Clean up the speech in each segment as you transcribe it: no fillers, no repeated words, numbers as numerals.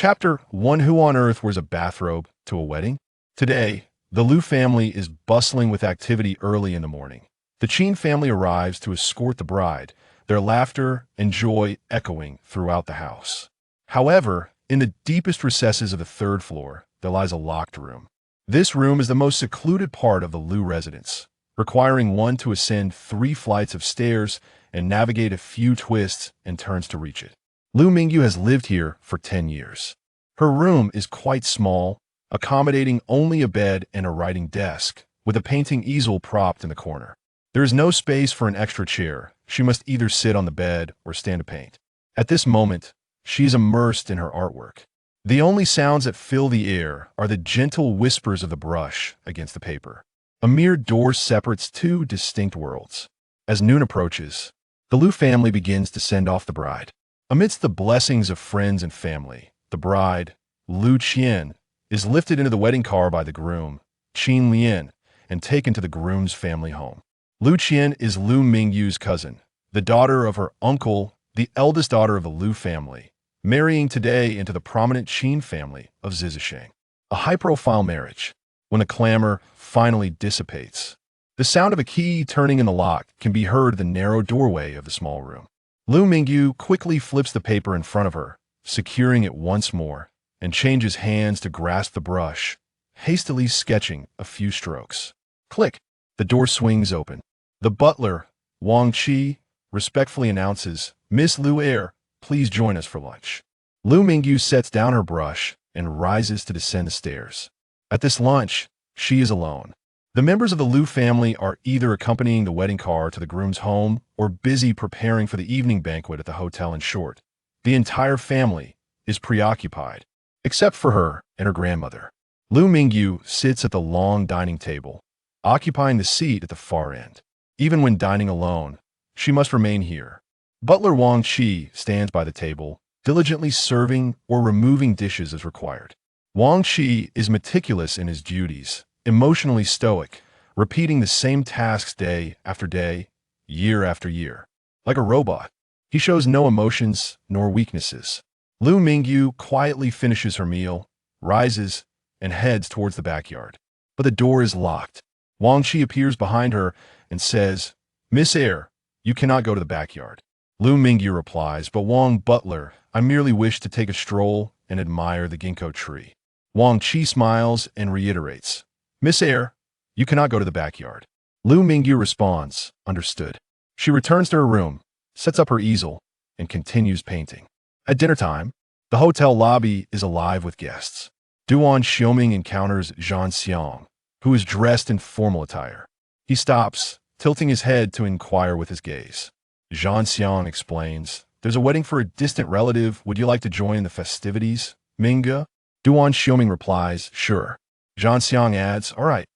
Chapter 1. Who on earth wears a bathrobe to a wedding? Today, the Liu family is bustling with activity early in the morning. The Qin family arrives to escort the bride, their laughter and joy echoing throughout the house. However, in the deepest recesses of the third floor, there lies a locked room. This room is the most secluded part of the Liu residence, requiring one to ascend 3 flights of stairs and navigate a few twists and turns to reach it. Liu Mingyu has lived here for 10 years. Her room is quite small, accommodating only a bed and a writing desk, with a painting easel propped in the corner. There is no space for an extra chair. She must either sit on the bed or stand to paint. At this moment, she is immersed in her artwork. The only sounds that fill the air are the gentle whispers of the brush against the paper. A mere door separates 2 distinct worlds. As noon approaches, the Liu family begins to send off the bride. Amidst the blessings of friends and family, the bride, Liu Qian, is lifted into the wedding car by the groom, Qin Lian, and taken to the groom's family home. Liu Qian is Liu Mingyu's cousin, the daughter of her uncle, the eldest daughter of the Liu family, marrying today into the prominent Qin family of Zizisheng. A high-profile marriage. When the clamor finally dissipates, the sound of a key turning in the lock can be heard in the narrow doorway of the small room. Liu Mingyu quickly flips the paper in front of her, securing it once more, and changes hands to grasp the brush, hastily sketching a few strokes. Click! The door swings open. The butler, Wang Qi, respectfully announces, "Miss Liu Air, please join us for lunch." Liu Mingyu sets down her brush and rises to descend the stairs. At this lunch, she is alone. The members of the Liu family are either accompanying the wedding car to the groom's home or busy preparing for the evening banquet at the hotel. In short, the entire family is preoccupied, except for her and her grandmother. Liu Mingyu sits at the long dining table, occupying the seat at the far end. Even when dining alone, she must remain here. Butler Wang Qi stands by the table, diligently serving or removing dishes as required. Wang Qi is meticulous in his duties, emotionally stoic, repeating the same tasks day after day, year after year. Like a robot, he shows no emotions nor weaknesses. Liu Mingyu quietly finishes her meal, rises, and heads towards the backyard. But the door is locked. Wang Qi appears behind her and says, "Miss Air, you cannot go to the backyard." Liu Mingyu replies, "But Wang Butler, I merely wish to take a stroll and admire the ginkgo tree." Wang Qi smiles and reiterates, "Miss Air, you cannot go to the backyard." Liu Mingyu responds, "Understood." She returns to her room, sets up her easel, and continues painting. At dinner time, the hotel lobby is alive with guests. Duan Xiaoming encounters Zhan Xiang, who is dressed in formal attire. He stops, tilting his head to inquire with his gaze. Zhan Xiang explains, "There's a wedding for a distant relative. Would you like to join the festivities, Minga?" Duan Xiaoming replies, "Sure." Zhan Xiang adds, "All right,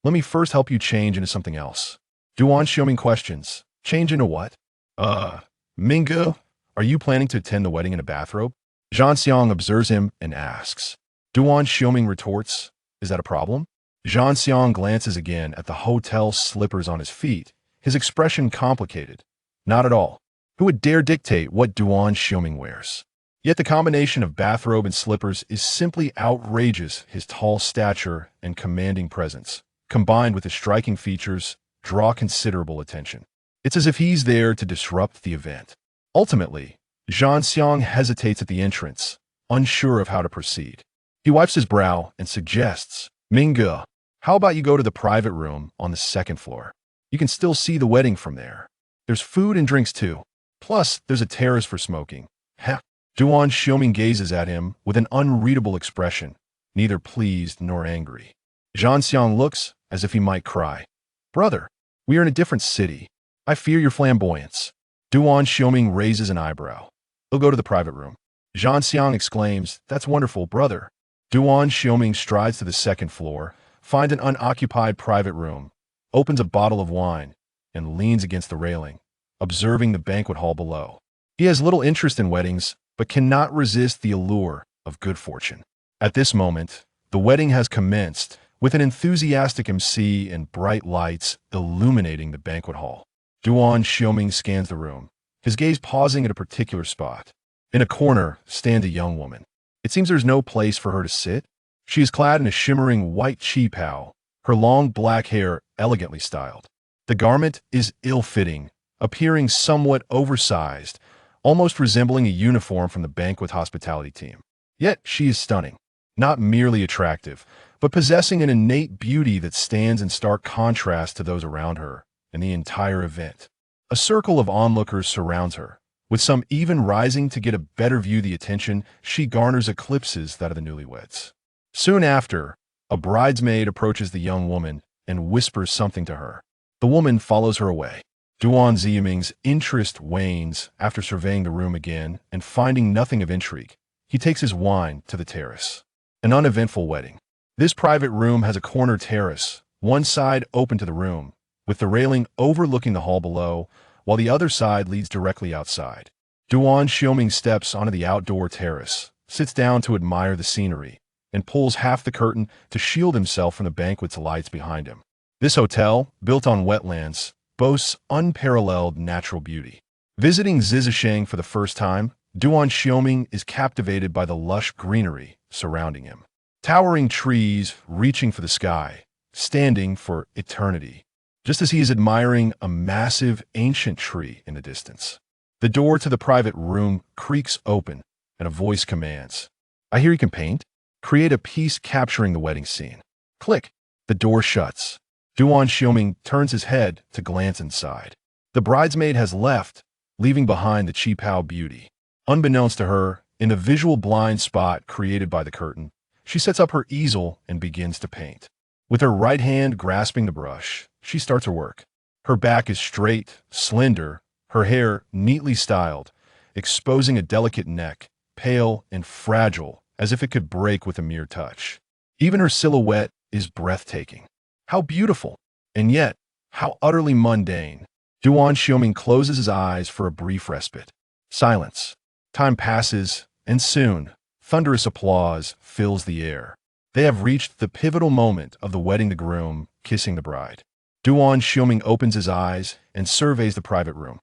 let me first help you change into something else." Duan Xiaoming questions, "Change into what?" Minga, are you planning to attend the wedding in a bathrobe?" Zhan Xiang observes him and asks. Duan Xiaoming retorts, "Is that a problem?" Zhan Xiang glances again at the hotel slippers on his feet, his expression complicated. Not at all. Who would dare dictate what Duan Xiaoming wears? Yet the combination of bathrobe and slippers is simply outrageous. His tall stature and commanding presence, combined with his striking features, draw considerable attention. It's as if he's there to disrupt the event. Ultimately, Zhan Xiang hesitates at the entrance, unsure of how to proceed. He wipes his brow and suggests, "Minga, how about you go to the private room on the 2nd floor? You can still see the wedding from there. There's food and drinks too. Plus, there's a terrace for smoking." Heh. Duan Xiaoming gazes at him with an unreadable expression, neither pleased nor angry. Zhan Xiang looks as if he might cry, "Brother, we are in a different city. I fear your flamboyance." Duan Xiaoming raises an eyebrow. "We'll go to the private room." Zhan Xiang exclaims, "That's wonderful, brother." Duan Xiaoming strides to the 2nd floor, finds an unoccupied private room, opens a bottle of wine, and leans against the railing, observing the banquet hall below. He has little interest in weddings, but cannot resist the allure of good fortune. At this moment, the wedding has commenced, with an enthusiastic MC and bright lights illuminating the banquet hall. Duan Xiaoming scans the room, his gaze pausing at a particular spot. In a corner stands a young woman. It seems there's no place for her to sit. She is clad in a shimmering white qipao, her long black hair elegantly styled. The garment is ill-fitting, appearing somewhat oversized, almost resembling a uniform from the banquet hospitality team. Yet she is stunning, not merely attractive, but possessing an innate beauty that stands in stark contrast to those around her in the entire event. A circle of onlookers surrounds her, with some even rising to get a better view. The attention she garners eclipses that of the newlyweds. Soon after, a bridesmaid approaches the young woman and whispers something to her. The woman follows her away. Duan Ziyiming's interest wanes after surveying the room again and finding nothing of intrigue. He takes his wine to the terrace. An uneventful wedding. This private room has a corner terrace, one side open to the room, with the railing overlooking the hall below, while the other side leads directly outside. Duan Xiaoming steps onto the outdoor terrace, sits down to admire the scenery, and pulls half the curtain to shield himself from the banquet's lights behind him. This hotel, built on wetlands, boasts unparalleled natural beauty. Visiting Zizisheng for the first time, Duan Xiaoming is captivated by the lush greenery surrounding him. Towering trees reaching for the sky, standing for eternity, just as he is admiring a massive ancient tree in the distance. The door to the private room creaks open, and a voice commands, "I hear you can paint. Create a piece capturing the wedding scene." Click. The door shuts. Duan Xiaoming turns his head to glance inside. The bridesmaid has left, leaving behind the qipao beauty. Unbeknownst to her, in the visual blind spot created by the curtain, she sets up her easel and begins to paint. With her right hand grasping the brush, she starts her work. Her back is straight, slender, her hair neatly styled, exposing a delicate neck, pale and fragile, as if it could break with a mere touch. Even her silhouette is breathtaking. How beautiful, and yet how utterly mundane. Duan Xiaoming closes his eyes for a brief respite. Silence. Time passes, and soon, thunderous applause fills the air. They have reached the pivotal moment of the wedding, the groom kissing the bride. Duan Xiaoming opens his eyes and surveys the private room.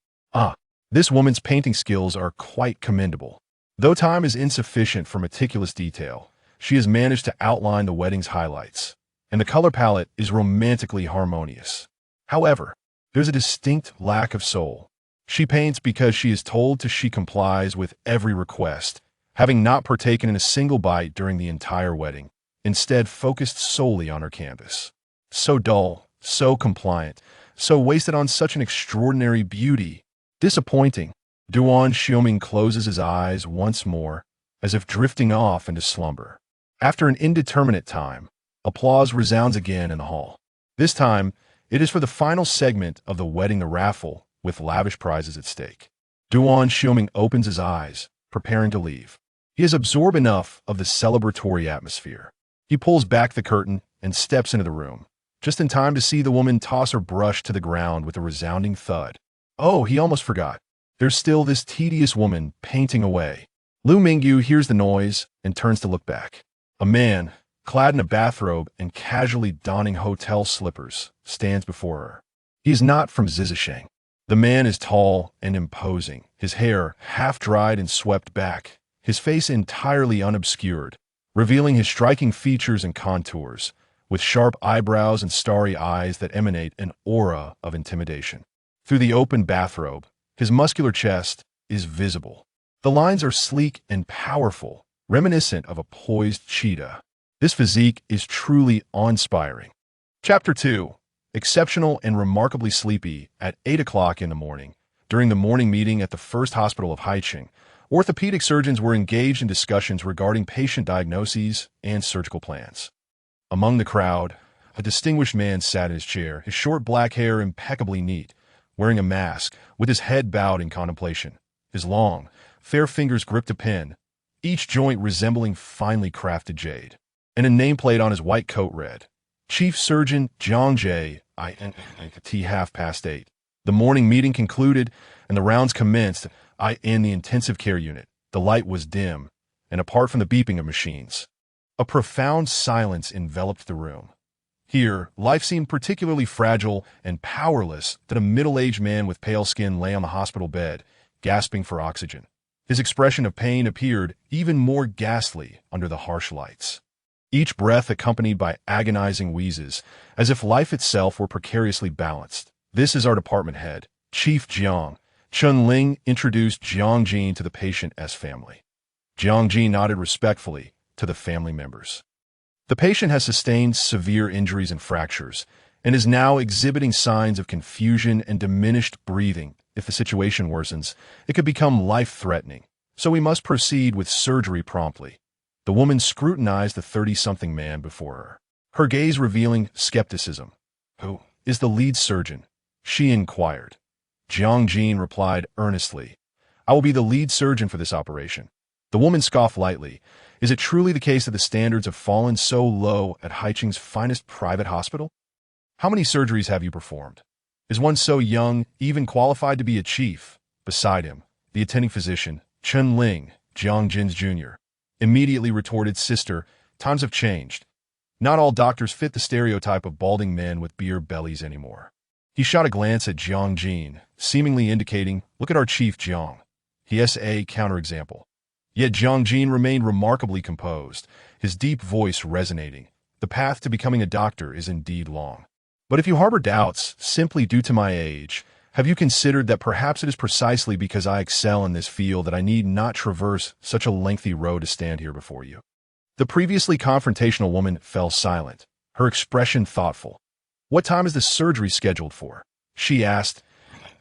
This woman's painting skills are quite commendable. Though time is insufficient for meticulous detail, she has managed to outline the wedding's highlights, and the color palette is romantically harmonious. However, there's a distinct lack of soul. She paints because she is told to. She complies with every request, having not partaken in a single bite during the entire wedding, instead focused solely on her canvas. So dull, so compliant, so wasted on such an extraordinary beauty. Disappointing. Duan Xiaoming closes his eyes once more, as if drifting off into slumber. After an indeterminate time, applause resounds again in the hall. This time, it is for the final segment of the wedding, the raffle, with lavish prizes at stake. Duan Xiaoming opens his eyes, preparing to leave. He has absorbed enough of the celebratory atmosphere. He pulls back the curtain and steps into the room, just in time to see the woman toss her brush to the ground with a resounding thud. Oh, he almost forgot. There's still this tedious woman painting away. Lu Mingyu hears the noise and turns to look back. A man, clad in a bathrobe and casually donning hotel slippers, stands before her. He is not from Zizisheng. The man is tall and imposing, his hair half-dried and swept back, his face entirely unobscured, revealing his striking features and contours, with sharp eyebrows and starry eyes that emanate an aura of intimidation. Through the open bathrobe, his muscular chest is visible. The lines are sleek and powerful, reminiscent of a poised cheetah. This physique is truly awe-inspiring. Chapter 2. Exceptional and remarkably sleepy. At 8 o'clock in the morning, during the morning meeting at the First Hospital of Haicheng, orthopedic surgeons were engaged in discussions regarding patient diagnoses and surgical plans. Among the crowd, a distinguished man sat in his chair, his short black hair impeccably neat, wearing a mask, with his head bowed in contemplation. His long, fair fingers gripped a pen, each joint resembling finely crafted jade, and a nameplate on his white coat read, Chief Surgeon Jiang J. T 8:30. The morning meeting concluded, and the rounds commenced. In the intensive care unit, the light was dim, and apart from the beeping of machines, a profound silence enveloped the room. Here, life seemed particularly fragile and powerless that a middle-aged man with pale skin lay on the hospital bed, gasping for oxygen. His expression of pain appeared even more ghastly under the harsh lights, each breath accompanied by agonizing wheezes, as if life itself were precariously balanced. "This is our department head, Chief Jiang." Chun-Ling introduced Jiang Jin to the patient's family. Jiang Jin nodded respectfully to the family members. The patient has sustained severe injuries and fractures, and is now exhibiting signs of confusion and diminished breathing. If the situation worsens, it could become life-threatening, so we must proceed with surgery promptly. The woman scrutinized the 30-something man before her, her gaze revealing skepticism. "Who is the lead surgeon?" she inquired. Jiang Jin replied earnestly, "I will be the lead surgeon for this operation." The woman scoffed lightly. "Is it truly the case that the standards have fallen so low at Haicheng's finest private hospital? How many surgeries have you performed? Is one so young even qualified to be a chief?" Beside him, the attending physician, Chun-Ling, Jiang Jin's junior, immediately retorted, "Sister, times have changed. Not all doctors fit the stereotype of balding men with beer bellies anymore." He shot a glance at Jiang Jin, seemingly indicating, "Look at our chief Jiang. He is a counterexample." Yet Jiang Jin remained remarkably composed, his deep voice resonating. "The path to becoming a doctor is indeed long. But if you harbor doubts simply due to my age, have you considered that perhaps it is precisely because I excel in this field that I need not traverse such a lengthy road to stand here before you?" The previously confrontational woman fell silent, her expression thoughtful. "What time is the surgery scheduled for?" she asked.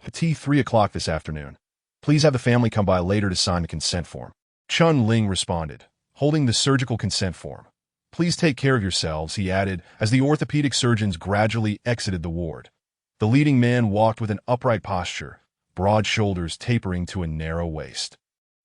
"At 3 o'clock this afternoon. Please have the family come by later to sign the consent form." Chun-Ling responded, holding the surgical consent form. "Please take care of yourselves," he added, as the orthopedic surgeons gradually exited the ward. The leading man walked with an upright posture, broad shoulders tapering to a narrow waist,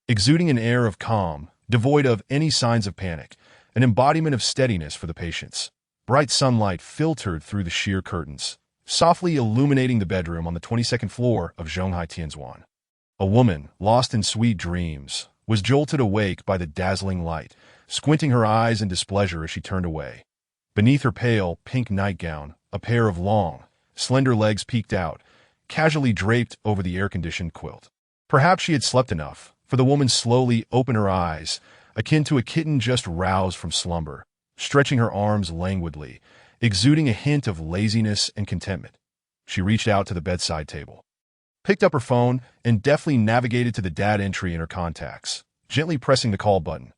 exuding an air of calm, devoid of any signs of panic, an embodiment of steadiness for the patients. Bright sunlight filtered through the sheer curtains, softly illuminating the bedroom on the 22nd floor of Zhonghai Tianzuan. A woman, lost in sweet dreams, was jolted awake by the dazzling light, squinting her eyes in displeasure as she turned away. Beneath her pale, pink nightgown, a pair of long, slender legs peeked out, casually draped over the air-conditioned quilt. Perhaps she had slept enough, for the woman slowly opened her eyes, akin to a kitten just roused from slumber, stretching her arms languidly, exuding a hint of laziness and contentment. She reached out to the bedside table, picked up her phone, and deftly navigated to the dad entry in her contacts, gently pressing the call button.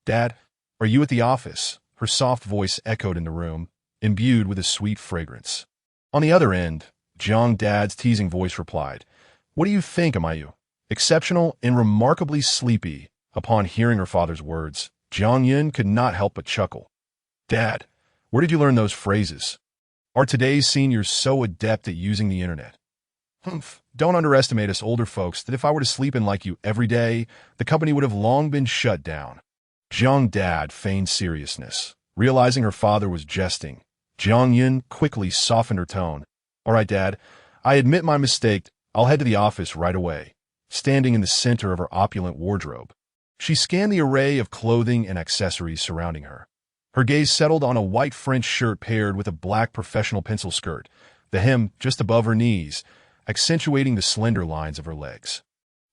"Dad, are you at the office?" Her soft voice echoed in the room, imbued with a sweet fragrance. On the other end, Jiang Dad's teasing voice replied, "What do you think, am I you?" Exceptional and remarkably sleepy, upon hearing her father's words, Jiang Yin could not help but chuckle. "Dad, where did you learn those phrases? Are today's seniors so adept at using the internet?" "Humph, don't underestimate us older folks that if I were to sleep in like you every day, the company would have long been shut down." Jiang Dad feigned seriousness. Realizing her father was jesting, Jiang Yin quickly softened her tone. "All right, Dad, I admit my mistake. I'll head to the office right away." Standing in the center of her opulent wardrobe, she scanned the array of clothing and accessories surrounding her. Her gaze settled on a white French shirt paired with a black professional pencil skirt, the hem just above her knees, accentuating the slender lines of her legs.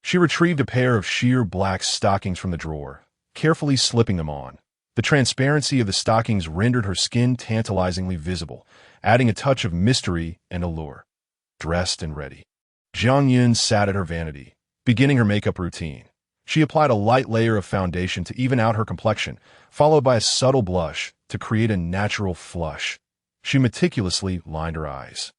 She retrieved a pair of sheer black stockings from the drawer, carefully slipping them on. The transparency of the stockings rendered her skin tantalizingly visible, adding a touch of mystery and allure. Dressed and ready, Jiang Yun sat at her vanity, beginning her makeup routine. She applied a light layer of foundation to even out her complexion, followed by a subtle blush to create a natural flush. She meticulously lined her eyes,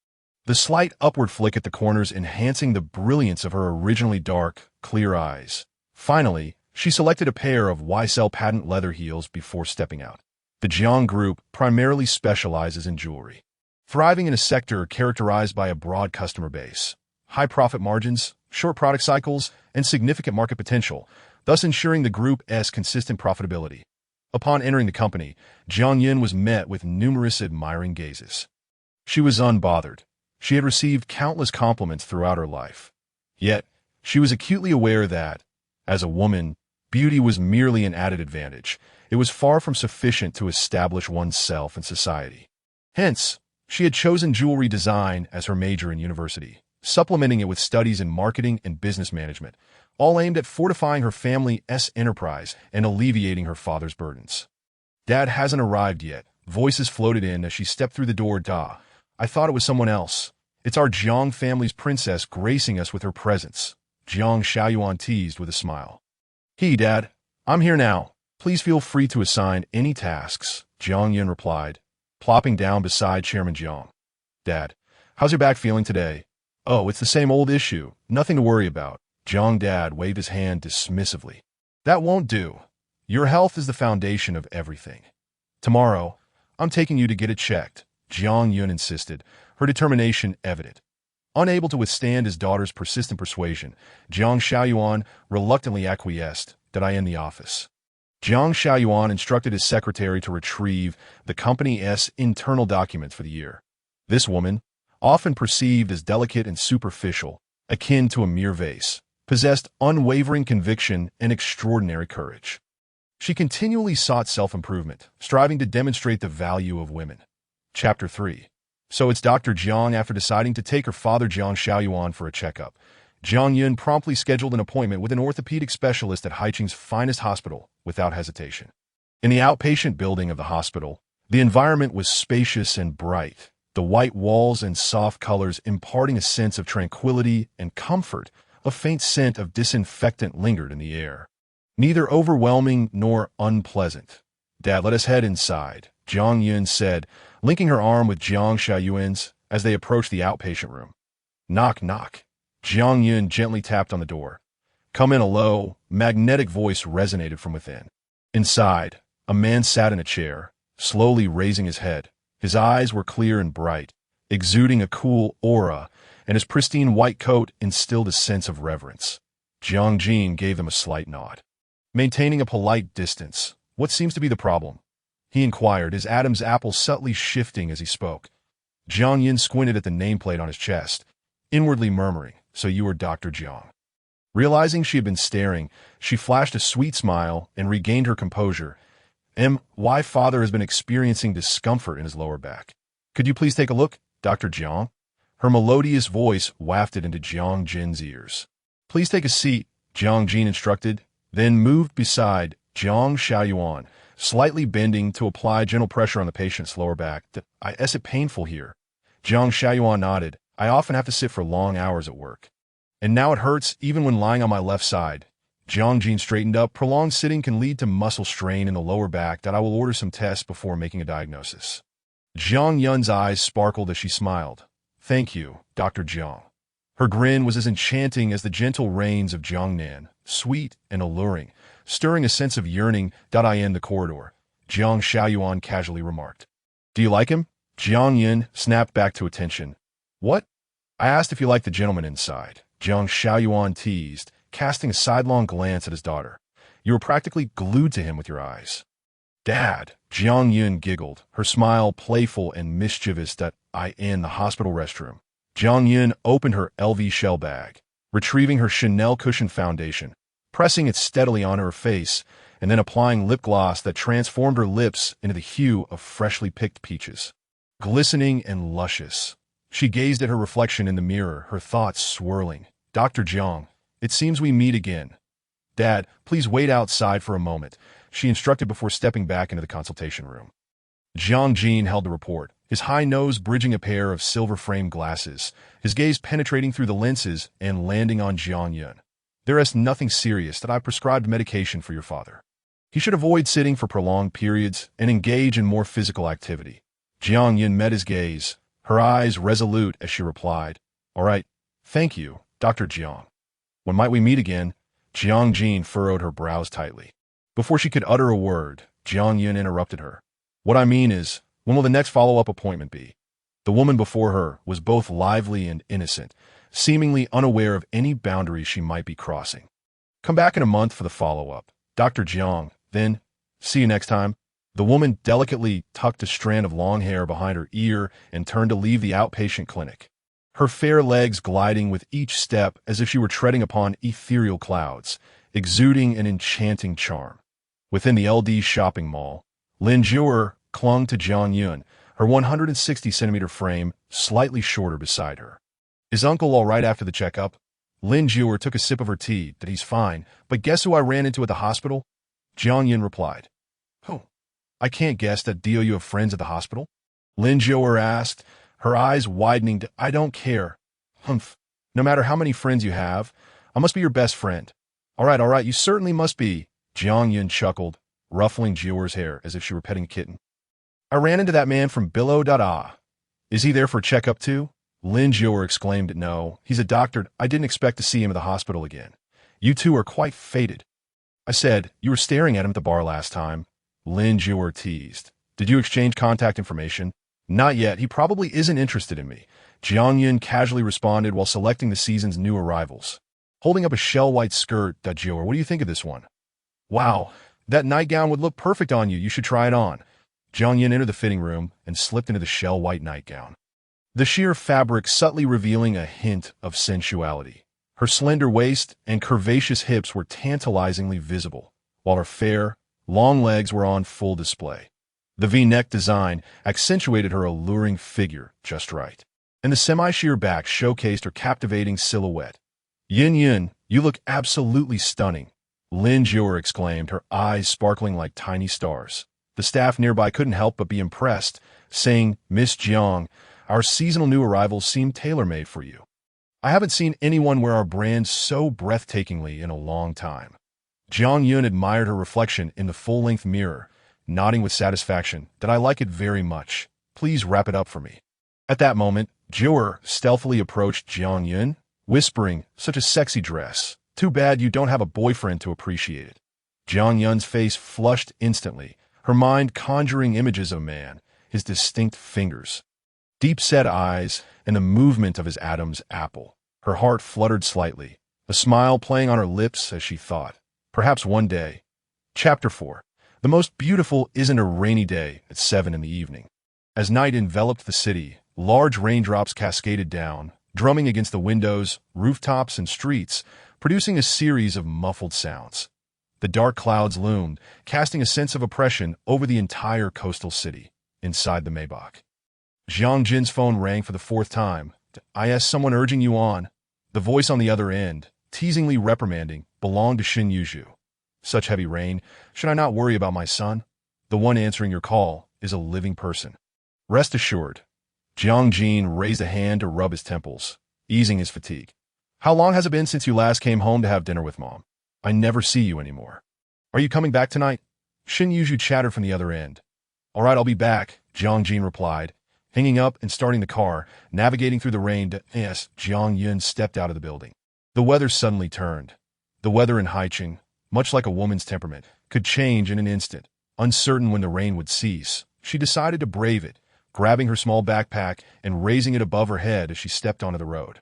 the slight upward flick at the corners enhancing the brilliance of her originally dark, clear eyes. Finally, she selected a pair of YSL patent leather heels before stepping out. The Jiang Group primarily specializes in jewelry, thriving in a sector characterized by a broad customer base, high profit margins, short product cycles, and significant market potential, thus ensuring the group's consistent profitability. Upon entering the company, Jiang Yin was met with numerous admiring gazes. She was unbothered. She had received countless compliments throughout her life. Yet, she was acutely aware that, as a woman, beauty was merely an added advantage. It was far from sufficient to establish oneself in society. Hence, she had chosen jewelry design as her major in university, supplementing it with studies in marketing and business management, all aimed at fortifying her family's enterprise and alleviating her father's burdens. Dad hasn't arrived yet. Voices floated in as she stepped through the door. I thought it was someone else. It's our Jiang family's princess gracing us with her presence. Jiang Xiaoyuan teased with a smile. Hey, Dad. I'm here now. Please feel free to assign any tasks, Jiang Yun replied, plopping down beside Chairman Jiang. Dad, how's your back feeling today? Oh, it's the same old issue. Nothing to worry about. Jiang Dad waved his hand dismissively. That won't do. Your health is the foundation of everything. Tomorrow, I'm taking you to get it checked, Jiang Yun insisted, her determination evident. Unable to withstand his daughter's persistent persuasion, Jiang Xiaoyuan reluctantly acquiesced that I end the office. Jiang Xiaoyuan instructed his secretary to retrieve the company's internal documents for the year. This woman, often perceived as delicate and superficial, akin to a mere vase, possessed unwavering conviction and extraordinary courage. She continually sought self-improvement, striving to demonstrate the value of women. Chapter 3. So it's Dr. Jiang. After deciding to take her father Jiang Xiaoyuan for a checkup, Jiang Yun promptly scheduled an appointment with an orthopedic specialist at Haicheng's finest hospital without hesitation. In the outpatient building of the hospital, the environment was spacious and bright, the white walls and soft colors imparting a sense of tranquility and comfort. A faint scent of disinfectant lingered in the air. Neither overwhelming nor unpleasant. Dad, let us head inside, Jiang Yun said, linking her arm with Jiang Xiaoyuan's as they approached the outpatient room. Knock, knock. Jiang Yun gently tapped on the door. Come in. A low, magnetic voice resonated from within. Inside, a man sat in a chair, slowly raising his head. His eyes were clear and bright, exuding a cool aura, and his pristine white coat instilled a sense of reverence. Jiang Jin gave them a slight nod. Maintaining a polite distance, what seems to be the problem? He inquired, his Adam's apple subtly shifting as he spoke. Jiang Yin squinted at the nameplate on his chest, inwardly murmuring, so you are Dr. Jiang. Realizing she had been staring, she flashed a sweet smile and regained her composure. My father has been experiencing discomfort in his lower back. Could you please take a look, Dr. Jiang? Her melodious voice wafted into Jiang Jin's ears. Please take a seat, Jiang Jin instructed, then moved beside Jiang Xiaoyuan, slightly bending to apply gentle pressure on the patient's lower back. Is it painful here? Jiang Xiaoyuan nodded. I often have to sit for long hours at work. And now it hurts even when lying on my left side. Jiang Jin straightened up. Prolonged sitting can lead to muscle strain in the lower back. I will order some tests before making a diagnosis. Jiang Yun's eyes sparkled as she smiled. Thank you, Dr. Jiang. Her grin was as enchanting as the gentle rains of Jiangnan, sweet and alluring, stirring a sense of yearning. I end the corridor, Jiang Xiaoyuan casually remarked. Do you like him? Jiang Yun snapped back to attention. What? I asked if you liked the gentleman inside, Jiang Xiaoyuan teased, casting a sidelong glance at his daughter. You were practically glued to him with your eyes. Dad, Jiang Yun giggled, her smile playful and mischievous. I in the hospital restroom. Jiang Yun opened her LV shell bag, retrieving her Chanel cushion foundation, pressing it steadily on her face, and then applying lip gloss that transformed her lips into the hue of freshly picked peaches. Glistening and luscious, she gazed at her reflection in the mirror, her thoughts swirling. Dr. Jiang, it seems we meet again. Dad, please wait outside for a moment, she instructed before stepping back into the consultation room. Jiang Jin held the report, his high nose bridging a pair of silver-framed glasses, his gaze penetrating through the lenses and landing on Jiang Yun. There is nothing serious. I prescribed medication for your father. He should avoid sitting for prolonged periods and engage in more physical activity. Jiang Yun met his gaze, her eyes resolute as she replied, All right, thank you, Dr. Jiang. When might we meet again? Jiang Jin furrowed her brows tightly. Before she could utter a word, Jiang Yun interrupted her. What I mean is, when will the next follow-up appointment be? The woman before her was both lively and innocent, seemingly unaware of any boundaries she might be crossing. Come back in a month for the follow-up, Dr. Jiang, then, see you next time. The woman delicately tucked a strand of long hair behind her ear and turned to leave the outpatient clinic, her fair legs gliding with each step as if she were treading upon ethereal clouds, exuding an enchanting charm. Within the LD shopping mall, Lin Jur clung to Jiang Yun, her 160-centimeter frame slightly shorter beside her. Is Uncle all right after the checkup? Lin Jiang took a sip of her tea. That he's fine, but guess who I ran into at the hospital? Jiang replied. Who? I can't guess that Dio you have friends at the hospital? Lin Jiang asked, her eyes widening to, I don't care. Humph. No matter how many friends you have, I must be your best friend. All right, you certainly must be. Jiang chuckled, ruffling Jiang's hair as if she were petting a kitten. I ran into that man from Below. Is he there for a checkup too? Lin Jiang exclaimed, no, he's a doctor. I didn't expect to see him at the hospital again. You two are quite fated. I said, you were staring at him at the bar last time. Lin Jiang teased. Did you exchange contact information? Not yet. He probably isn't interested in me. Jiang casually responded while selecting the season's new arrivals. Holding up a shell-white skirt, Jiang, what do you think of this one? Wow, that nightgown would look perfect on you. You should try it on. Jiang entered the fitting room and slipped into the shell-white nightgown. The sheer fabric subtly revealing a hint of sensuality. Her slender waist and curvaceous hips were tantalizingly visible, while her fair, long legs were on full display. The V-neck design accentuated her alluring figure just right, and the semi-sheer back showcased her captivating silhouette. Yin, you look absolutely stunning, Lin Jiang exclaimed, her eyes sparkling like tiny stars. The staff nearby couldn't help but be impressed, saying, Miss Jiang, our seasonal new arrivals seem tailor-made for you. I haven't seen anyone wear our brand so breathtakingly in a long time. Jiang admired her reflection in the full-length mirror, nodding with satisfaction, that I like it very much. Please wrap it up for me. At that moment, Jiang stealthily approached Jiang, whispering, such a sexy dress. Too bad you don't have a boyfriend to appreciate it. Jiang's face flushed instantly, her mind conjuring images of a man, his distinct fingers, deep-set eyes, and the movement of his Adam's apple. Her heart fluttered slightly, a smile playing on her lips as she thought, perhaps one day. Chapter 4. The most beautiful isn't a rainy day at 7 in the evening. As night enveloped the city, large raindrops cascaded down, drumming against the windows, rooftops, and streets, producing a series of muffled sounds. The dark clouds loomed, casting a sense of oppression over the entire coastal city. Inside the Maybach, Jiang's phone rang for the 4th time. Is someone urging you on? The voice on the other end, teasingly reprimanding, belonged to Xin Yuzhu. Such heavy rain, should I not worry about my son? The one answering your call is a living person. Rest assured. Jiang raised a hand to rub his temples, easing his fatigue. How long has it been since you last came home to have dinner with Mom? I never see you anymore. Are you coming back tonight? Xin Yuzhu chattered from the other end. All right, I'll be back, Jiang replied, hanging up and starting the car, navigating through the rain. Yes, Jiang stepped out of the building. The weather suddenly turned. The weather in Haicheng, much like a woman's temperament, could change in an instant. Uncertain when the rain would cease, she decided to brave it, grabbing her small backpack and raising it above her head as she stepped onto the road.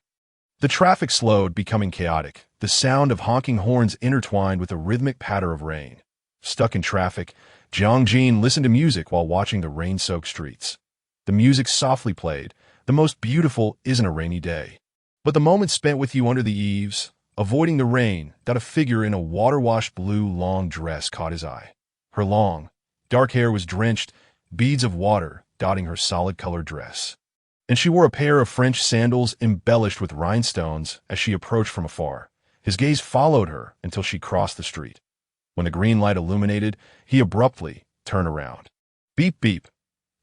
The traffic slowed, becoming chaotic, the sound of honking horns intertwined with the rhythmic patter of rain. Stuck in traffic, Jiang listened to music while watching the rain-soaked streets. The music softly played. The most beautiful isn't a rainy day, but the moment spent with you under the eaves, avoiding the rain. That a figure in a water-washed blue long dress caught his eye. Her long, dark hair was drenched, beads of water dotting her solid-colored dress, and she wore a pair of French sandals embellished with rhinestones as she approached from afar. His gaze followed her until she crossed the street. When the green light illuminated, he abruptly turned around. Beep, beep.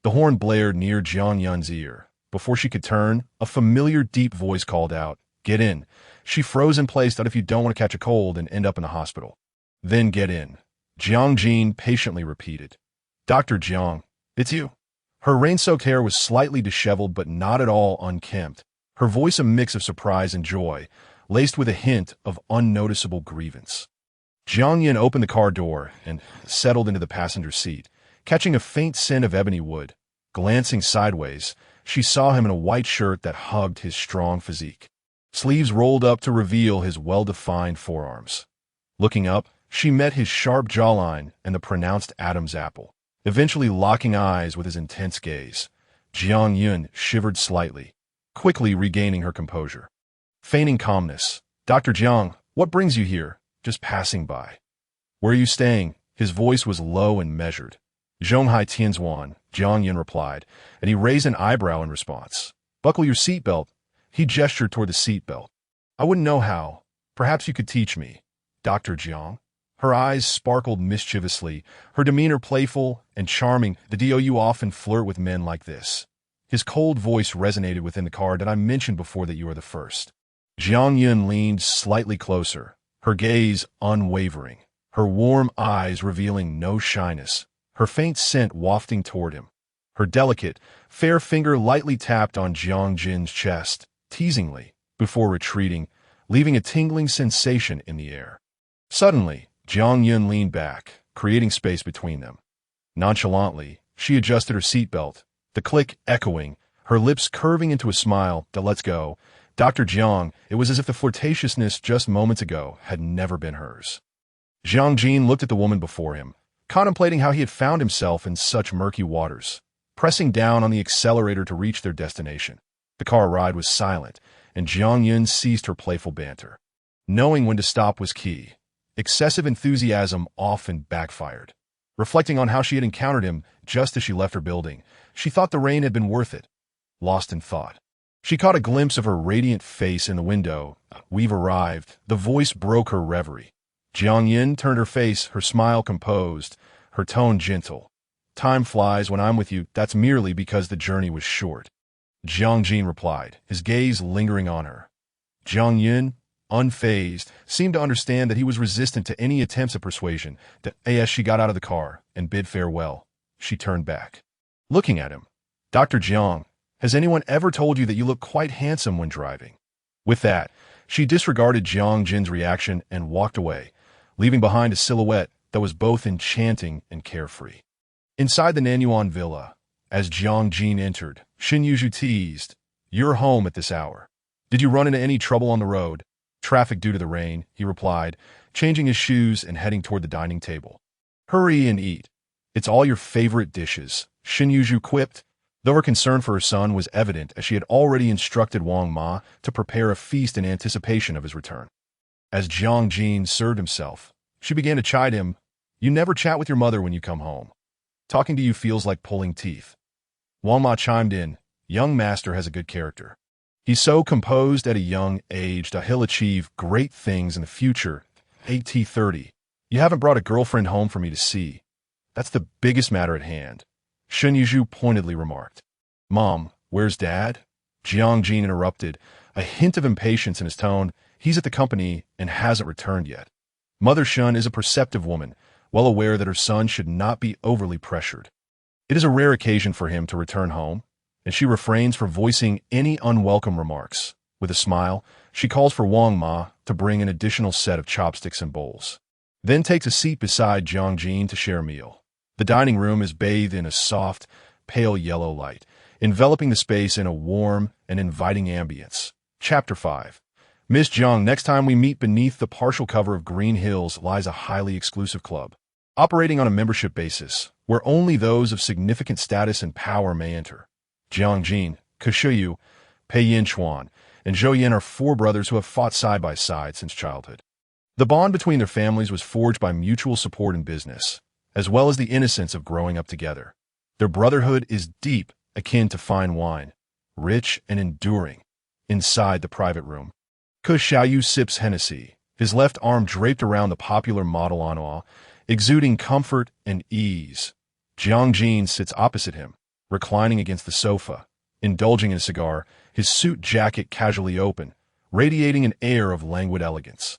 The horn blared near Jiang's ear. Before she could turn, a familiar deep voice called out, Get in. She froze in place that if you don't want to catch a cold and end up in the hospital. Then get in. Jiang patiently repeated. Dr. Jiang, it's you. Her rain-soaked hair was slightly disheveled but not at all unkempt. Her voice a mix of surprise and joy, laced with a hint of unnoticeable grievance. Jiang opened the car door and settled into the passenger seat, catching a faint scent of ebony wood. Glancing sideways, she saw him in a white shirt that hugged his strong physique, sleeves rolled up to reveal his well-defined forearms. Looking up, she met his sharp jawline and the pronounced Adam's apple. Eventually locking eyes with his intense gaze, Jiang shivered slightly, quickly regaining her composure. Feigning calmness, Dr. Jiang, what brings you here? Just passing by. Where are you staying? His voice was low and measured. Zhonghai Tianzuan, Jiang replied, and he raised an eyebrow in response. Buckle your seatbelt. He gestured toward the seatbelt. I wouldn't know how. Perhaps you could teach me, Dr. Jiang. Her eyes sparkled mischievously, her demeanor playful and charming. The DOU often flirt with men like this. His cold voice resonated within the car. Did I mention before that you are the first? Jiang Yun leaned slightly closer, her gaze unwavering, her warm eyes revealing no shyness, her faint scent wafting toward him. Her delicate, fair finger lightly tapped on Jiang Jin's chest, teasingly, before retreating, leaving a tingling sensation in the air. Suddenly, Jiang Yun leaned back, creating space between them. Nonchalantly, she adjusted her seatbelt, the click echoing, her lips curving into a smile. Let's go. Dr. Jiang, it was as if the flirtatiousness just moments ago had never been hers. Jiang Jin looked at the woman before him, contemplating how he had found himself in such murky waters, pressing down on the accelerator to reach their destination. The car ride was silent, and Jiang Yun ceased her playful banter. Knowing when to stop was key. Excessive enthusiasm often backfired. Reflecting on how she had encountered him just as she left her building, she thought the rain had been worth it. Lost in thought, she caught a glimpse of her radiant face in the window. We've arrived. The voice broke her reverie. Jiang Yin turned her face, her smile composed, her tone gentle. Time flies when I'm with you. That's merely because the journey was short. Jiang Jin replied, his gaze lingering on her. Jiang Yin, unfazed, seemed to understand that he was resistant to any attempts at persuasion. As she got out of the car and bid farewell, she turned back, looking at him. Dr. Jiang, has anyone ever told you that you look quite handsome when driving? With that, she disregarded Jiang Jin's reaction and walked away, leaving behind a silhouette that was both enchanting and carefree. Inside the Nanyuan villa, as Jiang Jin entered, Xin Yuzhu teased, "You're home at this hour. Did you run into any trouble on the road?" "Traffic due to the rain," he replied, changing his shoes and heading toward the dining table. "Hurry and eat. It's all your favorite dishes," Xin Yuzhu quipped, though her concern for her son was evident as she had already instructed Wang Ma to prepare a feast in anticipation of his return. As Jiang Jin served himself, she began to chide him, "You never chat with your mother when you come home. Talking to you feels like pulling teeth." Wang Ma chimed in, "Young master has a good character. He's so composed at a young age that he'll achieve great things in the future. AT30. You haven't brought a girlfriend home for me to see. That's the biggest matter at hand," Shen Yuzhu pointedly remarked. "Mom, where's Dad?" Jiang Jin interrupted, a hint of impatience in his tone. "He's at the company and hasn't returned yet." Mother Shun is a perceptive woman, well aware that her son should not be overly pressured. It is a rare occasion for him to return home, and she refrains from voicing any unwelcome remarks. With a smile, she calls for Wang Ma to bring an additional set of chopsticks and bowls, then takes a seat beside Jiang Jin to share a meal. The dining room is bathed in a soft, pale yellow light, enveloping the space in a warm and inviting ambience. Chapter 5. Miss Jiang, next time we meet beneath the partial cover of Green Hills lies a highly exclusive club, operating on a membership basis, where only those of significant status and power may enter. Jiang Jin, Kushuyu, Pei Yin Chuan, and Zhou Yin are four brothers who have fought side by side since childhood. The bond between their families was forged by mutual support in business, as well as the innocence of growing up together. Their brotherhood is deep, akin to fine wine, rich and enduring. Inside the private room, Ku Xiaoyu sips Hennessy, his left arm draped around the popular model Anhua, exuding comfort and ease. Jiang Jin sits opposite him, reclining against the sofa, indulging in a cigar, his suit jacket casually open, radiating an air of languid elegance.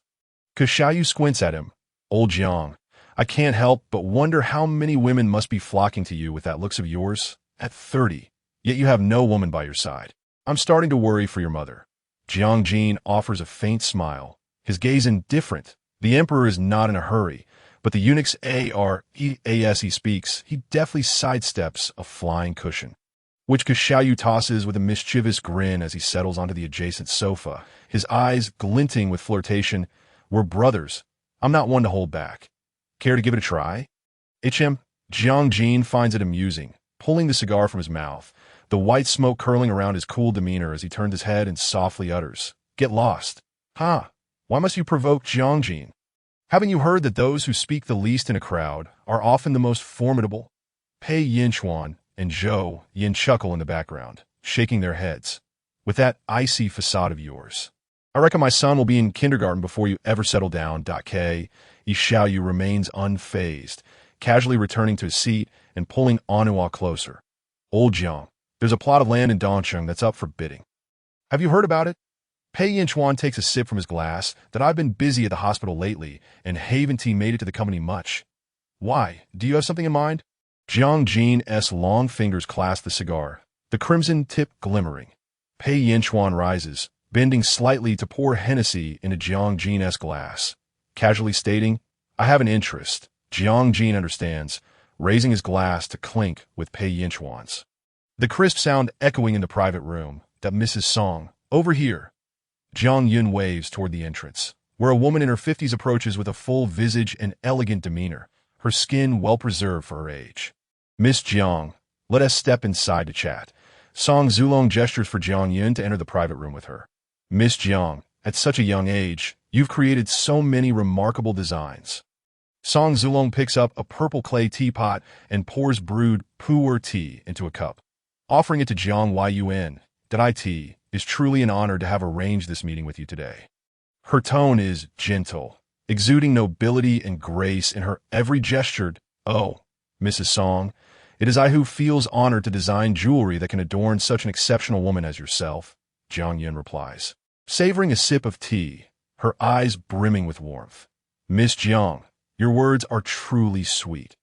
Ku Xiaoyu squints at him. "Old Jiang, I can't help but wonder how many women must be flocking to you with that looks of yours. At 30, yet you have no woman by your side. I'm starting to worry for your mother." Jiang Jin offers a faint smile, his gaze indifferent. The emperor is not in a hurry, but the eunuch's as he speaks, he deftly sidesteps a flying cushion, which Ku Xiaoyu tosses with a mischievous grin as he settles onto the adjacent sofa, his eyes glinting with flirtation. "We're brothers. I'm not one to hold back. Care to give it a try?" Jiang Jin finds it amusing, pulling the cigar from his mouth, the white smoke curling around his cool demeanor as he turns his head and softly utters, "Get lost." "Huh? Why must you provoke Jiang Jin? Haven't you heard that those who speak the least in a crowd are often the most formidable?" Pei Yin Chuan and Zhou Yin chuckle in the background, shaking their heads. with that icy facade of yours. I reckon my son will be in kindergarten before you ever settle down. K. Xiaoyu remains unfazed, casually returning to his seat and pulling Anua closer. Old Jiang, there's a plot of land in Dongcheng that's up for bidding. Have you heard about it? Pei Yinchuan takes a sip from his glass. That I've been busy at the hospital lately, and Haven Tea made it to the company much. Why? Do you have something in mind? Jiang Jin's long fingers clasp the cigar, the crimson tip glimmering. Pei Yinchuan rises, bending slightly to pour Hennessy into Jiang Jin's glass, casually stating, I have an interest. Jiang Jin understands, raising his glass to clink with Pei Yinchuan's. The crisp sound echoing in the private room. That Mrs. Song, over here. Jiang Yun waves toward the entrance, where a woman in her 50s approaches with a full visage and elegant demeanor, her skin well preserved for her age. Miss Jiang, let us step inside to chat. Song Zulong gestures for Jiang Yun to enter the private room with her. Miss Jiang, at such a young age, you've created so many remarkable designs. Song Zulong picks up a purple clay teapot and pours brewed pu'er tea into a cup, offering it to Jiang Yun. That it is truly an honor to have arranged this meeting with you today. Her tone is gentle, exuding nobility and grace in her every gesture. Oh, Mrs. Song, it is I who feels honored to design jewelry that can adorn such an exceptional woman as yourself, Jiang Yun replies, savoring a sip of tea, her eyes brimming with warmth. Miss Jiang, your words are truly sweet.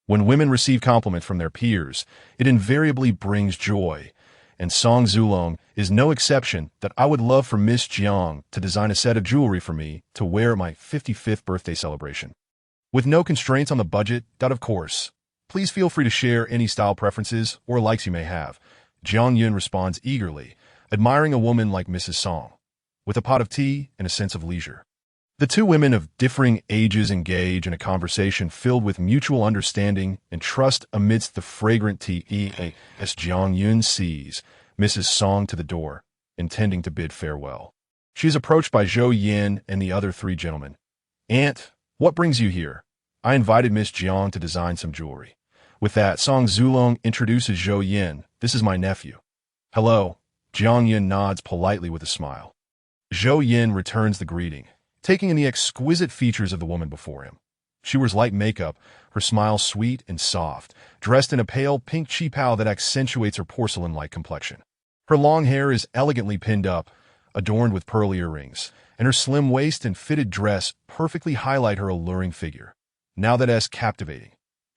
When women receive compliments from their peers, it invariably brings joy, and Song Zulong is no exception. That I would love for Miss Jiang to design a set of jewelry for me to wear at my 55th birthday celebration. With no constraints on the budget, of course. Please feel free to share any style preferences or likes you may have. Jiang Yun responds eagerly, admiring a woman like Mrs. Song, with a pot of tea and a sense of leisure. The two women of differing ages engage in a conversation filled with mutual understanding and trust amidst the fragrant tea. As Jiang Yun sees Mrs. Song to the door, intending to bid farewell, she is approached by Zhou Yin and the other three gentlemen. Aunt, what brings you here? I invited Miss Jiang to design some jewelry. With that, Song Zulong introduces Zhou Yin. This is my nephew. Hello. Jiang Yun nods politely with a smile. Zhou Yin returns the greeting, taking in the exquisite features of the woman before him. She wears light makeup, her smile sweet and soft, dressed in a pale pink qipao that accentuates her porcelain-like complexion. Her long hair is elegantly pinned up, adorned with pearl earrings, and her slim waist and fitted dress perfectly highlight her alluring figure. Now that's captivating.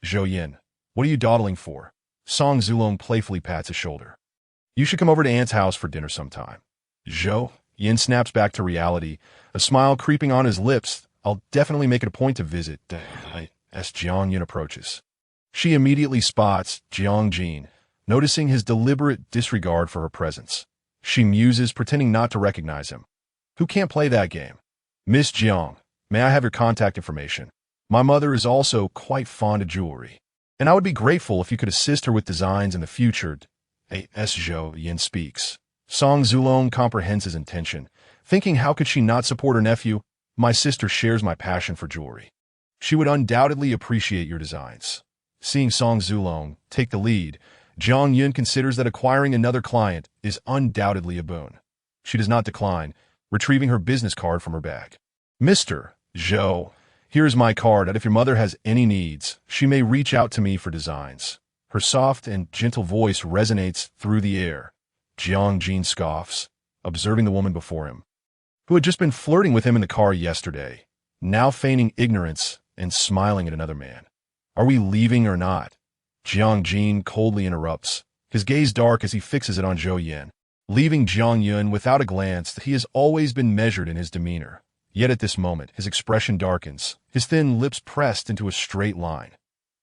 Zhou Yin, what are you dawdling for? Song Zulong playfully pats his shoulder. You should come over to Aunt's house for dinner sometime. Zhou Yin snaps back to reality, a smile creeping on his lips. I'll definitely make it a point to visit, as Jiang Yun approaches. She immediately spots Jiang Jin, noticing his deliberate disregard for her presence. She muses, pretending not to recognize him. Who can't play that game? Miss Jiang, may I have your contact information? My mother is also quite fond of jewelry, and I would be grateful if you could assist her with designs in the future. As Zhou Yin speaks, Song Zulong comprehends his intention, thinking how could she not support her nephew? My sister shares my passion for jewelry. She would undoubtedly appreciate your designs. Seeing Song Zulong take the lead, Jiang Yun considers that acquiring another client is undoubtedly a boon. She does not decline, retrieving her business card from her bag. Mr. Zhou, here is my card, and if your mother has any needs, she may reach out to me for designs. Her soft and gentle voice resonates through the air. Jiang Jin scoffs, observing the woman before him, who had just been flirting with him in the car yesterday, now feigning ignorance and smiling at another man. Are we leaving or not? Jiang Jin coldly interrupts, his gaze dark as he fixes it on Zhou Yin, leaving Jiang Yun without a glance. That he has always been measured in his demeanor. Yet at this moment, his expression darkens, his thin lips pressed into a straight line.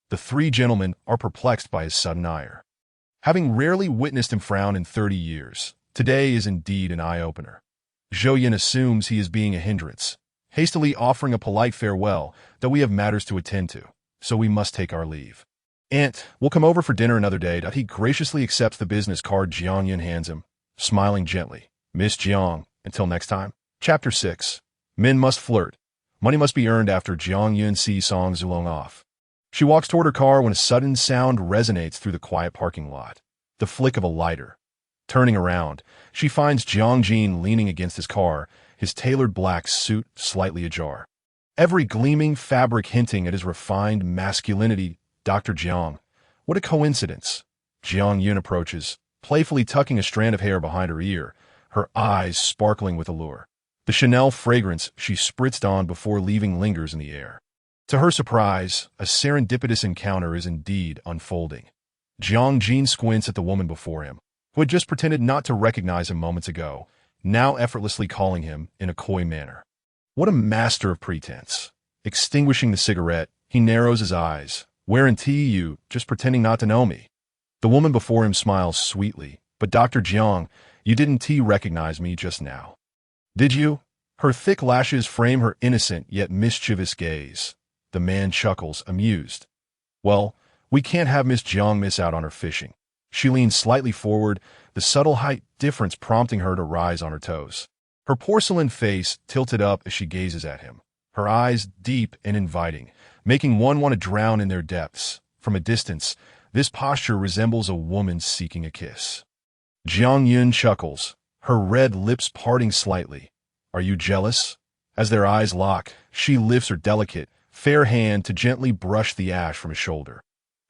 The three gentlemen are perplexed by his sudden ire. Having rarely witnessed him frown in 30 years, today is indeed an eye-opener. Zhou Yin assumes he is being a hindrance, hastily offering a polite farewell, that we have matters to attend to, so we must take our leave. Aunt, we'll come over for dinner another day. He graciously accepts the business card Jiang Yun hands him, smiling gently. Miss Jiang, until next time. Chapter 6. Men must flirt. Money must be earned. After Jiang Yun sees Song Zulong off, she walks toward her car when a sudden sound resonates through the quiet parking lot. The flick of a lighter. Turning around, she finds Jiang leaning against his car, his tailored black suit slightly ajar. Every gleaming fabric hinting at his refined masculinity. Dr. Jiang. What a coincidence. Jiang approaches, playfully tucking a strand of hair behind her ear, her eyes sparkling with allure. The Chanel fragrance she spritzed on before leaving lingers in the air. To her surprise, a serendipitous encounter is indeed unfolding. Jiang squints at the woman before him, who had just pretended not to recognize him moments ago, now effortlessly calling him in a coy manner. What a master of pretense. Extinguishing the cigarette, he narrows his eyes. Wherein you, just pretending not to know me. The woman before him smiles sweetly. But Dr. Jiang, you didn't recognize me just now. Did you? Her thick lashes frame her innocent yet mischievous gaze. The man chuckles, amused. Well, we can't have Miss Jiang miss out on her fishing. She leans slightly forward, the subtle height difference prompting her to rise on her toes. Her porcelain face tilted up as she gazes at him, her eyes deep and inviting, making one want to drown in their depths. From a distance, this posture resembles a woman seeking a kiss. Jiang chuckles, her red lips parting slightly. Are you jealous? As their eyes lock, she lifts her delicate, fair hand to gently brush the ash from his shoulder.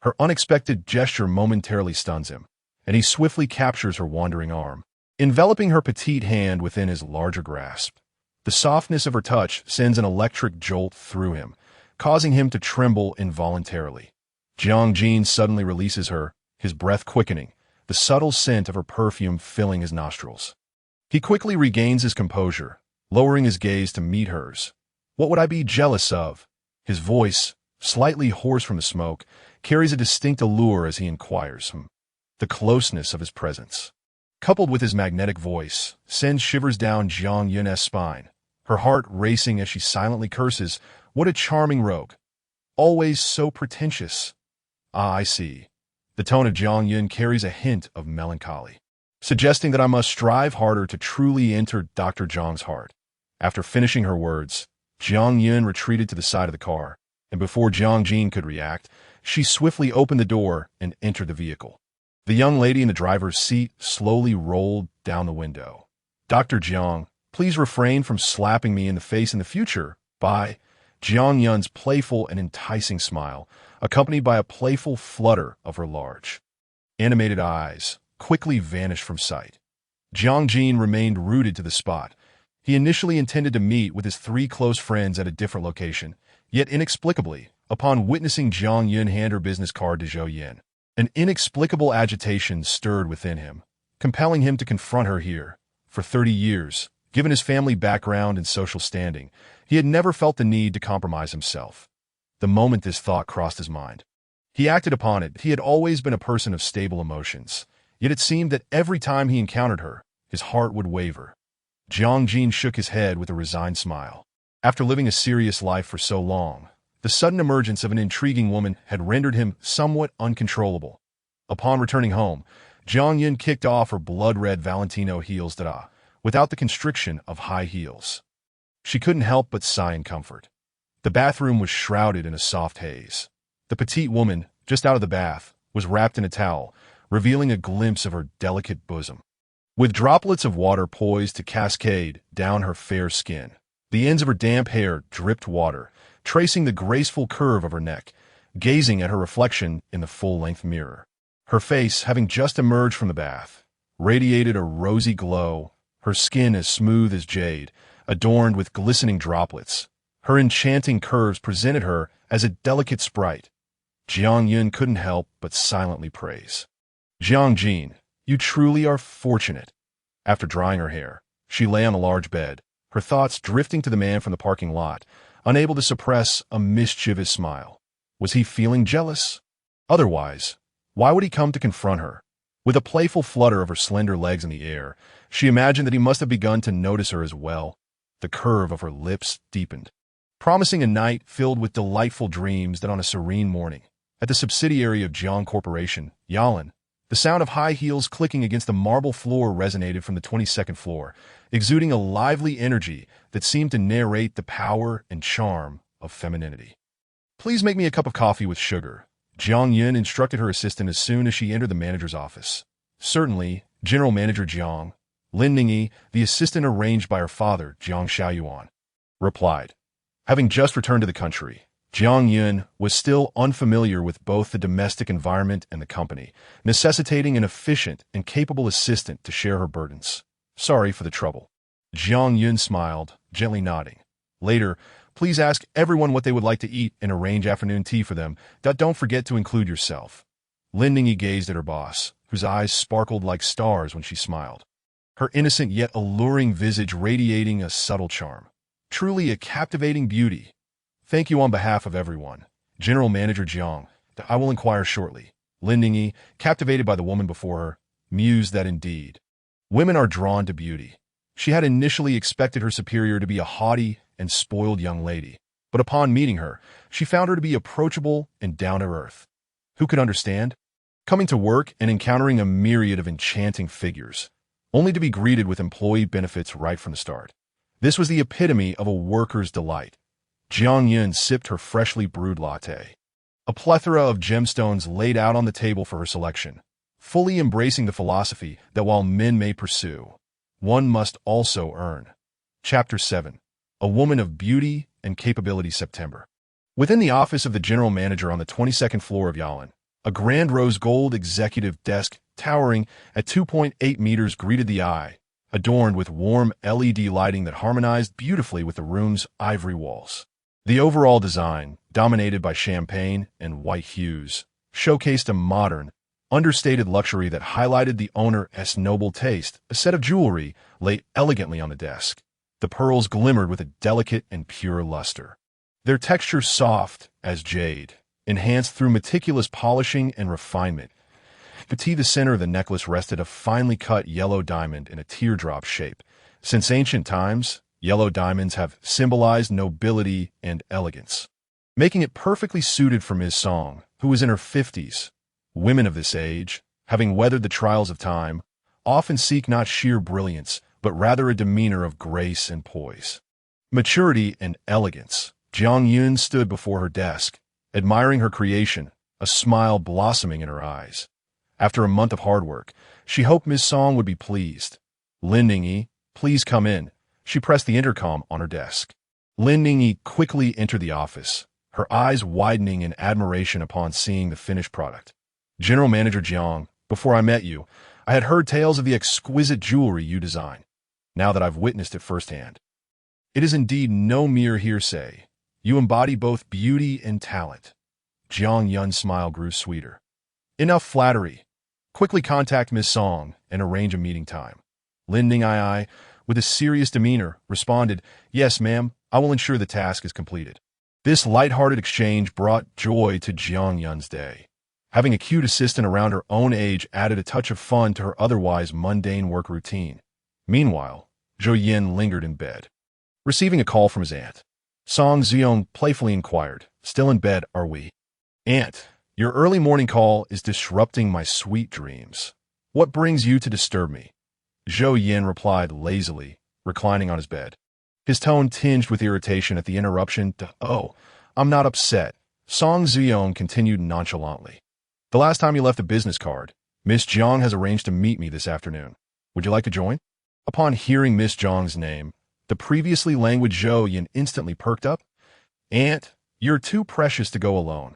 Her unexpected gesture momentarily stuns him, and he swiftly captures her wandering arm, enveloping her petite hand within his larger grasp. The softness of her touch sends an electric jolt through him, causing him to tremble involuntarily. Jiang suddenly releases her, his breath quickening, the subtle scent of her perfume filling his nostrils. He quickly regains his composure, lowering his gaze to meet hers. What would I be jealous of? His voice, slightly hoarse from the smoke, carries a distinct allure as he inquires. The closeness of his presence, coupled with his magnetic voice, sends shivers down Jiang spine, her heart racing as she silently curses. What a charming rogue. Always so pretentious. Ah, I see. The tone of Jiang carries a hint of melancholy, suggesting that I must strive harder to truly enter Dr. Jiang's heart. After finishing her words, Jiang retreated to the side of the car, and before Jiang could react, she swiftly opened the door and entered the vehicle. The young lady in the driver's seat slowly rolled down the window. Dr. Jiang, please refrain from slapping me in the face in the future. Bye. Jiang playful and enticing smile, accompanied by a playful flutter of her large, animated eyes, quickly vanished from sight. Jiang remained rooted to the spot. He initially intended to meet with his 3 close friends at a different location, yet inexplicably, upon witnessing Jiang hand her business card to Zhou Yin, an inexplicable agitation stirred within him, compelling him to confront her here. For 30 years, given his family background and social standing, he had never felt the need to compromise himself. The moment this thought crossed his mind, he acted upon it. He had always been a person of stable emotions, yet it seemed that every time he encountered her, his heart would waver. Jiang shook his head with a resigned smile. After living a serious life for so long, the sudden emergence of an intriguing woman had rendered him somewhat uncontrollable. Upon returning home, Jiang kicked off her blood-red Valentino heels without the constriction of high heels. She couldn't help but sigh in comfort. The bathroom was shrouded in a soft haze. The petite woman, just out of the bath, was wrapped in a towel, revealing a glimpse of her delicate bosom. With droplets of water poised to cascade down her fair skin, the ends of her damp hair dripped water, tracing the graceful curve of her neck. Gazing at her reflection in the full-length mirror, her face, having just emerged from the bath, radiated a rosy glow, her skin as smooth as jade, adorned with glistening droplets. Her enchanting curves presented her as a delicate sprite. Jiang couldn't help but silently praise. Jiang, you truly are fortunate. After drying her hair, she lay on a large bed, her thoughts drifting to the man from the parking lot, unable to suppress a mischievous smile. Was he feeling jealous? Otherwise, why would he come to confront her? With a playful flutter of her slender legs in the air, she imagined that he must have begun to notice her as well. The curve of her lips deepened, promising a night filled with delightful dreams. That on a serene morning, at the subsidiary of Jiang Corporation, Yalan, the sound of high heels clicking against the marble floor resonated from the 22nd floor, exuding a lively energy that seemed to narrate the power and charm of femininity. Please make me a cup of coffee with sugar, Jiang instructed her assistant as soon as she entered the manager's office. Certainly, General Manager Jiang, Lin Ningyi, the assistant arranged by her father, Jiang Xiaoyuan, replied. Having just returned to the country, Jiang Yun was still unfamiliar with both the domestic environment and the company, necessitating an efficient and capable assistant to share her burdens. Sorry for the trouble. Jiang Yun smiled, gently nodding. Later, please ask everyone what they would like to eat and arrange afternoon tea for them. Don't forget to include yourself. Lin Ningyi gazed at her boss, whose eyes sparkled like stars when she smiled, her innocent yet alluring visage radiating a subtle charm. Truly a captivating beauty. Thank you on behalf of everyone. General Manager Jiang, I will inquire shortly. Lin Ningyi, captivated by the woman before her, mused that indeed, women are drawn to beauty. She had initially expected her superior to be a haughty and spoiled young lady, but upon meeting her, she found her to be approachable and down-to-earth. Who could understand? Coming to work and encountering a myriad of enchanting figures, only to be greeted with employee benefits right from the start. This was the epitome of a worker's delight. Jiang Yun sipped her freshly brewed latte, a plethora of gemstones laid out on the table for her selection, fully embracing the philosophy that while men may pursue, one must also earn. Chapter 7. A Woman of Beauty and Capability. September. Within the office of the general manager on the 22nd floor of Yalan, a grand rose gold executive desk towering at 2.8 meters greeted the eye, adorned with warm LED lighting that harmonized beautifully with the room's ivory walls. The overall design, dominated by champagne and white hues, showcased a modern, understated luxury that highlighted the owner's noble taste. A set of jewelry lay elegantly on the desk. The pearls glimmered with a delicate and pure luster, their texture soft as jade, enhanced through meticulous polishing and refinement. Beneath the center of the necklace rested a finely cut yellow diamond in a teardrop shape. Since ancient times, yellow diamonds have symbolized nobility and elegance, making it perfectly suited for Ms. Song, who was in her 50s. Women of this age, having weathered the trials of time, often seek not sheer brilliance, but rather a demeanor of grace and poise. Maturity and elegance. Jiang Yun stood before her desk, admiring her creation, a smile blossoming in her eyes. After a month of hard work, she hoped Ms. Song would be pleased. Lin Ningyi, please come in. She pressed the intercom on her desk. Lin Ningyi quickly entered the office, her eyes widening in admiration upon seeing the finished product. General Manager Jiang, before I met you, I had heard tales of the exquisite jewelry you design. Now that I've witnessed it firsthand, it is indeed no mere hearsay. You embody both beauty and talent. Jiang Yun's smile grew sweeter. Enough flattery. Quickly contact Ms. Song and arrange a meeting time. Lin Ningyi, with a serious demeanor, responded, Yes, ma'am, I will ensure the task is completed. This light-hearted exchange brought joy to Jiang Yun's day. Having a cute assistant around her own age added a touch of fun to her otherwise mundane work routine. Meanwhile, Zhou Yin lingered in bed, receiving a call from his aunt. Song Xiong playfully inquired, Still in bed, are we? Aunt, your early morning call is disrupting my sweet dreams. What brings you to disturb me? Zhou Yin replied lazily, reclining on his bed, his tone tinged with irritation at the interruption. Oh, I'm not upset. Song Xiong continued nonchalantly. The last time you left a business card, Miss Jiang has arranged to meet me this afternoon. Would you like to join? Upon hearing Miss Jiang's name, the previously languid Zhou Yin instantly perked up. Aunt, you're too precious to go alone.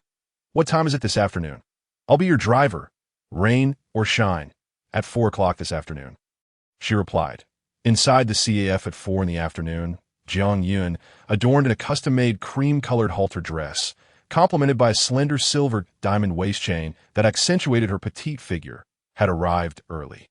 What time is it this afternoon? I'll be your driver, rain or shine, at 4 o'clock this afternoon. She replied. Inside the CAF at 4 in the afternoon, Jiang Yun, adorned in a custom-made cream-colored halter dress, complemented by a slender silver diamond waist chain that accentuated her petite figure, had arrived early.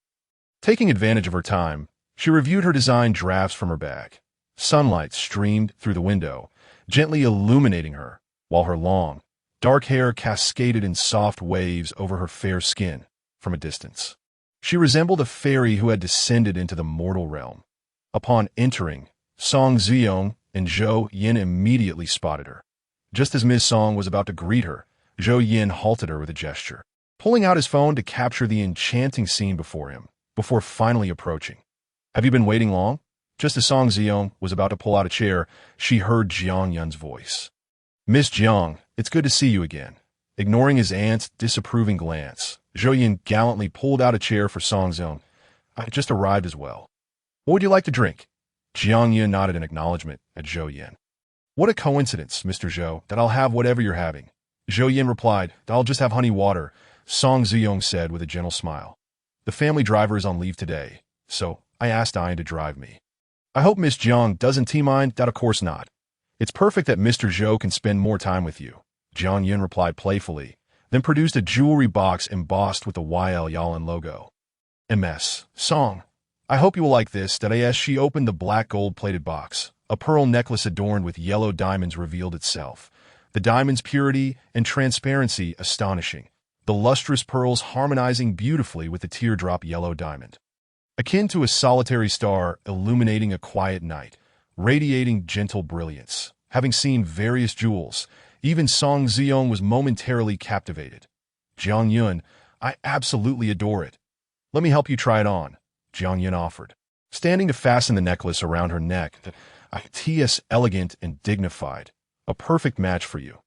Taking advantage of her time, she reviewed her design drafts from her bag. Sunlight streamed through the window, gently illuminating her, while her long, dark hair cascaded in soft waves over her fair skin from a distance. She resembled a fairy who had descended into the mortal realm. Upon entering, Song Xiong and Zhou Yin immediately spotted her. Just as Ms. Song was about to greet her, Zhou Yin halted her with a gesture, pulling out his phone to capture the enchanting scene before him, before finally approaching. Have you been waiting long? Just as Song Xiong was about to pull out a chair, she heard Jiang Yun's voice. Miss Jiang, it's good to see you again. Ignoring his aunt's disapproving glance, Zhou Yin gallantly pulled out a chair for Song Xiong. I just arrived as well. What would you like to drink? Jiang Yun nodded in acknowledgement at Zhou Yin. What a coincidence, Mr. Zhou, that I'll have whatever you're having. Zhou Yin replied, I'll just have honey water, Song Ziyong said with a gentle smile. The family driver is on leave today, so I asked Ian to drive me. I hope Miss Jiang doesn't mind. That of course not. It's perfect that Mr. Zhou can spend more time with you, Jiang Yun replied playfully, then produced a jewelry box embossed with the YL Yalan logo. MS. Song. I hope you will like this. As she opened the black gold-plated box, a pearl necklace adorned with yellow diamonds revealed itself. The diamond's purity and transparency astonishing, the lustrous pearls harmonizing beautifully with the teardrop yellow diamond. Akin to a solitary star illuminating a quiet night, radiating gentle brilliance. Having seen various jewels, even Song Ziyong was momentarily captivated. Jiang Yun, I absolutely adore it. Let me help you try it on, Jiang Yun offered. Standing to fasten the necklace around her neck, it's elegant and dignified, a perfect match for you.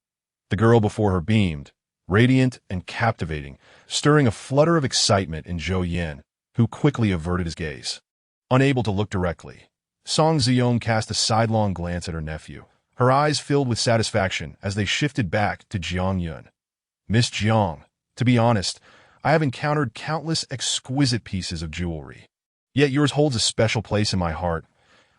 The girl before her beamed, radiant and captivating, stirring a flutter of excitement in Zhou Yin, who quickly averted his gaze. Unable to look directly, Song Ziyong cast a sidelong glance at her nephew, her eyes filled with satisfaction as they shifted back to Jiang Yun. Miss Jiang, to be honest, I have encountered countless exquisite pieces of jewelry. Yet yours holds a special place in my heart.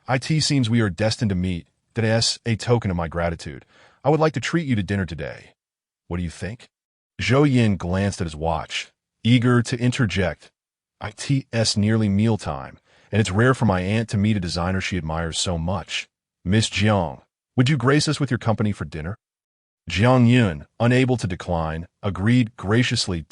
It seems we are destined to meet. As a token of my gratitude, I would like to treat you to dinner today. What do you think? Zhou Yin glanced at his watch, eager to interject. It's nearly mealtime, and it's rare for my aunt to meet a designer she admires so much. Miss Jiang, would you grace us with your company for dinner? Jiang Yun, unable to decline, agreed graciously.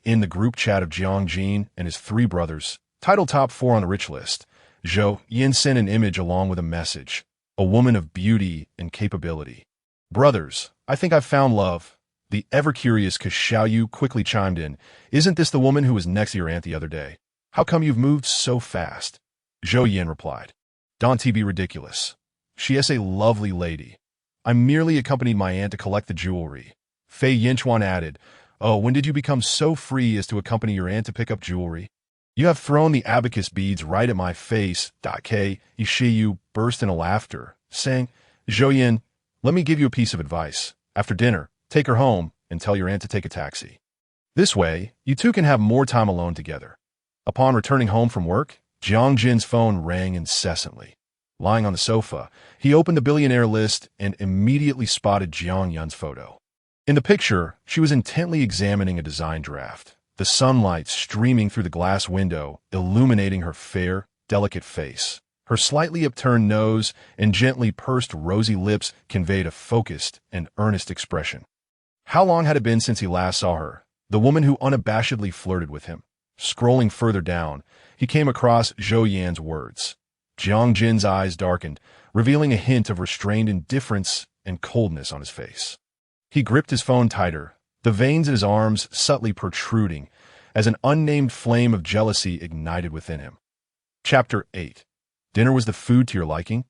In the group chat of Jiang Jin and his three brothers, titled top 4 on the rich list, Zhou Yin sent an image along with a message, a woman of beauty and capability. Brothers, I think I've found love. The ever-curious Xiao Yu quickly chimed in. Isn't this the woman who was next to your aunt the other day? How come you've moved so fast? Zhou Yin replied. Don't be ridiculous. She is a lovely lady. I merely accompanied my aunt to collect the jewelry. Fei Yinchuan added, Oh, when did you become so free as to accompany your aunt to pick up jewelry? You have thrown the abacus beads right at my face. Ishiyu burst into laughter, saying, Zhou Yin, let me give you a piece of advice. After dinner, take her home and tell your aunt to take a taxi. This way, you two can have more time alone together. Upon returning home from work, Jiang Jin's phone rang incessantly. Lying on the sofa, he opened the billionaire list and immediately spotted Jiang Yun's photo. In the picture, she was intently examining a design draft, the sunlight streaming through the glass window, illuminating her fair, delicate face. Her slightly upturned nose and gently pursed rosy lips conveyed a focused and earnest expression. How long had it been since he last saw her, the woman who unabashedly flirted with him? Scrolling further down, he came across Zhou Yan's words. Jiang Jin's eyes darkened, revealing a hint of restrained indifference and coldness on his face. He gripped his phone tighter, the veins in his arms subtly protruding, as an unnamed flame of jealousy ignited within him. Chapter 8. Dinner was the food to your liking?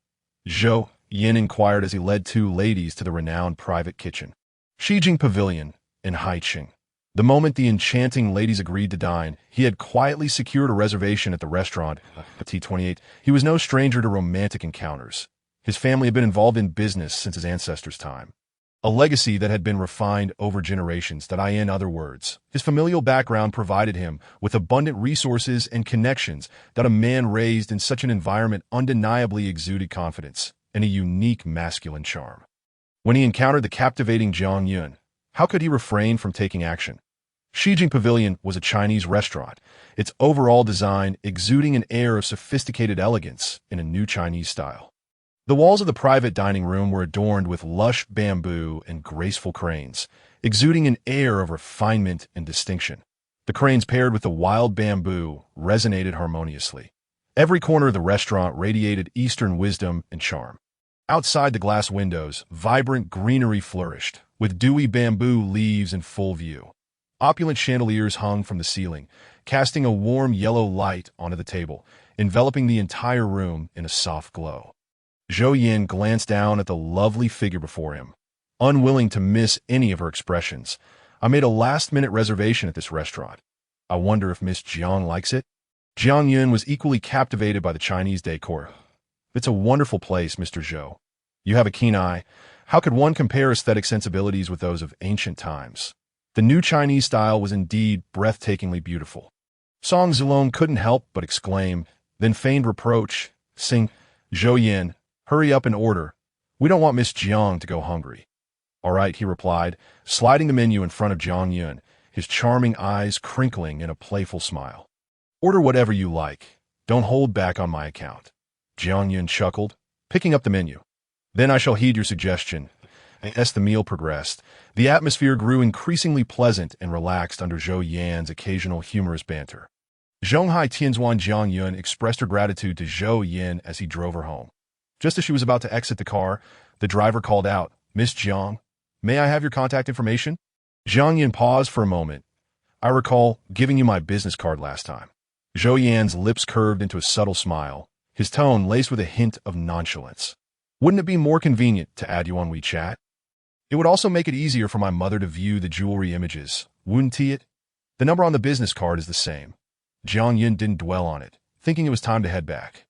Zhou Yin inquired as he led two ladies to the renowned private kitchen. Shijing Pavilion in Haiqing. The moment the enchanting ladies agreed to dine, he had quietly secured a reservation at the restaurant, T28. He was no stranger to romantic encounters. His family had been involved in business since his ancestors' time. A legacy that had been refined over generations. In other words, his familial background provided him with abundant resources and connections that a man raised in such an environment undeniably exuded confidence and a unique masculine charm. When he encountered the captivating Jiang Yun, how could he refrain from taking action? Shijing Pavilion was a Chinese restaurant, its overall design exuding an air of sophisticated elegance in a new Chinese style. The walls of the private dining room were adorned with lush bamboo and graceful cranes, exuding an air of refinement and distinction. The cranes paired with the wild bamboo resonated harmoniously. Every corner of the restaurant radiated Eastern wisdom and charm. Outside the glass windows, vibrant greenery flourished, with dewy bamboo leaves in full view. Opulent chandeliers hung from the ceiling, casting a warm yellow light onto the table, enveloping the entire room in a soft glow. Zhou Yin glanced down at the lovely figure before him. Unwilling to miss any of her expressions, I made a last-minute reservation at this restaurant. I wonder if Miss Jiang likes it? Jiang Yun was equally captivated by the Chinese decor. It's a wonderful place, Mr. Zhou. You have a keen eye. How could one compare aesthetic sensibilities with those of ancient times? The new Chinese style was indeed breathtakingly beautiful. Song Zilong couldn't help but exclaim, then feigned reproach, sing, Zhou Yin, hurry up and order. We don't want Miss Jiang to go hungry. All right, he replied, sliding the menu in front of Jiang Yun, his charming eyes crinkling in a playful smile. Order whatever you like. Don't hold back on my account. Jiang Yun chuckled, picking up the menu. Then I shall heed your suggestion. As the meal progressed, the atmosphere grew increasingly pleasant and relaxed under Zhou Yan's occasional humorous banter. Zhonghai Tianzuan Jiang Yun expressed her gratitude to Zhou Yin as he drove her home. Just as she was about to exit the car, the driver called out, Miss Jiang, may I have your contact information? Jiang Yin paused for a moment. I recall giving you my business card last time. Zhou Yan's lips curved into a subtle smile, his tone laced with a hint of nonchalance. Wouldn't it be more convenient to add you on WeChat? It would also make it easier for my mother to view the jewelry images, wouldn't it? The number on the business card is the same. Jiang Yun didn't dwell on it, thinking it was time to head back.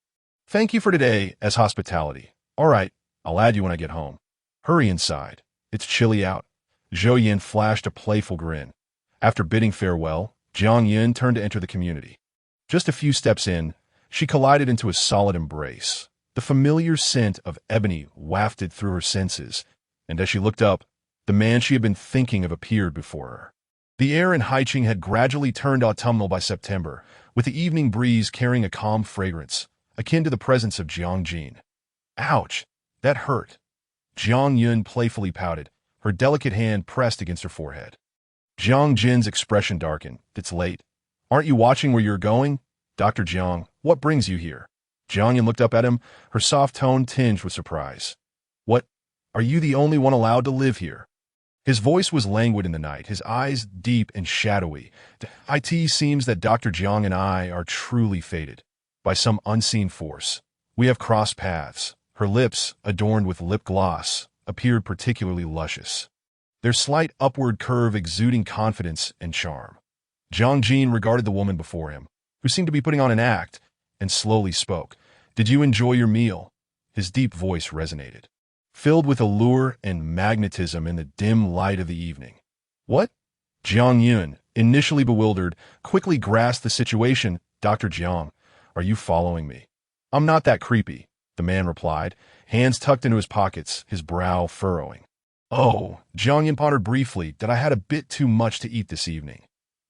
Thank you for today as hospitality. All right, I'll add you when I get home. Hurry inside. It's chilly out. Zhou Yin flashed a playful grin. After bidding farewell, Jiang Yun turned to enter the community. Just a few steps in, she collided into a solid embrace. The familiar scent of ebony wafted through her senses, and as she looked up, the man she had been thinking of appeared before her. The air in Haiqing had gradually turned autumnal by September, with the evening breeze carrying a calm fragrance, akin to the presence of Jiang Jin. Ouch! That hurt. Jiang Yun playfully pouted, her delicate hand pressed against her forehead. Jiang Jin's expression darkened. It's late. Aren't you watching where you're going? Dr. Jiang, what brings you here? Jiang Yun looked up at him, her soft tone tinged with surprise. What? Are you the only one allowed to live here? His voice was languid in the night, his eyes deep and shadowy. It seems that Dr. Jiang and I are truly fated. By some unseen force. We have crossed paths. Her lips, adorned with lip gloss, appeared particularly luscious, their slight upward curve exuding confidence and charm. Jiang Jin regarded the woman before him, who seemed to be putting on an act, and slowly spoke. Did you enjoy your meal? His deep voice resonated, filled with allure and magnetism in the dim light of the evening. What? Jiang Yun, initially bewildered, quickly grasped the situation. Dr. Jiang, are you following me? I'm not that creepy, the man replied, hands tucked into his pockets, his brow furrowing. Oh, Jiang Yun pondered briefly that I had a bit too much to eat this evening.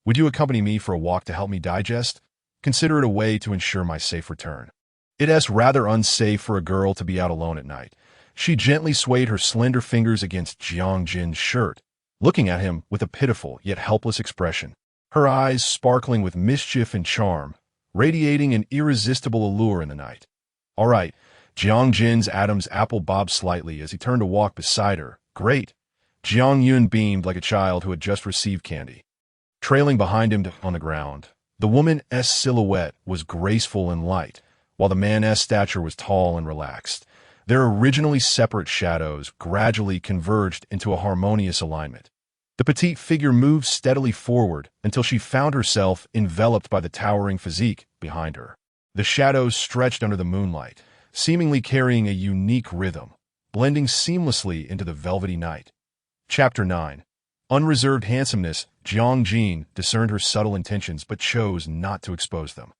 Would you accompany me for a walk to help me digest? Consider it a way to ensure my safe return. It's rather unsafe for a girl to be out alone at night. She gently swayed her slender fingers against Jiang Jin's shirt, looking at him with a pitiful yet helpless expression, her eyes sparkling with mischief and charm, radiating an irresistible allure in the night. All right, Jiang Jin's Adam's apple bobbed slightly as he turned to walk beside her. Great. Jiang Yun beamed like a child who had just received candy. Trailing behind him on the ground, the woman's silhouette was graceful and light, while the man's stature was tall and relaxed. Their originally separate shadows gradually converged into a harmonious alignment. The petite figure moved steadily forward until she found herself enveloped by the towering physique behind her. The shadows stretched under the moonlight, seemingly carrying a unique rhythm, blending seamlessly into the velvety night. Chapter 9. Unreserved handsomeness. Jiang Jin discerned her subtle intentions but chose not to expose them.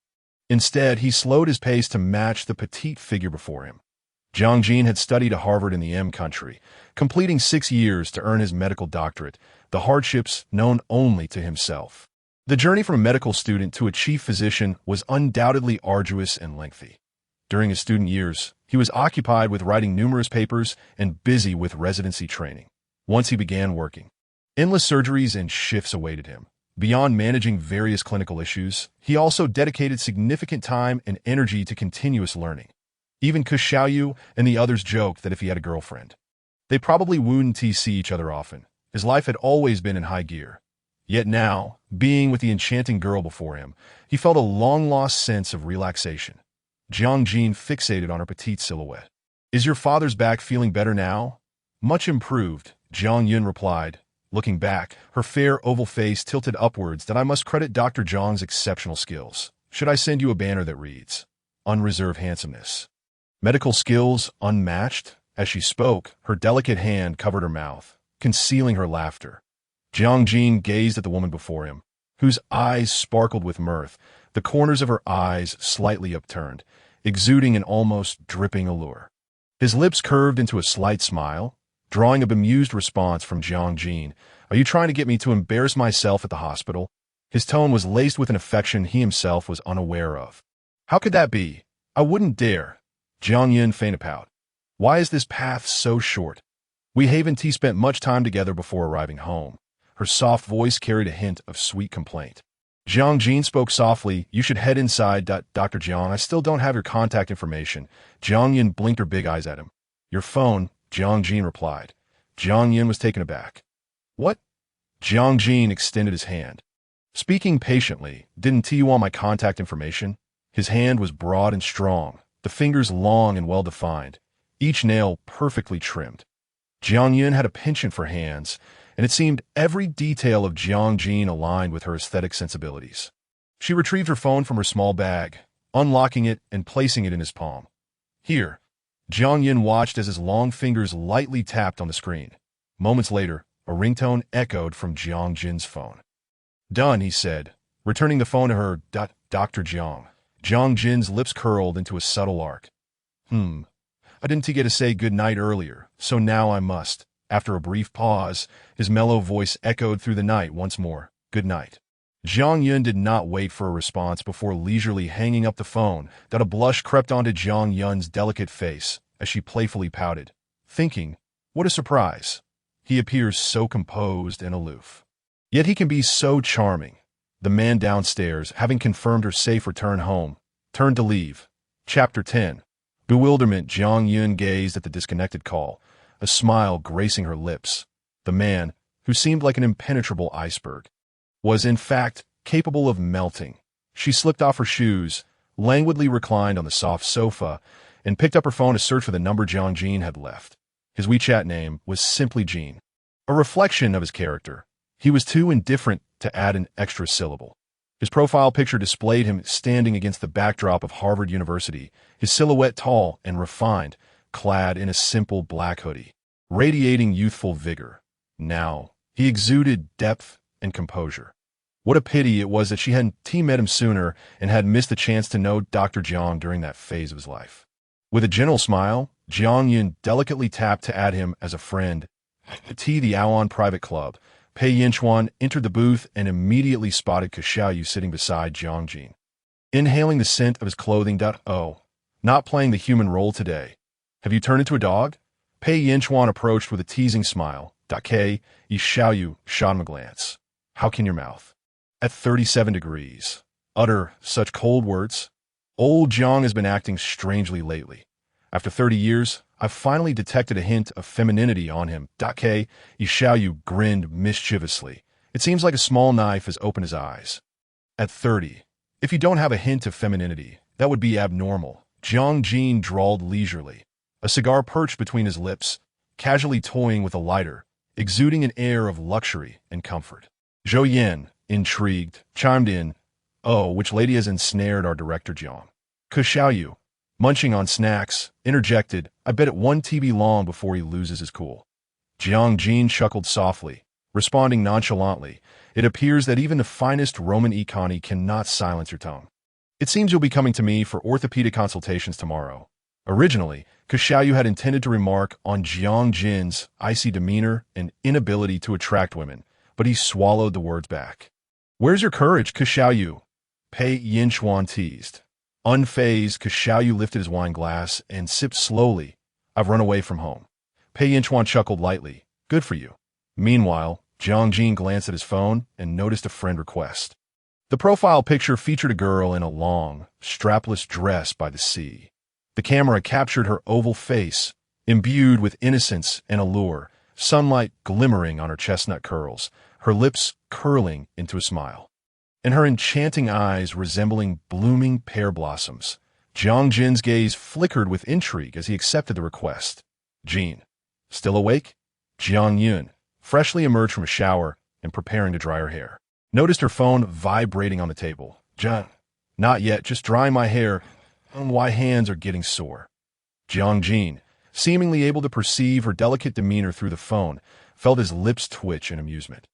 Instead, he slowed his pace to match the petite figure before him. Jiang Jin had studied at Harvard in the M country, completing 6 years to earn his medical doctorate, the hardships known only to himself. The journey from a medical student to a chief physician was undoubtedly arduous and lengthy. During his student years, he was occupied with writing numerous papers and busy with residency training. Once he began working, endless surgeries and shifts awaited him. Beyond managing various clinical issues, he also dedicated significant time and energy to continuous learning. Even Ke Xiaoyu and the others joked that if he had a girlfriend, they probably wouldn't see each other often. His life had always been in high gear. Yet now, being with the enchanting girl before him, he felt a long-lost sense of relaxation. Jiang Jin fixated on her petite silhouette. Is your father's back feeling better now? Much improved, Jiang Yun replied. Looking back, her fair oval face tilted upwards that I must credit Dr. Zhang's exceptional skills. Should I send you a banner that reads, Unreserved Handsomeness? Medical skills unmatched? As she spoke, her delicate hand covered her mouth, concealing her laughter. Jiang gazed at the woman before him, whose eyes sparkled with mirth, the corners of her eyes slightly upturned, exuding an almost dripping allure. His lips curved into a slight smile, drawing a bemused response from Jiang. Are you trying to get me to embarrass myself at the hospital? His tone was laced with an affection he himself was unaware of. How could that be? I wouldn't dare. Jiang feigned a pout. Why is this path so short? We haven't spent much time together before arriving home. Her soft voice carried a hint of sweet complaint. Jiang spoke softly. You should head inside, Dr. Jiang. I still don't have your contact information. Jiang blinked her big eyes at him. Your phone, Jiang replied. Jiang was taken aback. What? Jiang extended his hand. Speaking patiently, didn't you want my contact information? His hand was broad and strong, the fingers long and well-defined, each nail perfectly trimmed. Jiang had a penchant for hands, and it seemed every detail of Jiang aligned with her aesthetic sensibilities. She retrieved her phone from her small bag, unlocking it and placing it in his palm. Here, Jiang watched as his long fingers lightly tapped on the screen. Moments later, a ringtone echoed from Jiang's phone. Done, he said, returning the phone to her, Dr. Jiang. Jiang's lips curled into a subtle arc. I didn't get to say good night earlier, so now I must. After a brief pause, his mellow voice echoed through the night once more. Good night. Jiang did not wait for a response before leisurely hanging up the phone. A blush crept onto Jiang's delicate face as she playfully pouted, thinking, what a surprise. He appears so composed and aloof. Yet he can be so charming. The man downstairs, having confirmed her safe return home, turned to leave. Chapter 10. Bewilderment. Jiang gazed at the disconnected call, a smile gracing her lips. The man, who seemed like an impenetrable iceberg, was in fact capable of melting. She slipped off her shoes, languidly reclined on the soft sofa, and picked up her phone to search for the number Jiang had left. His WeChat name was simply Jean, a reflection of his character. He was too indifferent to add an extra syllable. His profile picture displayed him standing against the backdrop of Harvard University, his silhouette tall and refined, clad in a simple black hoodie, radiating youthful vigor. Now, he exuded depth and composure. What a pity it was that she hadn't met him sooner and had missed the chance to know Dr. Jiang during that phase of his life. With a gentle smile, Jiang delicately tapped to add him as a friend. The Aoan Private Club. Pei Yinchuan entered the booth and immediately spotted Xiaoyu sitting beside Jiang. Inhaling the scent of his clothing. Oh, not playing the human role today. Have you turned into a dog? Pei Yinchuan approached with a teasing smile. Xiaoyu shot him a glance. How can your mouth? At 37 degrees. Utter such cold words. Old Jiang has been acting strangely lately. After 30 years, I've finally detected a hint of femininity on him. Xiaoyu grinned mischievously. It seems like a small knife has opened his eyes. At 30, if you don't have a hint of femininity, that would be abnormal. Jiang drawled leisurely, a cigar perched between his lips, casually toying with a lighter, exuding an air of luxury and comfort. Zhou Yan, intrigued, chimed in, Oh, which lady has ensnared our director Jiang? Xiaoyu, munching on snacks, interjected, I bet it one TB long before he loses his cool. Jiang chuckled softly, responding nonchalantly, It appears that even the finest Roman econi cannot silence your tongue. It seems you'll be coming to me for orthopedic consultations tomorrow. Originally, Xiaoyu had intended to remark on Jiang's icy demeanor and inability to attract women, but he swallowed the words back. Where's your courage, Xiaoyu? Pei Yinchuan teased. Unfazed, Xiaoyu lifted his wine glass and sipped slowly. I've run away from home. Pei Yinchuan chuckled lightly. Good for you. Meanwhile, Jiang glanced at his phone and noticed a friend request. The profile picture featured a girl in a long, strapless dress by the sea. The camera captured her oval face, imbued with innocence and allure, sunlight glimmering on her chestnut curls, her lips curling into a smile, and her enchanting eyes resembling blooming pear blossoms. Jiang's gaze flickered with intrigue as he accepted the request. Jean, still awake? Jiang, freshly emerged from a shower and preparing to dry her hair, noticed her phone vibrating on the table. Jiang, Not yet, just drying my hair, and why hands are getting sore. Jiang, seemingly able to perceive her delicate demeanor through the phone, felt his lips twitch in amusement.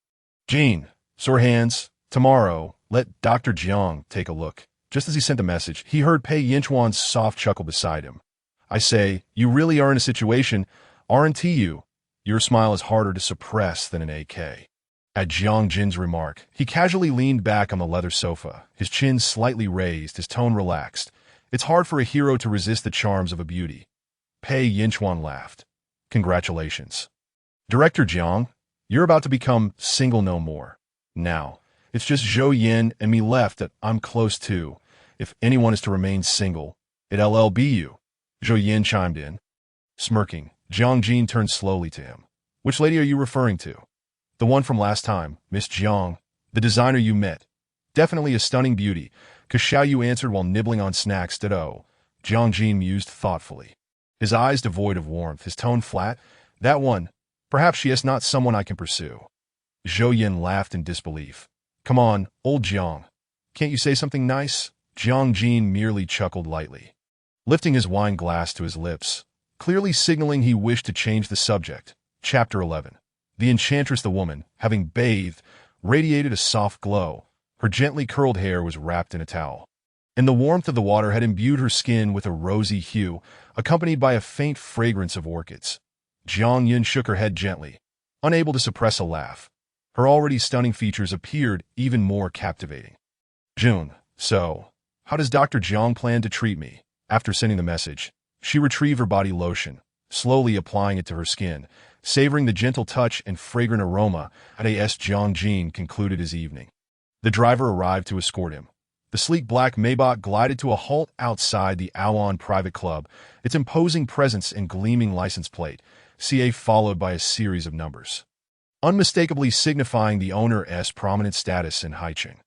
Jean, sore hands. Tomorrow, let Dr. Jiang take a look. Just as he sent the message, he heard Pei Yinchuan's soft chuckle beside him. I say, you really are in a situation, aren't you? Your smile is harder to suppress than an AK. At Jiang Jin's remark, he casually leaned back on the leather sofa, his chin slightly raised, his tone relaxed. It's hard for a hero to resist the charms of a beauty. Pei Yinchuan laughed. Congratulations. Director Jiang, you're about to become single no more. Now, it's just Zhou Yin and me left that I'm close to. If anyone is to remain single, it'll be you. Zhou Yin chimed in. Smirking, Jiang Jin turned slowly to him. Which lady are you referring to? The one from last time, Miss Jiang, the designer you met. Definitely a stunning beauty, Xiao Yu answered while nibbling on snacks. Ditto. Jiang Jin mused thoughtfully. His eyes devoid of warmth, his tone flat. That one. Perhaps she is not someone I can pursue. Zhou Yin laughed in disbelief. Come on, old Jiang. Can't you say something nice? Jiang Jin merely chuckled lightly, lifting his wine glass to his lips, clearly signaling he wished to change the subject. Chapter 11. The enchantress, the woman, having bathed, radiated a soft glow. Her gently curled hair was wrapped in a towel, and the warmth of the water had imbued her skin with a rosy hue, accompanied by a faint fragrance of orchids. Jiang Yin shook her head gently, unable to suppress a laugh. Her already stunning features appeared even more captivating. June, so, how does Dr. Jiang plan to treat me? After sending the message, she retrieved her body lotion, slowly applying it to her skin, savoring the gentle touch and fragrant aroma. As Jiang Jin concluded his evening, the driver arrived to escort him. The sleek black Maybach glided to a halt outside the Awan Private Club, its imposing presence and gleaming license plate, CA, followed by a series of numbers, unmistakably signifying the owner's prominent status in Haicheng.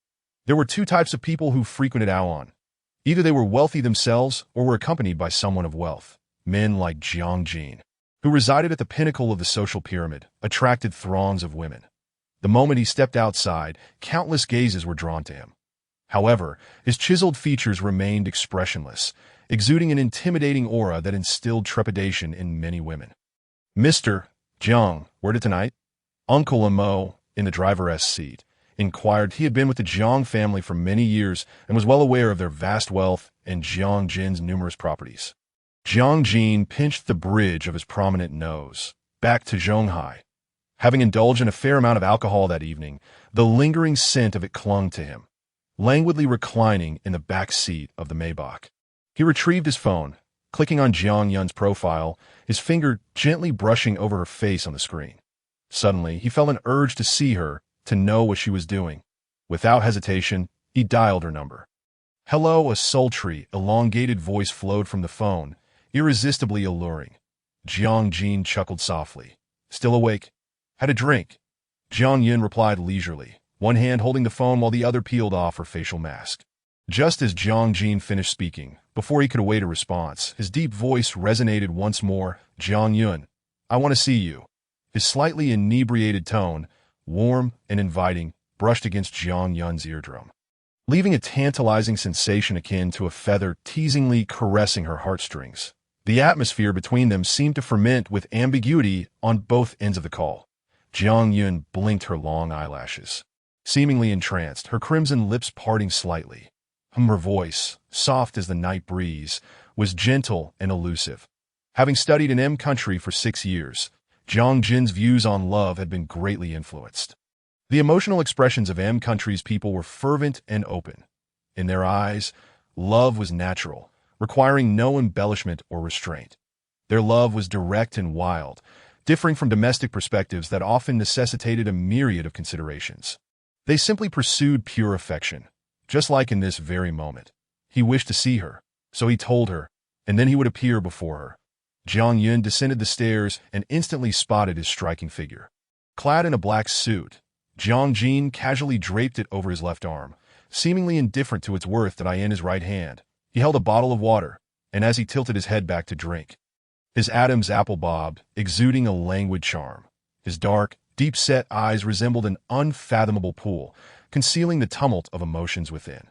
There were two types of people who frequented Awan. Either they were wealthy themselves or were accompanied by someone of wealth. Men like Jiang Jin, who resided at the pinnacle of the social pyramid, attracted throngs of women. The moment he stepped outside, countless gazes were drawn to him. However, his chiseled features remained expressionless, exuding an intimidating aura that instilled trepidation in many women. Mr. Jiang, where to tonight? Uncle Amo, in the driver's seat, inquired. He had been with the Jiang family for many years and was well aware of their vast wealth and Jiang Jin's numerous properties. Jiang Jin pinched the bridge of his prominent nose. Back to Zhonghai. Having indulged in a fair amount of alcohol that evening, the lingering scent of it clung to him. Languidly reclining in the back seat of the Maybach, he retrieved his phone, clicking on Jiang Yun's profile, his finger gently brushing over her face on the screen. Suddenly, he felt an urge to see her, to know what she was doing. Without hesitation, he dialed her number. Hello, a sultry, elongated voice flowed from the phone, irresistibly alluring. Jiang Jin chuckled softly. Still awake? Had a drink? Jiang Yun replied leisurely, one hand holding the phone while the other peeled off her facial mask. Just as Jiang Jin finished speaking, before he could await a response, his deep voice resonated once more. Jiang Yun, I want to see you. His slightly inebriated tone, warm and inviting, brushed against Jiang Yun's eardrum, leaving a tantalizing sensation akin to a feather teasingly caressing her heartstrings. The atmosphere between them seemed to ferment with ambiguity on both ends of the call. Jiang Yun blinked her long eyelashes, seemingly entranced, her crimson lips parting slightly. Her voice, soft as the night breeze, was gentle and elusive. Having studied in M country for 6 years, Jiang Jin's views on love had been greatly influenced. The emotional expressions of M country's people were fervent and open. In their eyes, love was natural, requiring no embellishment or restraint. Their love was direct and wild, differing from domestic perspectives that often necessitated a myriad of considerations. They simply pursued pure affection, just like in this very moment. He wished to see her, so he told her, and then he would appear before her. Jiang Yun descended the stairs and instantly spotted his striking figure. Clad in a black suit, Jiang Jin casually draped it over his left arm, seemingly indifferent to its worth. In his right hand, he held a bottle of water, and as he tilted his head back to drink, his Adam's apple bobbed, exuding a languid charm. His dark, deep-set eyes resembled an unfathomable pool, concealing the tumult of emotions within.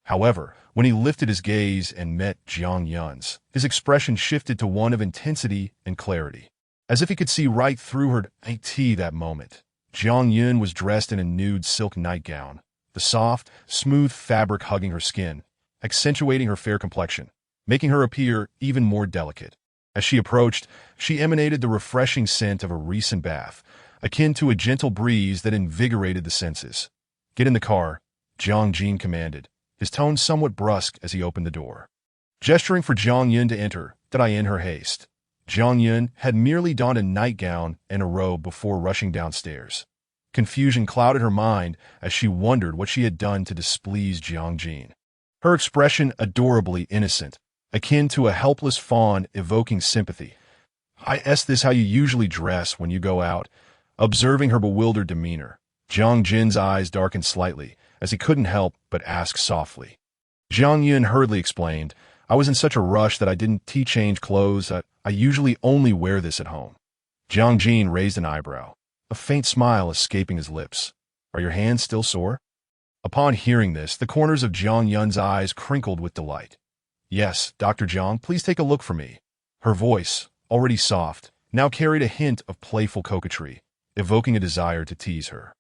However, when he lifted his gaze and met Jiang Yun's, his expression shifted to one of intensity and clarity. As if he could see right through her IT that moment. Jiang Yun was dressed in a nude silk nightgown, the soft, smooth fabric hugging her skin, accentuating her fair complexion, making her appear even more delicate. As she approached, she emanated the refreshing scent of a recent bath, akin to a gentle breeze that invigorated the senses. "Get in the car," Jiang Jin commanded, his tone somewhat brusque as he opened the door. Gesturing for Jiang Yun to enter, did I in her haste. Jiang Yun had merely donned a nightgown and a robe before rushing downstairs. Confusion clouded her mind as she wondered what she had done to displease Jiang Jin. Her expression adorably innocent, akin to a helpless fawn evoking sympathy. "Is this how you usually dress when you go out?" Observing her bewildered demeanor, Jiang Jin's eyes darkened slightly, as he couldn't help but ask softly. Jiang Yun hurriedly explained, "I was in such a rush that I didn't change clothes. I usually only wear this at home." Jiang Jin raised an eyebrow, a faint smile escaping his lips. "Are your hands still sore?" Upon hearing this, the corners of Jiang Yun's eyes crinkled with delight. "Yes, Dr. Jiang, please take a look for me." Her voice, already soft, now carried a hint of playful coquetry, evoking a desire to tease her.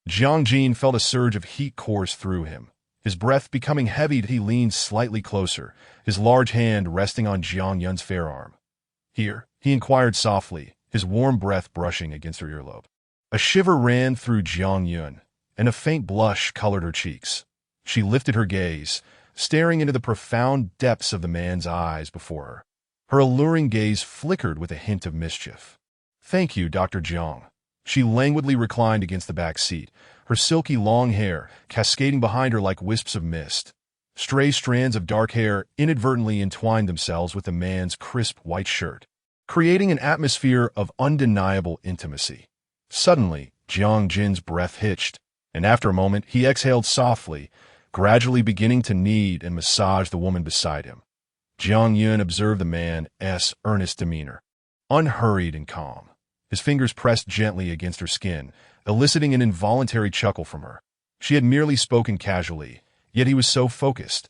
Jiang Jin felt a surge of heat course through him. His breath becoming heavy, he leaned slightly closer, his large hand resting on Jiang Yun's fair arm. "Here?" he inquired softly, his warm breath brushing against her earlobe. A shiver ran through Jiang Yun, and a faint blush colored her cheeks. She lifted her gaze, staring into the profound depths of the man's eyes before her. Her alluring gaze flickered with a hint of mischief. "Thank you, Dr. Jiang." She languidly reclined against the back seat, her silky long hair cascading behind her like wisps of mist. Stray strands of dark hair inadvertently entwined themselves with the man's crisp white shirt, creating an atmosphere of undeniable intimacy. Suddenly, Jiang Jin's breath hitched, and after a moment he exhaled softly, gradually beginning to knead and massage the woman beside him. Jiang Yun observed the man's earnest demeanor, unhurried and calm. His fingers pressed gently against her skin, eliciting an involuntary chuckle from her. She had merely spoken casually, yet he was so focused.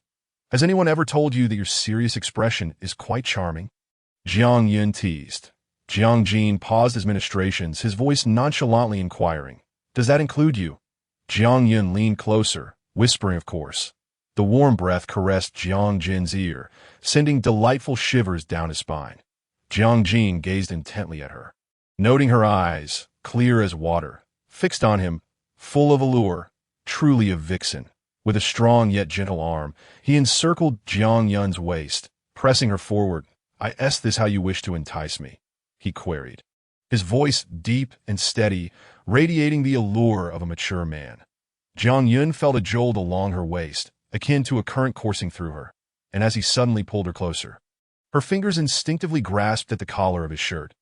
"Has anyone ever told you that your serious expression is quite charming?" Jiang Yun teased. Jiang Jin paused his ministrations, his voice nonchalantly inquiring, "Does that include you?" Jiang Yun leaned closer, whispering of course. The warm breath caressed Jiang Jin's ear, sending delightful shivers down his spine. Jiang Jin gazed intently at her, noting her eyes, clear as water, fixed on him, full of allure, truly a vixen. With a strong yet gentle arm, he encircled Jiang Yun's waist, pressing her forward. "Is this how you wish to entice me?" he queried, his voice deep and steady, radiating the allure of a mature man. Jiang Yun felt a jolt along her waist, akin to a current coursing through her, and as he suddenly pulled her closer, her fingers instinctively grasped at the collar of his shirt.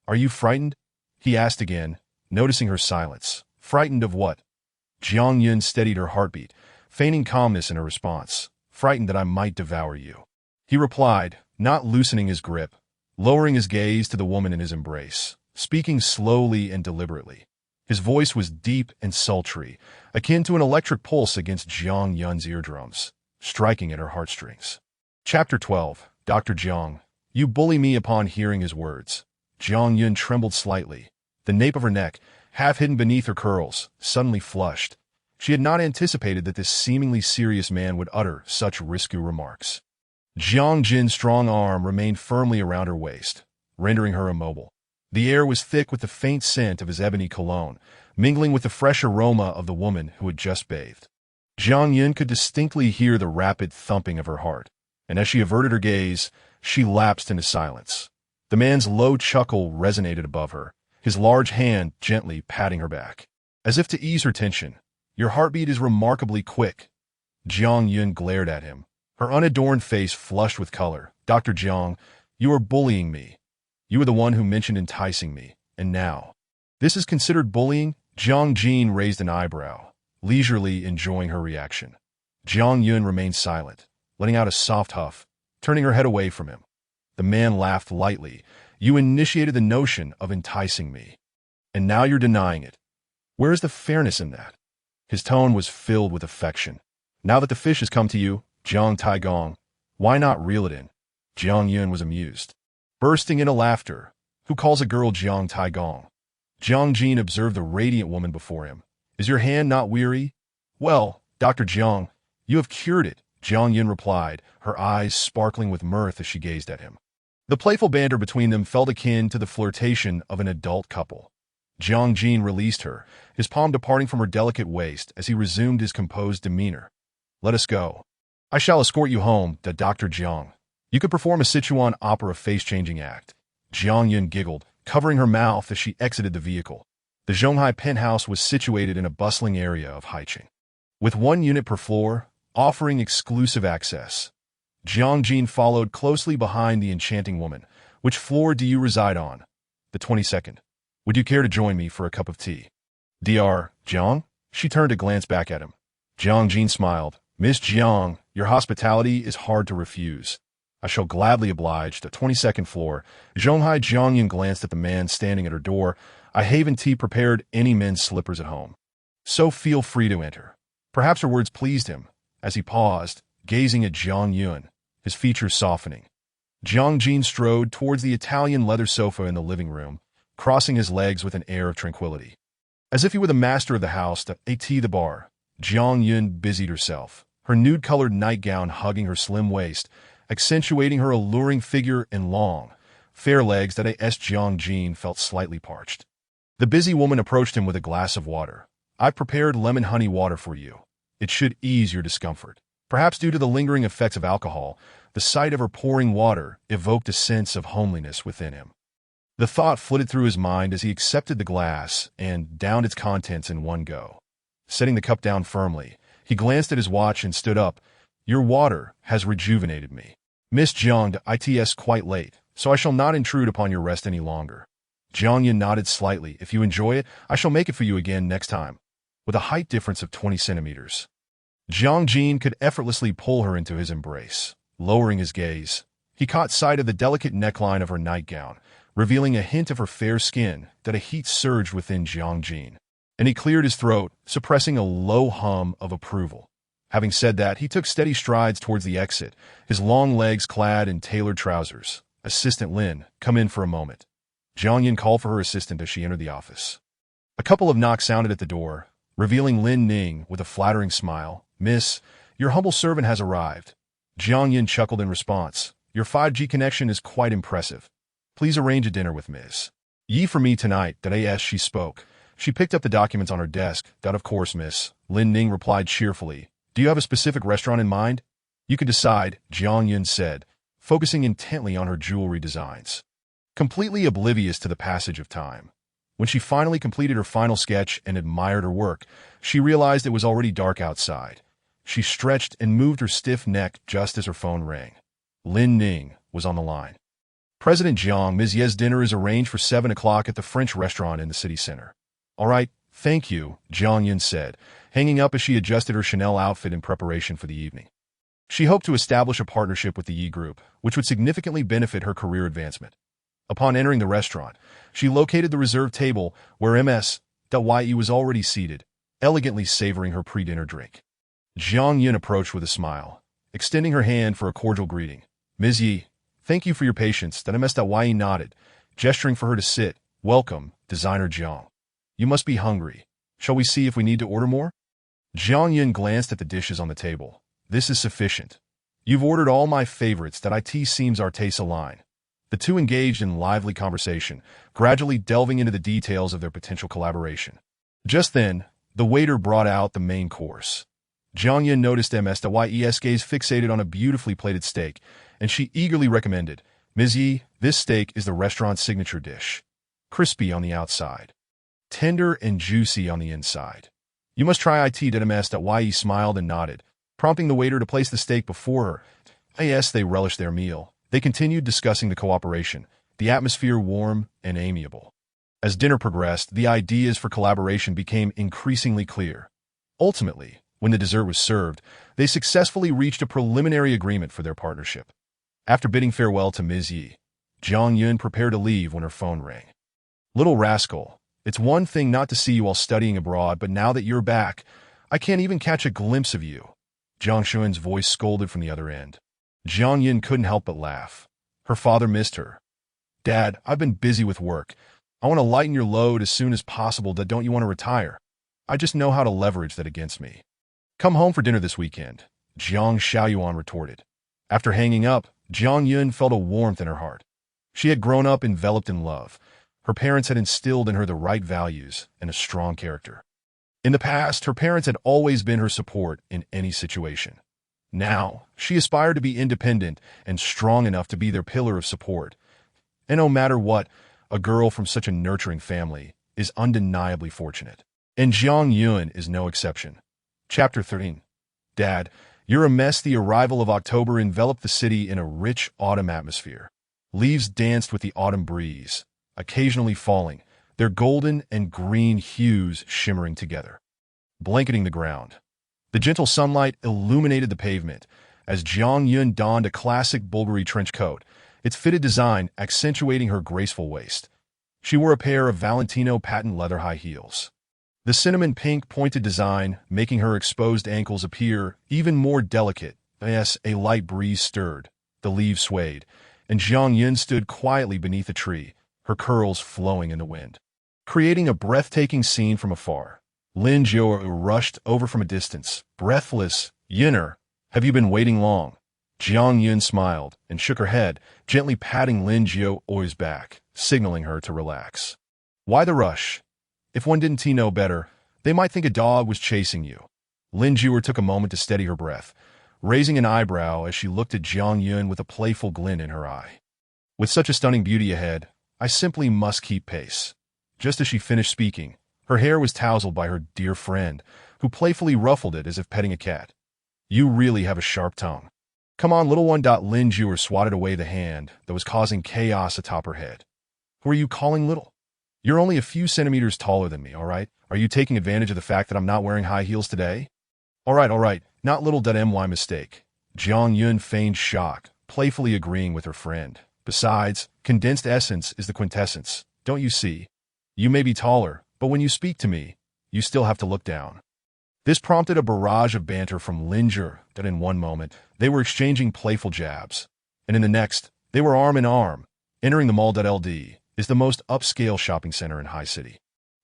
"Are you frightened?" he asked again, noticing her silence. "Frightened of what?" Jiang Yun steadied her heartbeat, feigning calmness in her response. "Frightened that I might devour you," he replied, not loosening his grip, lowering his gaze to the woman in his embrace, speaking slowly and deliberately. His voice was deep and sultry, akin to an electric pulse against Jiang Yun's eardrums, striking at her heartstrings. Chapter 12. Dr. Jiang. You bully me. Upon hearing his words, Jiang Yun trembled slightly. The nape of her neck, half hidden beneath her curls, suddenly flushed. She had not anticipated that this seemingly serious man would utter such risque remarks. Jiang Jin's strong arm remained firmly around her waist, rendering her immobile. The air was thick with the faint scent of his ebony cologne, mingling with the fresh aroma of the woman who had just bathed. Jiang Yun could distinctly hear the rapid thumping of her heart, and as she averted her gaze, she lapsed into silence. The man's low chuckle resonated above her, his large hand gently patting her back, as if to ease her tension. "Your heartbeat is remarkably quick." Jiang Yun glared at him, her unadorned face flushed with color. "Dr. Jiang, you are bullying me. You were the one who mentioned enticing me, and now this is considered bullying?" Jiang Jin raised an eyebrow, leisurely enjoying her reaction. Jiang Yun remained silent, letting out a soft huff, turning her head away from him. The man laughed lightly. "You initiated the notion of enticing me, and now you're denying it. Where is the fairness in that?" His tone was filled with affection. Now that the fish has come to you, Jiang Taigong, why not reel it in? Jiang Yun was amused, bursting into laughter. Who calls a girl Jiang Taigong? Jiang Jin observed the radiant woman before him. Is your hand not weary? Well, Dr. Jiang, you have cured it, Jiang Yun replied, her eyes sparkling with mirth as she gazed at him. The playful banter between them felt akin to the flirtation of an adult couple. Jiang Jin released her, his palm departing from her delicate waist as he resumed his composed demeanor. Let us go. I shall escort you home, Dr. Jiang. You could perform a Sichuan opera face-changing act. Jiang Yun giggled, covering her mouth as she exited the vehicle. The Zhonghai penthouse was situated in a bustling area of Haicheng, with one unit per floor, offering exclusive access. Jiang Jin followed closely behind the enchanting woman. Which floor do you reside on? The 22nd. Would you care to join me for a cup of tea? Dr. Jiang? She turned to glance back at him. Jiang Jin smiled. Miss Jiang, your hospitality is hard to refuse. I shall gladly oblige. The 22nd floor. Zhonghai Jiangyun glanced at the man standing at her door. I haven tea prepared, any men's slippers at home. So feel free to enter. Perhaps her words pleased him, as he paused, gazing at Jiang Yun, his features softening. Jiang Jin strode towards the Italian leather sofa in the living room, crossing his legs with an air of tranquility. As if he were the master of the house, the bar, Jiang Yun busied herself, her nude-colored nightgown hugging her slim waist, accentuating her alluring figure and long, fair legs that Jiang Jin felt slightly parched. The busy woman approached him with a glass of water. I've prepared lemon honey water for you. It should ease your discomfort. Perhaps due to the lingering effects of alcohol, the sight of her pouring water evoked a sense of homeliness within him. The thought flitted through his mind as he accepted the glass and downed its contents in one go. Setting the cup down firmly, he glanced at his watch and stood up. Your water has rejuvenated me. Miss Jiang, it's quite late, so I shall not intrude upon your rest any longer. Jiang Yun nodded slightly. If you enjoy it, I shall make it for you again next time. With a height difference of 20 centimeters. Jiang Jin could effortlessly pull her into his embrace. Lowering his gaze, he caught sight of the delicate neckline of her nightgown, revealing a hint of her fair skin that a heat surged within Jiang Jin. And he cleared his throat, suppressing a low hum of approval. Having said that, he took steady strides towards the exit, his long legs clad in tailored trousers. Assistant Lin, come in for a moment. Jiang Yun called for her assistant as she entered the office. A couple of knocks sounded at the door, revealing Lin Ning with a flattering smile. Miss, your humble servant has arrived. Jiang Yun chuckled in response. Your 5G connection is quite impressive. Please arrange a dinner with Miss Yi for me tonight. She spoke. She picked up the documents on her desk. Of course, Miss. Lin Ning replied cheerfully. Do you have a specific restaurant in mind? You can decide, Jiang Yun said, focusing intently on her jewelry designs. Completely oblivious to the passage of time. When she finally completed her final sketch and admired her work, she realized it was already dark outside. She stretched and moved her stiff neck just as her phone rang. Lin Ning was on the line. President Jiang, Ms. Ye's dinner is arranged for 7 o'clock at the French restaurant in the city center. All right, thank you, Jiang Yun said, hanging up as she adjusted her Chanel outfit in preparation for the evening. She hoped to establish a partnership with the Yi Group, which would significantly benefit her career advancement. Upon entering the restaurant, she located the reserved table where Ms.Yi was already seated, elegantly savoring her pre-dinner drink. Jiang Yun approached with a smile, extending her hand for a cordial greeting. Ms. Yi, thank you for your patience. Ms.Yi nodded, gesturing for her to sit. Welcome, designer Jiang. You must be hungry. Shall we see if we need to order more? Jiang Yun glanced at the dishes on the table. This is sufficient. You've ordered all my favorites. It seems our tastes align. The two engaged in lively conversation, gradually delving into the details of their potential collaboration. Just then, the waiter brought out the main course. Jiang Yun noticed Ms.Yi's gaze fixated on a beautifully plated steak, and she eagerly recommended, Ms. Yi, this steak is the restaurant's signature dish. Crispy on the outside, tender and juicy on the inside. You must try it. Ms.Yi smiled and nodded, prompting the waiter to place the steak before her. As they relished their meal, they continued discussing the cooperation, the atmosphere warm and amiable. As dinner progressed, the ideas for collaboration became increasingly clear. Ultimately, when the dessert was served, they successfully reached a preliminary agreement for their partnership. After bidding farewell to Ms. Yi, Jiang Yun prepared to leave when her phone rang. Little rascal, it's one thing not to see you while studying abroad, but now that you're back, I can't even catch a glimpse of you. Jiang Xuan's voice scolded from the other end. Jiang Yun couldn't help but laugh. Her father missed her. Dad, I've been busy with work. I want to lighten your load as soon as possible. Don't you want to retire? I just know how to leverage that against me. Come home for dinner this weekend, Jiang Shaoyuan retorted. After hanging up, Jiang Yun felt a warmth in her heart. She had grown up enveloped in love. Her parents had instilled in her the right values and a strong character. In the past, her parents had always been her support in any situation. Now, she aspired to be independent and strong enough to be their pillar of support. And no matter what, a girl from such a nurturing family is undeniably fortunate. And Jiang Yun is no exception. Chapter 13. Dad, you're a mess. The arrival of October enveloped the city in a rich autumn atmosphere. Leaves danced with the autumn breeze, occasionally falling, their golden and green hues shimmering together, blanketing the ground. The gentle sunlight illuminated the pavement as Jiang Yun donned a classic Bulgari trench coat, its fitted design accentuating her graceful waist. She wore a pair of Valentino patent leather high heels. The cinnamon pink pointed design making her exposed ankles appear even more delicate. Yes, a light breeze stirred, the leaves swayed, and Jiang Yun stood quietly beneath a tree, her curls flowing in the wind, creating a breathtaking scene from afar. Lin Jiao rushed over from a distance, breathless. Yunner, have you been waiting long? Jiang Yun smiled and shook her head, gently patting Lin Jiao's back, signaling her to relax. Why the rush? If one didn't know better, they might think a dog was chasing you. Lin Jiao took a moment to steady her breath, raising an eyebrow as she looked at Jiang Yun with a playful glint in her eye. With such a stunning beauty ahead, I simply must keep pace. Just as she finished speaking, her hair was tousled by her dear friend, who playfully ruffled it as if petting a cat. You really have a sharp tongue. Come on, little one. Lin Jiao swatted away the hand that was causing chaos atop her head. Who are you calling little? You're only a few centimeters taller than me, all right? Are you taking advantage of the fact that I'm not wearing high heels today? All right, not little. My mistake. Jiang Yun feigned shock, playfully agreeing with her friend. Besides, condensed essence is the quintessence, don't you see? You may be taller, but when you speak to me, you still have to look down. This prompted a barrage of banter from Lin Jiao that in one moment, they were exchanging playful jabs, and in the next, they were arm in arm, entering the mall.ld is the most upscale shopping center in High City,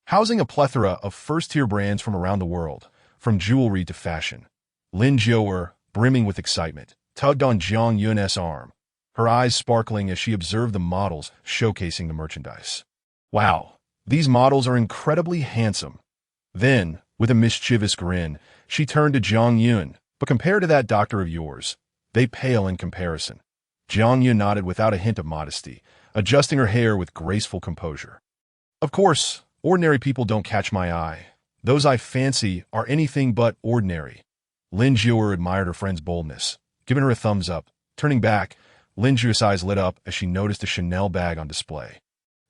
housing a plethora of first-tier brands from around the world, from jewelry to fashion. Lin Jiao, brimming with excitement, tugged on Jiang Yun's arm, her eyes sparkling as she observed the models showcasing the merchandise. Wow, these models are incredibly handsome. Then, with a mischievous grin, she turned to Jiang Yun, but compared to that doctor of yours, they pale in comparison. Jiang Yun nodded without a hint of modesty, adjusting her hair with graceful composure. Of course, ordinary people don't catch my eye. Those I fancy are anything but ordinary. Lin Jiao admired her friend's boldness, giving her a thumbs up. Turning back, Lin Jiao's eyes lit up as she noticed a Chanel bag on display.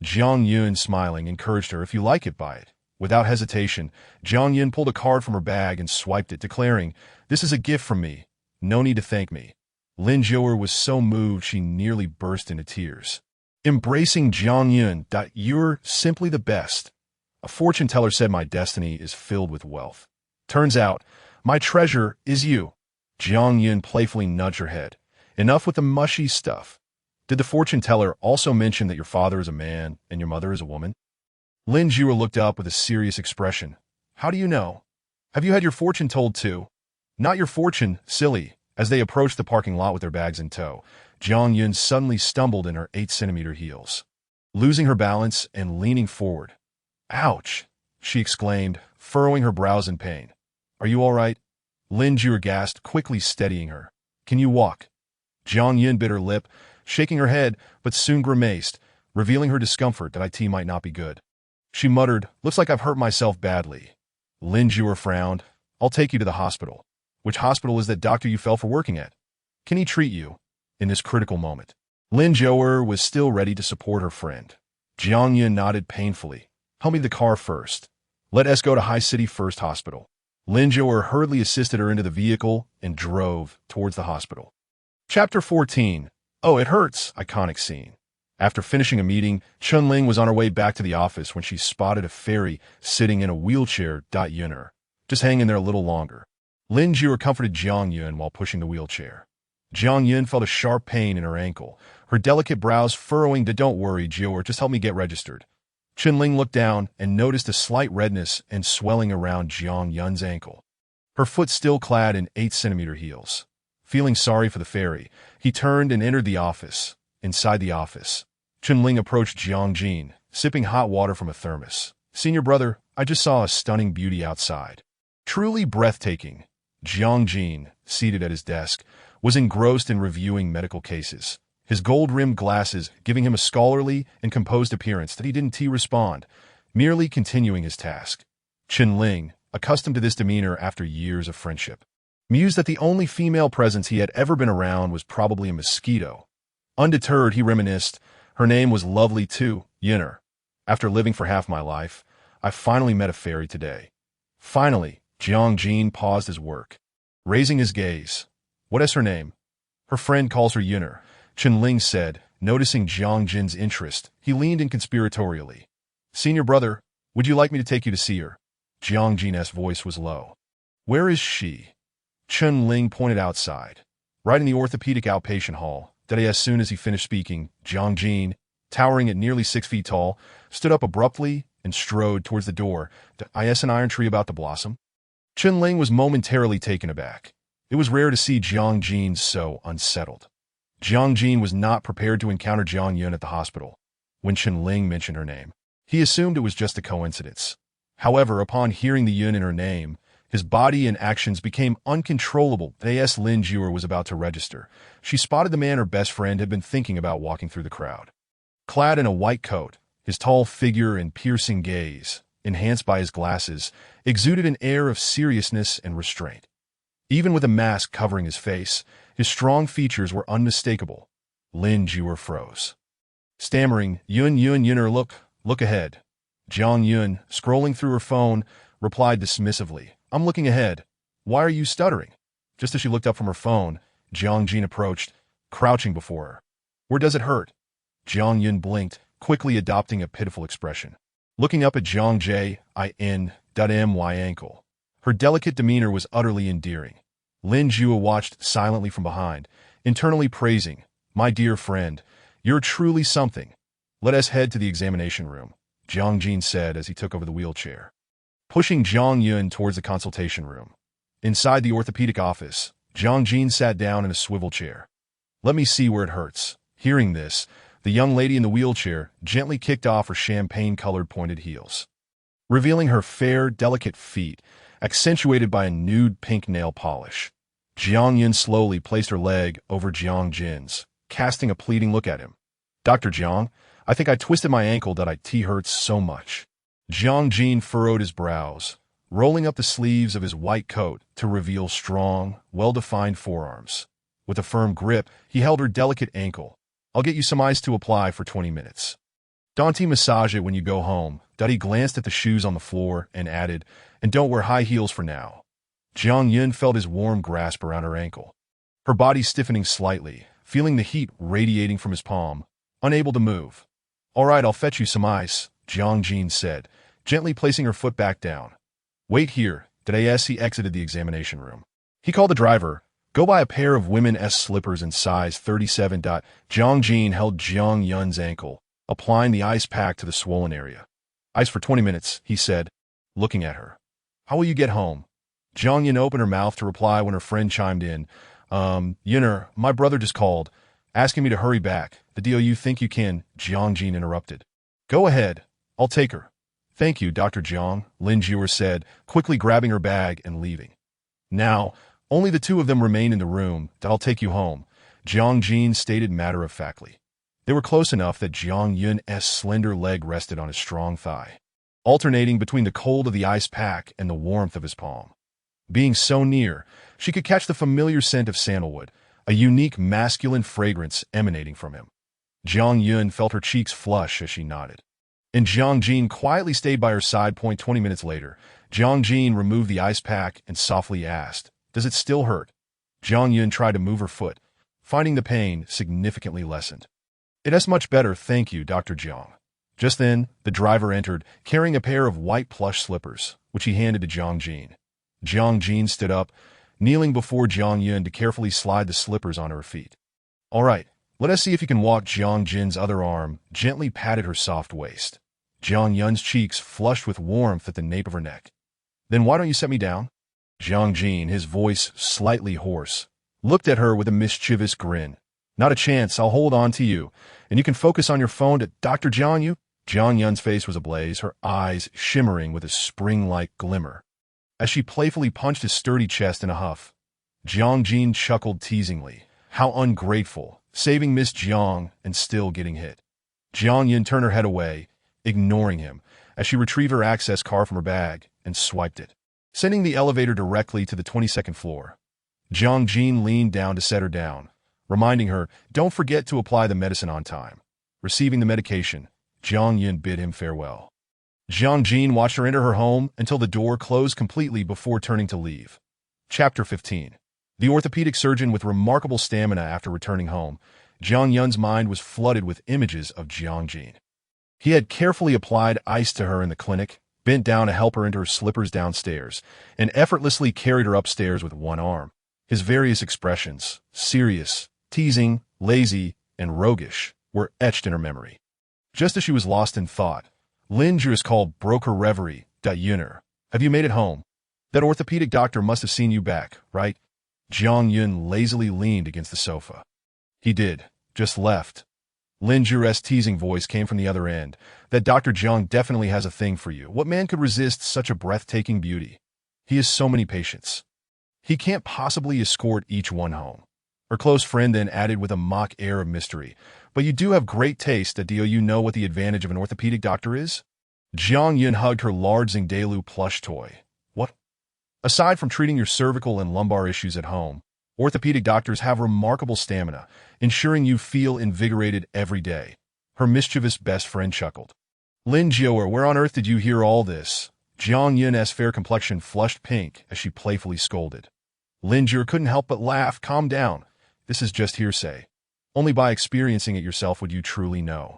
Jiang Yun, smiling, encouraged her, if you like it, buy it. Without hesitation, Jiang Yun pulled a card from her bag and swiped it, declaring, this is a gift from me. No need to thank me. Lin Jiao was so moved she nearly burst into tears. Embracing Jiang Yun, you're simply the best. A fortune teller said my destiny is filled with wealth. Turns out, my treasure is you. Jiang Yun playfully nudged her head. Enough with the mushy stuff. Did the fortune teller also mention that your father is a man and your mother is a woman? Lin Jiao looked up with a serious expression. How do you know? Have you had your fortune told too? Not your fortune, silly. As they approached the parking lot with their bags in tow, Jiang Yun suddenly stumbled in her 8-centimeter heels, losing her balance and leaning forward. Ouch, she exclaimed, furrowing her brows in pain. Are you all right? Lin Jiao gasped, quickly steadying her. Can you walk? Jiang Yun bit her lip, shaking her head, but soon grimaced, revealing her discomfort that it might not be good. She muttered, looks like I've hurt myself badly. Lin Jiao frowned. I'll take you to the hospital. Which hospital is that doctor you fell for working at? Can he treat you? In this critical moment, Lin Jiao was still ready to support her friend. Jiang Yun nodded painfully. Help me to the car first. Let us go to High City First Hospital. Lin Jiao hurriedly assisted her into the vehicle and drove towards the hospital. Chapter 14. Oh, it hurts. Iconic scene. After finishing a meeting, Chun-Ling was on her way back to the office when she spotted a fairy sitting in a wheelchair. Yunner, just hang in there a little longer. Lin Jiu comforted Jiang Yun while pushing the wheelchair. Jiang Yun felt a sharp pain in her ankle, her delicate brows furrowing. Don't worry, Jiu, just help me get registered. Ling looked down and noticed a slight redness and swelling around Jiang Yun's ankle. Her foot still clad in 8-centimeter heels. Feeling sorry for the fairy, he turned and entered the office. Inside the office, Ling approached Jiang Jin, sipping hot water from a thermos. Senior brother, I just saw a stunning beauty outside. Truly breathtaking. Jiang Jin, seated at his desk, was engrossed in reviewing medical cases, his gold-rimmed glasses giving him a scholarly and composed appearance that he didn't respond, merely continuing his task. Ling, accustomed to this demeanor after years of friendship, mused that the only female presence he had ever been around was probably a mosquito. Undeterred, he reminisced, her name was lovely too, Yinner. After living for half my life, I finally met a fairy today. Finally, Jiang Jin paused his work, raising his gaze. What is her name? Her friend calls her Yinner, Ling said. Noticing Jiang Jin's interest, he leaned in conspiratorially. Senior brother, would you like me to take you to see her? Jiang Jin's voice was low. Where is she? Ling pointed outside. Right in the orthopedic outpatient hall. As soon as he finished speaking, Jiang Jin, towering at nearly 6 feet tall, stood up abruptly and strode towards the door. Is an iron tree about to blossom? Ling was momentarily taken aback. It was rare to see Jiang Jin so unsettled. Jiang Jin was not prepared to encounter Jiang Yun at the hospital. When Ling mentioned her name, he assumed it was just a coincidence. However, upon hearing the Yun in her name, his body and actions became uncontrollable. As Lin Jiu was about to register, she spotted the man her best friend had been thinking about walking through the crowd. Clad in a white coat, his tall figure and piercing gaze, enhanced by his glasses, exuded an air of seriousness and restraint. Even with a mask covering his face, his strong features were unmistakable. Lin Jiu froze. Stammering, Yunner, look ahead. Jiang Yun, scrolling through her phone, replied dismissively, I'm looking ahead. Why are you stuttering? Just as she looked up from her phone, Jiang Jin approached, crouching before her. Where does it hurt? Jiang Yun blinked, quickly adopting a pitiful expression. Looking up at Jiang Jin.my ankle. Her delicate demeanor was utterly endearing. Lin Jiu watched silently from behind, internally praising, My dear friend, you're truly something. Let us head to the examination room, Jiang Jin said as he took over the wheelchair, pushing Jiang Yun towards the consultation room. Inside the orthopedic office, Jiang Jin sat down in a swivel chair. Let me see where it hurts. Hearing this, the young lady in the wheelchair gently kicked off her champagne-colored pointed heels, revealing her fair, delicate feet, accentuated by a nude pink nail polish. Jiang Yun slowly placed her leg over Jiang Jin's, casting a pleading look at him. Dr. Jiang, I think I twisted my ankle that it hurts so much. Jiang Jin furrowed his brows, rolling up the sleeves of his white coat to reveal strong, well-defined forearms. With a firm grip, he held her delicate ankle. I'll get you some ice to apply for 20 minutes. Don't massage it when you go home. He glanced at the shoes on the floor and added, and don't wear high heels for now. Jiang Yun felt his warm grasp around her ankle, her body stiffening slightly, feeling the heat radiating from his palm, unable to move. All right, I'll fetch you some ice, Jiang Jin said, gently placing her foot back down. Wait here, as he exited the examination room. He called the driver. Go buy a pair of women's slippers in size 37. Jiang Jin held Jiang Yun's ankle, applying the ice pack to the swollen area. Ice for 20 minutes, he said, looking at her. How will you get home? Jiang Yun opened her mouth to reply when her friend chimed in. Yunner, my brother just called, asking me to hurry back. The deal you think you can, Jiang Jin interrupted. Go ahead. I'll take her. Thank you, Dr. Jiang, Lin Jiu said, quickly grabbing her bag and leaving. Now, only the two of them remain in the room. I'll take you home, Jiang Jin stated matter-of-factly. They were close enough that Jiang Yun's slender leg rested on his strong thigh, alternating between the cold of the ice pack and the warmth of his palm. Being so near, she could catch the familiar scent of sandalwood, a unique masculine fragrance emanating from him. Jiang Yun felt her cheeks flush as she nodded. And Jiang Jin quietly stayed by her side. 20 minutes later, Jiang Jin removed the ice pack and softly asked, Does it still hurt? Jiang Yun tried to move her foot, finding the pain significantly lessened. It is much better, thank you, Dr. Jiang. Just then, the driver entered, carrying a pair of white plush slippers, which he handed to Jiang Jin. Jiang Jin stood up, kneeling before Jiang Yun to carefully slide the slippers onto her feet. "All right, let us see if you can walk." Jiang Jin's other arm gently patted her soft waist. Jiang Yun's cheeks flushed with warmth at the nape of her neck. "Then why don't you set me down?" Jiang Jin, his voice slightly hoarse, looked at her with a mischievous grin. "Not a chance. I'll hold on to you, and you can focus on your phone to Dr. Jiang Yu." Jiang Yun's face was ablaze, her eyes shimmering with a spring-like glimmer. As she playfully punched his sturdy chest in a huff, Jiang Jin chuckled teasingly. How ungrateful, saving Miss Jiang and still getting hit. Jiang Yun turned her head away, ignoring him, as she retrieved her access card from her bag and swiped it, sending the elevator directly to the 22nd floor. Jiang Jin leaned down to set her down, reminding her, "Don't forget to apply the medicine on time." Receiving the medication, Jiang Yun bid him farewell. Jiang Jin watched her enter her home until the door closed completely before turning to leave. Chapter 15. The orthopedic surgeon with remarkable stamina. After returning home, Jiang Yun's mind was flooded with images of Jiang Jin. He had carefully applied ice to her in the clinic, bent down to help her into her slippers downstairs, and effortlessly carried her upstairs with one arm. His various expressions, serious, teasing, lazy, and roguish, were etched in her memory. Just as she was lost in thought, Lin Ju's call broke her reverie. "Yuner, have you made it home? That orthopedic doctor must have seen you back, right?" Jiang Yun lazily leaned against the sofa. "He did. Just left." Lin Ju's teasing voice came from the other end. "That Dr. Jiang definitely has a thing for you. What man could resist such a breathtaking beauty? He has so many patients. He can't possibly escort each one home." Her close friend then added with a mock air of mystery, "But you do have great taste. Do you know what the advantage of an orthopedic doctor is?" Jiang Yun hugged her large Zingdalu plush toy. "What?" "Aside from treating your cervical and lumbar issues at home, orthopedic doctors have remarkable stamina, ensuring you feel invigorated every day." Her mischievous best friend chuckled. "Lin Jiao, where on earth did you hear all this?" Jiang Yun's fair complexion flushed pink as she playfully scolded. Lin Jiao couldn't help but laugh. "Calm down. This is just hearsay. Only by experiencing it yourself would you truly know."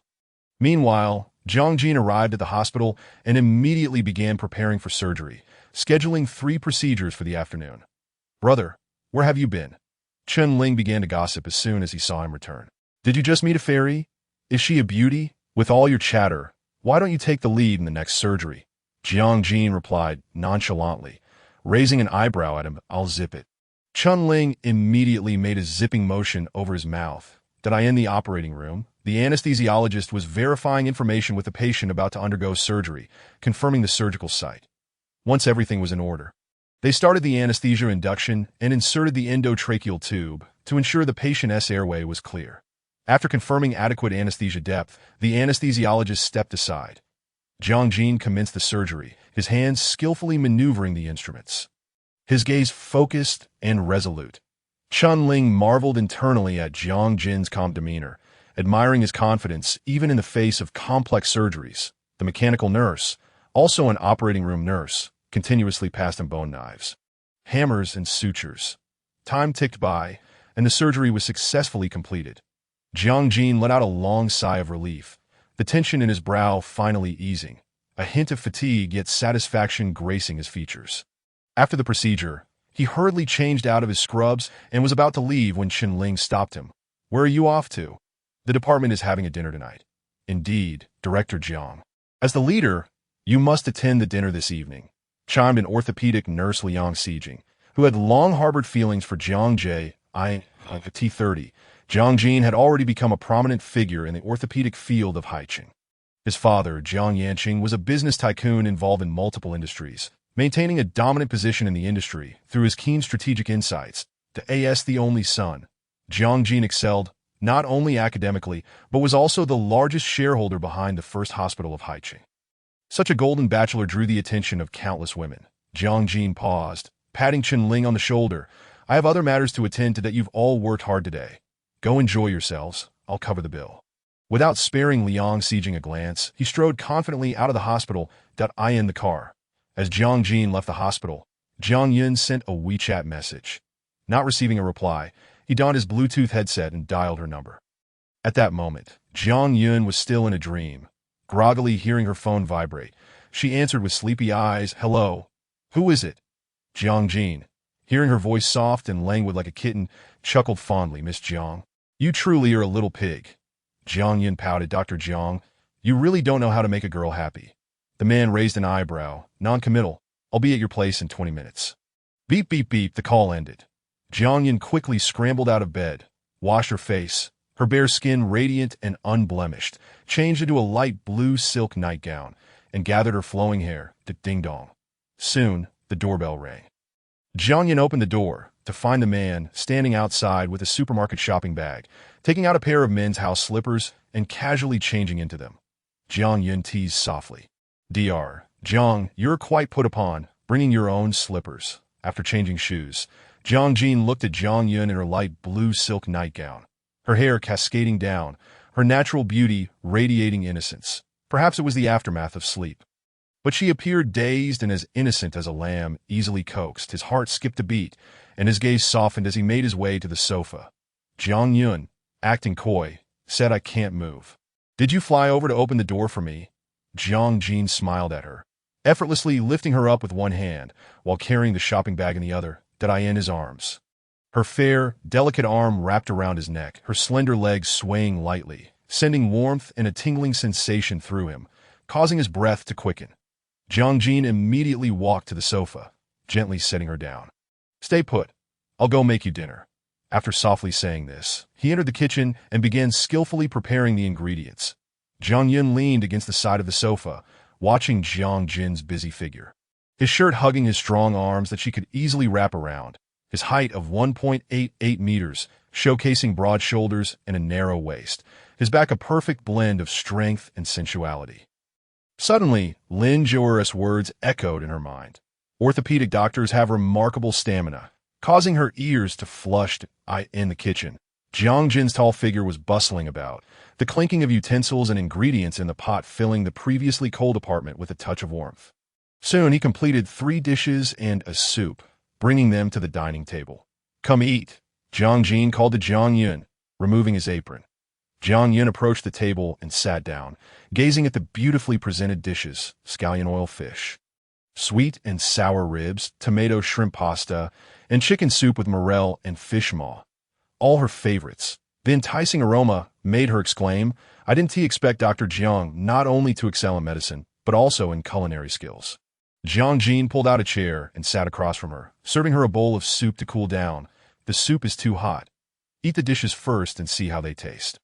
Meanwhile, Jiang Jin arrived at the hospital and immediately began preparing for surgery, scheduling 3 procedures for the afternoon. "Brother, where have you been?" Chen Ling began to gossip as soon as he saw him return. "Did you just meet a fairy? Is she a beauty? With all your chatter, why don't you take the lead in the next surgery?" Jiang Jin replied nonchalantly, raising an eyebrow at him. "I'll zip it." Chen Ling immediately made a zipping motion over his mouth. "Did I in the operating room?" The anesthesiologist was verifying information with the patient about to undergo surgery, confirming the surgical site. Once everything was in order, they started the anesthesia induction and inserted the endotracheal tube to ensure the patient's airway was clear. After confirming adequate anesthesia depth, the anesthesiologist stepped aside. Jiang Jin commenced the surgery, his hands skillfully maneuvering the instruments, his gaze focused and resolute. Chen Ling marveled internally at Jiang Jin's calm demeanor, admiring his confidence even in the face of complex surgeries. The mechanical nurse, also an operating room nurse, continuously passed him bone knives, hammers, and sutures. Time ticked by, and the surgery was successfully completed. Jiang Jin let out a long sigh of relief, the tension in his brow finally easing, a hint of fatigue yet satisfaction gracing his features. After the procedure, he hurriedly changed out of his scrubs and was about to leave when Chen Ling stopped him. "Where are you off to?" "The department is having a dinner tonight." "Indeed, Director Jiang. As the leader, you must attend the dinner this evening," chimed in orthopedic nurse Liang Xijing, who had long harbored feelings for Jiang Jie. At T30, Jiang Jin had already become a prominent figure in the orthopedic field of Haiqing. His father, Jiang Yanqing, was a business tycoon involved in multiple industries, maintaining a dominant position in the industry through his keen strategic insights. The only son, Jiang Jin excelled not only academically, but was also the largest shareholder behind the first hospital of Haiqing. Such a golden bachelor drew the attention of countless women. Jiang Jin paused, patting Chen Ling on the shoulder. "I have other matters to attend to. That you've all worked hard today. Go enjoy yourselves. I'll cover the bill." Without sparing Liang Xijing a glance, he strode confidently out of the hospital. "I in the car." As Jiang Jin left the hospital, Jiang Yun sent a WeChat message. Not receiving a reply, he donned his Bluetooth headset and dialed her number. At that moment, Jiang Yun was still in a dream, groggily hearing her phone vibrate. She answered with sleepy eyes. "Hello? Who is it?" "Jiang Jin. Hearing her voice soft and languid like a kitten, chuckled fondly, "Miss Jiang, you truly are a little pig." Jiang Yin pouted. "Dr. Jiang, you really don't know how to make a girl happy." The man raised an eyebrow, non-committal. "I'll be at your place in 20 minutes. Beep, beep, beep, the call ended. Jiang Yin quickly scrambled out of bed, washed her face, her bare skin radiant and unblemished, changed into a light blue silk nightgown, and gathered her flowing hair. Ding-dong. Soon, the doorbell rang. Jiang Yin opened the door to find the man standing outside with a supermarket shopping bag, taking out a pair of men's house slippers and casually changing into them. Jiang Yin teased softly. "Dr. Jiang, you're quite put upon, bringing your own slippers." After changing shoes, Jiang Jin looked at Jiang Yun in her light blue silk nightgown, her hair cascading down, her natural beauty radiating innocence. Perhaps it was the aftermath of sleep. But she appeared dazed and as innocent as a lamb easily coaxed. His heart skipped a beat, and his gaze softened as he made his way to the sofa. Jiang Yun, acting coy, said, "I can't move." "Did you fly over to open the door for me?" Jiang Jin smiled at her, effortlessly lifting her up with one hand while carrying the shopping bag in the other. "Did I in his arms?" Her fair, delicate arm wrapped around his neck, her slender legs swaying lightly, sending warmth and a tingling sensation through him, causing his breath to quicken. Jiang Jin immediately walked to the sofa, gently setting her down. "Stay put. I'll go make you dinner." After softly saying this, he entered the kitchen and began skillfully preparing the ingredients. Jiang Yun leaned against the side of the sofa, watching Jiang Jin's busy figure, his shirt hugging his strong arms that she could easily wrap around, his height of 1.88 meters, showcasing broad shoulders and a narrow waist, his back a perfect blend of strength and sensuality. Suddenly, Lin Zhouer's words echoed in her mind. Orthopedic doctors have remarkable stamina, causing her ears to flush in the kitchen. Jiang Jin's tall figure was bustling about, the clinking of utensils and ingredients in the pot filling the previously cold apartment with a touch of warmth. Soon he completed 3 dishes and a soup, bringing them to the dining table. "Come eat," Jiang Jin called to Jiang Yun, removing his apron. Jiang Yun approached the table and sat down, gazing at the beautifully presented dishes: scallion oil fish, sweet and sour ribs, tomato shrimp pasta, and chicken soup with morel and fish maw. All her favorites. The enticing aroma made her exclaim, "I didn't expect Dr. Jiang not only to excel in medicine, but also in culinary skills." Jiang Jin pulled out a chair and sat across from her, serving her a bowl of soup to cool down. "The soup is too hot. Eat the dishes first and see how they taste."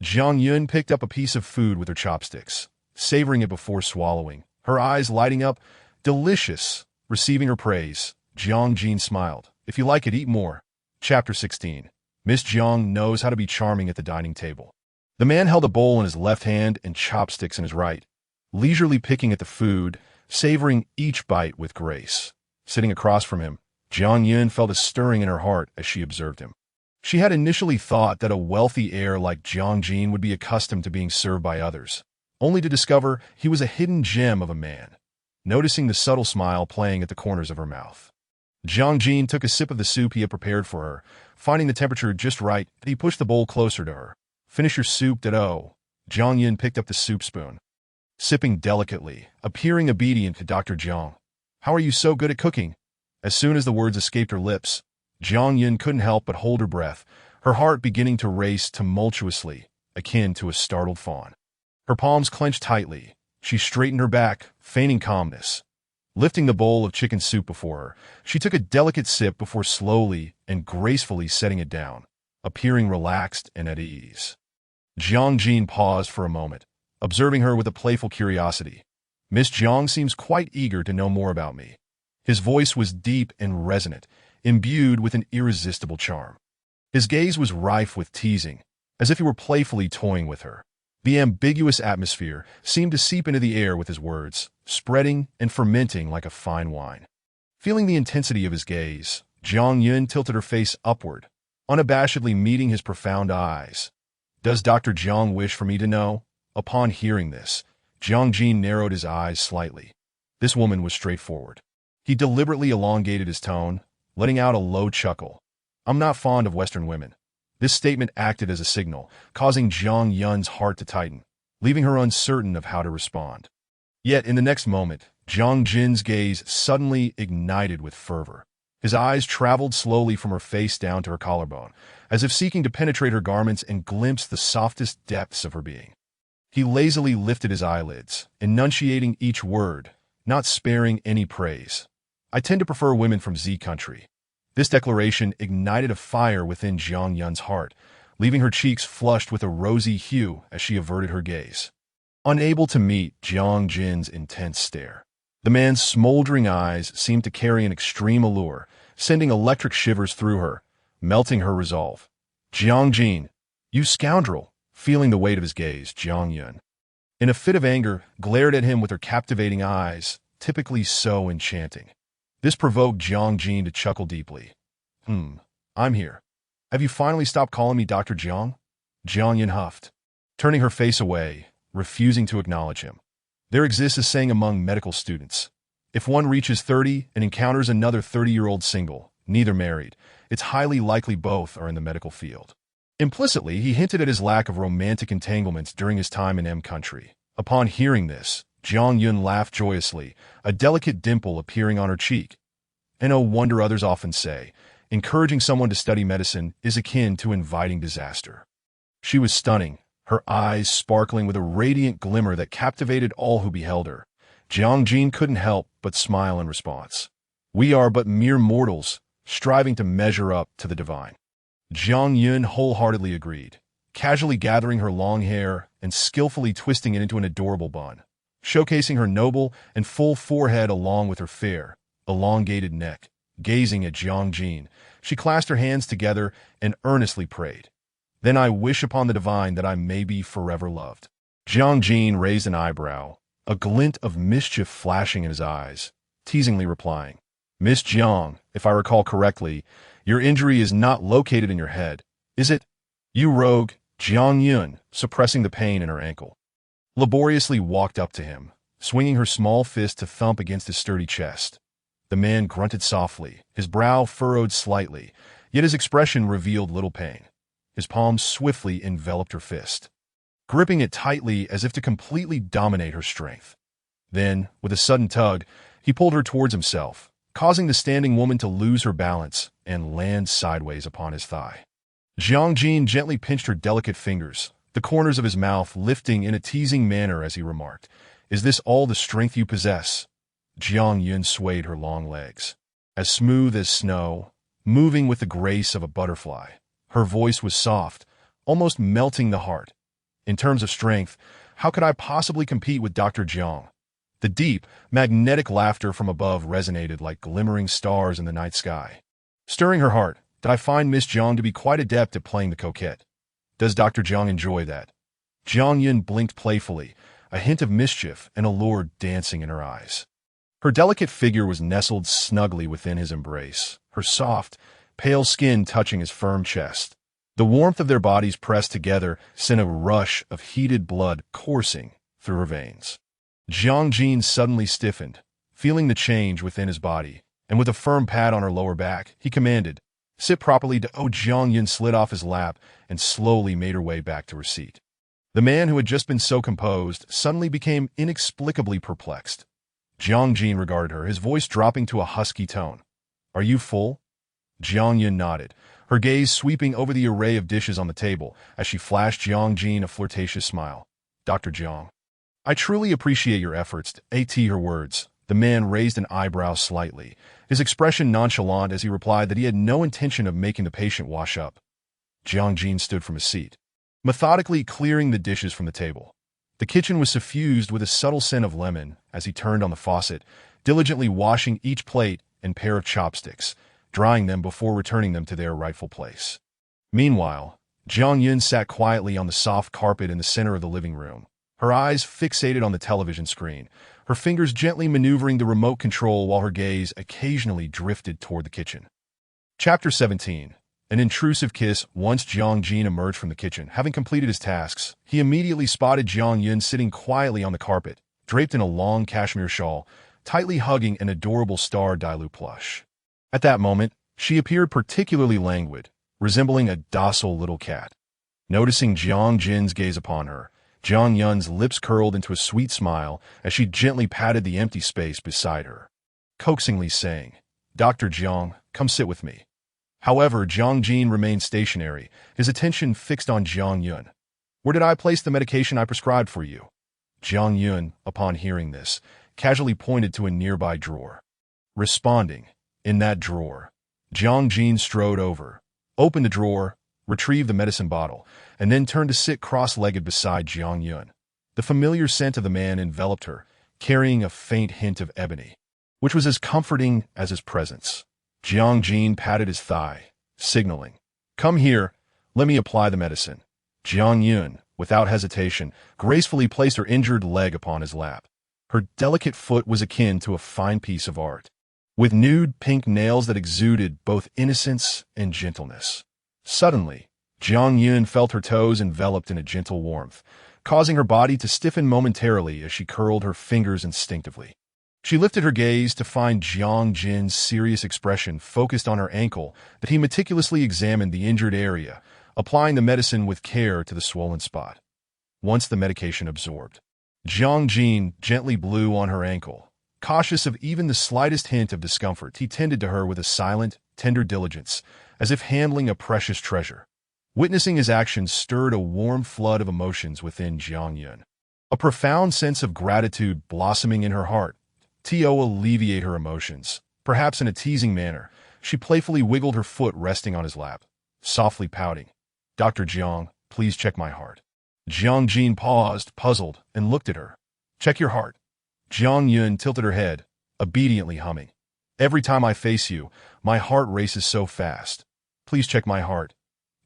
Jiang Yun picked up a piece of food with her chopsticks, savoring it before swallowing, her eyes lighting up. "Delicious." Receiving her praise, Jiang Jin smiled. "If you like it, eat more." Chapter 16. Miss Jiang knows how to be charming at the dining table. The man held a bowl in his left hand and chopsticks in his right, leisurely picking at the food, savoring each bite with grace. Sitting across from him, Jiang Yun felt a stirring in her heart as she observed him. She had initially thought that a wealthy heir like Jiang Jin would be accustomed to being served by others, only to discover he was a hidden gem of a man, noticing the subtle smile playing at the corners of her mouth. Jiang Jin took a sip of the soup he had prepared for her, finding the temperature just right. He pushed the bowl closer to her. "Finish your soup, Dado." Jiang Yun picked up the soup spoon, sipping delicately, appearing obedient to Dr. Jiang. "How are you so good at cooking?" As soon as the words escaped her lips, Jiang Yun couldn't help but hold her breath, her heart beginning to race tumultuously, akin to a startled fawn. Her palms clenched tightly. She straightened her back, feigning calmness. Lifting the bowl of chicken soup before her, she took a delicate sip before slowly and gracefully setting it down, appearing relaxed and at ease. Jiang Jin paused for a moment, observing her with a playful curiosity. "Miss Jiang seems quite eager to know more about me." His voice was deep and resonant, imbued with an irresistible charm. His gaze was rife with teasing, as if he were playfully toying with her. The ambiguous atmosphere seemed to seep into the air with his words, spreading and fermenting like a fine wine. Feeling the intensity of his gaze, Jiang Yun tilted her face upward, unabashedly meeting his profound eyes. "Does Dr. Jiang wish for me to know?" Upon hearing this, Jiang Jin narrowed his eyes slightly. This woman was straightforward. He deliberately elongated his tone, letting out a low chuckle. "I'm not fond of Western women." This statement acted as a signal, causing Jiang Yun's heart to tighten, leaving her uncertain of how to respond. Yet in the next moment, Jiang Jin's gaze suddenly ignited with fervor. His eyes traveled slowly from her face down to her collarbone, as if seeking to penetrate her garments and glimpse the softest depths of her being. He lazily lifted his eyelids, enunciating each word, not sparing any praise. I tend to prefer women from Z country. This declaration ignited a fire within Jiang Yun's heart, leaving her cheeks flushed with a rosy hue as she averted her gaze. Unable to meet Jiang Jin's intense stare, the man's smoldering eyes seemed to carry an extreme allure, sending electric shivers through her, melting her resolve. Jiang Jin, you scoundrel! Feeling the weight of his gaze, Jiang Yun, in a fit of anger, glared at him with her captivating eyes, typically so enchanting. This provoked Jiang Jin to chuckle deeply. I'm here. Have you finally stopped calling me Dr. Jiang? Jiang Yun huffed, turning her face away, refusing to acknowledge him. There exists a saying among medical students. If one reaches 30 and encounters another 30-year-old single, neither married, it's highly likely both are in the medical field. Implicitly, he hinted at his lack of romantic entanglements during his time in M country. Upon hearing this, Jiang Yun laughed joyously, a delicate dimple appearing on her cheek. And no wonder others often say, encouraging someone to study medicine is akin to inviting disaster. She was stunning, her eyes sparkling with a radiant glimmer that captivated all who beheld her. Jiang Jin couldn't help but smile in response. We are but mere mortals, striving to measure up to the divine. Jiang Yun wholeheartedly agreed, casually gathering her long hair and skillfully twisting it into an adorable bun, showcasing her noble and full forehead along with her fair, elongated neck. Gazing at Jiang Jin, she clasped her hands together and earnestly prayed. Then I wish upon the divine that I may be forever loved. Jiang Jin raised an eyebrow, a glint of mischief flashing in his eyes, teasingly replying, Miss Jiang, if I recall correctly, your injury is not located in your head, is it? You rogue, Jiang Yun, suppressing the pain in her ankle, laboriously walked up to him, swinging her small fist to thump against his sturdy chest. The man grunted softly, his brow furrowed slightly, yet his expression revealed little pain. His palm swiftly enveloped her fist, gripping it tightly as if to completely dominate her strength. Then, with a sudden tug, he pulled her towards himself, causing the standing woman to lose her balance and land sideways upon his thigh. Jiang Jin gently pinched her delicate fingers, the corners of his mouth lifting in a teasing manner as he remarked, Is this all the strength you possess? Jiang Yun swayed her long legs, as smooth as snow, moving with the grace of a butterfly. Her voice was soft, almost melting the heart. In terms of strength, how could I possibly compete with Dr. Jiang? The deep, magnetic laughter from above resonated like glimmering stars in the night sky. Stirring her heart, did I find Miss Jiang to be quite adept at playing the coquette? Does Dr. Jiang enjoy that? Jiang Yun blinked playfully, a hint of mischief and allure dancing in her eyes. Her delicate figure was nestled snugly within his embrace, her soft, pale skin touching his firm chest. The warmth of their bodies pressed together sent a rush of heated blood coursing through her veins. Jiang Jin suddenly stiffened, feeling the change within his body, and with a firm pat on her lower back, he commanded, Sit properly. Jiang Yun slid off his lap and slowly made her way back to her seat. The man who had just been so composed suddenly became inexplicably perplexed. Jiang Jin regarded her, his voice dropping to a husky tone. Are you full? Jiang Yun nodded, her gaze sweeping over the array of dishes on the table as she flashed Jiang Jin a flirtatious smile. Dr. Jiang, I truly appreciate your efforts. Her words. The man raised an eyebrow slightly, his expression nonchalant as he replied that he had no intention of making the patient wash up. Jiang Jin stood from his seat, methodically clearing the dishes from the table. The kitchen was suffused with a subtle scent of lemon as he turned on the faucet, diligently washing each plate and pair of chopsticks, drying them before returning them to their rightful place. Meanwhile, Jiang Yun sat quietly on the soft carpet in the center of the living room, her eyes fixated on the television screen, her fingers gently maneuvering the remote control while her gaze occasionally drifted toward the kitchen. Chapter 17. An intrusive kiss. Once Jiang Jin emerged from the kitchen, having completed his tasks, he immediately spotted Jiang Yun sitting quietly on the carpet, draped in a long cashmere shawl, tightly hugging an adorable Star Dilu plush. At that moment, she appeared particularly languid, resembling a docile little cat. Noticing Jiang Jin's gaze upon her, Jiang Yun's lips curled into a sweet smile as she gently patted the empty space beside her, coaxingly saying, Dr. Jiang, come sit with me. However, Jiang Jin remained stationary, his attention fixed on Jiang Yun. Where did I place the medication I prescribed for you? Jiang Yun, upon hearing this, casually pointed to a nearby drawer. Responding, in that drawer. Jiang Jin strode over, opened the drawer, retrieved the medicine bottle, and then turned to sit cross-legged beside Jiang Yun. The familiar scent of the man enveloped her, carrying a faint hint of ebony, which was as comforting as his presence. Jiang Jin patted his thigh, signaling, "Come here, let me apply the medicine." Jiang Yun, without hesitation, gracefully placed her injured leg upon his lap. Her delicate foot was akin to a fine piece of art, with nude pink nails that exuded both innocence and gentleness. Suddenly, Jiang Yun felt her toes enveloped in a gentle warmth, causing her body to stiffen momentarily as she curled her fingers instinctively. She lifted her gaze to find Jiang Jin's serious expression focused on her ankle that he meticulously examined the injured area, applying the medicine with care to the swollen spot. Once the medication absorbed, Jiang Jin gently blew on her ankle. Cautious of even the slightest hint of discomfort, he tended to her with a silent, tender diligence, as if handling a precious treasure. Witnessing his actions stirred a warm flood of emotions within Jiang Yun. A profound sense of gratitude blossoming in her heart. To alleviate her emotions, perhaps in a teasing manner, she playfully wiggled her foot resting on his lap, softly pouting. "Dr. Jiang, please check my heart." Jiang Jin paused, puzzled, and looked at her. "Check your heart." Jiang Yun tilted her head, obediently humming. "Every time I face you, my heart races so fast. Please check my heart."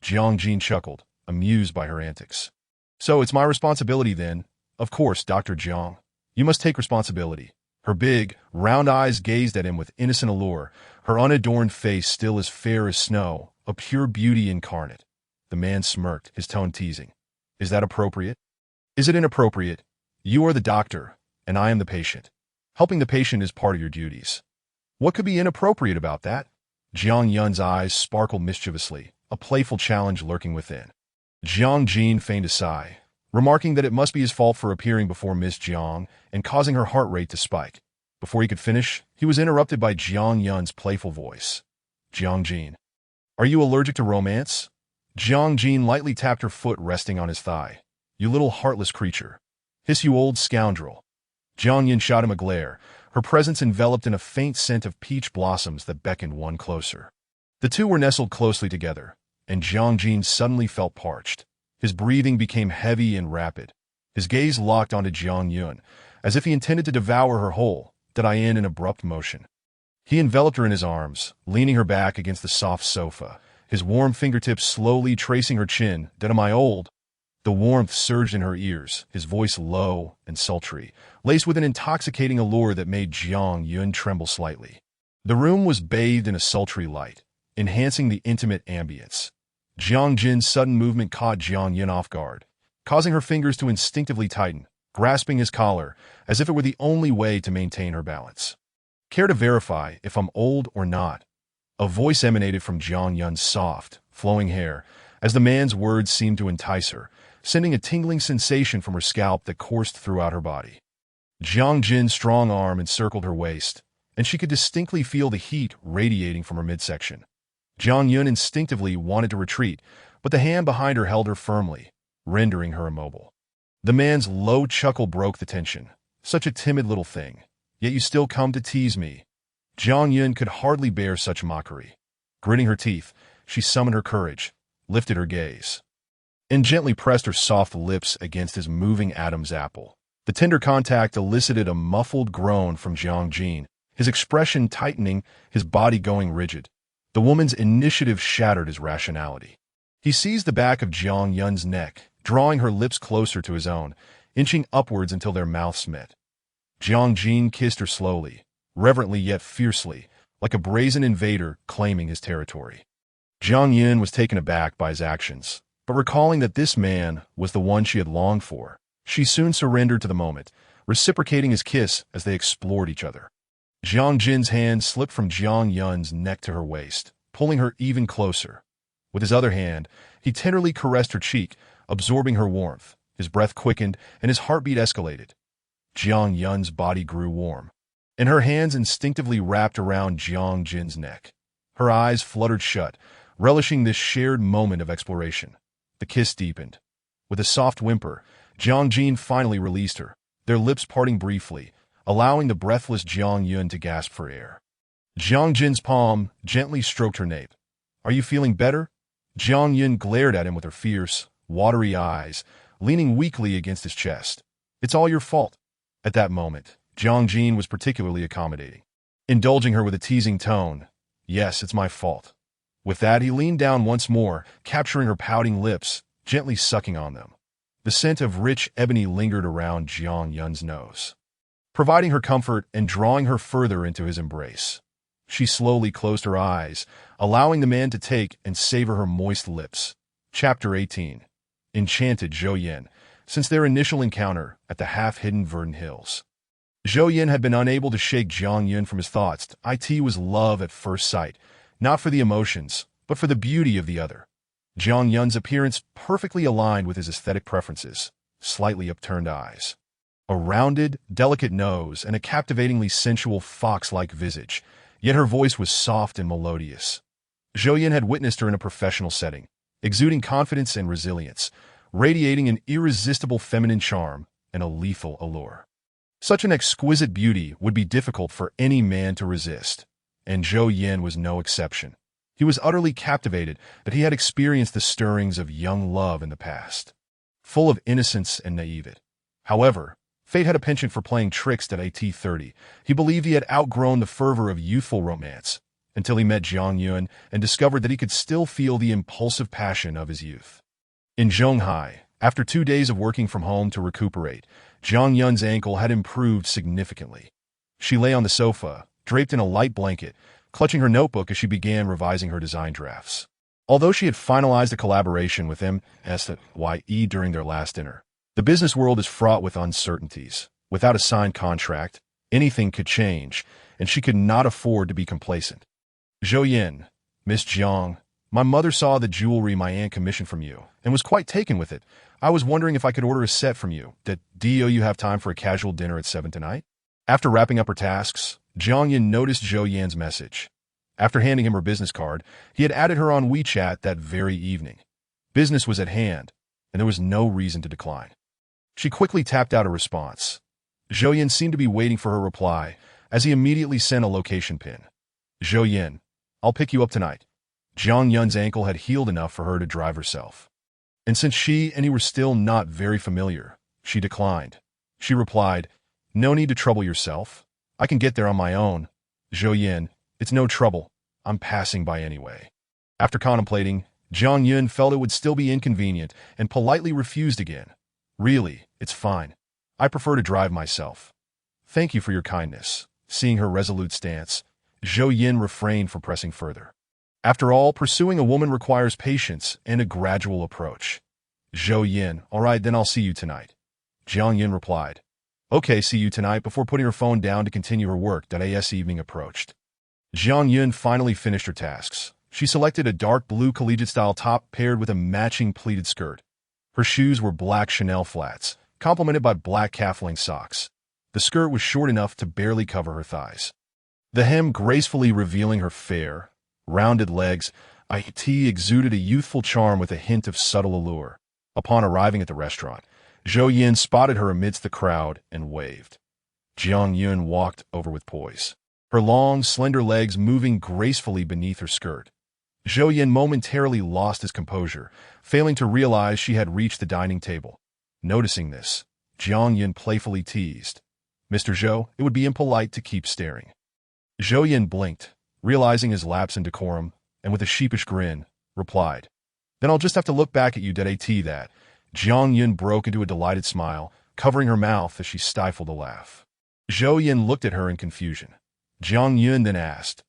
Jiang Jin chuckled, amused by her antics. "So it's my responsibility then?" "Of course, Dr. Jiang. You must take responsibility." Her big, round eyes gazed at him with innocent allure, her unadorned face still as fair as snow, a pure beauty incarnate. The man smirked, his tone teasing. "Is that appropriate?" "Is it inappropriate? You are the doctor, and I am the patient. Helping the patient is part of your duties." "What could be inappropriate about that?" Jiang Yun's eyes sparkled mischievously, a playful challenge lurking within. Jiang Jin feigned a sigh, remarking that it must be his fault for appearing before Miss Jiang and causing her heart rate to spike. Before he could finish, he was interrupted by Jiang Yun's playful voice. "Jiang Jin, are you allergic to romance?" Jiang Jin lightly tapped her foot resting on his thigh. "You little heartless creature. Hiss, you old scoundrel." Jiang Yun shot him a glare, her presence enveloped in a faint scent of peach blossoms that beckoned one closer. The two were nestled closely together, and Jiang Jin suddenly felt parched. His breathing became heavy and rapid. His gaze locked onto Jiang Yun, as if he intended to devour her whole, in an abrupt motion. He enveloped her in his arms, leaning her back against the soft sofa, his warm fingertips slowly tracing her chin. "Am I old?" The warmth surged in her ears, his voice low and sultry, laced with an intoxicating allure that made Jiang Yun tremble slightly. The room was bathed in a sultry light, enhancing the intimate ambience. Jiang Jin's sudden movement caught Jiang Yun off guard, causing her fingers to instinctively tighten, grasping his collar as if it were the only way to maintain her balance. "Care to verify if I'm old or not?" A voice emanated from Jiang Yun's soft, flowing hair, as the man's words seemed to entice her, sending a tingling sensation from her scalp that coursed throughout her body. Jiang Jin's strong arm encircled her waist, and she could distinctly feel the heat radiating from her midsection. Jiang Yun instinctively wanted to retreat, but the hand behind her held her firmly, rendering her immobile. The man's low chuckle broke the tension. "Such a timid little thing, yet you still come to tease me." Jiang Yun could hardly bear such mockery. Gritting her teeth, she summoned her courage, lifted her gaze, and gently pressed her soft lips against his moving Adam's apple. The tender contact elicited a muffled groan from Jiang Jin, his expression tightening, his body going rigid. The woman's initiative shattered his rationality. He seized the back of Jiang Yun's neck, drawing her lips closer to his own, inching upwards until their mouths met. Jiang Jin kissed her slowly, reverently yet fiercely, like a brazen invader claiming his territory. Jiang Yun was taken aback by his actions, but recalling that this man was the one she had longed for, she soon surrendered to the moment, reciprocating his kiss as they explored each other. Jiang Jin's hand slipped from Jiang Yun's neck to her waist, pulling her even closer. With his other hand, he tenderly caressed her cheek, absorbing her warmth. His breath quickened, and his heartbeat escalated. Jiang Yun's body grew warm, and her hands instinctively wrapped around Jiang Jin's neck. Her eyes fluttered shut, relishing this shared moment of exploration. The kiss deepened. With a soft whimper, Jiang Jin finally released her, their lips parting briefly, allowing the breathless Jiang Yun to gasp for air. Jiang Jin's palm gently stroked her nape. "Are you feeling better?" Jiang Yun glared at him with her fierce, watery eyes, leaning weakly against his chest. "It's all your fault." At that moment, Jiang Jin was particularly accommodating, indulging her with a teasing tone. "Yes, it's my fault." With that, he leaned down once more, capturing her pouting lips, gently sucking on them. The scent of rich ebony lingered around Jiang Yun's nose, providing her comfort and drawing her further into his embrace. She slowly closed her eyes, allowing the man to take and savor her moist lips. Chapter 18. Enchanted Zhou Yin. Since their initial encounter at the half-hidden Verdant Hills, Zhou Yin had been unable to shake Jiang Yun from his thoughts. It was love at first sight, not for the emotions, but for the beauty of the other. Jiang Yun's appearance perfectly aligned with his aesthetic preferences, slightly upturned eyes, a rounded, delicate nose, and a captivatingly sensual fox-like visage, yet her voice was soft and melodious. Zhou Yin had witnessed her in a professional setting, exuding confidence and resilience, radiating an irresistible feminine charm and a lethal allure. Such an exquisite beauty would be difficult for any man to resist, and Zhou Yin was no exception. He was utterly captivated that he had experienced the stirrings of young love in the past, full of innocence and naivete. However, fate had a penchant for playing tricks at 30. He believed he had outgrown the fervor of youthful romance, until he met Jiang Yun and discovered that he could still feel the impulsive passion of his youth. In Zhonghai, after 2 days of working from home to recuperate, Jiang Yun's ankle had improved significantly. She lay on the sofa, draped in a light blanket, clutching her notebook as she began revising her design drafts. Although she had finalized a collaboration with MSYE during their last dinner, the business world is fraught with uncertainties. Without a signed contract, anything could change, and she could not afford to be complacent. "Zhou Yin, Miss Jiang, my mother saw the jewelry my aunt commissioned from you and was quite taken with it. I was wondering if I could order a set from you. Do you have time for a casual dinner at 7 tonight?" After wrapping up her tasks, Jiang Yin noticed Zhou Yan's message. After handing him her business card, he had added her on WeChat that very evening. Business was at hand, and there was no reason to decline. She quickly tapped out a response. Zhou Yin seemed to be waiting for her reply, as he immediately sent a location pin. "Zhou Yin, I'll pick you up tonight." Jiang Yun's ankle had healed enough for her to drive herself, and since she and he were still not very familiar, she declined. She replied, "No need to trouble yourself. I can get there on my own." "Zhou Yin, it's no trouble. I'm passing by anyway." After contemplating, Jiang Yun felt it would still be inconvenient and politely refused again. "Really, it's fine. I prefer to drive myself." "Thank you for your kindness." Seeing her resolute stance, Zhou Yin refrained from pressing further. After all, pursuing a woman requires patience and a gradual approach. "Zhou Yin, all right, then I'll see you tonight." Jiang Yin replied, "Okay, see you tonight," before putting her phone down to continue her work. As evening approached, Jiang Yun finally finished her tasks. She selected a dark blue collegiate-style top paired with a matching pleated skirt. Her shoes were black Chanel flats, complemented by black calf-length socks. The skirt was short enough to barely cover her thighs, the hem gracefully revealing her fair, rounded legs. It exuded a youthful charm with a hint of subtle allure. Upon arriving at the restaurant, Zhou Yin spotted her amidst the crowd and waved. Jiang Yun walked over with poise, her long, slender legs moving gracefully beneath her skirt. Zhou Yin momentarily lost his composure, failing to realize she had reached the dining table. Noticing this, Jiang Yun playfully teased, "Mr. Zhou, it would be impolite to keep staring." Zhou Yin blinked, realizing his lapse in decorum, and with a sheepish grin, replied, "Then I'll just have to look back at you. That." Jiang Yun broke into a delighted smile, covering her mouth as she stifled a laugh. Zhou Yin looked at her in confusion. Jiang Yun then asked,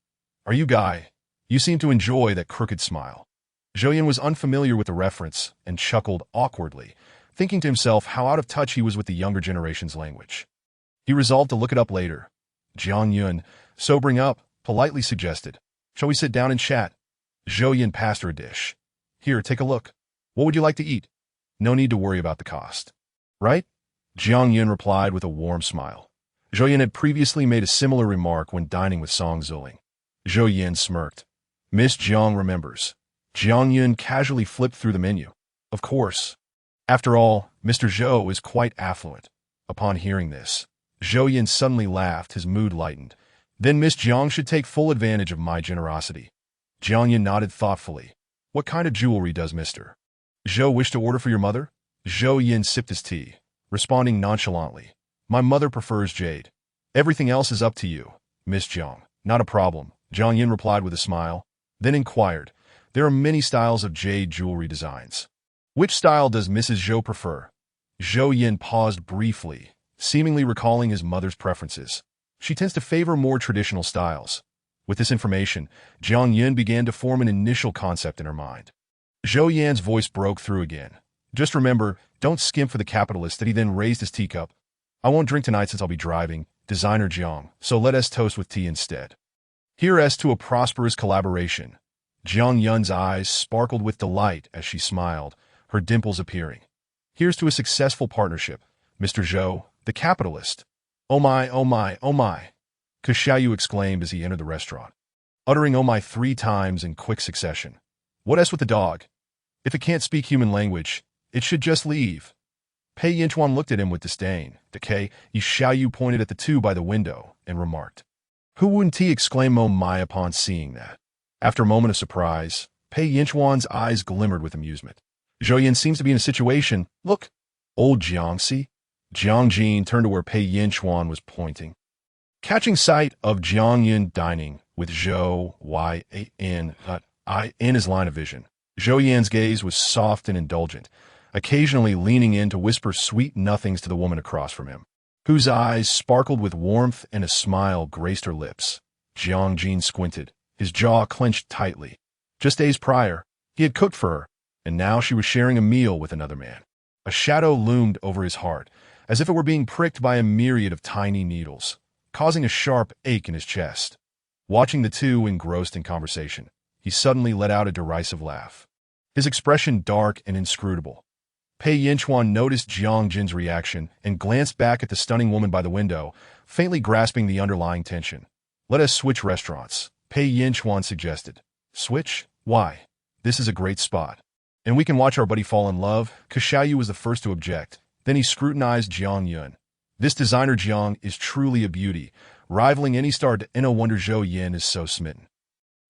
"Are you Guy? You seem to enjoy that crooked smile." Zhou Yin was unfamiliar with the reference and chuckled awkwardly, thinking to himself how out of touch he was with the younger generation's language. He resolved to look it up later. Jiang Yun, sobering up, politely suggested, "Shall we sit down and chat?" Zhou Yin passed her a dish. "Here, take a look. What would you like to eat? No need to worry about the cost." "Right?" Jiang Yun replied with a warm smile. Zhou Yin had previously made a similar remark when dining with Song Zuling. Zhou Yin smirked. Miss Jiang remembers. Jiang Yun casually flipped through the menu. Of course. After all, Mr. Zhou is quite affluent. Upon hearing this, Zhou Yin suddenly laughed, his mood lightened. Then Miss Jiang should take full advantage of my generosity. Jiang Yin nodded thoughtfully. What kind of jewelry does Mr. Zhou wish to order for your mother? Zhou Yin sipped his tea, responding nonchalantly. My mother prefers jade. Everything else is up to you, Miss Jiang. Not a problem, Jiang Yin replied with a smile, then inquired. There are many styles of jade jewelry designs. Which style does Mrs. Zhou prefer? Zhou Yin paused briefly, seemingly recalling his mother's preferences. She tends to favor more traditional styles. With this information, Jiang Yin began to form an initial concept in her mind. Zhou Yan's voice broke through again. Just remember, don't skimp for the capitalist. That he then raised his teacup. I won't drink tonight since I'll be driving, designer Jiang, so let us toast with tea instead. Here's to a prosperous collaboration. Jiang Yun's eyes sparkled with delight as she smiled, her dimples appearing. Here's to a successful partnership, Mr. Zhou, the capitalist. Oh my, oh my, oh my, Xiaoyu exclaimed as he entered the restaurant, uttering oh my 3 times in quick succession. What else with the dog? If it can't speak human language, it should just leave. Pei Yinchuan looked at him with disdain. Decay, Xiaoyu pointed at the two by the window and remarked. Who wouldn't he exclaim oh my upon seeing that? After a moment of surprise, Pei Yinchuan's eyes glimmered with amusement. Zhou Yin seems to be in a situation. Look, old Jiang, see? Jiang Jin turned to where Pei Yinchuan was pointing. Catching sight of Jiang Yin dining with Zhou Yin in his line of vision, Zhou Yan's gaze was soft and indulgent, occasionally leaning in to whisper sweet nothings to the woman across from him, whose eyes sparkled with warmth and a smile graced her lips. Jiang Jin squinted, his jaw clenched tightly. Just days prior, he had cooked for her, and now she was sharing a meal with another man. A shadow loomed over his heart, as if it were being pricked by a myriad of tiny needles, causing a sharp ache in his chest. Watching the two engrossed in conversation, he suddenly let out a derisive laugh, his expression dark and inscrutable. Pei Yinchuan noticed Jiang Jin's reaction and glanced back at the stunning woman by the window, faintly grasping the underlying tension. Let us switch restaurants, Pei Yinchuan suggested. Switch? Why? This is a great spot. And we can watch our buddy fall in love. Xiaoyu was the first to object. Then he scrutinized Jiang Yun. This designer Jiang is truly a beauty, rivaling any star, and no wonder Zhou Yin is so smitten.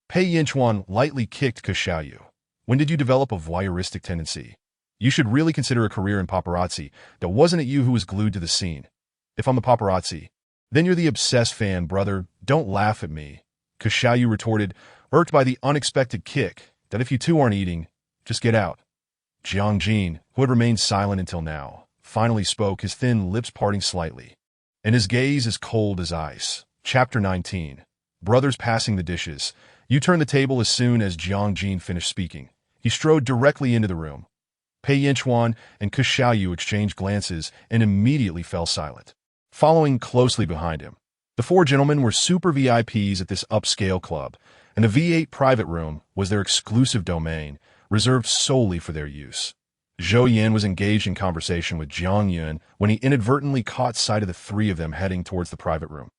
Pei Yinchuan lightly kicked Xiaoyu. When did you develop a voyeuristic tendency? You should really consider a career in paparazzi. That wasn't it you who was glued to the scene. If I'm the paparazzi, then you're the obsessed fan, brother. Don't laugh at me. Xiaoyu retorted, irked by the unexpected kick, that if you two aren't eating, just get out. Jiang Jin, who had remained silent until now, finally spoke, his thin lips parting slightly, and his gaze as cold as ice. Chapter 19. Brothers passing the dishes. You turned the table as soon as Jiang Jin finished speaking. He strode directly into the room. Pei Yinchuan and Xiaoyu exchanged glances and immediately fell silent, following closely behind him. The 4 gentlemen were super VIPs at this upscale club, and the V8 private room was their exclusive domain, reserved solely for their use. Zhou Yin was engaged in conversation with Jiang Yun when he inadvertently caught sight of the 3 of them heading towards the private room.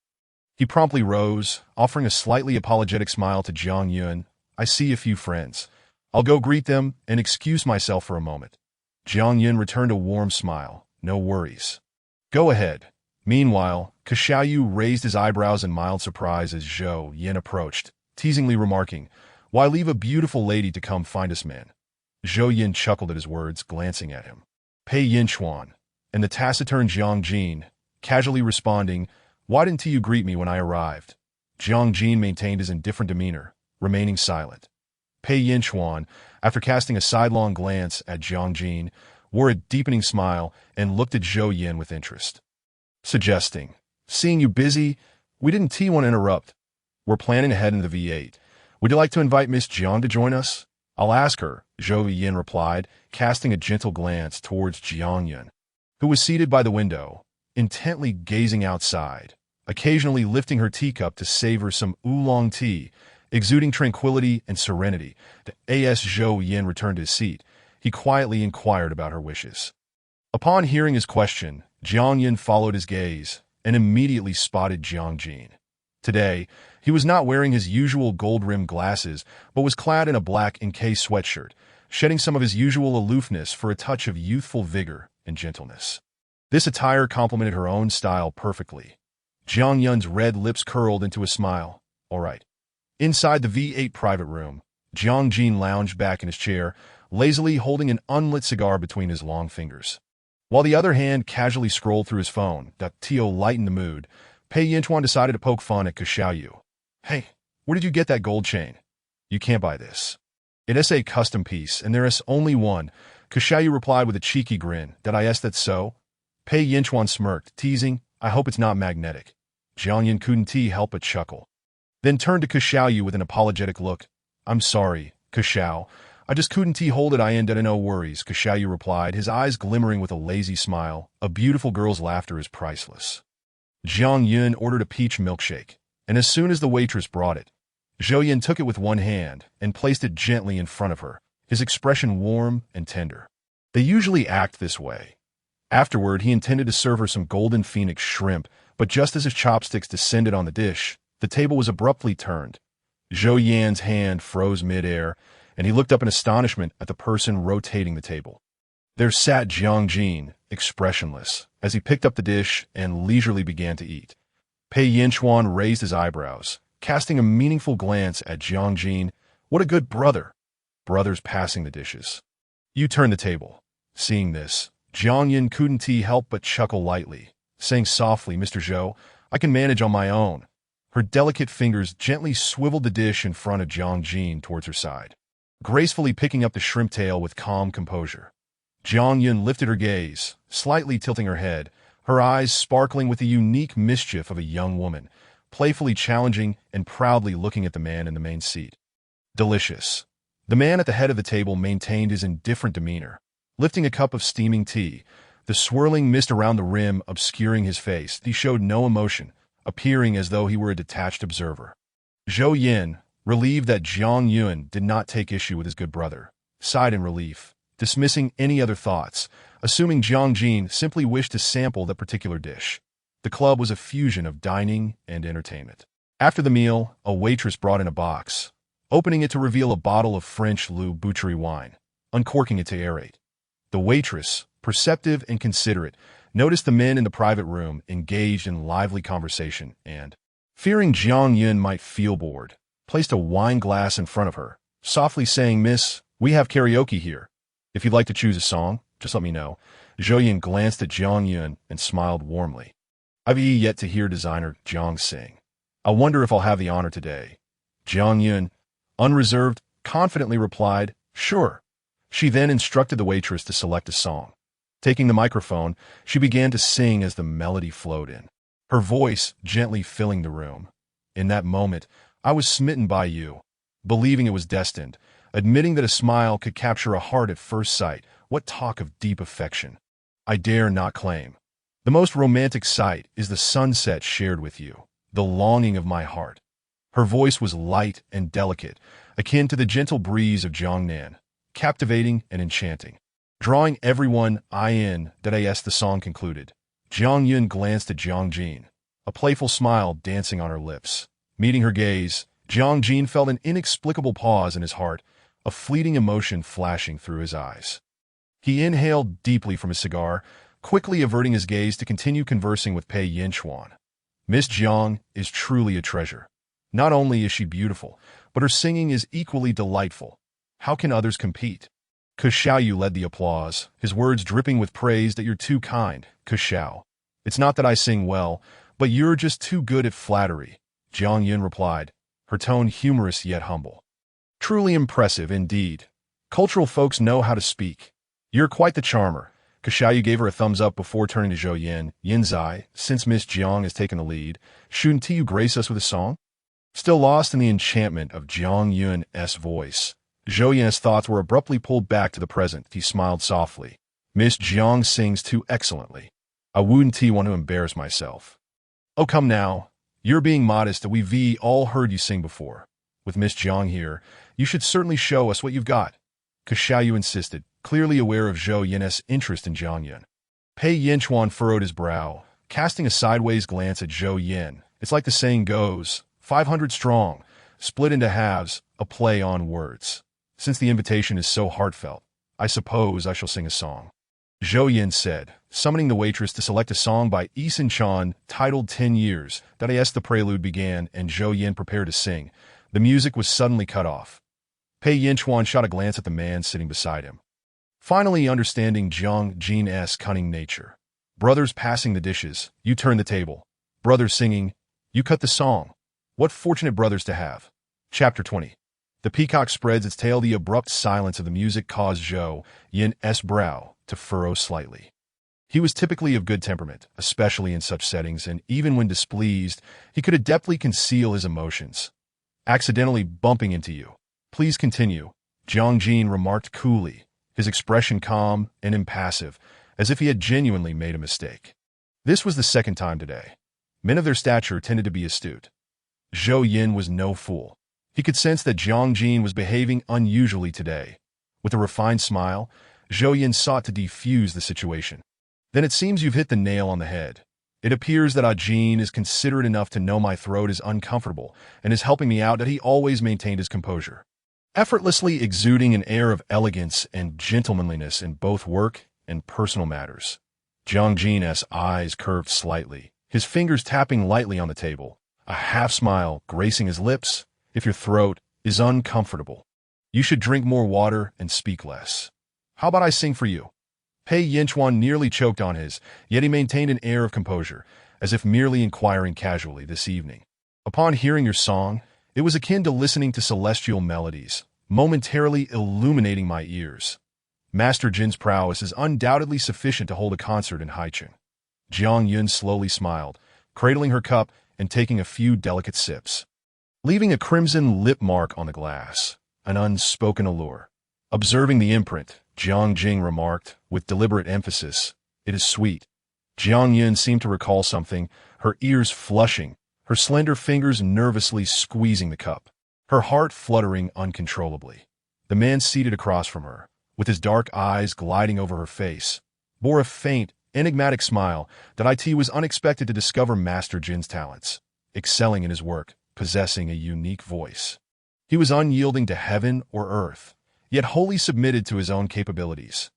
He promptly rose, offering a slightly apologetic smile to Jiang Yun. I see a few friends. I'll go greet them and excuse myself for a moment. Jiang Yun returned a warm smile. No worries. Go ahead. Meanwhile, Xiaoyu raised his eyebrows in mild surprise as Zhou Yin approached, teasingly remarking, Why leave a beautiful lady to come find us men? Zhou Yin chuckled at his words, glancing at him. Pei Yinchuan, and the taciturn Jiang Jin, casually responding, Why didn't you greet me when I arrived? Jiang Jin maintained his indifferent demeanor, remaining silent. Pei Yinchuan, after casting a sidelong glance at Jiang Jin, wore a deepening smile and looked at Zhou Yin with interest, suggesting, Seeing you busy, we didn't want to interrupt. We're planning ahead in the V8. Would you like to invite Miss Jiang to join us? I'll ask her, Zhou Yin replied, casting a gentle glance towards Jiang Yun, who was seated by the window, intently gazing outside, occasionally lifting her teacup to savor some oolong tea, exuding tranquility and serenity. As Zhou Yin returned to his seat, he quietly inquired about her wishes. Upon hearing his question, Jiang Yin followed his gaze, and immediately spotted Jiang. Today, he was not wearing his usual gold-rimmed glasses, but was clad in a black Nkei sweatshirt, shedding some of his usual aloofness for a touch of youthful vigor and gentleness. This attire complemented her own style perfectly. Jiang Yun's red lips curled into a smile. All right. Inside the V8 private room, Jiang lounged back in his chair, lazily holding an unlit cigar between his long fingers. While the other hand casually scrolled through his phone, Tio lightened the mood. Pei Yinchuan decided to poke fun at Xiaoyu. Hey, where did you get that gold chain? You can't buy this. It is a custom piece, and there is only one. Xiaoyu replied with a cheeky grin. That's so? Pei Yinchuan smirked, teasing, I hope it's not magnetic. Jiang Yun couldn't help but chuckle. Then turned to Xiaoyu with an apologetic look. I'm sorry, Xiao. I just couldn't hold it. I ended no worries, Xiaoyu replied, his eyes glimmering with a lazy smile. A beautiful girl's laughter is priceless. Jiang Yun ordered a peach milkshake, and as soon as the waitress brought it, Zhou Yin took it with one hand and placed it gently in front of her, his expression warm and tender. They usually act this way. Afterward, he intended to serve her some golden phoenix shrimp, but just as his chopsticks descended on the dish, the table was abruptly turned. Zhou Yan's hand froze mid-air, and he looked up in astonishment at the person rotating the table. There sat Jiang, expressionless, as he picked up the dish and leisurely began to eat. Pei Yinchuan raised his eyebrows, casting a meaningful glance at Jiang. What a good brother. Brothers passing the dishes. You turn the table. Seeing this, Jiang Yin couldn't help but chuckle lightly, saying softly, Mr. Zhou, I can manage on my own. Her delicate fingers gently swiveled the dish in front of Jiang towards her side, gracefully picking up the shrimp tail with calm composure. Jiang Yun lifted her gaze, slightly tilting her head, her eyes sparkling with the unique mischief of a young woman, playfully challenging and proudly looking at the man in the main seat. Delicious. The man at the head of the table maintained his indifferent demeanor, lifting a cup of steaming tea, the swirling mist around the rim obscuring his face. He showed no emotion, appearing as though he were a detached observer. Zhou Yin, relieved that Jiang Yun did not take issue with his good brother, sighed in relief, dismissing any other thoughts, assuming Jiang simply wished to sample that particular dish. The club was a fusion of dining and entertainment. After the meal, a waitress brought in a box, opening it to reveal a bottle of French Loup Boucherie wine, uncorking it to aerate. The waitress, perceptive and considerate, noticed the men in the private room engaged in lively conversation and, fearing Jiang Yun might feel bored, placed a wine glass in front of her, softly saying, Miss, we have karaoke here. If you'd like to choose a song, just let me know. Zhou Yin glanced at Jiang Yun and smiled warmly. I've yet to hear designer Jiang sing. I wonder if I'll have the honor today. Jiang Yun, unreserved, confidently replied, Sure. She then instructed the waitress to select a song. Taking the microphone, she began to sing as the melody flowed in, her voice gently filling the room. In that moment, I was smitten by you, believing it was destined, admitting that a smile could capture a heart at first sight. What talk of deep affection? I dare not claim. The most romantic sight is the sunset shared with you, the longing of my heart. Her voice was light and delicate, akin to the gentle breeze of Jiangnan, captivating and enchanting, drawing everyone in. As the song concluded, Jiang Yun glanced at Jiang, a playful smile dancing on her lips. Meeting her gaze, Jiang felt an inexplicable pause in his heart, a fleeting emotion flashing through his eyes. He inhaled deeply from his cigar, quickly averting his gaze to continue conversing with Pei Yinchuan. Miss Jiang is truly a treasure. Not only is she beautiful, but her singing is equally delightful. How can others compete? Xiaoyu led the applause, his words dripping with praise. That you're too kind, Xiao. It's not that I sing well, but you're just too good at flattery, Jiang Yun replied, her tone humorous yet humble. Truly impressive indeed. Cultural folks know how to speak. You're quite the charmer. Xiaoyu gave her a thumbs up before turning to Zhou Yin. Yinzai, since Miss Jiang has taken the lead, shouldn't you grace us with a song? Still lost in the enchantment of Jiang Yun's voice, Zhou Yin's thoughts were abruptly pulled back to the present. He smiled softly. Miss Jiang sings too excellently. I wouldn't want to embarrass myself. Oh, come now. You're being modest. We've all heard you sing before. With Miss Jiang here, you should certainly show us what you've got. Xiaoyu insisted, clearly aware of Zhou Yin's interest in Jiang Yun. Pei Yinchuan furrowed his brow, casting a sideways glance at Zhou Yin. It's like the saying goes, 500 strong, split into halves, a play on words. Since the invitation is so heartfelt, I suppose I shall sing a song. Zhou Yin said, summoning the waitress to select a song by Eason Chan titled 10 Years. The prelude began and Zhou Yin prepared to sing. The music was suddenly cut off. Pei Yinchuan shot a glance at the man sitting beside him, finally understanding Jiang Jin's cunning nature. Brothers passing the dishes, you turn the table. Brothers singing, you cut the song. What fortunate brothers to have. Chapter 20. The peacock spreads its tail. The abrupt silence of the music caused Zhou Yin's brow to furrow slightly. He was typically of good temperament, especially in such settings, and even when displeased, he could adeptly conceal his emotions. Accidentally bumping into you. Please continue, Jiang Jin remarked coolly, his expression calm and impassive, as if he had genuinely made a mistake. This was the second time today. Men of their stature tended to be astute. Zhou Yin was no fool. He could sense that Jiang Jin was behaving unusually today. With a refined smile, Zhou Yin sought to defuse the situation. Then it seems you've hit the nail on the head. It appears that Jin is considerate enough to know my throat is uncomfortable and is helping me out. That he always maintained his composure, effortlessly exuding an air of elegance and gentlemanliness in both work and personal matters. Jiang Jin's eyes curved slightly, his fingers tapping lightly on the table, a half-smile gracing his lips. If your throat is uncomfortable, you should drink more water and speak less. How about I sing for you? Pei Yinchuan nearly choked on his, yet he maintained an air of composure, as if merely inquiring casually this evening. Upon hearing your song, it was akin to listening to celestial melodies, momentarily illuminating my ears. Master Jin's prowess is undoubtedly sufficient to hold a concert in Haicheng. Jiang Yun slowly smiled, cradling her cup and taking a few delicate sips, leaving a crimson lip mark on the glass, an unspoken allure. Observing the imprint, Jiang Jing remarked, with deliberate emphasis, it is sweet. Jiang Yun seemed to recall something, her ears flushing, her slender fingers nervously squeezing the cup, her heart fluttering uncontrollably. The man seated across from her, with his dark eyes gliding over her face, bore a faint, enigmatic smile that was unexpected to discover Master Jin's talents, excelling in his work, possessing a unique voice. He was unyielding to heaven or earth, yet wholly submitted to his own capabilities.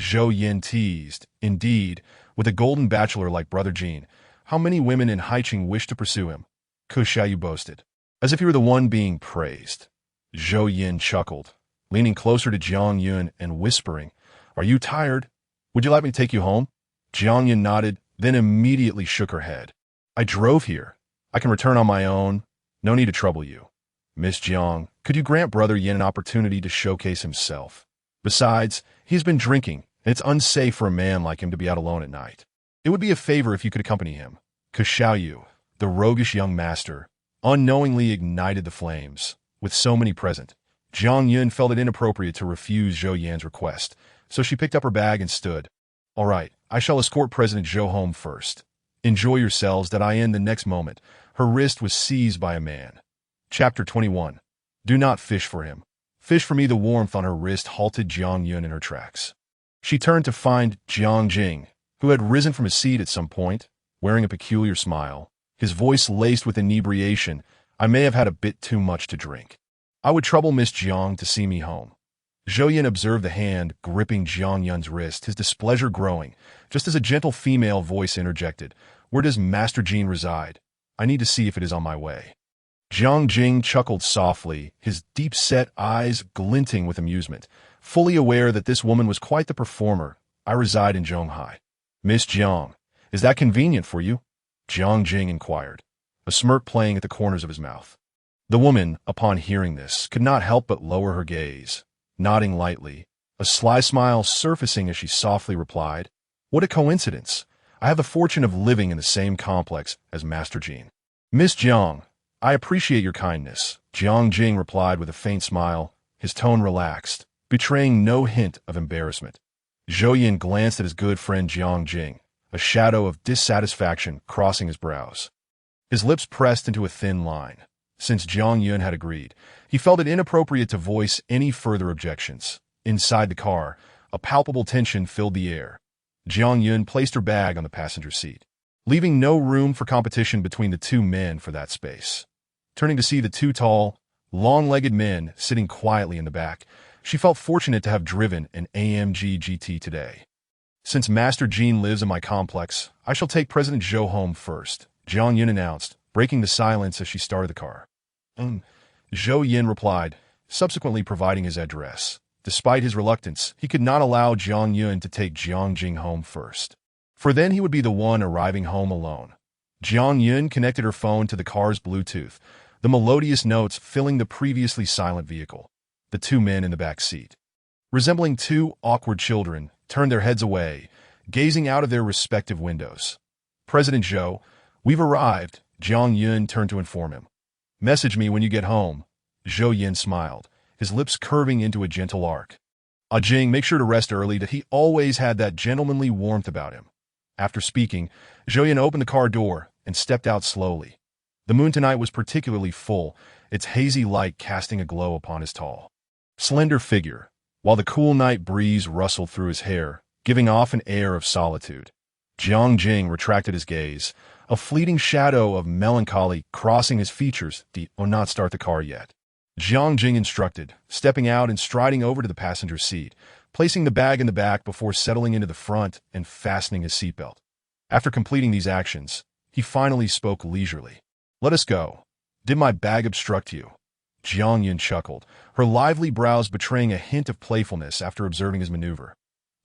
Zhou Yin teased, indeed, with a golden bachelor like Brother Jin, how many women in Haicheng wish to pursue him? Kushayu boasted, as if he were the one being praised. Zhou Yin chuckled, leaning closer to Jiang Yun and whispering, are you tired? Would you like me to take you home? Jiang Yun nodded, then immediately shook her head. I drove here. I can return on my own. No need to trouble you. Miss Jiang, could you grant Brother Yin an opportunity to showcase himself? Besides, he's been drinking, and it's unsafe for a man like him to be out alone at night. It would be a favor if you could accompany him. Kushaoyu, the roguish young master, unknowingly ignited the flames. With so many present, Jiang Yun felt it inappropriate to refuse Zhou Yan's request, so she picked up her bag and stood. All right, I shall escort President Zhou home first. Enjoy yourselves. I end the next moment. Her wrist was seized by a man. Chapter 21. Do not fish for him. Fish for me. The warmth on her wrist halted Jiang Yun in her tracks. She turned to find Jiang Jing, who had risen from his seat at some point, wearing a peculiar smile, his voice laced with inebriation. I may have had a bit too much to drink. I would trouble Miss Jiang to see me home. Zhou Yin observed the hand gripping Jiang Yun's wrist, his displeasure growing, just as a gentle female voice interjected, where does Master Jin reside? I need to see if it is on my way. Jiang Jing chuckled softly, his deep-set eyes glinting with amusement, fully aware that this woman was quite the performer. I reside in Zhonghai. Miss Jiang, is that convenient for you? Jiang Jing inquired, a smirk playing at the corners of his mouth. The woman, upon hearing this, could not help but lower her gaze, nodding lightly, a sly smile surfacing as she softly replied, what a coincidence. I have the fortune of living in the same complex as Master Jin. Miss Jiang, I appreciate your kindness, Jiang Jing replied with a faint smile, his tone relaxed, betraying no hint of embarrassment. Zhou Yin glanced at his good friend Jiang Jing, a shadow of dissatisfaction crossing his brows. His lips pressed into a thin line. Since Jiang Yun had agreed, he felt it inappropriate to voice any further objections. Inside the car, a palpable tension filled the air. Jiang Yun placed her bag on the passenger seat. leaving no room for competition between the two men for that space. Turning to see the two tall, long-legged men sitting quietly in the back, she felt fortunate to have driven an AMG GT today. Since Master Jiang lives in my complex, I shall take President Zhou home first, Jiang Yun announced, breaking the silence as she started the car. Zhou Yin replied, subsequently providing his address. Despite his reluctance, he could not allow Jiang Yun to take Jiang Jing home first, for then he would be the one arriving home alone. Jiang Yun connected her phone to the car's Bluetooth, the melodious notes filling the previously silent vehicle. The two men in the back seat, resembling two awkward children, turned their heads away, gazing out of their respective windows. President Zhou, we've arrived, Jiang Yun turned to inform him. Message me when you get home. Zhou Yin smiled, his lips curving into a gentle arc. Jing, make sure to rest early, that he always had that gentlemanly warmth about him. After speaking, Zhou Yin opened the car door and stepped out slowly. The moon tonight was particularly full, its hazy light casting a glow upon his tall, slender figure, while the cool night breeze rustled through his hair, giving off an air of solitude. Jiang Jing retracted his gaze, a fleeting shadow of melancholy crossing his features. Do not start the car yet, Jiang Jing instructed, stepping out and striding over to the passenger seat, placing the bag in the back before settling into the front and fastening his seatbelt. After completing these actions, he finally spoke leisurely. Let us go. Did my bag obstruct you? Jiang Yun chuckled, her lively brows betraying a hint of playfulness after observing his maneuver.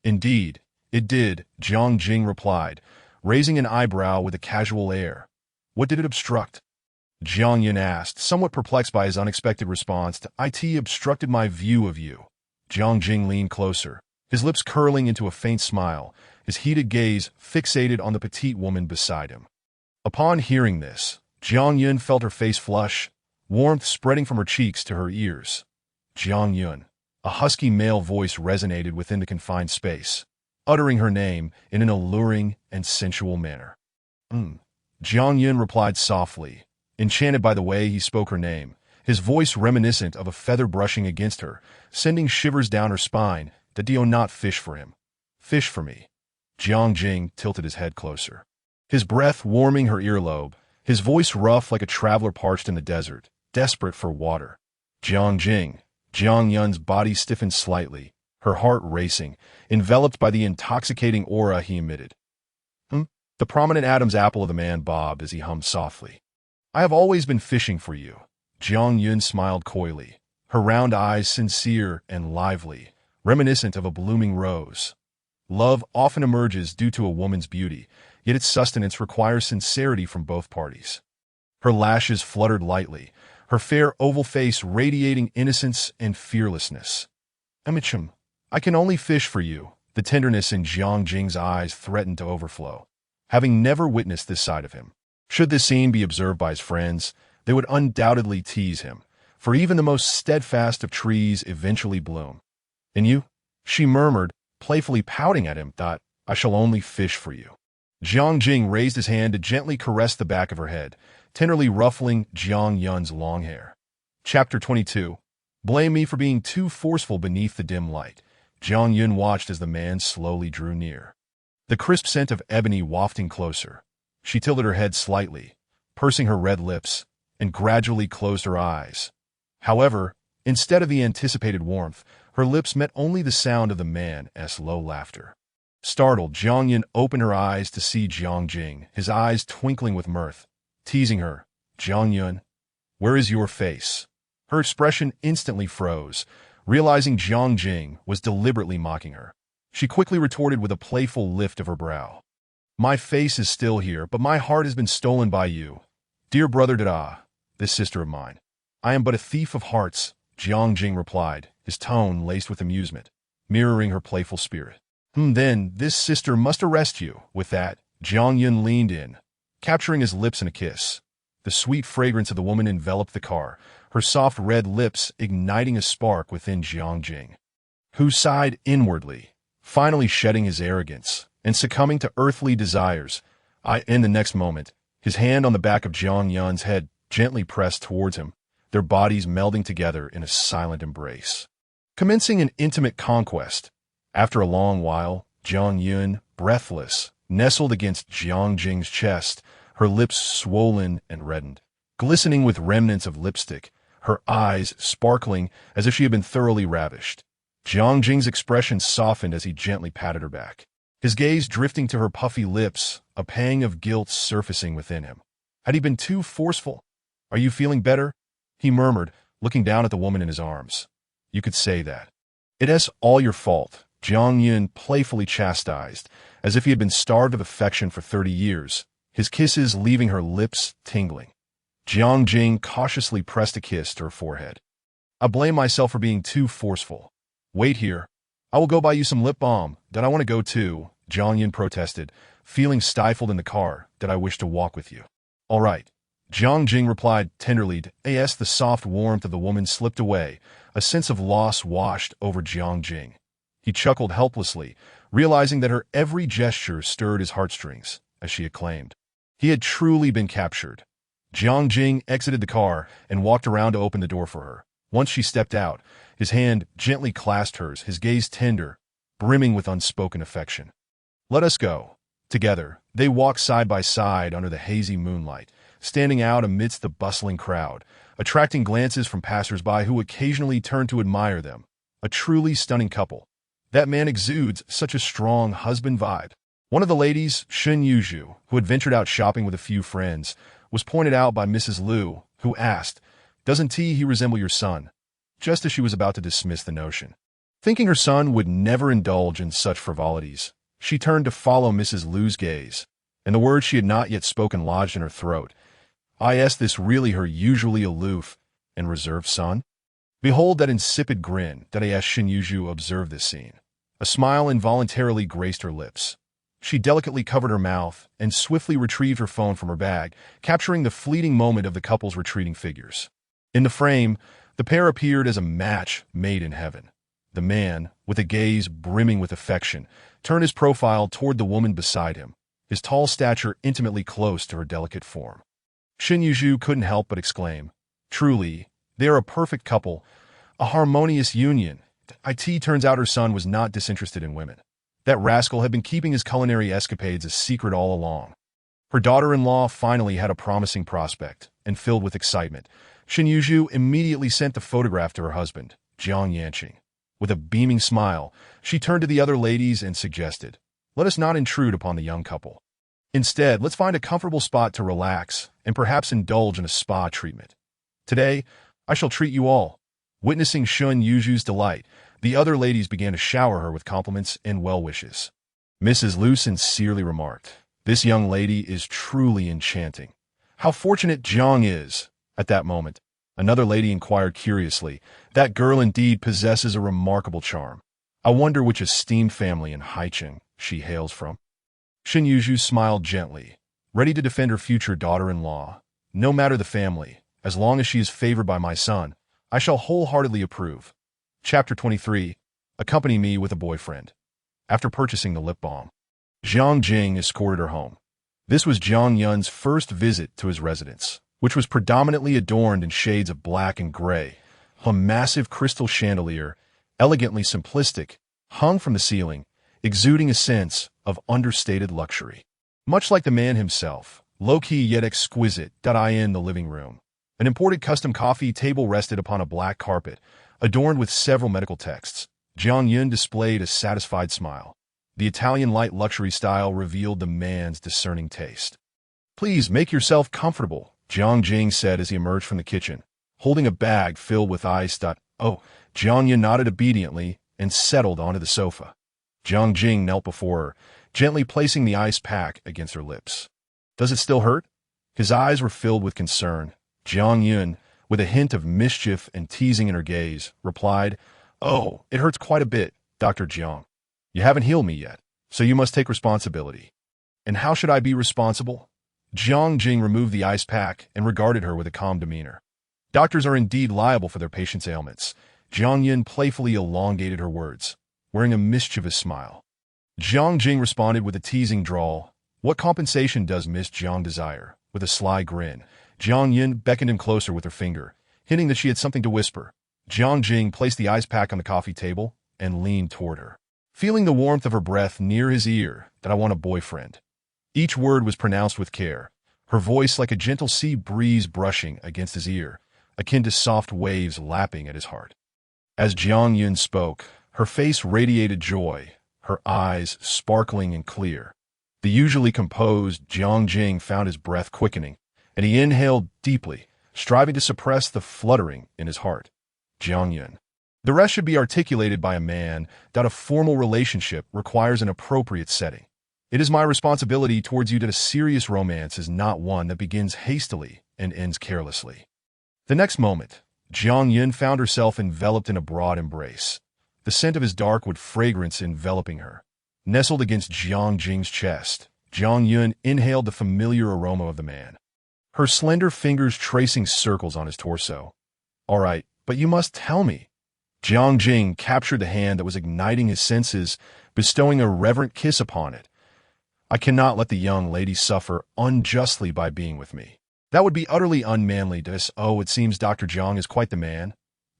Indeed, it did, Jiang Jing replied, raising an eyebrow with a casual air. What did it obstruct? Jiang Yun asked, somewhat perplexed by his unexpected response to "It obstructed my view of you." Jiang Jing leaned closer, his lips curling into a faint smile, his heated gaze fixated on the petite woman beside him. Upon hearing this, Jiang Yun felt her face flush, warmth spreading from her cheeks to her ears. Jiang Yun, a husky male voice resonated within the confined space, uttering her name in an alluring and sensual manner. Jiang Yun replied softly, enchanted by the way he spoke her name, his voice reminiscent of a feather brushing against her, sending shivers down her spine. Do not fish for him. Fish for me. Jiang Jing tilted his head closer, his breath warming her earlobe, his voice rough like a traveler parched in the desert, desperate for water. Jiang Jing. Jiang Yun's body stiffened slightly, her heart racing, enveloped by the intoxicating aura he emitted. The prominent Adam's apple of the man bobbed as he hummed softly. I have always been fishing for you. Jiang Yun smiled coyly, her round eyes sincere and lively, reminiscent of a blooming rose. Love often emerges due to a woman's beauty, yet its sustenance requires sincerity from both parties. Her lashes fluttered lightly, her fair oval face radiating innocence and fearlessness. Amichum, I can only fish for you. The tenderness in Jiang Jing's eyes threatened to overflow, having never witnessed this side of him. Should this scene be observed by his friends, they would undoubtedly tease him, for even the most steadfast of trees eventually bloom. And you? She murmured, playfully pouting at him. I shall only fish for you. Jiang Jing raised his hand to gently caress the back of her head, tenderly ruffling Jiang Yun's long hair. Chapter 22. Blame me for being too forceful beneath the dim light. Jiang Yun watched as the man slowly drew near, the crisp scent of ebony wafting closer. She tilted her head slightly, pursing her red lips, and gradually closed her eyes. However, instead of the anticipated warmth, her lips met only the sound of the man's low laughter. Startled, Jiang Yun opened her eyes to see Jiang Jing, his eyes twinkling with mirth, teasing her. Jiang Yun, where is your face? Her expression instantly froze, realizing Jiang Jing was deliberately mocking her. She quickly retorted with a playful lift of her brow. My face is still here, but my heart has been stolen by you. Dear brother Dada, this sister of mine. I am but a thief of hearts, Jiang Jing replied, his tone laced with amusement, mirroring her playful spirit. Then this sister must arrest you. With that, Jiang Yun leaned in, capturing his lips in a kiss. The sweet fragrance of the woman enveloped the car, her soft red lips igniting a spark within Jiang Jing, who sighed inwardly, finally shedding his arrogance and succumbing to earthly desires. In the next moment, his hand on the back of Jiang Yun's head gently pressed towards him, their bodies melding together in a silent embrace, commencing an intimate conquest. After a long while, Jiang Yun, breathless, nestled against Jiang Jing's chest, her lips swollen and reddened, glistening with remnants of lipstick, her eyes sparkling as if she had been thoroughly ravished. Jiang Jing's expression softened as he gently patted her back, his gaze drifting to her puffy lips, a pang of guilt surfacing within him. Had he been too forceful? "Are you feeling better?" he murmured, looking down at the woman in his arms. "You could say that." "It's all your fault," Jiang Yun playfully chastised, as if he had been starved of affection for 30 years, his kisses leaving her lips tingling. Jiang Jing cautiously pressed a kiss to her forehead. "I blame myself for being too forceful. Wait here. I will go buy you some lip balm. That I want to go too," Jiang Yun protested, feeling stifled in the car. "That I wish to walk with you." "All right," Jiang Jing replied tenderly. As the soft warmth of the woman slipped away, a sense of loss washed over Jiang Jing. He chuckled helplessly, realizing that her every gesture stirred his heartstrings, as she had claimed. He had truly been captured. Jiang Jing exited the car and walked around to open the door for her. Once she stepped out, his hand gently clasped hers, his gaze tender, brimming with unspoken affection. "Let us go." Together, they walked side by side under the hazy moonlight, standing out amidst the bustling crowd, attracting glances from passers-by who occasionally turned to admire them. A truly stunning couple. That man exudes such a strong husband vibe. One of the ladies, Shun Yuzhu, who had ventured out shopping with a few friends, was pointed out by Mrs. Liu, who asked, "Doesn't he resemble your son?" just as she was about to dismiss the notion. Thinking her son would never indulge in such frivolities, she turned to follow Mrs. Liu's gaze, and the words she had not yet spoken lodged in her throat. Is this really her usually aloof and reserved son? Behold that insipid grin that as Shun Yuzhu observed this scene. A smile involuntarily graced her lips. She delicately covered her mouth and swiftly retrieved her phone from her bag, capturing the fleeting moment of the couple's retreating figures. In the frame, the pair appeared as a match made in heaven. The man, with a gaze brimming with affection, turned his profile toward the woman beside him, his tall stature intimately close to her delicate form. Shun Yuzhu couldn't help but exclaim, "Truly, they are a perfect couple, a harmonious union." It turns out her son was not disinterested in women. That rascal had been keeping his culinary escapades a secret all along. Her daughter-in-law finally had a promising prospect, and filled with excitement, Shun Yuzhu immediately sent the photograph to her husband, Jiang Yanqing. With a beaming smile, she turned to the other ladies and suggested, "Let us not intrude upon the young couple. Instead, let's find a comfortable spot to relax and perhaps indulge in a spa treatment. Today, I shall treat you all." Witnessing Shun Yuzhu's delight, the other ladies began to shower her with compliments and well wishes. Mrs. Liu sincerely remarked, "This young lady is truly enchanting. How fortunate Jiang is." At that moment, another lady inquired curiously, "That girl indeed possesses a remarkable charm. I wonder which esteemed family in Haicheng she hails from." Shun Yuzhu smiled gently, ready to defend her future daughter-in-law. "No matter the family, as long as she is favored by my son, I shall wholeheartedly approve." Chapter 23. Accompany me with a boyfriend. After purchasing the lip balm, Jiang Jing escorted her home. This was Jiang Yun's first visit to his residence, which was predominantly adorned in shades of black and gray. A massive crystal chandelier, elegantly simplistic, hung from the ceiling, exuding a sense of understated luxury. Much like the man himself, low-key yet exquisite. In the living room, an imported custom coffee table rested upon a black carpet, adorned with several medical texts. Jiang Yun displayed a satisfied smile. The Italian light luxury style revealed the man's discerning taste. "Please make yourself comfortable," Jiang Jing said as he emerged from the kitchen, holding a bag filled with ice. Jiang Yun nodded obediently and settled onto the sofa. Jiang Jing knelt before her, gently placing the ice pack against her lips. "Does it still hurt?" His eyes were filled with concern. Jiang Yun, with a hint of mischief and teasing in her gaze, replied, "Oh, it hurts quite a bit, Dr. Jiang. You haven't healed me yet, so you must take responsibility." "And how should I be responsible?" Jiang Jing removed the ice pack and regarded her with a calm demeanor. "Doctors are indeed liable for their patients' ailments." Jiang Yun playfully elongated her words, wearing a mischievous smile. Jiang Jing responded with a teasing drawl, "What compensation does Miss Jiang desire?" With a sly grin, Jiang Yun beckoned him closer with her finger, hinting that she had something to whisper. Jiang Jing placed the ice pack on the coffee table and leaned toward her. feeling the warmth of her breath near his ear, that I want a boyfriend. Each word was pronounced with care, her voice like a gentle sea breeze brushing against his ear, akin to soft waves lapping at his heart. As Jiang Yun spoke, her face radiated joy, her eyes sparkling and clear. The usually composed Jiang Jing found his breath quickening, and he inhaled deeply, striving to suppress the fluttering in his heart. Jiang Yun. The rest should be articulated by a man that a formal relationship requires an appropriate setting. It is my responsibility towards you that a serious romance is not one that begins hastily and ends carelessly. The next moment, Jiang Yun found herself enveloped in a broad embrace, the scent of his dark wood fragrance enveloping her. Nestled against Jiang Jing's chest, Jiang Yun inhaled the familiar aroma of the man, her slender fingers tracing circles on his torso. "All right, but you must tell me." Jiang Jing captured the hand that was igniting his senses, bestowing a reverent kiss upon it. "I cannot let the young lady suffer unjustly by being with me. That would be utterly unmanly to us. Oh, it seems Dr. Jiang is quite the man."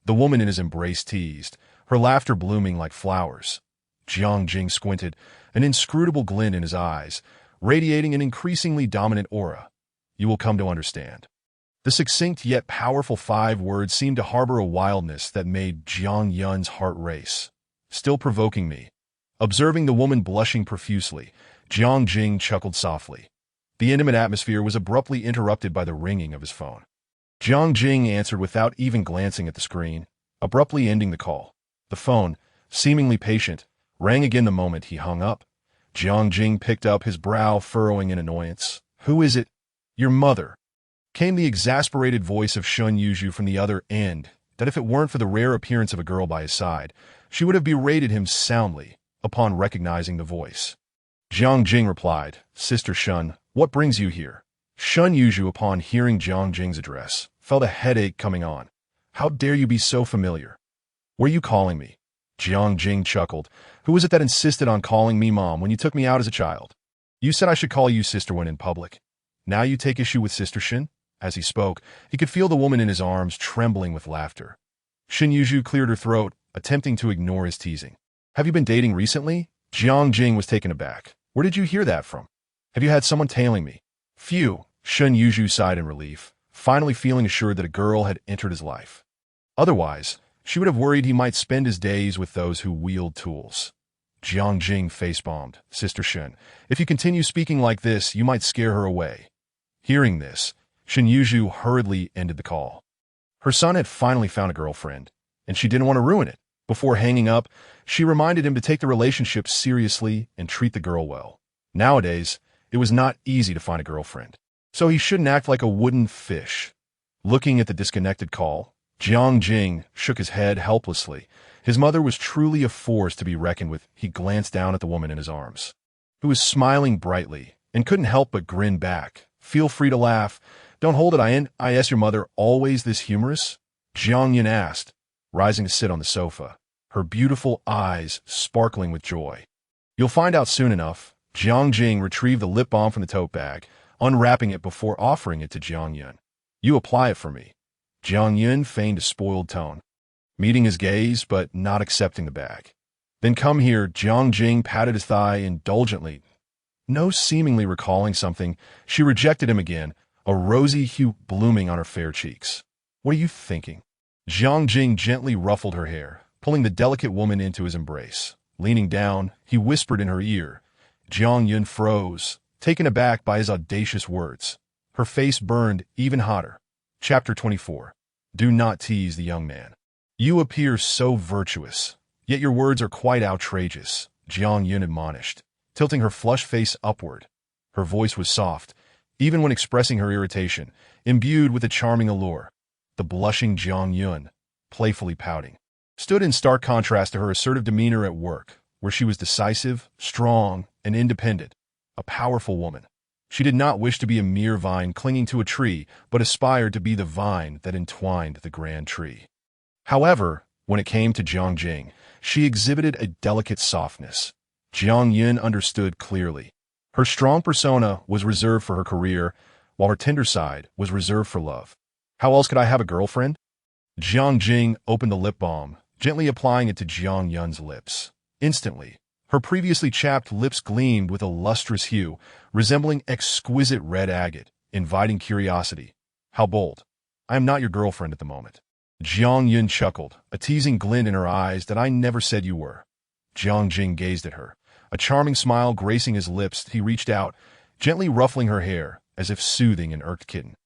The woman in his embrace teased, her laughter blooming like flowers. Jiang Jing squinted, an inscrutable glint in his eyes, radiating an increasingly dominant aura. "You will come to understand." The succinct yet powerful 5 words seemed to harbor a wildness that made Jiang Yun's heart race. "Still provoking me." Observing the woman blushing profusely, Jiang Jing chuckled softly. The intimate atmosphere was abruptly interrupted by the ringing of his phone. Jiang Jing answered without even glancing at the screen, abruptly ending the call. The phone, seemingly patient, rang again the moment he hung up. Jiang Jing picked up, his brow furrowing in annoyance. "Who is it?" "Your mother," came the exasperated voice of Shun Yuzhu from the other end, that if it weren't for the rare appearance of a girl by his side, she would have berated him soundly upon recognizing the voice. Jiang Jing replied, "Sister Shun, what brings you here?" Shun Yuzhu, upon hearing Jiang Jing's address, felt a headache coming on. "How dare you be so familiar? Were you calling me?" Jiang Jing chuckled. "Who was it that insisted on calling me mom when you took me out as a child? You said I should call you sister when in public. Now you take issue with Sister Shin?" As he spoke, he could feel the woman in his arms trembling with laughter. Shin Yuzhu cleared her throat, attempting to ignore his teasing. "Have you been dating recently?" Jiang Jing was taken aback. "Where did you hear that from? Have you had someone tailing me?" "Phew," Shun Yuzhu sighed in relief, finally feeling assured that a girl had entered his life. Otherwise, she would have worried he might spend his days with those who wield tools. Jiang Jing face-bombed. "Sister Shun, if you continue speaking like this, you might scare her away." Hearing this, Shin Yuzhu hurriedly ended the call. Her son had finally found a girlfriend, and she didn't want to ruin it. Before hanging up, she reminded him to take the relationship seriously and treat the girl well. Nowadays, it was not easy to find a girlfriend, so he shouldn't act like a wooden fish. Looking at the disconnected call, Jiang Jing shook his head helplessly. His mother was truly a force to be reckoned with. He glanced down at the woman in his arms, who was smiling brightly, and couldn't help but grin back. "Feel free to laugh. Don't hold it, is your mother always this humorous?" Jiang Yun asked, rising to sit on the sofa, her beautiful eyes sparkling with joy. "You'll find out soon enough." Jiang Jing retrieved the lip balm from the tote bag, unwrapping it before offering it to Jiang Yun. "You apply it for me." Jiang Yun feigned a spoiled tone, meeting his gaze but not accepting the bag. "Then come here." Jiang Jing patted his thigh indulgently. No seemingly recalling something, she rejected him again, a rosy hue blooming on her fair cheeks. "What are you thinking?" Jiang Jing gently ruffled her hair, pulling the delicate woman into his embrace. Leaning down, he whispered in her ear. Jiang Yun froze, taken aback by his audacious words. Her face burned even hotter. Chapter 24. Do not tease the young man. "You appear so virtuous, yet your words are quite outrageous," Jiang Yun admonished, tilting her flushed face upward. Her voice was soft, even when expressing her irritation, imbued with a charming allure. The blushing Jiang Yun, playfully pouting, stood in stark contrast to her assertive demeanor at work, where she was decisive, strong, and independent, a powerful woman. She did not wish to be a mere vine clinging to a tree, but aspired to be the vine that entwined the grand tree. However, when it came to Jiang Jing, she exhibited a delicate softness. Jiang Yun understood clearly. Her strong persona was reserved for her career, while her tender side was reserved for love. "How else could I have a girlfriend?" Jiang Jing opened the lip balm, gently applying it to Jiang Yun's lips. Instantly, Her previously chapped lips gleamed with a lustrous hue, resembling exquisite red agate, inviting curiosity. How bold. I am not your girlfriend at the moment. Jiang Yun chuckled, a teasing glint in her eyes that I never said you were. Jiang Jing gazed at her. A charming smile gracing his lips, he reached out, gently ruffling her hair, as if soothing an irked kitten.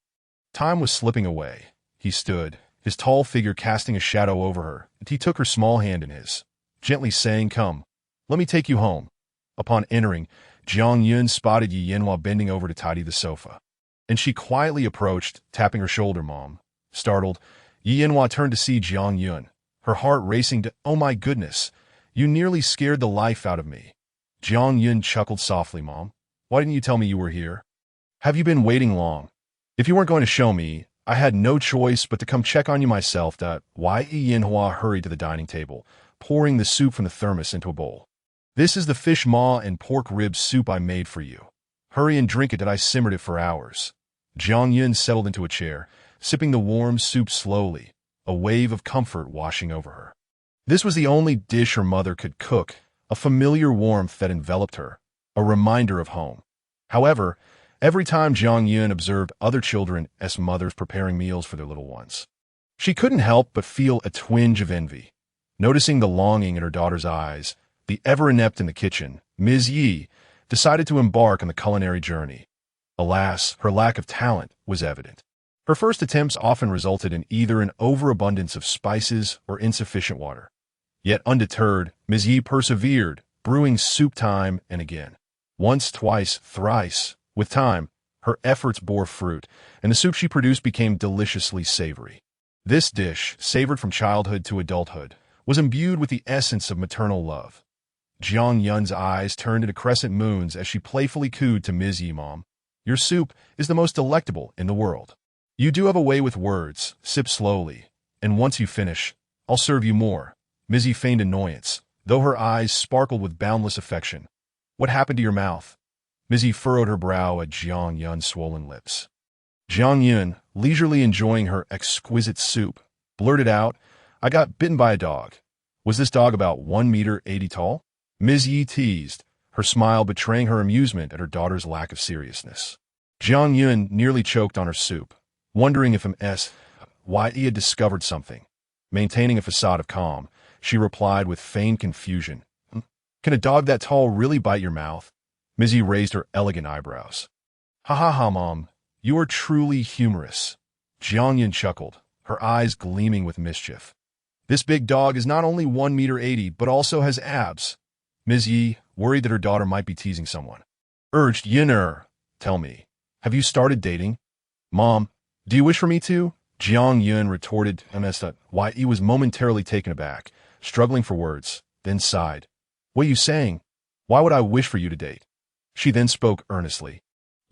Time was slipping away. He stood, his tall figure casting a shadow over her, and he took her small hand in his, gently saying, "Come, let me take you home." Upon entering, Jiang Yun spotted Yi Yanhua bending over to tidy the sofa. And she quietly approached, tapping her shoulder. "Mom." Startled, Yi Yanhua turned to see Jiang Yun, her heart racing to, "Oh my goodness, you nearly scared the life out of me." Jiang Yun chuckled softly. "Mom, why didn't you tell me you were here? Have you been waiting long? If you weren't going to show me, I had no choice but to come check on you myself." Yi Yanhua hurried to the dining table, pouring the soup from the thermos into a bowl. "This is the fish maw and pork rib soup I made for you. Hurry and drink it. I simmered it for hours." Jiang Yun settled into a chair, sipping the warm soup slowly, a wave of comfort washing over her. This was the only dish her mother could cook, a familiar warmth that enveloped her, a reminder of home. However, every time Jiang Yun observed other children's mothers preparing meals for their little ones, she couldn't help but feel a twinge of envy. Noticing the longing in her daughter's eyes, the ever-inept in the kitchen, Ms. Yi decided to embark on the culinary journey. Alas, her lack of talent was evident. Her first attempts often resulted in either an overabundance of spices or insufficient water. Yet undeterred, Ms. Yi persevered, brewing soup time and again. Once, twice, thrice. With time, her efforts bore fruit, and the soup she produced became deliciously savory. This dish, savored from childhood to adulthood, was imbued with the essence of maternal love. Jiang Yun's eyes turned into crescent moons as she playfully cooed to Ms. Yi, "Mom, your soup is the most delectable in the world. You do have a way with words. Sip slowly, and once you finish, I'll serve you more." Ms. Yi feigned annoyance, though her eyes sparkled with boundless affection. "What happened to your mouth?" Ms. Yi furrowed her brow at Jiang Yun's swollen lips. Jiang Yun, leisurely enjoying her exquisite soup, blurted out, "I got bitten by a dog. Was this dog about 1.80 meters tall?" Ms. Yi teased, her smile betraying her amusement at her daughter's lack of seriousness. Jiang Yun nearly choked on her soup, wondering if Ms. Yi had discovered something. Maintaining a facade of calm, she replied with feigned confusion, "Can a dog that tall really bite your mouth?" Ms. Yi raised her elegant eyebrows. "Ha ha ha, Mom, you are truly humorous." Jiang Yun chuckled, her eyes gleaming with mischief. "This big dog is not only 1.80 meters, but also has abs." Ms. Yi, worried that her daughter might be teasing someone, urged, "Yin'er, tell me, have you started dating?" "Mom, do you wish for me to?" Jiang Yun retorted. Yi was momentarily taken aback, struggling for words, then sighed. "What are you saying? Why would I wish for you to date?" She then spoke earnestly.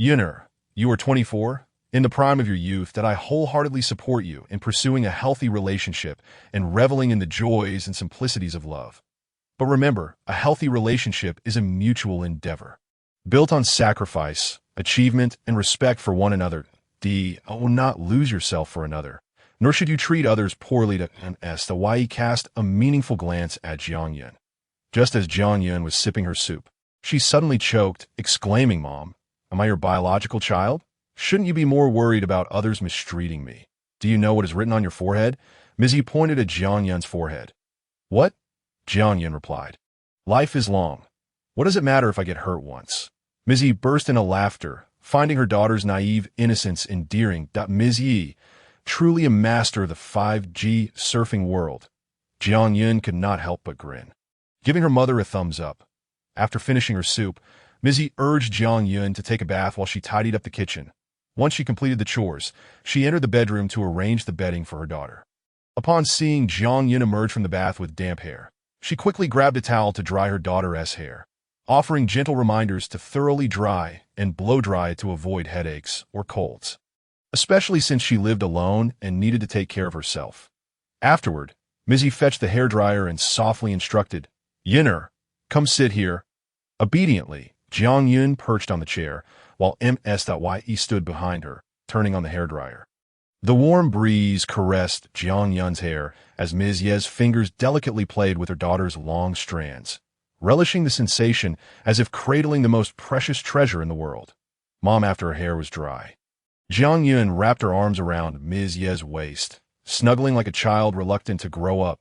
"Yin'er, you are 24, in the prime of your youth, that I wholeheartedly support you in pursuing a healthy relationship and reveling in the joys and simplicities of love. But remember, a healthy relationship is a mutual endeavor, built on sacrifice, achievement, and respect for one another. Will not lose yourself for another, nor should you treat others poorly." Yi cast a meaningful glance at Jiang Yun. Just as Jiang Yun was sipping her soup, she suddenly choked, exclaiming, "Mom, am I your biological child? Shouldn't you be more worried about others mistreating me? Do you know what is written on your forehead?" Ms. Yi pointed at Jiang Yun's forehead. "What?" Jiang Yun replied. "Life is long. What does it matter if I get hurt once?" Ms. Yi burst into laughter, finding her daughter's naive innocence endearing. Ms. Yi, truly a master of the 5G surfing world. Jiang Yun could not help but grin, giving her mother a thumbs up. After finishing her soup, Ms. Yi urged Jiang Yun to take a bath while she tidied up the kitchen. Once she completed the chores, she entered the bedroom to arrange the bedding for her daughter. Upon seeing Jiang Yun emerge from the bath with damp hair, she quickly grabbed a towel to dry her daughter's hair, offering gentle reminders to thoroughly dry and blow-dry it to avoid headaches or colds, especially since she lived alone and needed to take care of herself. Afterward, Ms. Yi fetched the hairdryer and softly instructed, "Yin'er, come sit here." Obediently, Jiang Yun perched on the chair, while Ms. Yi stood behind her, turning on the hairdryer. The warm breeze caressed Jiang Yun's hair as Ms. Yi's fingers delicately played with her daughter's long strands, relishing the sensation as if cradling the most precious treasure in the world. Mom, after her hair was dry. Jiang Yun wrapped her arms around Ms. Ye's waist, snuggling like a child reluctant to grow up.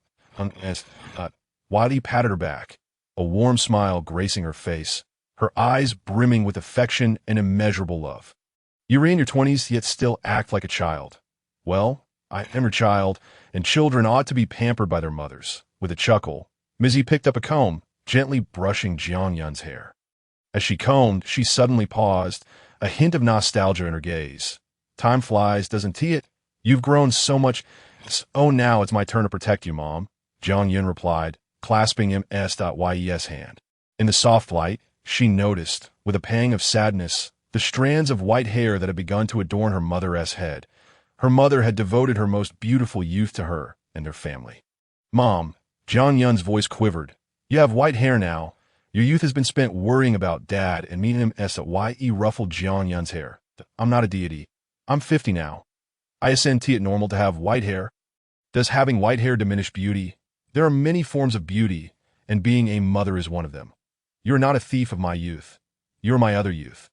Wiley patted her back, a warm smile gracing her face, her eyes brimming with affection and immeasurable love. You're in your 20s, yet still act like a child. Well, I am your child, and children ought to be pampered by their mothers. With a chuckle, Mizzy picked up a comb, gently brushing Jiang Yun's hair. As she combed, she suddenly paused, a hint of nostalgia in her gaze. Time flies, doesn't it? You've grown so much. Oh, now it's my turn to protect you, Mom, Jiang Yun replied, clasping Ms.Yes hand. In the soft light, she noticed, with a pang of sadness, the strands of white hair that had begun to adorn her mother's head. Her mother had devoted her most beautiful youth to her and their family. Mom, Jiang Yun's voice quivered. You have white hair now. Your youth has been spent worrying about Dad, and me and Ms.Ye ruffled Jiang Yun's hair. I'm not a deity. I'm 50 now. I isn't it normal to have white hair? Does having white hair diminish beauty? There are many forms of beauty, and being a mother is one of them. You are not a thief of my youth. You are my other youth.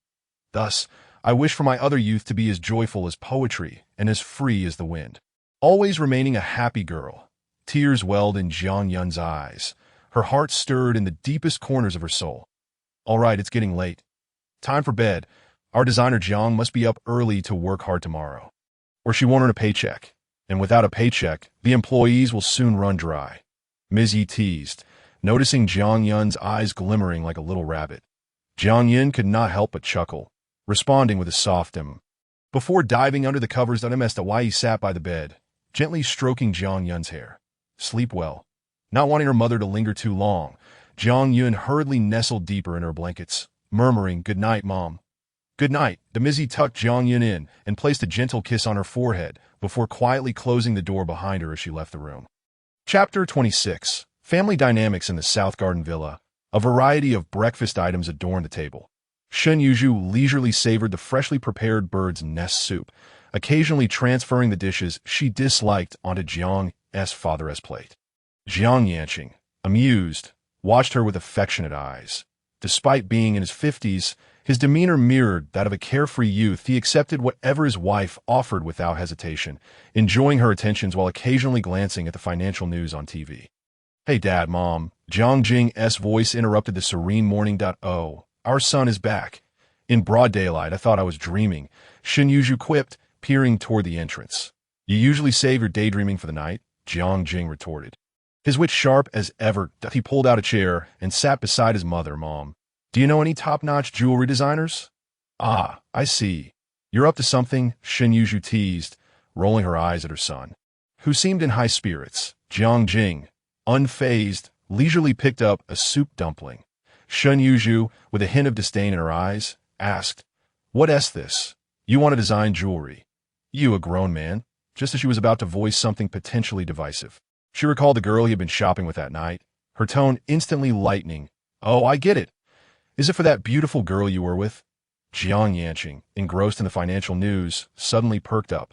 Thus, I wish for my other youth to be as joyful as poetry and as free as the wind. Always remaining a happy girl. Tears welled in Jiang Yun's eyes. Her heart stirred in the deepest corners of her soul. All right, it's getting late. Time for bed. Our designer Jiang must be up early to work hard tomorrow. Or she won't earn a paycheck. And without a paycheck, the employees will soon run dry. Ms. Yi teased, noticing Jiang Yun's eyes glimmering like a little rabbit. Jiang Yun could not help but chuckle, responding with a soft Before diving under the covers, Ms.Ye sat by the bed, gently stroking Jiang Yun's hair. Sleep well. Not wanting her mother to linger too long, Jiang Yun hurriedly nestled deeper in her blankets, murmuring, "Good night, Mom." "Good night." The Mizzy tucked Jiang Yun in and placed a gentle kiss on her forehead before quietly closing the door behind her as she left the room. Chapter 26. Family Dynamics in the South Garden Villa. A variety of breakfast items adorned the table. Shen Yuzhu leisurely savored the freshly prepared bird's nest soup, occasionally transferring the dishes she disliked onto Jiang's father's plate. Jiang Yanqing, amused, watched her with affectionate eyes. Despite being in his 50s, his demeanor mirrored that of a carefree youth. He accepted whatever his wife offered without hesitation, enjoying her attentions while occasionally glancing at the financial news on TV. "Hey, Dad, Mom," Jiang Jing's voice interrupted the serene morning. "Oh, our son is back." In broad daylight, I thought I was dreaming, Shen Yuzhu quipped, peering toward the entrance. "You usually save your daydreaming for the night," Jiang Jing retorted. His wit sharp as ever, he pulled out a chair and sat beside his mother. "Mom, do you know any top-notch jewelry designers?" "Ah, I see. You're up to something," Shen Yuzhu teased, rolling her eyes at her son, who seemed in high spirits. Jiang Jing, unfazed, leisurely picked up a soup dumpling. Shen Yuzhu, with a hint of disdain in her eyes, asked, "What's this? You want to design jewelry? You, a grown man?" Just as she was about to voice something potentially divisive, she recalled the girl he had been shopping with that night, her tone instantly lightening. "Oh, I get it. Is it for that beautiful girl you were with?" Jiang Yanqing, engrossed in the financial news, suddenly perked up,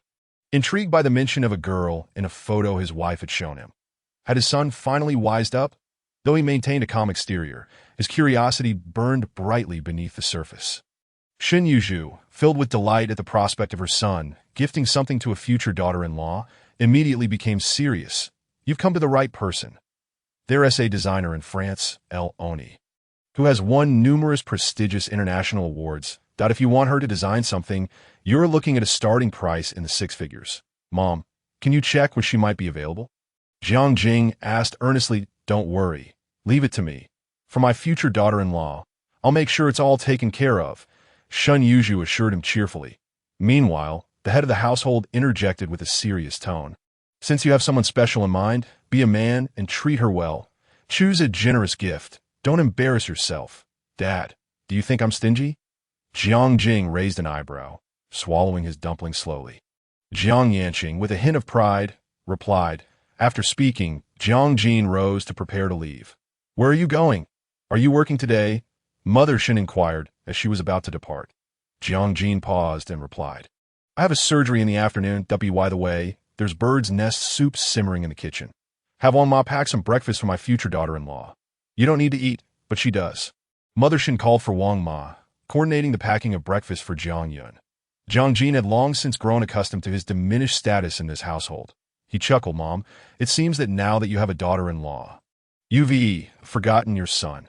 intrigued by the mention of a girl in a photo his wife had shown him. Had his son finally wised up? Though he maintained a calm exterior, his curiosity burned brightly beneath the surface. Shen Yuzhu, filled with delight at the prospect of her son gifting something to a future daughter-in-law, immediately became serious. "You've come to the right person. There's a designer in France, El Oni, who has won numerous prestigious international awards. If you want her to design something, you're looking at a starting price in the six figures. Mom, can you check when she might be available?" Jiang Jing asked earnestly. "Don't worry. Leave it to me. For my future daughter-in-law, I'll make sure it's all taken care of," Shen Yuzhu assured him cheerfully. Meanwhile, the head of the household interjected with a serious tone. "Since you have someone special in mind, be a man and treat her well. Choose a generous gift. Don't embarrass yourself. Dad, do you think I'm stingy?" Jiang Jing raised an eyebrow, swallowing his dumpling slowly. Jiang Yanqing, with a hint of pride, replied. After speaking, Jiang Jing rose to prepare to leave. "Where are you going? Are you working today?" Mother Shen inquired as she was about to depart. Jiang Jing paused and replied, "I have a surgery in the afternoon. By the way, there's bird's nest soup simmering in the kitchen. Have on ma pack some breakfast for my future daughter-in-law. You don't need to eat, but but she does. Mother Shin called for Wang Ma, coordinating the packing of breakfast for Jiang Yun. Jiang Jin had long since grown accustomed to his diminished status in this household. He chuckled, "Mom, it seems that now that you have a daughter-in-law, you've forgotten your son."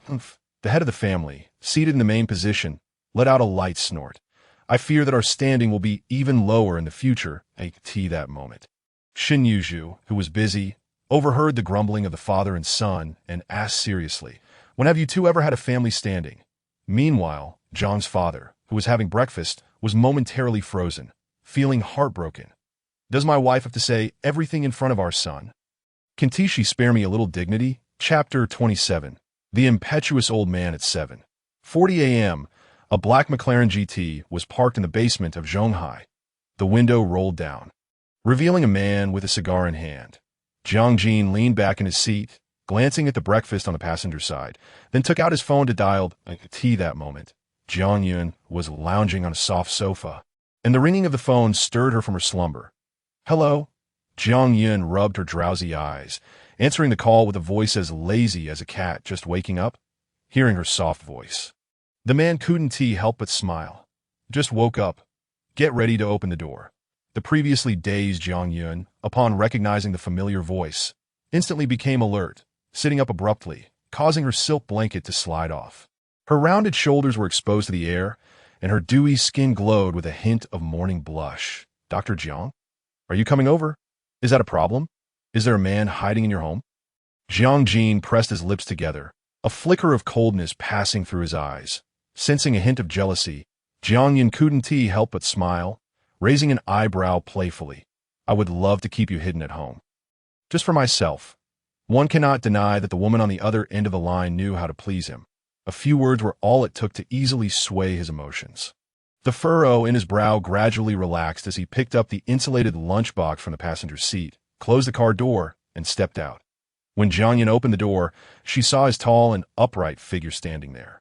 Humph. The head of the family, seated in the main position, let out a light snort. "I fear that our standing will be even lower in the future." That moment. Shin Yuzhu, who was busy, overheard the grumbling of the father and son and asked seriously, "When have you two ever had a family standing?" Meanwhile, Jiang's father, who was having breakfast, was momentarily frozen, feeling heartbroken. "Does my wife have to say everything in front of our son? Can't she spare me a little dignity?" Chapter 27. The impetuous old man at 7:40 a.m., a black McLaren GT was parked in the basement of Zhonghai. The window rolled down, revealing a man with a cigar in hand. Jiang Jin leaned back in his seat, glancing at the breakfast on the passenger side, then took out his phone to dial that moment. Jiang Yun was lounging on a soft sofa, and the ringing of the phone stirred her from her slumber. "Hello?" Jiang Yun rubbed her drowsy eyes, answering the call with a voice as lazy as a cat just waking up. Hearing her soft voice, the man couldn't help but smile. "Just woke up. Get ready to open the door." The previously dazed Jiang Yun, upon recognizing the familiar voice, instantly became alert, sitting up abruptly, causing her silk blanket to slide off. Her rounded shoulders were exposed to the air, and her dewy skin glowed with a hint of morning blush. "Dr. Jiang? Are you coming over? Is that a problem? Is there a man hiding in your home?" Jiang Jin pressed his lips together, a flicker of coldness passing through his eyes. Sensing a hint of jealousy, Jiang Yun couldn't help but smile, raising an eyebrow playfully. "I would love to keep you hidden at home. Just for myself." One cannot deny that the woman on the other end of the line knew how to please him. A few words were all it took to easily sway his emotions. The furrow in his brow gradually relaxed as he picked up the insulated lunchbox from the passenger seat, closed the car door, and stepped out. When Jiang Yun opened the door, she saw his tall and upright figure standing there.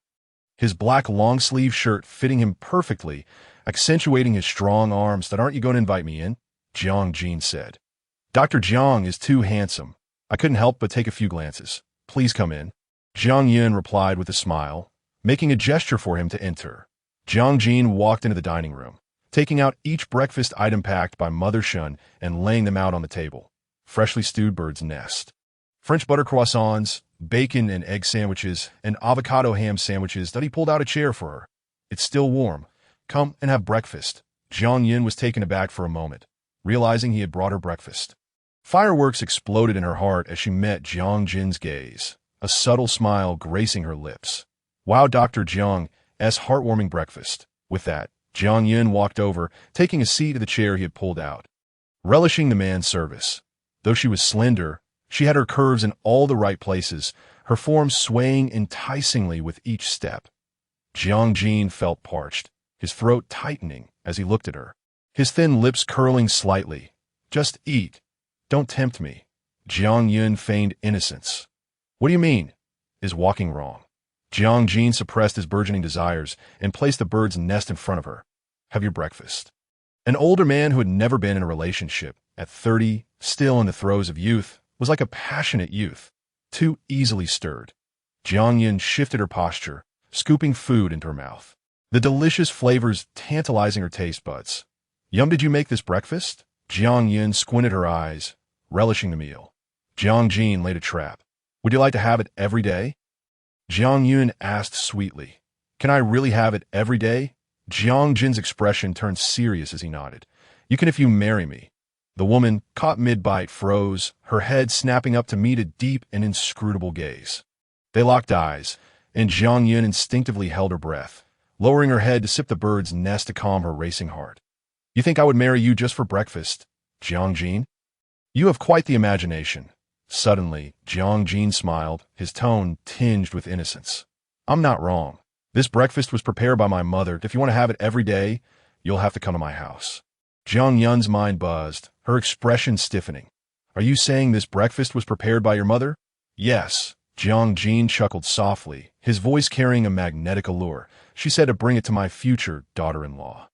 His black long-sleeve shirt fitting him perfectly, accentuating his strong arms. "That aren't you going to invite me in?" Jiang Jin said. "Dr. Jiang is too handsome. I couldn't help but take a few glances. Please come in." Jiang Yun replied with a smile, making a gesture for him to enter. Jiang Jin walked into the dining room, taking out each breakfast item packed by Mother Shun and laying them out on the table. Freshly stewed bird's nest, French butter croissants, bacon and egg sandwiches, and avocado ham sandwiches. That he pulled out a chair for her. "It's still warm. Come and have breakfast." Jiang Yun was taken aback for a moment, realizing he had brought her breakfast. Fireworks exploded in her heart as she met Jiang Jin's gaze, a subtle smile gracing her lips. "Wow, Dr. Jiang's heartwarming breakfast." With that, Jiang Yun walked over, taking a seat in the chair he had pulled out. Relishing the man's service. Though she was slender, she had her curves in all the right places, her form swaying enticingly with each step. Jiang Jin felt parched, his throat tightening as he looked at her, his thin lips curling slightly. "Just eat. Don't tempt me." Jiang Yun feigned innocence. "What do you mean? Is walking wrong?" Jiang Jin suppressed his burgeoning desires and placed the bird's nest in front of her. "Have your breakfast." An older man who had never been in a relationship, at 30, still in the throes of youth, was like a passionate youth, too easily stirred. Jiang Yun shifted her posture, scooping food into her mouth, the delicious flavors tantalizing her taste buds. "Yum, did you make this breakfast?" Jiang Yun squinted her eyes, relishing the meal. Jiang Jin laid a trap. "Would you like to have it every day?" Jiang Yun asked sweetly. "Can I really have it every day?" Jiang Jin's expression turned serious as he nodded. "You can if you marry me." The woman, caught mid-bite, froze, her head snapping up to meet a deep and inscrutable gaze. They locked eyes, and Jiang Yun instinctively held her breath, lowering her head to sip the bird's nest to calm her racing heart. "You think I would marry you just for breakfast, Jiang Jin? You have quite the imagination." Suddenly, Jiang Jin smiled, his tone tinged with innocence. "I'm not wrong. This breakfast was prepared by my mother. If you want to have it every day, you'll have to come to my house." Jiang Yun's mind buzzed, her expression stiffening. "Are you saying this breakfast was prepared by your mother?" "Yes." Jiang Jin chuckled softly, his voice carrying a magnetic allure. "She said to bring it to my future daughter-in-law."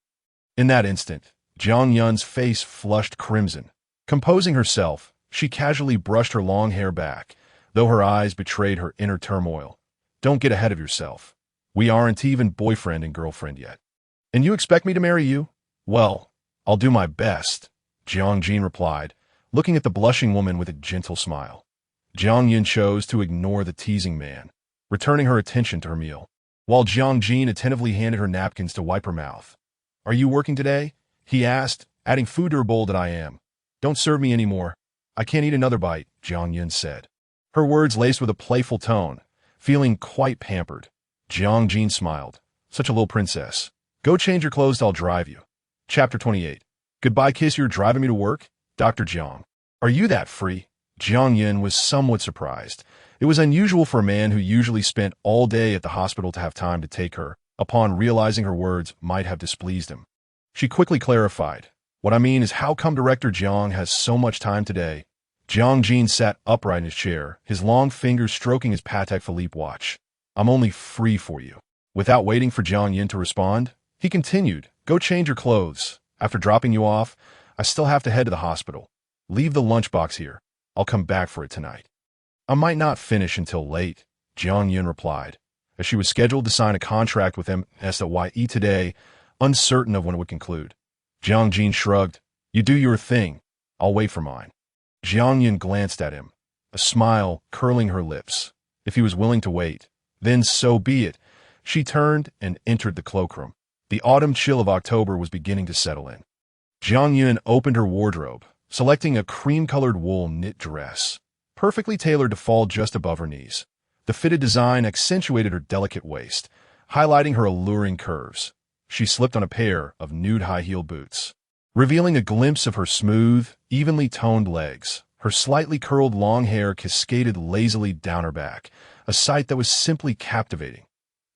In that instant, Jiang Yun's face flushed crimson. Composing herself, she casually brushed her long hair back, though her eyes betrayed her inner turmoil. Don't get ahead of yourself. We aren't even boyfriend and girlfriend yet. And you expect me to marry you? Well, I'll do my best, Jiang replied, looking at the blushing woman with a gentle smile. Jiang Yun chose to ignore the teasing man, returning her attention to her meal, while Jiang attentively handed her napkins to wipe her mouth. Are you working today? He asked, adding food to her bowl. That I am. Don't serve me any more. I can't eat another bite, Jiang Yun said. Her words laced with a playful tone, feeling quite pampered. Jiang smiled. Such a little princess. Go change your clothes, I'll drive you. Chapter 28. Goodbye kiss, you're driving me to work? Dr. Jiang. Are you that free? Jiang Yun was somewhat surprised. It was unusual for a man who usually spent all day at the hospital to have time to take her, upon realizing her words might have displeased him. She quickly clarified. What I mean is, how come Director Jiang has so much time today? Jiang sat upright in his chair, his long fingers stroking his Patek Philippe watch. I'm only free for you. Without waiting for Jiang Yun to respond, he continued, go change your clothes. After dropping you off, I still have to head to the hospital. Leave the lunchbox here. I'll come back for it tonight. I might not finish until late, Jiang Yun replied, as she was scheduled to sign a contract with MSYE today, uncertain of when it would conclude. Jiang shrugged. You do your thing. I'll wait for mine. Jiang Yun glanced at him, a smile curling her lips. If he was willing to wait, then so be it. She turned and entered the cloakroom. The autumn chill of October was beginning to settle in. Jiang Yun opened her wardrobe, selecting a cream-colored wool knit dress, perfectly tailored to fall just above her knees. The fitted design accentuated her delicate waist, highlighting her alluring curves. She slipped on a pair of nude high-heeled boots, revealing a glimpse of her smooth, evenly toned legs. Her slightly curled long hair cascaded lazily down her back, a sight that was simply captivating.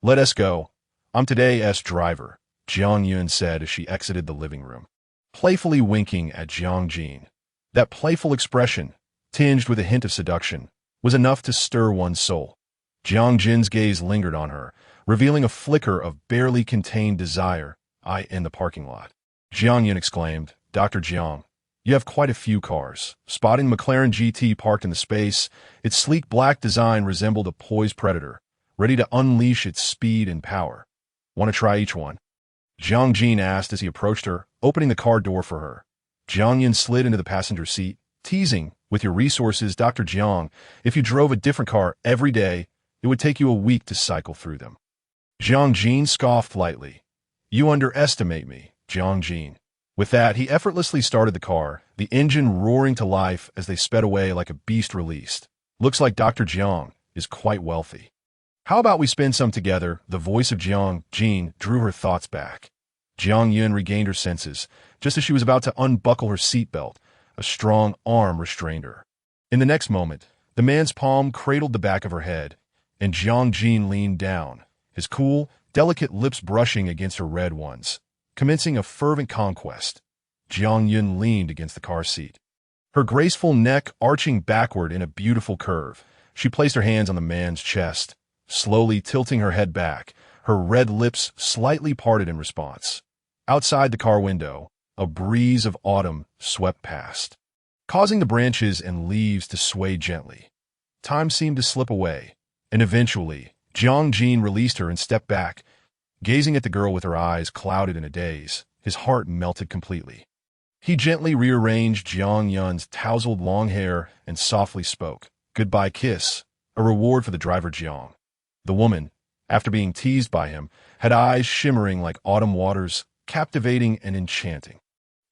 Let us go. I'm today's driver, Jiang Yun said as she exited the living room, playfully winking at Jiang. That playful expression, tinged with a hint of seduction, was enough to stir one's soul. Jiang Jin's gaze lingered on her, revealing a flicker of barely contained desire. In the parking lot. Jiang Yun exclaimed, Dr. Jiang, you have quite a few cars. Spotting McLaren GT parked in the space, its sleek black design resembled a poised predator, ready to unleash its speed and power. Want to try each one? Jiang asked as he approached her, opening the car door for her. Jiang Yun slid into the passenger seat, teasing, with your resources, Dr. Jiang, if you drove a different car every day, it would take you a week to cycle through them. Jiang scoffed lightly. You underestimate me, Jiang. With that, he effortlessly started the car, the engine roaring to life as they sped away like a beast released. Looks like Dr. Jiang is quite wealthy. How about we spend some together? The voice of Jiang drew her thoughts back. Jiang Yun regained her senses, just as she was about to unbuckle her seatbelt. A strong arm restrained her. In the next moment, the man's palm cradled the back of her head, and Jiang leaned down, his cool, delicate lips brushing against her red ones, commencing a fervent conquest. Jiang Yun leaned against the car seat, her graceful neck arching backward in a beautiful curve. She placed her hands on the man's chest, slowly tilting her head back, her red lips slightly parted in response. Outside the car window, a breeze of autumn swept past, causing the branches and leaves to sway gently. Time seemed to slip away, and eventually, Jiang released her and stepped back, gazing at the girl with her eyes clouded in a daze. His heart melted completely. He gently rearranged Jiang Yun's tousled long hair and softly spoke, Goodbye kiss, a reward for the driver Jiang. The woman, after being teased by him, had eyes shimmering like autumn waters, captivating and enchanting.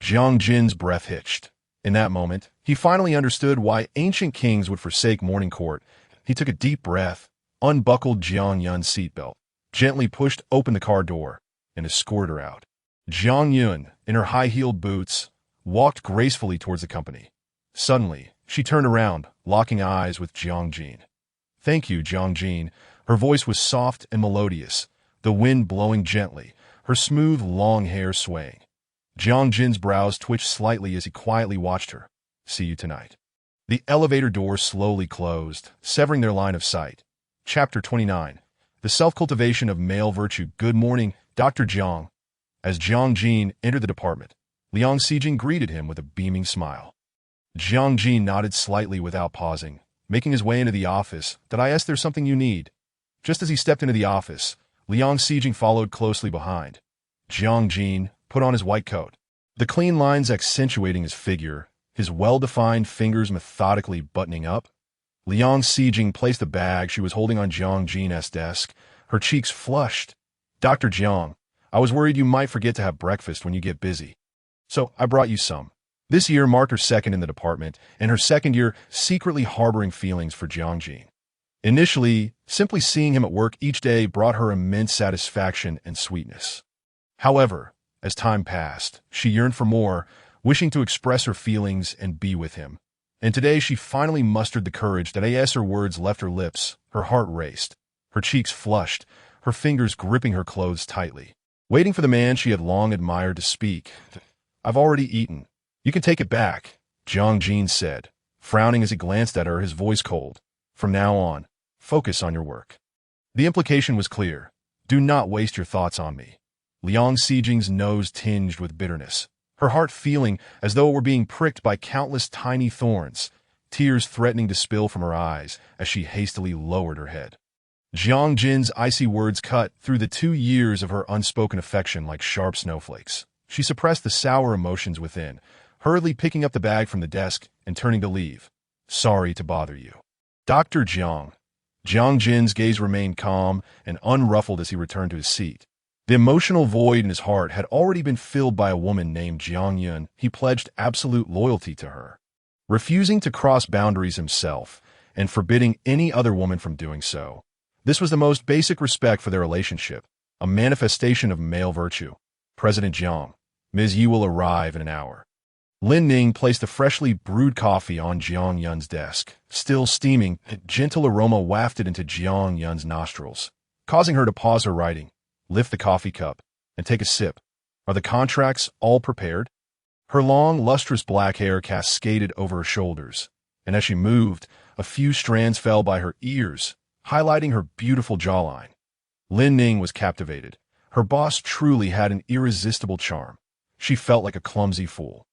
Jiang's breath hitched. In that moment, he finally understood why ancient kings would forsake morning court. He took a deep breath, unbuckled Jiang Yun's seatbelt, gently pushed open the car door, and escorted her out. Jiang Yun, in her high-heeled boots, walked gracefully towards the company. Suddenly, she turned around, locking eyes with Jiang. Thank you, Jiang. Her voice was soft and melodious, the wind blowing gently, her smooth, long hair swaying. Jiang's brows twitched slightly as he quietly watched her. See you tonight. The elevator door slowly closed, severing their line of sight. Chapter 29. The Self-Cultivation of Male Virtue. Good morning, Dr. Jiang. As Jiang entered the department, Liang Xijing greeted him with a beaming smile. Jiang nodded slightly without pausing, making his way into the office. Did I ask there's something you need? Just as he stepped into the office, Jiang followed closely behind. Jiang put on his white coat, the clean lines accentuating his figure, his well-defined fingers methodically buttoning up. Jiang placed the bag she was holding on Jiang's desk, her cheeks flushed. "Dr. Jiang, I was worried you might forget to have breakfast when you get busy. So I brought you some." This year marked her second in the department, and her second year secretly harboring feelings for Jiang. Initially, simply seeing him at work each day brought her immense satisfaction and sweetness. However, as time passed, she yearned for more, wishing to express her feelings and be with him. And today she finally mustered the courage that as her words left her lips, her heart raced, her cheeks flushed, her fingers gripping her clothes tightly, waiting for the man she had long admired to speak. "I've already eaten. You can take it back," Jiang said, frowning as he glanced at her, his voice cold. "From now on, focus on your work." The implication was clear. Do not waste your thoughts on me. Jiang's nose tinged with bitterness, her heart feeling as though it were being pricked by countless tiny thorns, tears threatening to spill from her eyes as she hastily lowered her head. Jiang's icy words cut through the 2 years of her unspoken affection like sharp snowflakes. She suppressed the sour emotions within, hurriedly picking up the bag from the desk and turning to leave. "Sorry to bother you." "Dr. Jiang." Jiang's gaze remained calm and unruffled as he returned to his seat. The emotional void in his heart had already been filled by a woman named Jiang. He pledged absolute loyalty to her, refusing to cross boundaries himself and forbidding any other woman from doing so. This was the most basic respect for their relationship, a manifestation of male virtue. "President Jiang, Ms. Yi will arrive in an hour." Lin Ning placed the freshly brewed coffee on Jiang's desk. Still steaming, a gentle aroma wafted into Jiang's nostrils, causing her to pause her writing, lift the coffee cup, and take a sip. "Are the contracts all prepared?" Her long, lustrous black hair cascaded over her shoulders, and as she moved, a few strands fell by her ears, highlighting her beautiful jawline. Lin Ning was captivated. Her boss truly had an irresistible charm. She felt like a clumsy fool,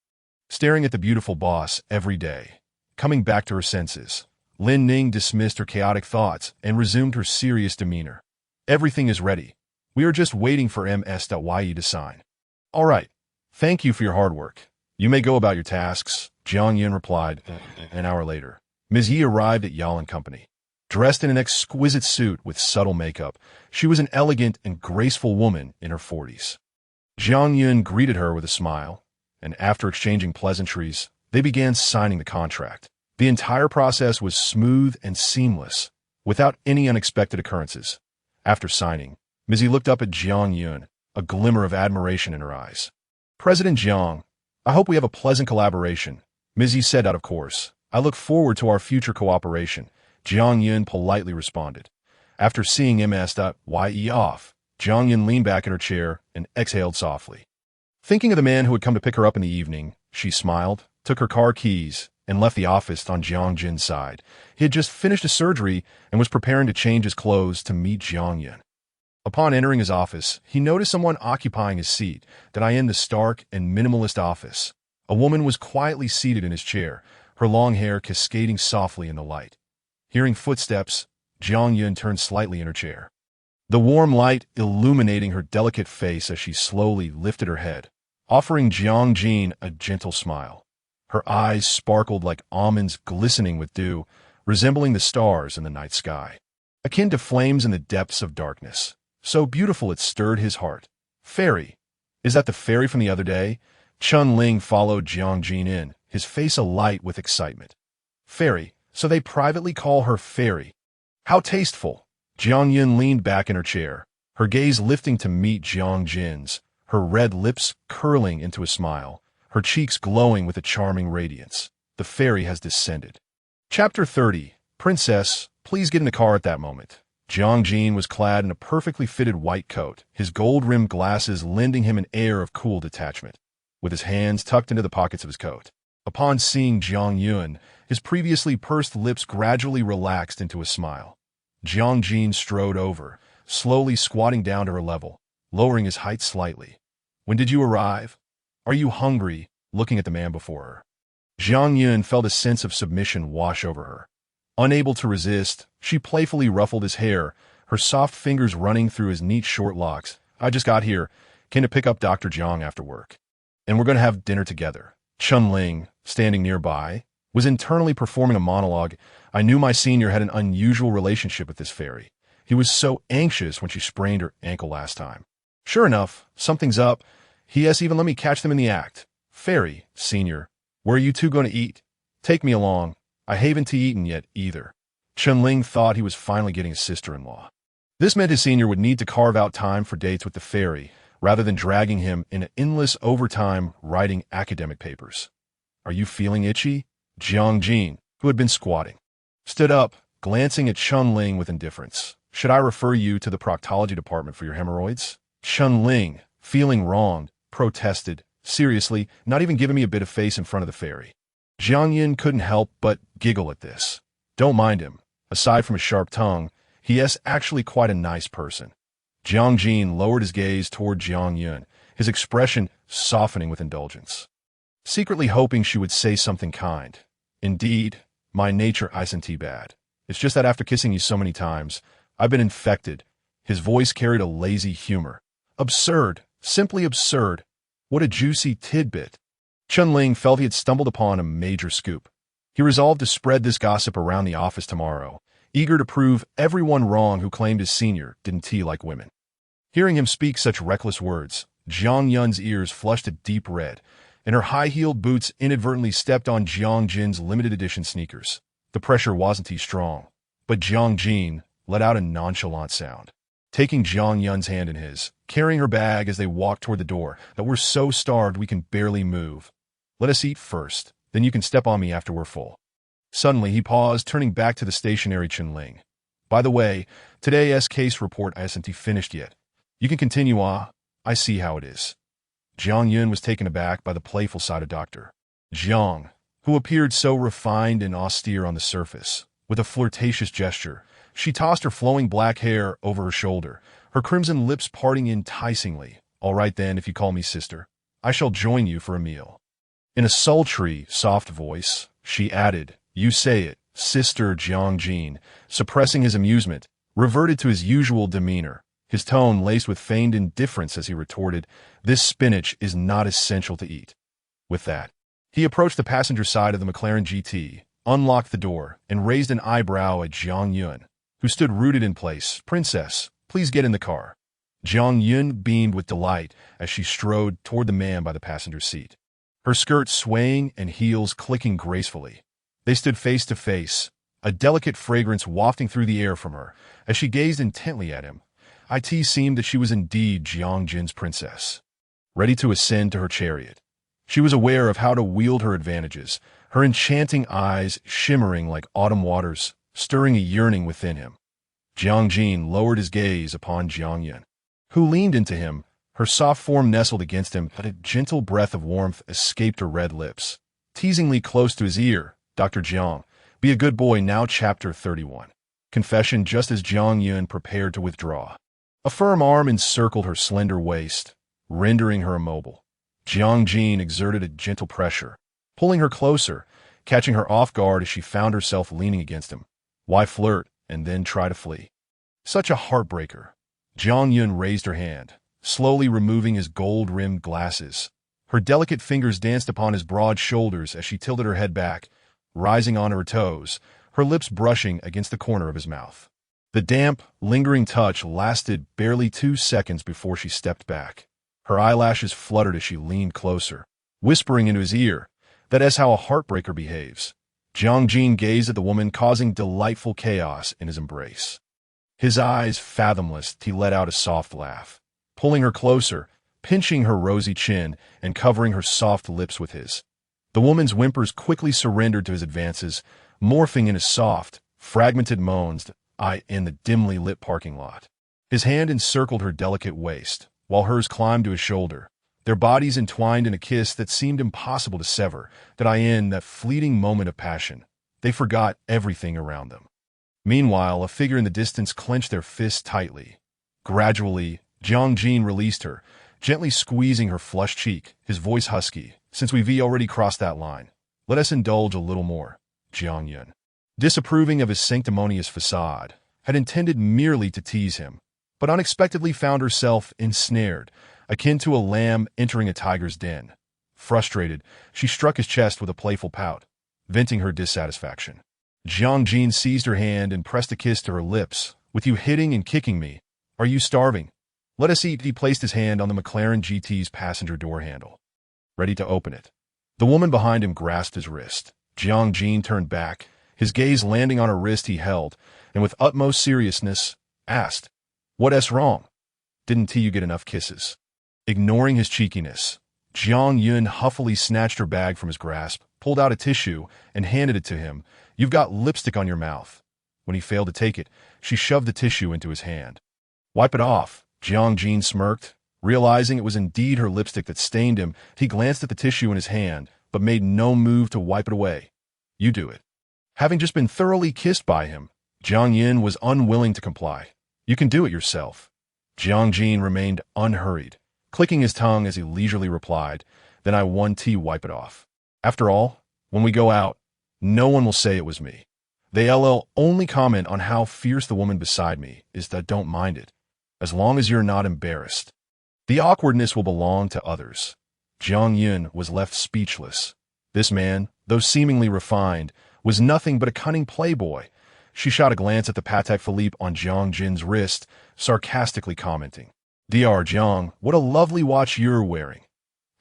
staring at the beautiful boss every day. Coming back to her senses, Lin Ning dismissed her chaotic thoughts and resumed her serious demeanor. "Everything is ready. We are just waiting for Ms.Yi to sign." "All right. Thank you for your hard work. You may go about your tasks," Jiang replied. An hour later, Ms. Yi arrived at Yal & Company. Dressed in an exquisite suit with subtle makeup, she was an elegant and graceful woman in her 40s. Jiang greeted her with a smile, and after exchanging pleasantries, they began signing the contract. The entire process was smooth and seamless, without any unexpected occurrences. After signing, Ms. Yi looked up at Jiang, a glimmer of admiration in her eyes. "President Jiang, I hope we have a pleasant collaboration," Ms. Yi said out of course. "I look forward to our future cooperation," Jiang politely responded. After seeing Ms.Yi off, Jiang leaned back in her chair and exhaled softly. Thinking of the man who had come to pick her up in the evening, she smiled, took her car keys, and left the office on Jiang's side. He had just finished a surgery and was preparing to change his clothes to meet Jiang. Upon entering his office, he noticed someone occupying his seat, the stark and minimalist office. A woman was quietly seated in his chair, her long hair cascading softly in the light. Hearing footsteps, Jiang turned slightly in her chair, the warm light illuminating her delicate face as she slowly lifted her head, offering Jiang a gentle smile. Her eyes sparkled like almonds glistening with dew, resembling the stars in the night sky, akin to flames in the depths of darkness. So beautiful it stirred his heart. "Fairy, is that the fairy from the other day?" Chun Ling followed Jiang in, his face alight with excitement. "Fairy, so they privately call her Fairy. How tasteful." Jiang leaned back in her chair, her gaze lifting to meet Jiang's, her red lips curling into a smile, her cheeks glowing with a charming radiance. The fairy has descended. Chapter 30. Princess, please get in the car at that moment. Jiang was clad in a perfectly fitted white coat, his gold-rimmed glasses lending him an air of cool detachment, with his hands tucked into the pockets of his coat. Upon seeing Jiang, his previously pursed lips gradually relaxed into a smile. Jiang strode over, slowly squatting down to her level, lowering his height slightly. "When did you arrive? Are you hungry?" Looking at the man before her, Jiang felt a sense of submission wash over her. Unable to resist, she playfully ruffled his hair, her soft fingers running through his neat short locks. I just got here. Came to pick up Dr. Jiang after work. And we're going to have dinner together. Chun-Ling, standing nearby, was internally performing a monologue. I knew my senior had an unusual relationship with this fairy. He was so anxious when she sprained her ankle last time. Sure enough, something's up. He has even let me catch them in the act. Fairy, senior, where are you two going to eat? Take me along. I haven't eaten yet either. Chun-Ling thought he was finally getting a sister-in-law. This meant his senior would need to carve out time for dates with the fairy, rather than dragging him in endless overtime writing academic papers. Are you feeling itchy? Jiang, who had been squatting, stood up, glancing at Chun-Ling with indifference. Should I refer you to the proctology department for your hemorrhoids? Chun-Ling, feeling wronged, protested. Seriously, not even giving me a bit of face in front of the fairy. Jiang couldn't help but giggle at this. Don't mind him. Aside from his sharp tongue, he is actually quite a nice person. Jiang lowered his gaze toward Jiang, his expression softening with indulgence, secretly hoping she would say something kind. Indeed, my nature isn't bad. It's just that after kissing you so many times, I've been infected. His voice carried a lazy humor. Absurd, simply absurd. What a juicy tidbit. Chun-Ling felt he had stumbled upon a major scoop. He resolved to spread this gossip around the office tomorrow, eager to prove everyone wrong who claimed his senior didn't like women. Hearing him speak such reckless words, Jiang ears flushed a deep red, and her high-heeled boots inadvertently stepped on Jiang's limited edition sneakers. The pressure wasn't strong, but Jiang let out a nonchalant sound, taking Jiang's hand in his, carrying her bag as they walked toward the door. That we're so starved we can barely move. Let us eat first, then you can step on me after we're full. Suddenly he paused, turning back to the stationary Chun-Ling. By the way, today's case report isn't finished yet. You can continue. I see how it is. Jiang was taken aback by the playful side of Dr. Jiang, who appeared so refined and austere on the surface. With a flirtatious gesture, she tossed her flowing black hair over her shoulder, her crimson lips parting enticingly. All right then, if you call me sister, I shall join you for a meal. In a sultry, soft voice, she added, You say it. Sister. Jiang, suppressing his amusement, reverted to his usual demeanor, his tone laced with feigned indifference as he retorted, This spinach is not essential to eat. With that, he approached the passenger side of the McLaren GT, unlocked the door, and raised an eyebrow at Jiang, who stood rooted in place. Princess, please get in the car. Jiang beamed with delight as she strode toward the man by the passenger seat, her skirt swaying and heels clicking gracefully. They stood face to face, a delicate fragrance wafting through the air from her as she gazed intently at him. It seemed that she was indeed Jiang's princess, ready to ascend to her chariot. She was aware of how to wield her advantages, her enchanting eyes shimmering like autumn waters, stirring a yearning within him. Jiang lowered his gaze upon Jiang, who leaned into him, her soft form nestled against him, but a gentle breath of warmth escaped her red lips. Teasingly close to his ear, Dr. Jiang, be a good boy now. Chapter 31. Confession. Just as Jiang prepared to withdraw, a firm arm encircled her slender waist, rendering her immobile. Jiang exerted a gentle pressure, pulling her closer, catching her off guard as she found herself leaning against him. Why flirt and then try to flee? Such a heartbreaker. Jiang raised her hand, slowly removing his gold-rimmed glasses. Her delicate fingers danced upon his broad shoulders as she tilted her head back, rising onto her toes, her lips brushing against the corner of his mouth. The damp, lingering touch lasted barely 2 seconds before she stepped back. Her eyelashes fluttered as she leaned closer, whispering into his ear, That is how a heartbreaker behaves. Jiang gazed at the woman, causing delightful chaos in his embrace. His eyes fathomless, he let out a soft laugh, pulling her closer, pinching her rosy chin and covering her soft lips with his. The woman's whimpers quickly surrendered to his advances, morphing into soft, fragmented moans in the dimly lit parking lot. His hand encircled her delicate waist, while hers climbed to his shoulder, their bodies entwined in a kiss that seemed impossible to sever. In that fleeting moment of passion, they forgot everything around them. Meanwhile, a figure in the distance clenched their fists tightly. Gradually, Jiang released her, gently squeezing her flushed cheek, his voice husky. Since we've already crossed that line, let us indulge a little more. Jiang, disapproving of his sanctimonious facade, had intended merely to tease him, but unexpectedly found herself ensnared, akin to a lamb entering a tiger's den. Frustrated, she struck his chest with a playful pout, venting her dissatisfaction. Jiang seized her hand and pressed a kiss to her lips. "With you hitting and kicking me, are you starving? Let us eat." He placed his hand on the McLaren GT's passenger door handle, ready to open it. The woman behind him grasped his wrist. Jiang turned back, his gaze landing on a wrist he held, and with utmost seriousness, asked, "What's wrong? Didn't you get enough kisses?" Ignoring his cheekiness, Jiang huffily snatched her bag from his grasp, pulled out a tissue, and handed it to him. "You've got lipstick on your mouth." When he failed to take it, she shoved the tissue into his hand. "Wipe it off." Jiang smirked. Realizing it was indeed her lipstick that stained him, he glanced at the tissue in his hand, but made no move to wipe it away. "You do it." Having just been thoroughly kissed by him, Jiang was unwilling to comply. "You can do it yourself." Jiang remained unhurried, clicking his tongue as he leisurely replied, "Then I want to wipe it off. After all, when we go out, no one will say it was me. They'll only comment on how fierce the woman beside me is. That don't mind it, as long as you're not embarrassed. The awkwardness will belong to others." Jiang was left speechless. This man, though seemingly refined, was nothing but a cunning playboy. She shot a glance at the Patek Philippe on Jiang's wrist, sarcastically commenting, "Dr. Jiang, what a lovely watch you're wearing."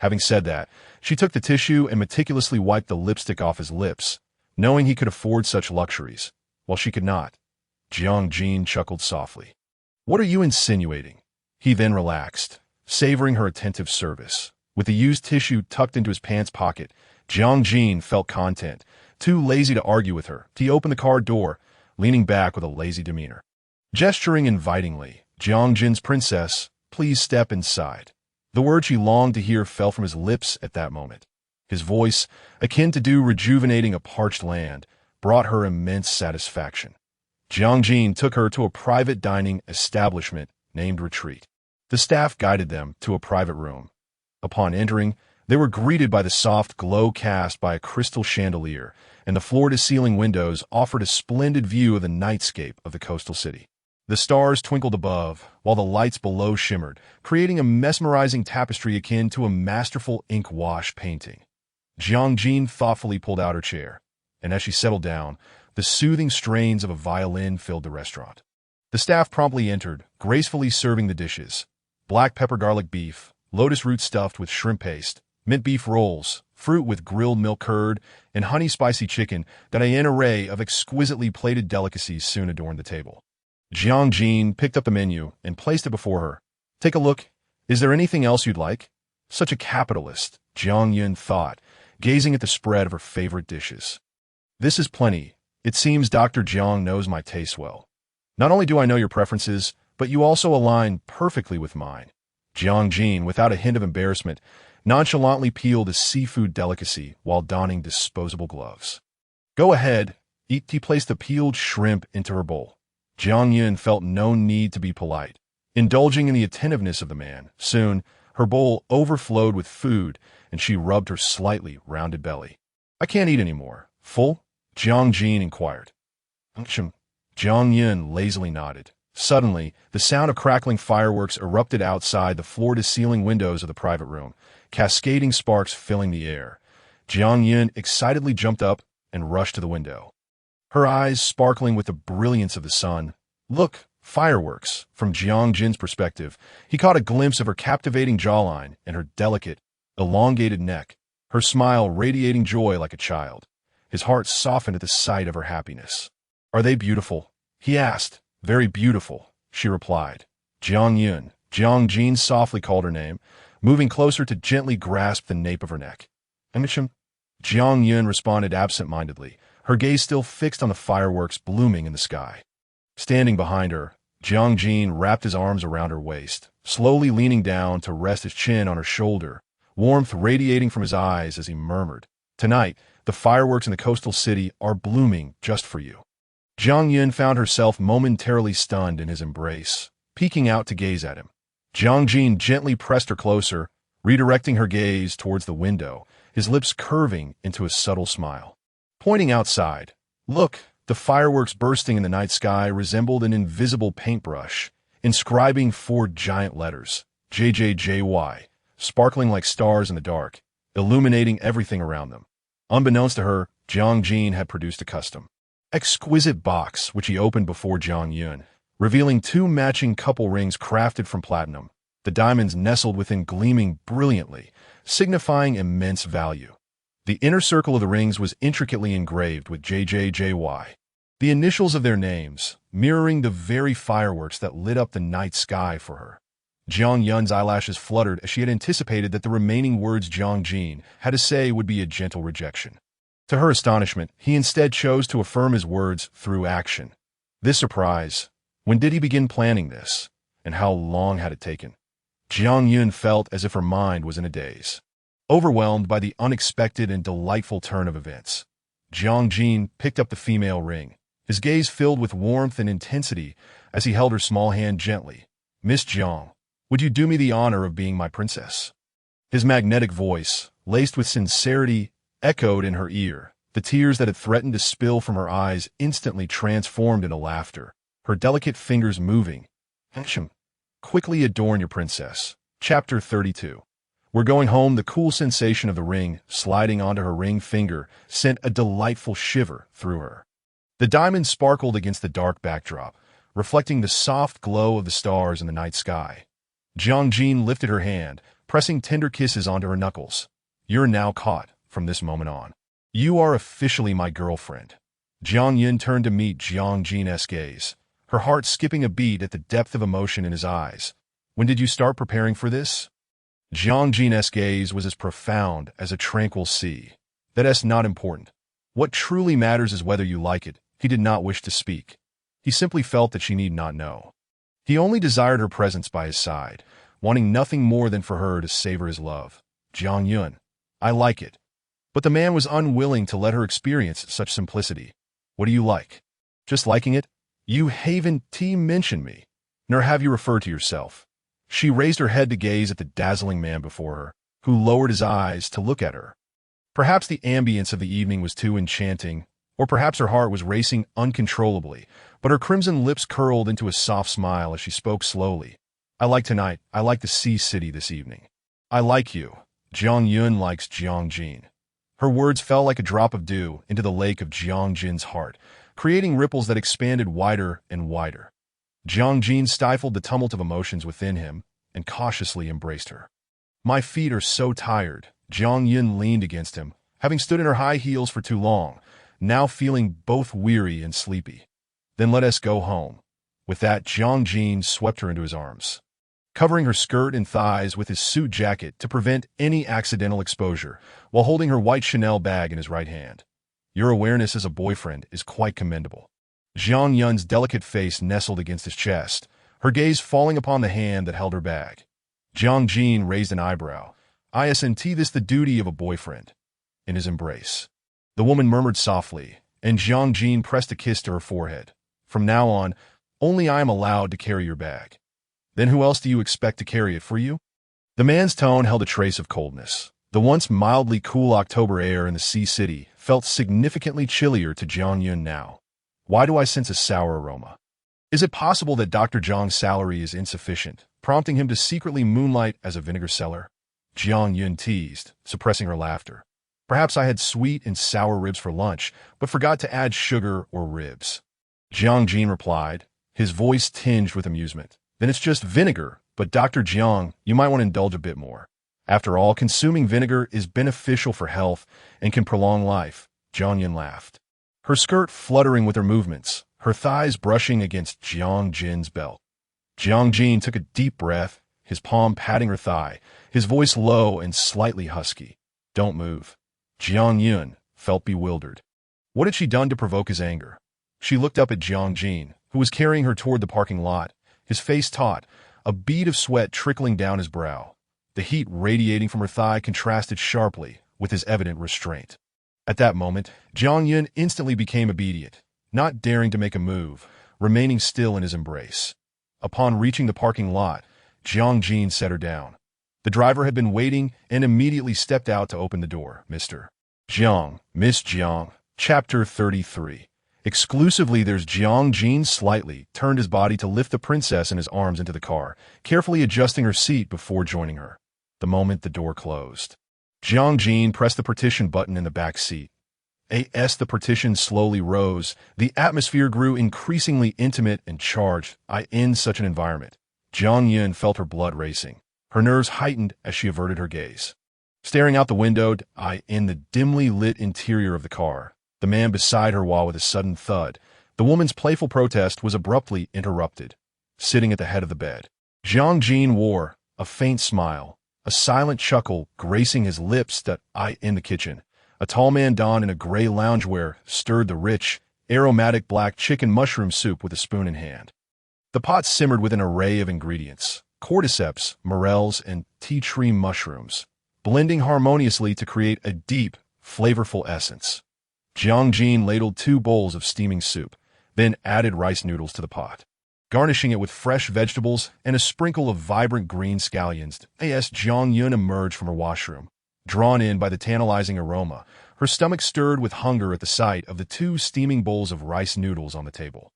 Having said that, she took the tissue and meticulously wiped the lipstick off his lips, knowing he could afford such luxuries, while she could not. Jiang chuckled softly. "What are you insinuating?" He then relaxed, savoring her attentive service. With the used tissue tucked into his pants pocket, Jiang felt content, too lazy to argue with her. He opened the car door, leaning back with a lazy demeanor. Gesturing invitingly, Jiang's princess, "Please step inside." The word she longed to hear fell from his lips at that moment. His voice, akin to dew rejuvenating a parched land, brought her immense satisfaction. Jiang took her to a private dining establishment named Retreat. The staff guided them to a private room. Upon entering, they were greeted by the soft glow cast by a crystal chandelier, and the floor-to-ceiling windows offered a splendid view of the nightscape of the coastal city. The stars twinkled above, while the lights below shimmered, creating a mesmerizing tapestry akin to a masterful ink wash painting. Jiang thoughtfully pulled out her chair, and as she settled down, the soothing strains of a violin filled the restaurant. The staff promptly entered, gracefully serving the dishes: black pepper garlic beef, lotus root stuffed with shrimp paste, mint beef rolls, fruit with grilled milk curd, and honey spicy chicken. That an array of exquisitely plated delicacies soon adorned the table. Jiang picked up the menu and placed it before her. "Take a look. Is there anything else you'd like?" Such a capitalist, Jiang thought, gazing at the spread of her favorite dishes. "This is plenty. It seems Dr. Jiang knows my tastes well. Not only do I know your preferences, but you also align perfectly with mine." Jiang, without a hint of embarrassment, nonchalantly peeled a seafood delicacy while donning disposable gloves. "Go ahead, eat." He placed the peeled shrimp into her bowl. Jiang felt no need to be polite, indulging in the attentiveness of the man. Soon, her bowl overflowed with food, and she rubbed her slightly rounded belly. "I can't eat anymore. Full?" Jiang inquired. Jiang lazily nodded. Suddenly, the sound of crackling fireworks erupted outside the floor-to-ceiling windows of the private room, cascading sparks filling the air. Jiang excitedly jumped up and rushed to the window, her eyes sparkling with the brilliance of the sun. "Look, fireworks!" From Jiang's perspective, he caught a glimpse of her captivating jawline and her delicate, elongated neck, her smile radiating joy like a child. His heart softened at the sight of her happiness. "Are they beautiful?" he asked. "Very beautiful," she replied. Jiang softly called her name, moving closer to gently grasp the nape of her neck. Jiang responded absent-mindedly, her gaze still fixed on the fireworks blooming in the sky. Standing behind her, Jiang wrapped his arms around her waist, slowly leaning down to rest his chin on her shoulder, warmth radiating from his eyes as he murmured, "Tonight, the fireworks in the coastal city are blooming just for you." Jiang found herself momentarily stunned in his embrace, peeking out to gaze at him. Jiang gently pressed her closer, redirecting her gaze towards the window, his lips curving into a subtle smile. Pointing outside, "Look, The fireworks bursting in the night sky resembled an invisible paintbrush, inscribing 4 giant letters, JJJY, sparkling like stars in the dark, illuminating everything around them. Unbeknownst to her, Jiang had produced a custom, exquisite box which he opened before Jiang Yun, revealing 2 matching couple rings crafted from platinum, the diamonds nestled within gleaming brilliantly, signifying immense value. The inner circle of the rings was intricately engraved with JJJY, the initials of their names, mirroring the very fireworks that lit up the night sky for her. Jiang Yun's eyelashes fluttered as she had anticipated that the remaining words Jiang had to say would be a gentle rejection. To her astonishment, he instead chose to affirm his words through action. This surprise, when did he begin planning this, and how long had it taken? Jiang Yun felt as if her mind was in a daze. Overwhelmed by the unexpected and delightful turn of events, Jiang picked up the female ring, his gaze filled with warmth and intensity as he held her small hand gently. "Miss Jiang, would you do me the honor of being my princess?" His magnetic voice, laced with sincerity, echoed in her ear. The tears that had threatened to spill from her eyes instantly transformed into laughter, her delicate fingers moving. "Quickly adorn your princess." Chapter 32. "We're going home." The cool sensation of the ring sliding onto her ring finger sent a delightful shiver through her. The diamond sparkled against the dark backdrop, reflecting the soft glow of the stars in the night sky. Jiang lifted her hand, pressing tender kisses onto her knuckles. "You're now caught from this moment on. You are officially my girlfriend." Jiang Yun turned to meet Jiang's gaze, her heart skipping a beat at the depth of emotion in his eyes. "When did you start preparing for this?" Jiang's gaze was as profound as a tranquil sea. "That's not important. What truly matters is whether you like it." He did not wish to speak. He simply felt that she need not know. He only desired her presence by his side, wanting nothing more than for her to savor his love. "Jiang Yun, I like it." But the man was unwilling to let her experience such simplicity. "What do you like?" "Just liking it? You haven't mentioned me, nor have you referred to yourself." She raised her head to gaze at the dazzling man before her, who lowered his eyes to look at her. Perhaps the ambience of the evening was too enchanting, or perhaps her heart was racing uncontrollably, but her crimson lips curled into a soft smile as she spoke slowly. "I like tonight. I like the sea city this evening. I like you." Jiang Yun likes Jiang. Her words fell like a drop of dew into the lake of Jiang's heart, creating ripples that expanded wider and wider. Jiang stifled the tumult of emotions within him and cautiously embraced her. "My feet are so tired." Jiang Yun leaned against him, having stood in her high heels for too long, now feeling both weary and sleepy. "Then let us go home." With that, Jiang swept her into his arms, covering her skirt and thighs with his suit jacket to prevent any accidental exposure, while holding her white Chanel bag in his right hand. "Your awareness as a boyfriend is quite commendable." Jiang Yun's delicate face nestled against his chest, her gaze falling upon the hand that held her bag. Jiang raised an eyebrow. "Isn't this the duty of a boyfriend?" In his embrace, the woman murmured softly, and Jiang pressed a kiss to her forehead. "From now on, only I am allowed to carry your bag." "Then who else do you expect to carry it for you?" The man's tone held a trace of coldness. The once mildly cool October air in the sea city felt significantly chillier to Jiang Yun now. "Why do I sense a sour aroma? Is it possible that Dr. Jiang's salary is insufficient, prompting him to secretly moonlight as a vinegar seller?" Jiang Yun teased, suppressing her laughter. "Perhaps I had sweet and sour ribs for lunch, but forgot to add sugar or ribs." Jiang replied, his voice tinged with amusement. "Then it's just vinegar, but Dr. Jiang, you might want to indulge a bit more. After all, consuming vinegar is beneficial for health and can prolong life." Jiang Yun laughed, her skirt fluttering with her movements, her thighs brushing against Jiang's belt. Jiang took a deep breath, his palm patting her thigh, his voice low and slightly husky. "Don't move." Jiang Yun felt bewildered. What had she done to provoke his anger? She looked up at Jiang, who was carrying her toward the parking lot, his face taut, a bead of sweat trickling down his brow. The heat radiating from her thigh contrasted sharply with his evident restraint. At that moment, Jiang Yun instantly became obedient, not daring to make a move, remaining still in his embrace. Upon reaching the parking lot, Jiang set her down. The driver had been waiting and immediately stepped out to open the door. "Mr. Jiang, Miss Jiang." Chapter 33. Exclusively, there's Jiang slightly turned his body to lift the princess in his arms into the car, carefully adjusting her seat before joining her. The moment the door closed, Jiang pressed the partition button in the back seat. As the partition slowly rose, the atmosphere grew increasingly intimate and charged. In such an environment, Jiang Yun felt her blood racing. Her nerves heightened as she averted her gaze. Staring out the window, in the dimly lit interior of the car, the man beside her, while with a sudden thud, the woman's playful protest was abruptly interrupted. Sitting at the head of the bed, Jiang wore a faint smile, a silent chuckle gracing his lips. In the kitchen, a tall man donned in a gray loungewear stirred the rich, aromatic black chicken mushroom soup with a spoon in hand. The pot simmered with an array of ingredients: cordyceps, morels, and tea tree mushrooms, blending harmoniously to create a deep, flavorful essence. Jiang ladled 2 bowls of steaming soup, then added rice noodles to the pot, garnishing it with fresh vegetables and a sprinkle of vibrant green scallions. As Jiang Yun emerged from her washroom, drawn in by the tantalizing aroma, her stomach stirred with hunger at the sight of the 2 steaming bowls of rice noodles on the table.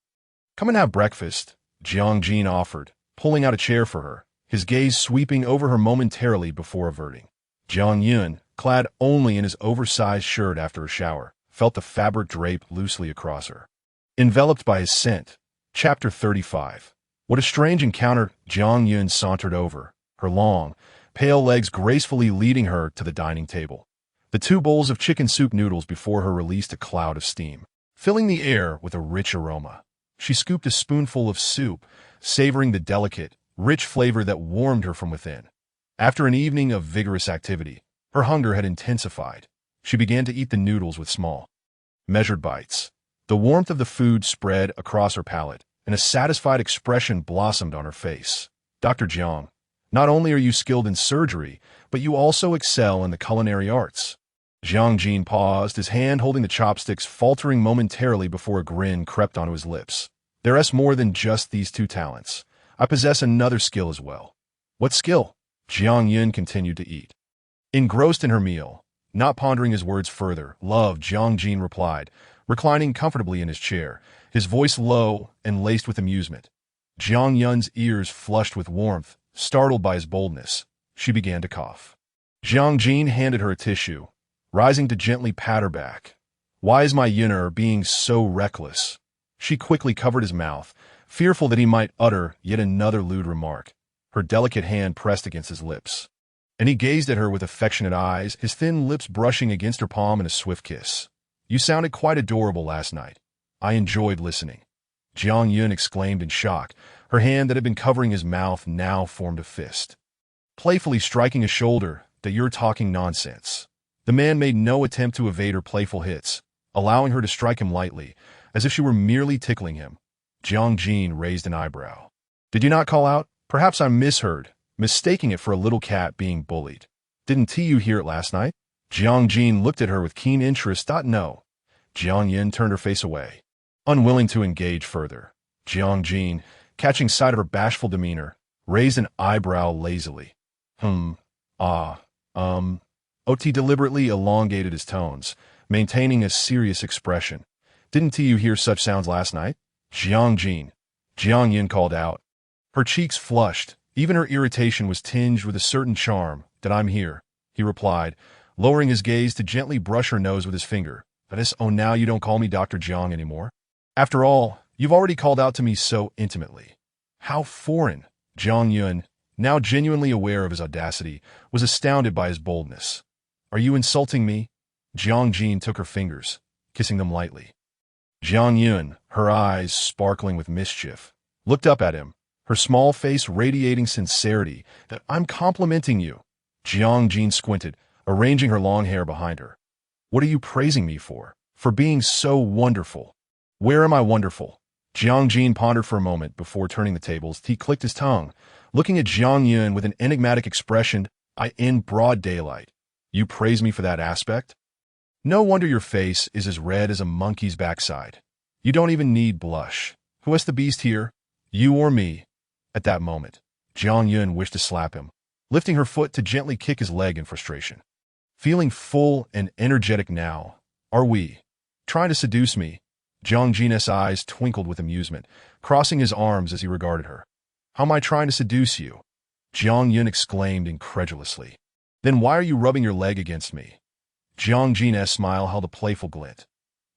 "Come and have breakfast," Jiang offered, pulling out a chair for her, his gaze sweeping over her momentarily before averting. Jiang Yun, clad only in his oversized shirt after a shower, felt the fabric drape loosely across her. Enveloped by his scent. Chapter 35. What a strange encounter. Jiang Yun sauntered over, her long, pale legs gracefully leading her to the dining table. The 2 bowls of chicken soup noodles before her released a cloud of steam, filling the air with a rich aroma. She scooped a spoonful of soup, savoring the delicate, rich flavor that warmed her from within. After an evening of vigorous activity, her hunger had intensified. She began to eat the noodles with small, measured bites. The warmth of the food spread across her palate, and a satisfied expression blossomed on her face. "Dr. Jiang, not only are you skilled in surgery, but you also excel in the culinary arts." Jiang paused, his hand holding the chopsticks, faltering momentarily before a grin crept onto his lips. "There's more than just these 2 talents. I possess another skill as well." "What skill?" Jiang Yun continued to eat, engrossed in her meal, not pondering his words further. "Love," Jiang replied, reclining comfortably in his chair, his voice low and laced with amusement. Jiang Yun's ears flushed with warmth, startled by his boldness. She began to cough. Jiang handed her a tissue, rising to gently pat her back. "Why is my Yunner being so reckless?" She quickly covered his mouth, fearful that he might utter yet another lewd remark. Her delicate hand pressed against his lips, and he gazed at her with affectionate eyes, his thin lips brushing against her palm in a swift kiss. "You sounded quite adorable last night. I enjoyed listening." Jiang Yun exclaimed in shock. Her hand that had been covering his mouth now formed a fist, playfully striking his shoulder. "That you're talking nonsense." The man made no attempt to evade her playful hits, allowing her to strike him lightly, as if she were merely tickling him. Jiang raised an eyebrow. "Did you not call out? Perhaps I misheard, mistaking it for a little cat being bullied. Didn't you hear it last night?" Jiang looked at her with keen interest. "No." Jiang Yun turned her face away, unwilling to engage further. Jiang, catching sight of her bashful demeanor, raised an eyebrow lazily. Ot deliberately elongated his tones, maintaining a serious expression. "Didn't you hear such sounds last night?" Jiang Yun called out. Her cheeks flushed, even her irritation was tinged with a certain charm. "That I'm here," he replied, lowering his gaze to gently brush her nose with his finger. "Oh, now you don't call me Dr. Jiang anymore? After all, you've already called out to me so intimately." How foreign! Jiang Yun, now genuinely aware of his audacity, was astounded by his boldness. "Are you insulting me?" Jiang took her fingers, kissing them lightly. Jiang Yun, her eyes sparkling with mischief, looked up at him, her small face radiating sincerity. "That I'm complimenting you." Jiang squinted, arranging her long hair behind her. "What are you praising me for?" "For being so wonderful." "Where am I wonderful?" Jiang pondered for a moment before turning the tables. He clicked his tongue, looking at Jiang Yun with an enigmatic expression. In broad daylight. You praise me for that aspect? No wonder your face is as red as a monkey's backside. You don't even need blush. Who has the beast here? You or me?" At that moment, Jiang Yun wished to slap him, lifting her foot to gently kick his leg in frustration. "Feeling full and energetic now, are we? Trying to seduce me?" Jiang Jin's eyes twinkled with amusement, crossing his arms as he regarded her. How am I trying to seduce you? Jiang Yun exclaimed incredulously. Then why are you rubbing your leg against me? Jiang Jin's smile held a playful glint.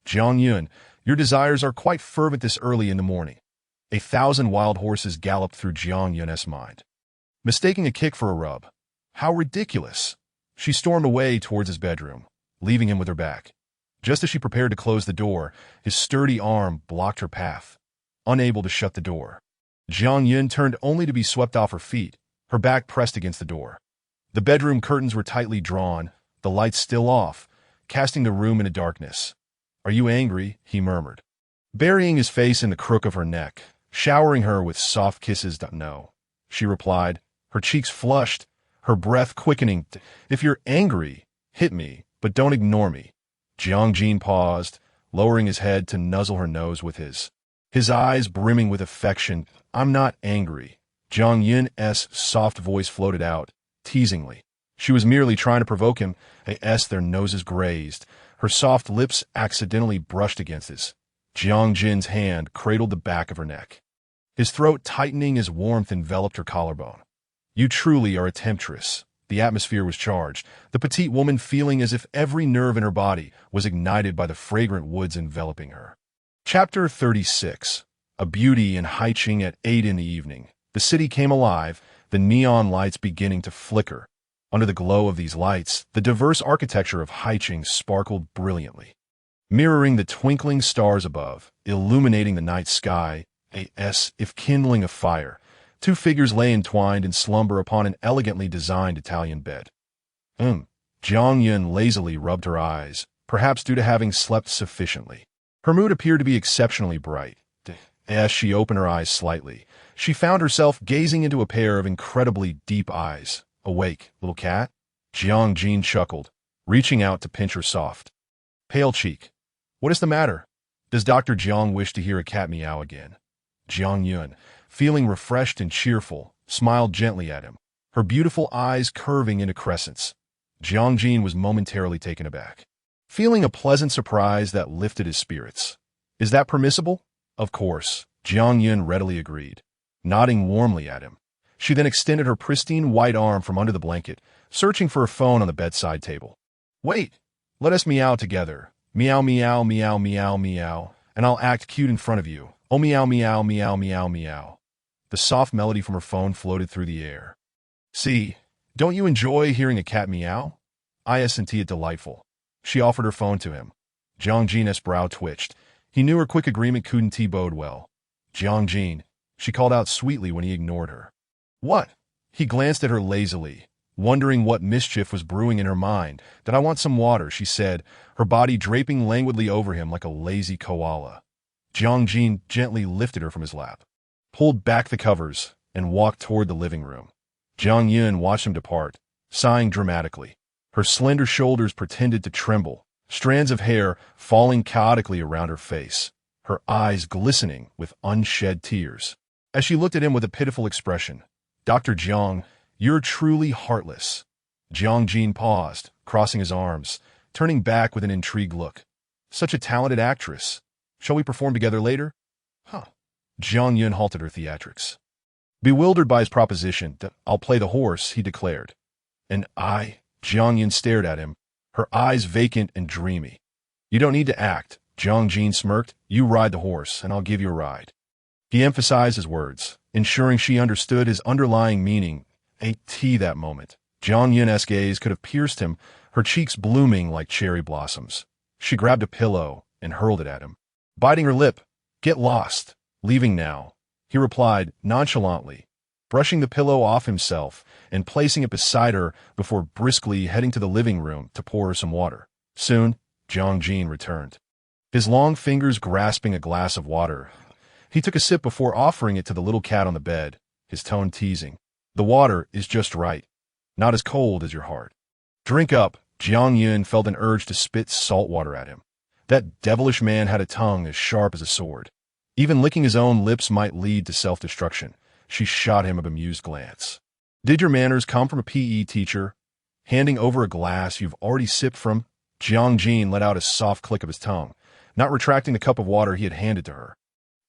Jiang Yun, your desires are quite fervent this early in the morning. 1,000 wild horses galloped through Jiang Yun's mind. Mistaking a kick for a rub. How ridiculous! She stormed away towards his bedroom, leaving him with her back. Just as she prepared to close the door, his sturdy arm blocked her path. Unable to shut the door, Jiang Yun turned only to be swept off her feet, her back pressed against the door. The bedroom curtains were tightly drawn, the lights still off, casting the room into darkness. Are you angry? He murmured, burying his face in the crook of her neck, showering her with soft kisses. No, she replied, her cheeks flushed, her breath quickening. If you're angry, hit me, but don't ignore me. Jiang Jin paused, lowering his head to nuzzle her nose with his eyes brimming with affection. I'm not angry. Jiang Yun's soft voice floated out, teasingly. She was merely trying to provoke him. Their noses grazed. Her soft lips accidentally brushed against his. Jiang Jin's hand cradled the back of her neck. His throat tightening as warmth enveloped her collarbone. You truly are a temptress. The atmosphere was charged, the petite woman feeling as if every nerve in her body was ignited by the fragrant woods enveloping her. Chapter 36. A beauty in Haicheng at 8 in the evening. The city came alive, the neon lights beginning to flicker. Under the glow of these lights, the diverse architecture of Haicheng sparkled brilliantly, mirroring the twinkling stars above, illuminating the night sky, as if kindling a fire. Two figures lay entwined in slumber upon an elegantly designed Italian bed. Jiang Yun lazily rubbed her eyes, perhaps due to having slept sufficiently. Her mood appeared to be exceptionally bright. As she opened her eyes slightly, she found herself gazing into a pair of incredibly deep eyes. Awake, little cat? Jiang Jin chuckled, reaching out to pinch her soft, pale cheek. What is the matter? Does Dr. Jiang wish to hear a cat meow again? Jiang Yun, feeling refreshed and cheerful, smiled gently at him, her beautiful eyes curving into crescents. Jiang Jin was momentarily taken aback, feeling a pleasant surprise that lifted his spirits. Is that permissible? Of course, Jiang Yun readily agreed, nodding warmly at him. She then extended her pristine white arm from under the blanket, searching for a phone on the bedside table. Wait, let us meow together. Meow, meow, meow, meow, meow, and I'll act cute in front of you. Oh, meow, meow, meow, meow, meow. The soft melody from her phone floated through the air. See, don't you enjoy hearing a cat meow? I assent it delightful. She offered her phone to him. Jiang Jin's brow twitched. He knew her quick agreement couldn't bode well. Jiang Jin, she called out sweetly when he ignored her. What? He glanced at her lazily, wondering what mischief was brewing in her mind. Did I want some water, she said, her body draping languidly over him like a lazy koala. Jiang Jin gently lifted her from his lap, pulled back the covers, and walked toward the living room. Jiang Yun watched him depart, sighing dramatically. Her slender shoulders pretended to tremble, strands of hair falling chaotically around her face, her eyes glistening with unshed tears. As she looked at him with a pitiful expression, Dr. Jiang, you're truly heartless. Jiang Jin paused, crossing his arms, turning back with an intrigued look. Such a talented actress. Shall we perform together later? Jiang Yun halted her theatrics. Bewildered by his proposition, I'll play the horse, he declared. And I? Jiang Yun stared at him, her eyes vacant and dreamy. You don't need to act, Jiang Jin smirked. You ride the horse, and I'll give you a ride. He emphasized his words, ensuring she understood his underlying meaning. That moment, Jiang Yun's gaze could have pierced him, her cheeks blooming like cherry blossoms. She grabbed a pillow and hurled it at him, biting her lip. Get lost. Leaving now, he replied nonchalantly, brushing the pillow off himself and placing it beside her before briskly heading to the living room to pour her some water. Soon, Jiang Jin returned, his long fingers grasping a glass of water. He took a sip before offering it to the little cat on the bed, his tone teasing. The water is just right, not as cold as your heart. Drink up. Jiang Yun felt an urge to spit salt water at him. That devilish man had a tongue as sharp as a sword. Even licking his own lips might lead to self-destruction. She shot him a bemused glance. Did your manners come from a PE teacher? Handing over a glass you've already sipped from? Jiang Jin let out a soft click of his tongue, not retracting the cup of water he had handed to her.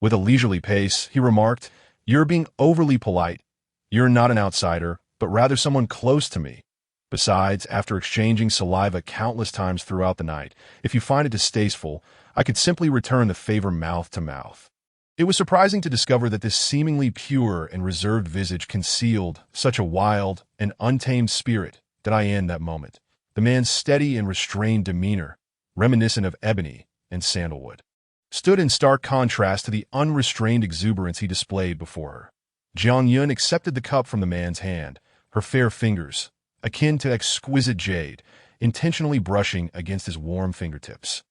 With a leisurely pace, he remarked, "You're being overly polite. You're not an outsider, but rather someone close to me. Besides, after exchanging saliva countless times throughout the night, if you find it distasteful, I could simply return the favor mouth to mouth." It was surprising to discover that this seemingly pure and reserved visage concealed such a wild and untamed spirit that I in that moment. The man's steady and restrained demeanor, reminiscent of ebony and sandalwood, stood in stark contrast to the unrestrained exuberance he displayed before her. Jiang accepted the cup from the man's hand, her fair fingers, akin to exquisite jade, intentionally brushing against his warm fingertips.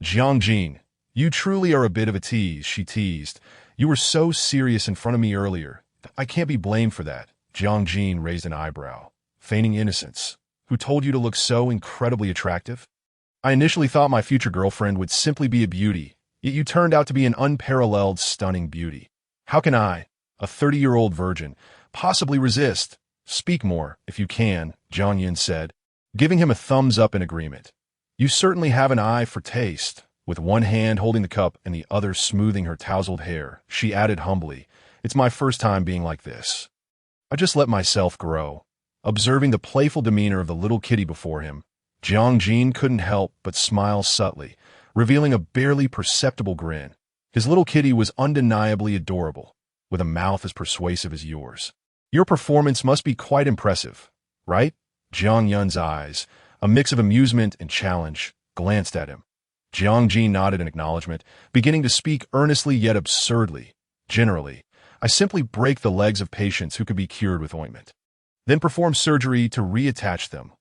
"Jiang, you truly are a bit of a tease," she teased. "You were so serious in front of me earlier. I can't be blamed for that." Jiang raised an eyebrow, feigning innocence. "Who told you to look so incredibly attractive?" "I initially thought my future girlfriend would simply be a beauty, yet you turned out to be an unparalleled, stunning beauty. How can I, a 30-year-old virgin, possibly resist?" "Speak more, if you can," Jiang said, giving him a thumbs up in agreement. "You certainly have an eye for taste." With one hand holding the cup and the other smoothing her tousled hair, she added humbly, "It's my first time being like this. I just let myself grow." Observing the playful demeanor of the little kitty before him, Jiang couldn't help but smile subtly, revealing a barely perceptible grin. His little kitty was undeniably adorable, with a mouth as persuasive as yours. "Your performance must be quite impressive, right?" Jiang's eyes, a mix of amusement and challenge, glanced at him. Jiang nodded in acknowledgement, beginning to speak earnestly yet absurdly. "Generally, I simply break the legs of patients who could be cured with ointment, then perform surgery to reattach them.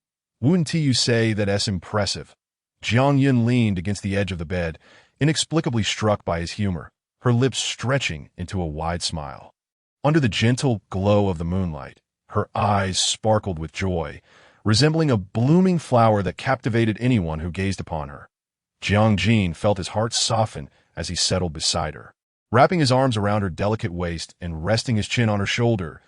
Wouldn't you say that's impressive?" Jiang leaned against the edge of the bed, inexplicably struck by his humor, her lips stretching into a wide smile. Under the gentle glow of the moonlight, her eyes sparkled with joy, resembling a blooming flower that captivated anyone who gazed upon her. Jiang felt his heart soften as he settled beside her. Wrapping his arms around her delicate waist and resting his chin on her shoulder,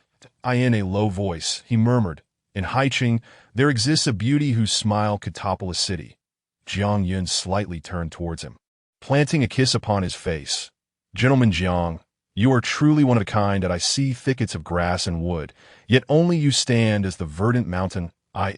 in a low voice, he murmured, "In Haiqing, there exists a beauty whose smile could topple a city." Jiang slightly turned towards him, planting a kiss upon his face. "Gentleman Jiang, you are truly one of the kind that I see thickets of grass and wood, yet only you stand as the verdant mountain."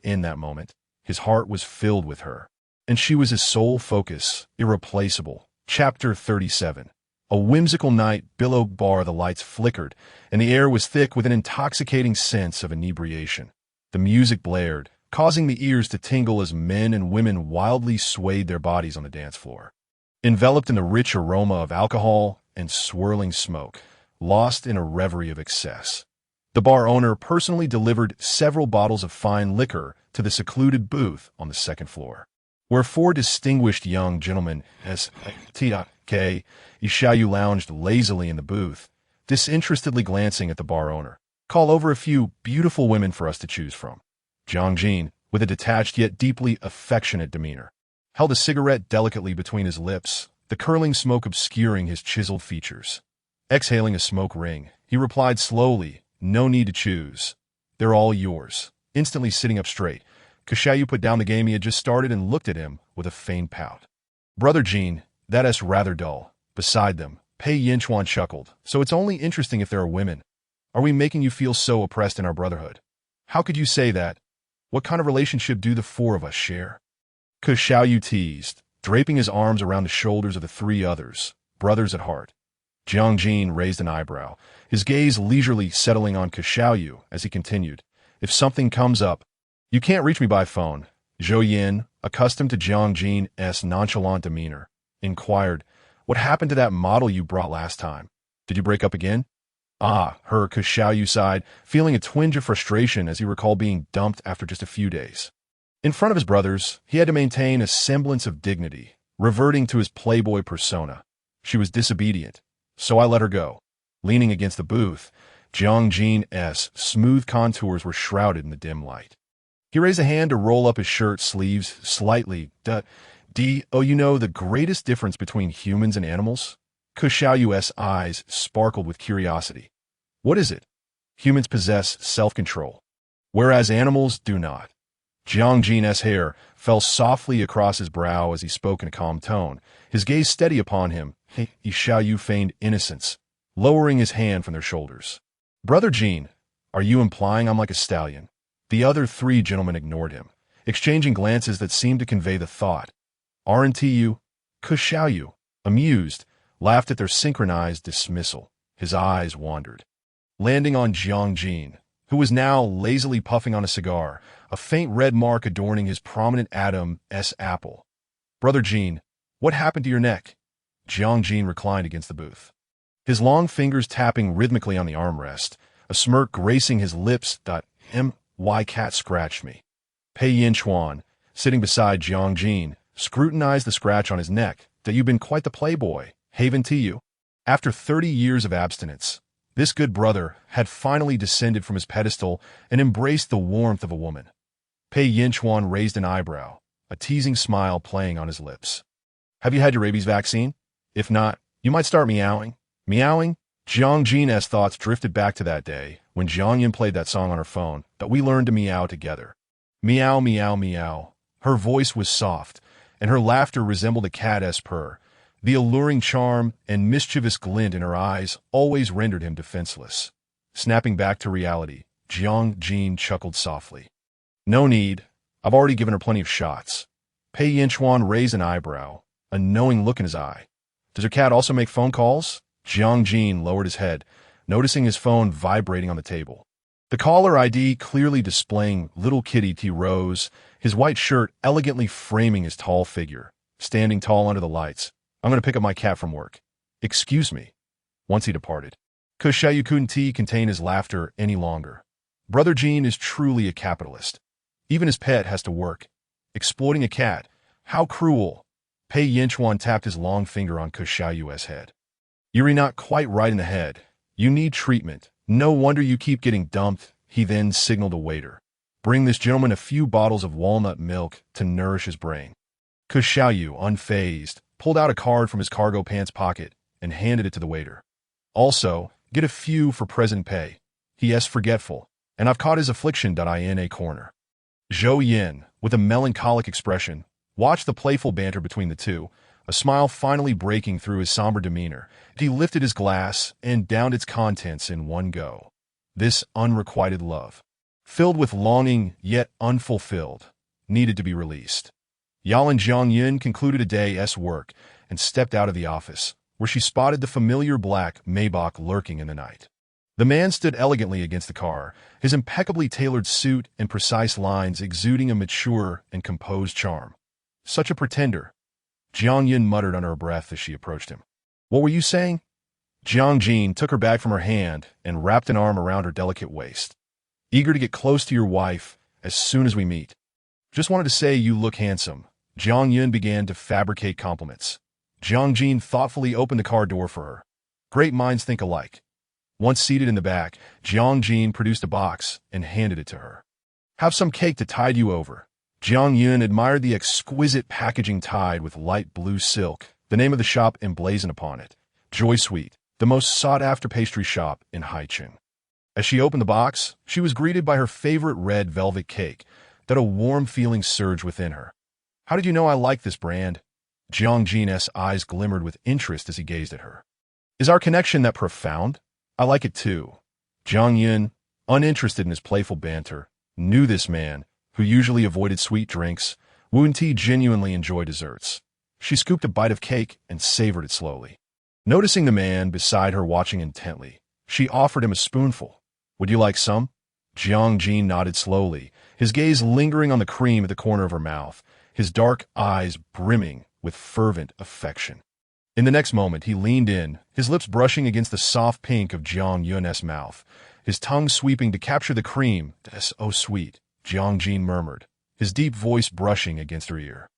In that moment, his heart was filled with her, and she was his sole focus, irreplaceable. Chapter 37. A whimsical night billowed bar the lights flickered, and the air was thick with an intoxicating sense of inebriation. The music blared, causing the ears to tingle as men and women wildly swayed their bodies on the dance floor. Enveloped in the rich aroma of alcohol and swirling smoke, lost in a reverie of excess, the bar owner personally delivered several bottles of fine liquor to the secluded booth on the second floor, where four distinguished young gentlemen, S.T.K. Ishayu lounged lazily in the booth, disinterestedly glancing at the bar owner. "Call over a few beautiful women for us to choose from." Jiang, with a detached yet deeply affectionate demeanor, held a cigarette delicately between his lips, the curling smoke obscuring his chiseled features. Exhaling a smoke ring, he replied slowly, "No need to choose. They're all yours." Instantly sitting up straight, Kashayu put down the game he had just started and looked at him with a faint pout. "Brother Jean, that's rather dull." Beside them, Pei Yinchuan chuckled. "So it's only interesting if there are women. Are we making you feel so oppressed in our brotherhood?" "How could you say that? What kind of relationship do the four of us share?" Kashayu teased, draping his arms around the shoulders of the three others, brothers at heart. Jiang raised an eyebrow, his gaze leisurely settling on Kashayu as he continued, "If something comes up, you can't reach me by phone." Zhou Yin, accustomed to Jiang's nonchalant demeanor, inquired, "What happened to that model you brought last time? Did you break up again?" Her Kashayu sighed, feeling a twinge of frustration as he recalled being dumped after just a few days. In front of his brothers, he had to maintain a semblance of dignity, reverting to his playboy persona. "She was disobedient, so I let her go." Leaning against the booth, Jiang's smooth contours were shrouded in the dim light. He raised a hand to roll up his shirt sleeves slightly. You know the greatest difference between humans and animals?" Kushaoyu's eyes sparkled with curiosity. "What is it?" "Humans possess self-control, whereas animals do not. Jiang Jin's hair fell softly across his brow as he spoke in a calm tone, his gaze steady upon him. He Xiaoyu feigned innocence, lowering his hand from their shoulders. Brother Jin, are you implying I'm like a stallion? The other three gentlemen ignored him, exchanging glances that seemed to convey the thought. Aren't you? Xiaoyu, amused, laughed at their synchronized dismissal. His eyes wandered, landing on Jiang Jin, who was now lazily puffing on a cigar, a faint red mark adorning his prominent Adam's apple. Brother Jin, what happened to your neck? Jiang Jin reclined against the booth, his long fingers tapping rhythmically on the armrest, a smirk gracing his lips. My cat scratched me. Pei Yinchuan, sitting beside Jiang Jin, scrutinized the scratch on his neck. That you've been quite the playboy, haven't you? After 30 years of abstinence, this good brother had finally descended from his pedestal and embraced the warmth of a woman. Pei Yinchuan raised an eyebrow, a teasing smile playing on his lips. Have you had your rabies vaccine? If not, you might start meowing. Meowing? Jiang Jin's thoughts drifted back to that day when Jiang Yin played that song on her phone that we learned to meow together. Meow, meow, meow. Her voice was soft, and her laughter resembled a cat's purr. The alluring charm and mischievous glint in her eyes always rendered him defenseless. Snapping back to reality, Jiang Jin chuckled softly. No need. I've already given her plenty of shots. Pei Yinchuan raised an eyebrow, a knowing look in his eye. Does her cat also make phone calls? Jiang Jin lowered his head, noticing his phone vibrating on the table. The caller ID clearly displaying little Kitty T. Rose, his white shirt elegantly framing his tall figure, standing tall under the lights. I'm going to pick up my cat from work. Excuse me. Once he departed, Xiaoyu couldn't contain his laughter any longer. Brother Jin is truly a capitalist. Even his pet has to work. Exploiting a cat. How cruel. Pei Yinchuan tapped his long finger on Xiaoyu's head. You're not quite right in the head. You need treatment. No wonder you keep getting dumped. He then signaled a waiter. Bring this gentleman a few bottles of walnut milk to nourish his brain. Xiaoyu, unfazed, pulled out a card from his cargo pants pocket and handed it to the waiter. Also, get a few for President Pei. He is forgetful, and I've caught his affliction. In a corner. Zhou Yin, with a melancholic expression, watched the playful banter between the two, a smile finally breaking through his somber demeanor. He lifted his glass and downed its contents in one go. This unrequited love, filled with longing yet unfulfilled, needed to be released. Yalan Jiang concluded a day's work and stepped out of the office, where she spotted the familiar black Maybach lurking in the night. The man stood elegantly against the car, his impeccably tailored suit and precise lines exuding a mature and composed charm. Such a pretender. Jiang Yin muttered under her breath as she approached him. What were you saying? Jiang Jin took her bag from her hand and wrapped an arm around her delicate waist. Eager to get close to your wife as soon as we meet. Just wanted to say you look handsome. Jiang Yin began to fabricate compliments. Jiang Jin thoughtfully opened the car door for her. Great minds think alike. Once seated in the back, Jiang Jin produced a box and handed it to her. Have some cake to tide you over. Jiang Yin admired the exquisite packaging tied with light blue silk, the name of the shop emblazoned upon it. Joy Sweet, the most sought-after pastry shop in Haicheng. As she opened the box, she was greeted by her favorite red velvet cake, that a warm feeling surged within her. How did you know I like this brand? Jiang Jin's eyes glimmered with interest as he gazed at her. Is our connection that profound? I like it too. Jiang Yin, uninterested in his playful banter, knew this man, who usually avoided sweet drinks, wouldn't he genuinely enjoy desserts. She scooped a bite of cake and savored it slowly. Noticing the man beside her watching intently, she offered him a spoonful. Would you like some? Jiang Jin nodded slowly, his gaze lingering on the cream at the corner of her mouth, his dark eyes brimming with fervent affection. In the next moment, he leaned in, his lips brushing against the soft pink of Jiang Yun's mouth, his tongue sweeping to capture the cream. That's oh sweet, Jiang Jin murmured, his deep voice brushing against her ear.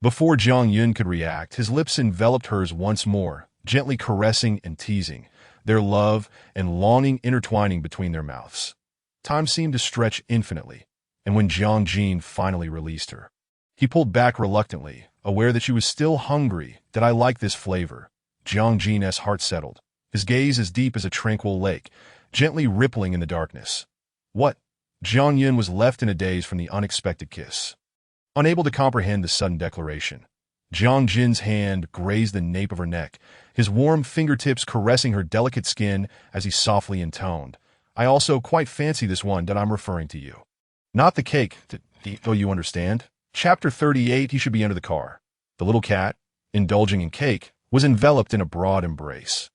Before Jiang Yun could react, his lips enveloped hers once more, gently caressing and teasing, their love and longing intertwining between their mouths. Time seemed to stretch infinitely, and when Jiang Jin finally released her, he pulled back reluctantly, aware that she was still hungry. Did I like this flavor? Jiang Jin's heart settled, his gaze as deep as a tranquil lake, gently rippling in the darkness. What? Jiang Yun was left in a daze from the unexpected kiss. Unable to comprehend the sudden declaration, Jiang Jin's hand grazed the nape of her neck, his warm fingertips caressing her delicate skin as he softly intoned, "I also quite fancy this one that I'm referring to you. Not the cake, though you understand." Chapter 38. He should be under the car. The little cat, indulging in cake, was enveloped in a broad embrace.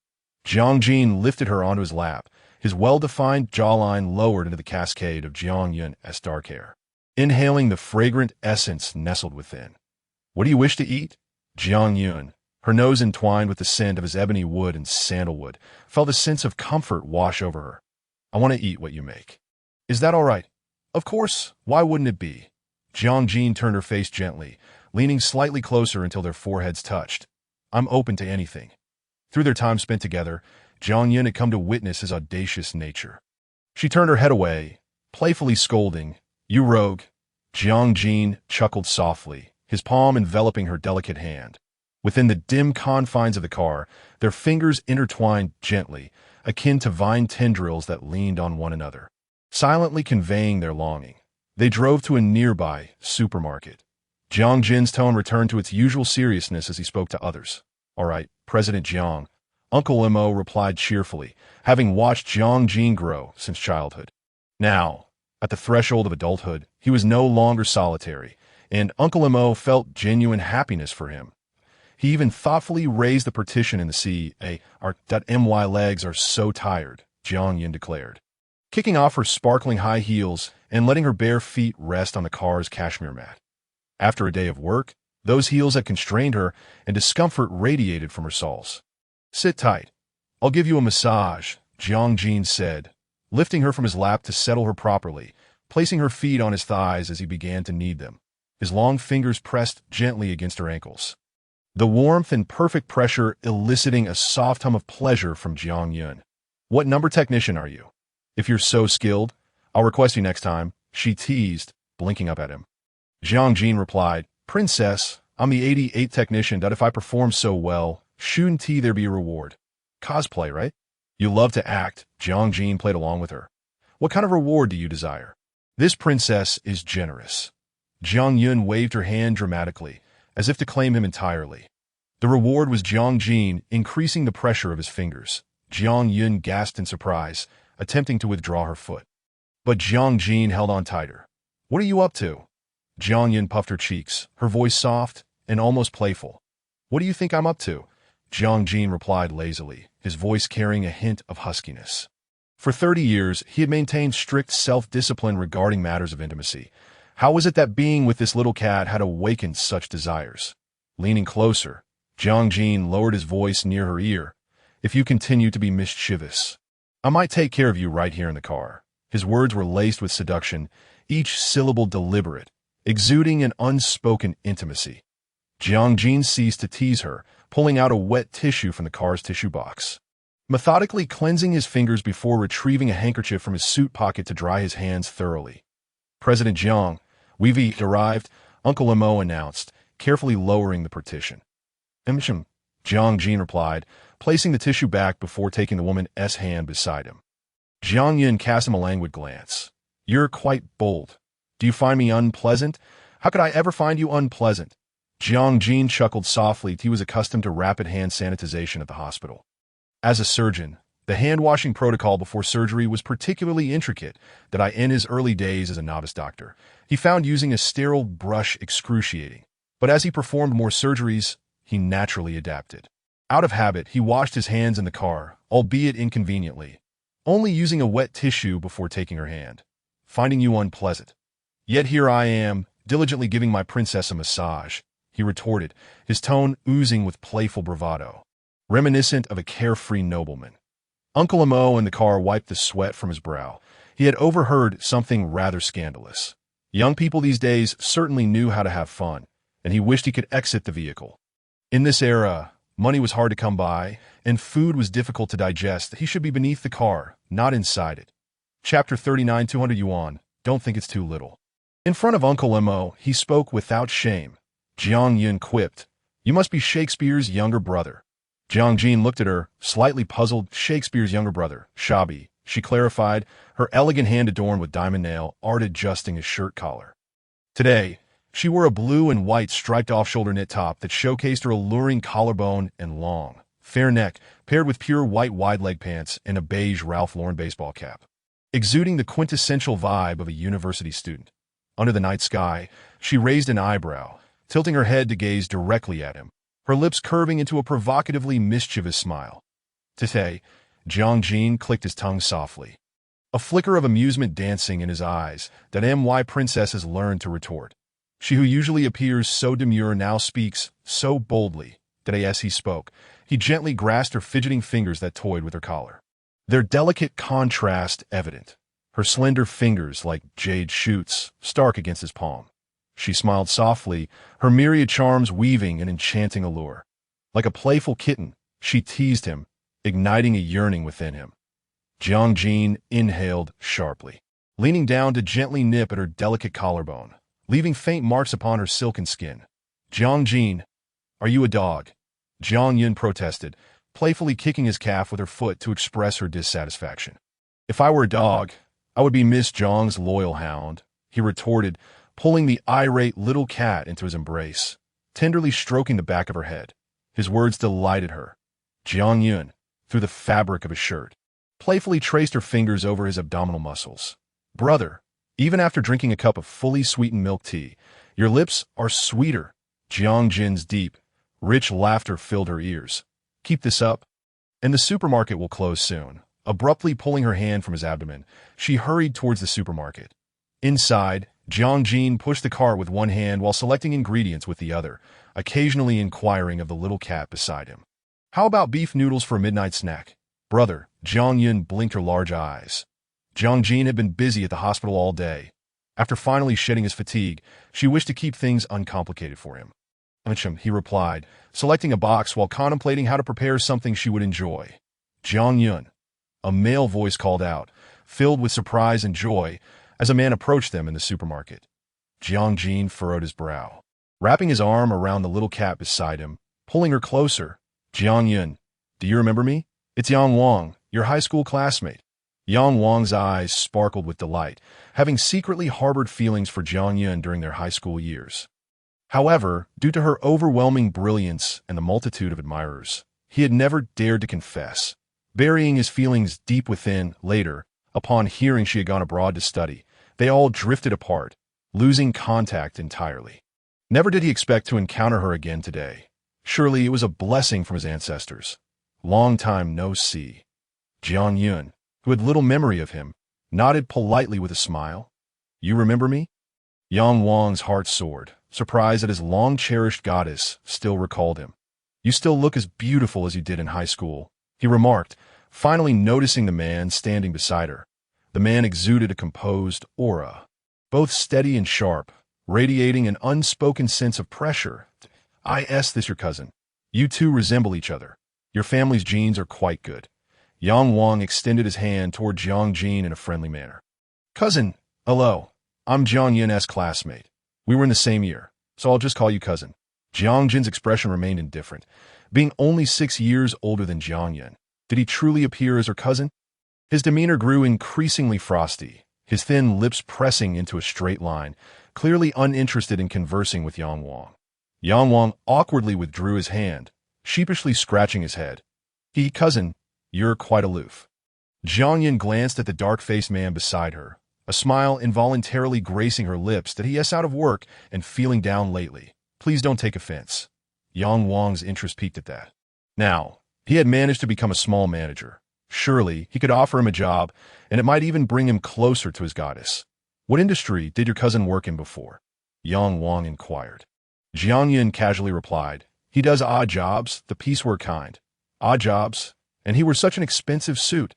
Jiang Jin lifted her onto his lap, his well-defined jawline lowered into the cascade of Jiang Yun's dark hair. Inhaling the fragrant essence nestled within. "What do you wish to eat?" Jiang Yun, her nose entwined with the scent of his ebony wood and sandalwood, felt a sense of comfort wash over her. "I want to eat what you make." "Is that all right?" "Of course, why wouldn't it be?" Jiang Jin turned her face gently, leaning slightly closer until their foreheads touched. "I'm open to anything." Through their time spent together, Jiang Yun had come to witness his audacious nature. She turned her head away, playfully scolding, "You rogue." Jiang Jin chuckled softly, his palm enveloping her delicate hand. Within the dim confines of the car, their fingers intertwined gently, akin to vine tendrils that leaned on one another, silently conveying their longing. They drove to a nearby supermarket. Jiang Jin's tone returned to its usual seriousness as he spoke to others. "All right, President Jiang," Uncle Limo replied cheerfully, having watched Jiang Jin grow since childhood. Now, at the threshold of adulthood, he was no longer solitary, and Uncle Limo felt genuine happiness for him. He even thoughtfully raised the partition in the "My legs are so tired," Jiang Yin declared, kicking off her sparkling high heels and letting her bare feet rest on the car's cashmere mat. After a day of work, those heels had constrained her, and discomfort radiated from her soles. "Sit tight. I'll give you a massage," Jiang Jin said, lifting her from his lap to settle her properly, placing her feet on his thighs as he began to knead them. His long fingers pressed gently against her ankles. The warmth and perfect pressure eliciting a soft hum of pleasure from Jiang Yun. "What number technician are you? If you're so skilled, I'll request you next time," she teased, blinking up at him. Jiang Jin replied, "Princess, I'm the 88 technician that if I perform so well, shouldn't there be a reward? Cosplay, right?" "You love to act," Jiang Jin played along with her. "What kind of reward do you desire?" "This princess is generous." Jiang Yun waved her hand dramatically, as if to claim him entirely. The reward was Jiang Jin increasing the pressure of his fingers. Jiang Yun gasped in surprise, attempting to withdraw her foot. But Jiang Jin held on tighter. "What are you up to?" Jiang Yun puffed her cheeks, her voice soft and almost playful. "What do you think I'm up to?" Jiang Jin replied lazily, his voice carrying a hint of huskiness. For 30 years, he had maintained strict self-discipline regarding matters of intimacy. How was it that being with this little cat had awakened such desires? Leaning closer, Jiang Jin lowered his voice near her ear. "If you continue to be mischievous, I might take care of you right here in the car." His words were laced with seduction, each syllable deliberate, exuding an unspoken intimacy. Jiang Jin ceased to tease her, pulling out a wet tissue from the car's tissue box. Methodically cleansing his fingers before retrieving a handkerchief from his suit pocket to dry his hands thoroughly. "President Jiang, we've arrived," Uncle Limo announced, carefully lowering the partition. Jiang Jin replied, placing the tissue back before taking the woman's hand beside him. Jiang Yun cast him a languid glance. "You're quite bold. Do you find me unpleasant? How could I ever find you unpleasant?" Jiang Jin chuckled softly. He was accustomed to rapid hand sanitization at the hospital. As a surgeon, the hand-washing protocol before surgery was particularly intricate that in his early days as a novice doctor, he found using a sterile brush excruciating. But as he performed more surgeries, he naturally adapted. Out of habit, he washed his hands in the car, albeit inconveniently, only using a wet tissue before taking her hand. "Finding you unpleasant. Yet here I am, diligently giving my princess a massage," he retorted, his tone oozing with playful bravado, reminiscent of a carefree nobleman. Uncle Limo in the car wiped the sweat from his brow. He had overheard something rather scandalous. Young people these days certainly knew how to have fun, and he wished he could exit the vehicle. In this era, money was hard to come by, and food was difficult to digest. He should be beneath the car, not inside it. Chapter 39, 200 yuan. Don't think it's too little. In front of Uncle Limo, he spoke without shame. Jiang Yun quipped, "You must be Shakespeare's younger brother." Jiang Jin looked at her, slightly puzzled. Shakespeare's younger brother, Shabi, she clarified, her elegant hand adorned with diamond nail art adjusting his shirt collar. Today, she wore a blue and white striped off-shoulder knit top that showcased her alluring collarbone and long, fair neck, paired with pure white wide-leg pants and a beige Ralph Lauren baseball cap, exuding the quintessential vibe of a university student. Under the night sky, she raised an eyebrow, tilting her head to gaze directly at him, her lips curving into a provocatively mischievous smile. Today, Jiang clicked his tongue softly, a flicker of amusement dancing in his eyes that MY princesses learned to retort. She who usually appears so demure now speaks so boldly that as he spoke, he gently grasped her fidgeting fingers that toyed with her collar. Their delicate contrast evident, her slender fingers like jade shoots stark against his palm. She smiled softly, her myriad charms weaving an enchanting allure. Like a playful kitten, she teased him, igniting a yearning within him. Jiang inhaled sharply, leaning down to gently nip at her delicate collarbone, leaving faint marks upon her silken skin. Jiang, are you a dog? Jiang protested, playfully kicking his calf with her foot to express her dissatisfaction. If I were a dog, I would be Miss Jiang's loyal hound, he retorted, pulling the irate little cat into his embrace, tenderly stroking the back of her head. His words delighted her. Jiang, through the fabric of his shirt, playfully traced her fingers over his abdominal muscles. Brother, even after drinking a cup of fully sweetened milk tea, your lips are sweeter. Jiang's deep, rich laughter filled her ears. Keep this up, and the supermarket will close soon. Abruptly pulling her hand from his abdomen, she hurried towards the supermarket. Inside, Jiang pushed the cart with one hand while selecting ingredients with the other, occasionally inquiring of the little cat beside him. How about beef noodles for a midnight snack? Brother, Jiang blinked her large eyes. Jiang had been busy at the hospital all day. After finally shedding his fatigue, she wished to keep things uncomplicated for him. He replied, selecting a box while contemplating how to prepare something she would enjoy. Jiang, a male voice called out, filled with surprise and joy, as a man approached them in the supermarket. Jiang furrowed his brow, wrapping his arm around the little cat beside him, pulling her closer. Jiang, do you remember me? It's Yang Wang, your high school classmate. Yang Wang's eyes sparkled with delight, having secretly harbored feelings for Jiang during their high school years. However, due to her overwhelming brilliance and the multitude of admirers, he had never dared to confess, burying his feelings deep within. Later, upon hearing she had gone abroad to study, they all drifted apart, losing contact entirely. Never did he expect to encounter her again today. Surely it was a blessing from his ancestors. Long time no see. Jiang, who had little memory of him, nodded politely with a smile. You remember me? Yang Wang's heart soared, surprised that his long-cherished goddess still recalled him. You still look as beautiful as you did in high school, he remarked, finally noticing the man standing beside her. The man exuded a composed aura, both steady and sharp, radiating an unspoken sense of pressure. This your cousin. You two resemble each other. Your family's genes are quite good. Yang Wang extended his hand toward Jiang in a friendly manner. Cousin, hello. I'm Jiang's classmate. We were in the same year, so I'll just call you cousin. Jiang's expression remained indifferent. Being only 6 years older than Jiang, did he truly appear as her cousin? His demeanor grew increasingly frosty, his thin lips pressing into a straight line, clearly uninterested in conversing with Yang Wang. Yang Wang awkwardly withdrew his hand, sheepishly scratching his head. Cousin, you're quite aloof. Jiang glanced at the dark-faced man beside her, a smile involuntarily gracing her lips that he is out of work and feeling down lately. Please don't take offense. Yang Wang's interest peaked at that. Now, he had managed to become a small manager. Surely, he could offer him a job, and it might even bring him closer to his goddess. What industry did your cousin work in before? Yang Wang inquired. Jiang casually replied, he does odd jobs, the piecework kind. Odd jobs? And he wore such an expensive suit.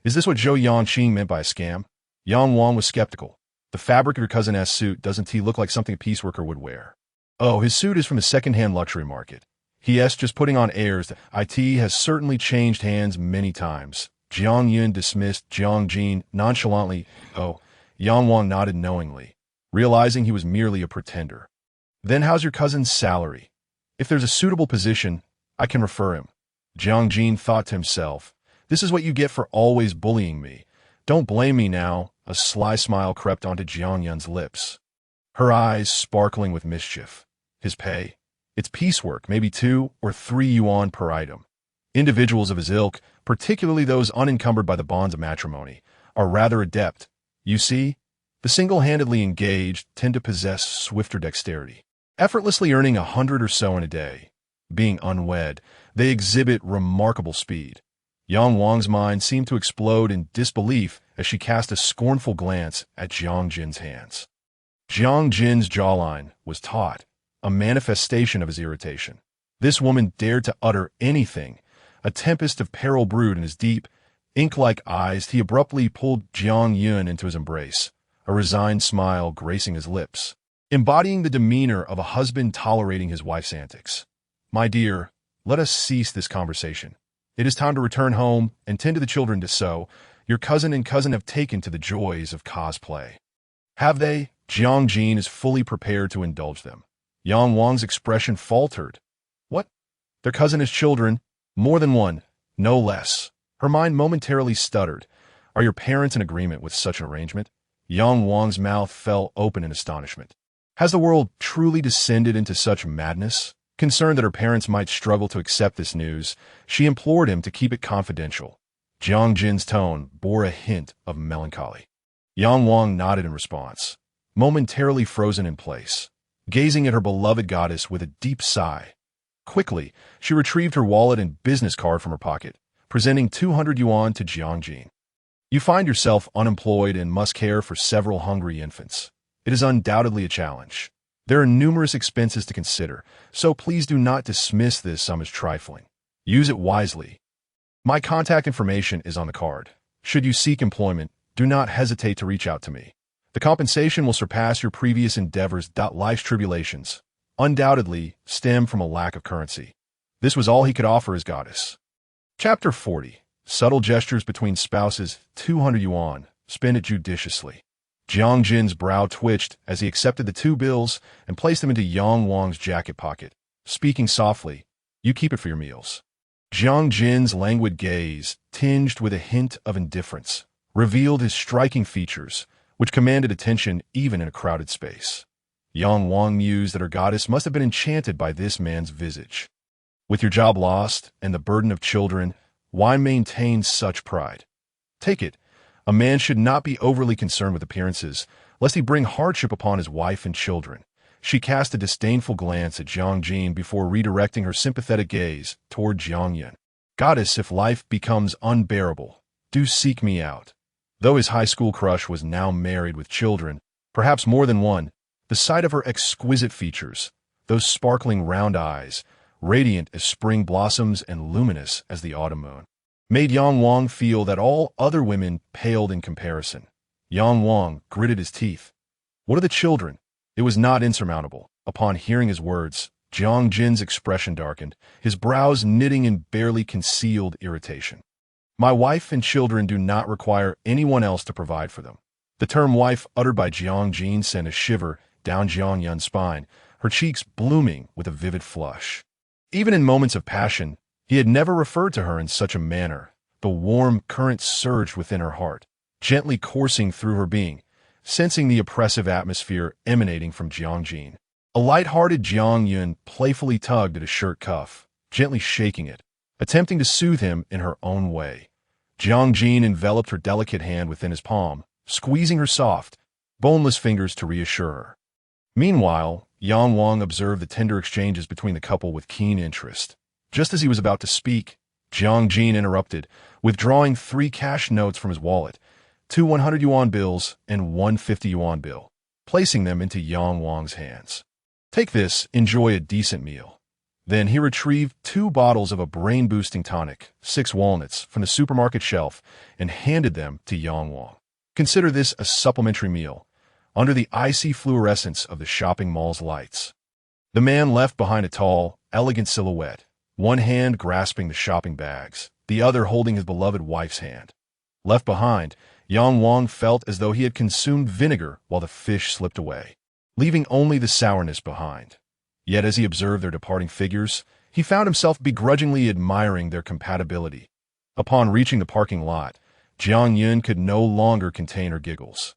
Is this what Zhou Yanqing meant by a scam? Yang Wang was skeptical. The fabric of your cousin's suit doesn't look like something a pieceworker would wear. Oh, his suit is from the second-hand luxury market. He.s. just putting on airs that IT has certainly changed hands many times. Jiang dismissed Jiang nonchalantly. Oh, Yang Wang nodded knowingly, realizing he was merely a pretender. Then how's your cousin's salary? If there's a suitable position, I can refer him. Jiang thought to himself, this is what you get for always bullying me. Don't blame me now. A sly smile crept onto Jiang Yun's lips, her eyes sparkling with mischief. His pay? It's piecework, maybe 2 or 3 yuan per item. Individuals of his ilk, particularly those unencumbered by the bonds of matrimony, are rather adept. You see, the single-handedly engaged tend to possess swifter dexterity, effortlessly earning 100 or so in a day. Being unwed, they exhibit remarkable speed. Yang Wang's mind seemed to explode in disbelief as she cast a scornful glance at Jiang Jin's hands. Jiang Jin's jawline was taut, a manifestation of his irritation. This woman dared to utter anything. A tempest of peril brewed in his deep, ink-like eyes. He abruptly pulled Jiang Yun into his embrace, a resigned smile gracing his lips, embodying the demeanor of a husband tolerating his wife's antics. My dear, let us cease this conversation. It is time to return home and tend to the children to sew. Your cousin and cousin have taken to the joys of cosplay. Have they? Jiang Jin is fully prepared to indulge them. Yang Wang's expression faltered. What? Their cousin has children? More than one, no less. Her mind momentarily stuttered. Are your parents in agreement with such an arrangement? Yang Wang's mouth fell open in astonishment. Has the world truly descended into such madness? Concerned that her parents might struggle to accept this news, she implored him to keep it confidential. Jiang Jin's tone bore a hint of melancholy. Yang Wang nodded in response, momentarily frozen in place, gazing at her beloved goddess with a deep sigh. Quickly, she retrieved her wallet and business card from her pocket, presenting 200 yuan to Jiang Jin. You find yourself unemployed and must care for several hungry infants. It is undoubtedly a challenge. There are numerous expenses to consider, so please do not dismiss this sum as trifling. Use it wisely. My contact information is on the card. Should you seek employment, do not hesitate to reach out to me. The compensation will surpass your previous endeavors. Life's tribulations undoubtedly stem from a lack of currency. This was all he could offer his goddess. Chapter 40. Subtle gestures between spouses. 200 yuan. Spend it judiciously. Jiang Jin's brow twitched as he accepted the 2 bills and placed them into Yang Wang's jacket pocket, speaking softly, You keep it for your meals. Jiang Jin's languid gaze, tinged with a hint of indifference, revealed his striking features, which commanded attention even in a crowded space. Yang Wang mused that her goddess must have been enchanted by this man's visage. With your job lost and the burden of children, why maintain such pride? Take it. A man should not be overly concerned with appearances, lest he bring hardship upon his wife and children. She cast a disdainful glance at Jiang Jin before redirecting her sympathetic gaze toward Jiang Yun. Goddess, if life becomes unbearable, do seek me out. Though his high school crush was now married with children, perhaps more than one, the sight of her exquisite features, those sparkling round eyes, radiant as spring blossoms and luminous as the autumn moon, made Yang Wang feel that all other women paled in comparison. Yang Wang gritted his teeth. What are the children? It was not insurmountable. Upon hearing his words, Jiang Jin's expression darkened, his brows knitting in barely concealed irritation. My wife and children do not require anyone else to provide for them. The term wife uttered by Jiang Jin sent a shiver down Jiang Yun's spine, her cheeks blooming with a vivid flush. Even in moments of passion, he had never referred to her in such a manner. The warm current surged within her heart, gently coursing through her being, sensing the oppressive atmosphere emanating from Jiang Jin. A light-hearted Jiang Yun playfully tugged at his shirt cuff, gently shaking it, attempting to soothe him in her own way. Jiang Jin enveloped her delicate hand within his palm, squeezing her soft, boneless fingers to reassure her. Meanwhile, Yang Wang observed the tender exchanges between the couple with keen interest. Just as he was about to speak, Jiang Jin interrupted, withdrawing 3 cash notes from his wallet, 2 100 yuan bills and 1 50 yuan bill, placing them into Yang Wang's hands. Take this, enjoy a decent meal. Then he retrieved 2 bottles of a brain-boosting tonic, 6 walnuts, from the supermarket shelf and handed them to Yang Wang. Consider this a supplementary meal, under the icy fluorescence of the shopping mall's lights. The man left behind a tall, elegant silhouette, one hand grasping the shopping bags, the other holding his beloved wife's hand. Left behind, Yang Wang felt as though he had consumed vinegar while the fish slipped away, leaving only the sourness behind. Yet as he observed their departing figures, he found himself begrudgingly admiring their compatibility. Upon reaching the parking lot, Jiang Yun could no longer contain her giggles.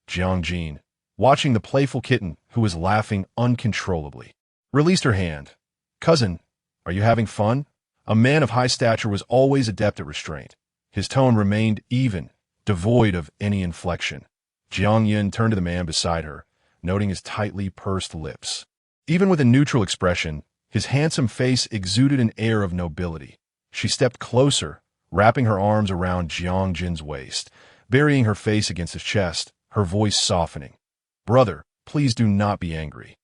Jiang Jin, watching the playful kitten, who was laughing uncontrollably, released her hand. "Cousin, are you having fun?" A man of high stature was always adept at restraint. His tone remained even, devoid of any inflection. Jiang Yun turned to the man beside her, noting his tightly pursed lips. Even with a neutral expression, his handsome face exuded an air of nobility. She stepped closer, wrapping her arms around Jiang Jin's waist, burying her face against his chest, her voice softening. "Brother, please do not be angry.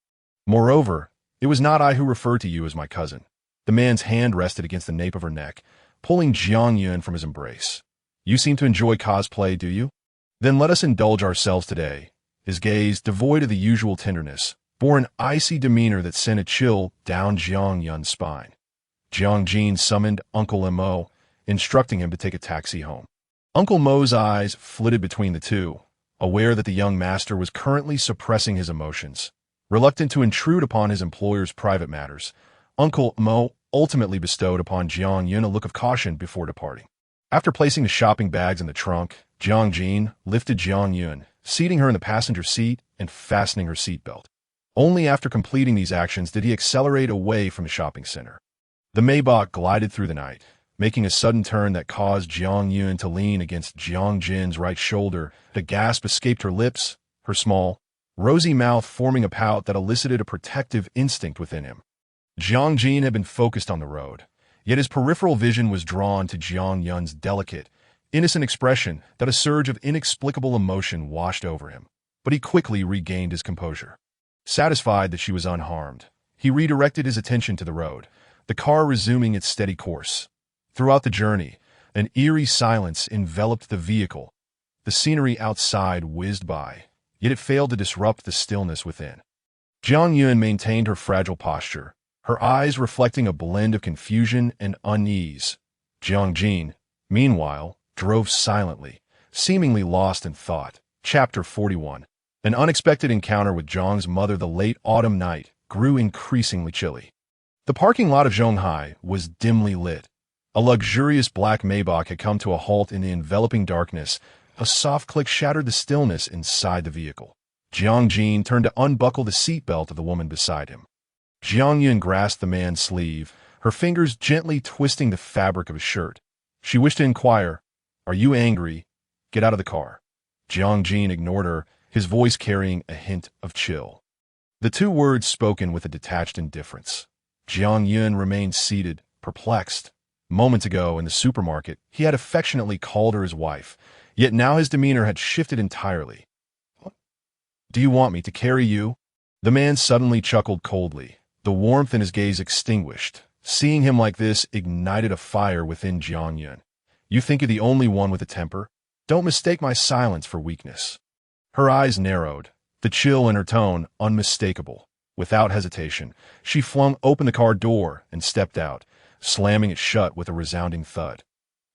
Moreover, it was not I who referred to you as my cousin." The man's hand rested against the nape of her neck, pulling Jiang Yun from his embrace. "You seem to enjoy cosplay, do you? Then let us indulge ourselves today." His gaze, devoid of the usual tenderness, bore an icy demeanor that sent a chill down Jiang Yun's spine. Jiang Jin summoned Uncle Mo, instructing him to take a taxi home. Uncle Mo's eyes flitted between the two, aware that the young master was currently suppressing his emotions. Reluctant to intrude upon his employer's private matters, Uncle Mo ultimately bestowed upon Jiang Yun a look of caution before departing. After placing the shopping bags in the trunk, Jiang Jin lifted Jiang Yun, seating her in the passenger seat and fastening her seatbelt. Only after completing these actions did he accelerate away from the shopping center. The Maybach glided through the night, making a sudden turn that caused Jiang Yun to lean against Jiang Jin's right shoulder. A gasp escaped her lips, her small, rosy mouth forming a pout that elicited a protective instinct within him. Jiang Jin had been focused on the road, yet his peripheral vision was drawn to Jiang Yun's delicate, innocent expression that a surge of inexplicable emotion washed over him. But he quickly regained his composure. Satisfied that she was unharmed, he redirected his attention to the road, the car resuming its steady course. Throughout the journey, an eerie silence enveloped the vehicle. The scenery outside whizzed by, yet it failed to disrupt the stillness within. Jiang Yun maintained her fragile posture, her eyes reflecting a blend of confusion and unease. Jiang Jin, meanwhile, drove silently, seemingly lost in thought. Chapter 41. An unexpected encounter with Jiang's mother. The late autumn night grew increasingly chilly. The parking lot of Zhonghai was dimly lit. A luxurious black Maybach had come to a halt in the enveloping darkness. A soft click shattered the stillness inside the vehicle. Jiang Jin turned to unbuckle the seatbelt of the woman beside him. Jiang Yun grasped the man's sleeve, her fingers gently twisting the fabric of his shirt. She wished to inquire, "Are you angry? Get out of the car." Jiang Jin ignored her, his voice carrying a hint of chill. The two words spoken with a detached indifference. Jiang Yun remained seated, perplexed. Moments ago in the supermarket, he had affectionately called her his wife, yet now his demeanor had shifted entirely. "Do you want me to carry you?" The man suddenly chuckled coldly, the warmth in his gaze extinguished. Seeing him like this ignited a fire within Jiang Yun. "You think you're the only one with a temper? Don't mistake my silence for weakness." Her eyes narrowed, the chill in her tone unmistakable. Without hesitation, she flung open the car door and stepped out, slamming it shut with a resounding thud.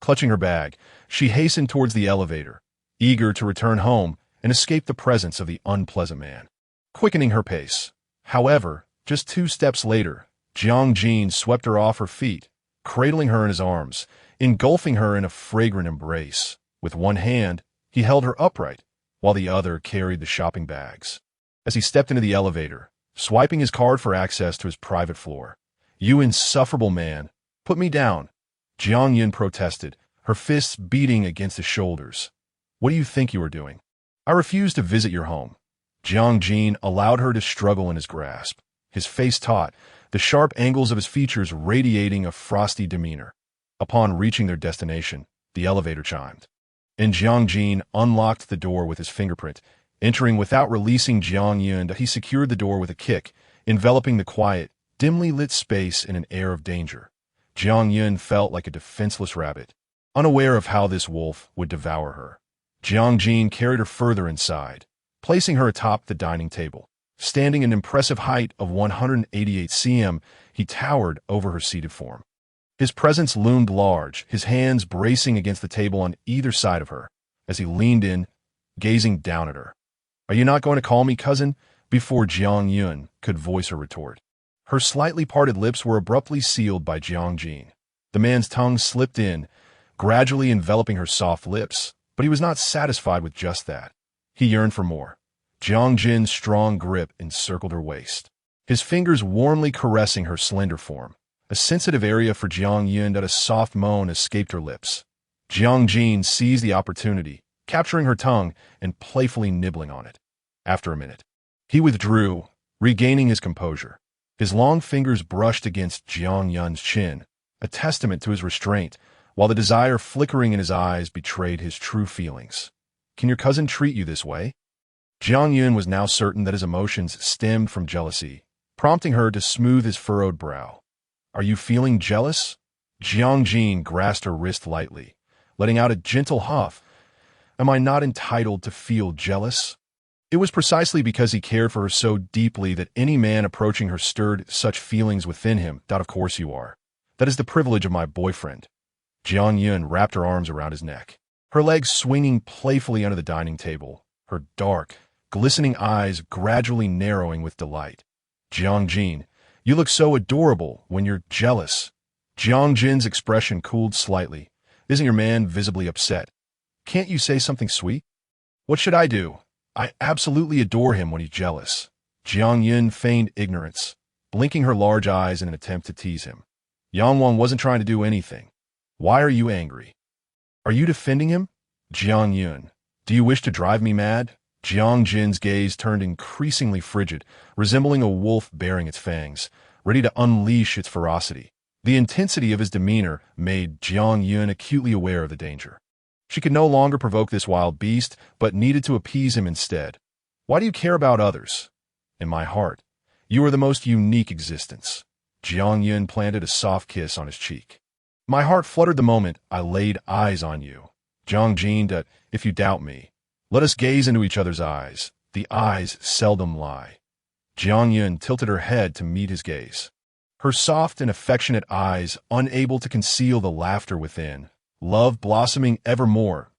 Clutching her bag, she hastened towards the elevator, eager to return home and escape the presence of the unpleasant man. Quickening her pace. However, just 2 steps later, Jiang Jin swept her off her feet, cradling her in his arms, engulfing her in a fragrant embrace. With one hand, he held her upright, while the other carried the shopping bags. As he stepped into the elevator, swiping his card for access to his private floor. "You insufferable man, put me down," Jiang Yun protested, her fists beating against his shoulders. "What do you think you are doing? I refuse to visit your home." Jiang Jin allowed her to struggle in his grasp, his face taut, the sharp angles of his features radiating a frosty demeanor. Upon reaching their destination, the elevator chimed, and Jiang Jin unlocked the door with his fingerprint. Entering without releasing Jiang Yun, he secured the door with a kick, enveloping the quiet, dimly lit space in an air of danger. Jiang Yun felt like a defenseless rabbit, unaware of how this wolf would devour her. Jiang Jin carried her further inside, placing her atop the dining table. Standing an impressive height of 188 cm, he towered over her seated form. His presence loomed large, his hands bracing against the table on either side of her, as he leaned in, gazing down at her. "Are you not going to call me cousin?" Before Jiang Yun could voice her retort, her slightly parted lips were abruptly sealed by Jiang Jin. The man's tongue slipped in, gradually enveloping her soft lips, but he was not satisfied with just that. He yearned for more. Jiang Jin's strong grip encircled her waist, his fingers warmly caressing her slender form, a sensitive area for Jiang Yun that a soft moan escaped her lips. Jiang Jin seized the opportunity, capturing her tongue and playfully nibbling on it. After a minute, he withdrew, regaining his composure. His long fingers brushed against Jiang Yun's chin, a testament to his restraint, while the desire flickering in his eyes betrayed his true feelings. "Can your cousin treat you this way?" Jiang Yun was now certain that his emotions stemmed from jealousy, prompting her to smooth his furrowed brow. "Are you feeling jealous?" Jiang Jin grasped her wrist lightly, letting out a gentle huff. "Am I not entitled to feel jealous?" It was precisely because he cared for her so deeply that any man approaching her stirred such feelings within him. "Of course you are. That is the privilege of my boyfriend." Jiang Yun wrapped her arms around his neck, her legs swinging playfully under the dining table, her dark, glistening eyes gradually narrowing with delight. "Jiang Jin, you look so adorable when you're jealous." Jiang Jin's expression cooled slightly. "Isn't your man visibly upset? Can't you say something sweet?" "What should I do? I absolutely adore him when he's jealous." Jiang Yun feigned ignorance, blinking her large eyes in an attempt to tease him. "Yang Wang wasn't trying to do anything. Why are you angry? Are you defending him?" "Jiang Yun, do you wish to drive me mad?" Jiang Jin's gaze turned increasingly frigid, resembling a wolf baring its fangs, ready to unleash its ferocity. The intensity of his demeanor made Jiang Yun acutely aware of the danger. She could no longer provoke this wild beast, but needed to appease him instead. "Why do you care about others?" "In my heart, you are the most unique existence." Jiang Yun planted a soft kiss on his cheek. "My heart fluttered the moment I laid eyes on you." Jiang Jin, if you doubt me, let us gaze into each other's eyes. The eyes seldom lie. Jiang Yun tilted her head to meet his gaze, her soft and affectionate eyes unable to conceal the laughter within, love blossoming evermore.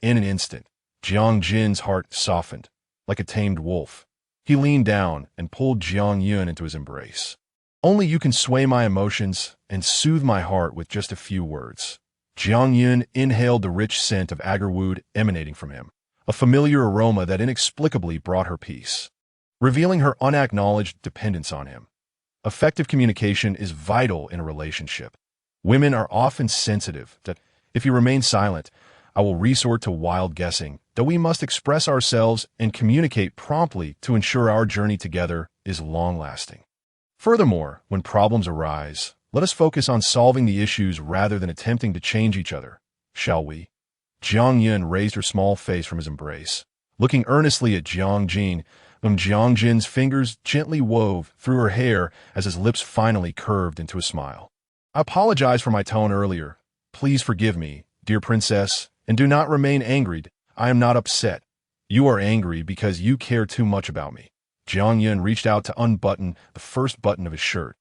In an instant, Jiang Jin's heart softened, like a tamed wolf. He leaned down and pulled Jiang Yun into his embrace. "Only you can sway my emotions and soothe my heart with just a few words." Jiang Yun inhaled the rich scent of agarwood emanating from him, a familiar aroma that inexplicably brought her peace, revealing her unacknowledged dependence on him. Effective communication is vital in a relationship. Women are often sensitive that, if you remain silent, I will resort to wild guessing, though we must express ourselves and communicate promptly to ensure our journey together is long-lasting. Furthermore, when problems arise, let us focus on solving the issues rather than attempting to change each other, shall we? Jiang Yun raised her small face from his embrace, looking earnestly at Jiang Jin, whom Jiang Jin's fingers gently wove through her hair as his lips finally curved into a smile. "I apologize for my tone earlier. Please forgive me, dear princess, and do not remain angry. I am not upset. You are angry because you care too much about me." Jiang Yun reached out to unbutton the first button of his shirt,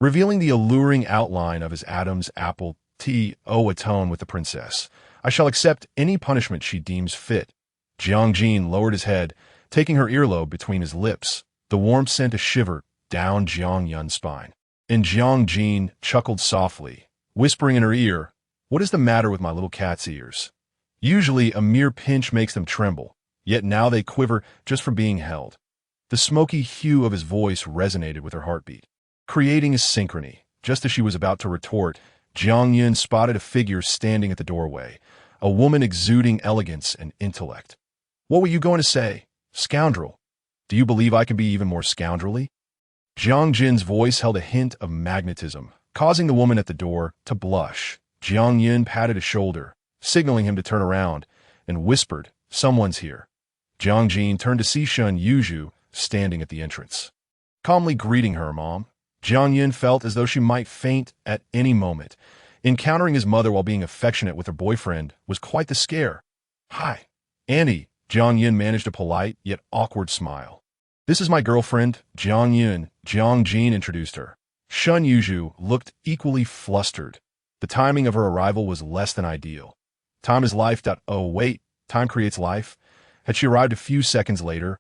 revealing the alluring outline of his Adam's apple. A tone with the princess. "I shall accept any punishment she deems fit." Jiang Jin lowered his head, taking her earlobe between his lips. The warmth sent a shiver down Jiang Yun's spine, and Jiang Jin chuckled softly, whispering in her ear, "What is the matter with my little cat's ears? Usually a mere pinch makes them tremble, yet now they quiver just from being held." The smoky hue of his voice resonated with her heartbeat, creating a synchrony. Just as she was about to retort, Jiang Yun spotted a figure standing at the doorway, a woman exuding elegance and intellect. "What were you going to say? Scoundrel. Do you believe I can be even more scoundrelly?" Jiang Jin's voice held a hint of magnetism, causing the woman at the door to blush. Jiang Yun patted his shoulder, signaling him to turn around, and whispered, "Someone's here." Jiang Jin turned to see Shun Yuzhu standing at the entrance, calmly greeting her mom. Jiang Yun felt as though she might faint at any moment. Encountering his mother while being affectionate with her boyfriend was quite the scare. "Hi, Annie." Jiang Yun managed a polite yet awkward smile. "This is my girlfriend, Jiang Yun." Jiang Jin introduced her. Shun Yuzhu looked equally flustered. The timing of her arrival was less than ideal. Time is life. Oh wait, time creates life. Had she arrived a few seconds later,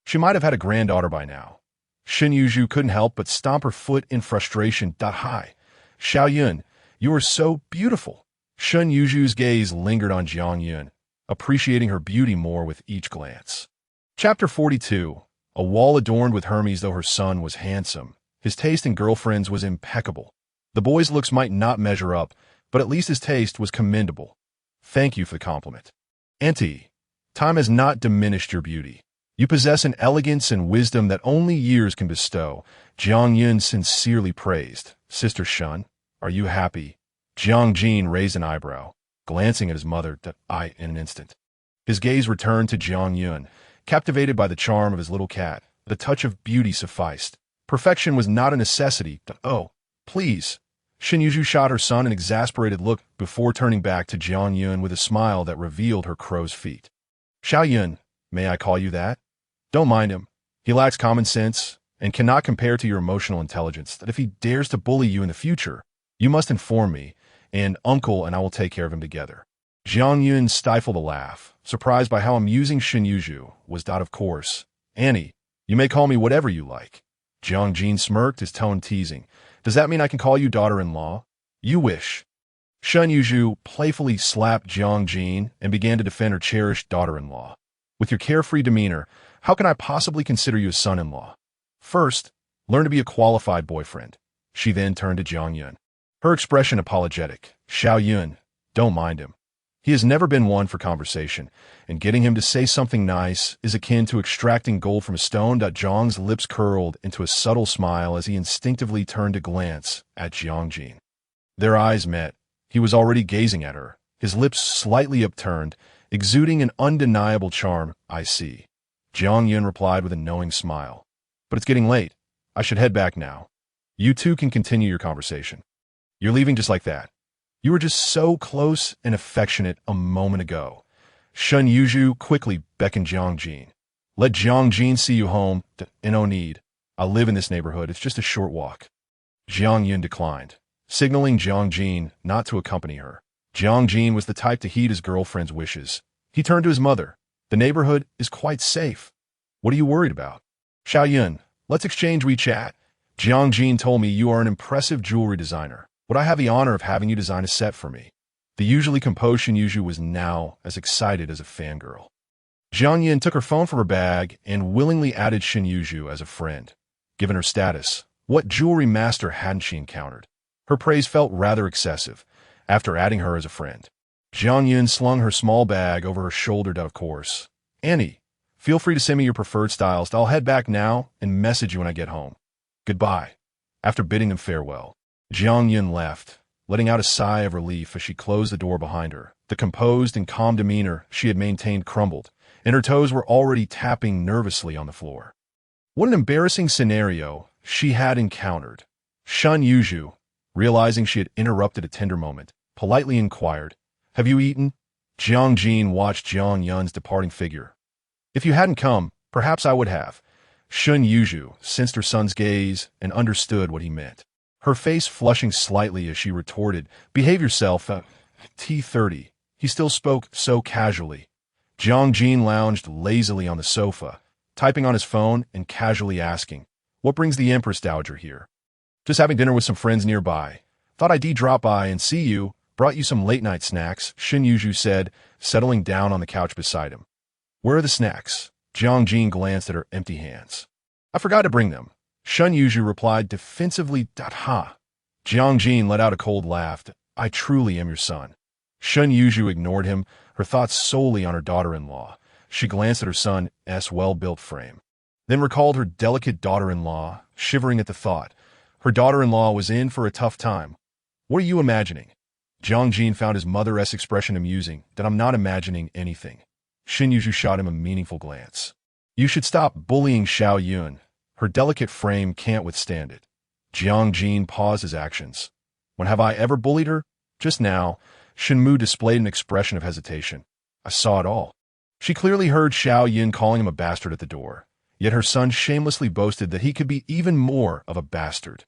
she might have had a granddaughter by now. Shun Yuzhu couldn't help but stomp her foot in frustration. "Hi, Xiao Yun, you are so beautiful." Shun Yuju's gaze lingered on Jiang Yun, appreciating her beauty more with each glance. Chapter 42. A wall adorned with Hermes. Though her son was handsome, his taste in girlfriends was impeccable. The boy's looks might not measure up, but at least his taste was commendable. Thank you for the compliment. Auntie, time has not diminished your beauty. You possess an elegance and wisdom that only years can bestow, Jiang Yun sincerely praised. Sister Shun, are you happy? Jiang Jin raised an eyebrow, glancing at his mother in an instant. His gaze returned to Jiang Yun, captivated by the charm of his little cat. The touch of beauty sufficed. Perfection was not a necessity. Oh, please. Shin Yuju shot her son an exasperated look before turning back to Jiang Yun with a smile that revealed her crow's feet. Xiao Yun, may I call you that? Don't mind him. He lacks common sense and cannot compare to your emotional intelligence. That if he dares to bully you in the future, you must inform me, and Uncle and I will take care of him together. Jiang Yun stifled a laugh, surprised by how amusing Shin Yuju was. Of course. Annie, you may call me whatever you like. Jiang Jin smirked, his tone teasing. Does that mean I can call you daughter-in-law? You wish. Shun Yuju playfully slapped Jiang Jin and began to defend her cherished daughter-in-law. With your carefree demeanor, how can I possibly consider you a son-in-law? First, learn to be a qualified boyfriend. She then turned to Jiang Yun. Her expression apologetic. Xiao Yun, don't mind him. He has never been one for conversation, and getting him to say something nice is akin to extracting gold from a stone. Jiang's lips curled into a subtle smile as he instinctively turned to glance at Jiang Jin. Their eyes met. He was already gazing at her, his lips slightly upturned, exuding an undeniable charm. I see. Jiang Yun replied with a knowing smile. But it's getting late. I should head back now. You two can continue your conversation. You're leaving just like that. You were just so close and affectionate a moment ago. Shun Yuju quickly beckoned Jiang Jin. Let Jiang Jin see you home. No need. I live in this neighborhood. It's just a short walk. Jiang Yun declined, signaling Jiang Jin not to accompany her. Jiang Jin was the type to heed his girlfriend's wishes. He turned to his mother. The neighborhood is quite safe. What are you worried about? Xiao Yun, let's exchange WeChat. Jiang Jin told me you are an impressive jewelry designer. Would I have the honor of having you design a set for me? The usually composed Shin Yuju was now as excited as a fangirl. Jiang Yin took her phone from her bag and willingly added Shin Yuju as a friend. Given her status, what jewelry master hadn't she encountered? Her praise felt rather excessive after adding her as a friend. Jiang Yin slung her small bag over her shoulder. Of course. Annie, feel free to send me your preferred styles. I'll head back now and message you when I get home. Goodbye. After bidding them farewell, Jiang Yun left, letting out a sigh of relief as she closed the door behind her. The composed and calm demeanor she had maintained crumbled, and her toes were already tapping nervously on the floor. What an embarrassing scenario she had encountered. Shun Yuju, realizing she had interrupted a tender moment, politely inquired, "Have you eaten?" Jiang Jin watched Jiang Yun's departing figure. "If you hadn't come, perhaps I would have." Shun Yuju sensed her son's gaze and understood what he meant. Her face flushing slightly as she retorted, "Behave yourself, T30. He still spoke so casually. Jiang Jin lounged lazily on the sofa, typing on his phone and casually asking, "What brings the Empress Dowager here?" "Just having dinner with some friends nearby. Thought I'd drop by and see you. Brought you some late-night snacks," Shin Yuju said, settling down on the couch beside him. "Where are the snacks?" Jiang Jin glanced at her empty hands. "I forgot to bring them." Shun Yuju replied defensively. Ha. Jiang Jin let out a cold laugh. "I truly am your son." Shun Yuju ignored him, her thoughts solely on her daughter-in-law. She glanced at her son's well-built frame, then recalled her delicate daughter-in-law, shivering at the thought. Her daughter-in-law was in for a tough time. "What are you imagining?" Jiang Jin found his mother's expression amusing. "I'm not imagining anything." Shin Yuju shot him a meaningful glance. "You should stop bullying Xiao Yun. Her delicate frame can't withstand it." Jiang Jin paused his actions. "When have I ever bullied her?" Just now, Shinmu displayed an expression of hesitation. "I saw it all." She clearly heard Xiao Yun calling him a bastard at the door, yet her son shamelessly boasted that he could be even more of a bastard.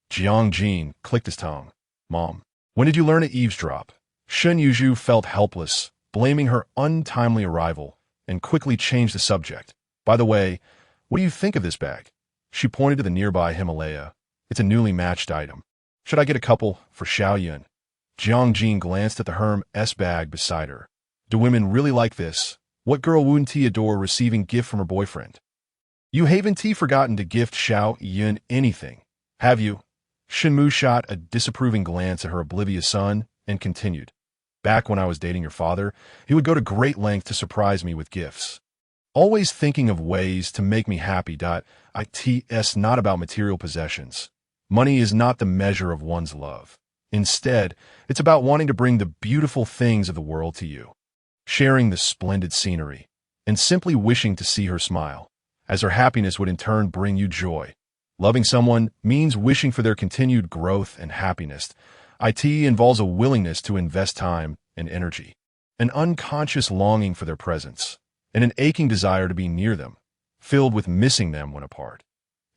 Jiang Jin clicked his tongue. "Mom, when did you learn to eavesdrop?" Shin Yuju felt helpless, blaming her untimely arrival, and quickly changed the subject. "By the way, what do you think of this bag?" She pointed to the nearby Himalaya. "It's a newly matched item. Should I get a couple for Xiao Yun?" Jiang glanced at the Hermes bag beside her. Do women really like this? What girl wouldn't adore receiving gift from her boyfriend? You haven't forgotten to gift Xiao Yun anything, have you? Shenmu shot a disapproving glance at her oblivious son and continued. Back when I was dating your father, he would go to great length to surprise me with gifts. Always thinking of ways to make me happy. It's not about material possessions. Money is not the measure of one's love. Instead, it's about wanting to bring the beautiful things of the world to you, sharing the splendid scenery, and simply wishing to see her smile, as her happiness would in turn bring you joy. Loving someone means wishing for their continued growth and happiness. It involves a willingness to invest time and energy, an unconscious longing for their presence, and an aching desire to be near them, filled with missing them when apart.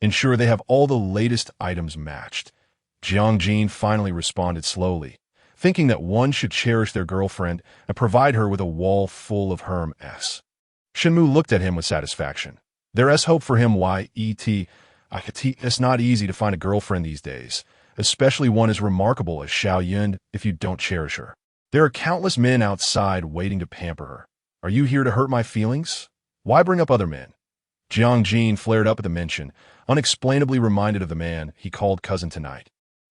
Ensure they have all the latest items matched. Jiang finally responded slowly, thinking that one should cherish their girlfriend and provide her with a wall full of Hermes. Shenmu looked at him with satisfaction. There's hope for him. It's not easy to find a girlfriend these days, especially one as remarkable as Xiao Yun, if you don't cherish her. There are countless men outside waiting to pamper her. Are you here to hurt my feelings? Why bring up other men? Jiang flared up at the mention, unexplainably reminded of the man he called cousin tonight.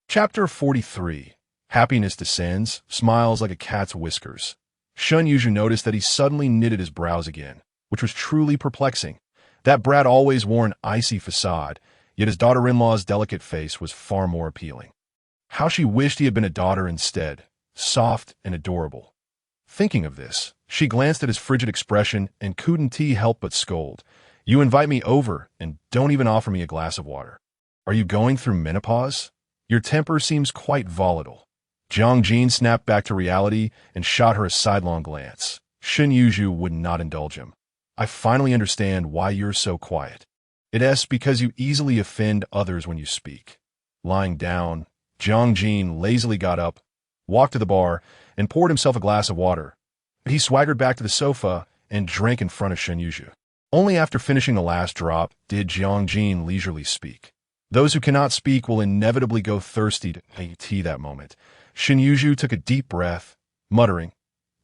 Chapter 43. Happiness descends, smiles like a cat's whiskers. Shun Yuzhu noticed that he suddenly knitted his brows again, which was truly perplexing. That brat always wore an icy facade, yet his daughter-in-law's delicate face was far more appealing. How she wished he had been a daughter instead, soft and adorable. Thinking of this, she glanced at his frigid expression and couldn't help but scold. You invite me over and don't even offer me a glass of water. Are you going through menopause? Your temper seems quite volatile. Jiang snapped back to reality and shot her a sidelong glance. Shen Yuzhu would not indulge him. I finally understand why you're so quiet. It's because you easily offend others when you speak. Lying down, Jiang lazily got up, walked to the bar, and poured himself a glass of water. He swaggered back to the sofa and drank in front of Shen Yuzhu. Only after finishing the last drop did Jiang leisurely speak. Those who cannot speak will inevitably go thirsty to tea that moment. Shen Yuzhu took a deep breath, muttering,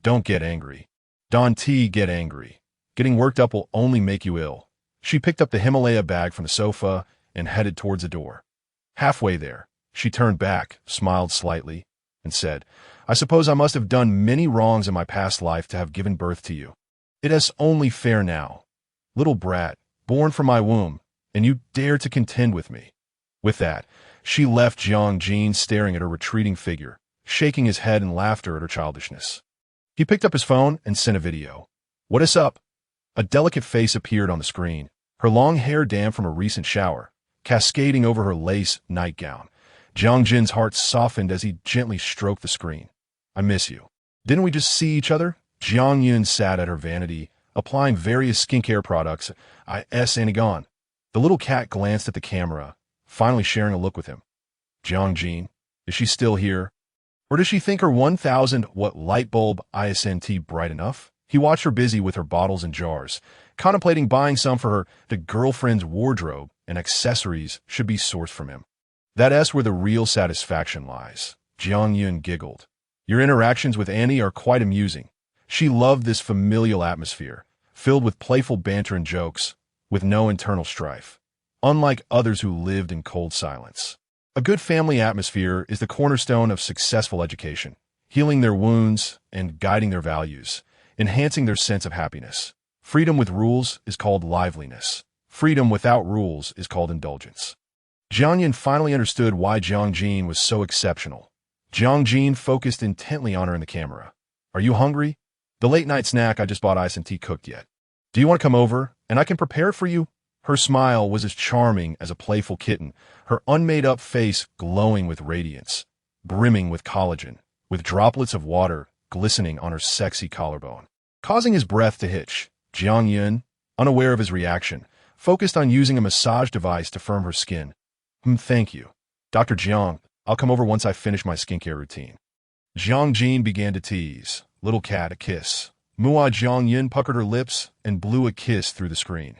Don't get angry. Don't get angry. Getting worked up will only make you ill. She picked up the Himalaya bag from the sofa and headed towards the door. Halfway there, she turned back, smiled slightly, and said, I suppose I must have done many wrongs in my past life to have given birth to you. It is only fair now. Little brat, born from my womb, and you dare to contend with me. With that, she left Jiang staring at her retreating figure, shaking his head in laughter at her childishness. He picked up his phone and sent a video. What is up? A delicate face appeared on the screen, her long hair damp from a recent shower, cascading over her lace nightgown. Jiang's heart softened as he gently stroked the screen. I miss you. Didn't we just see each other? Jiang Yun sat at her vanity, applying various skincare products. And gone. The little cat glanced at the camera, finally sharing a look with him. Jiang, is she still here? Or does she think her 1,000-watt light bulb isn't bright enough? He watched her busy with her bottles and jars, contemplating buying some for her. The girlfriend's wardrobe and accessories should be sourced from him. That's where the real satisfaction lies. Jiang Yun giggled. Your interactions with Annie are quite amusing. She loved this familial atmosphere, filled with playful banter and jokes, with no internal strife. Unlike others who lived in cold silence. A good family atmosphere is the cornerstone of successful education, healing their wounds and guiding their values, enhancing their sense of happiness. Freedom with rules is called liveliness. Freedom without rules is called indulgence. Jiang Yun finally understood why Jiang was so exceptional. Jiang focused intently on her in the camera. Are you hungry? The late-night snack I just bought isn't cooked yet. Do you want to come over, and I can prepare it for you? Her smile was as charming as a playful kitten, her unmade-up face glowing with radiance, brimming with collagen, with droplets of water glistening on her sexy collarbone. Causing his breath to hitch, Jiang Yun, unaware of his reaction, focused on using a massage device to firm her skin. Thank you. Dr. Jiang, I'll come over once I finish my skincare routine. Jiang began to tease. Little cat, a kiss. Jiang Yun puckered her lips and blew a kiss through the screen.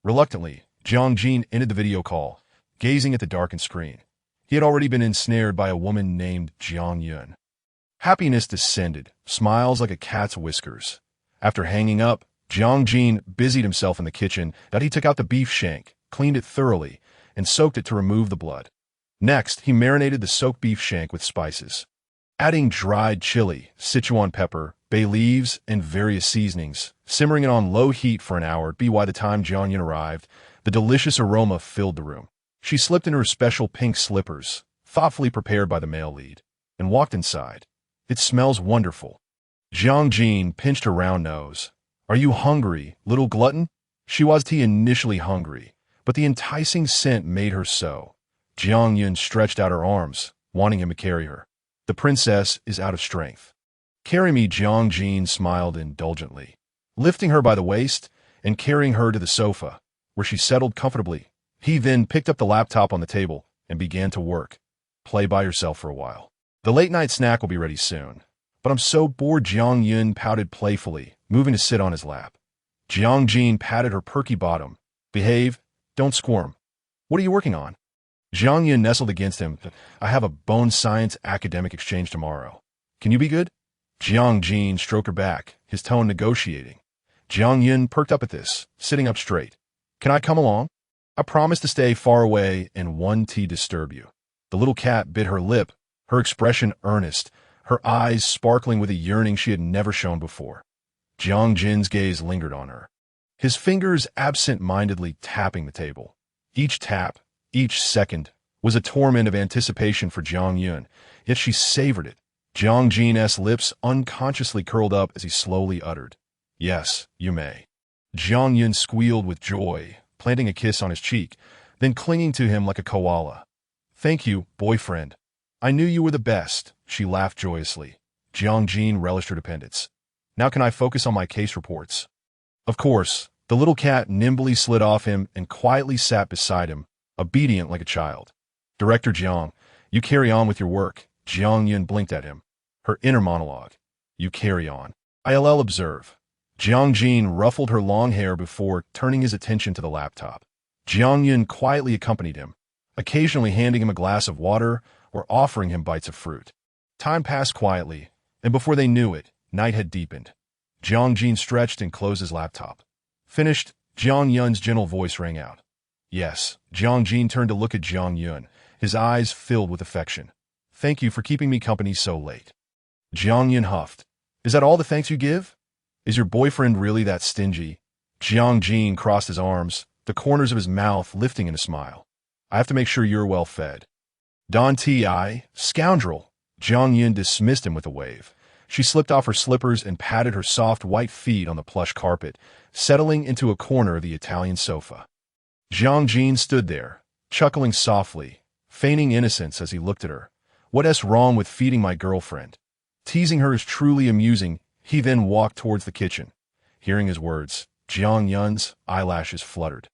Reluctantly, Jiang ended the video call, gazing at the darkened screen. He had already been ensnared by a woman named Jiang Yun. Happiness descended, smiles like a cat's whiskers. After hanging up, Jiang busied himself in the kitchen. That he took out the beef shank, cleaned it thoroughly, and soaked it to remove the blood. Next, he marinated the soaked beef shank with spices, adding dried chili, Sichuan pepper, bay leaves, and various seasonings, simmering it on low heat for an hour. By the time Jiang arrived, the delicious aroma filled the room. She slipped into her special pink slippers, thoughtfully prepared by the male lead, and walked inside. It smells wonderful. Jiang pinched her round nose. Are you hungry, little glutton? She was initially hungry, but the enticing scent made her so. Jiang stretched out her arms, wanting him to carry her. The princess is out of strength. Carry me, Jiang smiled indulgently, lifting her by the waist and carrying her to the sofa, where she settled comfortably. He then picked up the laptop on the table and began to work. Play by yourself for a while. The late-night snack will be ready soon. But I'm so bored, Jiang pouted playfully, moving to sit on his lap. Jiang patted her perky bottom. Behave, don't squirm. What are you working on? Jiang nestled against him. I have a bone science academic exchange tomorrow. Can you be good? Jiang stroked her back, his tone negotiating. Jiang perked up at this, sitting up straight. Can I come along? I promise to stay far away and won't disturb you. The little cat bit her lip, her expression earnest, her eyes sparkling with a yearning she had never shown before. Jiang's gaze lingered on her, his fingers absent-mindedly tapping the table. Each tap, each second, was a torment of anticipation for Jiang, yet she savored it. Jiang's lips unconsciously curled up as he slowly uttered, Yes, you may. Jiang squealed with joy, planting a kiss on his cheek, then clinging to him like a koala. Thank you, boyfriend. I knew you were the best, she laughed joyously. Jiang relished her dependence. Now can I focus on my case reports? Of course. The little cat nimbly slid off him and quietly sat beside him, obedient like a child. Director Jiang, you carry on with your work. Jiang blinked at him. Her inner monologue. You carry on. I'll observe. Jiang ruffled her long hair before turning his attention to the laptop. Jiang quietly accompanied him, occasionally handing him a glass of water or offering him bites of fruit. Time passed quietly, and before they knew it, night had deepened. Jiang stretched and closed his laptop. Finished, Jiang gentle voice rang out. Yes. Jiang turned to look at Jiang, his eyes filled with affection. Thank you for keeping me company so late. Jiang huffed. Is that all the thanks you give? Is your boyfriend really that stingy? Jiang crossed his arms, the corners of his mouth lifting in a smile. I have to make sure you're well fed. Don Ti, scoundrel. Jiang dismissed him with a wave. She slipped off her slippers and patted her soft white feet on the plush carpet, settling into a corner of the Italian sofa. Jiang stood there, chuckling softly, feigning innocence as he looked at her. What's wrong with feeding my girlfriend? Teasing her is truly amusing. He then walked towards the kitchen. Hearing his words, Jiang's eyelashes fluttered,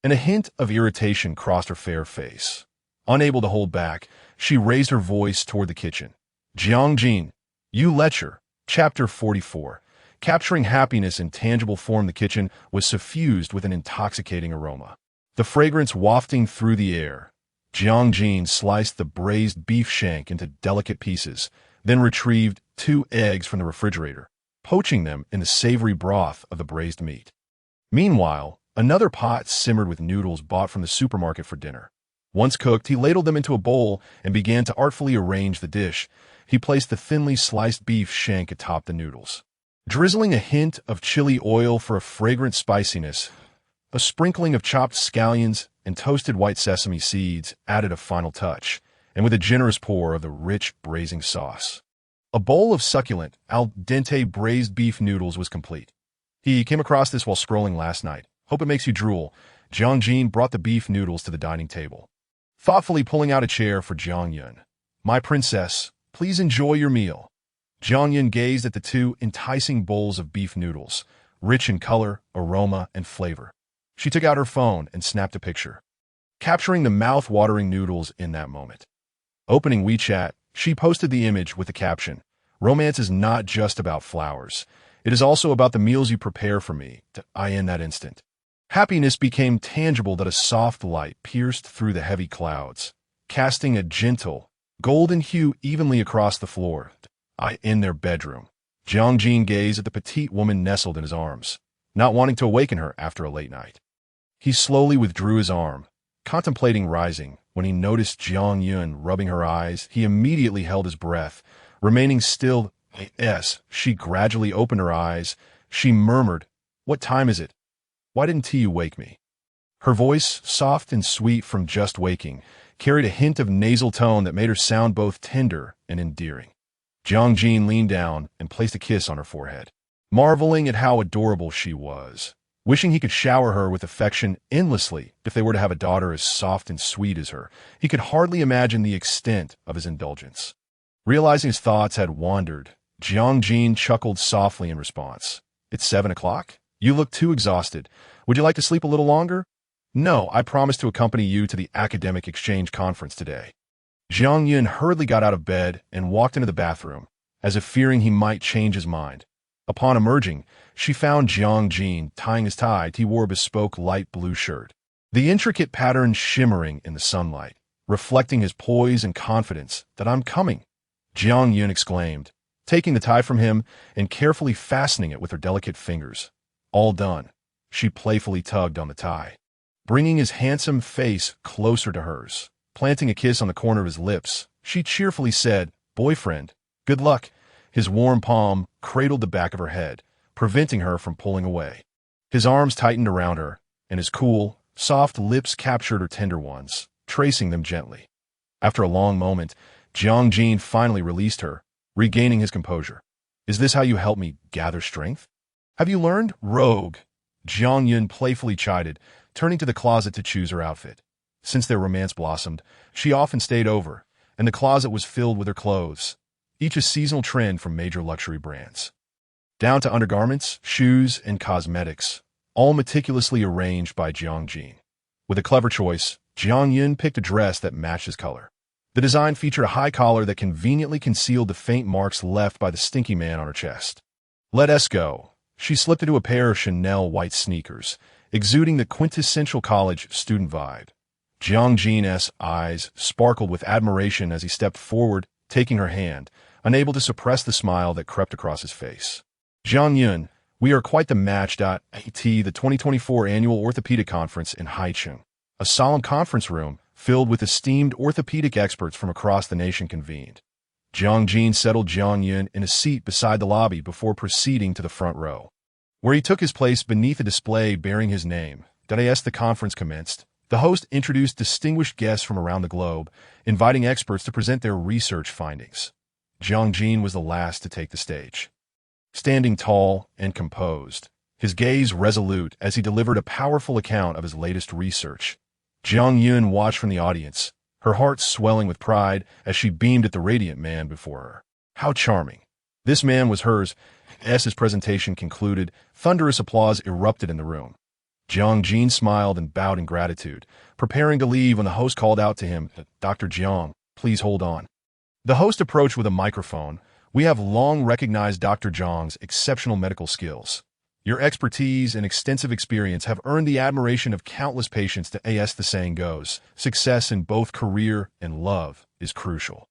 and a hint of irritation crossed her fair face. Unable to hold back, she raised her voice toward the kitchen. Jiang, you lecher. Chapter 44. Capturing happiness in tangible form, the kitchen was suffused with an intoxicating aroma, the fragrance wafting through the air. Jiang sliced the braised beef shank into delicate pieces, then retrieved 2 eggs from the refrigerator, poaching them in the savory broth of the braised meat. Meanwhile, another pot simmered with noodles bought from the supermarket for dinner. Once cooked, he ladled them into a bowl and began to artfully arrange the dish. He placed the thinly sliced beef shank atop the noodles, drizzling a hint of chili oil for a fragrant spiciness. A sprinkling of chopped scallions and toasted white sesame seeds added a final touch, and with a generous pour of the rich braising sauce, a bowl of succulent, al dente braised beef noodles was complete. He came across this while scrolling last night. Hope it makes you drool. Jiang brought the beef noodles to the dining table, thoughtfully pulling out a chair for Jiang. My princess, please enjoy your meal. Jiang gazed at the 2 enticing bowls of beef noodles, rich in color, aroma, and flavor. She took out her phone and snapped a picture, capturing the mouth-watering noodles in that moment. Opening WeChat, she posted the image with the caption, Romance is not just about flowers. It is also about the meals you prepare for me. In that instant, happiness became tangible that a soft light pierced through the heavy clouds, casting a gentle, golden hue evenly across the floor. in their bedroom. Jiang gazed at the petite woman nestled in his arms, not wanting to awaken her after a late night. He slowly withdrew his arm, contemplating rising. When he noticed Jiang Yun rubbing her eyes, he immediately held his breath, remaining still. Yes, she gradually opened her eyes. She murmured, "What time is it? Why didn't you wake me?" Her voice, soft and sweet from just waking, carried a hint of nasal tone that made her sound both tender and endearing. Jiang leaned down and placed a kiss on her forehead, marveling at how adorable she was, wishing he could shower her with affection endlessly if they were to have a daughter as soft and sweet as her. He could hardly imagine the extent of his indulgence. Realizing his thoughts had wandered, Jiang chuckled softly in response. "It's 7 o'clock? You look too exhausted. Would you like to sleep a little longer?" "No, I promised to accompany you to the academic exchange conference today." Jiang Yun hurriedly got out of bed and walked into the bathroom, as if fearing he might change his mind. Upon emerging, she found Jiang tying his tie. He wore a bespoke light blue shirt, the intricate pattern shimmering in the sunlight, reflecting his poise and confidence. "That I'm coming," Jiang Yun exclaimed, taking the tie from him and carefully fastening it with her delicate fingers. All done, she playfully tugged on the tie, bringing his handsome face closer to hers. Planting a kiss on the corner of his lips, she cheerfully said, "Boyfriend, good luck." His warm palm cradled the back of her head, preventing her from pulling away. His arms tightened around her, and his cool, soft lips captured her tender ones, tracing them gently. After a long moment, Jiang finally released her, regaining his composure. "Is this how you help me gather strength? Have you learned, rogue?" Jiang Yun playfully chided, turning to the closet to choose her outfit. Since their romance blossomed, she often stayed over, and the closet was filled with her clothes, each a seasonal trend from major luxury brands. Down to undergarments, shoes, and cosmetics, all meticulously arranged by Jiang. With a clever choice, Jiang Yun picked a dress that matched his color. The design featured a high collar that conveniently concealed the faint marks left by the stinky man on her chest. "Let us go." She slipped into a pair of Chanel white sneakers, exuding the quintessential college student vibe. Jiang's eyes sparkled with admiration as he stepped forward, taking her hand, unable to suppress the smile that crept across his face. "Jiang Yun, we are quite the match." At the 2024 Annual Orthopedic Conference in Haicheng, a solemn conference room filled with esteemed orthopedic experts from across the nation convened. Jiang settled Jiang Yun in a seat beside the lobby before proceeding to the front row, where he took his place beneath a display bearing his name. As the conference commenced, the host introduced distinguished guests from around the globe, inviting experts to present their research findings. Jiang was the last to take the stage. Standing tall and composed, his gaze resolute as he delivered a powerful account of his latest research. Jiang Yun watched from the audience, her heart swelling with pride as she beamed at the radiant man before her. How charming. This man was hers. As his presentation concluded, thunderous applause erupted in the room. Jiang smiled and bowed in gratitude, preparing to leave when the host called out to him, "Dr. Jiang, please hold on." The host approached with a microphone. "We have long recognized Dr. Jiang's exceptional medical skills. Your expertise and extensive experience have earned the admiration of countless patients. As the saying goes, success in both career and love is crucial.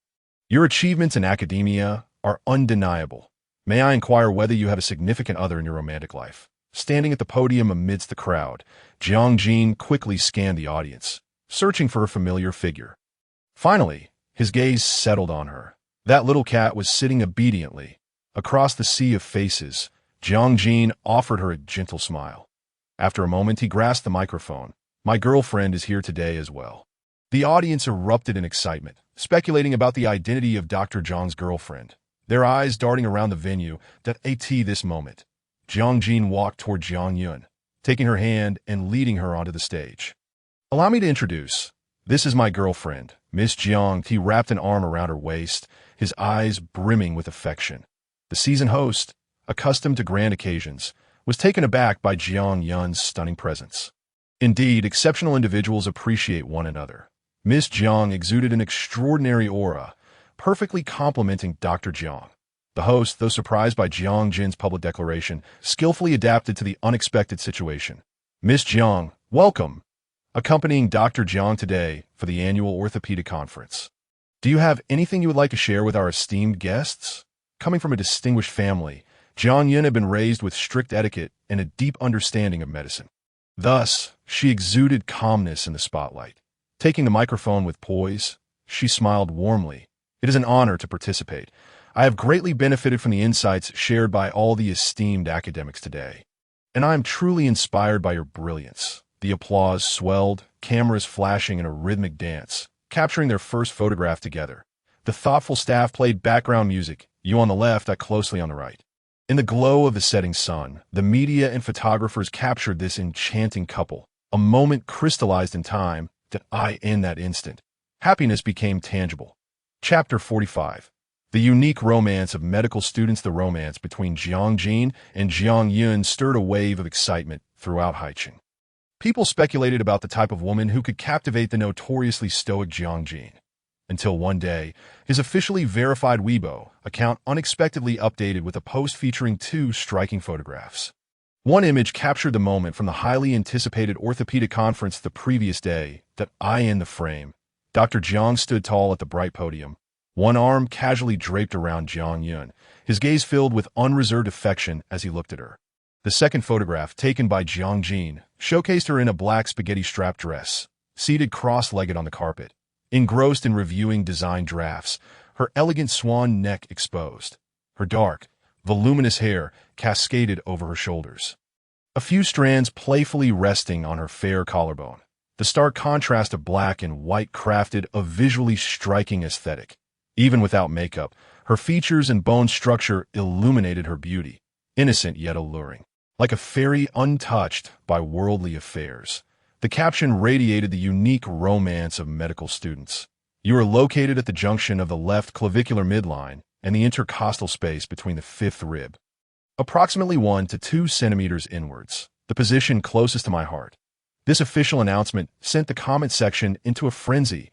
Your achievements in academia are undeniable. May I inquire whether you have a significant other in your romantic life?" Standing at the podium amidst the crowd, Jiang quickly scanned the audience, searching for a familiar figure. Finally, his gaze settled on her. That little cat was sitting obediently. Across the sea of faces, Jiang offered her a gentle smile. After a moment, he grasped the microphone. "My girlfriend is here today as well." The audience erupted in excitement, speculating about the identity of Dr. Jiang's girlfriend, their eyes darting around the venue. At this moment, Jiang walked toward Jiang Yun, taking her hand and leading her onto the stage. "Allow me to introduce. This is my girlfriend, Miss Jiang." He wrapped an arm around her waist, his eyes brimming with affection. The season host, accustomed to grand occasions, was taken aback by Jiang Yun's stunning presence. Indeed, exceptional individuals appreciate one another. Miss Jiang exuded an extraordinary aura, perfectly complementing Dr. Jiang. The host, though surprised by Jiang's public declaration, skillfully adapted to the unexpected situation. "Miss Jiang, welcome. Accompanying Dr. Jiang today for the annual orthopedic conference. Do you have anything you would like to share with our esteemed guests?" Coming from a distinguished family, Jiang had been raised with strict etiquette and a deep understanding of medicine. Thus, she exuded calmness in the spotlight. Taking the microphone with poise, she smiled warmly. It is an honor to participate. I have greatly benefited from the insights shared by all the esteemed academics today. And I am truly inspired by your brilliance. The applause swelled, cameras flashing in a rhythmic dance, capturing their first photograph together. The thoughtful staff played background music, you on the left, I closely on the right. In the glow of the setting sun, the media and photographers captured this enchanting couple, a moment crystallized in time that in that instant. Happiness became tangible. Chapter 45. The unique romance of medical students. The romance between Jiang and Jiang stirred a wave of excitement throughout Haicheng. People speculated about the type of woman who could captivate the notoriously stoic Jiang. Until one day, his officially verified Weibo account unexpectedly updated with a post featuring two striking photographs. One image captured the moment from the highly anticipated orthopedic conference the previous day that in the frame. Dr. Jiang stood tall at the bright podium, one arm casually draped around Jiang, his gaze filled with unreserved affection as he looked at her. The second photograph, taken by Jiang, showcased her in a black spaghetti-strap dress, seated cross-legged on the carpet, engrossed in reviewing design drafts, her elegant swan neck exposed. Her dark, voluminous hair cascaded over her shoulders, a few strands playfully resting on her fair collarbone. The stark contrast of black and white crafted a visually striking aesthetic. Even without makeup, her features and bone structure illuminated her beauty, innocent yet alluring, like a fairy untouched by worldly affairs. The caption radiated the unique romance of medical students. You are located at the junction of the left clavicular midline and the intercostal space between the fifth rib, approximately 1 to 2 centimeters inwards, the position closest to my heart. This official announcement sent the comment section into a frenzy.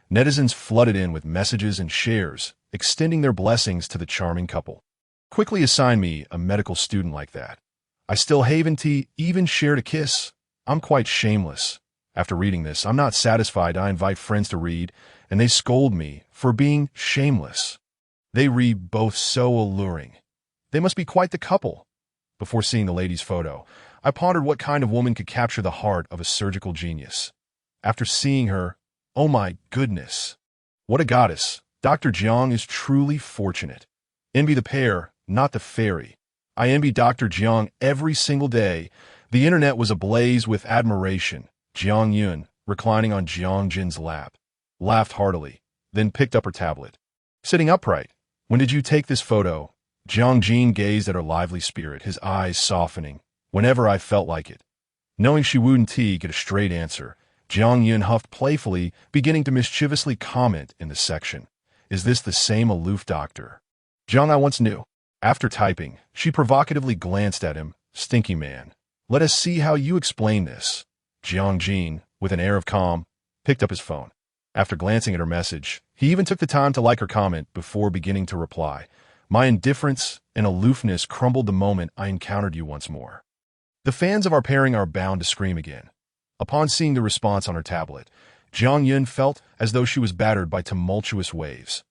Netizens flooded in with messages and shares, extending their blessings to the charming couple. Quickly assign me a medical student like that. I still haven't even shared a kiss. I'm quite shameless. After reading this, I'm not satisfied. I invite friends to read, and they scold me for being shameless. They read both so alluring. They must be quite the couple. Before seeing the lady's photo, I pondered what kind of woman could capture the heart of a surgical genius. After seeing her, oh my goodness, what a goddess. Dr. Jiang is truly fortunate. Envy the pair, not the fairy. I envy Dr. Jiang every single day. The internet was ablaze with admiration. Jiang, reclining on Jiang lap, laughed heartily, then picked up her tablet. Sitting upright. When did you take this photo? Jiang gazed at her lively spirit, his eyes softening. Whenever I felt like it. Knowing she wouldn't get a straight answer, Jiang huffed playfully, beginning to mischievously comment in the section. Is this the same aloof doctor Jiang I once knew? After typing, she provocatively glanced at him. Stinky man. Let us see how you explain this. Jiang, with an air of calm, picked up his phone. After glancing at her message, he even took the time to like her comment before beginning to reply. My indifference and aloofness crumbled the moment I encountered you once more. The fans of our pairing are bound to scream again. Upon seeing the response on her tablet, Jiang felt as though she was battered by tumultuous waves.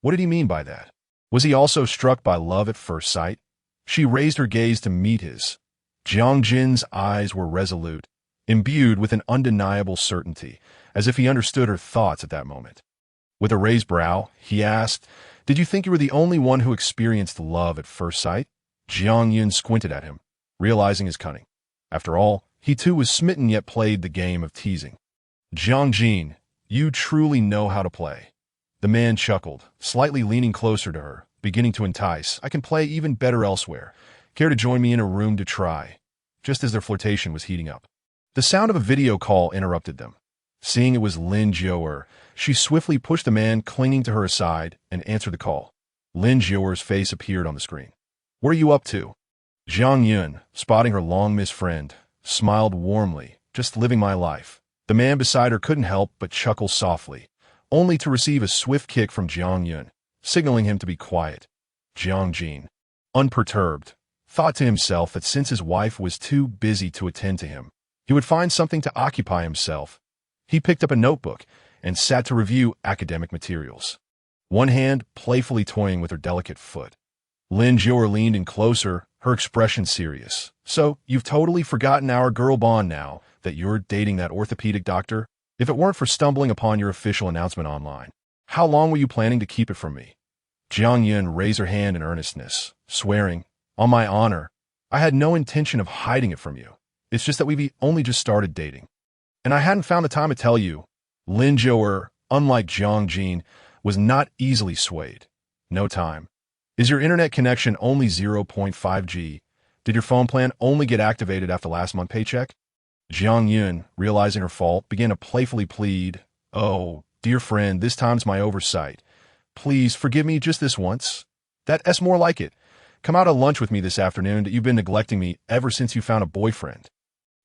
What did he mean by that? Was he also struck by love at first sight? She raised her gaze to meet his. Jiang's eyes were resolute, imbued with an undeniable certainty, as if he understood her thoughts at that moment. With a raised brow, he asked, Did you think you were the only one who experienced love at first sight? Jiang squinted at him, realizing his cunning. After all, he too was smitten yet played the game of teasing. Jiang, you truly know how to play. The man chuckled, slightly leaning closer to her, beginning to entice. I can play even better elsewhere. Care to join me in a room to try? Just as their flirtation was heating up. The sound of a video call interrupted them. Seeing it was Lin Jiao'er, she swiftly pushed the man clinging to her aside and answered the call. Lin Jiao'er's face appeared on the screen. What are you up to? Jiang, spotting her long-missed friend, smiled warmly. Just living my life. The man beside her couldn't help but chuckle softly, only to receive a swift kick from Jiang, signaling him to be quiet. Jiang, unperturbed, thought to himself that since his wife was too busy to attend to him, he would find something to occupy himself. He picked up a notebook and sat to review academic materials, one hand playfully toying with her delicate foot. Lin Jior leaned in closer, her expression serious. So, you've totally forgotten our girl bond now that you're dating that orthopedic doctor? If it weren't for stumbling upon your official announcement online, how long were you planning to keep it from me? Jiang Yun raised her hand in earnestness, swearing, on my honor, I had no intention of hiding it from you. It's just that we've only just started dating. And I hadn't found the time to tell you. Lin Jior, unlike Jiang Jin, was not easily swayed. No time. Is your internet connection only 0.5G? Did your phone plan only get activated after last month's paycheck? Jiang Yun, realizing her fault, began to playfully plead, oh, dear friend, this time's my oversight. Please forgive me just this once. That's more like it. Come out to lunch with me this afternoon that you've been neglecting me ever since you found a boyfriend.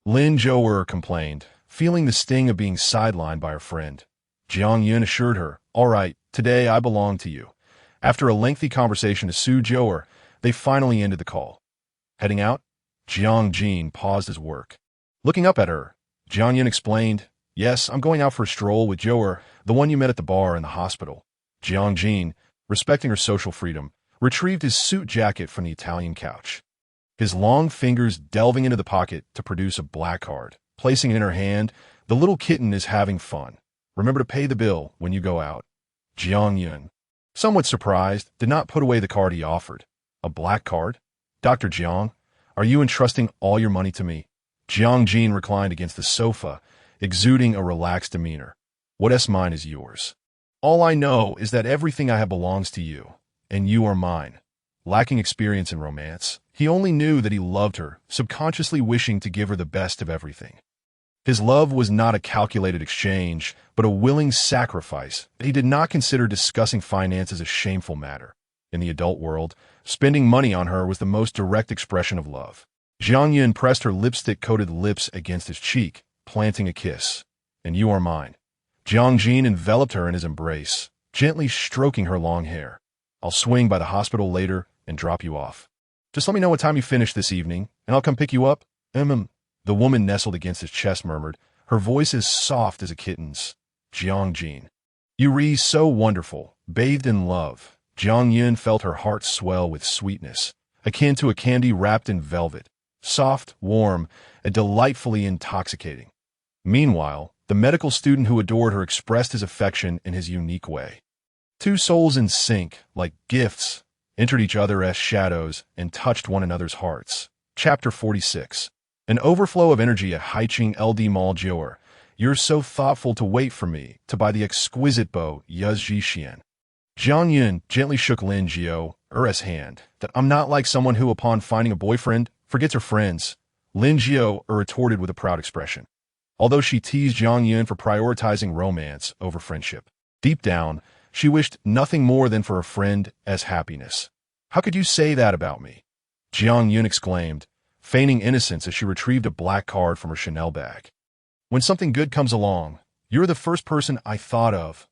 Lin Jior complained, feeling the sting of being sidelined by her friend. Jiang Yun assured her, all right, today I belong to you. After a lengthy conversation to Su Jior, they finally ended the call. Heading out, Jiang Jin paused his work. Looking up at her, Jiang Yun explained, yes, I'm going out for a stroll with Jior, the one you met at the bar in the hospital. Jiang Jin, respecting her social freedom, retrieved his suit jacket from the Italian couch. His long fingers delving into the pocket to produce a black card. Placing it in her hand, the little kitten is having fun. Remember to pay the bill when you go out. Jiang Yun, somewhat surprised, did not put away the card he offered. A black card? Dr. Jiang, are you entrusting all your money to me? Jiang Jin reclined against the sofa, exuding a relaxed demeanor. What's mine is yours. All I know is that everything I have belongs to you, and you are mine. Lacking experience in romance, he only knew that he loved her, subconsciously wishing to give her the best of everything. His love was not a calculated exchange, but a willing sacrifice. He did not consider discussing finance as a shameful matter. In the adult world, spending money on her was the most direct expression of love. Jiang Yun pressed her lipstick-coated lips against his cheek, planting a kiss. And you are mine. Jiang Jin enveloped her in his embrace, gently stroking her long hair. I'll swing by the hospital later and drop you off. Just let me know what time you finish this evening, and I'll come pick you up. The woman nestled against his chest murmured, her voice as soft as a kitten's. Jiang Jin. You re so wonderful, bathed in love. Jiang Yun felt her heart swell with sweetness, akin to a candy wrapped in velvet. Soft, warm, and delightfully intoxicating. Meanwhile, the medical student who adored her expressed his affection in his unique way. Two souls in sync, like gifts, entered each other as shadows and touched one another's hearts. Chapter 46. An overflow of energy at Haiqing LD Mall Jior. You're so thoughtful to wait for me to buy the exquisite bow Yuzhi Xian. Jiang Yun gently shook Lin Jior's hand. That I'm not like someone who, upon finding a boyfriend, forgets her friends. Lin Jior retorted with a proud expression. Although she teased Jiang Yun for prioritizing romance over friendship, deep down, she wished nothing more than for a friend as happiness. How could you say that about me? Jiang Yun exclaimed, feigning innocence as she retrieved a black card from her Chanel bag. When something good comes along, you're the first person I thought of.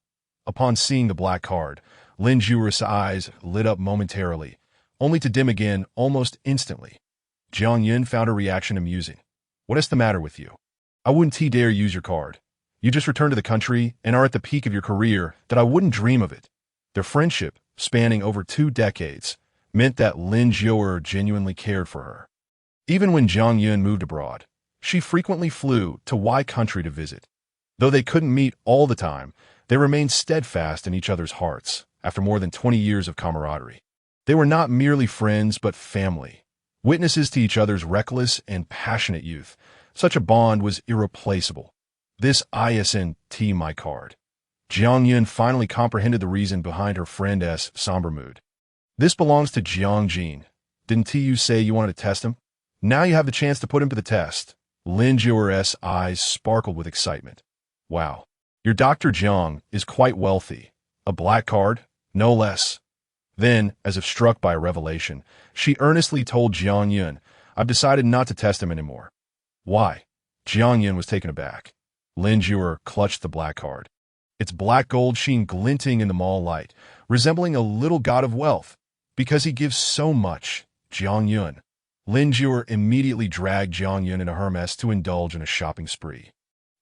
Upon seeing the black card, Lin Jior's eyes lit up momentarily, only to dim again almost instantly. Jiang Yun found her reaction amusing. What is the matter with you? I wouldn't dare use your card. You just returned to the country and are at the peak of your career that I wouldn't dream of it. Their friendship, spanning over 2 decades, meant that Lin Jior genuinely cared for her. Even when Jiang Yun moved abroad, she frequently flew to Y country to visit. Though they couldn't meet all the time, they remained steadfast in each other's hearts after more than 20 years of camaraderie. They were not merely friends but family, witnesses to each other's reckless and passionate youth. Such a bond was irreplaceable. This isn't my card. Jiang Yun finally comprehended the reason behind her friend's somber mood. This belongs to Jiang Jin. Didn't you say you wanted to test him? Now you have the chance to put him to the test. Lin Jior's eyes sparkled with excitement. Wow. Your Dr. Jiang is quite wealthy. A black card? No less. Then, as if struck by a revelation, she earnestly told Jiang Yun, I've decided not to test him anymore. Why? Jiang Yun was taken aback. Lin Jior clutched the black card. Its black gold sheen glinting in the mall light, resembling a little god of wealth. Because he gives so much, Jiang Yun. Lin Jior immediately dragged Jiang Yun into Hermes to indulge in a shopping spree.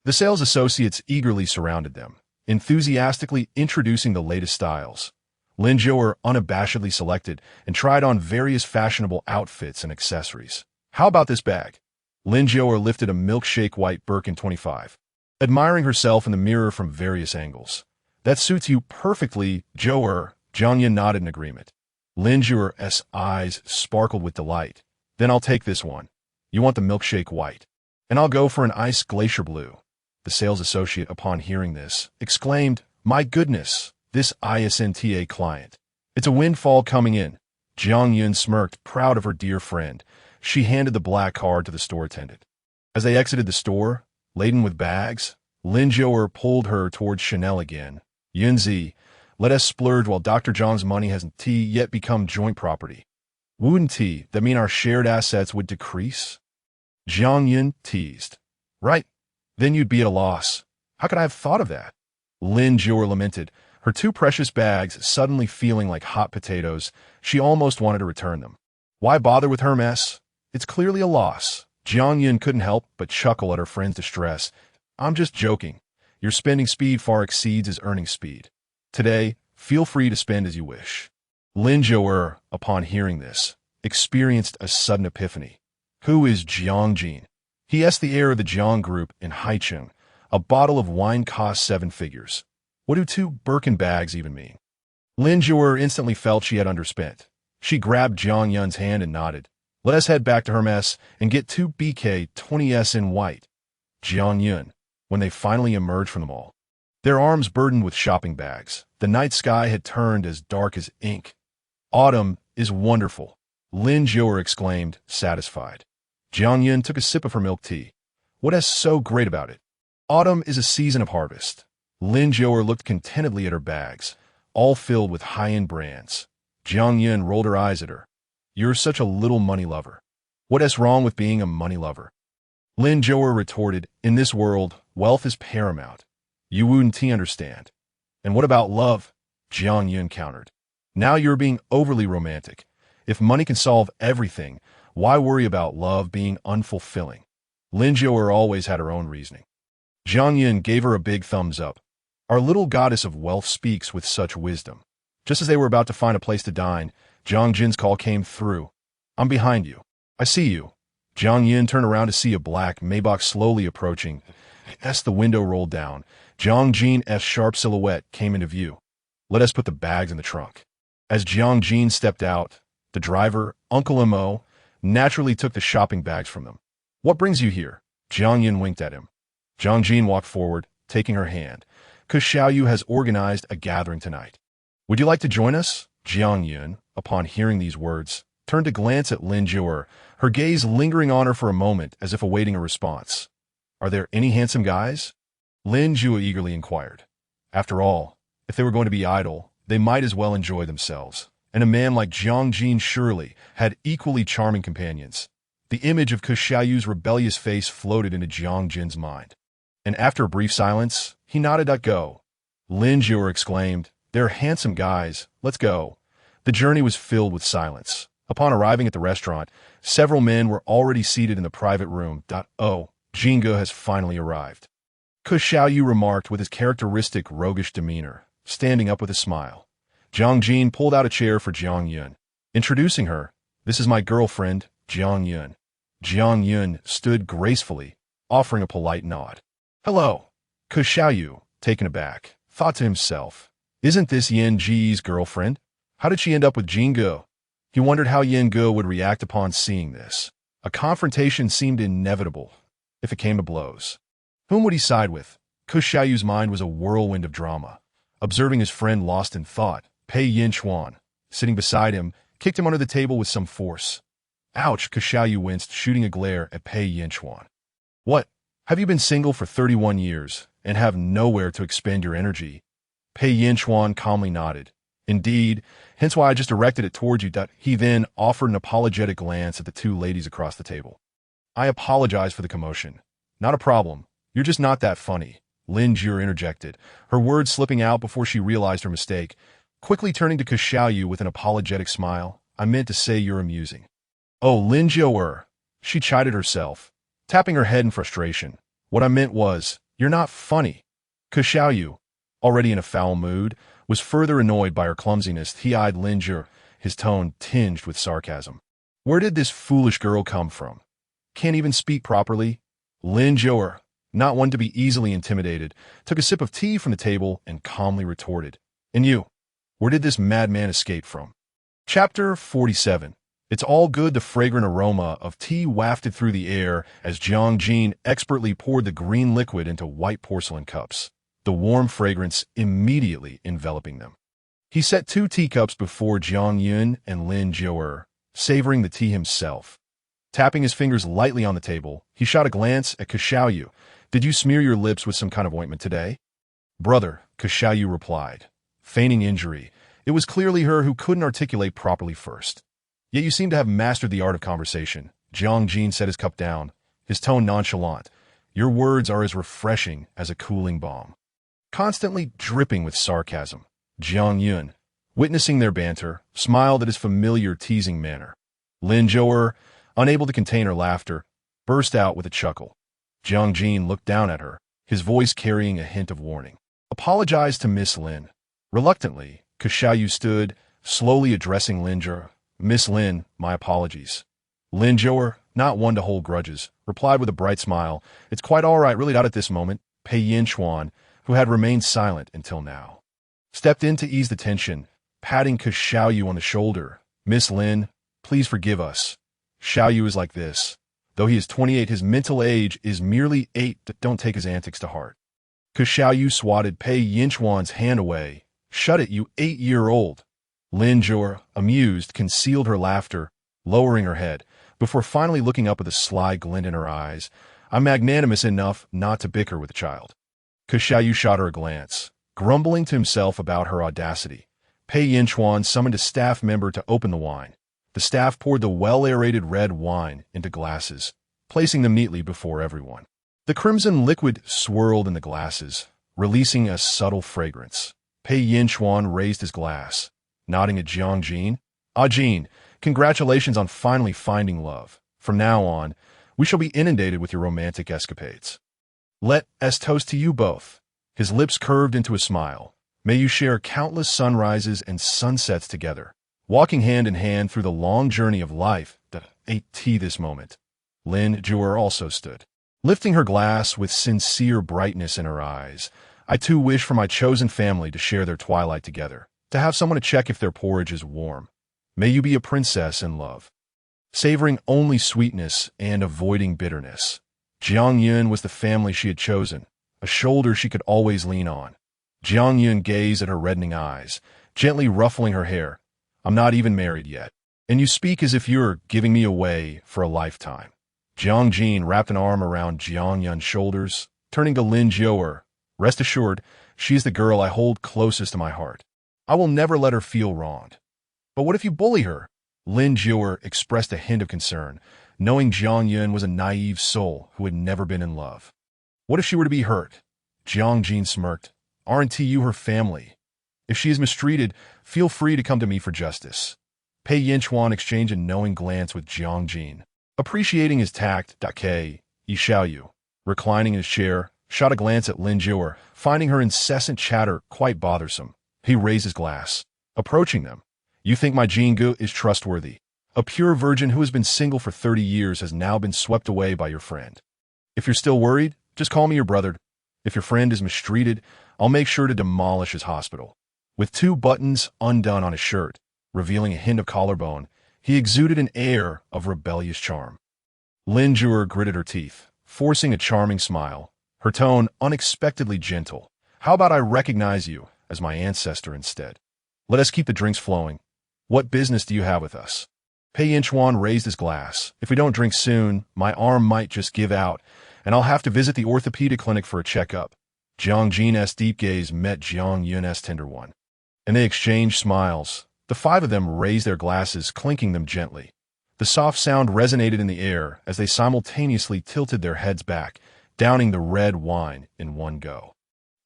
The sales associates eagerly surrounded them, enthusiastically introducing the latest styles. Lin Zhouer unabashedly selected and tried on various fashionable outfits and accessories. How about this bag? Lin Zhouer lifted a milkshake white Birkin 25, admiring herself in the mirror from various angles. That suits you perfectly, Zhouer. Jiang Yin nodded in agreement. Lin Zhouer's eyes sparkled with delight. Then I'll take this one. You want the milkshake white. And I'll go for an ice glacier blue. The sales associate, upon hearing this, exclaimed, My goodness, this ISNTA client. It's a windfall coming in. Jiang Yun smirked, proud of her dear friend. She handed the black card to the store attendant. As they exited the store, laden with bags, Lin Zhouer pulled her towards Chanel again. Yunzi, let us splurge while Dr. Zhang's money hasn't yet become joint property. Wouldn't that mean our shared assets would decrease? Jiang Yun teased. Right. Then you'd be at a loss. How could I have thought of that? Lin Zhouer lamented, her two precious bags suddenly feeling like hot potatoes. She almost wanted to return them. Why bother with her mess? It's clearly a loss. Jiang Yun couldn't help but chuckle at her friend's distress. I'm just joking. Your spending speed far exceeds his earning speed. Today, feel free to spend as you wish. Lin Zhouer, upon hearing this, experienced a sudden epiphany. Who is Jiang Jin? He asked the heir of the Jiang group in Haicheng. A bottle of wine costs 7 figures. What do 2 Birkin bags even mean? Lin Zhouer instantly felt she had underspent. She grabbed Jiang Yun's hand and nodded. Let us head back to Hermes and get 2 BK 20s in white. Jiang Yun, when they finally emerged from the mall, their arms burdened with shopping bags, the night sky had turned as dark as ink. Autumn is wonderful, Lin Zhouer exclaimed, satisfied. Jiang Yun took a sip of her milk tea. What is so great about it? Autumn is a season of harvest. Lin Zhouer looked contentedly at her bags, all filled with high-end brands. Jiang Yun rolled her eyes at her. You're such a little money lover. What is wrong with being a money lover? Lin Zhouer retorted, in this world, wealth is paramount. You wouldn't understand. And what about love? Jiang Yun countered. Now you're being overly romantic. If money can solve everything, why worry about love being unfulfilling? Lin Zhouer always had her own reasoning. Jiang Yun gave her a big thumbs up. Our little goddess of wealth speaks with such wisdom. Just as they were about to find a place to dine, Jiang Jin's call came through. I'm behind you. I see you. Jiang Yun turned around to see a black Maybach slowly approaching. As the window rolled down, Jiang Jin's sharp silhouette came into view. Let us put the bags in the trunk. As Jiang Jin stepped out, the driver, Uncle Mo, naturally took the shopping bags from them. What brings you here? Jiang Yun winked at him. Jiang Jin walked forward, taking her hand. Because Xiaoyu has organized a gathering tonight. Would you like to join us? Jiang Yun, upon hearing these words, turned to glance at Lin Zhouer, her gaze lingering on her for a moment as if awaiting a response. Are there any handsome guys? Lin Zhouer eagerly inquired. After all, if they were going to be idle, they might as well enjoy themselves. And a man like Jiang Jin surely had equally charming companions. The image of Xiaoyu's rebellious face floated into Jiang Jin's mind. And after a brief silence, he nodded at go. Lin Zhouer exclaimed, They're handsome guys, let's go. The journey was filled with silence. Upon arriving at the restaurant, several men were already seated in the private room. Oh, Jingo has finally arrived. Xiaoyu remarked with his characteristic roguish demeanor, standing up with a smile. Jiang Jin pulled out a chair for Jiang Yun. Introducing her, this is my girlfriend, Jiang Yun. Jiang Yun stood gracefully, offering a polite nod. Hello. Xiaoyu, taken aback, thought to himself, isn't this Yin Ji's girlfriend? How did she end up with Jingo? He wondered how Yin Go would react upon seeing this. A confrontation seemed inevitable, if it came to blows. Whom would he side with? Xiaoyu's mind was a whirlwind of drama. Observing his friend lost in thought, Pei Yinchuan, sitting beside him, kicked him under the table with some force. Ouch, Xiaoyu winced, shooting a glare at Pei Yinchuan. What? Have you been single for 31 years and have nowhere to expend your energy? Pei Yinchuan calmly nodded. Indeed, hence why I just directed it towards you. He then offered an apologetic glance at the two ladies across the table. I apologize for the commotion. Not a problem. You're just not that funny, Lin Zhouer interjected, her words slipping out before she realized her mistake. Quickly turning to Xiaoyu with an apologetic smile, I meant to say you're amusing. Oh, Lin Zhouer, she chided herself, tapping her head in frustration. What I meant was, you're not funny. Xiaoyu, already in a foul mood, was further annoyed by her clumsiness. He eyed Lin Zhe, his tone tinged with sarcasm. Where did this foolish girl come from? Can't even speak properly? Lin Zhe, not one to be easily intimidated, took a sip of tea from the table and calmly retorted. And you, where did this madman escape from? Chapter 47. It's all good. The fragrant aroma of tea wafted through the air as Jiang expertly poured the green liquid into white porcelain cups, the warm fragrance immediately enveloping them. He set 2 teacups before Jiang and Lin Zhe, savoring the tea himself. Tapping his fingers lightly on the table, he shot a glance at Xiaoyu. Did you smear your lips with some kind of ointment today? Brother, Xiaoyu replied, feigning injury. It was clearly her who couldn't articulate properly first. Yet you seem to have mastered the art of conversation. Jiang set his cup down, his tone nonchalant. Your words are as refreshing as a cooling balm. Constantly dripping with sarcasm, Jiang, witnessing their banter, smiled at his familiar teasing manner. Lin Zhe, unable to contain her laughter, burst out with a chuckle. Jiang looked down at her, his voice carrying a hint of warning. Apologize to Miss Lin. Reluctantly, Xiaoyu stood, slowly addressing Lin Zhe. Miss Lin, my apologies. Lin Zhe, not one to hold grudges, replied with a bright smile. It's quite all right, really not at this moment. Pei Yinchuan, who had remained silent until now, stepped in to ease the tension, patting Xiaoyu on the shoulder. Miss Lin, please forgive us. Xiaoyu is like this. Though he is 28, his mental age is merely 8. Don't take his antics to heart. Xiaoyu swatted Pei Yinchuan's hand away. Shut it, you 8-year-old. Lin Zhe, amused, concealed her laughter, lowering her head, before finally looking up with a sly glint in her eyes. I'm magnanimous enough not to bicker with the child. Xiaoyu shot her a glance, grumbling to himself about her audacity. Pei Yinchuan summoned a staff member to open the wine. The staff poured the well-aerated red wine into glasses, placing them neatly before everyone. The crimson liquid swirled in the glasses, releasing a subtle fragrance. Pei Yinchuan raised his glass, nodding at Jiang. Jin, congratulations on finally finding love. From now on, we shall be inundated with your romantic escapades. Let us toast to you both. His lips curved into a smile. May you share countless sunrises and sunsets together, walking hand in hand through the long journey of life. Ate tea this moment. Lin Zhe also stood, lifting her glass with sincere brightness in her eyes. I too wish for my chosen family to share their twilight together, to have someone to check if their porridge is warm. May you be a princess in love, savoring only sweetness and avoiding bitterness. Jiang was the family she had chosen, a shoulder she could always lean on. Jiang gazed at her reddening eyes, gently ruffling her hair. I'm not even married yet, and you speak as if you're giving me away for a lifetime. Jiang wrapped an arm around Jiang shoulders, turning to Lin Zhe. Rest assured, she is the girl I hold closest to my heart. I will never let her feel wronged. But what if you bully her? Lin Zhe expressed a hint of concern, knowing Jiang was a naive soul who had never been in love. What if she were to be hurt? Jiang smirked. Aren't you her family? If she is mistreated, feel free to come to me for justice. Pei Yinchuan exchanged a knowing glance with Jiang. Appreciating his tact, Xiaoyu, reclining in his chair, shot a glance at Lin Zhe, finding her incessant chatter quite bothersome. He raised his glass, approaching them. You think my Jingu is trustworthy? A pure virgin who has been single for 30 years has now been swept away by your friend. If you're still worried, just call me your brother. If your friend is mistreated, I'll make sure to demolish his hospital. With 2 buttons undone on his shirt, revealing a hint of collarbone, he exuded an air of rebellious charm. Lin Zhe gritted her teeth, forcing a charming smile, her tone unexpectedly gentle. How about I recognize you as my ancestor instead? Let us keep the drinks flowing. What business do you have with us? Pei Yinchuan raised his glass. If we don't drink soon, my arm might just give out, and I'll have to visit the orthopedic clinic for a checkup. Jiang's deep gaze met Jiang's tender one, and they exchanged smiles. The 5 of them raised their glasses, clinking them gently. The soft sound resonated in the air as they simultaneously tilted their heads back, downing the red wine in one go.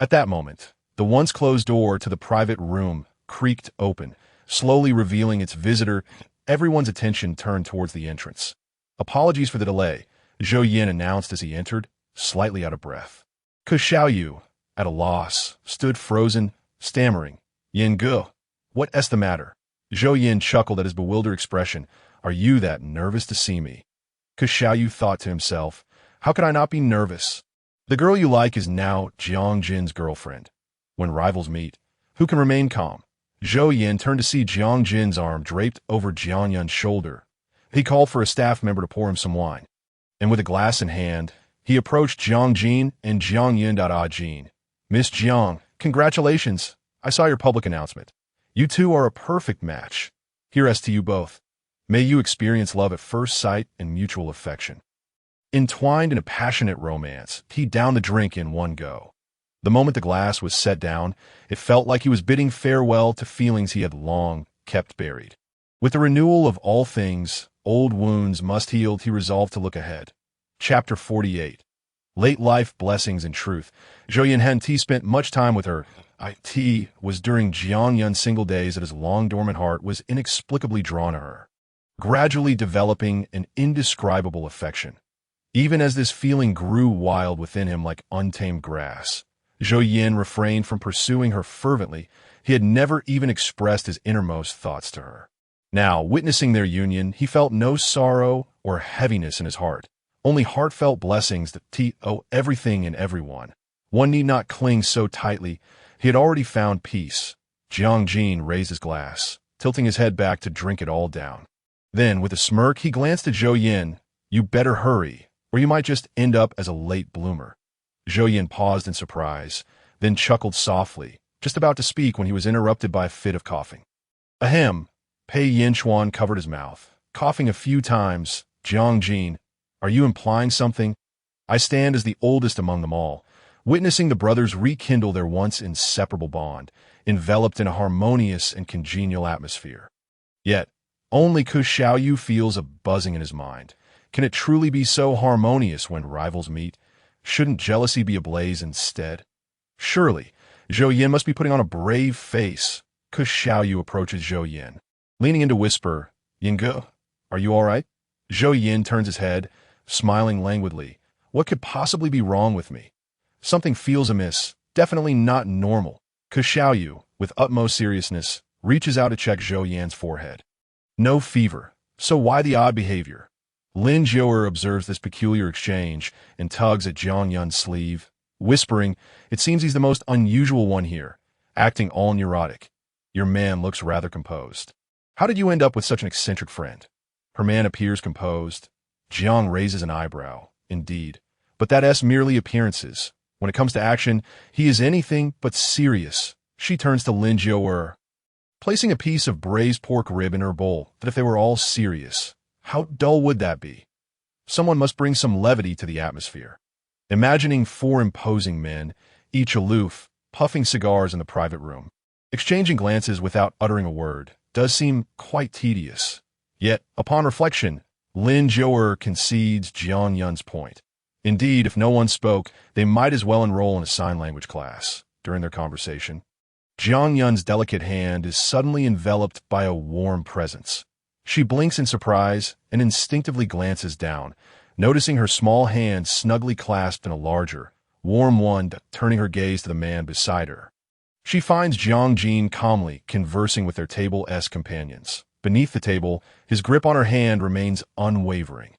At that moment, the once closed door to the private room creaked open, slowly revealing its visitor. Everyone's attention turned towards the entrance. Apologies for the delay, Zhou Yin announced as he entered, slightly out of breath. Xiaoyu, at a loss, stood frozen, stammering. Yin Ge, what's the matter? Zhou Yin chuckled at his bewildered expression. Are you that nervous to see me? Ke Xiaoyu thought to himself, how could I not be nervous? The girl you like is now Jiang Jin's girlfriend. When rivals meet, who can remain calm? Zhou Yin turned to see Jiang Jin's arm draped over Jiang Yun's shoulder. He called for a staff member to pour him some wine. And with a glass in hand, he approached Jiang Jin and Jiang Yun. Jin. Miss Jiang, congratulations. I saw your public announcement. You two are a perfect match. Here's to you both. May you experience love at first sight and mutual affection. Entwined in a passionate romance, he downed the drink in one go. The moment the glass was set down, it felt like he was bidding farewell to feelings he had long kept buried. With the renewal of all things, old wounds must heal, he resolved to look ahead. Chapter 48. Late life blessings and truth. Zhou Yin spent much time with her. It was during Jiang Yun's single days that his long-dormant heart was inexplicably drawn to her, gradually developing an indescribable affection. Even as this feeling grew wild within him like untamed grass, Zhou Yin refrained from pursuing her fervently. He had never even expressed his innermost thoughts to her. Now, witnessing their union, he felt no sorrow or heaviness in his heart, only heartfelt blessings that owe everything and everyone. One need not cling so tightly. He had already found peace. Jiang Jin raised his glass, tilting his head back to drink it all down. Then, with a smirk, he glanced at Zhou Yin. You better hurry, or you might just end up as a late bloomer. Zhou Yin paused in surprise, then chuckled softly, just about to speak when he was interrupted by a fit of coughing. Ahem. Pei Yinchuan covered his mouth, coughing a few times. Jiang Jin, are you implying something? I stand as the oldest among them all, witnessing the brothers rekindle their once inseparable bond, enveloped in a harmonious and congenial atmosphere. Yet, only Ke Xiaoyu feels a buzzing in his mind. Can it truly be so harmonious when rivals meet? Shouldn't jealousy be ablaze instead? Surely, Zhou Yin must be putting on a brave face. Ke Xiaoyu approaches Zhou Yin, leaning in to whisper, Yin Ge, are you all right? Zhou Yin turns his head, smiling languidly. What could possibly be wrong with me? Something feels amiss, definitely not normal. Ke Xiaoyu, with utmost seriousness, reaches out to check Zhou Yin's forehead. No fever, so why the odd behavior? Lin Jiuer observes this peculiar exchange and tugs at Jiang Yun's sleeve, whispering, it seems he's the most unusual one here, acting all neurotic. Your man looks rather composed. How did you end up with such an eccentric friend? Her man appears composed. Jiang raises an eyebrow. Indeed, but that's merely appearances. When it comes to action, he is anything but serious. She turns to Lin Jiuer, placing a piece of braised pork rib in her bowl, that if they were all serious, how dull would that be? Someone must bring some levity to the atmosphere. Imagining four imposing men, each aloof, puffing cigars in the private room, exchanging glances without uttering a word, does seem quite tedious. Yet, upon reflection, Lin Jiuer concedes Jiang Yun's point. Indeed, if no one spoke, they might as well enroll in a sign language class. During their conversation, Jiang Yun's delicate hand is suddenly enveloped by a warm presence. She blinks in surprise and instinctively glances down, noticing her small hand snugly clasped in a larger, warm one, turning her gaze to the man beside her. She finds Jiang Jin calmly conversing with their table-esque companions. Beneath the table, his grip on her hand remains unwavering.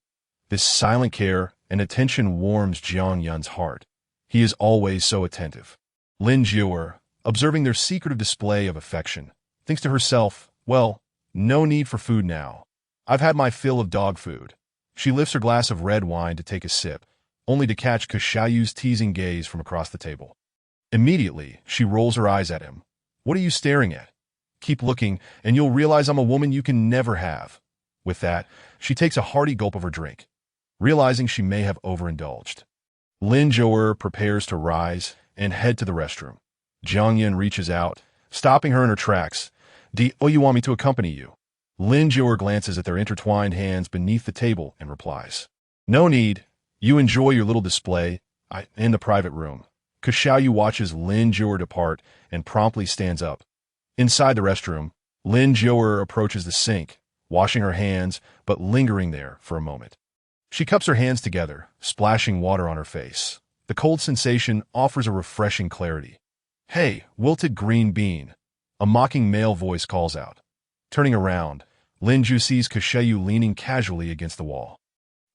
This silent care and attention warms Jiang Yun's heart. He is always so attentive. Lin Jiuer, observing their secretive display of affection, thinks to herself, well, no need for food now. I've had my fill of dog food. She lifts her glass of red wine to take a sip, only to catch Ke Xiaoyu's teasing gaze from across the table. Immediately, she rolls her eyes at him. What are you staring at? Keep looking, and you'll realize I'm a woman you can never have. With that, she takes a hearty gulp of her drink, realizing she may have overindulged. Lin Jiuer prepares to rise and head to the restroom. Jiang Yun reaches out, stopping her in her tracks. Do you want me to accompany you? Lin Jiuer glances at their intertwined hands beneath the table and replies, no need. You enjoy your little display in the private room. Ke Xiaoyu watches Lin Jiuer depart and promptly stands up. Inside the restroom, Lin Jiuer approaches the sink, washing her hands but lingering there for a moment. She cups her hands together, splashing water on her face. The cold sensation offers a refreshing clarity. "Hey, wilted green bean," a mocking male voice calls out. Turning around, Lin Ju sees Kashayu leaning casually against the wall.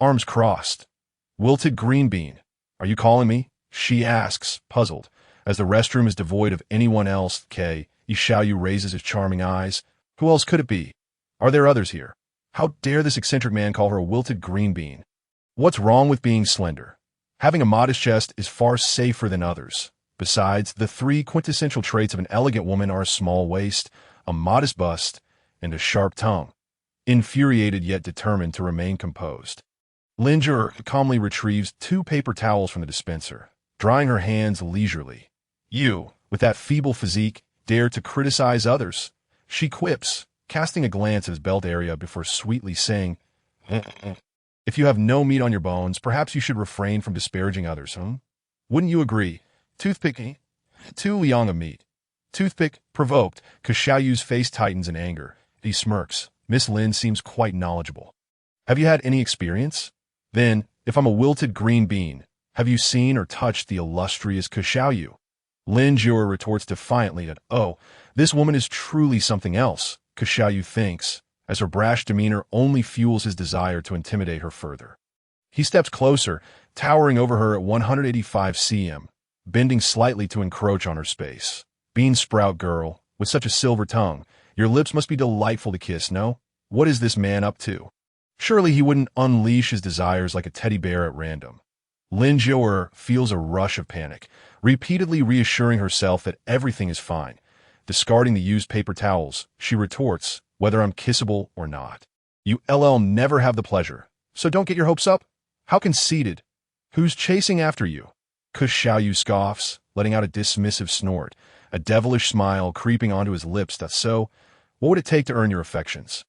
Arms crossed. "Wilted green bean, are you calling me?" she asks, puzzled. As the restroom is devoid of anyone else, Xiaoyu raises his charming eyes. Who else could it be? Are there others here? How dare this eccentric man call her a wilted green bean? What's wrong with being slender? Having a modest chest is far safer than others. Besides, the three quintessential traits of an elegant woman are a small waist, a modest bust, and a sharp tongue. Infuriated yet determined to remain composed, Lin Ju calmly retrieves 2 paper towels from the dispenser, drying her hands leisurely. "You, with that feeble physique, dare to criticize others," she quips, casting a glance at his belt area before sweetly saying, "If you have no meat on your bones, perhaps you should refrain from disparaging others, Wouldn't you agree? Toothpick, too young of meat." Toothpick, provoked, Kashaoyu's face tightens in anger. He smirks. Miss Lin seems quite knowledgeable. "Have you had any experience? Then, if I'm a wilted green bean, have you seen or touched the illustrious Kashaoyu?" Lin Ju retorts defiantly that, "Oh, this woman is truly something else," Kashaoyu thinks, as her brash demeanor only fuels his desire to intimidate her further. He steps closer, towering over her at 185 cm, bending slightly to encroach on her space. "Bean sprout girl, with such a silver tongue, your lips must be delightful to kiss, no? What is this man up to? Surely he wouldn't unleash his desires like a teddy bear at random." Lin Ju feels a rush of panic, repeatedly reassuring herself that everything is fine. Discarding the used paper towels, she retorts, "Whether I'm kissable or not. You never have the pleasure, so don't get your hopes up. How conceited. Who's chasing after you?" Kashaoyu scoffs, letting out a dismissive snort, a devilish smile creeping onto his lips. "That's so. What would it take to earn your affections?"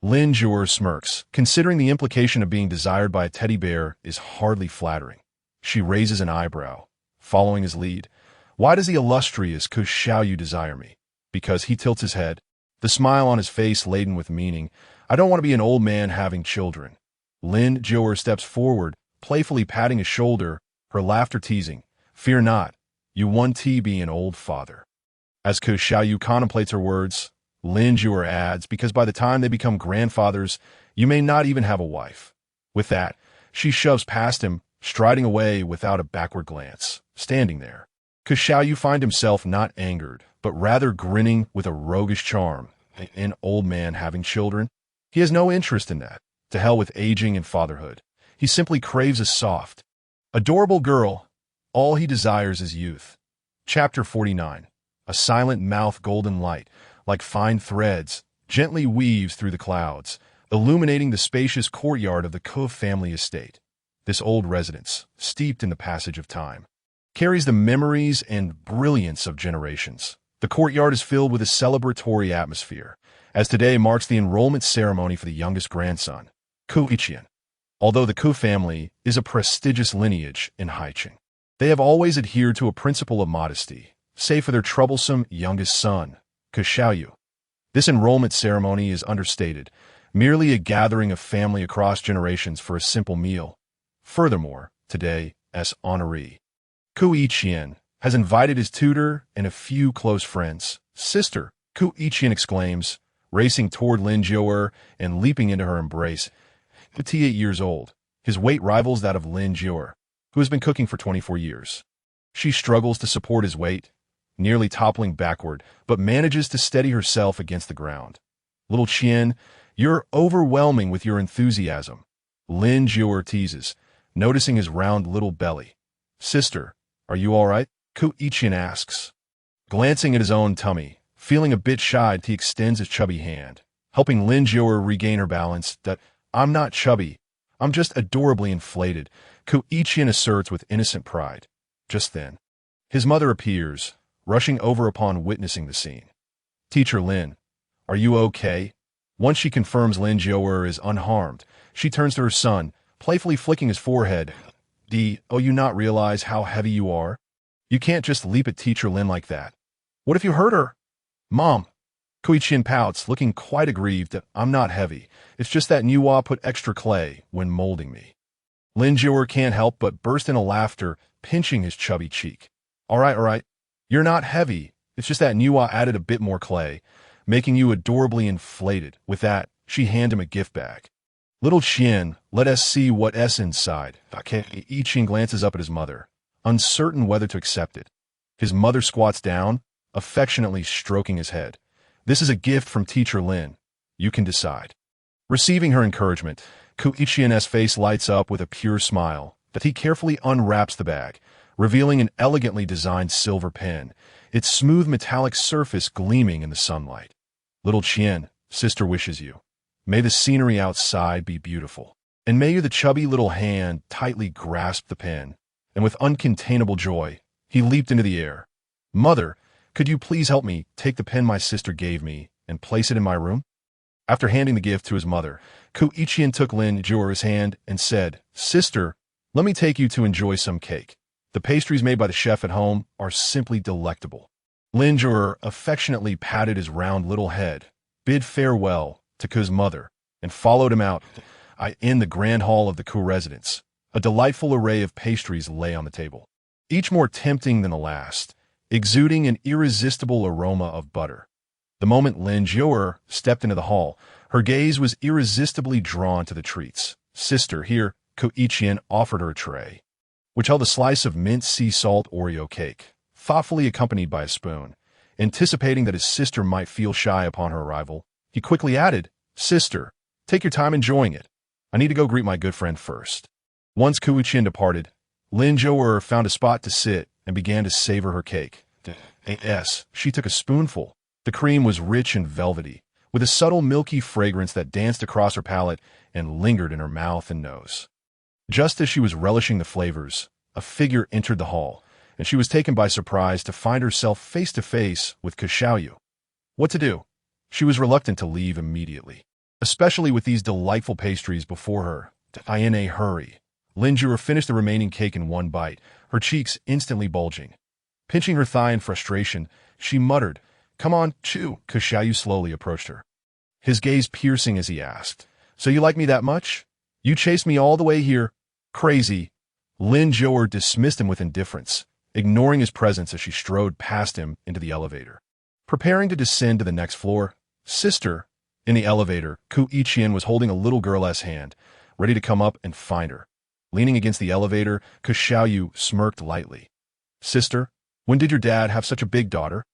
Lin Ju smirks, considering the implication of being desired by a teddy bear is hardly flattering. She raises an eyebrow, following his lead. "Why does the illustrious Kashaoyu desire me?" "Because," he tilts his head, the smile on his face laden with meaning, "I don't want to be an old man having children." Lin Ju steps forward, playfully patting his shoulder, her laughter teasing. "Fear not, you won't be an old father." As Kashaoyu contemplates her words, Lin Ju adds, "Because by the time they become grandfathers, you may not even have a wife." With that, she shoves past him, striding away without a backward glance. Standing there, Kashaoyu finds himself not angered, but rather grinning with a roguish charm. An old man having children? He has no interest in that. To hell with aging and fatherhood. He simply craves a soft, adorable girl. All he desires is youth. Chapter 49. A silent mouth golden light, like fine threads, gently weaves through the clouds, illuminating the spacious courtyard of the Ko family estate. This old residence, steeped in the passage of time, carries the memories and brilliance of generations. The courtyard is filled with a celebratory atmosphere, as today marks the enrollment ceremony for the youngest grandson, Ko Ichian. Although the Ko family is a prestigious lineage in Haicheng, they have always adhered to a principle of modesty, save for their troublesome youngest son, Kashaoyu. This enrollment ceremony is understated, merely a gathering of family across generations for a simple meal. Furthermore, today, as honoree, Ko Ichian has invited his tutor and a few close friends. "Sister," Ko Ichian exclaims, racing toward Lin Ju and leaping into her embrace. 58 years old, his weight rivals that of Lin Ju, who has been cooking for 24 years. She struggles to support his weight, nearly toppling backward, but manages to steady herself against the ground. "Little Qian, you're overwhelming with your enthusiasm," Lin Ju teases, noticing his round little belly. "Sister, are you all right?" Ko Ichian asks. Glancing at his own tummy, feeling a bit shy, he extends his chubby hand, helping Lin Ju regain her balance. "That I'm not chubby. I'm just adorably inflated," Ko Ichian asserts with innocent pride. Just then, his mother appears, rushing over upon witnessing the scene. "Teacher Lin, are you okay?" Once she confirms Lin Ju is unharmed, she turns to her son, playfully flicking his forehead. "Oh, you not realize how heavy you are? You can't just leap at Teacher Lin like that. What if you hurt her?" "Mom," Ko Ichian pouts, looking quite aggrieved. "I'm not heavy. It's just that Nuwa put extra clay when molding me." Lin Ju can't help but burst into laughter, pinching his chubby cheek. All right. You're not heavy. It's just that Nuwa added a bit more clay, making you adorably inflated. With that, she handed him a gift bag. Little Qian, let us see what's inside. Qian glances up at his mother, uncertain whether to accept it. His mother squats down, affectionately stroking his head. This is a gift from Teacher Lin. You can decide. Receiving her encouragement, Qian's face lights up with a pure smile, that he carefully unwraps the bag, revealing an elegantly designed silver pen, its smooth metallic surface gleaming in the sunlight. Little Qian, sister wishes you. May the scenery outside be beautiful, and may you the chubby little hand tightly grasp the pen, and with uncontainable joy, he leaped into the air. Mother, could you please help me take the pen my sister gave me and place it in my room? After handing the gift to his mother, Qian took Lin Juer's hand and said, Sister, let me take you to enjoy some cake. The pastries made by the chef at home are simply delectable. Lin Juer affectionately patted his round little head, bid farewell to Ku's mother, and followed him out in the grand hall of the Ku residence. A delightful array of pastries lay on the table, each more tempting than the last, exuding an irresistible aroma of butter. The moment Lin Juer stepped into the hall, her gaze was irresistibly drawn to the treats. Sister, here, Qian offered her a tray, which held a slice of mint sea salt Oreo cake, thoughtfully accompanied by a spoon. Anticipating that his sister might feel shy upon her arrival, he quickly added, Sister, take your time enjoying it. I need to go greet my good friend first. Once Qian departed, Lin Juer found a spot to sit and began to savor her cake. She took a spoonful. The cream was rich and velvety, with a subtle milky fragrance that danced across her palate and lingered in her mouth and nose. Just as she was relishing the flavors, a figure entered the hall, and she was taken by surprise to find herself face to face with Ku Xiaoyu. What to do? She was reluctant to leave immediately, especially with these delightful pastries before her. In a hurry, Lin Juer finished the remaining cake in one bite, her cheeks instantly bulging. Pinching her thigh in frustration, she muttered, Come on, chew. Ku Xiaoyu slowly approached her, his gaze piercing as he asked, So you like me that much? You chased me all the way here? Crazy. Lin Juer dismissed him with indifference, ignoring his presence as she strode past him into the elevator. Preparing to descend to the next floor, Sister, in the elevator, Qian was holding a little girl's hand, ready to come up and find her. Leaning against the elevator, Ku Xiaoyu smirked lightly. Sister, when did your dad have such a big daughter?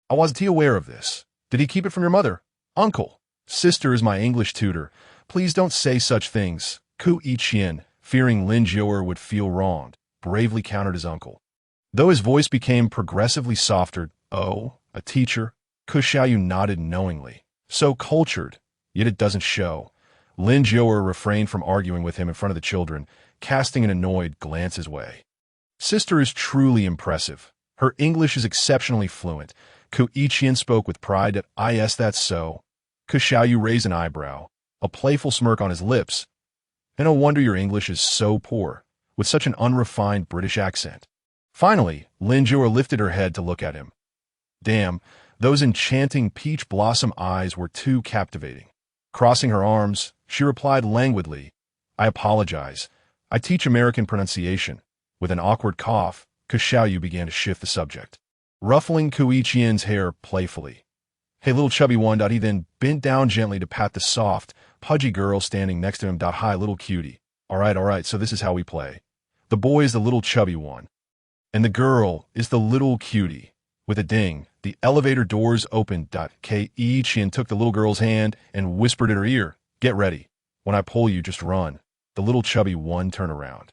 I wasn't aware of this. Did he keep it from your mother? Uncle. Sister is my English tutor. Please don't say such things. Qian, fearing Lin Juer would feel wronged, bravely countered his uncle. Though his voice became progressively softer, Oh, a teacher? Ku Xiaoyu nodded knowingly. So cultured, yet it doesn't show. Lin Juer refrained from arguing with him in front of the children, casting an annoyed glance his way. Sister is truly impressive. Her English is exceptionally fluent. Qian spoke with pride that, Yes, that's so. Ku Xiaoyu raised an eyebrow, a playful smirk on his lips. And no wonder your English is so poor, with such an unrefined British accent. Finally, Lin Juer lifted her head to look at him. Damn, those enchanting peach blossom eyes were too captivating. Crossing her arms, she replied languidly, I apologize. I teach American pronunciation. With an awkward cough, Ku Xiaoyu began to shift the subject, ruffling Qian's hair playfully. Hey, little chubby one. He then bent down gently to pat the soft, pudgy girl standing next to him. Hi, little cutie. All right, so this is how we play. The boy is the little chubby one, and the girl is the little cutie. With a ding, the elevator doors opened. Qian took the little girl's hand and whispered in her ear, Get ready. When I pull you, just run. The little chubby one turned around.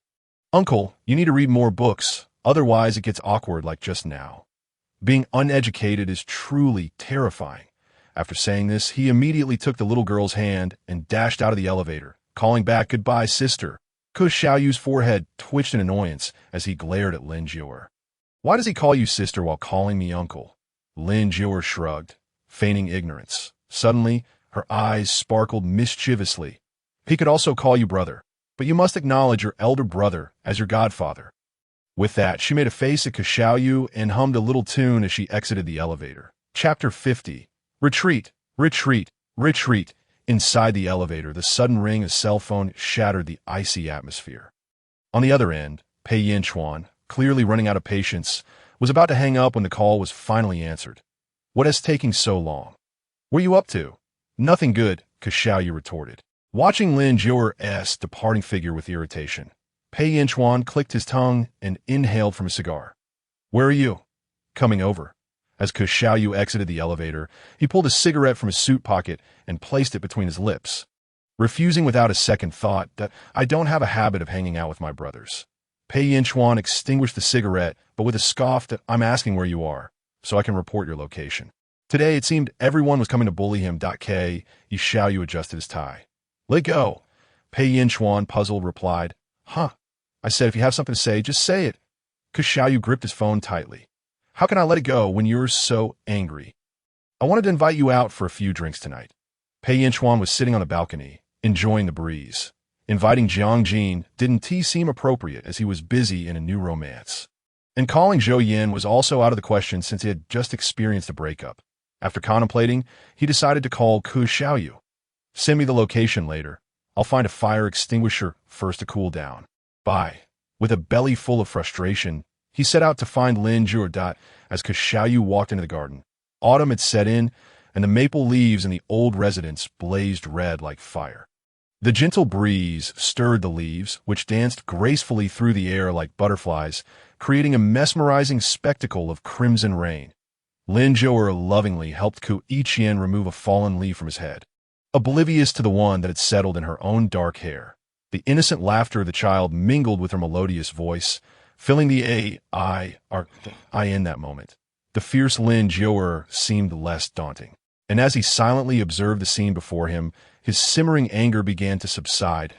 Uncle, you need to read more books, otherwise it gets awkward like just now. Being uneducated is truly terrifying. After saying this, he immediately took the little girl's hand and dashed out of the elevator, calling back, Goodbye, sister. Ku Xiaoyu's forehead twitched in annoyance as he glared at Lin Juer. Why does he call you sister while calling me uncle? Lin Juer shrugged, feigning ignorance. Suddenly, her eyes sparkled mischievously. He could also call you brother, but you must acknowledge your elder brother as your godfather. With that, she made a face at Ku Xiaoyu and hummed a little tune as she exited the elevator. Chapter 50. Retreat, retreat, retreat. Inside the elevator, the sudden ring of cell phone shattered the icy atmosphere. On the other end, Pei Yinchuan, clearly running out of patience, was about to hang up when the call was finally answered. What is taking so long? What are you up to? Nothing good, Xiaoyu retorted, watching Lin Zhouer's departing figure with irritation. Pei Yinchuan clicked his tongue and inhaled from a cigar. Where are you? Coming over. As Xiaoyu exited the elevator, he pulled a cigarette from his suit pocket and placed it between his lips, refusing without a second thought that I don't have a habit of hanging out with my brothers. Pei Yinchuan extinguished the cigarette, but with a scoff that I'm asking where you are, so I can report your location. Today, it seemed everyone was coming to bully him. Xiaoyu adjusted his tie. Let go. Pei Yinchuan, puzzled, replied. Huh. I said if you have something to say, just say it. Xiaoyu gripped his phone tightly. How can I let it go when you're so angry? I wanted to invite you out for a few drinks tonight. Pei Yinchuan was sitting on the balcony, enjoying the breeze. Inviting Jiang didn't seem appropriate as he was busy in a new romance. And calling Zhou Yin was also out of the question since he had just experienced a breakup. After contemplating, he decided to call Xiaoyu. Send me the location later. I'll find a fire extinguisher first to cool down. Bye. With a belly full of frustration, he set out to find Lin Zhouer. As Xiaoyu walked into the garden. Autumn had set in, and the maple leaves in the old residence blazed red like fire. The gentle breeze stirred the leaves, which danced gracefully through the air like butterflies, creating a mesmerizing spectacle of crimson rain. Lin Zhouer lovingly helped Ku Yiqian remove a fallen leaf from his head, oblivious to the one that had settled in her own dark hair. The innocent laughter of the child mingled with her melodious voice, filling the I in that moment. The fierce Lin Zhouer seemed less daunting. And as he silently observed the scene before him, his simmering anger began to subside.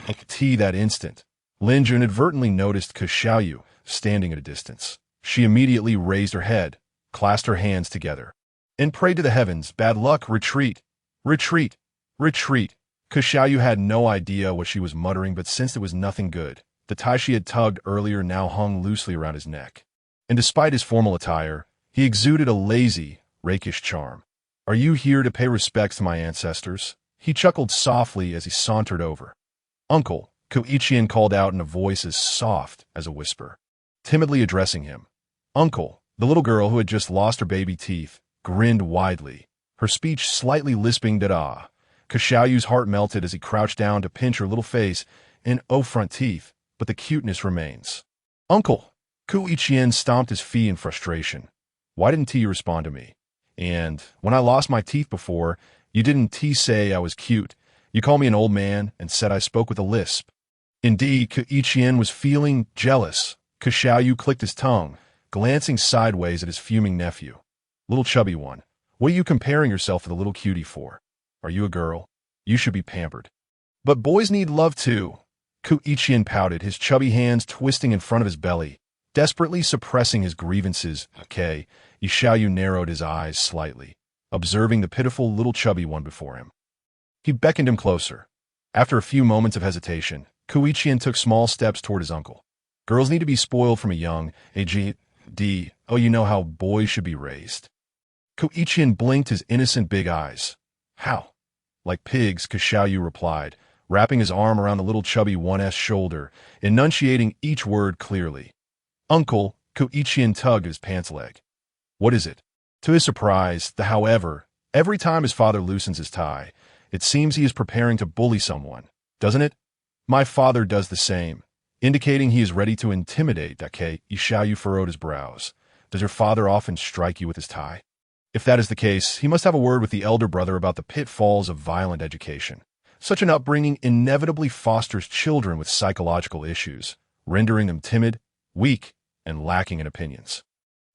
That instant, Lin Zhouer inadvertently noticed Xiaoyu standing at a distance. She immediately raised her head, clasped her hands together, and prayed to the heavens, bad luck, retreat, retreat, retreat. Xiaoyu had no idea what she was muttering, but sensed it was nothing good. The tie she had tugged earlier now hung loosely around his neck. And despite his formal attire, he exuded a lazy, rakish charm. Are you here to pay respects to my ancestors? He chuckled softly as he sauntered over. Uncle, Ku Yiqian called out in a voice as soft as a whisper, timidly addressing him. Uncle, the little girl who had just lost her baby teeth, grinned widely, her speech slightly lisping da-da. Xiaoyu's heart melted as he crouched down to pinch her little face and front teeth, but the cuteness remains. Uncle, Ku Yiqian stomped his feet in frustration. Why didn't you respond to me? And when I lost my teeth before, you didn't say I was cute. You called me an old man and said I spoke with a lisp. Indeed, Ku Yiqian was feeling jealous. Xiaoyu clicked his tongue, glancing sideways at his fuming nephew. Little chubby one, what are you comparing yourself to the little cutie for? Are you a girl? You should be pampered. But boys need love too. Ku Yiqian pouted, his chubby hands twisting in front of his belly, desperately suppressing his grievances. Xiaoyu narrowed his eyes slightly, observing the pitiful little chubby one before him. He beckoned him closer. After a few moments of hesitation, Ku Yiqian took small steps toward his uncle. Girls need to be spoiled from a young age. You know how boys should be raised. Ku Yiqian blinked his innocent big eyes. How? Like pigs, Xiaoyu replied, wrapping his arm around the little chubby one's shoulder, enunciating each word clearly. Uncle, Ku Yiqian tugged at his pants leg. What is it? To his surprise, however, every time his father loosens his tie, it seems he is preparing to bully someone, doesn't it? My father does the same, indicating he is ready to intimidate. Xiaoyu furrowed his brows. Does your father often strike you with his tie? If that is the case, he must have a word with the elder brother about the pitfalls of violent education. Such an upbringing inevitably fosters children with psychological issues, rendering them timid, weak, and lacking in opinions.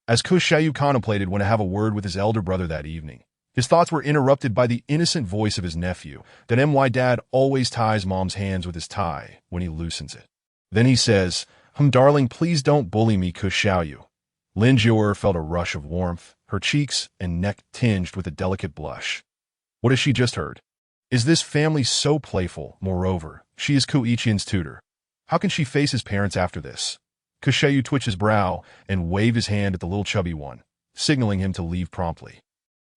As Xiaoyu contemplated when to have a word with his elder brother that evening, his thoughts were interrupted by the innocent voice of his nephew, that my dad always ties mom's hands with his tie when he loosens it. Then he says, darling, please don't bully me, Xiaoyu. Lin Zhouer felt a rush of warmth, her cheeks and neck tinged with a delicate blush. What has she just heard? Is this family so playful? Moreover, she is Ku Yiqian's tutor. How can she face his parents after this? Xiaoyu twitched his brow and waved his hand at the little chubby one, signaling him to leave promptly.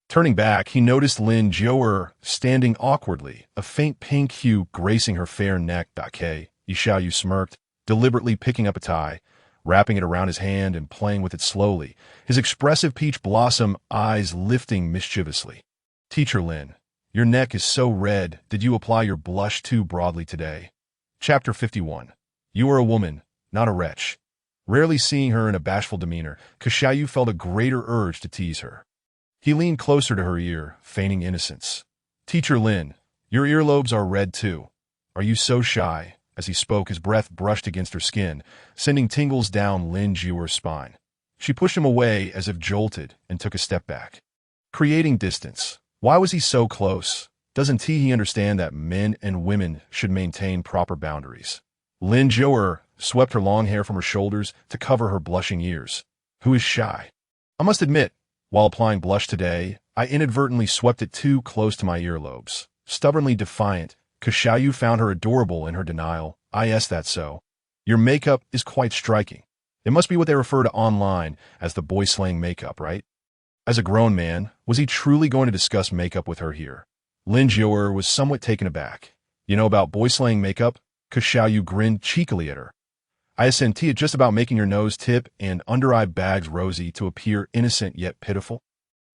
Turning back, he noticed Lin Zhouer standing awkwardly, a faint pink hue gracing her fair neck. Xiaoyu smirked, deliberately picking up a tie, wrapping it around his hand and playing with it slowly, his expressive peach blossom eyes lifting mischievously. Teacher Lin, your neck is so red. Did you apply your blush too broadly today? Chapter 51. You are a woman, not a wretch. Rarely seeing her in a bashful demeanor, Xiaoyu felt a greater urge to tease her. He leaned closer to her ear, feigning innocence. Teacher Lin, your earlobes are red too. Are you so shy? As he spoke, his breath brushed against her skin, sending tingles down Lin Jia's spine. She pushed him away as if jolted and took a step back, creating distance. Why was he so close? Doesn't he understand that men and women should maintain proper boundaries? Lin Jia swept her long hair from her shoulders to cover her blushing ears. Who is shy? I must admit, while applying blush today, I inadvertently swept it too close to my earlobes. Stubbornly defiant, Xiaoyu found her adorable in her denial. That's so. Your makeup is quite striking. It must be what they refer to online as the boy-slang makeup, right? As a grown man, was he truly going to discuss makeup with her here? Lin Jia was somewhat taken aback. You know about boy-slang makeup? Xiaoyu grinned cheekily at her. Isn't just about making your nose tip and under-eye bags rosy to appear innocent yet pitiful?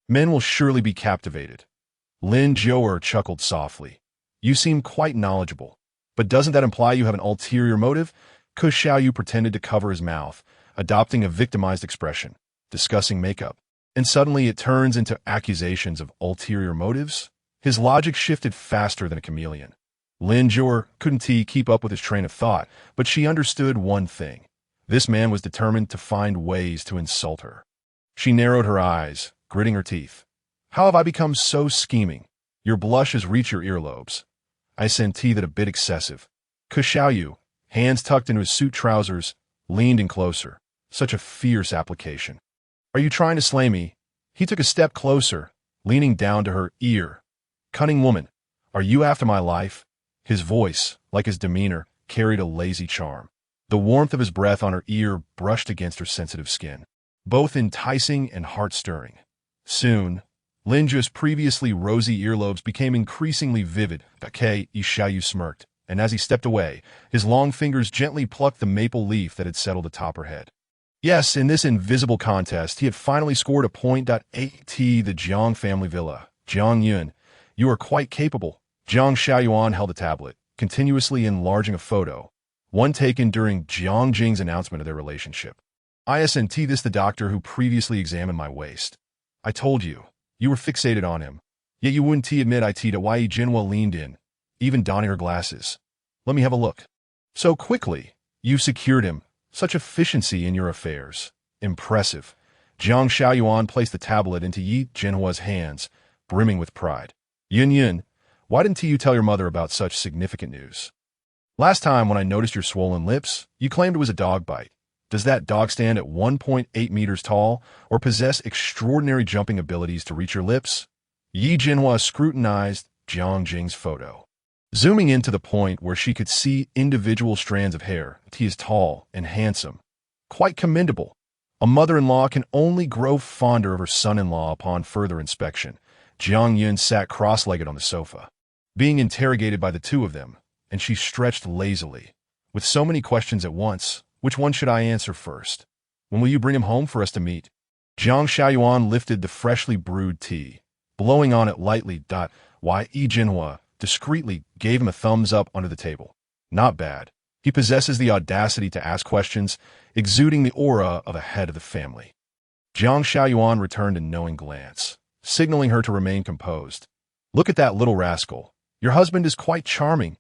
Men will surely be captivated. Lin Jia chuckled softly. You seem quite knowledgeable. But doesn't that imply you have an ulterior motive? Xiaoyu pretended to cover his mouth, adopting a victimized expression, discussing makeup. And suddenly it turns into accusations of ulterior motives? His logic shifted faster than a chameleon. Lin Jia couldn't keep up with his train of thought, but she understood one thing. This man was determined to find ways to insult her. She narrowed her eyes, gritting her teeth. How have I become so scheming? Your blush has reached your earlobes. I sent that a bit excessive. Xiaoyu, hands tucked into his suit trousers, leaned in closer. Such a fierce application. Are you trying to slay me? He took a step closer, leaning down to her ear. Cunning woman, are you after my life? His voice, like his demeanor, carried a lazy charm. The warmth of his breath on her ear brushed against her sensitive skin, both enticing and heart-stirring. Soon, Lin Jia's previously rosy earlobes became increasingly vivid. Xiaoyu smirked, and as he stepped away, his long fingers gently plucked the maple leaf that had settled atop her head. Yes, in this invisible contest, he had finally scored a point. The Jiang family villa. Jiang Yun, you are quite capable. Jiang Xiaoyuan held a tablet, continuously enlarging a photo, one taken during Jiang Jing's announcement of their relationship. Isn't this the doctor who previously examined my waist? I told you. You were fixated on him. Yet you wouldn't admit that Wei Jinhua leaned in, even donning her glasses. Let me have a look. So quickly, you've secured him. Such efficiency in your affairs. Impressive. Jiang Xiaoyuan placed the tablet into Yi Jinhua's hands, brimming with pride. Yun, why didn't you tell your mother about such significant news? Last time when I noticed your swollen lips, you claimed it was a dog bite. Does that dog stand at 1.8 meters tall or possess extraordinary jumping abilities to reach your lips? Yi Jinhua scrutinized Jiang Jing's photo, zooming in to the point where she could see individual strands of hair. He is tall and handsome. Quite commendable. A mother-in-law can only grow fonder of her son-in-law upon further inspection. Jiang Yun sat cross-legged on the sofa, being interrogated by the two of them, and she stretched lazily. With so many questions at once, which one should I answer first? When will you bring him home for us to meet? Jiang Xiaoyuan lifted the freshly brewed tea, blowing on it lightly. Yi Jinhua discreetly gave him a thumbs up under the table. Not bad. He possesses the audacity to ask questions, exuding the aura of a head of the family. Jiang Xiaoyuan returned a knowing glance, signaling her to remain composed. Look at that little rascal. Your husband is quite charming.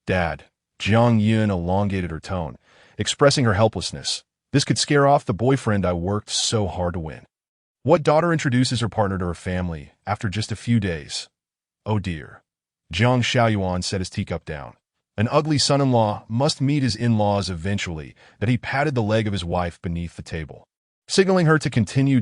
Dad. Jiang Yun elongated her tone, expressing her helplessness. This could scare off the boyfriend I worked so hard to win. What daughter introduces her partner to her family after just a few days? Oh dear. Jiang Xiaoyuan set his teacup down. An ugly son-in-law must meet his in-laws eventually. That he patted the leg of his wife beneath the table, signaling her to continue. Yi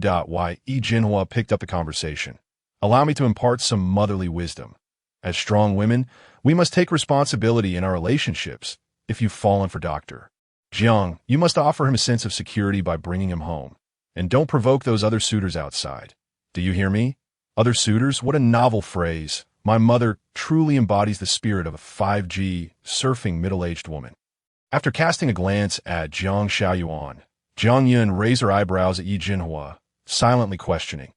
Jinhua picked up the conversation. Allow me to impart some motherly wisdom. As strong women, we must take responsibility in our relationships. If you've fallen for Dr. Jiang, you must offer him a sense of security by bringing him home. And don't provoke those other suitors outside. Do you hear me? Other suitors? What a novel phrase. My mother truly embodies the spirit of a 5G surfing middle-aged woman. After casting a glance at Jiang Xiaoyuan, Jiang Yun raised her eyebrows at Yi Jinhua, silently questioning.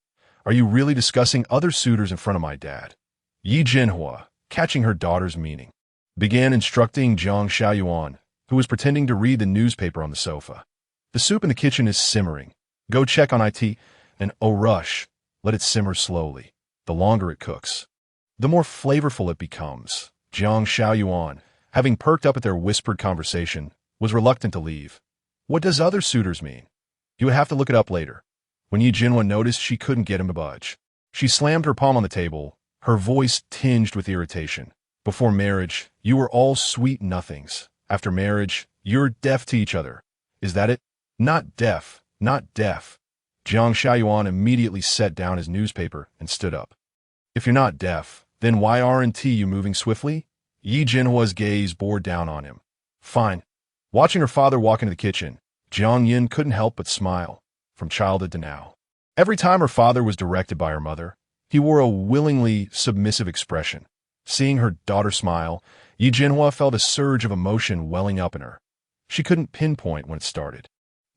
Are you really discussing other suitors in front of my dad? Yi Jinhua, catching her daughter's meaning, began instructing Jiang Xiaoyuan, who was pretending to read the newspaper on the sofa. The soup in the kitchen is simmering. Go check on it, and oh rush, let it simmer slowly. The longer it cooks, the more flavorful it becomes. Jiang Xiaoyuan, having perked up at their whispered conversation, was reluctant to leave. What does other suitors mean? You would have to look it up later. When Yi Jinhua noticed she couldn't get him to budge, she slammed her palm on the table, her voice tinged with irritation. Before marriage, you were all sweet nothings. After marriage, you're deaf to each other. Is that it? Not deaf, not deaf. Jiang Xiaoyuan immediately set down his newspaper and stood up. If you're not deaf, then why aren't you moving swiftly? Yi Jinhua's gaze bore down on him. Fine. Watching her father walk into the kitchen, Jiang Yin couldn't help but smile, from childhood to now. Every time her father was directed by her mother, he wore a willingly submissive expression. Seeing her daughter smile, Yi Jinhua felt a surge of emotion welling up in her. She couldn't pinpoint when it started.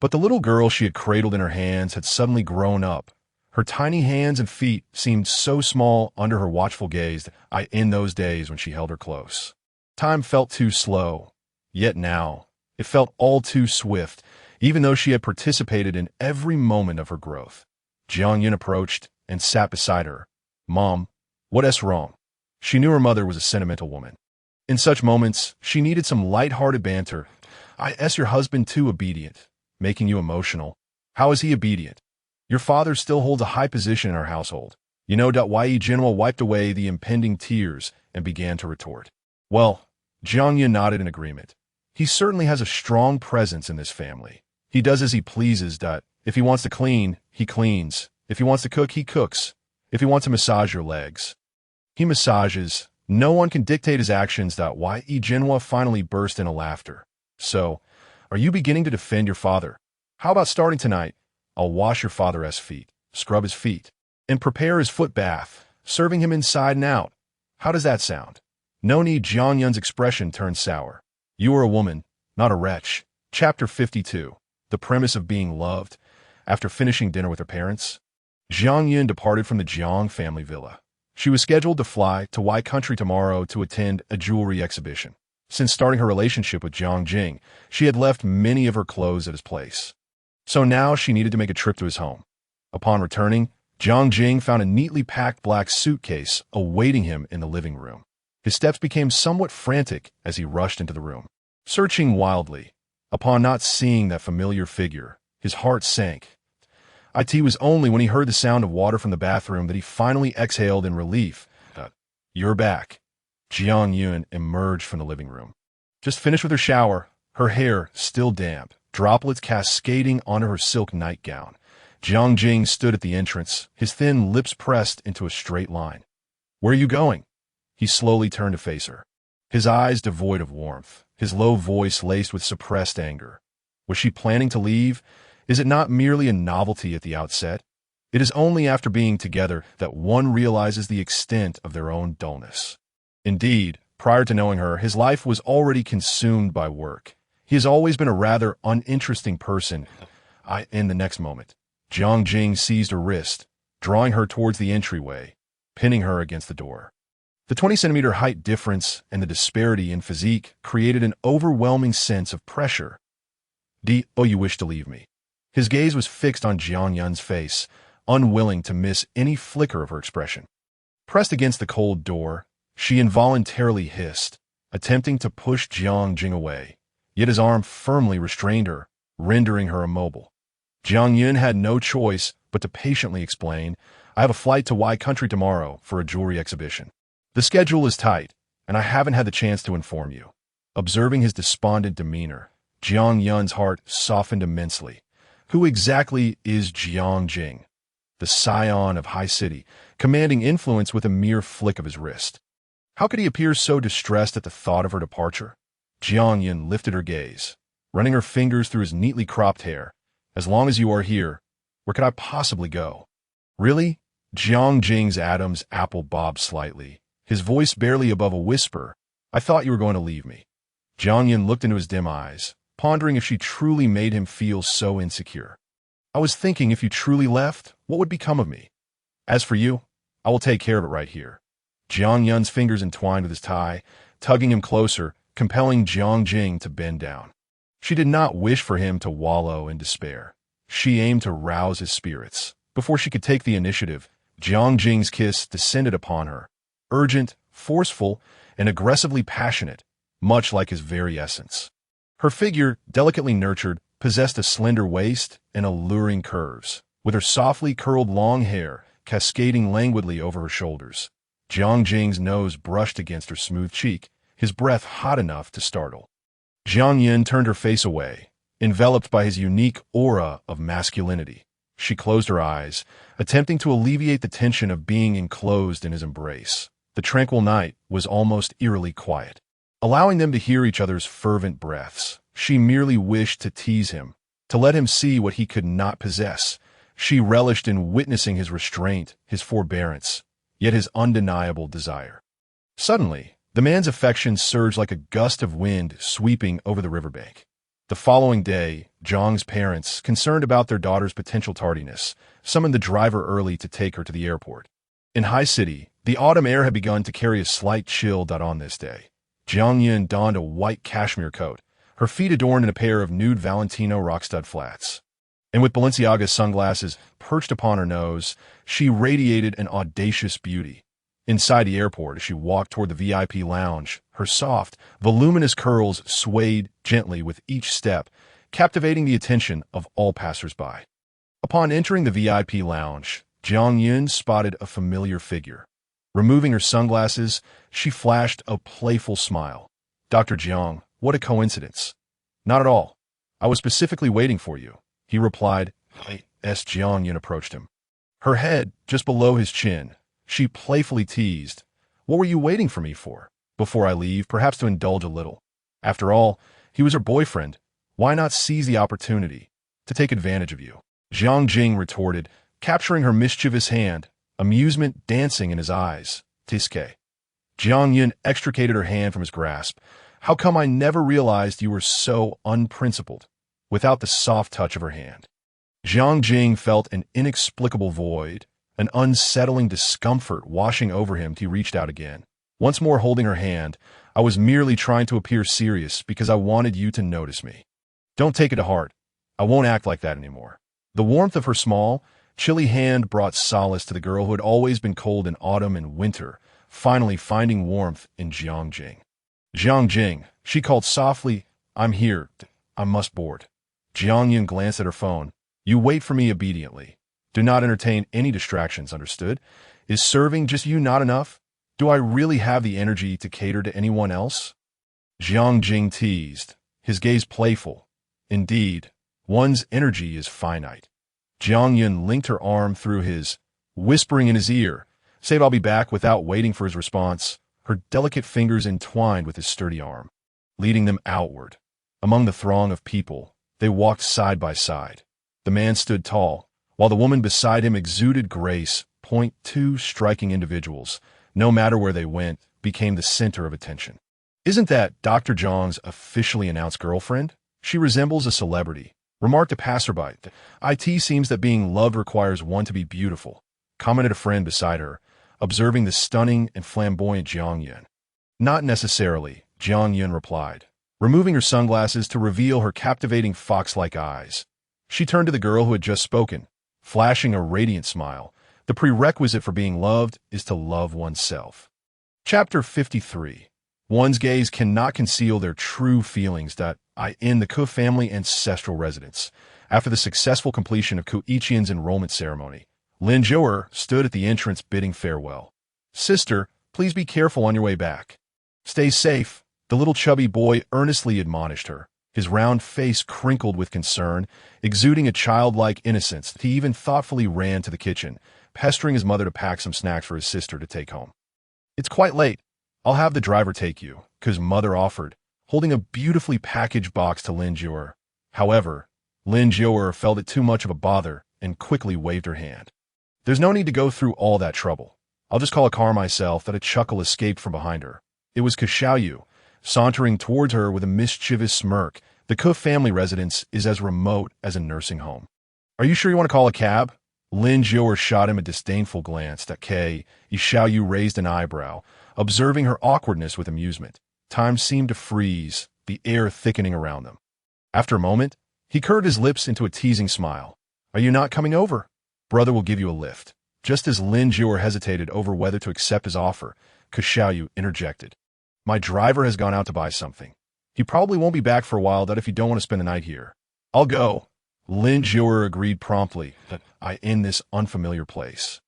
But the little girl she had cradled in her hands had suddenly grown up. Her tiny hands and feet seemed so small under her watchful gaze in those days when she held her close. Time felt too slow. Yet now, it felt all too swift, even though she had participated in every moment of her growth. Jiang Yin approached and sat beside her. Mom, what's wrong? She knew her mother was a sentimental woman. In such moments, she needed some light-hearted banter. Is your husband too obedient, making you emotional? How is he obedient? Your father still holds a high position in our household. You know. Yi Jinhua wiped away the impending tears and began to retort. Well, Jiang Yin nodded in agreement. He certainly has a strong presence in this family. He does as he pleases. If he wants to clean, he cleans. If he wants to cook, he cooks. If he wants to massage your legs, he massages. No one can dictate his actions. Yi Jinhua finally burst into laughter. So, are you beginning to defend your father? How about starting tonight? I'll wash your father's feet, scrub his feet, and prepare his foot bath, serving him inside and out. How does that sound? No need. Jiang Yun's expression turned sour. You are a woman, not a wretch. Chapter 52. The premise of being loved. After finishing dinner with her parents, Jiang Yun departed from the Jiang family villa. She was scheduled to fly to Y Country tomorrow to attend a jewelry exhibition. Since starting her relationship with Jiang Jing, she had left many of her clothes at his place. So now she needed to make a trip to his home. Upon returning, Jiang Jing found a neatly packed black suitcase awaiting him in the living room. His steps became somewhat frantic as he rushed into the room, searching wildly. Upon not seeing that familiar figure, his heart sank. It was only when he heard the sound of water from the bathroom that he finally exhaled in relief. You're back. Jiang Yun emerged from the living room. Just finished with her shower, her hair still damp, droplets cascading onto her silk nightgown. Jiang Jing stood at the entrance, his thin lips pressed into a straight line. Where are you going? He slowly turned to face her, his eyes devoid of warmth, his low voice laced with suppressed anger. Was she planning to leave? Is it not merely a novelty at the outset? It is only after being together that one realizes the extent of their own dullness. Indeed, prior to knowing her, his life was already consumed by work. He has always been a rather uninteresting person. In the next moment, Jiang Jing seized her wrist, drawing her towards the entryway, pinning her against the door. The 20-centimeter height difference and the disparity in physique created an overwhelming sense of pressure. You wish to leave me? His gaze was fixed on Jiang Yun's face, unwilling to miss any flicker of her expression. Pressed against the cold door, she involuntarily hissed, attempting to push Jiang Jing away, yet his arm firmly restrained her, rendering her immobile. Jiang Yun had no choice but to patiently explain, I have a flight to Y Country tomorrow for a jewelry exhibition. The schedule is tight, and I haven't had the chance to inform you. Observing his despondent demeanor, Jiang Yun's heart softened immensely. Who exactly is Jiang Jing? The scion of High City, commanding influence with a mere flick of his wrist. How could he appear so distressed at the thought of her departure? Jiang Yun lifted her gaze, running her fingers through his neatly cropped hair. As long as you are here, where could I possibly go? Really? Jiang Jing's Adam's apple bobbed slightly, his voice barely above a whisper. I thought you were going to leave me. Jiang Yun looked into his dim eyes, pondering if she truly made him feel so insecure. I was thinking if you truly left, what would become of me? As for you, I will take care of it right here. Jiang Yun's fingers entwined with his tie, tugging him closer, compelling Jiang Jing to bend down. She did not wish for him to wallow in despair. She aimed to rouse his spirits. Before she could take the initiative, Jiang Jing's kiss descended upon her, urgent, forceful, and aggressively passionate, much like his very essence. Her figure, delicately nurtured, possessed a slender waist and alluring curves, with her softly curled long hair cascading languidly over her shoulders. Jiang Jing's nose brushed against her smooth cheek, his breath hot enough to startle. Jiang Yun turned her face away, enveloped by his unique aura of masculinity. She closed her eyes, attempting to alleviate the tension of being enclosed in his embrace. The tranquil night was almost eerily quiet. Allowing them to hear each other's fervent breaths, she merely wished to tease him, to let him see what he could not possess. She relished in witnessing his restraint, his forbearance, yet his undeniable desire. Suddenly, the man's affection surged like a gust of wind sweeping over the riverbank. The following day, Jiang's parents, concerned about their daughter's potential tardiness, summoned the driver early to take her to the airport. In High City, the autumn air had begun to carry a slight chill on this day. Jiang Yun donned a white cashmere coat, her feet adorned in a pair of nude Valentino rock-stud flats. And with Balenciaga's sunglasses perched upon her nose, she radiated an audacious beauty. Inside the airport, as she walked toward the VIP lounge, her soft, voluminous curls swayed gently with each step, captivating the attention of all passers-by. Upon entering the VIP lounge, Jiang Yun spotted a familiar figure. Removing her sunglasses, she flashed a playful smile. "Dr. Jiang, what a coincidence." "Not at all. I was specifically waiting for you," he replied as Jiang Yun approached him. Her head just below his chin, she playfully teased, "What were you waiting for me for? Before I leave, perhaps to indulge a little." After all, he was her boyfriend. Why not seize the opportunity to take advantage of you? Jiang Jing retorted, capturing her mischievous hand, amusement dancing in his eyes. "Tiske." Jiang Yun extricated her hand from his grasp. "How come I never realized you were so unprincipled?" Without the soft touch of her hand, Jiang Jing felt an inexplicable void, an unsettling discomfort washing over him. He reached out again, once more holding her hand. "I was merely trying to appear serious because I wanted you to notice me. Don't take it to heart. I won't act like that anymore." The warmth of her small, chilly hand brought solace to the girl who had always been cold in autumn and winter, finally finding warmth in Jiang Jing. "Jiang Jing," she called softly, "I'm here. I must board." Jiang Yun glanced at her phone. "You wait for me obediently. Do not entertain any distractions, understood? Is serving just you not enough? Do I really have the energy to cater to anyone else?" Jiang Jing teased, his gaze playful. "Indeed, one's energy is finite." Jiang Yun linked her arm through his, whispering in his ear, "Say I'll be back," without waiting for his response. Her delicate fingers entwined with his sturdy arm, leading them outward. Among the throng of people, they walked side by side. The man stood tall, while the woman beside him exuded grace. Two striking individuals, no matter where they went, became the center of attention. "Isn't that Dr. Jiang's officially announced girlfriend? She resembles a celebrity," remarked a passerby. "It seems that being loved requires one to be beautiful," commented a friend beside her, observing the stunning and flamboyant Jiang Yun. "Not necessarily," Jiang Yun replied, removing her sunglasses to reveal her captivating fox-like eyes. She turned to the girl who had just spoken, flashing a radiant smile. "The prerequisite for being loved is to love oneself." Chapter 53. One's gaze cannot conceal their true feelings. In the Ku family ancestral residence. After the successful completion of Ku Iqian's enrollment ceremony, Lin Zhouer stood at the entrance bidding farewell. "Sister, please be careful on your way back." "Stay safe," the little chubby boy earnestly admonished her, his round face crinkled with concern, exuding a childlike innocence. He even thoughtfully ran to the kitchen, pestering his mother to pack some snacks for his sister to take home. "It's quite late. I'll have the driver take you," Ku's mother offered, holding a beautifully packaged box to Lin Zhouer. However, Lin Zhouer felt it too much of a bother and quickly waved her hand. "There's no need to go through all that trouble. I'll just call a car myself." That a chuckle escaped from behind her. It was Ku Xiaoyu, sauntering towards her with a mischievous smirk, The Cook family residence is as remote as a nursing home. Are you sure you want to call a cab? Lin Jior shot him a disdainful glance. Yi Xiaoyu raised an eyebrow, observing her awkwardness with amusement. Time seemed to freeze, the air thickening around them. After a moment, he curved his lips into a teasing smile. Are you not coming over? Brother will give you a lift. Just as Lin Jior hesitated over whether to accept his offer, Xiaoyu interjected. My driver has gone out to buy something. He probably won't be back for a while, that if you don't want to spend the night here. I'll go. Lin Jior agreed promptly that I in this unfamiliar place.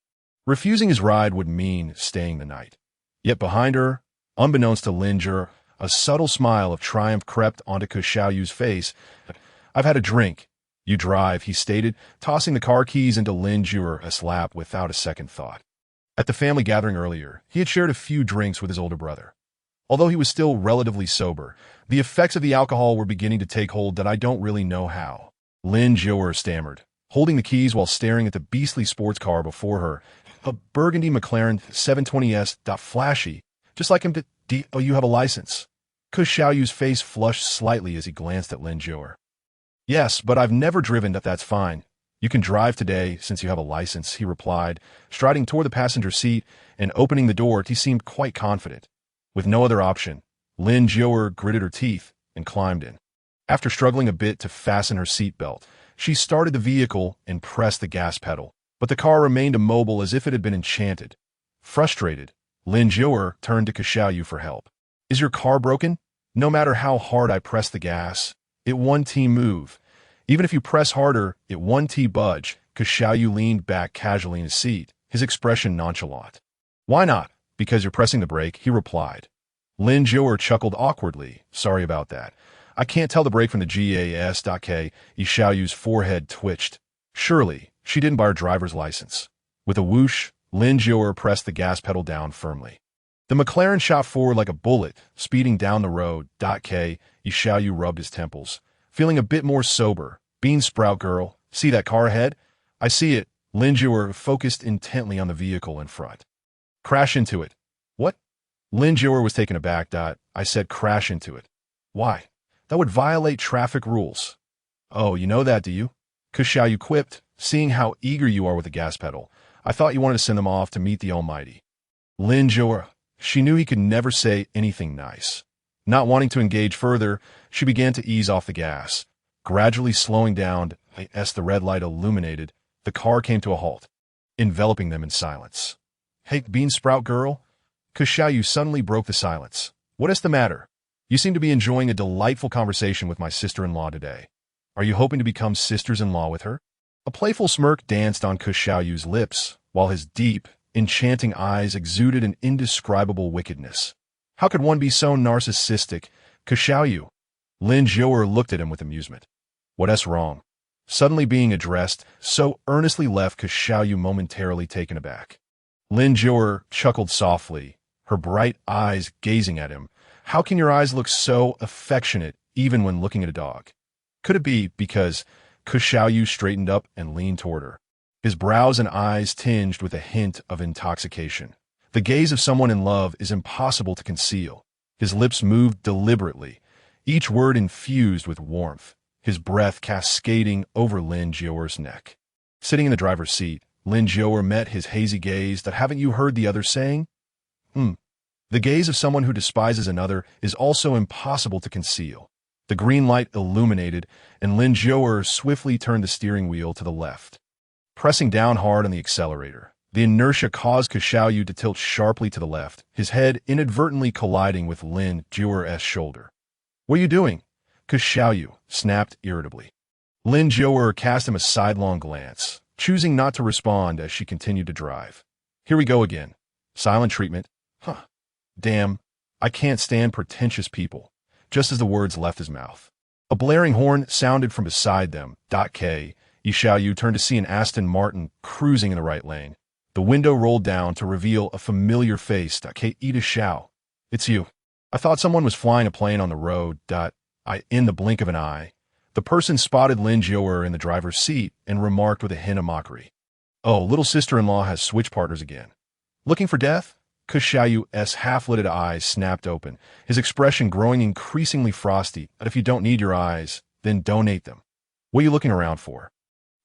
Refusing his ride would mean staying the night. Yet behind her, unbeknownst to Lin Jior, a subtle smile of triumph crept onto Xiaoyu's face. I've had a drink. You drive, he stated, tossing the car keys into Lin Jior's lap without a second thought. At the family gathering earlier, he had shared a few drinks with his older brother. Although he was still relatively sober, the effects of the alcohol were beginning to take hold that I don't really know how. Lin Jior stammered, holding the keys while staring at the beastly sports car before her, a burgundy McLaren 720S. Flashy, just like him to Oh, you have a license. Xiaoyu's face flushed slightly as he glanced at Lin Jior. Yes, but I've never driven. That's fine. You can drive today since you have a license, he replied, striding toward the passenger seat and opening the door. He seemed quite confident. With no other option, Lin Jior gritted her teeth and climbed in. After struggling a bit to fasten her seatbelt, she started the vehicle and pressed the gas pedal, but the car remained immobile as if it had been enchanted. Frustrated, Lin Jior turned to Xiaoyu for help. Is your car broken? No matter how hard I press the gas, it won't move. Even if you press harder, it won't budge. Xiaoyu leaned back casually in his seat, his expression nonchalant. Why not? Because you're pressing the brake, he replied. Lin Jior chuckled awkwardly. Sorry about that. I can't tell the brake from the gas. Yi Xiaoyu's forehead twitched. Surely, she didn't buy her driver's license. With a whoosh, Lin Jior pressed the gas pedal down firmly. The McLaren shot forward like a bullet, speeding down the road. Yi Xiaoyu rubbed his temples, feeling a bit more sober. Bean sprout girl, see that car ahead? I see it. Lin Jior focused intently on the vehicle in front. Crash into it. What? Lin Jior was taken aback. I said crash into it. Why? That would violate traffic rules. Oh, you know that, do you? Xiaoyu quipped, seeing how eager you are with the gas pedal. I thought you wanted to send them off to meet the Almighty. Lin Jior, she knew he could never say anything nice. Not wanting to engage further, she began to ease off the gas. Gradually slowing down, as the red light illuminated, the car came to a halt, enveloping them in silence. Hey, bean sprout girl? Xiaoyu suddenly broke the silence. What is the matter? You seem to be enjoying a delightful conversation with my sister-in-law today. Are you hoping to become sisters-in-law with her? A playful smirk danced on Xiaoyu's lips, while his deep, enchanting eyes exuded an indescribable wickedness. How could one be so narcissistic? Xiaoyu. Lin Jior looked at him with amusement. What's wrong? Suddenly being addressed, so earnestly left Xiaoyu momentarily taken aback. Lin Jior chuckled softly, her bright eyes gazing at him. How can your eyes look so affectionate even when looking at a dog? Could it be because Xiaoyu straightened up and leaned toward her, his brows and eyes tinged with a hint of intoxication? The gaze of someone in love is impossible to conceal. His lips moved deliberately, each word infused with warmth, his breath cascading over Lin Jior's neck. Sitting in the driver's seat, Lin Jior met his hazy gaze. That haven't you heard the other saying? The gaze of someone who despises another is also impossible to conceal. The green light illuminated, and Lin Jior swiftly turned the steering wheel to the left. Pressing down hard on the accelerator, the inertia caused Xiaoyu to tilt sharply to the left, his head inadvertently colliding with Lin Jior's shoulder. What are you doing? Xiaoyu snapped irritably. Lin Jior cast him a sidelong glance, choosing not to respond as she continued to drive. Here we go again. Silent treatment. Huh. Damn, I can't stand pretentious people. Just as the words left his mouth, a blaring horn sounded from beside them. Yi Xiaoyu turned to see an Aston Martin cruising in the right lane. The window rolled down to reveal a familiar face. Ida Xiao. It's you. I thought someone was flying a plane on the road. In the blink of an eye, the person spotted Lin Jior in the driver's seat and remarked with a hint of mockery. Oh, little sister-in-law has switch partners again. Looking for death? Xiaoyu's half-lidded eyes snapped open, his expression growing increasingly frosty. But if you don't need your eyes, then donate them. What are you looking around for?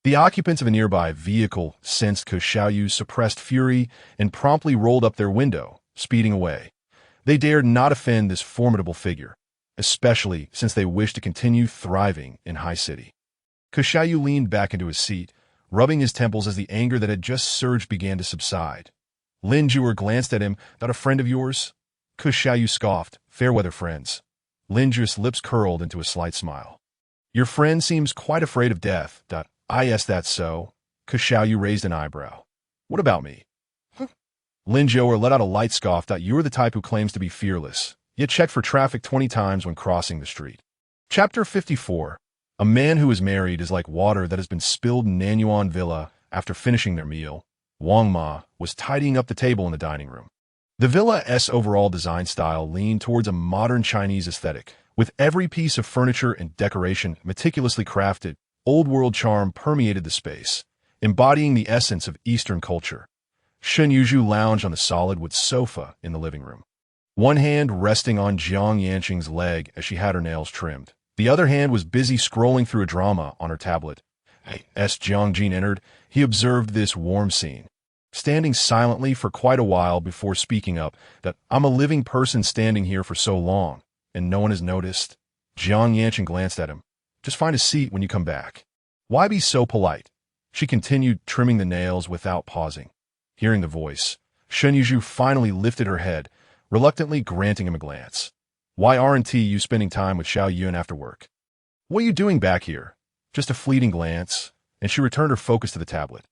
The occupants of a nearby vehicle sensed Xiaoyu's suppressed fury and promptly rolled up their window, speeding away. They dared not offend this formidable figure, especially since they wished to continue thriving in High City. Xiaoyu leaned back into his seat, rubbing his temples as the anger that had just surged began to subside. Lin Juer glanced at him. "That a friend of yours?" Xiaoyu scoffed. "Fair-weather friends." Lin Juer's lips curled into a slight smile. "Your friend seems quite afraid of death." "Yes, that's so." Xiaoyu raised an eyebrow. "What about me?" Lin Juer let out a light scoff. "You're the type who claims to be fearless, yet checked for traffic 20 times when crossing the street." Chapter 54. A man who is married is like water that has been spilled in Nanyuan Villa. After finishing their meal, Wang Ma was tidying up the table in the dining room. The villa's overall design style leaned towards a modern Chinese aesthetic, with every piece of furniture and decoration meticulously crafted. Old-world charm permeated the space, embodying the essence of Eastern culture. Shen Yuzhu lounged on the solid wood sofa in the living room, one hand resting on Jiang Yanqing's leg as she had her nails trimmed. The other hand was busy scrolling through a drama on her tablet. As Jiang Jin entered, he observed this warm scene, standing silently for quite a while before speaking up. "I'm a living person standing here for so long, and no one has noticed." Jiang Yanqing glanced at him. "Just find a seat when you come back. Why be so polite?" She continued, trimming the nails without pausing. Hearing the voice, Shen Yuzhu finally lifted her head, reluctantly granting him a glance. "Why aren't you spending time with Xiao Yun after work?" "What are you doing back here?" Just a fleeting glance, and she returned her focus to the tablet.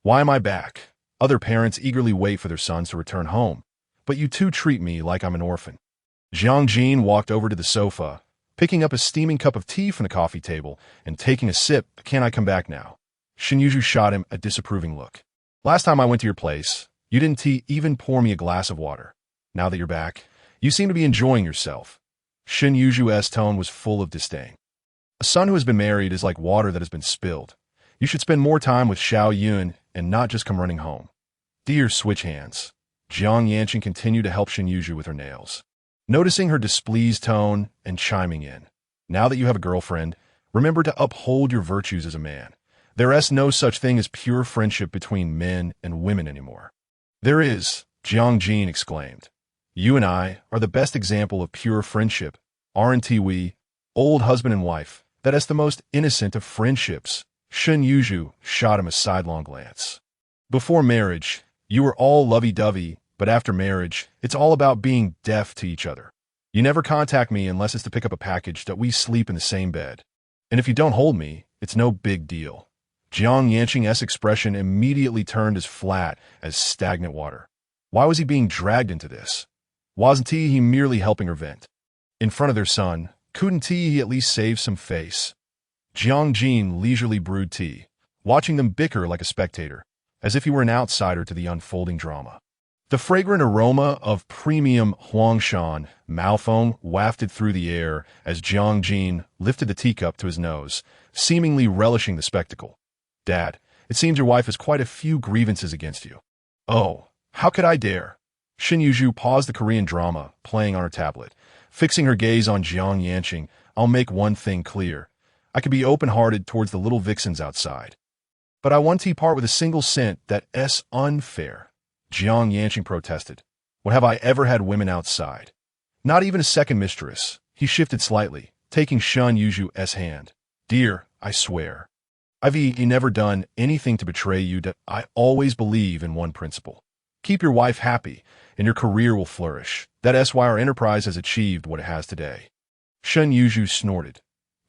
"Why am I back? Other parents eagerly wait for their sons to return home, but you two treat me like I'm an orphan." Jiang Jin walked over to the sofa, picking up a steaming cup of tea from the coffee table and taking a sip. "Can I come back now?" Shen Yuzhu shot him a disapproving look. "Last time I went to your place, you didn't even pour me a glass of water. Now that you're back, you seem to be enjoying yourself." Shen Yuzhu's tone was full of disdain. "A son who has been married is like water that has been spilled. You should spend more time with Xiao Yun and not just come running home." "Dear, switch hands." Jiang Yanqing continued to help Shen Yuzhu with her nails, noticing her displeased tone and chiming in. "Now that you have a girlfriend, remember to uphold your virtues as a man. There's no such thing as pure friendship between men and women anymore." "There is," Jiang Jin exclaimed. "You and I are the best example of pure friendship, aren't we? Old husband and wife, that's the most innocent of friendships." Shen Yuzhu shot him a sidelong glance. "Before marriage, you were all lovey-dovey, but after marriage, it's all about being deaf to each other. You never contact me unless it's to pick up a package that we sleep in the same bed. And if you don't hold me, it's no big deal." Jiang Yanqing's expression immediately turned as flat as stagnant water. Why was he being dragged into this? Wasn't he merely helping her vent? In front of their son, couldn't he at least save some face? Jiang Jin leisurely brewed tea, watching them bicker like a spectator, as if he were an outsider to the unfolding drama. The fragrant aroma of premium Huangshan Malfoam wafted through the air as Jiang Jin lifted the teacup to his nose, seemingly relishing the spectacle. "Dad, it seems your wife has quite a few grievances against you." "Oh, how could I dare?" Shen Yuzhu paused the Korean drama, playing on her tablet, fixing her gaze on Jiang Yanqing. "I'll make one thing clear. I could be open-hearted towards the little vixens outside, but I won't part with a single cent. That's unfair." Jiang Yanqing protested. "When have I ever had women outside? Not even a second mistress." He shifted slightly, taking Shen Yuzhu's hand. "Dear, I swear, I've never done anything to betray you. I always believe in one principle. Keep your wife happy, and your career will flourish. That's why our enterprise has achieved what it has today." Shen Yuzhu snorted.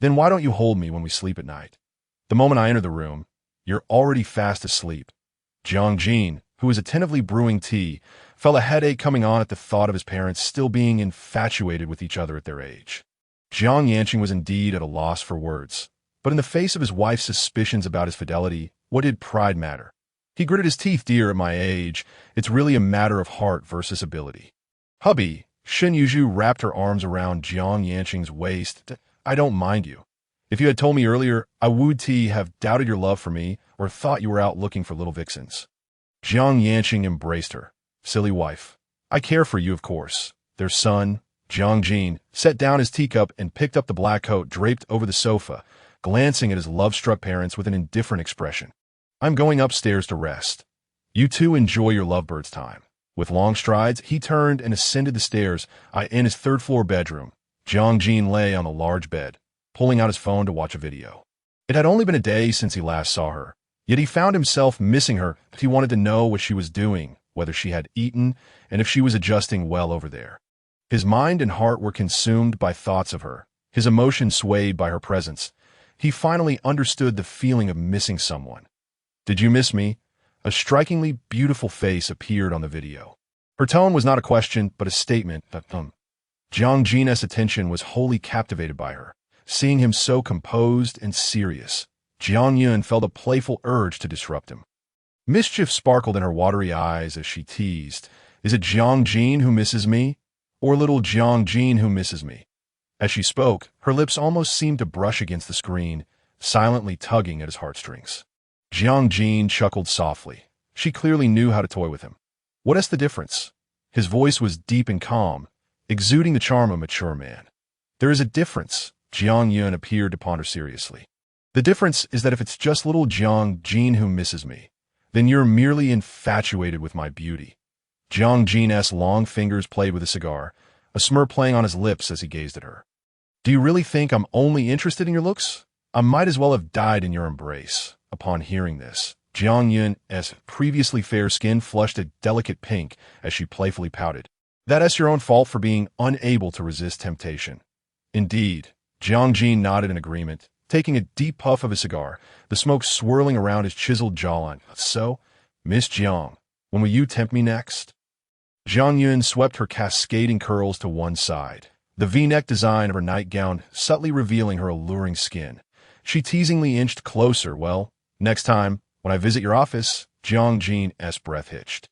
"Then why don't you hold me when we sleep at night? The moment I enter the room, you're already fast asleep." Jiang Jin, who was attentively brewing tea, felt a headache coming on at the thought of his parents still being infatuated with each other at their age. Jiang Yanqing was indeed at a loss for words, but in the face of his wife's suspicions about his fidelity, what did pride matter? He gritted his teeth. "Dear, at my age, it's really a matter of heart versus ability." "Hubby," Shen Yuzhu wrapped her arms around Jiang Yanqing's waist. "I don't mind you. If you had told me earlier, I would have doubted your love for me or thought you were out looking for little vixens." Jiang Yanqing embraced her. "Silly wife. I care for you, of course. Their son, Jiang, set down his teacup and picked up the black coat draped over the sofa, glancing at his love-struck parents with an indifferent expression. I'm going upstairs to rest. You two enjoy your lovebirds' time. With long strides, he turned and ascended the stairs. In his third-floor bedroom, Jiang lay on a large bed, pulling out his phone to watch a video. It had only been a day since he last saw her, yet he found himself missing her. He wanted to know what she was doing, whether she had eaten, and if she was adjusting well over there. His mind and heart were consumed by thoughts of her, his emotions swayed by her presence. He finally understood the feeling of missing someone. Did you miss me? A strikingly beautiful face appeared on the video. Her tone was not a question, but a statement. Jiang's attention was wholly captivated by her. Seeing him so composed and serious, Jiang felt a playful urge to disrupt him. Mischief sparkled in her watery eyes as she teased, "Is it Jiang who misses me? Or little Jiang who misses me?" As she spoke, her lips almost seemed to brush against the screen, silently tugging at his heartstrings. Jiang chuckled softly. She clearly knew how to toy with him. What is the difference? His voice was deep and calm, exuding the charm of a mature man. There is a difference. Jiang appeared to ponder seriously. The difference is that if it's just little Jiang who misses me, then you're merely infatuated with my beauty. Jiang's long fingers played with a cigar, a smirk playing on his lips as he gazed at her. Do you really think I'm only interested in your looks? I might as well have died in your embrace. Upon hearing this, Jiang's previously fair skin flushed a delicate pink as she playfully pouted. That's your own fault for being unable to resist temptation. Indeed, Jiang nodded in agreement, taking a deep puff of his cigar, the smoke swirling around his chiseled jawline. So, Miss Jiang, when will you tempt me next? Jiang swept her cascading curls to one side, the V-neck design of her nightgown subtly revealing her alluring skin. She teasingly inched closer. Well, next time, when I visit your office, Jiang's breath hitched.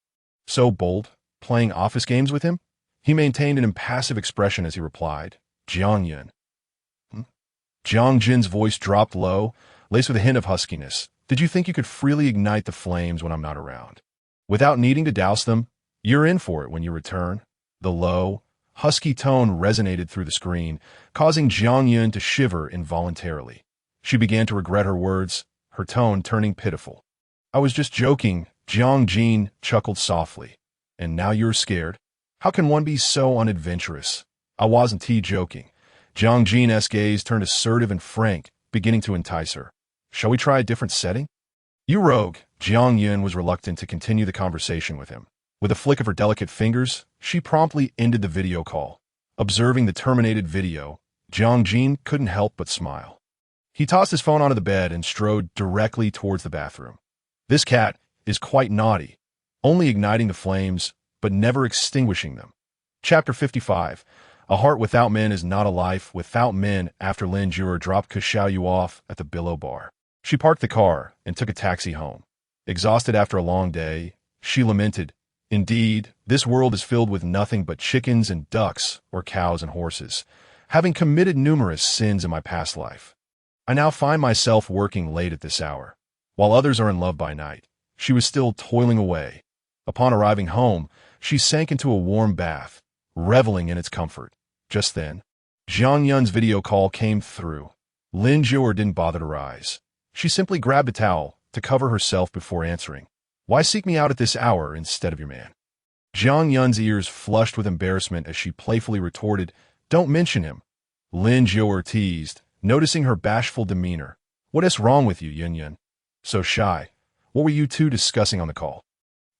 So bold, playing office games with him? He maintained an impassive expression as he replied, Jiang. Jiang's voice dropped low, laced with a hint of huskiness. Did you think you could freely ignite the flames when I'm not around? Without needing to douse them, you're in for it when you return. The low, husky tone resonated through the screen, causing Jiang to shiver involuntarily. She began to regret her words, her tone turning pitiful. I was just joking, Jiang chuckled softly. And now you're scared? How can one be so unadventurous? I wasn't joking. Jiang's gaze turned assertive and frank, beginning to entice her. Shall we try a different setting? You rogue. Jiang was reluctant to continue the conversation with him. With a flick of her delicate fingers, she promptly ended the video call. Observing the terminated video, Jiang couldn't help but smile. He tossed his phone onto the bed and strode directly towards the bathroom. This cat is quite naughty, only igniting the flames, but never extinguishing them. Chapter 55. A heart without men is not a life without men. After Lin Jure dropped Xiaoyu off at the Billow Bar, she parked the car and took a taxi home. Exhausted after a long day, she lamented, Indeed, this world is filled with nothing but chickens and ducks, or cows and horses, having committed numerous sins in my past life. I now find myself working late at this hour. While others are in love by night, she was still toiling away. Upon arriving home, she sank into a warm bath, reveling in its comfort. Just then, Jiang video call came through. Lin Jure didn't bother to rise. She simply grabbed a towel to cover herself before answering. Why seek me out at this hour instead of your man? Jiang's ears flushed with embarrassment as she playfully retorted, Don't mention him. Lin Jure teased, noticing her bashful demeanor. What is wrong with you, Yun? So shy. What were you two discussing on the call?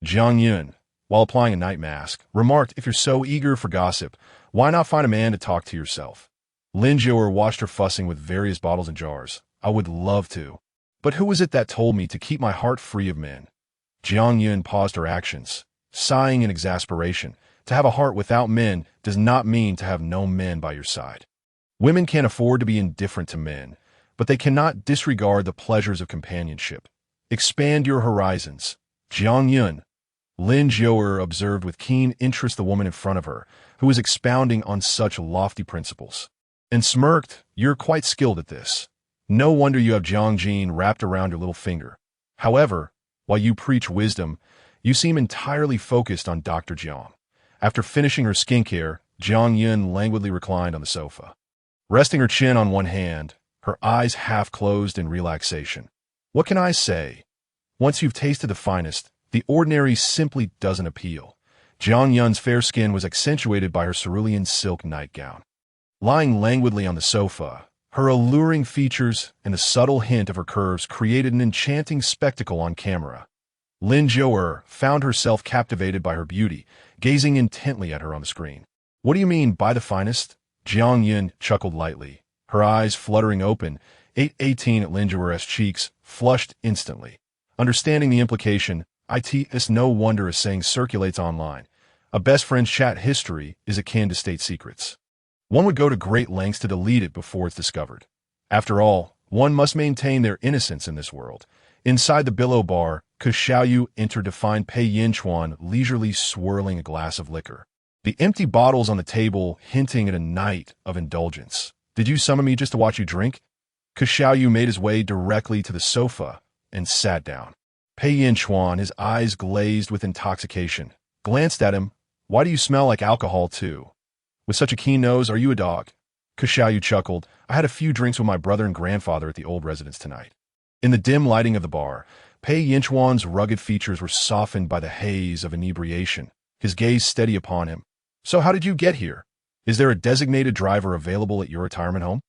Jiang, while applying a night mask, remarked, If you're so eager for gossip, why not find a man to talk to yourself? Lin Jure watched her fussing with various bottles and jars. I would love to. But who was it that told me to keep my heart free of men? Jiang paused her actions, sighing in exasperation. To have a heart without men does not mean to have no men by your side. Women can't afford to be indifferent to men, but they cannot disregard the pleasures of companionship. Expand your horizons. Jiang. Lin Jure observed with keen interest the woman in front of her, who was expounding on such lofty principles, and smirked, You're quite skilled at this. No wonder you have Jiang wrapped around your little finger. However, while you preach wisdom, you seem entirely focused on Dr. Jiang. After finishing her skincare, Jiang languidly reclined on the sofa. Resting her chin on one hand, her eyes half closed in relaxation. What can I say? Once you've tasted the finest, the ordinary simply doesn't appeal. Jiang Yun's fair skin was accentuated by her cerulean silk nightgown. Lying languidly on the sofa, her alluring features and the subtle hint of her curves created an enchanting spectacle on camera. Lin Zhou'er found herself captivated by her beauty, gazing intently at her on the screen. What do you mean by the finest? Jiang Yun chuckled lightly, her eyes fluttering open. 818 at Lin Zhou'er's cheeks flushed instantly. Understanding the implication, it's no wonder a saying circulates online. A best friend's chat history is akin to state secrets. One would go to great lengths to delete it before it's discovered. After all, one must maintain their innocence in this world. Inside the billow bar, Ke Xiaoyu entered to find Pei Yinchuan leisurely swirling a glass of liquor. The empty bottles on the table hinting at a night of indulgence. Did you summon me just to watch you drink? Ke Xiaoyu made his way directly to the sofa and sat down. Pei Yinchuan, his eyes glazed with intoxication, glanced at him. Why do you smell like alcohol too? With such a keen nose, are you a dog? Ke Xiaoyu chuckled. I had a few drinks with my brother and grandfather at the old residence tonight. In the dim lighting of the bar, Pei Yinchuan's rugged features were softened by the haze of inebriation, his gaze steady upon him. So how did you get here? Is there a designated driver available at your retirement home?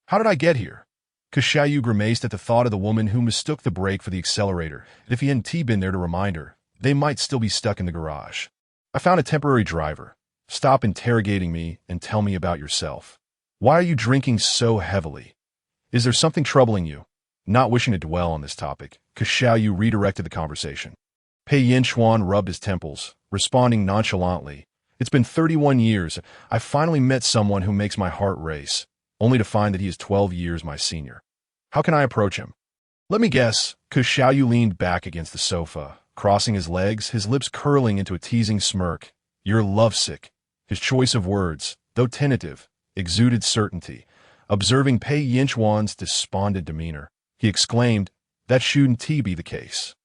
How did I get here? Ke Xiaoyu grimaced at the thought of the woman who mistook the brake for the accelerator, and if he hadn't been there to remind her, they might still be stuck in the garage. I found a temporary driver. Stop interrogating me and tell me about yourself. Why are you drinking so heavily? Is there something troubling you? Not wishing to dwell on this topic, Ke Xiaoyu redirected the conversation. Pei Yinchuan rubbed his temples, responding nonchalantly. It's been 31 years. I finally met someone who makes my heart race, only to find that he is 12 years my senior. How can I approach him? Let me guess. Ke Xiaoyu leaned back against the sofa, crossing his legs, his lips curling into a teasing smirk. You're lovesick. His choice of words, though tentative, exuded certainty. Observing Pei Yinchuan's despondent demeanor, he exclaimed, that shouldn't be the case.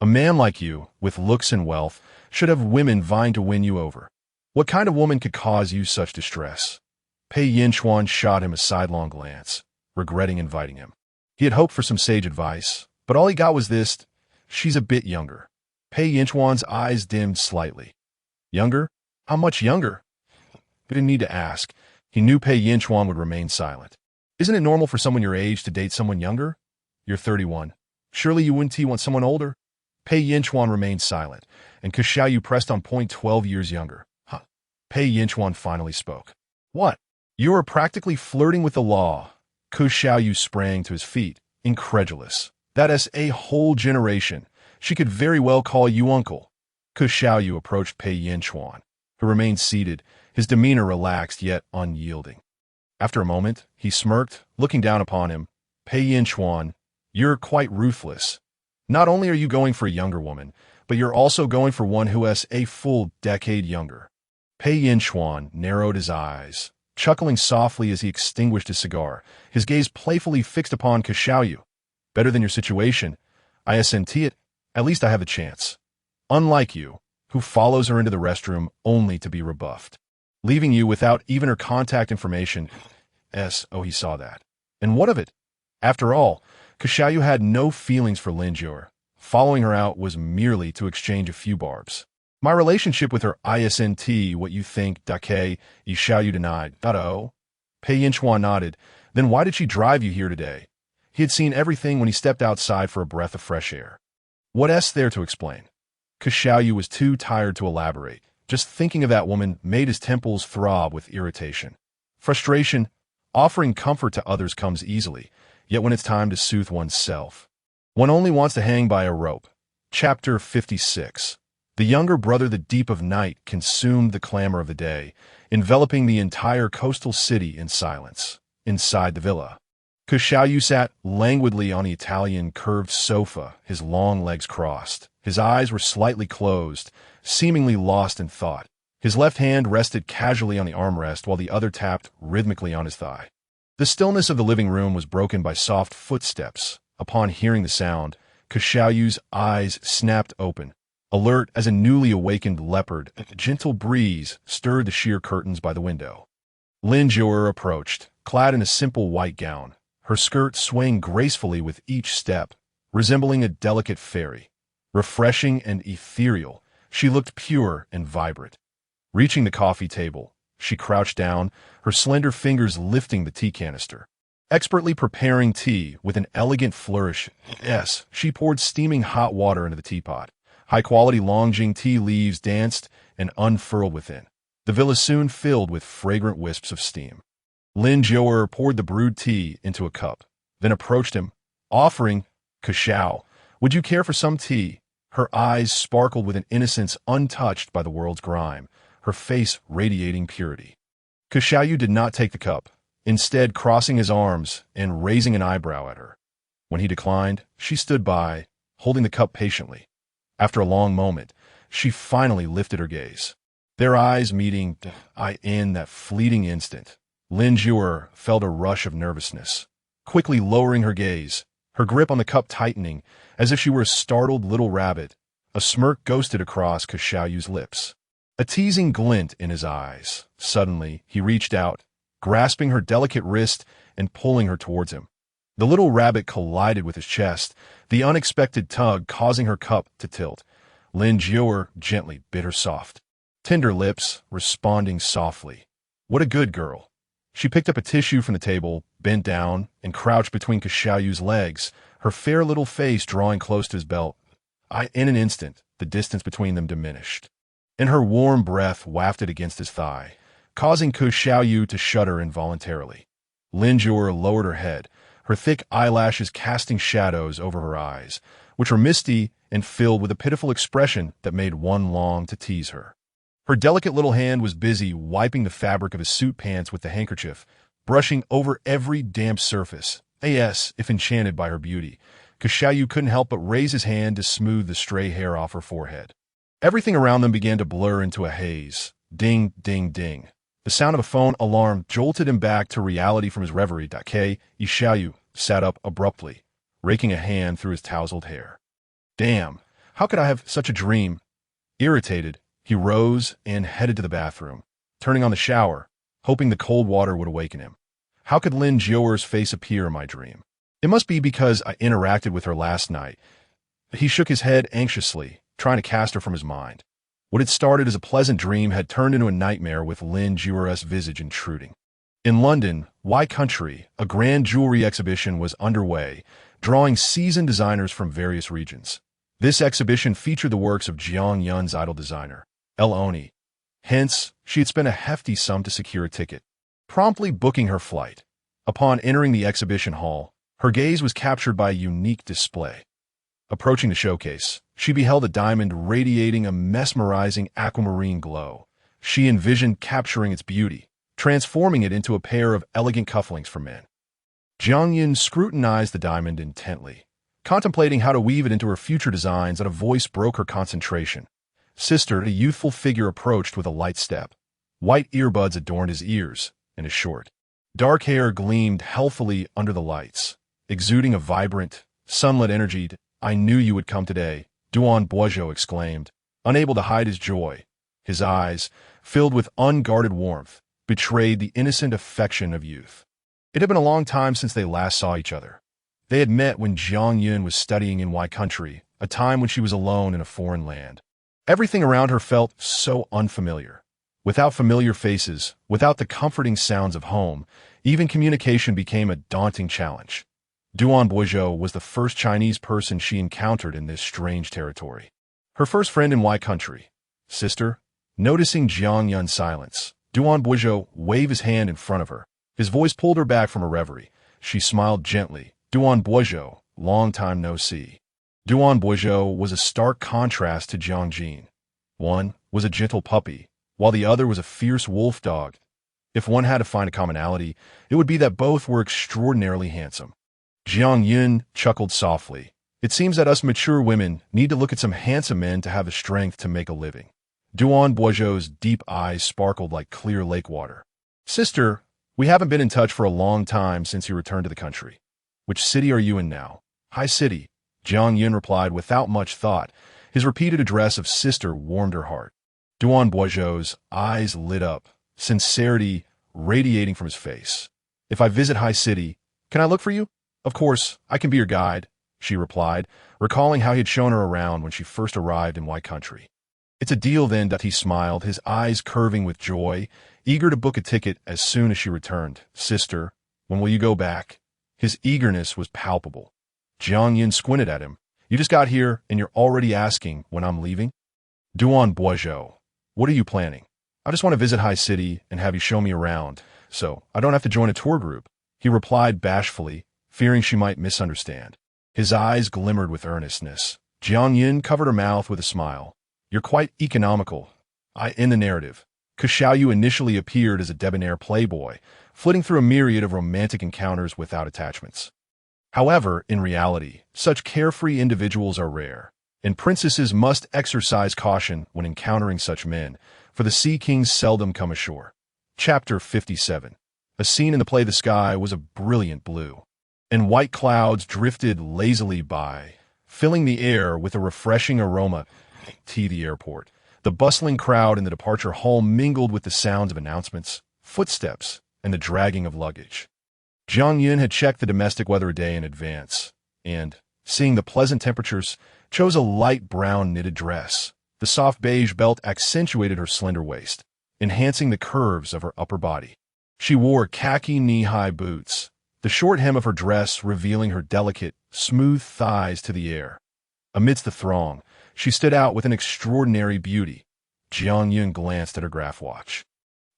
A man like you, with looks and wealth, should have women vying to win you over. What kind of woman could cause you such distress? Pei Yinchuan shot him a sidelong glance, regretting inviting him. He had hoped for some sage advice, but all he got was this: she's a bit younger. Pei Yinchuan's eyes dimmed slightly. Younger? How much younger? He didn't need to ask. He knew Pei Yinchuan would remain silent. Isn't it normal for someone your age to date someone younger? You're 31. Surely you wouldn't want someone older? Pei Yinchuan remained silent, and Ke Xiaoyu pressed on point 12 years younger. Huh. Pei Yinchuan finally spoke. What? You are practically flirting with the law. Ke Xiaoyu sprang to his feet, incredulous. That is a whole generation. She could very well call you uncle. Ke Xiaoyu approached Pei Yinchuan, who remained seated, his demeanor relaxed yet unyielding. After a moment, he smirked, looking down upon him. Pei Yinchuan, you're quite ruthless. Not only are you going for a younger woman, but you're also going for one who is a full decade younger. Pei Yinchuan narrowed his eyes, chuckling softly as he extinguished his cigar, his gaze playfully fixed upon Ke Xiaoyu. Better than your situation. I assent it. At least I have the chance. Unlike you, who follows her into the restroom only to be rebuffed, leaving you without even her contact information. Oh, he saw that. And what of it? After all, Ke Xiaoyu had no feelings for Lin Zhou'er. Following her out was merely to exchange a few barbs. My relationship with her isn't what you think, Dake, Xiaoyu denied. Oh. Pei Yinchuan nodded. Then why did she drive you here today? He had seen everything when he stepped outside for a breath of fresh air. What's there to explain? Ke Xiaoyu was too tired to elaborate. Just thinking of that woman made his temples throb with irritation. Frustration, offering comfort to others comes easily, yet when it's time to soothe oneself, one only wants to hang by a rope. Chapter 56. The younger brother. The deep of night consumed the clamor of the day, enveloping the entire coastal city in silence. Inside the villa, Ke Xiaoyu sat languidly on the Italian curved sofa, his long legs crossed. His eyes were slightly closed, seemingly lost in thought. His left hand rested casually on the armrest while the other tapped rhythmically on his thigh. The stillness of the living room was broken by soft footsteps. Upon hearing the sound, Ke Xiaoyu's eyes snapped open. Alert as a newly awakened leopard, a gentle breeze stirred the sheer curtains by the window. Lin Jiang approached, clad in a simple white gown, her skirt swaying gracefully with each step, resembling a delicate fairy. Refreshing and ethereal, she looked pure and vibrant. Reaching the coffee table, she crouched down, her slender fingers lifting the tea canister. Expertly preparing tea with an elegant flourish, she poured steaming hot water into the teapot. High-quality Longjing tea leaves danced and unfurled within. The villa soon filled with fragrant wisps of steam. Lin Jiang poured the brewed tea into a cup, then approached him, offering, "Kashao, would you care for some tea?" Her eyes sparkled with an innocence untouched by the world's grime, her face radiating purity. Kashao did not take the cup, instead crossing his arms and raising an eyebrow at her. When he declined, she stood by, holding the cup patiently. After a long moment, she finally lifted her gaze. Their eyes meeting, in that fleeting instant, Lin Jiang felt a rush of nervousness. Quickly lowering her gaze, her grip on the cup tightening, as if she were a startled little rabbit, a smirk ghosted across Kashao's lips. A teasing glint in his eyes. Suddenly, he reached out, grasping her delicate wrist and pulling her towards him. The little rabbit collided with his chest, the unexpected tug causing her cup to tilt. Lin Jiang gently bit her soft, tender lips, responding softly. What a good girl. She picked up a tissue from the table, bent down, and crouched between Kashao's legs, her fair little face drawing close to his belt. In an instant, the distance between them diminished, and her warm breath wafted against his thigh, causing Kashao to shudder involuntarily. Lin Jiang lowered her head, her thick eyelashes casting shadows over her eyes, which were misty and filled with a pitiful expression that made one long to tease her. Her delicate little hand was busy wiping the fabric of his suit pants with the handkerchief, brushing over every damp surface. If enchanted by her beauty, Kashao couldn't help but raise his hand to smooth the stray hair off her forehead. Everything around them began to blur into a haze. Ding, ding, ding. The sound of a phone alarm jolted him back to reality from his reverie. Kashao sat up abruptly, raking a hand through his tousled hair. Damn, how could I have such a dream? Irritated, he rose and headed to the bathroom, turning on the shower, hoping the cold water would awaken him. How could Lin Jiang's face appear in my dream? It must be because I interacted with her last night. He shook his head anxiously, trying to cast her from his mind. What had started as a pleasant dream had turned into a nightmare with Lin Jiang's visage intruding. In London, Y Country, a grand jewelry exhibition was underway, drawing seasoned designers from various regions. This exhibition featured the works of Jiang Yun's idol designer, El Oni. Hence, she had spent a hefty sum to secure a ticket, promptly booking her flight. Upon entering the exhibition hall, her gaze was captured by a unique display. Approaching the showcase, she beheld a diamond radiating a mesmerizing aquamarine glow. She envisioned capturing its beauty, transforming it into a pair of elegant cufflinks for men. Jiang Yun scrutinized the diamond intently, contemplating how to weave it into her future designs, and a voice broke her concentration. Sister, a youthful figure approached with a light step. White earbuds adorned his ears, and his short, dark hair gleamed healthily under the lights, exuding a vibrant, sunlit energy. I knew you would come today, Duan Boizhou exclaimed, unable to hide his joy. His eyes, filled with unguarded warmth, betrayed the innocent affection of youth. It had been a long time since they last saw each other. They had met when Jiang Yun was studying in Y Country, a time when she was alone in a foreign land. Everything around her felt so unfamiliar. Without familiar faces, without the comforting sounds of home, even communication became a daunting challenge. Duan Boizhou was the first Chinese person she encountered in this strange territory. Her first friend in Y Country. Sister, noticing Jiang Yun's silence, Duan Boizhou waved his hand in front of her. His voice pulled her back from her reverie. She smiled gently. Duan Boizhou, long time no see. Duan Boizhou was a stark contrast to Jiang Jin. One was a gentle puppy, while the other was a fierce wolf dog. If one had to find a commonality, it would be that both were extraordinarily handsome. Jiang Yun chuckled softly. It seems that us mature women need to look at some handsome men to have the strength to make a living. Duan Boizhou's deep eyes sparkled like clear lake water. Sister, we haven't been in touch for a long time since you returned to the country. Which city are you in now? High City, Jiang Yun replied without much thought, His repeated address of sister warmed her heart. Duan Boisjo's eyes lit up, sincerity radiating from his face. "If I visit High City, can I look for you?" "Of course, I can be your guide," she replied, recalling how he had shown her around when she first arrived in White Country. "It's a deal then," he smiled, his eyes curving with joy, eager to book a ticket as soon as she returned. "Sister, when will you go back?" His eagerness was palpable. Jiang Yin squinted at him. "You just got here, and you're already asking when I'm leaving?" "Duan Boisjo, what are you planning?" "I just want to visit High City and have you show me around, so I don't have to join a tour group," he replied bashfully, fearing she might misunderstand. His eyes glimmered with earnestness. Jiang Yin covered her mouth with a smile. "You're quite economical. In the narrative, Xiaoyu initially appeared as a debonair playboy, flitting through a myriad of romantic encounters without attachments. However, in reality, such carefree individuals are rare, and princesses must exercise caution when encountering such men, for the sea kings seldom come ashore. Chapter 57. A scene in the play The Sky was a brilliant blue, and white clouds drifted lazily by, filling the air with a refreshing aroma. The airport. The bustling crowd in the departure hall mingled with the sounds of announcements, footsteps, and the dragging of luggage. Jiang Yin had checked the domestic weather a day in advance, and, seeing the pleasant temperatures, chose a light brown knitted dress. The soft beige belt accentuated her slender waist, enhancing the curves of her upper body. She wore khaki knee-high boots, the short hem of her dress revealing her delicate, smooth thighs to the air. Amidst the throng, she stood out with an extraordinary beauty. Jiang Yin glanced at her graph watch.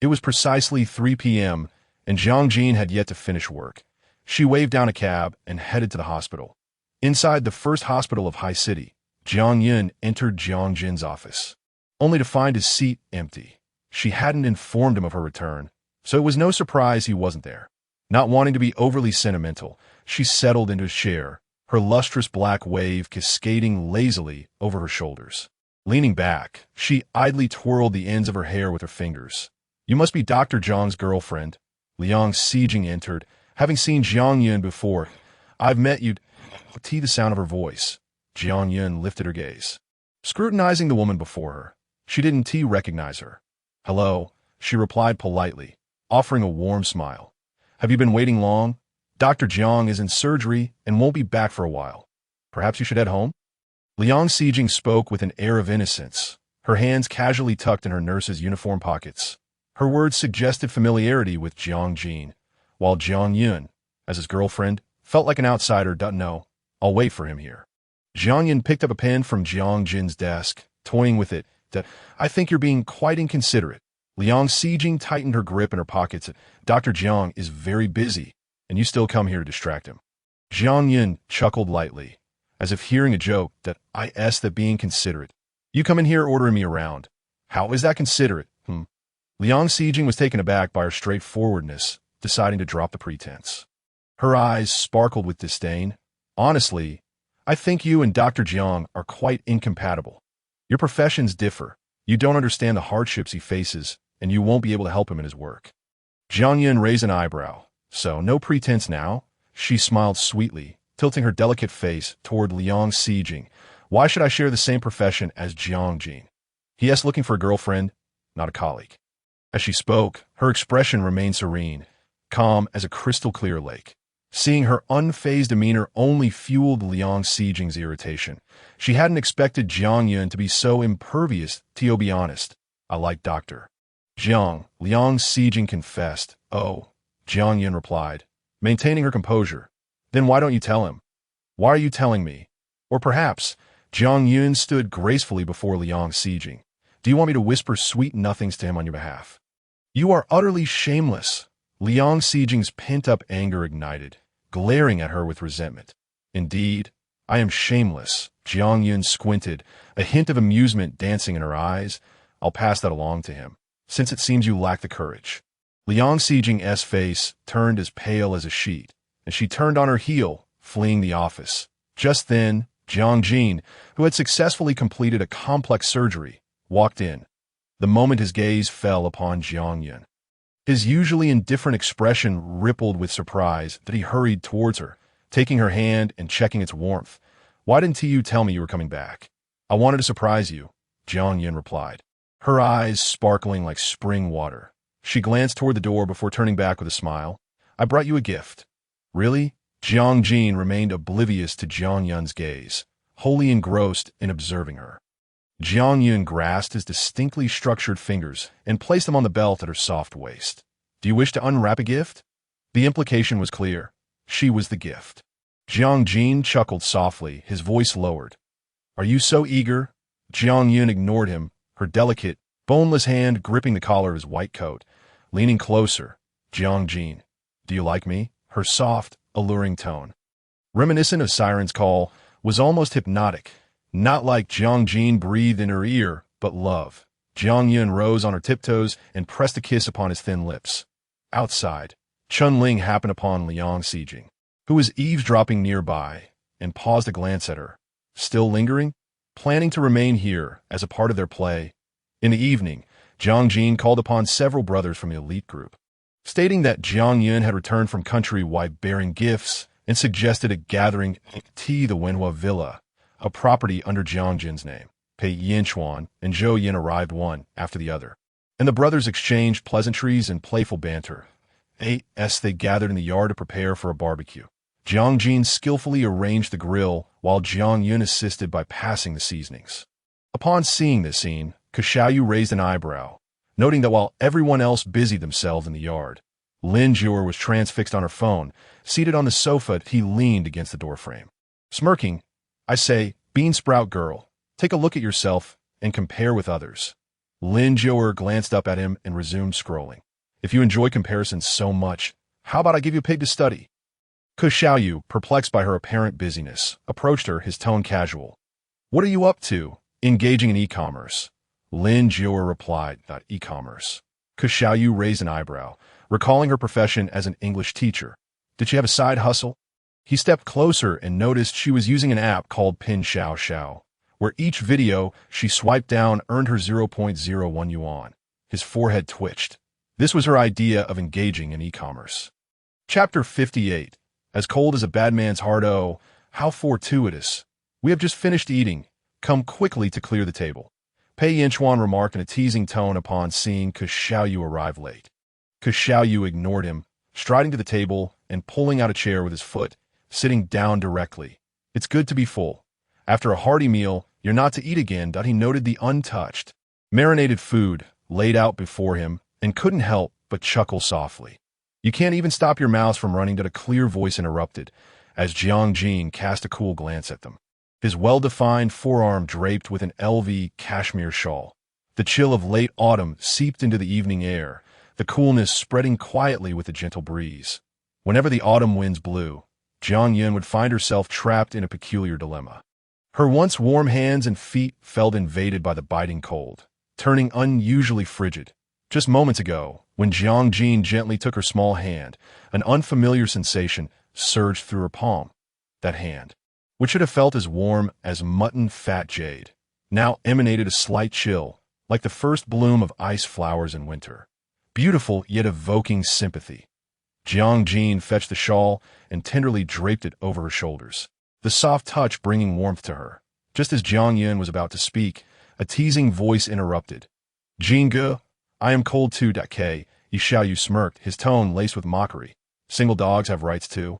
It was precisely 3 p.m., and Jiang Jin had yet to finish work. She waved down a cab and headed to the hospital. Inside the first hospital of High City, Jiang Yin entered Jiang Jin's office, only to find his seat empty. She hadn't informed him of her return, so it was no surprise he wasn't there. Not wanting to be overly sentimental, she settled into his chair, her lustrous black wave cascading lazily over her shoulders. Leaning back, she idly twirled the ends of her hair with her fingers. "You must be Dr. Jiang's girlfriend." Liang Xijing entered, having seen Jiang Yin before. "I've met you." The sound of her voice. Jiang Yin lifted her gaze, scrutinizing the woman before her. She didn't recognize her. "Hello," she replied politely, offering a warm smile. "Have you been waiting long? Dr. Jiang is in surgery and won't be back for a while. Perhaps you should head home?" Liang Xijing spoke with an air of innocence, her hands casually tucked in her nurse's uniform pockets. Her words suggested familiarity with Jiang Jin, while Jiang Yin, as his girlfriend, felt like an outsider. "No, I'll wait for him here." Jiang Yin picked up a pen from Jiang Jin's desk, toying with it. "I think you're being quite inconsiderate." Liang Xijing tightened her grip in her pockets. "Dr. Jiang is very busy, and you still come here to distract him." Jiang Yin chuckled lightly, as if hearing a joke. That being considerate. "You come in here ordering me around. How is that considerate?" Liang Xijing was taken aback by her straightforwardness, deciding to drop the pretense. Her eyes sparkled with disdain. "Honestly, I think you and Dr. Jiang are quite incompatible. Your professions differ. You don't understand the hardships he faces, and you won't be able to help him in his work." Jiang Yin raised an eyebrow. "So, no pretense now?" She smiled sweetly, tilting her delicate face toward Liang Xijing. "Why should I share the same profession as Jiang Jin? He is looking for a girlfriend, not a colleague." As she spoke, her expression remained serene, calm as a crystal-clear lake. Seeing her unfazed demeanor only fueled Liang Xijing's irritation. She hadn't expected Jiang Yin to be so impervious. "To be honest, I like Dr. Jiang," Liang Xijing confessed. "Oh," Jiang Yin replied, maintaining her composure. "Then why don't you tell him?" "Why are you telling me?" Or perhaps, Jiang Yin stood gracefully before Liang Xijing. "Do you want me to whisper sweet nothings to him on your behalf?" "You are utterly shameless." Liang Xijing's pent-up anger ignited, glaring at her with resentment. "Indeed, I am shameless." Jiang Yin squinted, a hint of amusement dancing in her eyes. "I'll pass that along to him, since it seems you lack the courage." Liang Xijing's face turned as pale as a sheet, and she turned on her heel, fleeing the office. Just then, Jiang Jin, who had successfully completed a complex surgery, walked in. The moment his gaze fell upon Jiang Yin, his usually indifferent expression rippled with surprise. He hurried towards her, taking her hand and checking its warmth. "Why didn't you tell me you were coming back? I wanted to surprise you, Jiang Yun replied, her eyes sparkling like spring water. She glanced toward the door before turning back with a smile. I brought you a gift. Really? Jiang Jin remained oblivious to Jiang Yun's gaze, wholly engrossed in observing her. Jiang Yun grasped his distinctly structured fingers and placed them on the belt at her soft waist. Do you wish to unwrap a gift? The implication was clear. She was the gift. Jiang Jin chuckled softly, his voice lowered. Are you so eager? Jiang Yun ignored him, her delicate, boneless hand gripping the collar of his white coat. Leaning closer, Jiang Jin, do you like me? Her soft, alluring tone, reminiscent of Siren's call, was almost hypnotic. Not like Jiang Jin breathed in her ear, but love. Jiang Yun rose on her tiptoes and pressed a kiss upon his thin lips. Outside, Chun Ling happened upon Liang Xijing, who was eavesdropping nearby, and paused to glance at her. Still lingering? Planning to remain here as a part of their play. In the evening, Jiang Jin called upon several brothers from the elite group, stating that Jiang Yun had returned from countrywide bearing gifts and suggested a gathering at the Wenhua Villa, a property under Jiang Jin's name. Pei Yinchuan and Zhou Yin arrived one after the other, and the brothers exchanged pleasantries and playful banter. As they gathered in the yard to prepare for a barbecue, Jiang Jin skillfully arranged the grill while Jiang Yun assisted by passing the seasonings. Upon seeing this scene, Xiaoyu raised an eyebrow, noting that while everyone else busied themselves in the yard, Lin Jior was transfixed on her phone. Seated on the sofa, he leaned against the doorframe. Smirking, I say, Bean Sprout girl, take a look at yourself and compare with others. Lin Jior glanced up at him and resumed scrolling. If you enjoy comparisons so much, how about I give you a pig to study? Xiaoyu, perplexed by her apparent busyness, approached her, his tone casual. What are you up to? Engaging in e-commerce. Lin Jior replied, not e-commerce. Xiaoyu raised an eyebrow, recalling her profession as an English teacher. Did she have a side hustle? He stepped closer and noticed she was using an app called Pin Xiao Xiao, where each video she swiped down earned her 0.01 yuan. His forehead twitched. This was her idea of engaging in e-commerce. Chapter 58. As cold as a bad man's heart, oh, how fortuitous. We have just finished eating. Come quickly to clear the table. Pei Yinchuan remarked in a teasing tone upon seeing Xiaoyu arrive late. Xiaoyu ignored him, striding to the table and pulling out a chair with his foot, sitting down directly. It's good to be full. After a hearty meal, you're not to eat again. He noted the untouched, marinated food laid out before him and couldn't help but chuckle softly. You can't even stop your mouths from running. A clear voice interrupted, as Jiang Jin cast a cool glance at them. His well-defined forearm draped with an LV cashmere shawl. The chill of late autumn seeped into the evening air, the coolness spreading quietly with a gentle breeze. Whenever the autumn winds blew, Jiang Yun would find herself trapped in a peculiar dilemma. Her once warm hands and feet felt invaded by the biting cold, turning unusually frigid. Just moments ago, when Jiang Jin gently took her small hand, an unfamiliar sensation surged through her palm. That hand, which should have felt as warm as mutton fat jade, now emanated a slight chill, like the first bloom of ice flowers in winter. Beautiful yet evoking sympathy. Jiang Jin fetched the shawl and tenderly draped it over her shoulders, the soft touch bringing warmth to her. Just as Jiang Yun was about to speak, a teasing voice interrupted. Jinge, I am cold too. K. Xiaoyu smirked, his tone laced with mockery. Single dogs have rights too.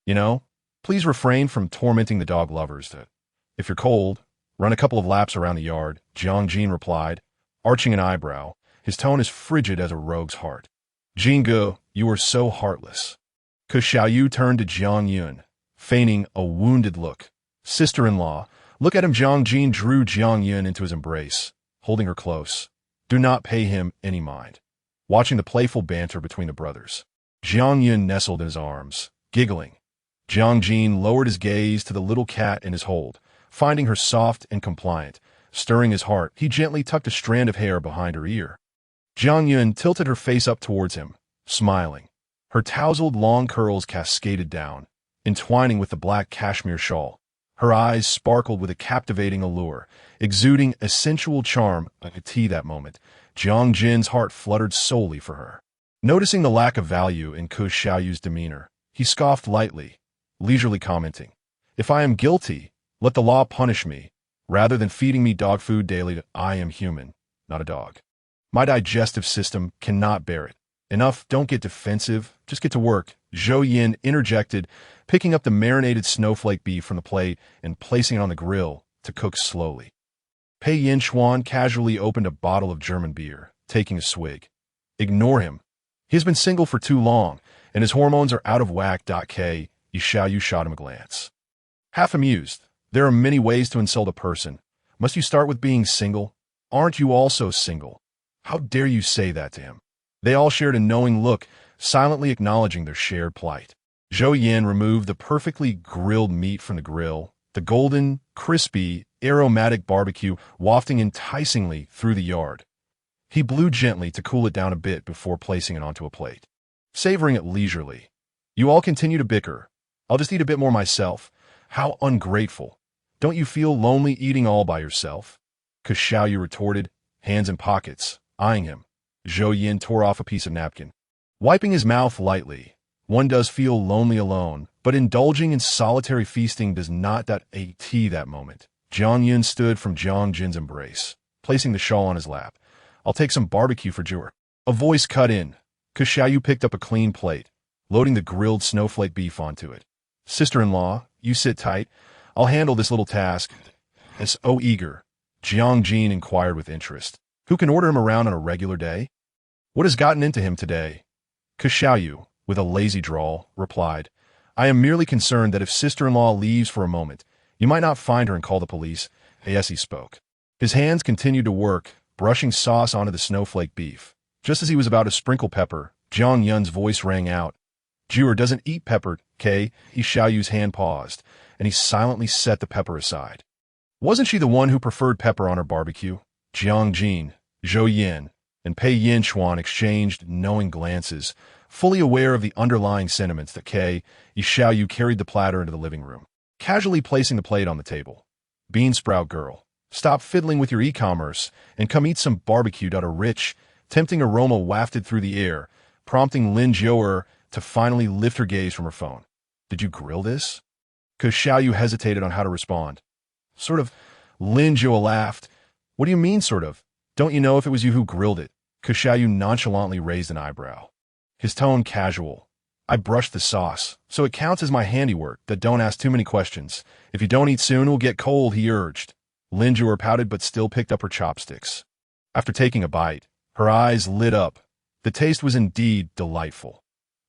You know? Please refrain from tormenting the dog lovers. If you're cold, run a couple of laps around the yard, Jiang Jin replied, arching an eyebrow, his tone as frigid as a rogue's heart. Jinge, you are so heartless. Xiaoyu turned to Jiang Yun, feigning a wounded look. Sister-in-law, look at him. Jiang Jin drew Jiang Yun into his embrace, holding her close. Do not pay him any mind. Watching the playful banter between the brothers, Jiang Yun nestled in his arms, giggling. Jiang Jin lowered his gaze to the little cat in his hold, finding her soft and compliant. Stirring his heart, he gently tucked a strand of hair behind her ear. Jiang Yun tilted her face up towards him, smiling. Her tousled long curls cascaded down, entwining with the black cashmere shawl. Her eyes sparkled with a captivating allure, exuding a sensual charm. At that moment, Jiang Jin's heart fluttered solely for her. Noticing the lack of value in Xiaoyu's demeanor, he scoffed lightly, leisurely commenting, If I am guilty, let the law punish me. Rather than feeding me dog food daily, I am human, not a dog. My digestive system cannot bear it. Enough, don't get defensive, just get to work, Zhou Yin interjected, picking up the marinated snowflake beef from the plate and placing it on the grill to cook slowly. Pei Yin Xuan casually opened a bottle of German beer, taking a swig. Ignore him. He has been single for too long, and his hormones are out of whack. K. Yu shot him a glance. Half amused. There are many ways to insult a person. Must you start with being single? Aren't you also single? How dare you say that to him? They all shared a knowing look, silently acknowledging their shared plight. Zhou Yin removed the perfectly grilled meat from the grill, the golden, crispy, aromatic barbecue wafting enticingly through the yard. He blew gently to cool it down a bit before placing it onto a plate, savoring it leisurely. You all continue to bicker. I'll just eat a bit more myself. How ungrateful. Don't you feel lonely eating all by yourself? Xiaoyu retorted, hands in pockets, eyeing him. Zhou Yin tore off a piece of napkin, wiping his mouth lightly. One does feel lonely alone, but indulging in solitary feasting does not that moment. Jiang Yun stood from Jiang Jin's embrace, placing the shawl on his lap. I'll take some barbecue for Jur. A voice cut in. Xiaoyu picked up a clean plate, loading the grilled snowflake beef onto it. Sister-in-law, you sit tight. I'll handle this little task. As eager, Jiang Jin inquired with interest. Who can order him around on a regular day? What has gotten into him today? Xiaoyu, with a lazy drawl, replied, I am merely concerned that if sister-in-law leaves for a moment, you might not find her and call the police. As he spoke, his hands continued to work, brushing sauce onto the snowflake beef. Just as he was about to sprinkle pepper, Jiang Yun's voice rang out. Jur doesn't eat pepper, K. Xiaoyu's hand paused, and he silently set the pepper aside. Wasn't she the one who preferred pepper on her barbecue? Jiang Jin, Zhou Yin, and Pei Yin Xuan exchanged knowing glances, fully aware of the underlying sentiments that Xiaoyu carried the platter into the living room, casually placing the plate on the table. Bean sprout girl, stop fiddling with your e-commerce and come eat some barbecue. A rich, tempting aroma wafted through the air, prompting Lin Jiu'er to finally lift her gaze from her phone. Did you grill this? Xiaoyu hesitated on how to respond. Sort of. Lin Jiu'er laughed. What do you mean, sort of? Don't you know if it was you who grilled it? Xiaoyu nonchalantly raised an eyebrow. His tone casual. I brushed the sauce, so it counts as my handiwork. That don't ask too many questions. If you don't eat soon, it will get cold, he urged. Lin Jiu'er pouted but still picked up her chopsticks. After taking a bite, her eyes lit up. The taste was indeed delightful.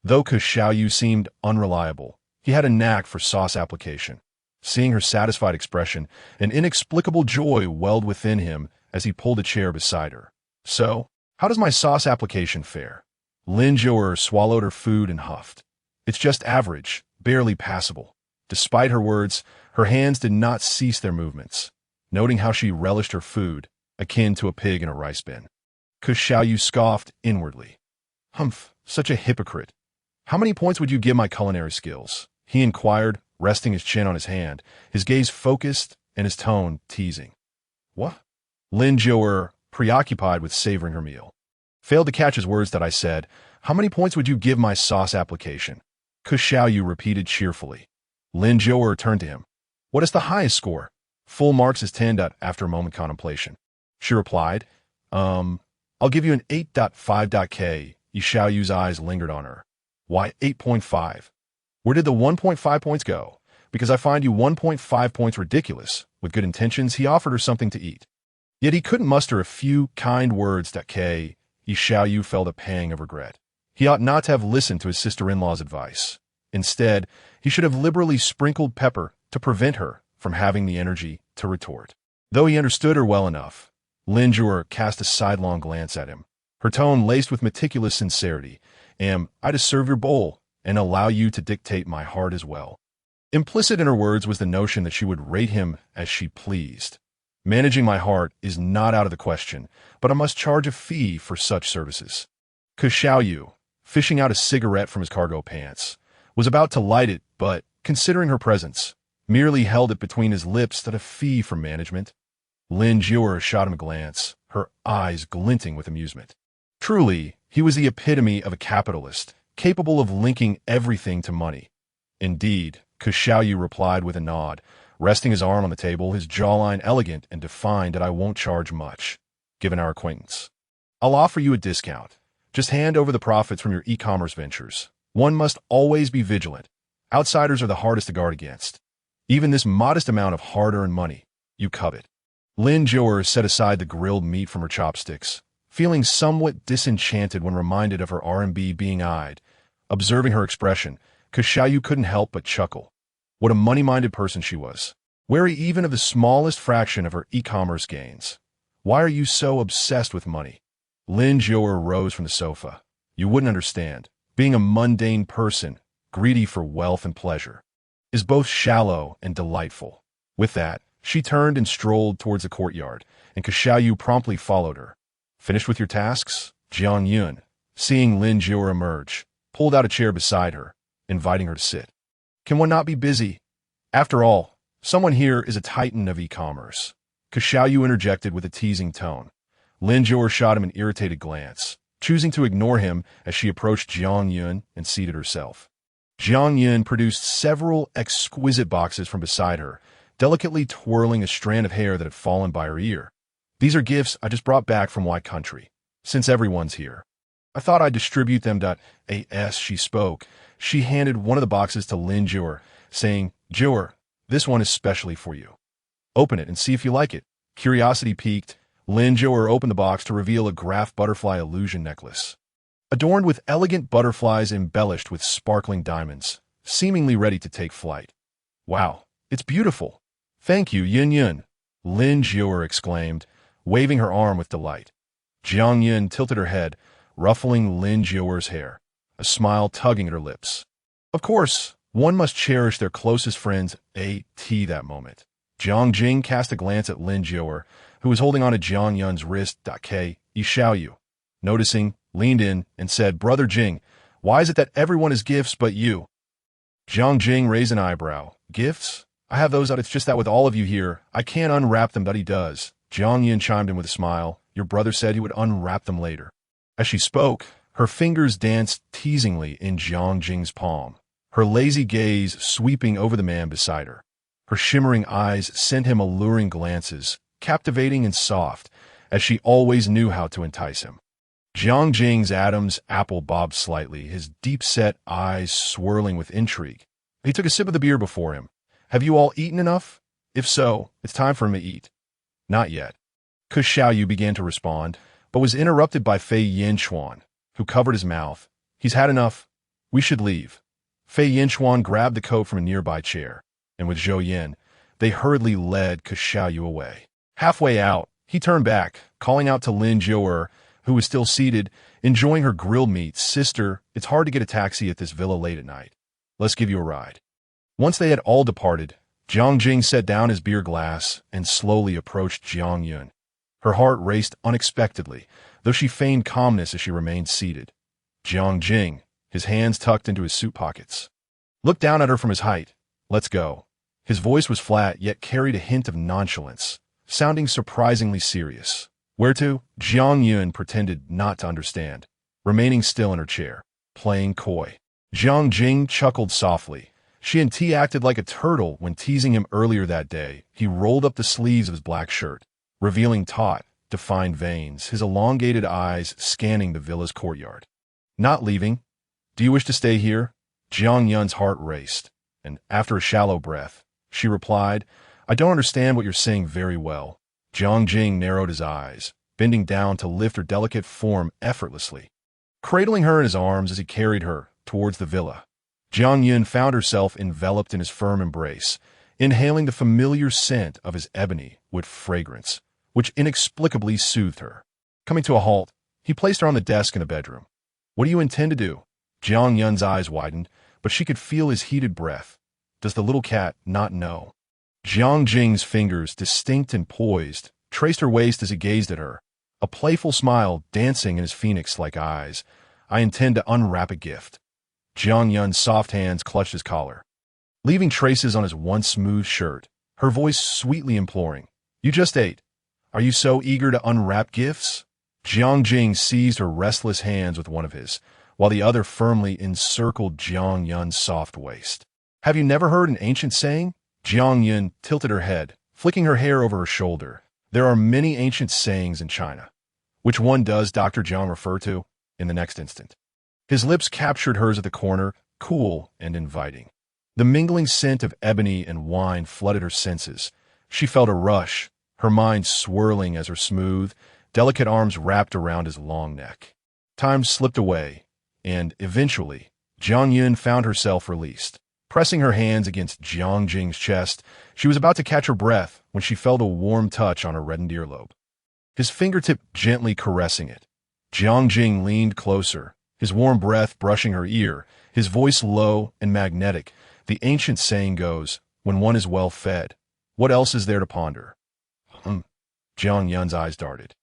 Though Xiaoyu seemed unreliable, he had a knack for sauce application. Seeing her satisfied expression, an inexplicable joy welled within him as he pulled a chair beside her. So, how does my sauce application fare? Lin Jiu'er swallowed her food and huffed. It's just average, barely passable. Despite her words, her hands did not cease their movements, noting how she relished her food, akin to a pig in a rice bin. Xiaoyu scoffed inwardly. Humph, such a hypocrite. How many points would you give my culinary skills? He inquired, resting his chin on his hand, his gaze focused and his tone teasing. What? Lin Jiu'er, preoccupied with savoring her meal, failed to catch his words. That I said, how many points would you give my sauce application? Xiaoyu repeated cheerfully. Lin Jiu'er turned to him. What is the highest score? Full marks is 10. After a moment contemplation, she replied, I'll give you an 8.5. K. Xiaoyu's eyes lingered on her. Why 8.5? Where did the 1.5 points go? Because I find you 1.5 points ridiculous. With good intentions, he offered her something to eat. Yet he couldn't muster a few kind words. K. Xiaoyu felt a pang of regret. He ought not to have listened to his sister-in-law's advice. Instead, he should have liberally sprinkled pepper to prevent her from having the energy to retort. Though he understood her well enough, Lin Jiu'er cast a sidelong glance at him, her tone laced with meticulous sincerity. Am I to serve your bowl and allow you to dictate my heart as well? Implicit in her words was the notion that she would rate him as she pleased. Managing my heart is not out of the question, but I must charge a fee for such services. Xiaoyu, fishing out a cigarette from his cargo pants, was about to light it, but, considering her presence, merely held it between his lips. That a fee for management. Lin Jiu'er shot him a glance, her eyes glinting with amusement. Truly, he was the epitome of a capitalist, capable of linking everything to money. Indeed, Xiaoyu replied with a nod, resting his arm on the table, his jawline elegant and defined. "I won't charge much, given our acquaintance. I'll offer you a discount. Just hand over the profits from your e-commerce ventures. One must always be vigilant. Outsiders are the hardest to guard against. Even this modest amount of hard-earned money you covet." Lin Jiang set aside the grilled meat from her chopsticks, feeling somewhat disenchanted when reminded of her RMB being eyed. Observing her expression, Xiaoyu couldn't help but chuckle. What a money-minded person she was, wary even of the smallest fraction of her e-commerce gains. "Why are you so obsessed with money?" Lin Jiang rose from the sofa. "You wouldn't understand. Being a mundane person, greedy for wealth and pleasure, is both shallow and delightful." With that, she turned and strolled towards the courtyard, and Xiaoyu promptly followed her. "Finished with your tasks?" Jiang Yun, seeing Lin Jiang emerge, pulled out a chair beside her, inviting her to sit. "Can one not be busy? After all, someone here is a titan of e-commerce." Xiaoyu interjected with a teasing tone. Lin Jiang shot him an irritated glance, choosing to ignore him as she approached Jiang Yun and seated herself. Jiang Yun produced several exquisite boxes from beside her, delicately twirling a strand of hair that had fallen by her ear. "These are gifts I just brought back from White Country, since everyone's here. I thought I'd distribute them. As she spoke, she handed one of the boxes to Lin Jiang, saying, "Jiang, this one is specially for you. Open it and see if you like it." Curiosity piqued, Lin Jiang opened the box to reveal a graph butterfly illusion necklace, adorned with elegant butterflies embellished with sparkling diamonds, seemingly ready to take flight. "Wow, it's beautiful. Thank you, Yun Yun," Lin Jiang exclaimed, waving her arm with delight. Jiang Yun tilted her head, ruffling Lin Jiang's hair, a smile tugging at her lips. Of course, one must cherish their closest friends that moment. Jiang Jing cast a glance at Lin Jiang, who was holding on to Jiang Yun's wrist. Xiaoyu, noticing, leaned in and said, "Brother Jing, why is it that everyone has gifts but you?" Jiang Jing raised an eyebrow. "Gifts? I have those. It's just that with all of you here, I can't unwrap them." He does. Jiang Yun chimed in with a smile. "Your brother said he would unwrap them later." As she spoke, her fingers danced teasingly in Jiang Jing's palm, her lazy gaze sweeping over the man beside her. Her shimmering eyes sent him alluring glances, captivating and soft, as she always knew how to entice him. Jiang Jing's Adam's apple bobbed slightly, his deep-set eyes swirling with intrigue. He took a sip of the beer before him. "Have you all eaten enough? If so, it's time for him to eat." "Not yet." Xiaoyu began to respond, but was interrupted by Fei Yinchuan, who covered his mouth. "He's had enough. We should leave." Fei Yinchuan grabbed the coat from a nearby chair, and with Zhou Yin, they hurriedly led Xiaoyu away. Halfway out, he turned back, calling out to Lin Jiang, who was still seated, enjoying her grilled meat. "Sister, it's hard to get a taxi at this villa late at night. Let's give you a ride." Once they had all departed, Jiang Jing set down his beer glass and slowly approached Jiang Yun. Her heart raced unexpectedly, though she feigned calmness as she remained seated. Jiang Jing, his hands tucked into his suit pockets, looked down at her from his height. "Let's go." His voice was flat, yet carried a hint of nonchalance, sounding surprisingly serious. "Where to?" Jiang Yun pretended not to understand, remaining still in her chair, playing coy. Jiang Jing chuckled softly. She and T acted like a turtle when teasing him earlier that day. He rolled up the sleeves of his black shirt, revealing taut, defined veins, his elongated eyes scanning the villa's courtyard. "Not leaving. Do you wish to stay here?" Jiang Yun's heart raced, and after a shallow breath, she replied, "I don't understand what you're saying very well." Jiang Jing narrowed his eyes, bending down to lift her delicate form effortlessly, cradling her in his arms as he carried her towards the villa. Jiang Yun found herself enveloped in his firm embrace, inhaling the familiar scent of his ebony wood fragrance, which inexplicably soothed her. Coming to a halt, he placed her on the desk in the bedroom. "What do you intend to do?" Jiang Yun's eyes widened, but she could feel his heated breath. Does the little cat not know? Jiang Jing's fingers, distinct and poised, traced her waist as he gazed at her, a playful smile dancing in his phoenix-like eyes. "I intend to unwrap a gift." Jiang Yun's soft hands clutched his collar, leaving traces on his once smooth shirt, her voice sweetly imploring. "You just ate. Are you so eager to unwrap gifts?" Jiang Jing seized her restless hands with one of his, while the other firmly encircled Jiang Yun's soft waist. "Have you never heard an ancient saying? Jiang Yun tilted her head, flicking her hair over her shoulder. There are many ancient sayings in China. Which one does Dr. Jiang refer to? In the next instant, his lips captured hers at the corner, cool and inviting. The mingling scent of ebony and wine flooded her senses. She felt a rush, her mind swirling as her smooth, delicate arms wrapped around his long neck. Time slipped away, and, eventually, Jiang Yun found herself released. Pressing her hands against Jiang Jing's chest, she was about to catch her breath when she felt a warm touch on her reddened earlobe. His fingertip gently caressing it. Jiang Jing leaned closer, his warm breath brushing her ear, his voice low and magnetic. The ancient saying goes, when one is well fed, what else is there to ponder? Jiang Yun's eyes darted.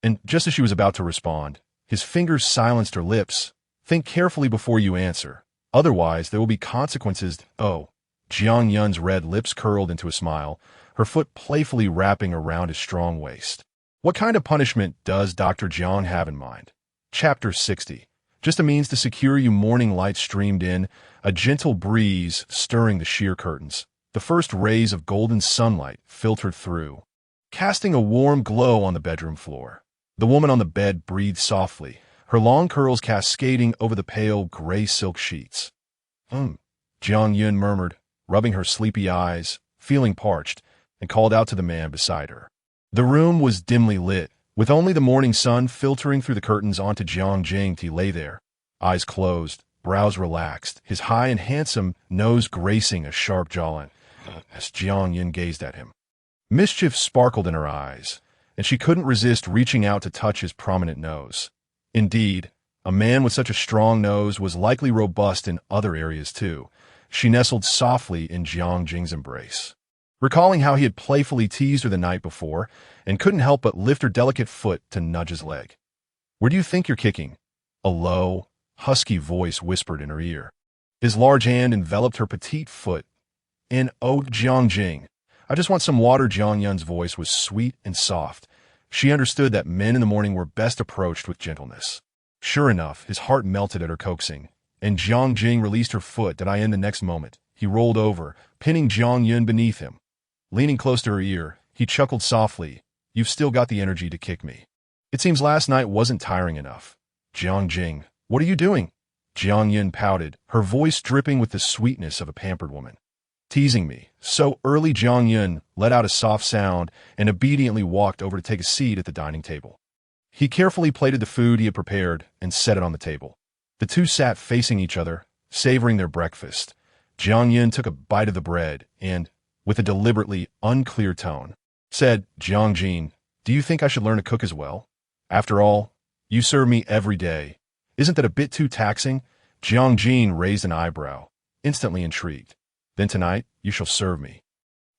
And just as she was about to respond, his fingers silenced her lips. Think carefully before you answer. Otherwise, there will be consequences. Oh, Jiang Yun's red lips curled into a smile, her foot playfully wrapping around his strong waist. What kind of punishment does Dr. Jiang have in mind? Chapter 60. Just a means to secure you. Morning light streamed in, a gentle breeze stirring the sheer curtains. The first rays of golden sunlight filtered through, casting a warm glow on the bedroom floor. The woman on the bed breathed softly, her long curls cascading over the pale gray silk sheets. Jiang Yun murmured, rubbing her sleepy eyes, feeling parched, and called out to the man beside her. The room was dimly lit, with only the morning sun filtering through the curtains onto Jiang Jing. He lay there, eyes closed, brows relaxed, his high and handsome nose gracing a sharp jawline, as Jiang Yun gazed at him. Mischief sparkled in her eyes, and she couldn't resist reaching out to touch his prominent nose. Indeed, a man with such a strong nose was likely robust in other areas too. She nestled softly in Jiang Jing's embrace, recalling how he had playfully teased her the night before, and couldn't help but lift her delicate foot to nudge his leg. Where do you think you're kicking? A low, husky voice whispered in her ear. His large hand enveloped her petite foot. Oh, Jiang Jing, I just want some water. Jiang Yun's voice was sweet and soft. She understood that men in the morning were best approached with gentleness. Sure enough, his heart melted at her coaxing, and Jiang Jing released her foot. Did I end the next moment? He rolled over, pinning Jiang Yun beneath him. Leaning close to her ear, he chuckled softly. You've still got the energy to kick me. It seems last night wasn't tiring enough. Jiang Jing, what are you doing? Jiang Yun pouted, her voice dripping with the sweetness of a pampered woman. Teasing me. So early. Jiang Yun let out a soft sound and obediently walked over to take a seat at the dining table. He carefully plated the food he had prepared and set it on the table. The two sat facing each other, savoring their breakfast. Jiang Yun took a bite of the bread and, with a deliberately unclear tone, said, Jiang Jing, do you think I should learn to cook as well? After all, you serve me every day. Isn't that a bit too taxing? Jiang Jing raised an eyebrow, instantly intrigued. Then tonight, you shall serve me.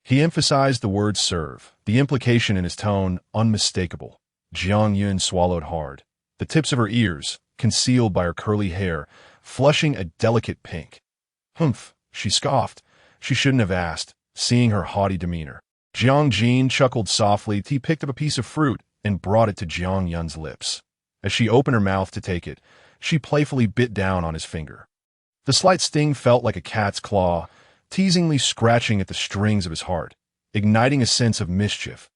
He emphasized the word serve, the implication in his tone unmistakable. Jiang Yun swallowed hard, the tips of her ears, concealed by her curly hair, flushing a delicate pink. Humph, she scoffed. She shouldn't have asked, seeing her haughty demeanor. Jiang Jing chuckled softly. He picked up a piece of fruit and brought it to Jiang Yun's lips. As she opened her mouth to take it, she playfully bit down on his finger. The slight sting felt like a cat's claw, teasingly scratching at the strings of his heart, igniting a sense of mischief.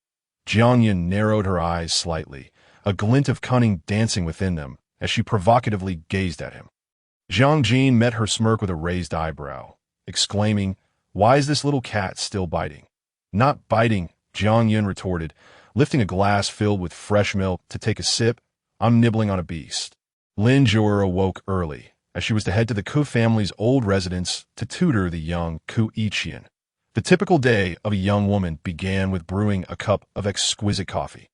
Jiang Yun narrowed her eyes slightly, a glint of cunning dancing within them as she provocatively gazed at him. Jiang Jing met her smirk with a raised eyebrow, exclaiming, Why is this little cat still biting? Not biting, Jiang Yun retorted, lifting a glass filled with fresh milk to take a sip. I'm nibbling on a beast. Lin Zhuo awoke early, as she was to head to the Ku family's old residence to tutor the young Ku Yiqian. The typical day of a young woman began with brewing a cup of exquisite coffee,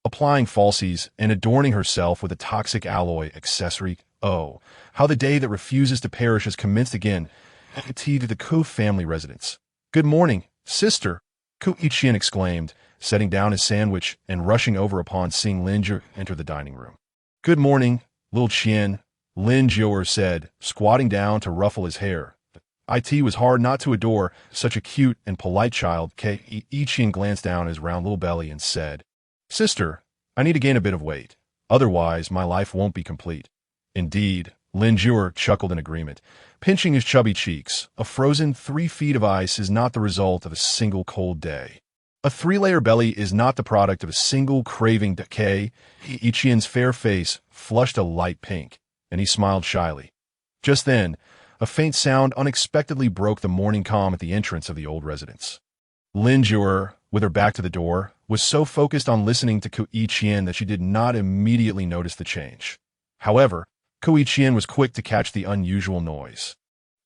applying falsies, and adorning herself with a toxic alloy accessory. Oh, how the day that refuses to perish has commenced again. Tea to the Ku family residence. Good morning, sister, Ku Yiqian exclaimed, setting down his sandwich and rushing over upon seeing Lin Zhuo enter the dining room. Good morning, little Qian, Lin Zhuo said, squatting down to ruffle his hair. It was hard not to adore such a cute and polite child. Yiqian glanced down his round little belly and said, Sister, I need to gain a bit of weight. Otherwise, my life won't be complete. Indeed, Lin Jur chuckled in agreement, pinching his chubby cheeks. A frozen 3 feet of ice is not the result of a single cold day. A 3-layer belly is not the product of a single craving decay. Ichien's fair face flushed a light pink, and he smiled shyly. Just then, a faint sound unexpectedly broke the morning calm at the entrance of the old residence. Lin Jur, with her back to the door, was so focused on listening to Ichien that she did not immediately notice the change. However, Ichien was quick to catch the unusual noise.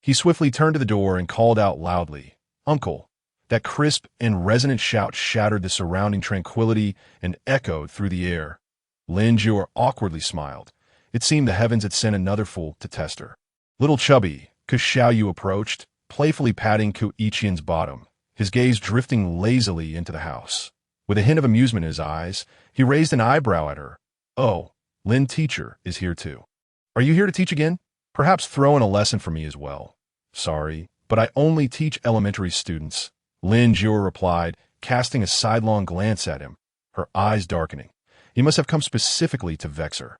He swiftly turned to the door and called out loudly, "Uncle!" That crisp and resonant shout shattered the surrounding tranquility and echoed through the air. Lin Jur awkwardly smiled. It seemed the heavens had sent another fool to test her. Little chubby, Xiaoyu approached, playfully patting Ichien's bottom, his gaze drifting lazily into the house. With a hint of amusement in his eyes, he raised an eyebrow at her. "Oh, Lin teacher is here too. Are you here to teach again? Perhaps throw in a lesson for me as well." "Sorry, but I only teach elementary students," Lin Jur replied, casting a sidelong glance at him, her eyes darkening. He must have come specifically to vex her.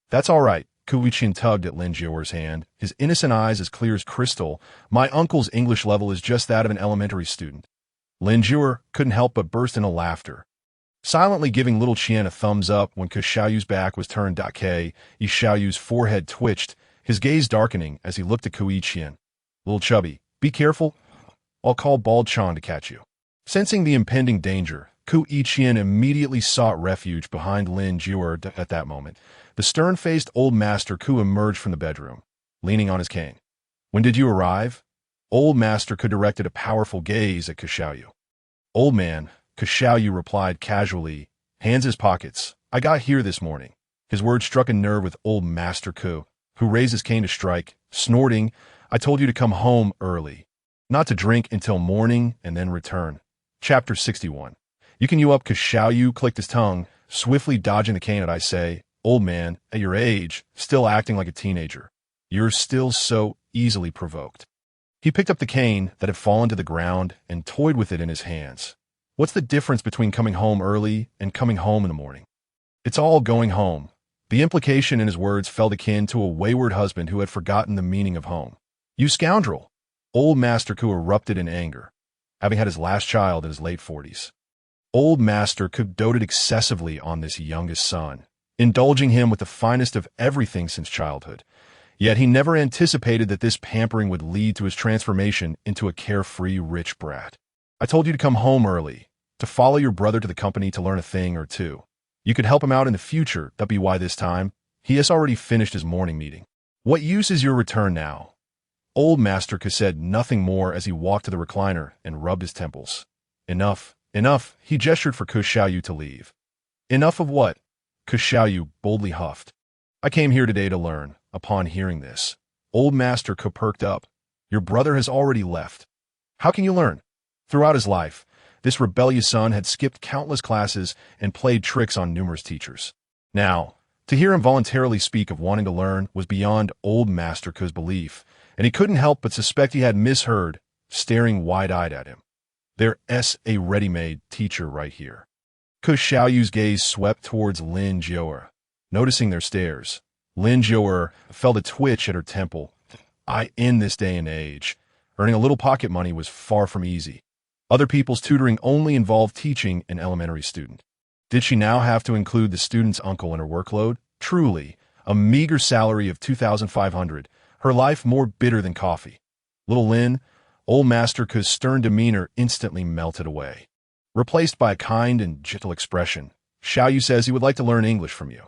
"That's all right," Ichien tugged at Lin Jur's hand, his innocent eyes as clear as crystal. "My uncle's English level is just that of an elementary student." Lin Jur couldn't help but burst into laughter, silently giving little Qian a thumbs up when Xiaoyu's back was turned. Xiaoyu's forehead twitched, his gaze darkening as he looked at Ichien. "Little chubby, be careful. I'll call Bald Chan to catch you." Sensing the impending danger, Ichien immediately sought refuge behind Lin Jur. At that moment, the stern-faced old master Ku emerged from the bedroom, leaning on his cane. "When did you arrive?" Old master Ku directed a powerful gaze at Xiaoyu. "Old man," Xiaoyu replied casually, hands in his pockets. "I got here this morning." His words struck a nerve with old master Ku, who raised his cane to strike, snorting, "I told you to come home early, not to drink until morning and then return." Chapter 61. You up, Xiaoyu clicked his tongue, swiftly dodging the cane. "I say, old man, at your age, still acting like a teenager. You're still so easily provoked." He picked up the cane that had fallen to the ground and toyed with it in his hands. "What's the difference between coming home early and coming home in the morning?" "It's all going home." The implication in his words felt akin to a wayward husband who had forgotten the meaning of home. "You scoundrel!" Old Master Ku erupted in anger, having had his last child in his late 40s. Old Master Ku doted excessively on this youngest son, indulging him with the finest of everything since childhood. Yet he never anticipated that this pampering would lead to his transformation into a carefree rich brat. "I told you to come home early, to follow your brother to the company to learn a thing or two. You could help him out in the future. That'd be why this time. He has already finished his morning meeting. What use is your return now?" Old Master Ku said nothing more as he walked to the recliner and rubbed his temples. "Enough, enough," he gestured for Xiaoyu to leave. "Enough of what?" Xiaoyu boldly huffed. "I came here today to learn." Upon hearing this, Old Master Ku perked up. "Your brother has already left. How can you learn?" Throughout his life, this rebellious son had skipped countless classes and played tricks on numerous teachers. Now, to hear him voluntarily speak of wanting to learn was beyond Old Master Ku's belief, and he couldn't help but suspect he had misheard, staring wide-eyed at him. "There's a ready-made teacher right here." Xiaoyu's gaze swept towards Lin Jur. Noticing their stares, Lin Jur felt a twitch at her temple. In this day and age, earning a little pocket money was far from easy. Other people's tutoring only involved teaching an elementary student. Did she now have to include the student's uncle in her workload? Truly, a meager salary of 2,500, her life more bitter than coffee. Little Lin, Old Master Ku's stern demeanor instantly melted away, replaced by a kind and gentle expression. "Xiaoyu says he would like to learn English from you.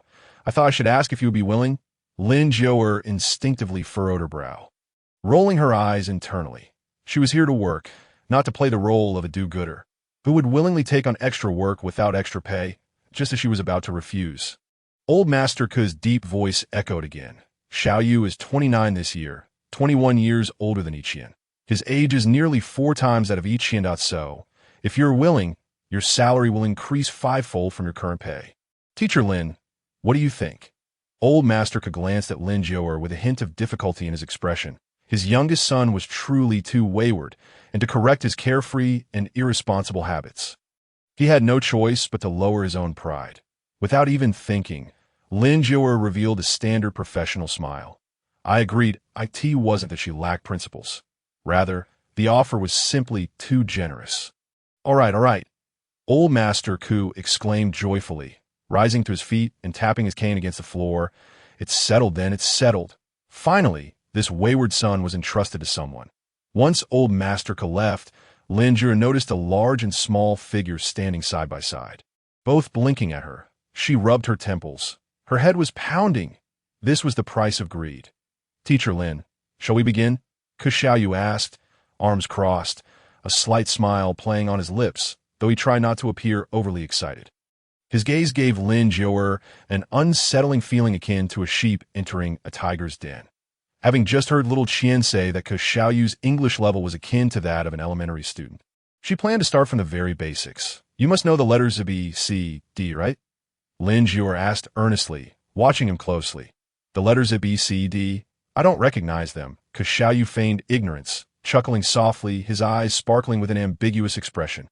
I thought I should ask if you would be willing." Lin Jur instinctively furrowed her brow, rolling her eyes internally. She was here to work, not to play the role of a do-gooder, who would willingly take on extra work without extra pay, just as she was about to refuse. Old Master Ku's deep voice echoed again. "Xiaoyu is 29 this year, 21 years older than Ichien. His age is nearly 4 times that of Ichien. So, if you're willing, your salary will increase 5-fold from your current pay. Teacher Lin, what do you think?" Old Master Ku glanced at Lin Jur with a hint of difficulty in his expression. His youngest son was truly too wayward, and to correct his carefree and irresponsible habits, he had no choice but to lower his own pride. Without even thinking, Lin Jur revealed a standard professional smile. I agreed. It wasn't that she lacked principles. Rather, the offer was simply too generous. All right. Old Master Ku exclaimed joyfully, rising to his feet and tapping his cane against the floor. It's settled then, it's settled. Finally, this wayward son was entrusted to someone. Once Old Master Ku left, Lin Jue noticed a large and small figure standing side by side, both blinking at her. She rubbed her temples. Her head was pounding. This was the price of greed. Teacher Lin, shall we begin? Ku Xiaoyu asked, arms crossed, a slight smile playing on his lips, though he tried not to appear overly excited. His gaze gave Lin Jue an unsettling feeling akin to a sheep entering a tiger's den. Having just heard little Qian say that Ku Xiaoyu's English level was akin to that of an elementary student, she planned to start from the very basics. You must know the letters A, B, C, D, right? Lin Jue asked earnestly, watching him closely. The letters A, B, C, D? I don't recognize them. Ku Xiaoyu feigned ignorance, chuckling softly, his eyes sparkling with an ambiguous expression.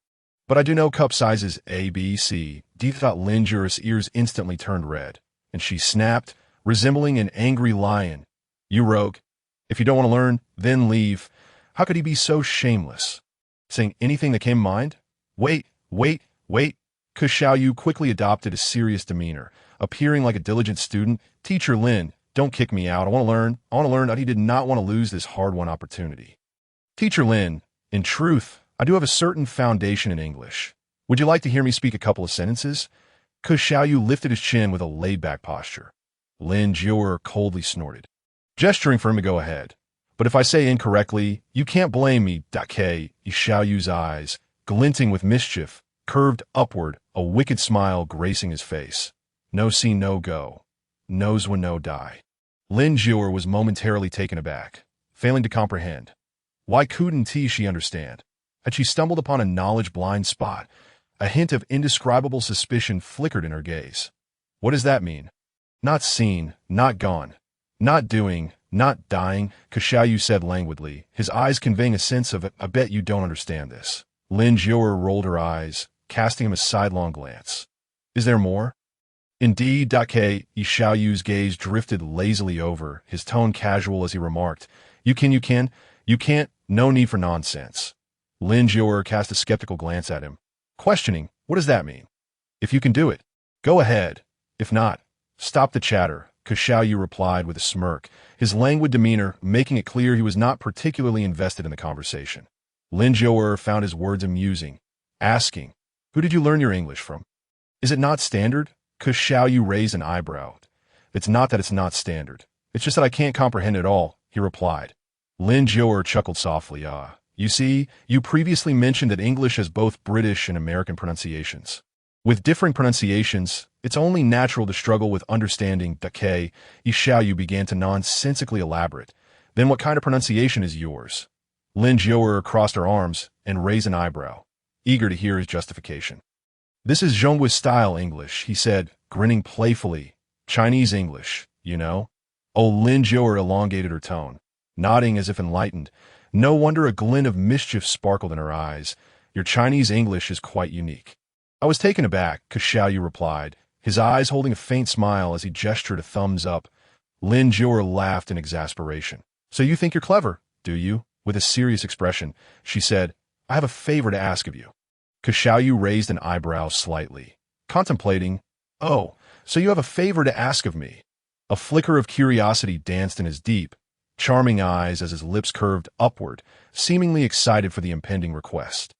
But I do know cup sizes A, B, C, D. Lin Jue's ears instantly turned red, and she snapped, resembling an angry lion. You rogue. If you don't want to learn, then leave. How could he be so shameless? Saying anything that came to mind? Wait. Ku Xiaoyu quickly adopted a serious demeanor, appearing like a diligent student. Teacher Lin, don't kick me out. I want to learn that he did not want to lose this hard-won opportunity. Teacher Lin, in truth, I do have a certain foundation in English. Would you like to hear me speak a couple of sentences? Ku Xiaoyu lifted his chin with a laid-back posture. Lin Jue coldly snorted, gesturing for him to go ahead. But if I say incorrectly, you can't blame me. Xiaoyu's eyes, glinting with mischief, curved upward, a wicked smile gracing his face. No see, no go. Knows when no die. Lin Jue was momentarily taken aback, failing to comprehend. Why couldn't she understand? Had she stumbled upon a knowledge-blind spot? A hint of indescribable suspicion flickered in her gaze. What does that mean? Not seen, not gone, not doing, not dying, Ku Xiaoyu said languidly, his eyes conveying a sense of, I bet you don't understand this. Lin Jue rolled her eyes, casting him a sidelong glance. Is there more? Indeed. Xiaoyu's gaze drifted lazily over, his tone casual as he remarked, You can't, no need for nonsense. Lin Jue cast a skeptical glance at him, questioning, what does that mean? If you can do it, go ahead. If not, stop the chatter, Ku Xiaoyu replied with a smirk, his languid demeanor making it clear he was not particularly invested in the conversation. Lin Jue found his words amusing, asking, Who did you learn your English from? Is it not standard? Ku Xiaoyu raised an eyebrow. It's not that it's not standard. It's just that I can't comprehend it all, he replied. Lin Jue chuckled softly. You see, you previously mentioned that English has both British and American pronunciations. With differing pronunciations, it's only natural to struggle with understanding. Xiaoyu began to nonsensically elaborate. Then what kind of pronunciation is yours? Lin Jue crossed her arms and raised an eyebrow, eager to hear his justification. This is Zhongguo-style English, he said, grinning playfully. Chinese English, you know? Oh, Lin Jue elongated her tone, nodding as if enlightened. No wonder a glint of mischief sparkled in her eyes. Your Chinese English is quite unique. I was taken aback, Ku Xiaoyu replied, his eyes holding a faint smile as he gestured a thumbs up. Lin Jue laughed in exasperation. So you think you're clever, do you? With a serious expression, she said, I have a favor to ask of you. Ku Xiaoyu raised an eyebrow slightly, contemplating, Oh, so you have a favor to ask of me. A flicker of curiosity danced in his deep, charming eyes as his lips curved upward, seemingly excited for the impending request.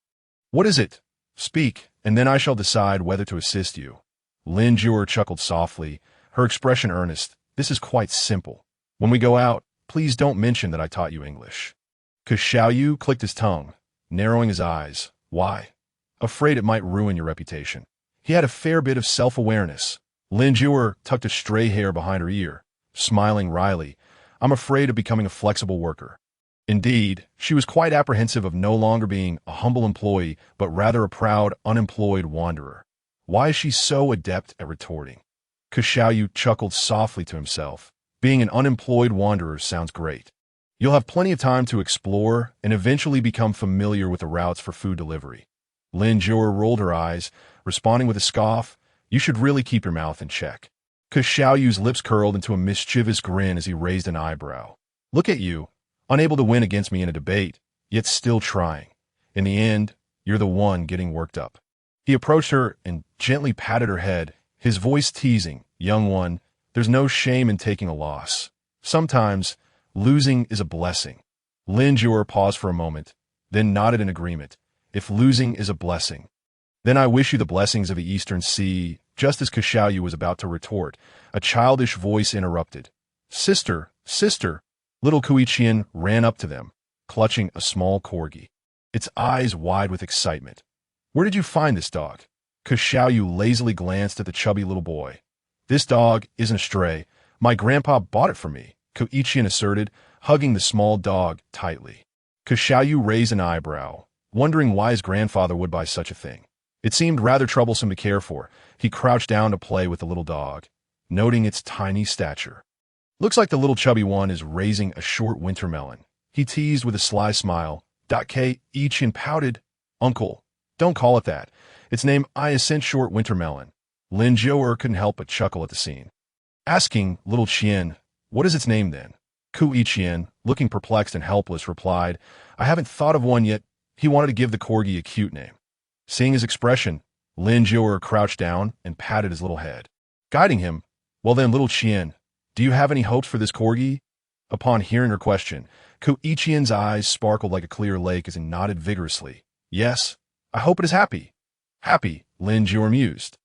What is it? Speak, and then I shall decide whether to assist you. Lin Jue chuckled softly, her expression earnest. This is quite simple. When we go out, please don't mention that I taught you English. Ku Xiaoyu clicked his tongue, narrowing his eyes. Why? Afraid it might ruin your reputation. He had a fair bit of self-awareness. Lin Jue tucked a stray hair behind her ear, smiling wryly. I'm afraid of becoming a flexible worker. Indeed, she was quite apprehensive of no longer being a humble employee, but rather a proud, unemployed wanderer. Why is she so adept at retorting? Ku Xiaoyu chuckled softly to himself. Being an unemployed wanderer sounds great. You'll have plenty of time to explore and eventually become familiar with the routes for food delivery. Lin Jue rolled her eyes, responding with a scoff. You should really keep your mouth in check. Cause Xiao Yu's lips curled into a mischievous grin as he raised an eyebrow. Look at you, unable to win against me in a debate, yet still trying. In the end, you're the one getting worked up. He approached her and gently patted her head, his voice teasing, young one, there's no shame in taking a loss. Sometimes, losing is a blessing. Lin Jior paused for a moment, then nodded in agreement. If losing is a blessing, then I wish you the blessings of the Eastern Sea. Just as Xiaoyu was about to retort, a childish voice interrupted. Sister, sister! Little Kuiqian ran up to them, clutching a small corgi, its eyes wide with excitement. Where did you find this dog? Xiaoyu lazily glanced at the chubby little boy. This dog isn't a stray. My grandpa bought it for me, Kuiqian asserted, hugging the small dog tightly. Xiaoyu raised an eyebrow, wondering why his grandfather would buy such a thing. It seemed rather troublesome to care for. He crouched down to play with the little dog, noting its tiny stature. Looks like the little chubby one is raising a short winter melon. He teased with a sly smile. Qian pouted. Uncle, don't call it that. Its name I sent short winter melon. Lin Jior couldn't help but chuckle at the scene. Asking little Qian, what is its name then? Kuiqian, looking perplexed and helpless, replied, I haven't thought of one yet. He wanted to give the corgi a cute name. Seeing his expression, Lin Jior crouched down and patted his little head, guiding him. Well then, little Qian, do you have any hopes for this corgi? Upon hearing her question, Kuiqian's eyes sparkled like a clear lake as he nodded vigorously. Yes, I hope it is happy. Happy, Lin Jior mused,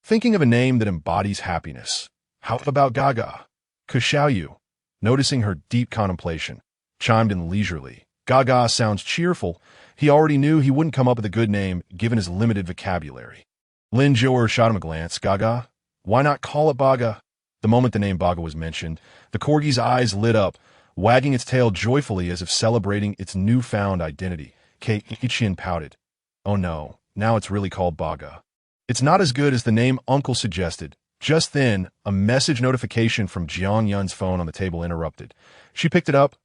thinking of a name that embodies happiness. How about Gaga? Xiaoyu, noticing her deep contemplation, chimed in leisurely. Gaga sounds cheerful. He already knew he wouldn't come up with a good name given his limited vocabulary. Lin Jior shot him a glance. Gaga? Why not call it Baga? The moment the name Baga was mentioned, the corgi's eyes lit up, wagging its tail joyfully as if celebrating its newfound identity. Kuiqian pouted. Oh no, now it's really called Baga. It's not as good as the name Uncle suggested. Just then, a message notification from Jiang Yun's phone on the table interrupted. She picked it up,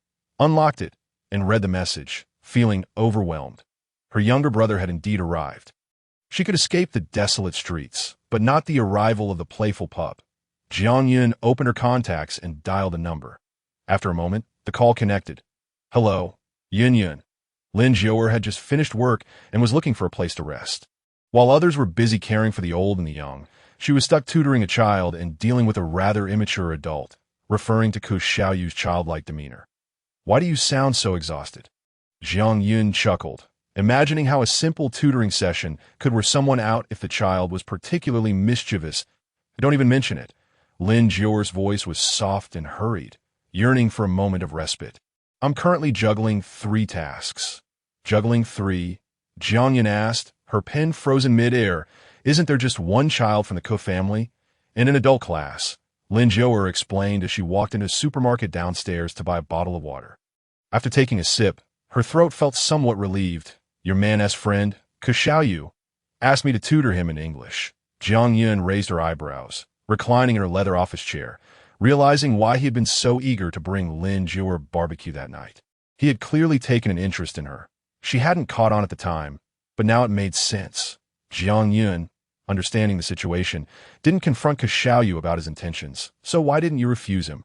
unlocked it, and read the message, feeling overwhelmed. Her younger brother had indeed arrived. She could escape the desolate streets, but not the arrival of the playful pup. Jiang Yun opened her contacts and dialed a number. After a moment, the call connected. Hello, Yun Yun. Lin Jior had just finished work and was looking for a place to rest. While others were busy caring for the old and the young, she was stuck tutoring a child and dealing with a rather immature adult, referring to Xiaoyu's childlike demeanor. Why do you sound so exhausted? Jiang Yun chuckled, imagining how a simple tutoring session could wear someone out if the child was particularly mischievous. Don't even mention it. Lin Jior's voice was soft and hurried, yearning for a moment of respite. I'm currently juggling 3 tasks. Juggling 3? Jiang Yun asked, her pen frozen mid-air. Isn't there just one child from the Ko family? In an adult class, Lin Jior explained as she walked into a supermarket downstairs to buy a bottle of water. After taking a sip, her throat felt somewhat relieved. Your man-s friend, Xiaoyu, asked me to tutor him in English. Jiang Yun raised her eyebrows, reclining in her leather office chair, realizing why he had been so eager to bring Lin Jior barbecue that night. He had clearly taken an interest in her. She hadn't caught on at the time, but now it made sense. Jiang Yun, understanding the situation, didn't confront Xiaoyu about his intentions, so why didn't you refuse him?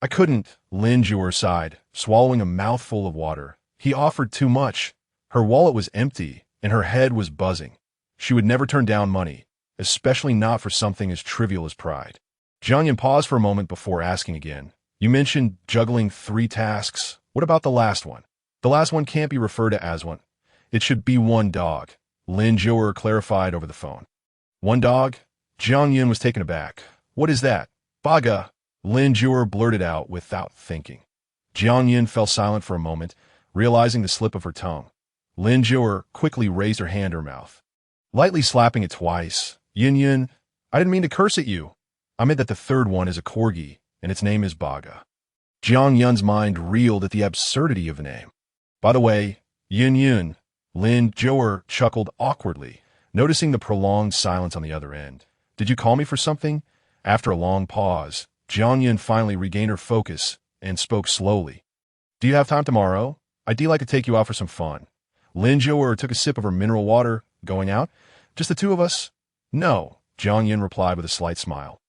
I couldn't, Lin Jior sighed, swallowing a mouthful of water. He offered too much. Her wallet was empty, and her head was buzzing. She would never turn down money, especially not for something as trivial as pride. Jiang Yun paused for a moment before asking again. You mentioned juggling 3 tasks. What about the last one? The last one can't be referred to as one. It should be one dog, Lin Jior clarified over the phone. One dog? Jiang Yun was taken aback. What is that? Baga, Lin Jior blurted out without thinking. Jiang Yun fell silent for a moment, realizing the slip of her tongue. Lin Jior quickly raised her hand to her mouth, lightly slapping it twice. Yun, I didn't mean to curse at you. I meant that the third one is a corgi, and its name is Baga. Jiang Yun's mind reeled at the absurdity of the name. By the way, Yun, Lin Jior chuckled awkwardly, noticing the prolonged silence on the other end. Did you call me for something? After a long pause, Jiang Yun finally regained her focus and spoke slowly. Do you have time tomorrow? I'd like to take you out for some fun. Lin Jior took a sip of her mineral water. Going out? Just the 2 of us? No, Jiang Yun replied with a slight smile.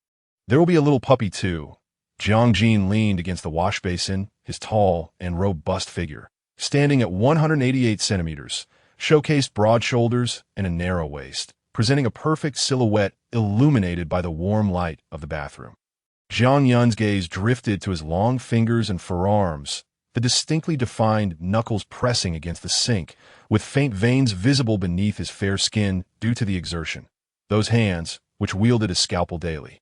There will be a little puppy too. Jiang leaned against the wash basin, his tall and robust figure, standing at 188 centimeters, showcased broad shoulders and a narrow waist, presenting a perfect silhouette illuminated by the warm light of the bathroom. Jiang Yun's gaze drifted to his long fingers and forearms, the distinctly defined knuckles pressing against the sink, with faint veins visible beneath his fair skin due to the exertion. Those hands, which wielded a scalpel daily,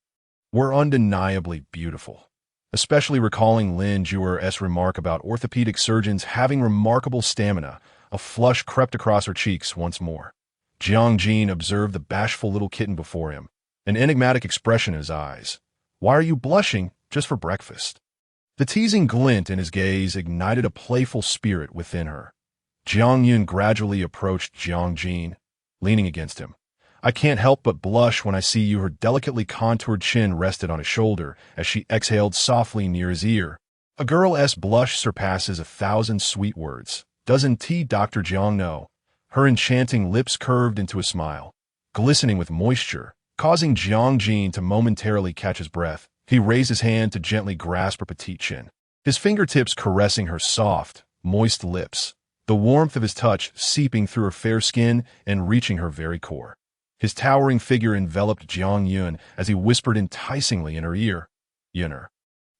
were undeniably beautiful, especially recalling Lin Juer's remark about orthopedic surgeons having remarkable stamina. A flush crept across her cheeks once more. Jiang observed the bashful little kitten before him, an enigmatic expression in his eyes. "Why are you blushing just for breakfast?" The teasing glint in his gaze ignited a playful spirit within her. Jiang Yun gradually approached Jiang, leaning against him. "I can't help but blush when I see you." Her delicately contoured chin rested on his shoulder as she exhaled softly near his ear. "A girl's blush surpasses 1,000 sweet words. Doesn't Dr. Jiang know?" Her enchanting lips curved into a smile, glistening with moisture, causing Jiang to momentarily catch his breath. He raised his hand to gently grasp her petite chin, his fingertips caressing her soft, moist lips, the warmth of his touch seeping through her fair skin and reaching her very core. His towering figure enveloped Jiang Yun as he whispered enticingly in her ear, "Yunner,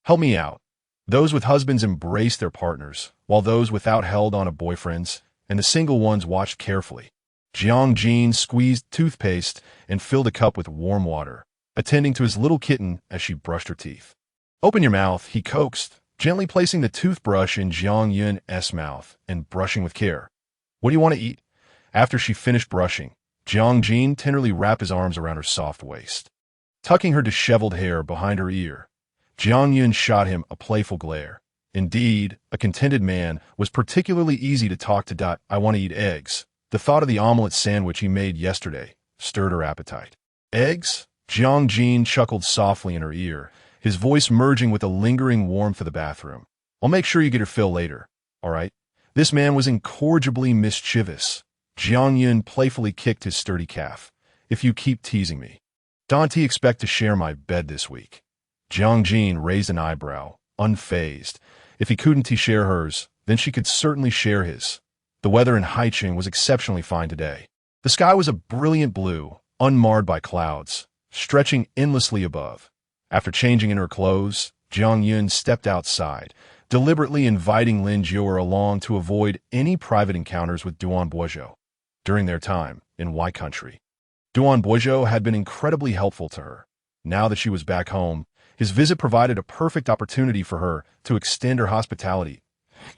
help me out." Those with husbands embraced their partners, while those without held on to boyfriends, and the single ones watched carefully. Jiang squeezed toothpaste and filled a cup with warm water, attending to his little kitten as she brushed her teeth. "Open your mouth," he coaxed, gently placing the toothbrush in Jiang Yun's mouth and brushing with care. "What do you want to eat?" After she finished brushing, Jiang tenderly wrapped his arms around her soft waist. Tucking her disheveled hair behind her ear, Jiang Yun shot him a playful glare. Indeed, a contented man was particularly easy to talk to. "I want to eat eggs." The thought of the omelet sandwich he made yesterday stirred her appetite. "Eggs?" Jiang chuckled softly in her ear, his voice merging with the lingering warmth of the bathroom. "I'll make sure you get your fill later, all right?" This man was incorrigibly mischievous. Jiang Yun playfully kicked his sturdy calf. "If you keep teasing me, don't expect to share my bed this week." Jiang raised an eyebrow, unfazed. If he couldn't share hers, then she could certainly share his. The weather in Haicheng was exceptionally fine today. The sky was a brilliant blue, unmarred by clouds, stretching endlessly above. After changing into her clothes, Jiang Yun stepped outside, deliberately inviting Lin Juer along to avoid any private encounters with Duan Boizhou. During their time in Y Country, Duan Boizhou had been incredibly helpful to her. Now that she was back home, his visit provided a perfect opportunity for her to extend her hospitality.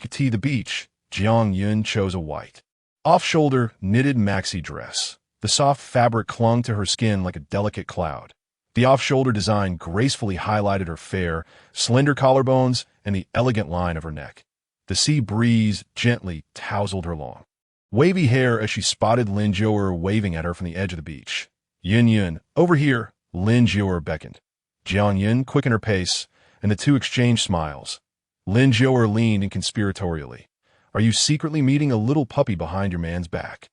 To the beach, Jiang Yun chose a white, off-shoulder, knitted maxi dress. The soft fabric clung to her skin like a delicate cloud. The off-shoulder design gracefully highlighted her fair, slender collarbones and the elegant line of her neck. The sea breeze gently tousled her long, wavy hair as she spotted Lin Juer waving at her from the edge of the beach. Yun, over here," Lin Juer beckoned. Jiang Yun quickened her pace, and the two exchanged smiles. Lin Juer leaned inconspiratorially. "Are you secretly meeting a little puppy behind your man's back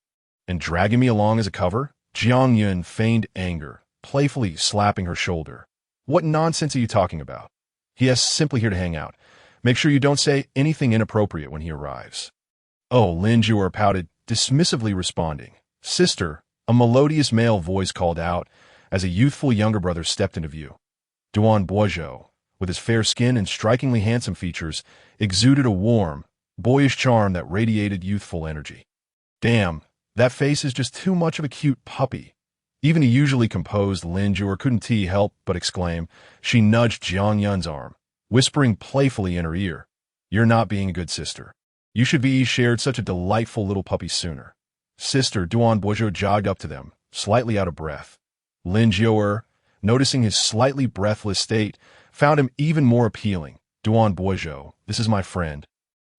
and dragging me along as a cover?" Jiang Yun feigned anger, playfully slapping her shoulder. "What nonsense are you talking about? He is simply here to hang out. Make sure you don't say anything inappropriate when he arrives." "Oh," Lin Juer pouted, dismissively responding. "Sister," a melodious male voice called out as a youthful younger brother stepped into view. Duan Boizhou, with his fair skin and strikingly handsome features, exuded a warm, boyish charm that radiated youthful energy. "Damn, that face is just too much of a cute puppy." Even a usually composed Lin Juer couldn't help but exclaim. She nudged Jiang Yun's arm, whispering playfully in her ear, "You're not being a good sister. You should be shared such a delightful little puppy sooner." "Sister," Duan Boizhou jogged up to them, slightly out of breath. Lin Juer, noticing his slightly breathless state, found him even more appealing. "Duan Boizhou, this is my friend."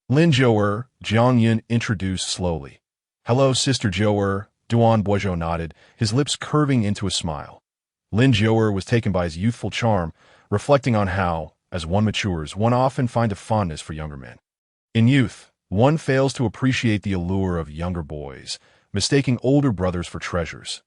Lin Juer, Jiang Yun introduced slowly. "Hello, Sister Juer," Duan Boizhou nodded, his lips curving into a smile. Lin Juer was taken by his youthful charm, reflecting on how, as one matures, one often finds a fondness for younger men. In youth, one fails to appreciate the allure of younger boys, mistaking older brothers for treasures.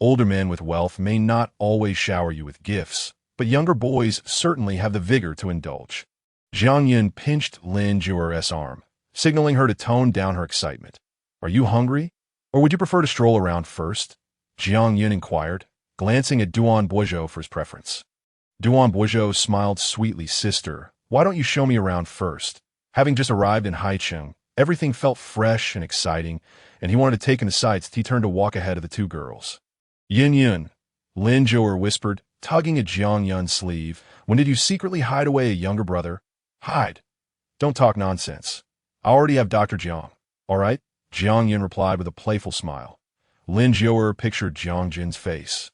Older men with wealth may not always shower you with gifts, but younger boys certainly have the vigor to indulge. Jiang Yun pinched Lin Zhuer's arm, signaling her to tone down her excitement. Are you hungry? Or would you prefer to stroll around first? Jiang Yun inquired, glancing at Duan Boizhou for his preference. Duan Boizhou smiled sweetly. Sister, why don't you show me around first? Having just arrived in Haicheng, everything felt fresh and exciting, and he wanted to take in the sights. He turned to walk ahead of the two girls. Yin Yun, Lin Zhuer whispered, tugging at Jiang Yun's sleeve. When did you secretly hide away a younger brother? Hide. Don't talk nonsense. I already have Dr. Jiang. All right? Jiang Yun replied with a playful smile. Lin Zhuer pictured Jiang Jin's face,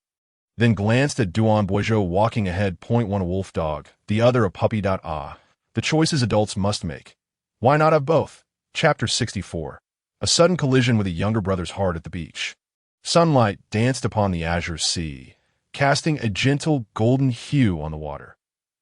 then glanced at Duan Boizhou walking ahead. One a wolf dog, the other a puppy. The choices adults must make. Why not have both? Chapter 64. A sudden collision with a younger brother's heart at the beach. Sunlight danced upon the azure sea, casting a gentle golden hue on the water.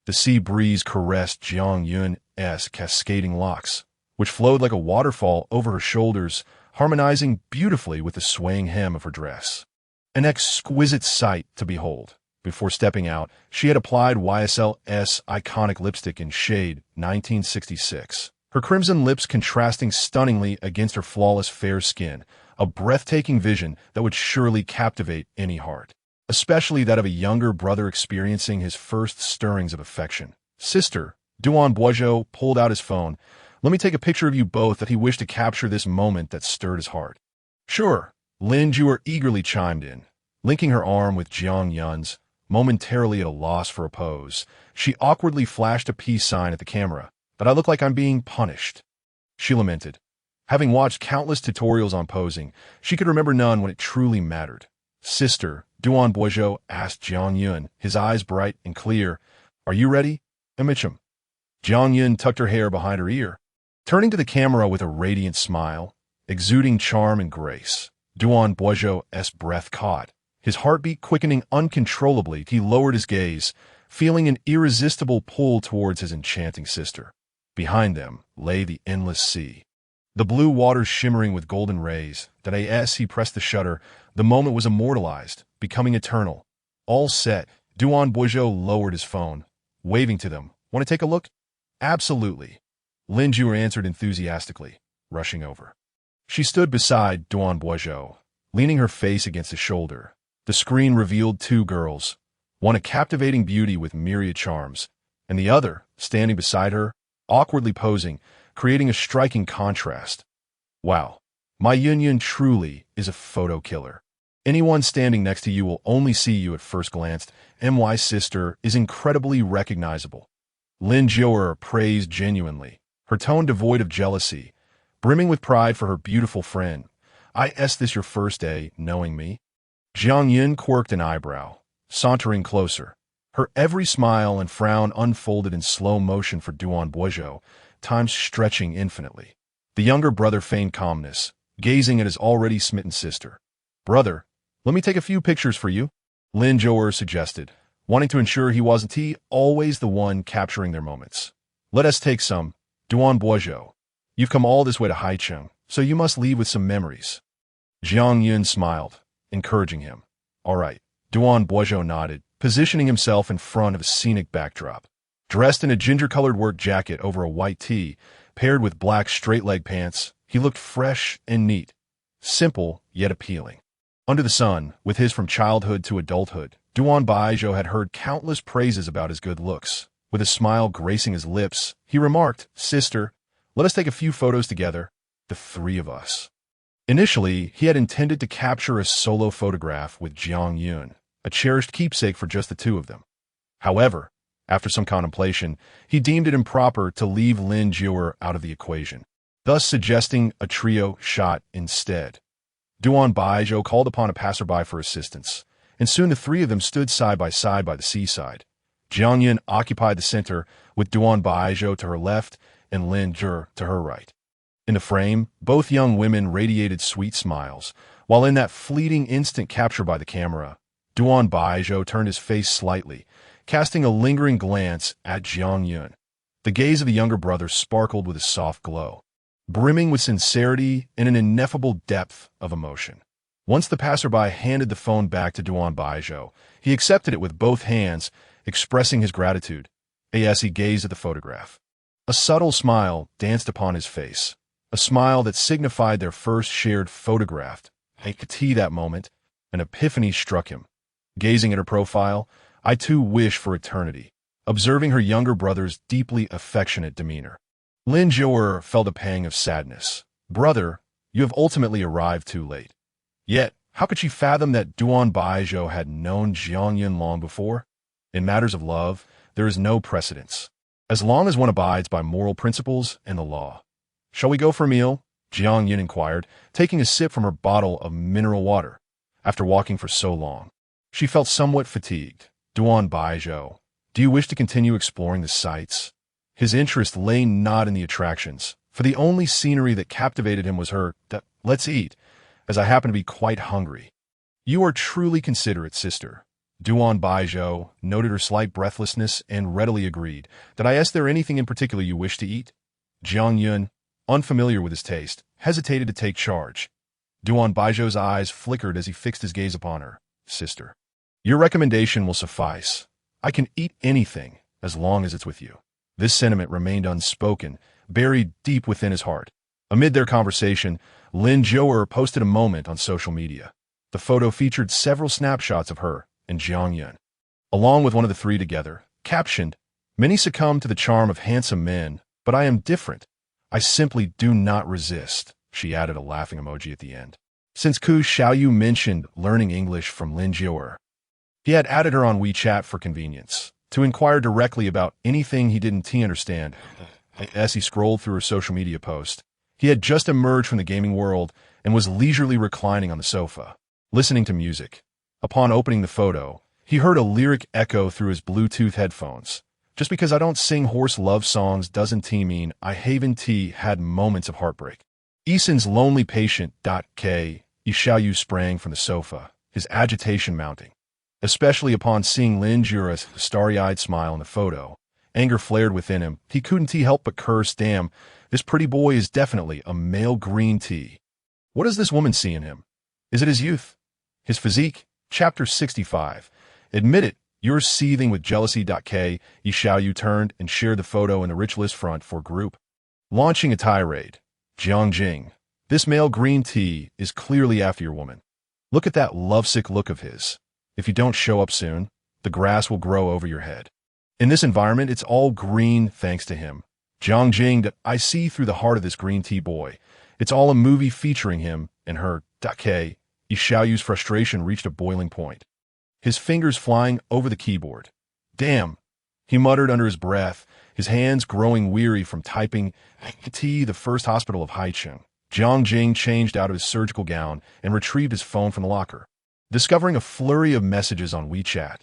The sea breeze caressed Jiang Yun's cascading locks, which flowed like a waterfall over her shoulders, harmonizing beautifully with the swaying hem of her dress. An exquisite sight to behold. Before stepping out, she had applied YSL's iconic lipstick in shade 1966. Her crimson lips contrasting stunningly against her flawless fair skin, a breathtaking vision that would surely captivate any heart, especially that of a younger brother experiencing his first stirrings of affection. Sister, Duan Boizhou pulled out his phone. Let me take a picture of you both. That he wished to capture this moment that stirred his heart. Sure, Lin Zhuer eagerly chimed in, linking her arm with Jiang Yun's. Momentarily at a loss for a pose, she awkwardly flashed a peace sign at the camera. But I look like I'm being punished, she lamented. Having watched countless tutorials on posing, she could remember none when it truly mattered. Sister, Duan Boizhou asked Jiang Yun, his eyes bright and clear. Are you ready? Emichum. Jiang Yun tucked her hair behind her ear, turning to the camera with a radiant smile, exuding charm and grace. Duan Boizhou's breath caught, his heartbeat quickening uncontrollably. He lowered his gaze, feeling an irresistible pull towards his enchanting sister. Behind them lay the endless sea, the blue waters shimmering with golden rays. That as he pressed the shutter, the moment was immortalized, becoming eternal. All set, Duan Boizhou lowered his phone, waving to them. Want to take a look? Absolutely. Lin Zhuer answered enthusiastically, rushing over. She stood beside Duan Boizhou, leaning her face against his shoulder. The screen revealed two girls, one a captivating beauty with myriad charms, and the other, standing beside her, awkwardly posing, creating a striking contrast. Wow, my Yun truly is a photo killer. Anyone standing next to you will only see you at first glance. My sister is incredibly recognizable. Lin Zhuer praised genuinely, her tone devoid of jealousy, brimming with pride for her beautiful friend. Is this your first day knowing me? Jiang Yun quirked an eyebrow, sauntering closer. Her every smile and frown unfolded in slow motion for Duan Boizhou, time stretching infinitely. The younger brother feigned calmness, gazing at his already smitten sister. Brother, let me take a few pictures for you, Lin Zhuer suggested, wanting to ensure he wasn't always the one capturing their moments. Let us take some. Duan Boizhou, you've come all this way to Haicheng, so you must leave with some memories. Jiang Yun smiled, encouraging him. All right. Duan Boizhou nodded, positioning himself in front of a scenic backdrop. Dressed in a ginger-colored work jacket over a white tee, paired with black straight-leg pants, he looked fresh and neat, simple yet appealing. Under the sun, with his from childhood to adulthood, Duan Boizhou had heard countless praises about his good looks. With a smile gracing his lips, he remarked, Sister, let us take a few photos together, the three of us. Initially, he had intended to capture a solo photograph with Jiang Yun, a cherished keepsake for just the two of them. However, after some contemplation, he deemed it improper to leave Lin Zhuer out of the equation, thus suggesting a trio shot instead. Duan Boizhou called upon a passerby for assistance, and soon the three of them stood side by the seaside. Jiang Yun occupied the center, with Duan Boizhou to her left and Lin Zhuer to her right. In the frame, both young women radiated sweet smiles, while in that fleeting instant captured by the camera, Duan Boizhou turned his face slightly, casting a lingering glance at Jiang Yun. The gaze of the younger brother sparkled with a soft glow, brimming with sincerity and an ineffable depth of emotion. Once the passerby handed the phone back to Duan Boizhou, he accepted it with both hands expressing his gratitude, as he gazed at the photograph. A subtle smile danced upon his face, a smile that signified their first shared photograph. That moment, an epiphany struck him. Gazing at her profile, I too wish for eternity, observing her younger brother's deeply affectionate demeanor. Lin Jiang felt a pang of sadness. Brother, you have ultimately arrived too late. Yet, how could she fathom that Duan Baizhou had known Jiang Yun long before? In matters of love, there is no precedence, as long as one abides by moral principles and the law. Shall we go for a meal? Jiang Yun inquired, taking a sip from her bottle of mineral water. After walking for so long, she felt somewhat fatigued. Duan Baizhou, do you wish to continue exploring the sights? His interest lay not in the attractions, for the only scenery that captivated him was her, let's eat, as I happen to be quite hungry. You are truly considerate, sister. Duan Baizhou noted her slight breathlessness and readily agreed. Did I ask there anything in particular you wish to eat? Jiang Yun, unfamiliar with his taste, hesitated to take charge. Duan Baizhou's eyes flickered as he fixed his gaze upon her. Sister, your recommendation will suffice. I can eat anything as long as it's with you. This sentiment remained unspoken, buried deep within his heart. Amid their conversation, Lin Jiang posted a moment on social media. The photo featured several snapshots of her and Jiang Yun, along with one of the three together, captioned, "Many succumb to the charm of handsome men, but I am different. I simply do not resist." She added a laughing emoji at the end. Since Ku Xiaoyu mentioned learning English from Lin Jiang, he had added her on WeChat for convenience, to inquire directly about anything he didn't understand. As he scrolled through her social media post, he had just emerged from the gaming world and was leisurely reclining on the sofa, listening to music. Upon opening the photo, he heard a lyric echo through his Bluetooth headphones. Just because I don't sing horse love songs doesn't mean I haven't had moments of heartbreak. Eason's lonely patient, K. Xiaoyu sprang from the sofa, his agitation mounting. Especially upon seeing Lin Jiang's starry-eyed smile in the photo, anger flared within him. He couldn't help but curse, damn, this pretty boy is definitely a male green tea. What does this woman see in him? Is it his youth? His physique? Chapter 65. Admit it, you're seething with jealousy. K. Xiaoyu turned and shared the photo in the rich list front for group. Launching a tirade. Jiang, this male green tea is clearly after your woman. Look at that lovesick look of his. If you don't show up soon, the grass will grow over your head. In this environment, it's all green thanks to him. Jiang, I see through the heart of this green tea boy. It's all a movie featuring him and her. K. Xiaoyu's frustration reached a boiling point, his fingers flying over the keyboard. Damn, he muttered under his breath, his hands growing weary from typing the first hospital of Haicheng. Jiang changed out of his surgical gown and retrieved his phone from the locker. Discovering a flurry of messages on WeChat,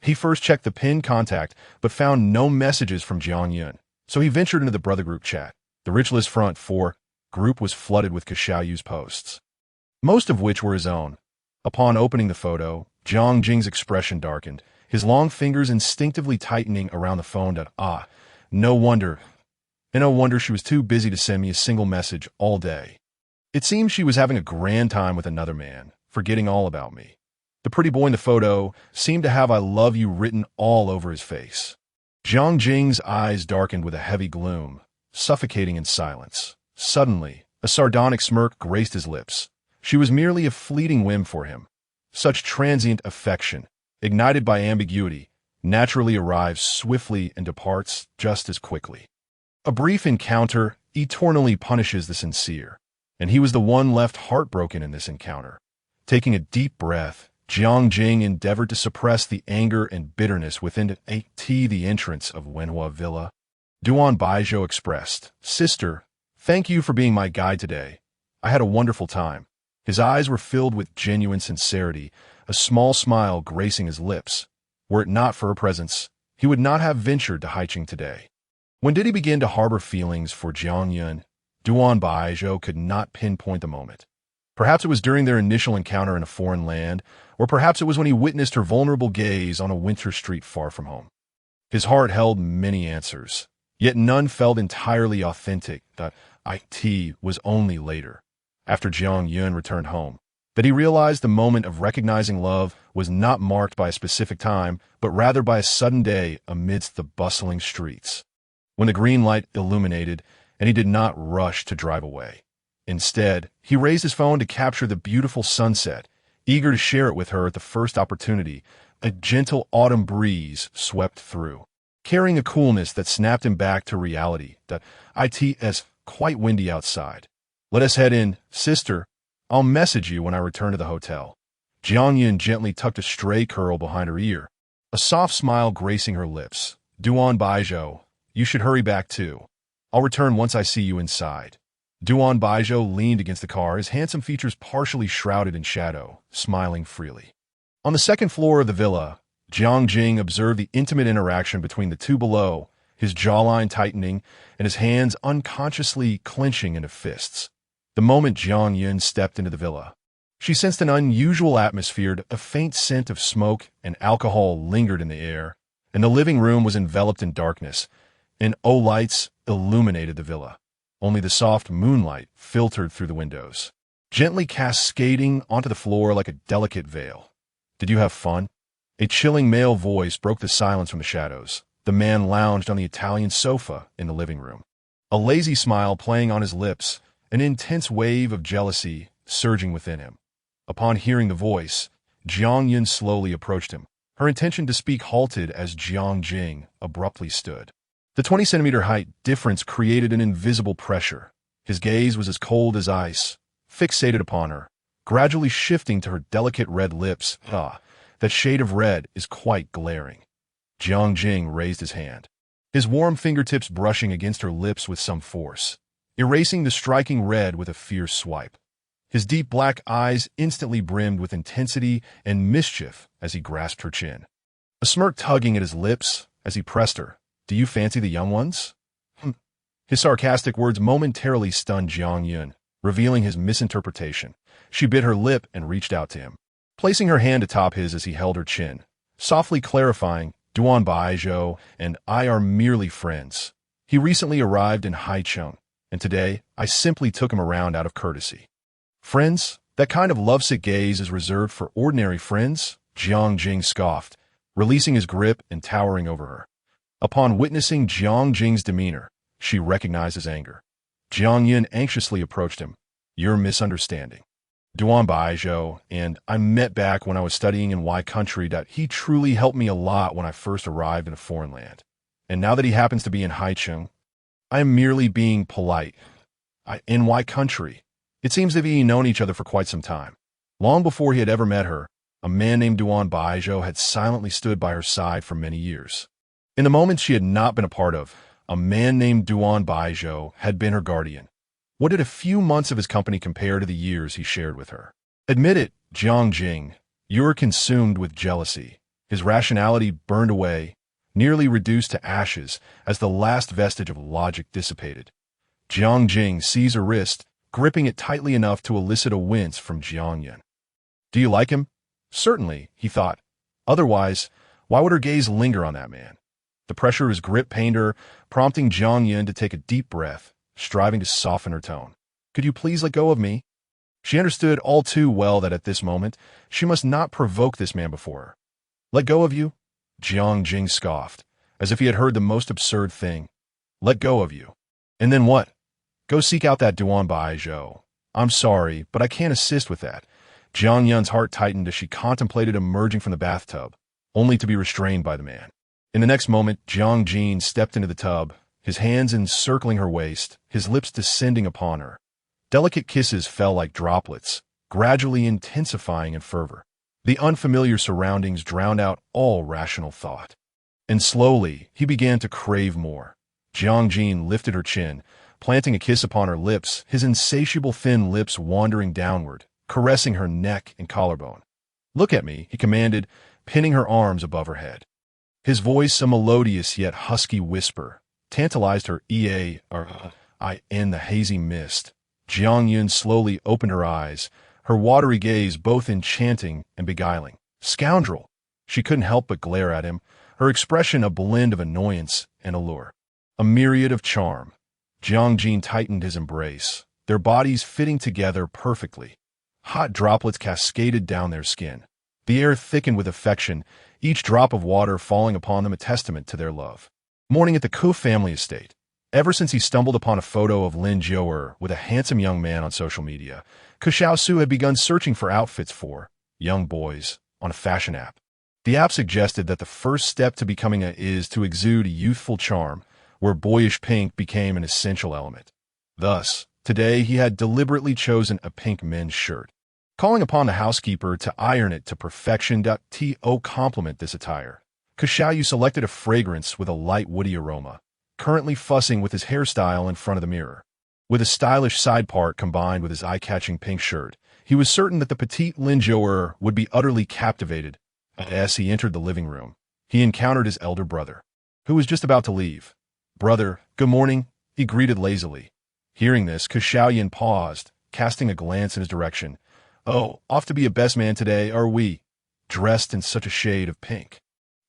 he first checked the pinned contact but found no messages from Jiang Yun, so he ventured into the brother group chat. The rich list front for group was flooded with Xiaoyu's posts, most of which were his own. Upon opening the photo, Jiang's expression darkened, his long fingers instinctively tightening around the phone. No wonder she was too busy to send me a single message all day. It seems she was having a grand time with another man, forgetting all about me. The pretty boy in the photo seemed to have "I love you" written all over his face. Jiang's eyes darkened with a heavy gloom, suffocating in silence. Suddenly, a sardonic smirk graced his lips. She was merely a fleeting whim for him. Such transient affection, ignited by ambiguity, naturally arrives swiftly and departs just as quickly. A brief encounter eternally punishes the sincere, and he was the one left heartbroken in this encounter. Taking a deep breath, Jiang endeavored to suppress the anger and bitterness within the entrance of Wenhua Villa. Duan Baizhou expressed, "Sister, thank you for being my guide today. I had a wonderful time." His eyes were filled with genuine sincerity, a small smile gracing his lips. Were it not for her presence, he would not have ventured to Haicheng today. When did he begin to harbor feelings for Jiang Yun? Duan Baizhou could not pinpoint the moment. Perhaps it was during their initial encounter in a foreign land, or perhaps it was when he witnessed her vulnerable gaze on a winter street far from home. His heart held many answers, yet none felt entirely authentic. It was only later, after Jiang Yun returned home, that he realized the moment of recognizing love was not marked by a specific time, but rather by a sudden day amidst the bustling streets. When the green light illuminated, and he did not rush to drive away. Instead, he raised his phone to capture the beautiful sunset, eager to share it with her at the first opportunity. A gentle autumn breeze swept through, carrying a coolness that snapped him back to reality. It's quite windy outside. Let us head in, sister. I'll message you when I return to the hotel. Jiang gently tucked a stray curl behind her ear, a soft smile gracing her lips. Duan Baijiu, you should hurry back too. I'll return once I see you inside. Duan Baijiu leaned against the car, his handsome features partially shrouded in shadow, smiling freely. On the second floor of the villa, Jiang observed the intimate interaction between the two below, his jawline tightening and his hands unconsciously clenching into fists. The moment Jiang stepped into the villa, she sensed an unusual atmosphere. A faint scent of smoke and alcohol lingered in the air, and the living room was enveloped in darkness, and lights illuminated the villa. Only the soft moonlight filtered through the windows, gently cascading onto the floor like a delicate veil. Did you have fun? A chilling male voice broke the silence from the shadows. The man lounged on the Italian sofa in the living room, a lazy smile playing on his lips, an intense wave of jealousy surging within him. Upon hearing the voice, Jiang slowly approached him. Her intention to speak halted as Jiang abruptly stood. The 20-centimeter height difference created an invisible pressure. His gaze was as cold as ice, fixated upon her, gradually shifting to her delicate red lips. That shade of red is quite glaring. Jiang raised his hand, his warm fingertips brushing against her lips with some force, erasing the striking red with a fierce swipe. His deep black eyes instantly brimmed with intensity and mischief as he grasped her chin, a smirk tugging at his lips as he pressed her. Do you fancy the young ones? His sarcastic words momentarily stunned Jiang, revealing his misinterpretation. She bit her lip and reached out to him, placing her hand atop his as he held her chin, softly clarifying, Duan Baijiu and I are merely friends. He recently arrived in Haicheng, and today I simply took him around out of courtesy. Friends? That kind of lovesick gaze is reserved for ordinary friends? Jiang scoffed, releasing his grip and towering over her. Upon witnessing Jiang's demeanor, she recognized his anger. Jiang anxiously approached him. You're misunderstanding. Duan Baijiu and I met back when I was studying in Y country. He truly helped me a lot when I first arrived in a foreign land. And now that he happens to be in Haicheng, I am merely being polite. In Y country, it seems that we had known each other for quite some time. Long before he had ever met her, a man named Duan Baijiu had silently stood by her side for many years. In the moments she had not been a part of, a man named Duan Baijiu had been her guardian. What did a few months of his company compare to the years he shared with her? Admit it, Jiang, you were consumed with jealousy. His rationality burned away, nearly reduced to ashes as the last vestige of logic dissipated. Jiang seized her wrist, gripping it tightly enough to elicit a wince from Jiang. Do you like him? Certainly, he thought. Otherwise, why would her gaze linger on that man? The pressure of his grip pained her, prompting Jiang to take a deep breath, striving to soften her tone. Could you please let go of me? She understood all too well that at this moment, she must not provoke this man before her. Let go of you? Jiang scoffed, as if he had heard the most absurd thing. Let go of you. And then what? Go seek out that Duan Baijiu. I'm sorry, but I can't assist with that. Jiang's heart tightened as she contemplated emerging from the bathtub, only to be restrained by the man. In the next moment, Jiang stepped into the tub, his hands encircling her waist, his lips descending upon her. Delicate kisses fell like droplets, gradually intensifying in fervor. The unfamiliar surroundings drowned out all rational thought. And slowly, he began to crave more. Jiang lifted her chin, planting a kiss upon her lips, his insatiable thin lips wandering downward, caressing her neck and collarbone. Look at me, he commanded, pinning her arms above her head. His voice, a melodious yet husky whisper, tantalized her in the hazy mist. Jiang slowly opened her eyes, her watery gaze both enchanting and beguiling. Scoundrel! She couldn't help but glare at him, her expression a blend of annoyance and allure. A myriad of charm. Jiang tightened his embrace, their bodies fitting together perfectly. Hot droplets cascaded down their skin. The air thickened with affection, each drop of water falling upon them a testament to their love. Morning at the Ko family estate. Ever since he stumbled upon a photo of Lin Zhou'er with a handsome young man on social media, Ko Xiaosu had begun searching for outfits for young boys on a fashion app. The app suggested that the first step to becoming is to exude a youthful charm, where boyish pink became an essential element. Thus, today he had deliberately chosen a pink men's shirt, calling upon the housekeeper to iron it to perfection. To complement this attire, Ko Xiaoyu selected a fragrance with a light woody aroma, currently fussing with his hairstyle in front of the mirror. With a stylish side part combined with his eye-catching pink shirt, he was certain that the petite Lin Zhou'er would be utterly captivated. As he entered the living room, he encountered his elder brother, who was just about to leave. "Brother, good morning," he greeted lazily. Hearing this, Ko Xiaoyan paused, casting a glance in his direction. "Oh, off to be a best man today, are we?" Dressed in such a shade of pink.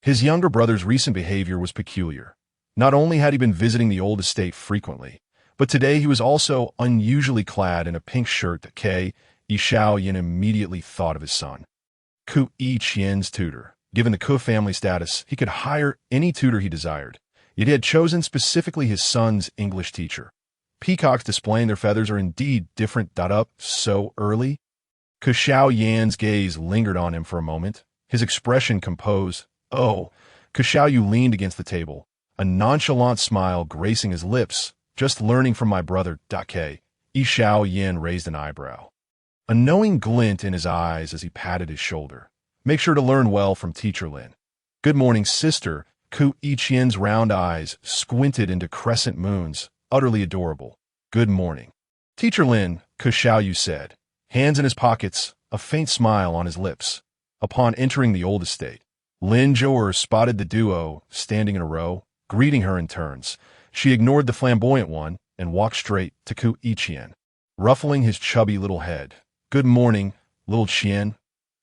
His younger brother's recent behavior was peculiar. Not only had he been visiting the old estate frequently, but today he was also unusually clad in a pink shirt that Xiaoyan immediately thought of his son. Ko Qian's tutor. Given the Ko family status, he could hire any tutor he desired. Yet he had chosen specifically his son's English teacher. Peacocks displaying their feathers are indeed different. Up so early? Ko Xiaoyan's gaze lingered on him for a moment, his expression composed. "Oh." Ko Xiaoyu leaned against the table, a nonchalant smile gracing his lips. "Just learning from my brother." Xiaoyan raised an eyebrow, a knowing glint in his eyes as he patted his shoulder. "Make sure to learn well from teacher Lin." "Good morning, sister." Ko Qian's round eyes squinted into crescent moons, utterly adorable. "Good morning, Teacher Lin," Ko Xiaoyu said, hands in his pockets, a faint smile on his lips. Upon entering the old estate, Lin Zhou'er spotted the duo standing in a row, greeting her in turns. She ignored the flamboyant one and walked straight to Ko Qian, ruffling his chubby little head. "Good morning, little Qian."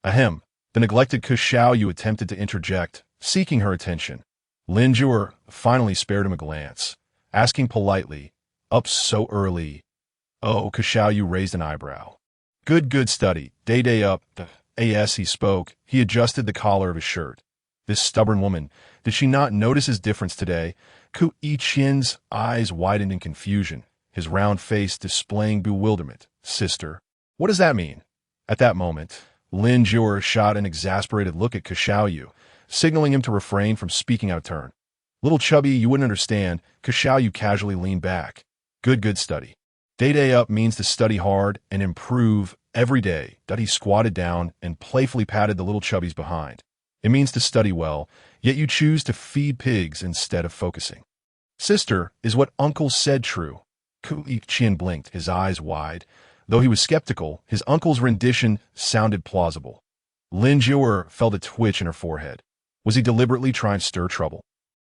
Ahem. The neglected Ko Xiaoyu attempted to interject, seeking her attention. Lin Zhou'er finally spared him a glance, asking politely, "Up so early?" Oh, Ko Xiaoyu raised an eyebrow. Good study. Day up." As he spoke, he adjusted the collar of his shirt. This stubborn woman, did she not notice his difference today? Ko Qian's eyes widened in confusion, his round face displaying bewilderment. "Sister, what does that mean?" At that moment, Lin Zhou'er shot an exasperated look at Ko Xiaoyu, signaling him to refrain from speaking out of turn. "Little chubby, you wouldn't understand." Ko Xiaoyu casually leaned back. Good study. Day up means to study hard and improve every day." He squatted down and playfully patted the little chubby's behind. "It means to study well, yet you choose to feed pigs instead of focusing." "Sister, is what uncle said true?" Ko Qian blinked, his eyes wide. Though he was skeptical, his uncle's rendition sounded plausible. Lin Zhou'er felt a twitch in her forehead. Was he deliberately trying to stir trouble?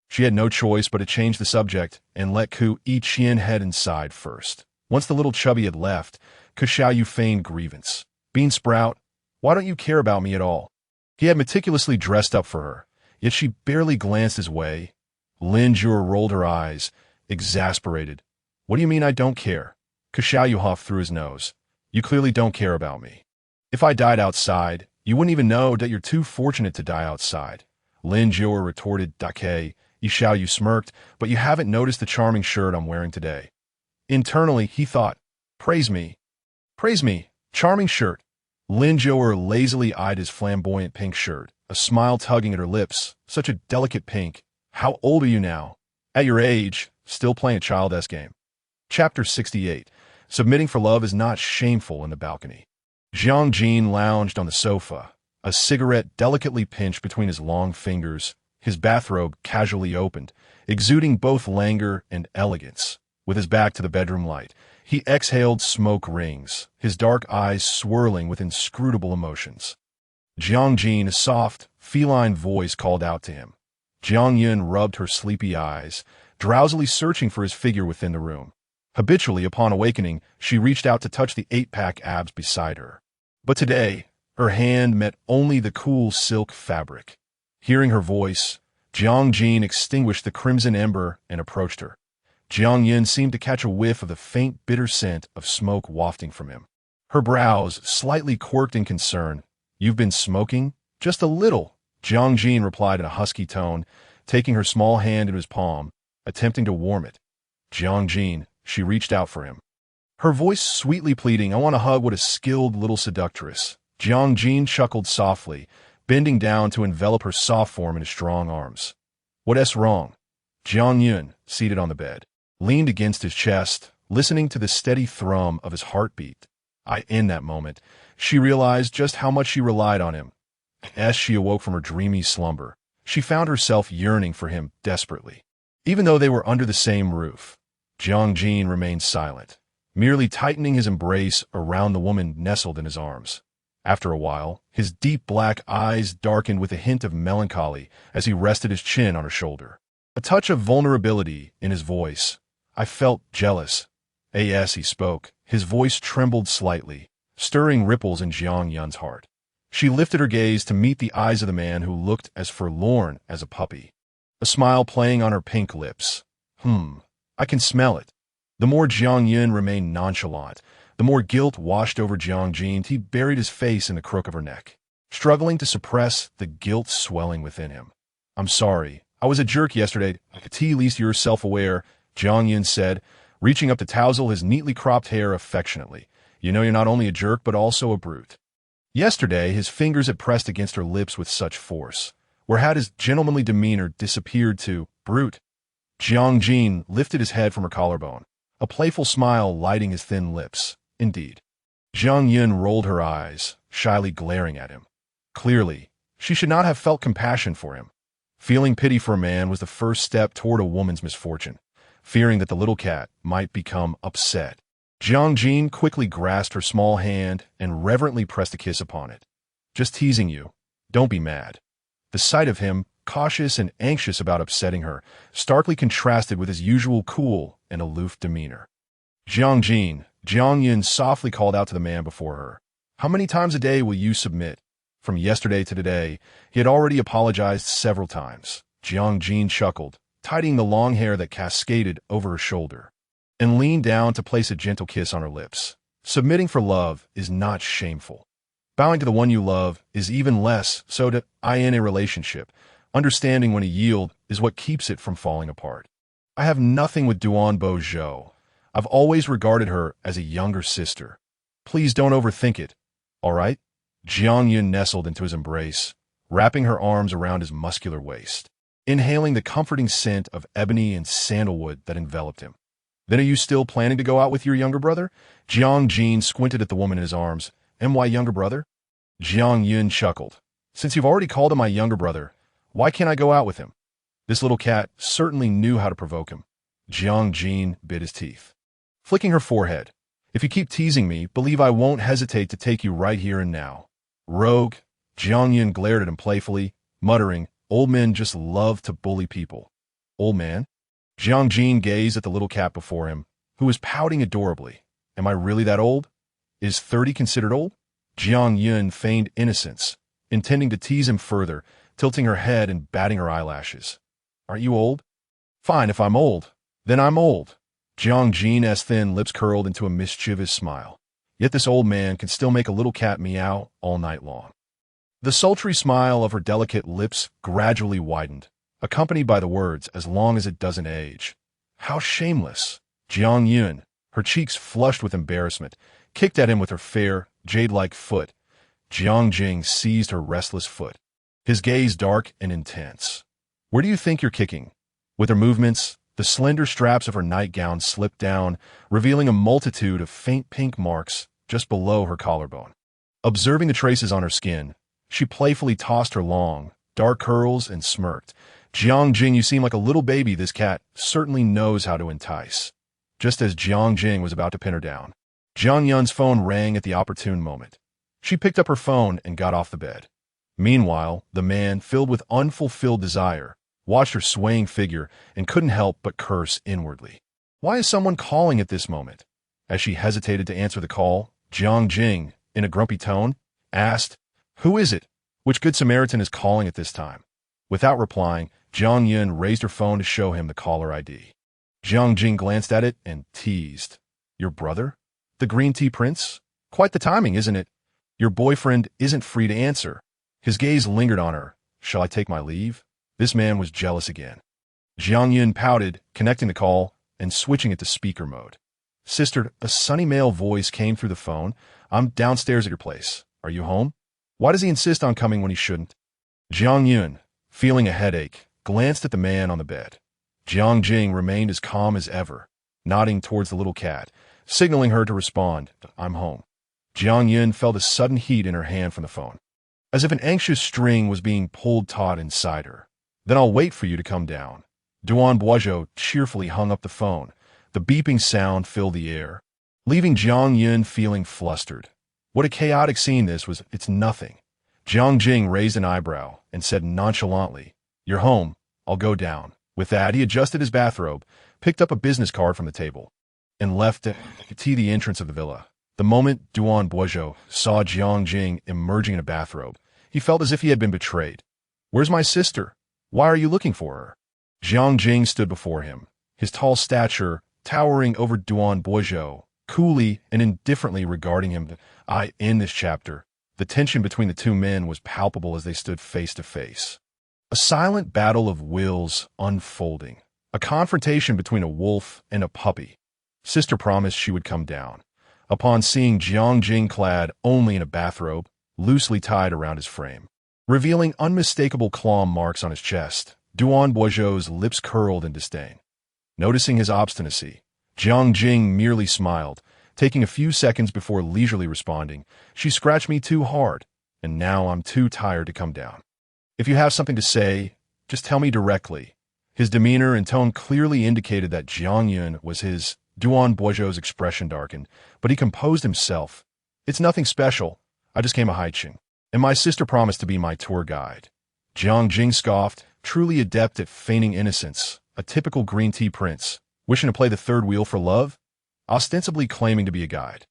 She had no choice but to change the subject and let Ko Qian head inside first. Once the little chubby had left, Ko Xiaoyu feigned grievance. "Bean Sprout, why don't you care about me at all?" He had meticulously dressed up for her, yet she barely glanced his way. Lin Zhou'er rolled her eyes, exasperated. "What do you mean I don't care?" Ko Xiaoyu huffed through his nose. "You clearly don't care about me. If I died outside, you wouldn't even know that you're too fortunate to die outside." Lin Zhou'er retorted. Xiaoyu smirked, "But you haven't noticed the charming shirt I'm wearing today." Internally, he thought, Praise me. Praise me. Charming shirt." Lin Zhou'er lazily eyed his flamboyant pink shirt, a smile tugging at her lips. "Such a delicate pink. How old are you now?" "At your age, still playing a child-esque game." Chapter 68. Submitting for love is not shameful in the balcony. Jiang lounged on the sofa, a cigarette delicately pinched between his long fingers, his bathrobe casually opened, exuding both languor and elegance. With his back to the bedroom light, he exhaled smoke rings, his dark eyes swirling with inscrutable emotions. Jiang, a soft, feline voice called out to him. Jiang Yun rubbed her sleepy eyes, drowsily searching for his figure within the room. Habitually, upon awakening, she reached out to touch the 8-pack abs beside her. But today, her hand met only the cool silk fabric. Hearing her voice, Jiang extinguished the crimson ember and approached her. Jiang Yun seemed to catch a whiff of the faint, bitter scent of smoke wafting from him. Her brows slightly quirked in concern. "You've been smoking?" "Just a little," Jiang replied in a husky tone, taking her small hand into his palm, attempting to warm it. "Jiang," she reached out for him. Her voice sweetly pleading, "I want to hug what a skilled little seductress." Jiang chuckled softly, bending down to envelop her soft form in his strong arms. "What's wrong?" Jiang, seated on the bed, leaned against his chest, listening to the steady thrum of his heartbeat. In that moment, she realized just how much she relied on him. As she awoke from her dreamy slumber, she found herself yearning for him desperately. Even though they were under the same roof, Jiang remained silent, merely tightening his embrace around the woman nestled in his arms. After a while, his deep black eyes darkened with a hint of melancholy as he rested his chin on her shoulder. A touch of vulnerability in his voice. "I felt jealous." As he spoke, his voice trembled slightly, stirring ripples in Jiang heart. She lifted her gaze to meet the eyes of the man who looked as forlorn as a puppy. A smile playing on her pink lips. I can smell it." The more Jiang remained nonchalant, the more guilt washed over Jiang. He buried his face in the crook of her neck, struggling to suppress the guilt swelling within him. "I'm sorry. I was a jerk yesterday. At least you're self-aware," Jiang said, reaching up to tousle his neatly cropped hair affectionately. "You know you're not only a jerk but also a brute." Yesterday, his fingers had pressed against her lips with such force, where had his gentlemanly demeanor disappeared to brute. Jiang lifted his head from her collarbone, a playful smile lighting his thin lips. "Indeed." Jiang rolled her eyes, shyly glaring at him. Clearly, she should not have felt compassion for him. Feeling pity for a man was the first step toward a woman's misfortune. Fearing that the little cat might become upset, Jiang quickly grasped her small hand and reverently pressed a kiss upon it. "Just teasing you. Don't be mad." The sight of him, cautious and anxious about upsetting her, starkly contrasted with his usual cool and aloof demeanor. Jiang softly called out to the man before her. "How many times a day will you submit?" From yesterday to today, he had already apologized several times. Jiang chuckled, tidying the long hair that cascaded over her shoulder, and leaned down to place a gentle kiss on her lips. Submitting for love is not shameful. Bowing to the one you love is even less so to in a relationship. Understanding when to yield is what keeps it from falling apart. I have nothing with Duanbo Zhou. I've always regarded her as a younger sister. Please don't overthink it, all right? Jiang nestled into his embrace, wrapping her arms around his muscular waist, inhaling the comforting scent of ebony and sandalwood that enveloped him. "Then are you still planning to go out with your younger brother?" Jiang squinted at the woman in his arms. "And why younger brother?" Jiang chuckled. "Since you've already called him my younger brother, why can't I go out with him?" This little cat certainly knew how to provoke him. Jiang bit his teeth, flicking her forehead. "If you keep teasing me, believe I won't hesitate to take you right here and now." "Rogue." Jiang glared at him playfully, muttering, "Old men just love to bully people." "Old man?" Jiang gazed at the little cat before him, who was pouting adorably. "Am I really that old? Is 30 considered old?" Jiang feigned innocence, intending to tease him further, tilting her head and batting her eyelashes. "Aren't you old?" "Fine, if I'm old. Then I'm old." Jiang's thin lips curled into a mischievous smile. Yet this old man can still make a little cat meow all night long. The sultry smile of her delicate lips gradually widened, accompanied by the words, "as long as it doesn't age." How shameless! Jiang, her cheeks flushed with embarrassment, kicked at him with her fair, jade-like foot. Jiang seized her restless foot, his gaze dark and intense. "Where do you think you're kicking?" With her movements, the slender straps of her nightgown slipped down, revealing a multitude of faint pink marks just below her collarbone. Observing the traces on her skin, she playfully tossed her long, dark curls and smirked. "Jiang, you seem like a little baby. This cat certainly knows how to entice." Just as Jiang was about to pin her down, Jiang phone rang at the opportune moment. She picked up her phone and got off the bed. Meanwhile, the man, filled with unfulfilled desire, watched her swaying figure and couldn't help but curse inwardly. Why is someone calling at this moment? As she hesitated to answer the call, Jiang, in a grumpy tone, asked, "Who is it? Which good Samaritan is calling at this time?" Without replying, Jiang raised her phone to show him the caller ID. Jiang glanced at it and teased, "Your brother? The green tea prince?" Quite the timing, isn't it? Your boyfriend isn't free to answer. His gaze lingered on her. Shall I take my leave? This man was jealous again. Jiang Yun pouted, connecting the call and switching it to speaker mode. Sister, a sunny male voice came through the phone. I'm downstairs at your place. Are you home? Why does he insist on coming when he shouldn't? Jiang Yun, feeling a headache, glanced at the man on the bed. Jiang Jing remained as calm as ever, nodding towards the little cat, signaling her to respond. I'm home. Jiang Yun felt a sudden heat in her hand from the phone, as if an anxious string was being pulled taut inside her. Then I'll wait for you to come down. Duan Boizhou cheerfully hung up the phone. The beeping sound filled the air, leaving Jiang Yun feeling flustered. What a chaotic scene this was. It's nothing. Jiang Jing raised an eyebrow and said nonchalantly, You're home. I'll go down. With that, he adjusted his bathrobe, picked up a business card from the table, and left to the entrance of the villa. The moment Duan Boizhou saw Jiang Jing emerging in a bathrobe, he felt as if he had been betrayed. Where's my sister? Why are you looking for her? Jiang Jing stood before him, his tall stature towering over Duan Boizhou, coolly and indifferently regarding him. In this chapter, the tension between the two men was palpable as they stood face to face. A silent battle of wills unfolding, a confrontation between a wolf and a puppy. Sister promised she would come down. Upon seeing Jiang Jing clad only in a bathrobe, loosely tied around his frame, revealing unmistakable claw marks on his chest, Duan Boizhou's lips curled in disdain. Noticing his obstinacy, Jiang Jing merely smiled, taking a few seconds before leisurely responding, She scratched me too hard, and now I'm too tired to come down. If you have something to say, just tell me directly. His demeanor and tone clearly indicated that Jiang Yun was his. Duan Boizhou's expression darkened, but he composed himself. It's nothing special. I just came a hiking, and my sister promised to be my tour guide. Jiang Jing scoffed, truly adept at feigning innocence, a typical green tea prince, wishing to play the third wheel for love, ostensibly claiming to be a guide.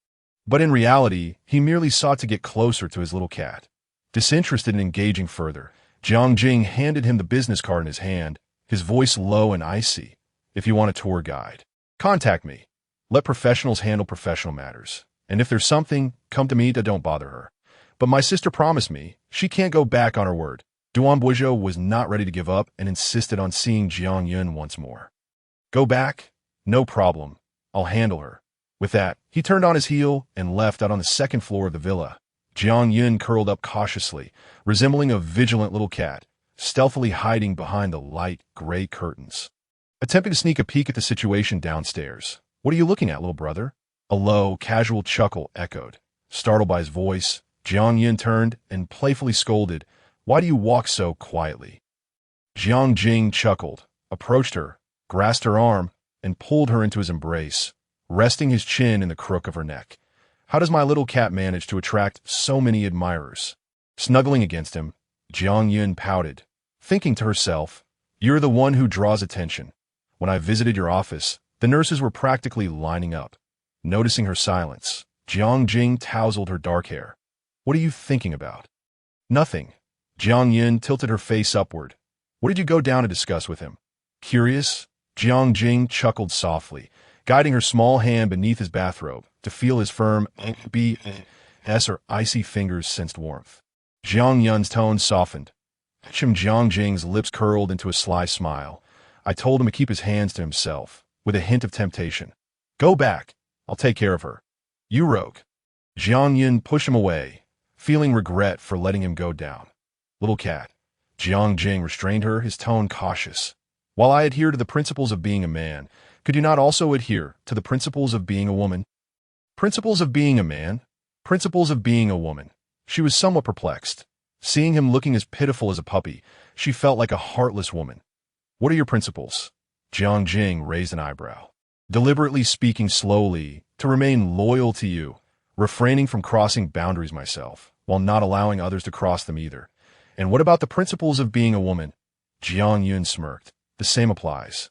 But in reality, he merely sought to get closer to his little cat. Disinterested in engaging further, Jiang Jing handed him the business card in his hand, his voice low and icy. If you want a tour guide, contact me. Let professionals handle professional matters. And if there's something, come to me. Don't bother her. But my sister promised me. She can't go back on her word. Duan Boizhou was not ready to give up and insisted on seeing Jiang Yun once more. Go back? No problem. I'll handle her. With that, he turned on his heel and left out on the second floor of the villa. Jiang Yun curled up cautiously, resembling a vigilant little cat, stealthily hiding behind the light gray curtains, attempting to sneak a peek at the situation downstairs. What are you looking at, little brother? A low, casual chuckle echoed. Startled by his voice, Jiang Yun turned and playfully scolded, Why do you walk so quietly? Jiang Jing chuckled, approached her, grasped her arm, and pulled her into his embrace, resting his chin in the crook of her neck. How does my little cat manage to attract so many admirers? Snuggling against him, Jiang Yun pouted, thinking to herself, You're the one who draws attention. When I visited your office, the nurses were practically lining up. Noticing her silence, Jiang Jing tousled her dark hair. What are you thinking about? Nothing. Jiang Yun tilted her face upward. What did you go down to discuss with him? Curious? Jiang Jing chuckled softly, guiding her small hand beneath his bathrobe to feel his firm S or icy fingers sensed warmth. Jiang Yun's tone softened. Jiang Jing's lips curled into a sly smile. I told him to keep his hands to himself, with a hint of temptation. Go back. I'll take care of her. You rogue. Jiang Yun pushed him away, feeling regret for letting him go down. Little cat. Jiang Jing restrained her, his tone cautious. While I adhere to the principles of being a man, could you not also adhere to the principles of being a woman? Principles of being a man? Principles of being a woman. She was somewhat perplexed. Seeing him looking as pitiful as a puppy, she felt like a heartless woman. What are your principles? Jiang Jing raised an eyebrow. Deliberately speaking slowly, to remain loyal to you, refraining from crossing boundaries myself, while not allowing others to cross them either. And what about the principles of being a woman? Jiang Yun smirked. The same applies.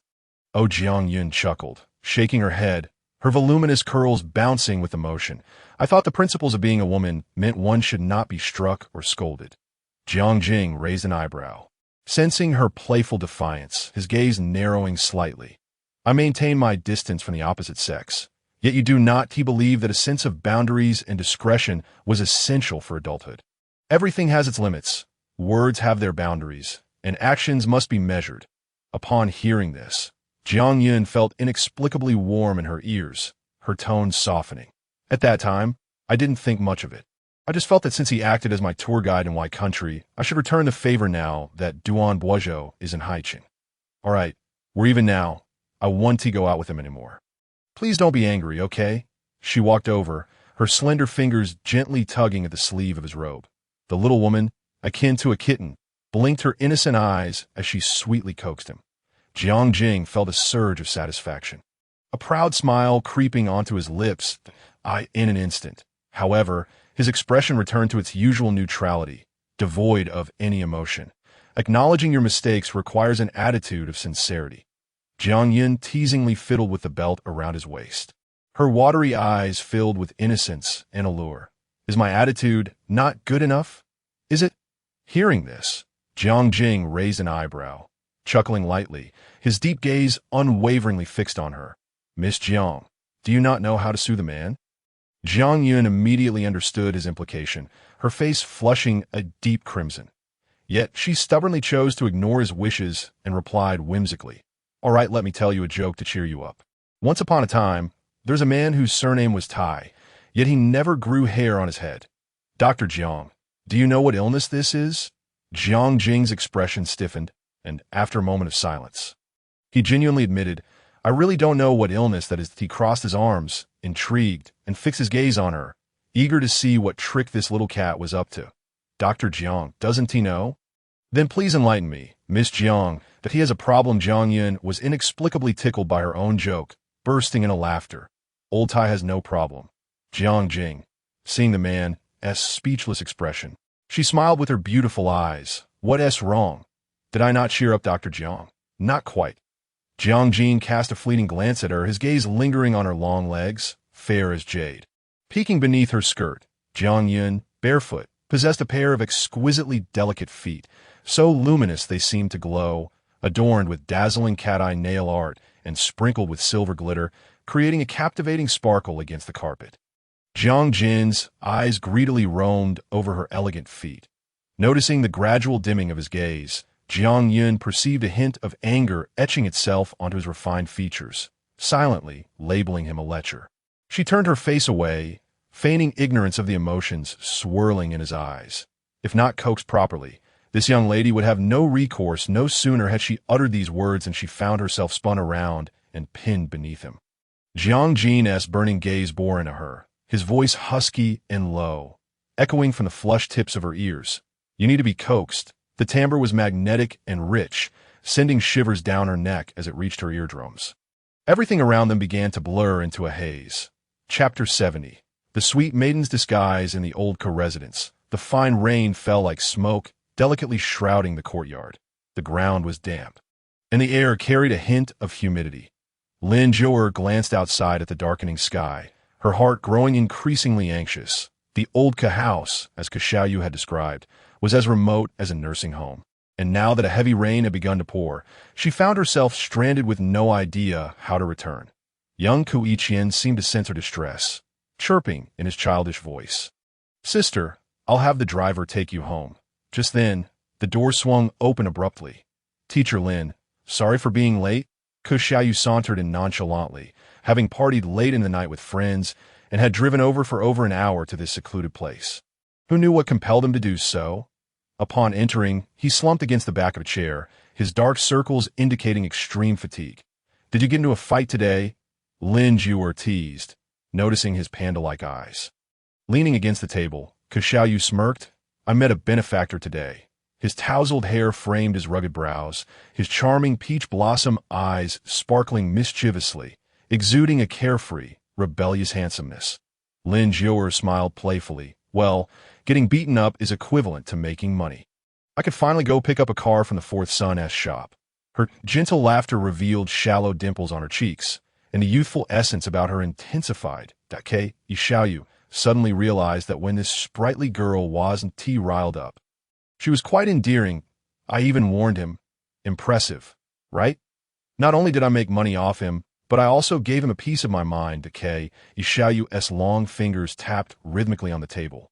Oh, Jiang Yun chuckled, shaking her head, her voluminous curls bouncing with emotion. I thought the principles of being a woman meant one should not be struck or scolded. Jiang Jing raised an eyebrow, sensing her playful defiance, his gaze narrowing slightly. I maintain my distance from the opposite sex. Yet you do not believe that a sense of boundaries and discretion was essential for adulthood. Everything has its limits. Words have their boundaries, and actions must be measured. Upon hearing this, Jiang Yun felt inexplicably warm in her ears, her tone softening. At that time, I didn't think much of it. I just felt that since he acted as my tour guide in White Country, I should return the favor now that Duan Boizhou is in Haiqing. All right, we're even now. I want to go out with him anymore. Please don't be angry, okay? She walked over, her slender fingers gently tugging at the sleeve of his robe. The little woman, akin to a kitten, blinked her innocent eyes as she sweetly coaxed him. Jiang Jing felt a surge of satisfaction, a proud smile creeping onto his lips in an instant. However, his expression returned to its usual neutrality, devoid of any emotion. Acknowledging your mistakes requires an attitude of sincerity. Jiang Yun teasingly fiddled with the belt around his waist. Her watery eyes filled with innocence and allure. Is my attitude not good enough? Is it? Hearing this, Jiang Jing raised an eyebrow, chuckling lightly, his deep gaze unwaveringly fixed on her. Miss Jiang, do you not know how to soothe a man? Jiang Yun immediately understood his implication, her face flushing a deep crimson. Yet she stubbornly chose to ignore his wishes and replied whimsically, All right, let me tell you a joke to cheer you up. Once upon a time, there's a man whose surname was Tai, yet he never grew hair on his head. Dr. Jiang, do you know what illness this is? Jiang Jing's expression stiffened, and after a moment of silence, he genuinely admitted, I really don't know what illness that is. He crossed his arms, intrigued, and fixed his gaze on her, eager to see what trick this little cat was up to. Dr. Jiang, doesn't he know? Then please enlighten me, Miss Jiang, that he has a problem. Jiang Yun was inexplicably tickled by her own joke, bursting into laughter. Old Tai has no problem. Jiang Jing, seeing the man's speechless expression, she smiled with her beautiful eyes. What's wrong? Did I not cheer up Dr. Jiang? Not quite. Jiang Jing cast a fleeting glance at her, his gaze lingering on her long legs, fair as jade. Peeking beneath her skirt, Jiang Yun, barefoot, possessed a pair of exquisitely delicate feet, so luminous they seemed to glow, adorned with dazzling cat-eye nail art and sprinkled with silver glitter, creating a captivating sparkle against the carpet. Jiang Jin's eyes greedily roamed over her elegant feet. Noticing the gradual dimming of his gaze, Jiang Yun perceived a hint of anger etching itself onto his refined features, silently labeling him a lecher. She turned her face away, feigning ignorance of the emotions swirling in his eyes. If not coaxed properly, this young lady would have no recourse. No sooner had she uttered these words than she found herself spun around and pinned beneath him. Jiang Jin's burning gaze bore into her, his voice husky and low, echoing from the flushed tips of her ears. You need to be coaxed. The timbre was magnetic and rich, sending shivers down her neck as it reached her eardrums. Everything around them began to blur into a haze. Chapter 70. The sweet maiden's disguise in the old co-residence. The fine rain fell like smoke, delicately shrouding the courtyard. The ground was damp, and the air carried a hint of humidity. Lin Zhouer glanced outside at the darkening sky, her heart growing increasingly anxious. The old house, as Xiaoyu had described, was as remote as a nursing home. And now that a heavy rain had begun to pour, she found herself stranded with no idea how to return. Young Kuiqian seemed to sense her distress, chirping in his childish voice. Sister, I'll have the driver take you home. Just then, the door swung open abruptly. Teacher Lin, sorry for being late? Xiaoyu sauntered in nonchalantly, having partied late in the night with friends, and had driven over for over an hour to this secluded place. Who knew what compelled him to do so? Upon entering, he slumped against the back of a chair, his dark circles indicating extreme fatigue. Did you get into a fight today? Lin Zhouer teased, noticing his panda-like eyes. Leaning against the table, Xiaoyu smirked. I met a benefactor today. His tousled hair framed his rugged brows, his charming peach blossom eyes sparkling mischievously, exuding a carefree, rebellious handsomeness. Lin Zhouer smiled playfully. Well, getting beaten up is equivalent to making money. I could finally go pick up a car from the Fourth Son's shop. Her gentle laughter revealed shallow dimples on her cheeks, and the youthful essence about her intensified. Dake Xiaoyu suddenly realized that when this sprightly girl wasn't riled up, she was quite endearing. I even warned him. Impressive, right? Not only did I make money off him, But I also gave him a piece of my mind, decay. Xiaoyu's long fingers tapped rhythmically on the table,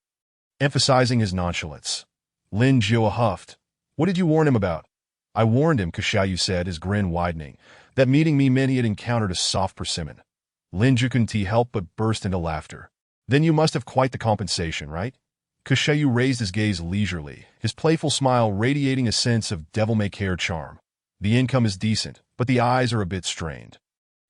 emphasizing his nonchalance. Lin Jiao huffed. What did you warn him about? I warned him, Xiaoyu said, his grin widening. That meeting me meant he had encountered a soft persimmon. Lin Jiao couldn't help but burst into laughter. Then you must have quite the compensation, right? Xiaoyu raised his gaze leisurely, his playful smile radiating a sense of devil-may-care charm. The income is decent, but the eyes are a bit strained.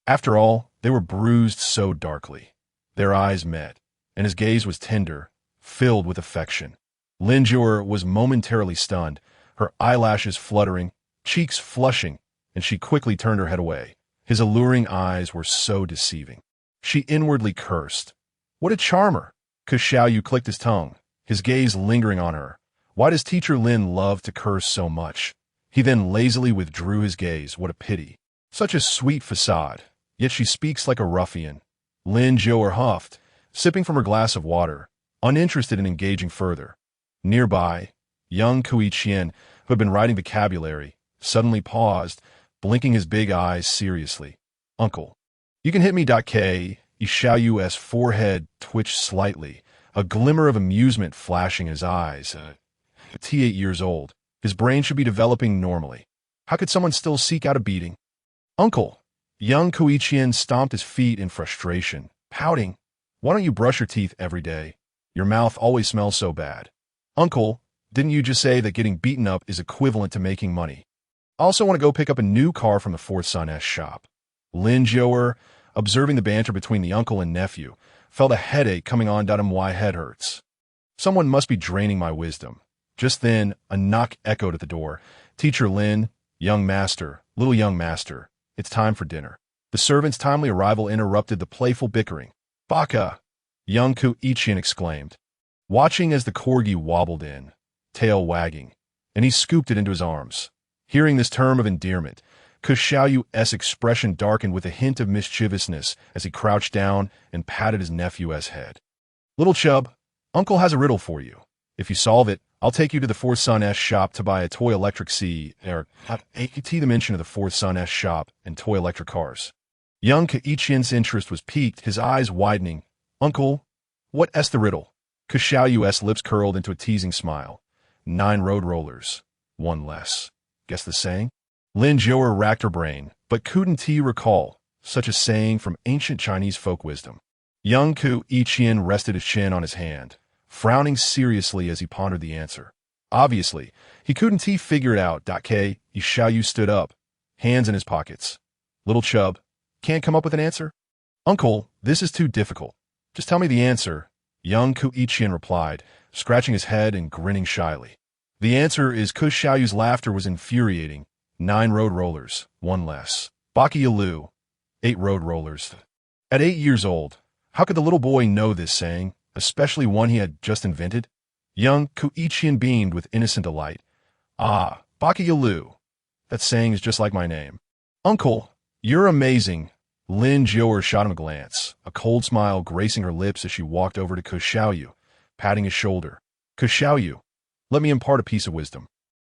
After all, they were bruised so darkly. Their eyes met, and his gaze was tender, filled with affection. Lin Jiao was momentarily stunned, her eyelashes fluttering, cheeks flushing, and she quickly turned her head away. His alluring eyes were so deceiving. She inwardly cursed. What a charmer! Xiaoyu clicked his tongue, his gaze lingering on her. Why does Teacher Lin love to curse so much? He then lazily withdrew his gaze. What a pity. Such a sweet facade, yet she speaks like a ruffian. Lin Jiao huffed, sipping from her glass of water, uninterested in engaging further. Nearby, young Qian, who had been writing vocabulary, suddenly paused, blinking his big eyes seriously. Uncle, you can hit me. K. Xiaoyu's forehead twitched slightly, a glimmer of amusement flashing in his eyes. 8 years old. His brain should be developing normally. How could someone still seek out a beating? Uncle! Young Qian stomped his feet in frustration, pouting. Why don't you brush your teeth every day? Your mouth always smells so bad. Uncle, didn't you just say that getting beaten up is equivalent to making money? I also want to go pick up a new car from the fourth son's shop. Lin Jiao, observing the banter between the uncle and nephew, felt a headache coming on. My head hurts. Someone must be draining my wisdom. Just then, a knock echoed at the door. Teacher Lin, young master, little young master, it's time for dinner. The servant's timely arrival interrupted the playful bickering. Baka! Young Qian exclaimed, watching as the corgi wobbled in, tail wagging, and he scooped it into his arms. Hearing this term of endearment, Xiaoyu's expression darkened with a hint of mischievousness as he crouched down and patted his nephew's head. Little chub, Uncle has a riddle for you. If you solve it, I'll take you to the fourth son's shop to buy a toy electric the mention of the fourth son's shop and toy electric cars. Young Qian's interest was piqued, his eyes widening. Uncle, what's the riddle? Xiaoyu's lips curled into a teasing smile. 9 road rollers, 1 less. Guess the saying? Lin Jiao racked her brain, but couldn't recall such a saying from ancient Chinese folk wisdom. Young Qian rested his chin on his hand, frowning seriously as he pondered the answer. Obviously, he couldn't figure it out. Xiaoyu stood up, hands in his pockets. Little chub, can't come up with an answer? Uncle, this is too difficult. Just tell me the answer, young Qian replied, scratching his head and grinning shyly. The answer is Xiaoyu's laughter was infuriating. 9 road rollers, 1 less. Baki Yalu, 8 road rollers. At 8 years old, how could the little boy know this saying, especially one he had just invented? Young Qian beamed with innocent delight. Ah, Baki Yalu. That saying is just like my name. Uncle, you're amazing. Lin Jiao shot him a glance, a cold smile gracing her lips as she walked over to Xiaoyu, patting his shoulder. Xiaoyu, let me impart a piece of wisdom.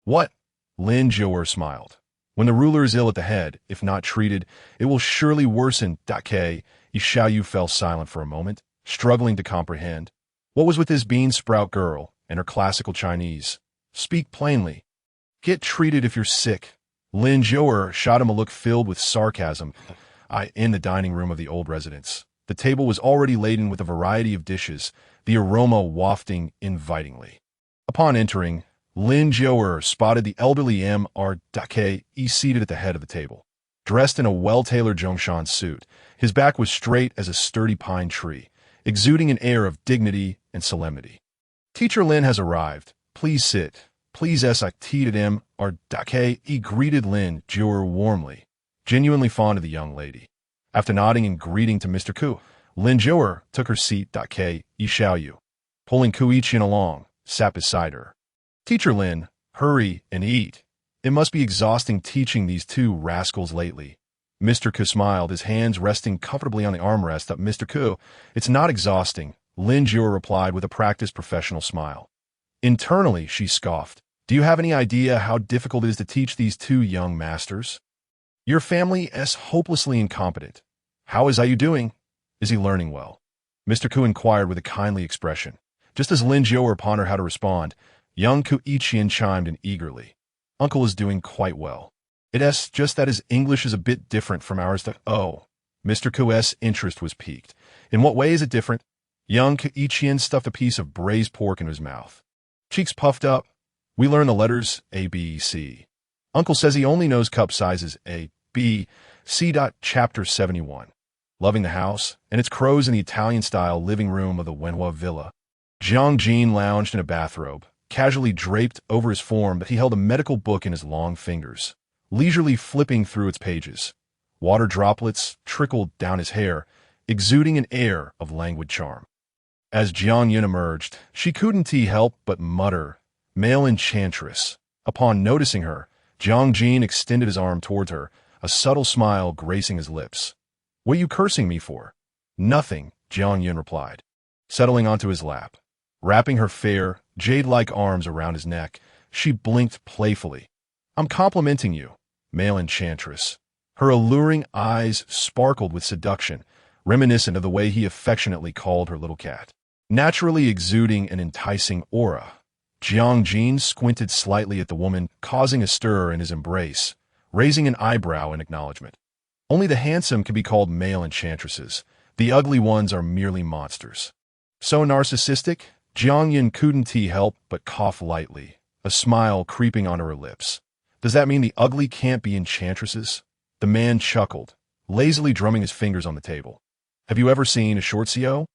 What? Lin Jiao smiled. When the ruler is ill at the head, if not treated, it will surely worsen. Xiaoyu fell silent for a moment, struggling to comprehend. What was with this bean sprout girl and her classical Chinese? Speak plainly. Get treated if you're sick. Lin Jiao shot him a look filled with sarcasm. In the dining room of the old residence, the table was already laden with a variety of dishes, the aroma wafting invitingly. Upon entering, Lin Jiao spotted the elderly Mr. seated at the head of the table. Dressed in a well-tailored Zhongshan suit, his back was straight as a sturdy pine tree, exuding an air of dignity and solemnity. Teacher Lin has arrived. Please sit. Please acted Mr. He greeted Lin Jiao warmly, genuinely fond of the young lady. After nodding in greeting to Mr. Ku, Lin Jiao took her seat. Xiaoyu, pulling Qian along, sat beside her. Teacher Lin, hurry and eat. It must be exhausting teaching these 2 rascals lately. Mr. Ku smiled, his hands resting comfortably on the armrest of Mr. Ku. It's not exhausting, Lin Jiao replied with a practiced professional smile. Internally, she scoffed. Do you have any idea how difficult it is to teach these 2 young masters? Your family is hopelessly incompetent. How is Ayu doing? Is he learning well? Mr. Ku inquired with a kindly expression. Just as Lin Jiao pondered how to respond, young Ku Ichian chimed in eagerly. Uncle is doing quite well. It's just that his English is a bit different from ours. Oh, Mr. Ku's interest was piqued. In what way is it different? Young Ku Ichian stuffed a piece of braised pork into his mouth. Cheeks puffed up. We learn the letters A, B, C. Uncle says he only knows cup sizes A, B, C. Chapter 71. Loving the house and its crows in the Italian-style living room of the Wenhua villa. Jiang lounged in a bathrobe, casually draped over his form, but he held a medical book in his long fingers, leisurely flipping through its pages. Water droplets trickled down his hair, exuding an air of languid charm. As Jiang emerged, she couldn't help but mutter, "Male enchantress." Upon noticing her, Jiang extended his arm towards her, a subtle smile gracing his lips. "What are you cursing me for?" "Nothing," Jiang replied, settling onto his lap. Wrapping her fair, jade-like arms around his neck, she blinked playfully. "I'm complimenting you, male enchantress." Her alluring eyes sparkled with seduction, reminiscent of the way he affectionately called her little cat. Naturally exuding an enticing aura, Jiang squinted slightly at the woman, causing a stir in his embrace, raising an eyebrow in acknowledgement. Only the handsome can be called male enchantresses. The ugly ones are merely monsters. So narcissistic, Jiang couldn't help but cough lightly, a smile creeping onto her lips. Does that mean the ugly can't be enchantresses? The man chuckled, lazily drumming his fingers on the table. Have you ever seen a short CO?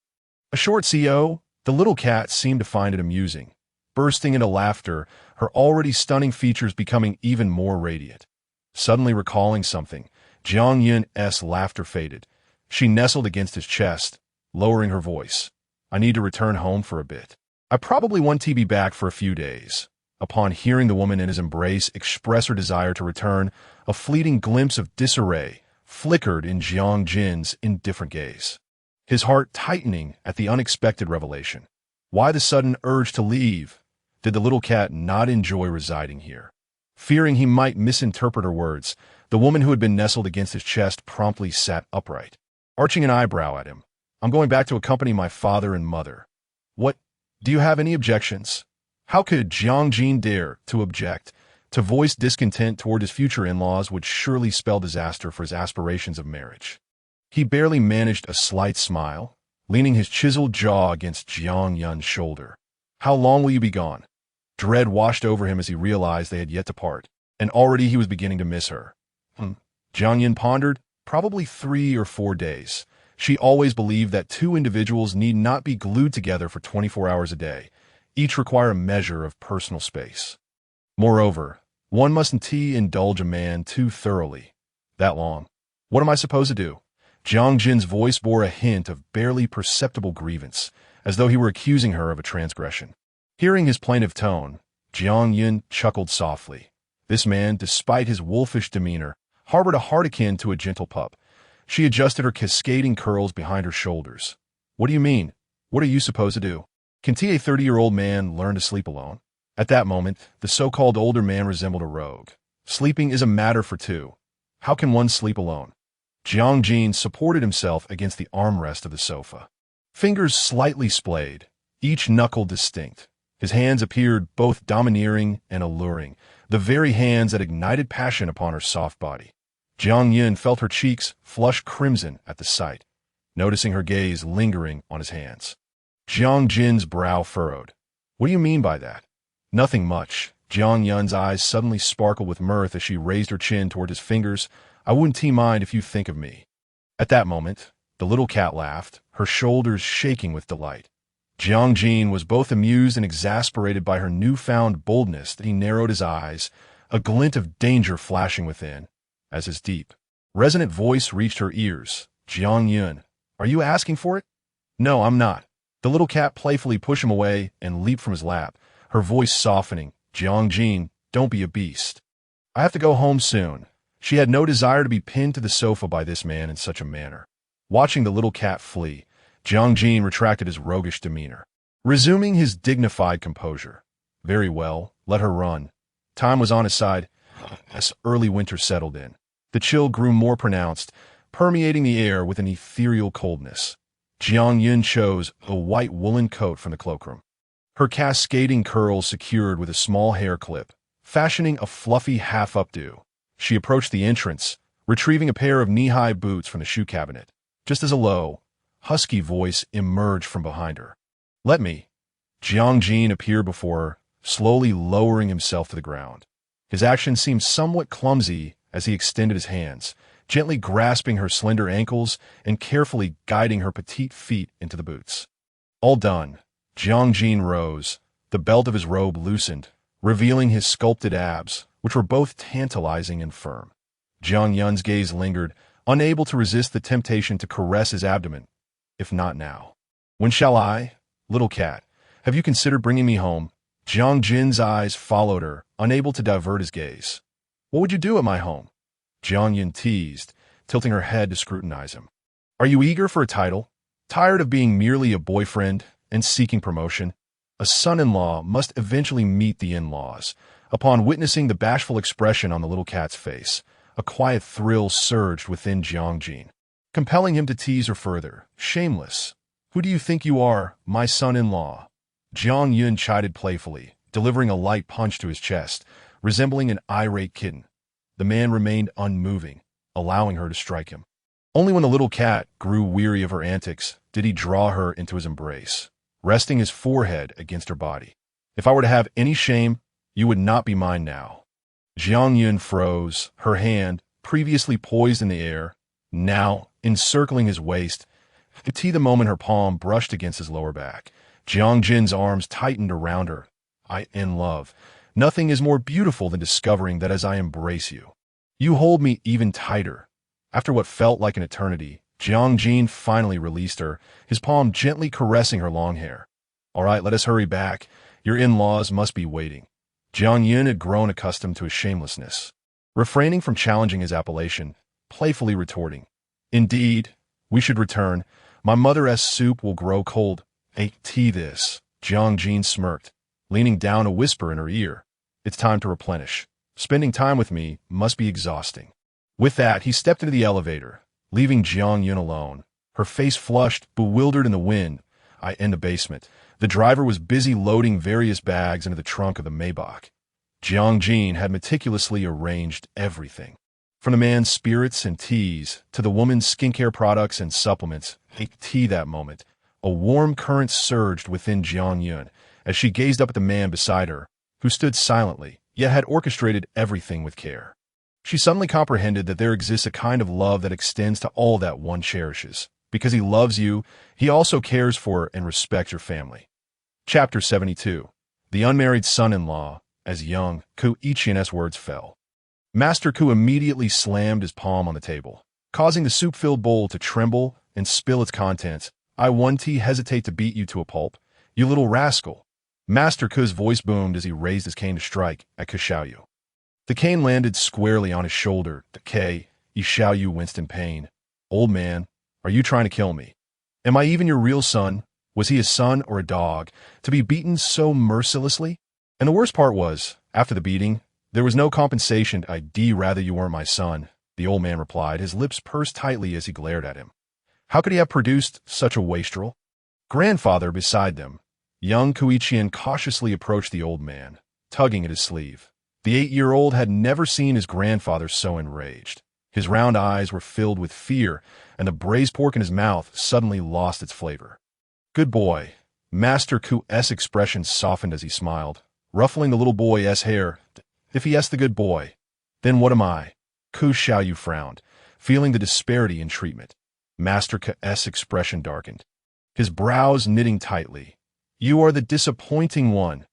A short CO? The little cat seemed to find it amusing, bursting into laughter, her already stunning features becoming even more radiant. Suddenly recalling something, Jiang laughter faded. She nestled against his chest, lowering her voice. "I need to return home for a bit. I probably want to be back for a few days." Upon hearing the woman in his embrace express her desire to return, a fleeting glimpse of disarray flickered in Jiang's indifferent gaze, his heart tightening at the unexpected revelation. Why the sudden urge to leave? Did the little cat not enjoy residing here? Fearing he might misinterpret her words, the woman who had been nestled against his chest promptly sat upright, arching an eyebrow at him. "I'm going back to accompany my father and mother." "What? Do you have any objections?" How could Jiang dare to object? To voice discontent toward his future in-laws would surely spell disaster for his aspirations of marriage. He barely managed a slight smile, leaning his chiseled jaw against Jiang shoulder. "How long will you be gone?" Dread washed over him as he realized they had yet to part, and already he was beginning to miss her. Jiang pondered. Probably 3 or 4 days. She always believed that two individuals need not be glued together for 24 hours a day. Each require a measure of personal space. Moreover, one mustn't indulge a man too thoroughly. That long. What am I supposed to do? Jiang's voice bore a hint of barely perceptible grievance, as though he were accusing her of a transgression. Hearing his plaintive tone, Jiang chuckled softly. This man, despite his wolfish demeanor, harbored a heart akin to a gentle pup. She adjusted her cascading curls behind her shoulders. "What do you mean? What are you supposed to do? Can a 30-year-old man learn to sleep alone?" At that moment, the so-called older man resembled a rogue. "Sleeping is a matter for two. How can one sleep alone?" Jiang supported himself against the armrest of the sofa. Fingers slightly splayed, each knuckle distinct. His hands appeared both domineering and alluring, the very hands that ignited passion upon her soft body. Jiang felt her cheeks flush crimson at the sight, noticing her gaze lingering on his hands. Jiang's brow furrowed. "What do you mean by that?" "Nothing much." Jiang's eyes suddenly sparkled with mirth as she raised her chin toward his fingers. "I wouldn't mind if you think of me." At that moment, the little cat laughed, her shoulders shaking with delight. Jiang was both amused and exasperated by her newfound boldness that he narrowed his eyes, a glint of danger flashing within, as his deep, resonant voice reached her ears. "Jiang, are you asking for it?" "No, I'm not." The little cat playfully pushed him away and leaped from his lap, her voice softening. "Jiang, don't be a beast. I have to go home soon." She had no desire to be pinned to the sofa by this man in such a manner. Watching the little cat flee, Jiang retracted his roguish demeanor, resuming his dignified composure. Very well, let her run. Time was on his side as early winter settled in. The chill grew more pronounced, permeating the air with an ethereal coldness. Jiang chose a white woolen coat from the cloakroom. Her cascading curls secured with a small hair clip, fashioning a fluffy half-updo. She approached the entrance, retrieving a pair of knee-high boots from the shoe cabinet, just as a low, husky voice emerged from behind her. "Let me." Jiang appeared before her, slowly lowering himself to the ground. His action seemed somewhat clumsy as he extended his hands, gently grasping her slender ankles and carefully guiding her petite feet into the boots. All done, Jiang rose, the belt of his robe loosened, revealing his sculpted abs, which were both tantalizing and firm. Jiang Yun's gaze lingered, unable to resist the temptation to caress his abdomen. "If not now, when shall I? Little cat, have you considered bringing me home?" Jiang Jin's eyes followed her, unable to divert his gaze. "What would you do at my home?" Jiang Yun teased, tilting her head to scrutinize him. "Are you eager for a title? Tired of being merely a boyfriend and seeking promotion? A son-in-law must eventually meet the in-laws." Upon witnessing the bashful expression on the little cat's face, a quiet thrill surged within Jiang Jin, compelling him to tease her further. "Shameless. Who do you think you are, my son-in-law?" Jiang Yun chided playfully, delivering a light punch to his chest, resembling an irate kitten. The man remained unmoving, allowing her to strike him. Only when the little cat grew weary of her antics did he draw her into his embrace, resting his forehead against her body. "If I were to have any shame, you would not be mine now." Jiang Yun froze, her hand, previously poised in the air, now encircling his waist. The moment her palm brushed against his lower back, Jiang Jin's arms tightened around her. "I am love. Nothing is more beautiful than discovering that as I embrace you, you hold me even tighter." After what felt like an eternity, Jiang Jin finally released her, his palm gently caressing her long hair. "All right, let us hurry back. Your in-laws must be waiting." Jiang Yun had grown accustomed to his shamelessness, refraining from challenging his appellation, playfully retorting, "Indeed, we should return. My mother's soup will grow cold." This. Jiang Jin smirked, leaning down to whisper in her ear, "It's time to replenish. Spending time with me must be exhausting." With that, he stepped into the elevator, leaving Jiang Yun alone, her face flushed, bewildered in the wind. In the basement, the driver was busy loading various bags into the trunk of the Maybach. Jiang Jin had meticulously arranged everything, from the man's spirits and teas to the woman's skincare products and supplements. That moment, a warm current surged within Jiang Yun as she gazed up at the man beside her, who stood silently, yet had orchestrated everything with care. She suddenly comprehended that there exists a kind of love that extends to all that one cherishes. Because he loves you, he also cares for and respects your family. Chapter 72. The Unmarried Son-in-Law, as young Ku-Ichien's words fell. Master Ku immediately slammed his palm on the table, causing the soup-filled bowl to tremble and spill its contents. "I won't hesitate to beat you to a pulp, you little rascal." Master Ku's voice boomed as he raised his cane to strike at Xiaoyu. The cane landed squarely on his shoulder. Xiaoyu winced in pain. "Old man, are you trying to kill me? Am I even your real son? Was he a son or a dog, to be beaten so mercilessly?" And the worst part was, after the beating, there was no compensation. "I'd rather you weren't my son," the old man replied, his lips pursed tightly as he glared at him. How could he have produced such a wastrel? Grandfather beside them, young Ku-Ichien cautiously approached the old man, tugging at his sleeve. The 8-year-old had never seen his grandfather so enraged. His round eyes were filled with fear, and the braised pork in his mouth suddenly lost its flavor. "Good boy." Master Ku's expression softened as he smiled, ruffling the little boy's hair. "If he is the good boy, then what am I?" Ku Xiaoyu frowned, feeling the disparity in treatment. Master Ku's expression darkened, his brows knitting tightly. "You are the disappointing one."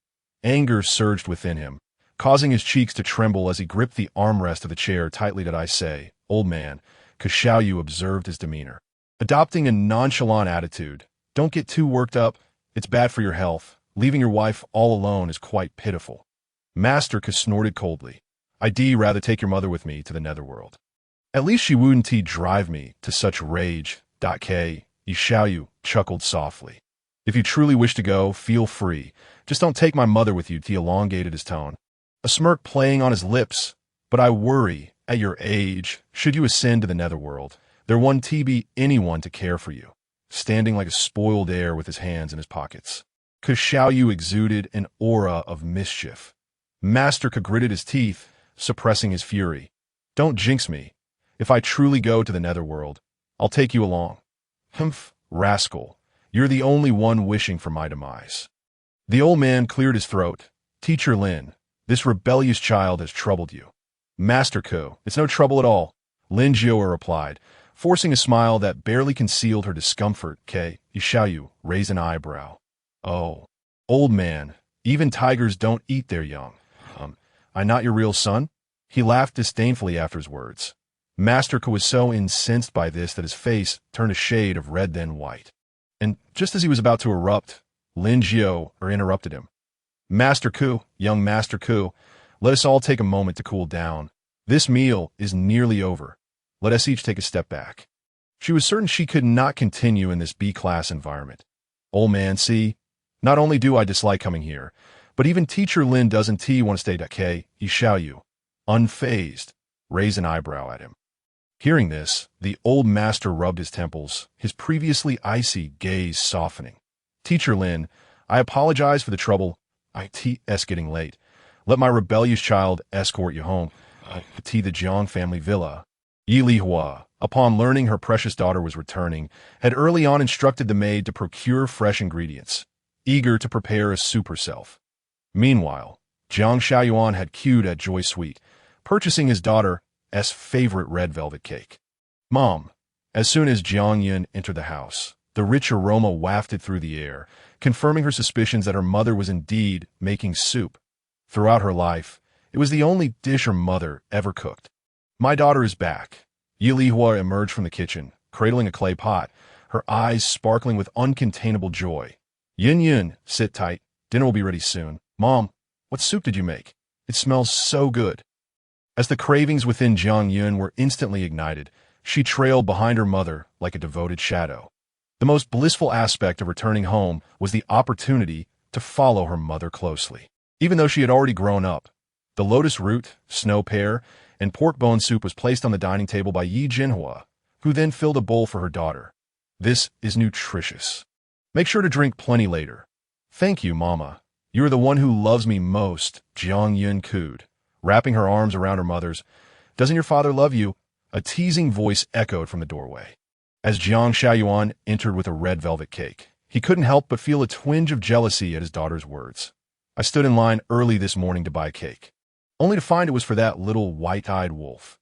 Anger surged within him, causing his cheeks to tremble as he gripped the armrest of the chair tightly. "Did I say, old man?" Ku Xiaoyu observed his demeanor, adopting a nonchalant attitude. "Don't get too worked up. It's bad for your health. Leaving your wife all alone is quite pitiful." Master Ku snorted coldly. "I'd rather take your mother with me to the netherworld. At least she wouldn't drive me to such rage." Xiaoyu chuckled softly. "If you truly wish to go, feel free. Just don't take my mother with you." He elongated his tone, a smirk playing on his lips. "But I worry, At your age, should you ascend to the netherworld, there won't be anyone to care for you, standing like a spoiled heir with his hands in his pockets. Ke Xiaoyu exuded an aura of mischief. Master Ke gritted his teeth, suppressing his fury. Don't jinx me. If I truly go to the netherworld, I'll take you along. Humph, rascal. You're the only one wishing for my demise. The old man cleared his throat. Teacher Lin, this rebellious child has troubled you. Master Ke, it's no trouble at all, Lin Jiao replied, forcing a smile that barely concealed her discomfort. Ke Xiaoyu raised an eyebrow. Oh, old man, even tigers don't eat their young. I not your real son? He laughed disdainfully after his words. Master Ke was so incensed by this that his face turned a shade of red then white. And just as he was about to erupt, Lin Jiao interrupted him. Master Ke, young Master Ke, let us all take a moment to cool down. This meal is nearly over. Let us each take a step back. She was certain she could not continue in this B-class environment. Old man, see, not only do I dislike coming here, but even Teacher Lin doesn't want to stay. Ke Xiaoyu, unfazed, raised an eyebrow at him. Hearing this, the old master rubbed his temples, his previously icy gaze softening. Teacher Lin, I apologize for the trouble. It's getting late. Let my rebellious child escort you home to the Jiang family villa. Yi Lihua, upon learning her precious daughter was returning, had early on instructed the maid to procure fresh ingredients, eager to prepare a soup herself. Meanwhile, Jiang Xiaoyuan had queued at Joy Suite, purchasing his daughter's favorite red velvet cake. Mom, as soon as Jiang Yun entered the house, the rich aroma wafted through the air, confirming her suspicions that her mother was indeed making soup. Throughout her life, it was the only dish her mother ever cooked. My daughter is back. Yi Lihua emerged from the kitchen, cradling a clay pot, her eyes sparkling with uncontainable joy. Yin Yun, sit tight. Dinner will be ready soon. Mom, what soup did you make? It smells so good. As the cravings within Jiang Yun were instantly ignited, she trailed behind her mother like a devoted shadow. The most blissful aspect of returning home was the opportunity to follow her mother closely. Even though she had already grown up, the lotus root, snow pear, and pork bone soup was placed on the dining table by Yi Jinhua, who then filled a bowl for her daughter. This is nutritious. Make sure to drink plenty later. Thank you, Mama. You are the one who loves me most, Jiang Yun cooed, wrapping her arms around her mother's. Doesn't your father love you? A teasing voice echoed from the doorway. As Jiang Xiaoyuan entered with a red velvet cake, he couldn't help but feel a twinge of jealousy at his daughter's words. I stood in line early this morning to buy cake, only to find it was for that little white-eyed wolf.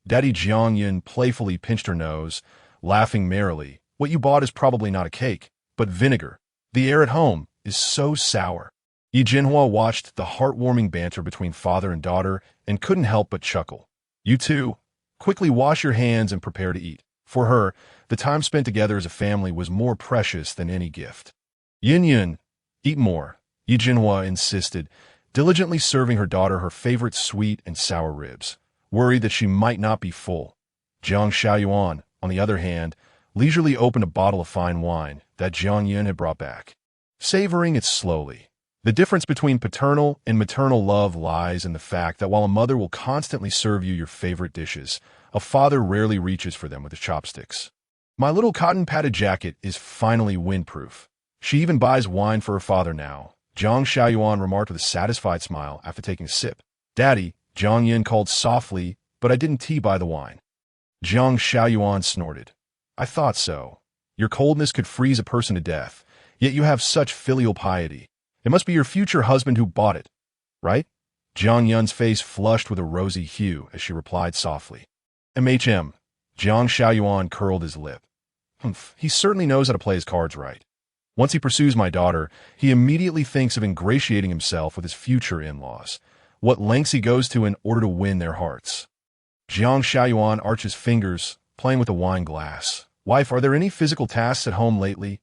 Daddy Jiang Yun playfully pinched her nose, laughing merrily. What you bought is probably not a cake, but vinegar. The air at home is so sour. Yi Jinhua watched the heartwarming banter between father and daughter and couldn't help but chuckle. You two, quickly wash your hands and prepare to eat. For her, the time spent together as a family was more precious than any gift. Yin Yun, eat more, Yi Jinhua insisted, diligently serving her daughter her favorite sweet and sour ribs, worried that she might not be full. Jiang Xiaoyuan, on the other hand, leisurely opened a bottle of fine wine that Jiang Yun had brought back, savoring it slowly. The difference between paternal and maternal love lies in the fact that while a mother will constantly serve you your favorite dishes, a father rarely reaches for them with his chopsticks. My little cotton-padded jacket is finally windproof. She even buys wine for her father now, Jiang Xiaoyuan remarked with a satisfied smile after taking a sip. Daddy, Jiang Yun called softly, but I didn't buy the wine. Jiang Xiaoyuan snorted. I thought so. Your coldness could freeze a person to death, yet you have such filial piety. It must be your future husband who bought it, right? Jiang Yun's face flushed with a rosy hue as she replied softly. Jiang Xiaoyuan curled his lip. Humph, he certainly knows how to play his cards right. Once he pursues my daughter, he immediately thinks of ingratiating himself with his future in-laws, what lengths he goes to in order to win their hearts. Jiang Xiaoyuan arches fingers, playing with a wine glass. Wife, are there any physical tasks at home lately?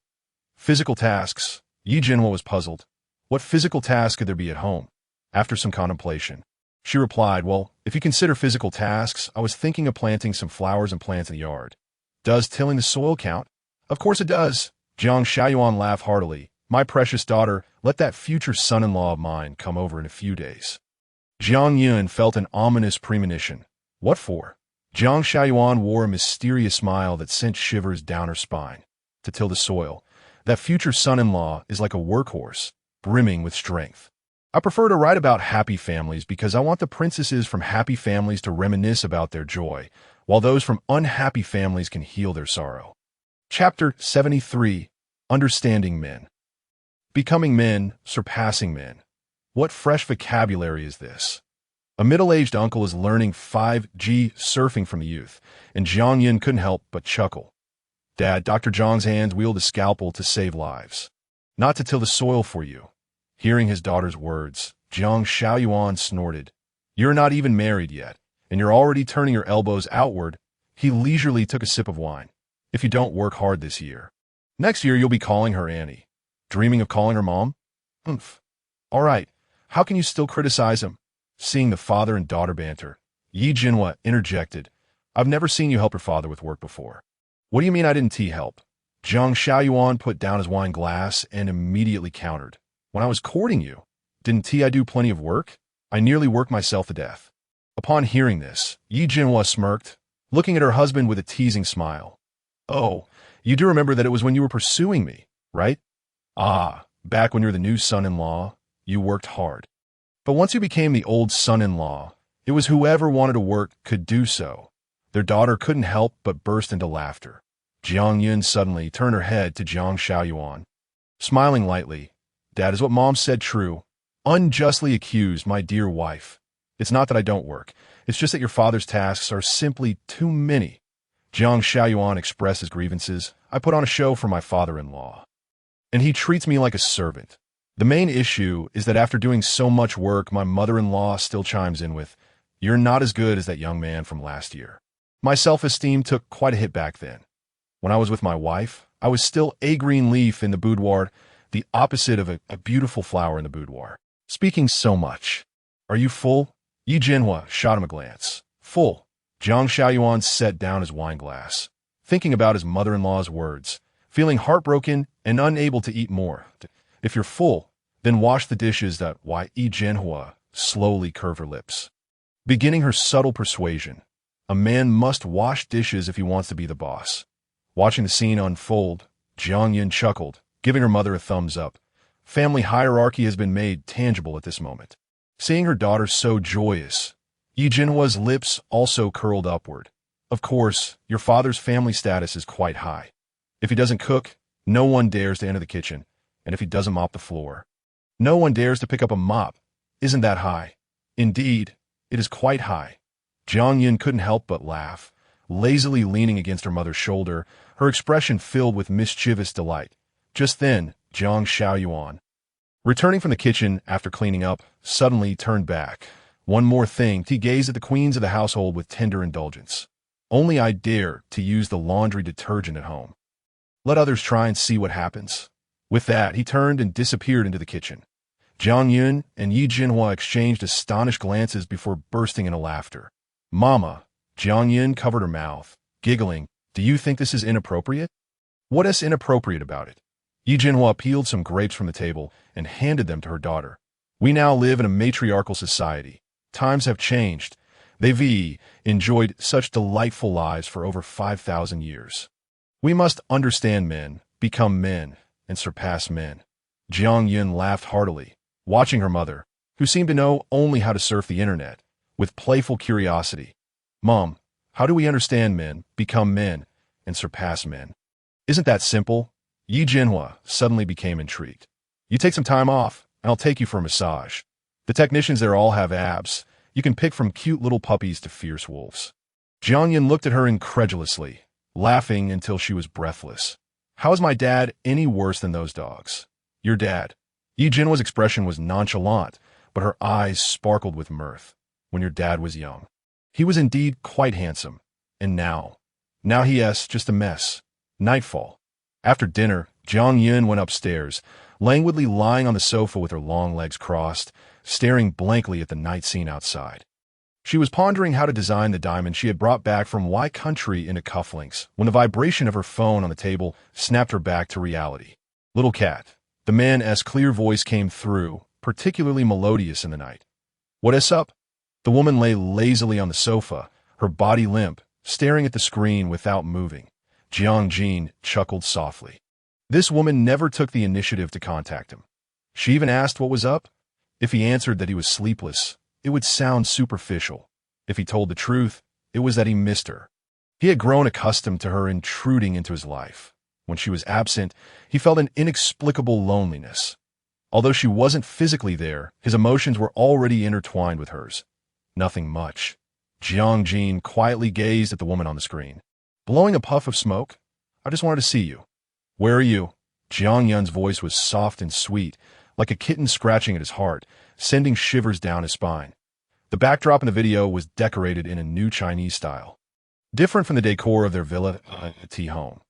Physical tasks? Yi Jinhua was puzzled. What physical task could there be at home? After some contemplation, she replied, well, if you consider physical tasks, I was thinking of planting some flowers and plants in the yard. Does tilling the soil count? Of course it does. Jiang Xiaoyuan laughed heartily. My precious daughter, let that future son-in-law of mine come over in a few days. Jiang Yun felt an ominous premonition. What for? Jiang Shaoyuan wore a mysterious smile that sent shivers down her spine. To till the soil. That future son-in-law is like a workhorse, brimming with strength. I prefer to write about happy families because I want the princesses from happy families to reminisce about their joy, while those from unhappy families can heal their sorrow. Chapter 73. Understanding Men. Becoming men, surpassing men. What fresh vocabulary is this? A middle-aged uncle is learning 5G surfing from the youth, and Jiang Yin couldn't help but chuckle. Dad, Dr. Zhang's hands wield a scalpel to save lives. Not to till the soil for you. Hearing his daughter's words, Jiang Shaoyuan snorted. You're not even married yet, and you're already turning your elbows outward. He leisurely took a sip of wine. If you don't work hard this year. Next year you'll be calling her Annie. Dreaming of calling her Mom? Oomph. All right, how can you still criticize him? Seeing the father and daughter banter, Yi Jinhua interjected. I've never seen you help your father with work before. What do you mean I didn't help? Jiang Shaoyuan put down his wine glass and immediately countered. When I was courting you, didn't I do plenty of work? I nearly worked myself to death. Upon hearing this, Yi Jinhua smirked, looking at her husband with a teasing smile. Oh, you do remember that it was when you were pursuing me, right? Ah, back when you were the new son-in-law, you worked hard. But once you became the old son-in-law, it was whoever wanted to work could do so. Their daughter couldn't help but burst into laughter. Jiang Yun suddenly turned her head to Jiang Shaoyuan. Smiling lightly, Dad, is what Mom said true? Unjustly accused, my dear wife. It's not that I don't work. It's just that your father's tasks are simply too many. Jiang Shaoyuan expressed his grievances. I put on a show for my father-in-law. And he treats me like a servant. The main issue is that after doing so much work, my mother-in-law still chimes in with, you're not as good as that young man from last year. My self-esteem took quite a hit back then. When I was with my wife, I was still a green leaf in the boudoir, the opposite of a beautiful flower in the boudoir. Speaking so much. Are you full? Yi Jinhua shot him a glance. Full. Jiang Shaoyuan set down his wine glass, thinking about his mother-in-law's words, feeling heartbroken and unable to eat more. If you're full, then wash the dishes. Yi Jinhua slowly curved her lips, beginning her subtle persuasion. A man must wash dishes if he wants to be the boss. Watching the scene unfold, Jiang Yin chuckled, giving her mother a thumbs up. Family hierarchy has been made tangible at this moment. Seeing her daughter so joyous, Yi Jinhua's lips also curled upward. Of course, your father's family status is quite high. If he doesn't cook, no one dares to enter the kitchen, and if he doesn't mop the floor, no one dares to pick up a mop. Isn't that high? Indeed, it is quite high. Jiang Yin couldn't help but laugh, lazily leaning against her mother's shoulder, her expression filled with mischievous delight. Just then, Jiang Shaoyuan, returning from the kitchen after cleaning up, suddenly turned back. One more thing, he gazed at the queens of the household with tender indulgence. Only I dare to use the laundry detergent at home. Let others try and see what happens. With that, he turned and disappeared into the kitchen. Jiang Yun and Yi Jinhua exchanged astonished glances before bursting into laughter. Mama, Jiang Yun covered her mouth, giggling. Do you think this is inappropriate? What is inappropriate about it? Yi Jinhua peeled some grapes from the table and handed them to her daughter. We now live in a matriarchal society. Times have changed. They've enjoyed such delightful lives for over 5,000 years. We must understand men, become men, and surpass men. Jiang Yun laughed heartily, watching her mother, who seemed to know only how to surf the internet, with playful curiosity. Mom, how do we understand men, become men, and surpass men? Isn't that simple? Yi Jinhua suddenly became intrigued. You take some time off, and I'll take you for a massage. The technicians there all have abs. You can pick from cute little puppies to fierce wolves. Jiang Yun looked at her incredulously, laughing until she was breathless. How is my dad any worse than those dogs? Your dad. Yi Jinhua's expression was nonchalant, but her eyes sparkled with mirth. When your dad was young, he was indeed quite handsome. And now he is just a mess. Nightfall. After dinner, Jiang Yun went upstairs, languidly lying on the sofa with her long legs crossed, staring blankly at the night scene outside. She was pondering how to design the diamond she had brought back from Y country into cufflinks when the vibration of her phone on the table snapped her back to reality. Little cat. The man's clear voice came through, particularly melodious in the night. What is up? The woman lay lazily on the sofa, her body limp, staring at the screen without moving. Jiang chuckled softly. This woman never took the initiative to contact him. She even asked what was up. If he answered that he was sleepless, it would sound superficial. If he told the truth, it was that he missed her. He had grown accustomed to her intruding into his life. When she was absent, he felt an inexplicable loneliness. Although she wasn't physically there, his emotions were already intertwined with hers. Nothing much. Jiang quietly gazed at the woman on the screen. Blowing a puff of smoke? I just wanted to see you. Where are you? Jiang Yun's voice was soft and sweet, like a kitten scratching at his heart, sending shivers down his spine. The backdrop in the video was decorated in a new Chinese style, different from the decor of their villa tea home.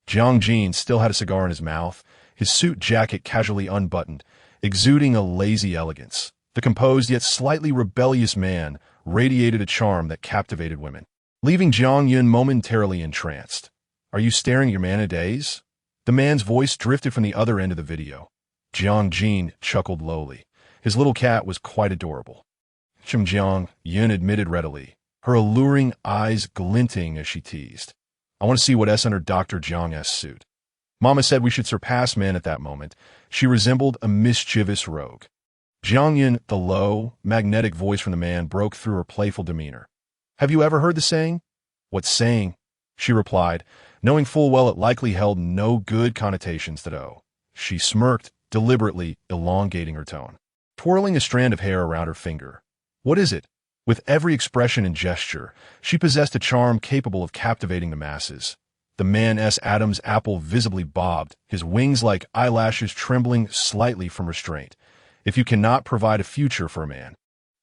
Jiang still had a cigar in his mouth, his suit jacket casually unbuttoned, exuding a lazy elegance. The composed yet slightly rebellious man radiated a charm that captivated women, leaving Jiang Yun momentarily entranced. Are you staring at your man in a daze? The man's voice drifted from the other end of the video. Jiang chuckled lowly. His little cat was quite adorable. Jiang Yun admitted readily, her alluring eyes glinting as she teased. I want to see what's under Dr. Jiang's suit. Mama said we should surpass men at that moment. She resembled a mischievous rogue. Jiang Yun, the low, magnetic voice from the man broke through her playful demeanor. Have you ever heard the saying? What saying? She replied, knowing full well it likely held no good connotations to owe. She smirked, deliberately elongating her tone, twirling a strand of hair around her finger. What is it? With every expression and gesture, she possessed a charm capable of captivating the masses. The man's Adam's apple visibly bobbed, his wings like eyelashes trembling slightly from restraint. If you cannot provide a future for a man,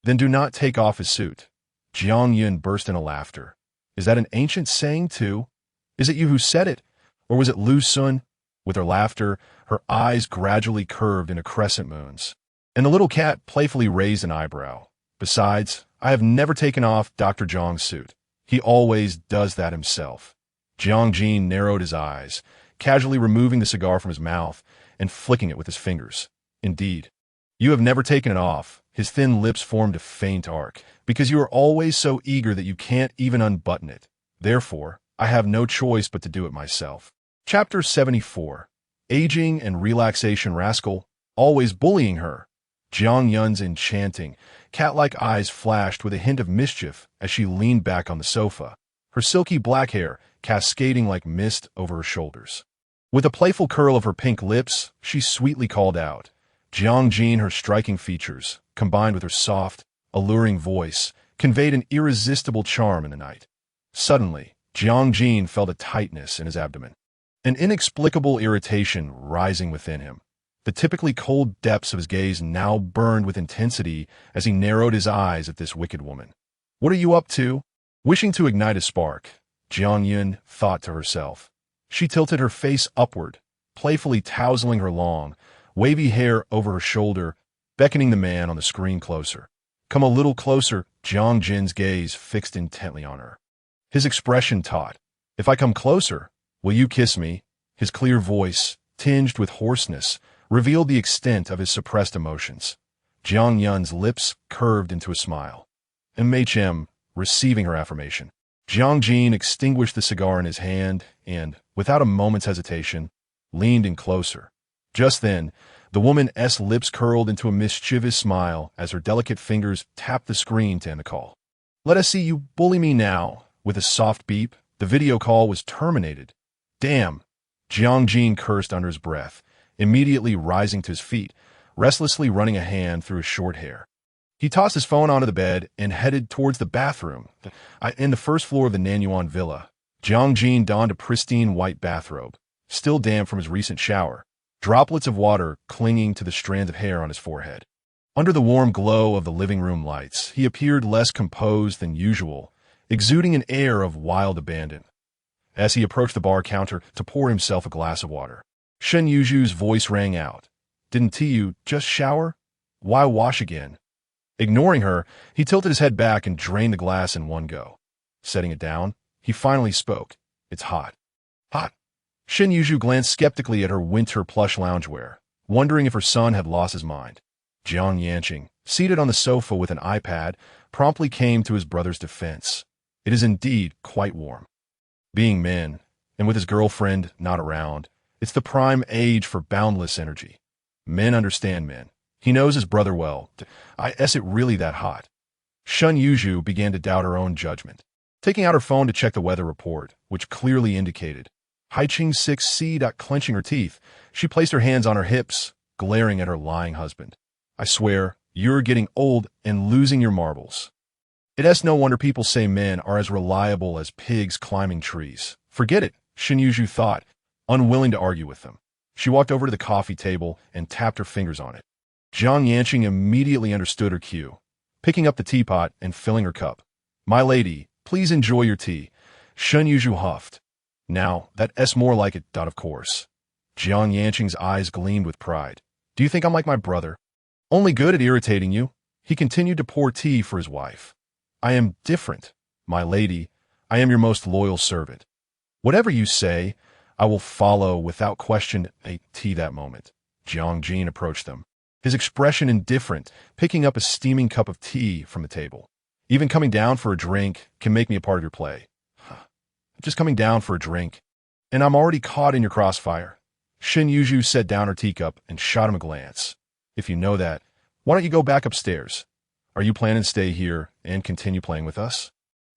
then do not take off his suit. Jiang Yun burst into laughter. Is that an ancient saying, too? Is it you who said it? Or was it Lu Sun? With her laughter, her eyes gradually curved into crescent moons. And the little cat playfully raised an eyebrow. Besides, I have never taken off Dr. Jiang's suit. He always does that himself. Jiang narrowed his eyes, casually removing the cigar from his mouth and flicking it with his fingers. Indeed. You have never taken it off. His thin lips formed a faint arc, because you are always so eager that you can't even unbutton it. Therefore, I have no choice but to do it myself. Chapter 74. Aging and relaxation rascal, always bullying her. Jiang Yun's enchanting, cat-like eyes flashed with a hint of mischief as she leaned back on the sofa, her silky black hair cascading like mist over her shoulders. With a playful curl of her pink lips, she sweetly called out. Jiang her striking features, combined with her soft, alluring voice, conveyed an irresistible charm in the night. Suddenly, Jiang felt a tightness in his abdomen, an inexplicable irritation rising within him. The typically cold depths of his gaze now burned with intensity as he narrowed his eyes at this wicked woman. What are you up to? Wishing to ignite a spark, Jiang Yun thought to herself. She tilted her face upward, playfully tousling her long, wavy hair over her shoulder, beckoning the man on the screen closer. Come a little closer, Jiang's gaze fixed intently on her. His expression taut. If I come closer, will you kiss me? His clear voice, tinged with hoarseness, revealed the extent of his suppressed emotions. Jiang Yun's lips curved into a smile. MHM, receiving her affirmation. Jiang extinguished the cigar in his hand and, without a moment's hesitation, leaned in closer. Just then, the woman's lips curled into a mischievous smile as her delicate fingers tapped the screen to end the call. Let us see you bully me now. With a soft beep, the video call was terminated. Damn! Jiang cursed under his breath, immediately rising to his feet, restlessly running a hand through his short hair. He tossed his phone onto the bed and headed towards the bathroom in the first floor of the Nanyuan villa. Jiang donned a pristine white bathrobe, still damp from his recent shower, droplets of water clinging to the strands of hair on his forehead. Under the warm glow of the living room lights, he appeared less composed than usual, exuding an air of wild abandon. As he approached the bar counter to pour himself a glass of water, Shen Yuzhu's voice rang out. Didn't you just shower? Why wash again? Ignoring her, he tilted his head back and drained the glass in one go. Setting it down, he finally spoke. It's hot. Hot. Shen Yuzhu glanced skeptically at her winter plush loungewear, wondering if her son had lost his mind. Jiang Yanqing, seated on the sofa with an iPad, promptly came to his brother's defense. It is indeed quite warm. Being men, and with his girlfriend not around, it's the prime age for boundless energy. Men understand men. He knows his brother well. Is it really that hot? Shun Yuju began to doubt her own judgment. Taking out her phone to check the weather report, which clearly indicated Haiching 6C. Clenching her teeth, she placed her hands on her hips, glaring at her lying husband. I swear, you're getting old and losing your marbles. It's no wonder people say men are as reliable as pigs climbing trees. Forget it, Shin Yuju thought, unwilling to argue with them. She walked over to the coffee table and tapped her fingers on it. Jiang Yanqing immediately understood her cue, picking up the teapot and filling her cup. My lady, please enjoy your tea. Shun Yuju huffed. Now, that's more like it, of course. Jiang Yanqing's eyes gleamed with pride. Do you think I'm like my brother? Only good at irritating you. He continued to pour tea for his wife. I am different, my lady. I am your most loyal servant. Whatever you say, I will follow without question. Tea that moment. Jiang Jin approached them, his expression indifferent, picking up a steaming cup of tea from the table. Even coming down for a drink can make me a part of your play. Just coming down for a drink. And I'm already caught in your crossfire. Shin Yuju set down her teacup and shot him a glance. If you know that, why don't you go back upstairs? Are you planning to stay here and continue playing with us?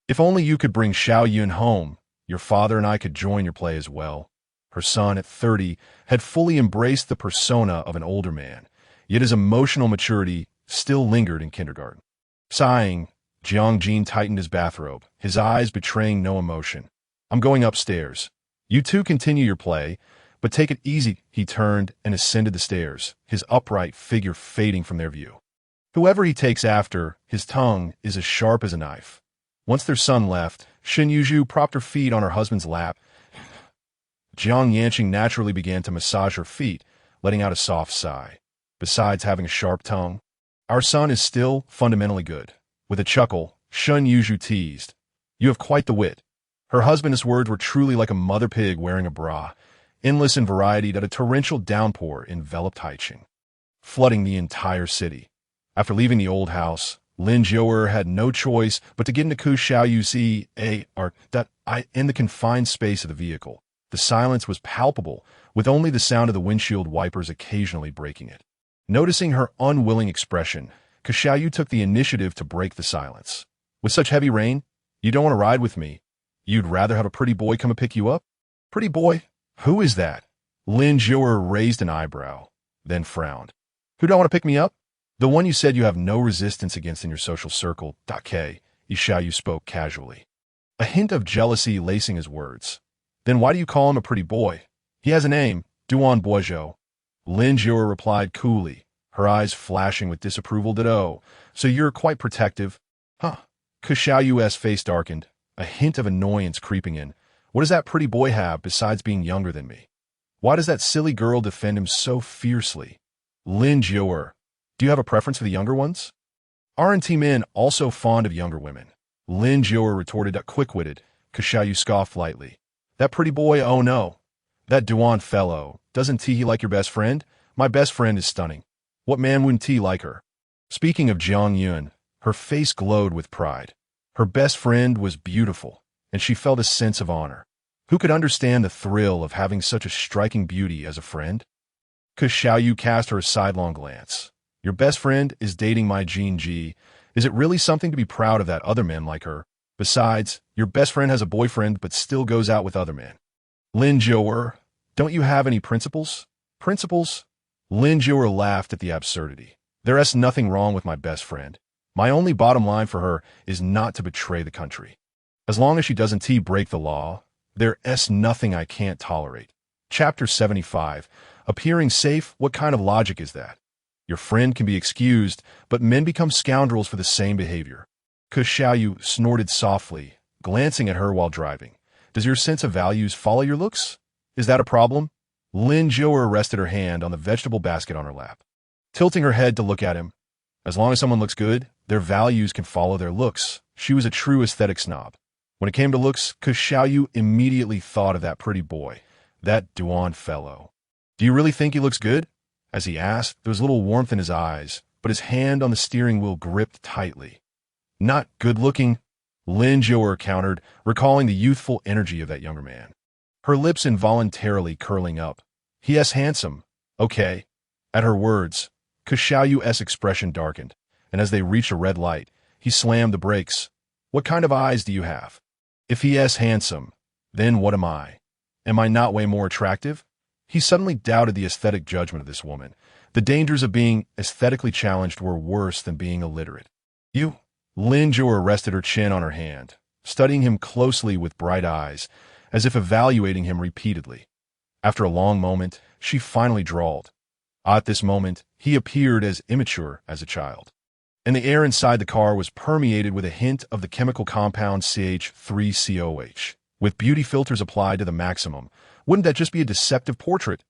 If only you could bring Xiao Yun home, your father and I could join your play as well. Her son, at 30, had fully embraced the persona of an older man, yet his emotional maturity still lingered in kindergarten. Sighing, Jiang Jin tightened his bathrobe, his eyes betraying no emotion. I'm going upstairs. You two continue your play, but take it easy. He turned and ascended the stairs, his upright figure fading from their view. Whoever he takes after, his tongue is as sharp as a knife. Once their son left, Shin Yuju propped her feet on her husband's lap. Jiang Yanqing naturally began to massage her feet, letting out a soft sigh. Besides having a sharp tongue, our son is still fundamentally good. With a chuckle, Shun Yuju teased. You have quite the wit. Her husband's words were truly like a mother pig wearing a bra, endless in variety that a torrential downpour enveloped Haiching, flooding the entire city. After leaving the old house, Lin Jiuer had no choice but to get into Ku Xiao Yuzi in the confined space of the vehicle. The silence was palpable, with only the sound of the windshield wipers occasionally breaking it. Noticing her unwilling expression, Xiaoyu took the initiative to break the silence. With such heavy rain, you don't want to ride with me. You'd rather have a pretty boy come and pick you up? Pretty boy? Who is that? Lin Jiuer raised an eyebrow, then frowned. Who don't want to pick me up? The one you said you have no resistance against in your social circle. Xiaoyu spoke casually, a hint of jealousy lacing his words. Then why do you call him a pretty boy? He has a name, Duan Boizhou. Lin Jiuer replied coolly, her eyes flashing with disapproval. So you're quite protective? Huh. Xiaoyu's face darkened, a hint of annoyance creeping in. What does that pretty boy have besides being younger than me? Why does that silly girl defend him so fiercely? Lin Jiuer, do you have a preference for the younger ones? Aren't men also fond of younger women? Lin Jiuer retorted, quick-witted. Xiaoyu scoffed lightly. That pretty boy, oh no. That Duan fellow, doesn't he like your best friend? My best friend is stunning. What man wouldn't he like her? Speaking of Jiang Yun, her face glowed with pride. Her best friend was beautiful, and she felt a sense of honor. Who could understand the thrill of having such a striking beauty as a friend? Xiaoyu cast her a sidelong glance. Your best friend is dating my Jin Ji. Is it really something to be proud of that other men like her? Besides, your best friend has a boyfriend but still goes out with other men. Lin Jiuer, don't you have any principles? Principles? Lin Jiuer laughed at the absurdity. There's nothing wrong with my best friend. My only bottom line for her is not to betray the country. As long as she doesn't break the law, there's nothing I can't tolerate. Chapter 75. Appearing safe, what kind of logic is that? Your friend can be excused, but men become scoundrels for the same behavior. Xiaoyu snorted softly, glancing at her while driving. Does your sense of values follow your looks? Is that a problem? Lin Jiuer rested her hand on the vegetable basket on her lap, tilting her head to look at him. As long as someone looks good, their values can follow their looks. She was a true aesthetic snob. When it came to looks, Xiaoyu immediately thought of that pretty boy, that Duan fellow. Do you really think he looks good? As he asked, there was a little warmth in his eyes, but his hand on the steering wheel gripped tightly. Not good-looking. Lin Jiang countered, recalling the youthful energy of that younger man. Her lips involuntarily curling up. He is handsome. Okay. At her words, Xiaoyu's expression darkened, and as they reached a red light, he slammed the brakes. What kind of eyes do you have? If he is handsome, then what am I? Am I not way more attractive? He suddenly doubted the aesthetic judgment of this woman. The dangers of being aesthetically challenged were worse than being illiterate. You? Lin Jiang rested her chin on her hand, studying him closely with bright eyes, as if evaluating him repeatedly. After a long moment, she finally drawled. At this moment, he appeared as immature as a child. And the air inside the car was permeated with a hint of the chemical compound CH3COH. With beauty filters applied to the maximum, wouldn't that just be a deceptive portrait?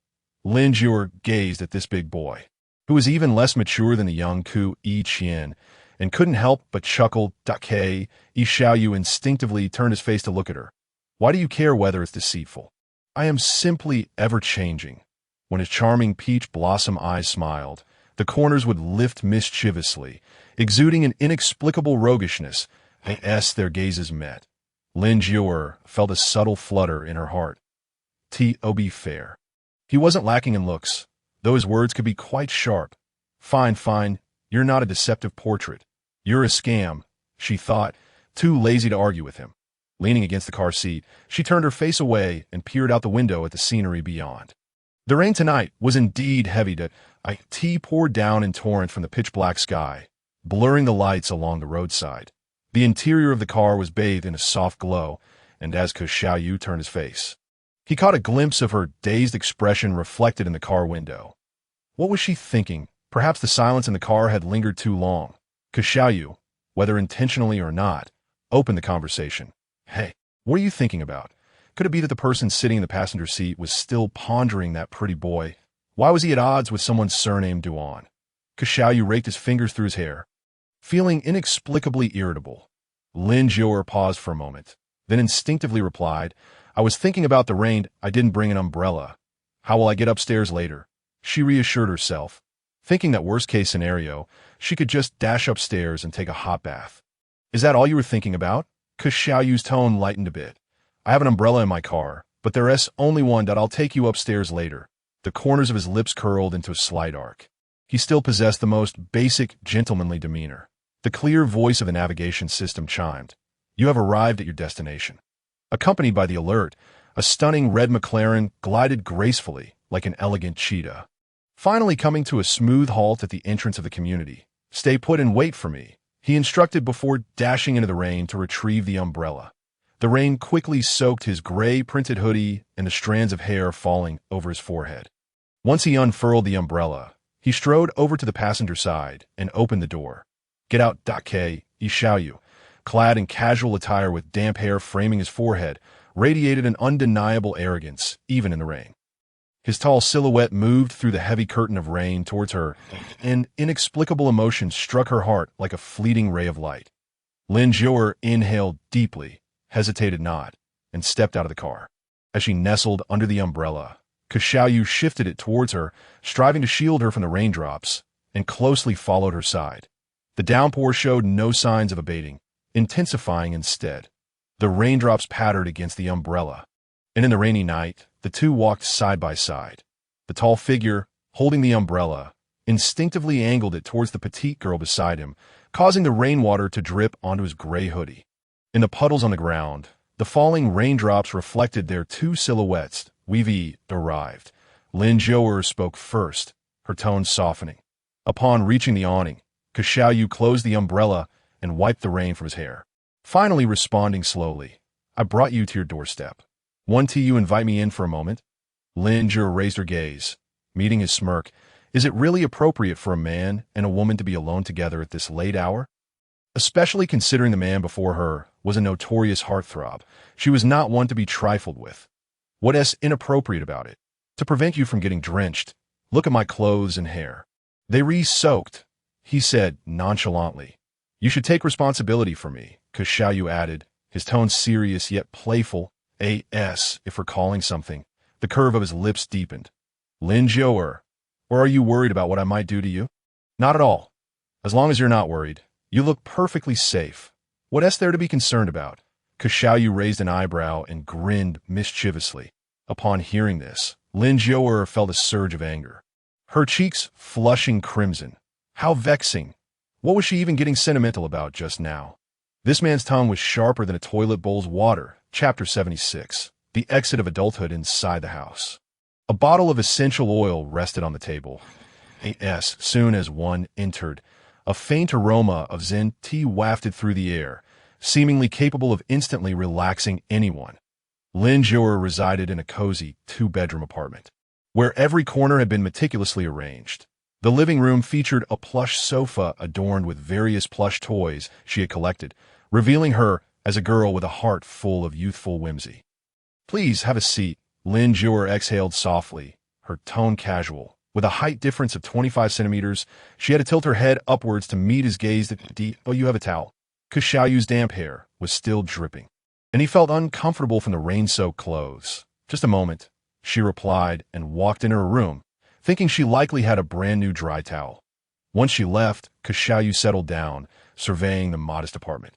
Lin Jiang gazed at this big boy, who was even less mature than the young Ku Yiqian, and couldn't help but chuckle. Yi Xiaoyu instinctively turned his face to look at her. Why do you care whether it's deceitful? I am simply ever-changing. When his charming peach blossom eyes smiled, the corners would lift mischievously, exuding an inexplicable roguishness. As their gazes met, Lin Jiang felt a subtle flutter in her heart. To be fair, he wasn't lacking in looks, though his words could be quite sharp. Fine, fine, you're not a deceptive portrait. You're a scam, she thought, too lazy to argue with him. Leaning against the car seat, she turned her face away and peered out the window at the scenery beyond. The rain tonight was indeed heavy. It poured down in torrent from the pitch-black sky, blurring the lights along the roadside. The interior of the car was bathed in a soft glow, and as Xiaoyu turned his face, he caught a glimpse of her dazed expression reflected in the car window. What was she thinking? Perhaps the silence in the car had lingered too long. Xiaoyu, whether intentionally or not, opened the conversation. Hey, what are you thinking about? Could it be that the person sitting in the passenger seat was still pondering that pretty boy? Why was he at odds with someone's surname Duan? Xiaoyu raked his fingers through his hair, feeling inexplicably irritable. Lin Jiang paused for a moment, then instinctively replied, I was thinking about the rain. I didn't bring an umbrella. How will I get upstairs later? She reassured herself, thinking that worst-case scenario, she could just dash upstairs and take a hot bath. Is that all you were thinking about? Xiaoyu's tone lightened a bit. I have an umbrella in my car, but there's only one that I'll take you upstairs later. The corners of his lips curled into a slight arc. He still possessed the most basic, gentlemanly demeanor. The clear voice of the navigation system chimed. You have arrived at your destination. Accompanied by the alert, a stunning red McLaren glided gracefully like an elegant cheetah. Finally coming to a smooth halt at the entrance of the community. Stay put and wait for me, he instructed before dashing into the rain to retrieve the umbrella. The rain quickly soaked his gray printed hoodie and the strands of hair falling over his forehead. Once he unfurled the umbrella, he strode over to the passenger side and opened the door. Get out, Yi Xiaoyu, clad in casual attire with damp hair framing his forehead, radiated an undeniable arrogance, even in the rain. His tall silhouette moved through the heavy curtain of rain towards her, and inexplicable emotion struck her heart like a fleeting ray of light. Lin Jiang inhaled deeply, hesitated not, and stepped out of the car. As she nestled under the umbrella, Xiaoyu shifted it towards her, striving to shield her from the raindrops, and closely followed her side. The downpour showed no signs of abating, intensifying instead. The raindrops pattered against the umbrella, and in the rainy night, the two walked side by side. The tall figure, holding the umbrella, instinctively angled it towards the petite girl beside him, causing the rainwater to drip onto his gray hoodie. In the puddles on the ground, the falling raindrops reflected their two silhouettes. We've arrived. Lin Jiang spoke first, her tone softening. Upon reaching the awning, Xiaoyu closed the umbrella and wiped the rain from his hair. Finally responding slowly, I brought you to your doorstep. Want you invite me in for a moment? Lin Jiang raised her gaze, meeting his smirk. Is it really appropriate for a man and a woman to be alone together at this late hour? Especially considering the man before her was a notorious heartthrob, she was not one to be trifled with. What is inappropriate about it? To prevent you from getting drenched, look at my clothes and hair. They re-soaked, he said nonchalantly. You should take responsibility for me, Xiaoyu added, his tone serious yet playful. If recalling something, the curve of his lips deepened. Lin Jiang, or are you worried about what I might do to you? Not at all. As long as you're not worried, you look perfectly safe. What's there to be concerned about? Xiaoyu raised an eyebrow and grinned mischievously. Upon hearing this, Lin Jiao felt a surge of anger. Her cheeks flushing crimson. How vexing! What was she even getting sentimental about just now? This man's tongue was sharper than a toilet bowl's water. Chapter 76. The exit of adulthood inside the house. A bottle of essential oil rested on the table. As soon as one entered, a faint aroma of Zen tea wafted through the air, seemingly capable of instantly relaxing anyone. Lin Jiao resided in a cozy two-bedroom apartment, where every corner had been meticulously arranged. The living room featured a plush sofa adorned with various plush toys she had collected, revealing her as a girl with a heart full of youthful whimsy. "Please have a seat," Lin Jiao exhaled softly, her tone casual. With a height difference of 25 centimeters, she had to tilt her head upwards to meet his gaze. "Oh, you have a towel." Xiaoyu's damp hair was still dripping, and he felt uncomfortable from the rain-soaked clothes. "Just a moment," she replied and walked into her room, thinking she likely had a brand-new dry towel. Once she left, Xiaoyu settled down, surveying the modest apartment.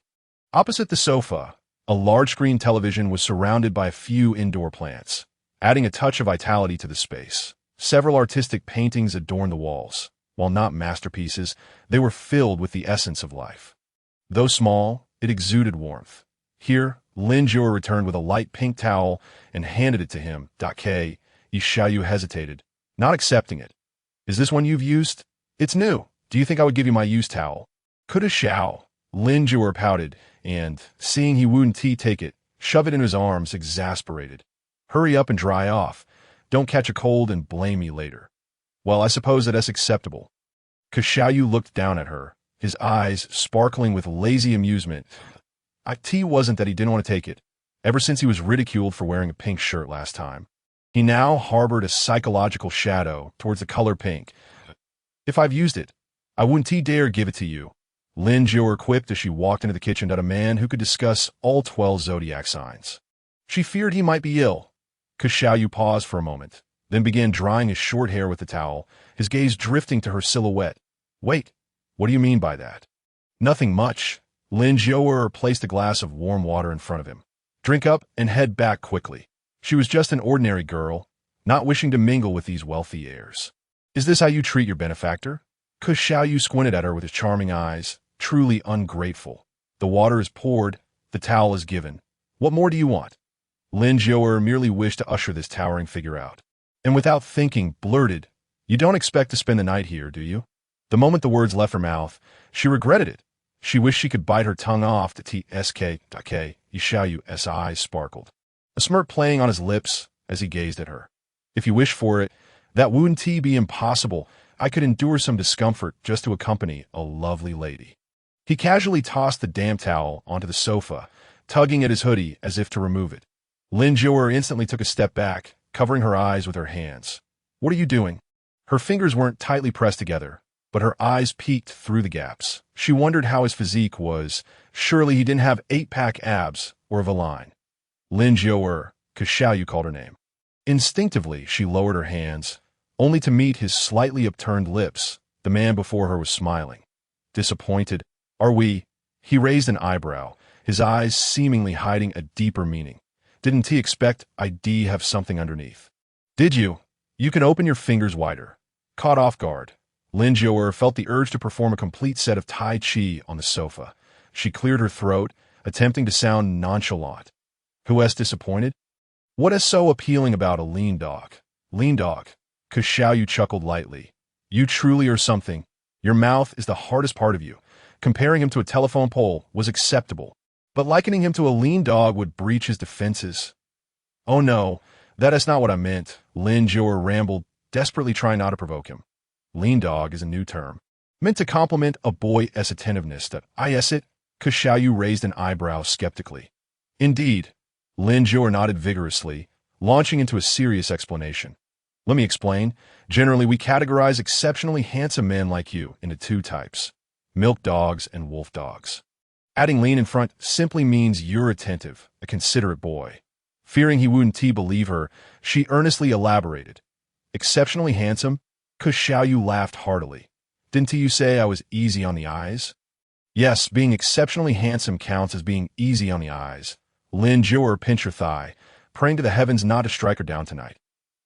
Opposite the sofa, a large-screen television was surrounded by a few indoor plants, adding a touch of vitality to the space. Several artistic paintings adorned the walls. While not masterpieces, they were filled with the essence of life. Though small, it exuded warmth. Here, Lin Jiao returned with a light pink towel and handed it to him. Xiaoyu hesitated, not accepting it. "Is this one you've used? It's new. Do you think I would give you my used towel?" "Coulda Xiao." Lin Jiao pouted, and, seeing he wouldn't take it, shoved it in his arms, exasperated. "Hurry up and dry off. Don't catch a cold and blame me later." "Well, I suppose that's acceptable." Xiaoyu looked down at her, his eyes sparkling with lazy amusement. It wasn't that he didn't want to take it. Ever since he was ridiculed for wearing a pink shirt last time, he now harbored a psychological shadow towards the color pink. "If I've used it, I wouldn't dare give it to you," Lin Jiao quipped as she walked into the kitchen to a man who could discuss all 12 zodiac signs. She feared he might be ill. Xiaoyu paused for a moment, then began drying his short hair with the towel, his gaze drifting to her silhouette. "Wait, what do you mean by that?" "Nothing much." Lin Jiao placed a glass of warm water in front of him. "Drink up and head back quickly." She was just an ordinary girl, not wishing to mingle with these wealthy heirs. "Is this how you treat your benefactor?" Xiaoyu squinted at her with his charming eyes, truly ungrateful. "The water is poured, the towel is given. What more do you want?" Lin Jiao merely wished to usher this towering figure out, and without thinking, blurted, "You don't expect to spend the night here, do you?" The moment the words left her mouth, she regretted it. She wished she could bite her tongue off to Xiaoyu's eyes sparkled, a smirk playing on his lips as he gazed at her. "If you wish for it, that wouldn't be impossible. I could endure some discomfort just to accompany a lovely lady." He casually tossed the damp towel onto the sofa, tugging at his hoodie as if to remove it. Lin Jiao instantly took a step back, covering her eyes with her hands. "What are you doing?" Her fingers weren't tightly pressed together, but her eyes peeked through the gaps. She wondered how his physique was. Surely he didn't have 8-pack abs or a line. Lin Jiao, Xiaoyu called her name. Instinctively, she lowered her hands, only to meet his slightly upturned lips. The man before her was smiling. "Disappointed? Are we?" He raised an eyebrow, his eyes seemingly hiding a deeper meaning. "Didn't he expect I'd have something underneath?" "Did you? You can open your fingers wider." Caught off guard, Lin Jiao felt the urge to perform a complete set of Tai Chi on the sofa. She cleared her throat, attempting to sound nonchalant. "Who's disappointed? What is so appealing about a lean dog?" "Lean dog?" Xiaoyu chuckled lightly. "You truly are something. Your mouth is the hardest part of you. Comparing him to a telephone pole was acceptable, but likening him to a lean dog would breach his defenses." "Oh no, that is not what I meant," Lin Jiao rambled, desperately trying not to provoke him. "Lean dog is a new term, meant to compliment a boy's attentiveness that it." Xiaoyu raised an eyebrow skeptically. "Indeed." Lin Jiao nodded vigorously, launching into a serious explanation. "Let me explain. Generally, we categorize exceptionally handsome men like you into 2 types: milk dogs and wolf dogs. Adding lean in front simply means you're attentive, a considerate boy." Fearing he wouldn't believe her, she earnestly elaborated. "Exceptionally handsome?" Xiaoyu laughed heartily. "Didn't you say I was easy on the eyes?" Yes, being exceptionally handsome counts as being easy on the eyes. Lin Jur pinched her thigh, praying to the heavens not to strike her down tonight.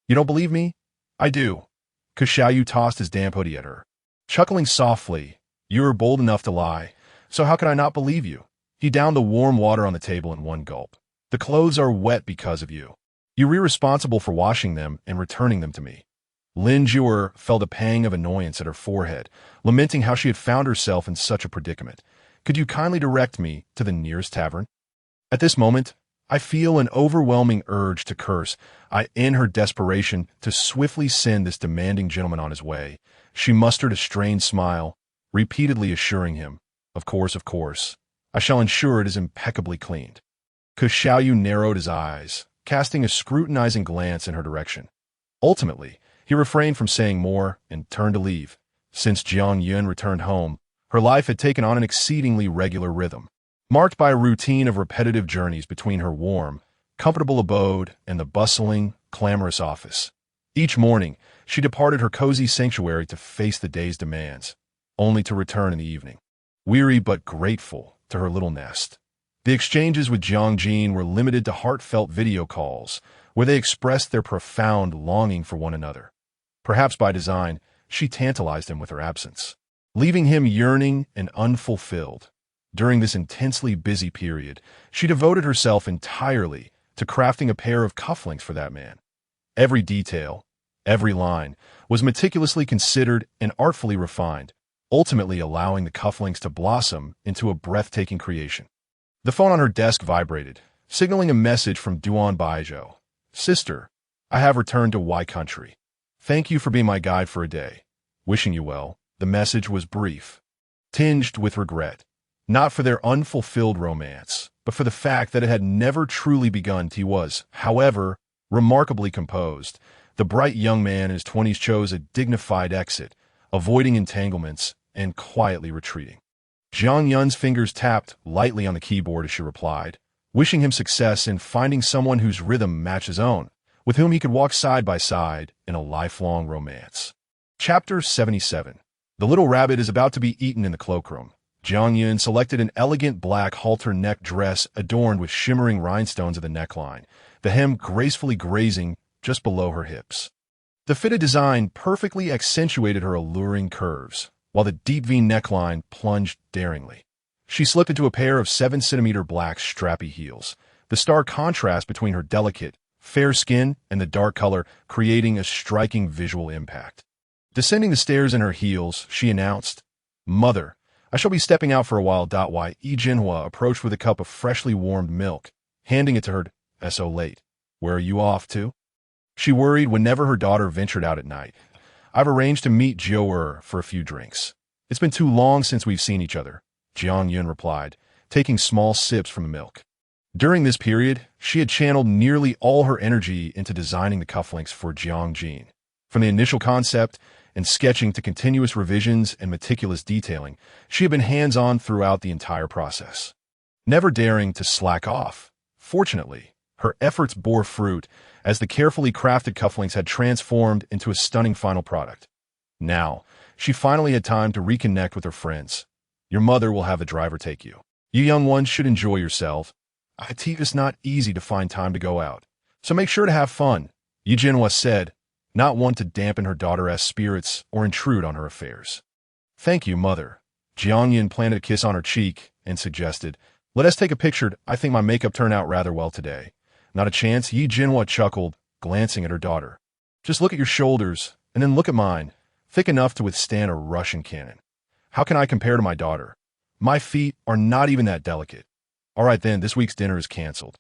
You don't believe me? I do. Xiaoyu tossed his damp hoodie at her. Chuckling softly, you were bold enough to lie, so how could I not believe you? He downed the warm water on the table in one gulp. The clothes are wet because of you. You were responsible for washing them and returning them to me. Lin Jur felt a pang of annoyance at her forehead, lamenting how she had found herself in such a predicament. Could you kindly direct me to the nearest tavern? At this moment, I feel an overwhelming urge to curse. In her desperation to swiftly send this demanding gentleman on his way, she mustered a strained smile, repeatedly assuring him, of course, I shall ensure it is impeccably cleaned. Xiaoyu narrowed his eyes, casting a scrutinizing glance in her direction. Ultimately, he refrained from saying more and turned to leave. Since Jiang Yun returned home, her life had taken on an exceedingly regular rhythm, marked by a routine of repetitive journeys between her warm, comfortable abode and the bustling, clamorous office. Each morning, she departed her cozy sanctuary to face the day's demands, only to return in the evening, weary but grateful, to her little nest. The exchanges with Jiang were limited to heartfelt video calls, where they expressed their profound longing for one another. Perhaps by design, she tantalized him with her absence, leaving him yearning and unfulfilled. During this intensely busy period, she devoted herself entirely to crafting a pair of cufflinks for that man. Every detail, every line, was meticulously considered and artfully refined, ultimately allowing the cufflinks to blossom into a breathtaking creation. The phone on her desk vibrated, signaling a message from Duan Baijiu. Sister, I have returned to Y Country. Thank you for being my guide for a day. Wishing you well. The message was brief, tinged with regret, not for their unfulfilled romance, but for the fact that it had never truly begun. He was, however, remarkably composed. The bright young man in his 20s chose a dignified exit, avoiding entanglements and quietly retreating. Jiang Yun's fingers tapped lightly on the keyboard as she replied, wishing him success in finding someone whose rhythm matched his own, with whom he could walk side by side in a lifelong romance. Chapter 77. The little rabbit is about to be eaten in the cloakroom. Jiang Yun selected an elegant black halter neck dress adorned with shimmering rhinestones at the neckline, the hem gracefully grazing just below her hips. The fitted design perfectly accentuated her alluring curves, while the deep V neckline plunged daringly. She slipped into a pair of 7-centimeter black strappy heels, the stark contrast between her delicate, fair skin and the dark color creating a striking visual impact. Descending the stairs in her heels, she announced, Mother, I shall be stepping out for a while. Yi Jinhua approached with a cup of freshly warmed milk, handing it to her. So late. Where are you off to? She worried whenever her daughter ventured out at night. I've arranged to meet Jiu for a few drinks. It's been too long since we've seen each other, Jiang Yun replied, taking small sips from the milk. During this period, she had channeled nearly all her energy into designing the cufflinks for Jiang. From the initial concept and sketching to continuous revisions and meticulous detailing, she had been hands-on throughout the entire process, never daring to slack off. Fortunately, her efforts bore fruit as the carefully crafted cufflinks had transformed into a stunning final product. Now, she finally had time to reconnect with her friends. Your mother will have the driver take you. You young ones should enjoy yourselves. It's not easy to find time to go out, so make sure to have fun, Yi Jinhua said, not one to dampen her daughter's spirits or intrude on her affairs. Thank you, Mother. Jiang Yun planted a kiss on her cheek and suggested, let us take a picture. I think my makeup turned out rather well today. Not a chance, Yi Jinhua chuckled, glancing at her daughter. Just look at your shoulders, and then look at mine, thick enough to withstand a Russian cannon. How can I compare to my daughter? My feet are not even that delicate. All right then, this week's dinner is canceled,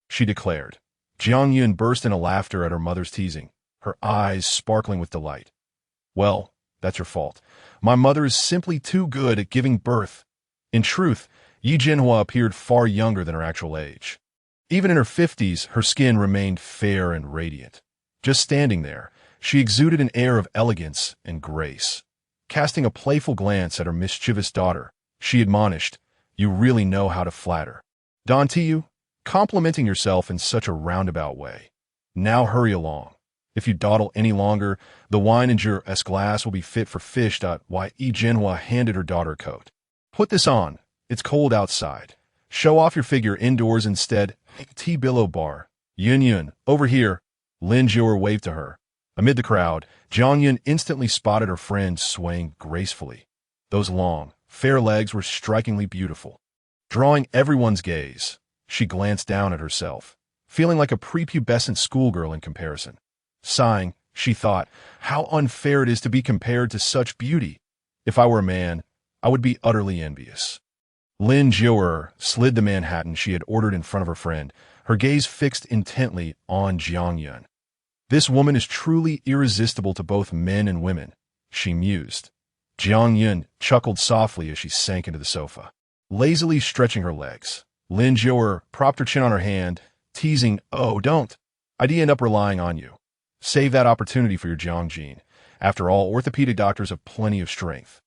she declared. Jiang Yun burst into laughter at her mother's teasing, her eyes sparkling with delight. Well, that's your fault. My mother is simply too good at giving birth. In truth, Yi Jinhua appeared far younger than her actual age. Even in her 50s, her skin remained fair and radiant. Just standing there, she exuded an air of elegance and grace. Casting a playful glance at her mischievous daughter, she admonished, You really know how to flatter. Don to you, complimenting yourself in such a roundabout way. Now hurry along. If you dawdle any longer, the wine in your glass will be fit for fish. Yi Jinhua handed her daughter a coat. Put this on. It's cold outside. Show off your figure indoors instead. T-Billow bar. Yun, over here. Lin Jiang waved to her. Amid the crowd, Jiang Yun instantly spotted her friend swaying gracefully. Those long, fair legs were strikingly beautiful. Drawing everyone's gaze, she glanced down at herself, feeling like a prepubescent schoolgirl in comparison. Sighing, she thought, how unfair it is to be compared to such beauty. If I were a man, I would be utterly envious. Lin Jiang slid the Manhattan she had ordered in front of her friend, her gaze fixed intently on Jiang Yun. This woman is truly irresistible to both men and women, she mused. Jiang Yun chuckled softly as she sank into the sofa. Lazily stretching her legs, Lin Jiang propped her chin on her hand, teasing, "Oh, don't. I'd end up relying on you. Save that opportunity for your Jiang gene. After all, orthopedic doctors have plenty of strength.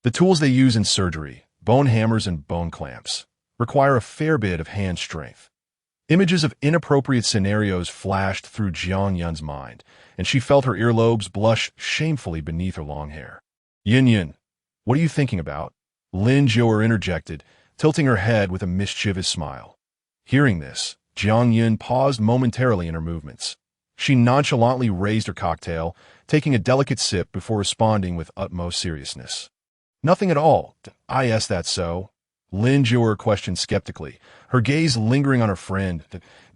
The tools they use in surgery, bone hammers and bone clamps, require a fair bit of hand strength." Images of inappropriate scenarios flashed through Jiang Yun's mind, and she felt her earlobes blush shamefully beneath her long hair. Yun, what are you thinking about? Lin Jiang interjected, tilting her head with a mischievous smile. Hearing this, Jiang Yun paused momentarily in her movements. She nonchalantly raised her cocktail, taking a delicate sip before responding with utmost seriousness. Nothing at all. I asked that so. Lin Jiang questioned skeptically, her gaze lingering on her friend.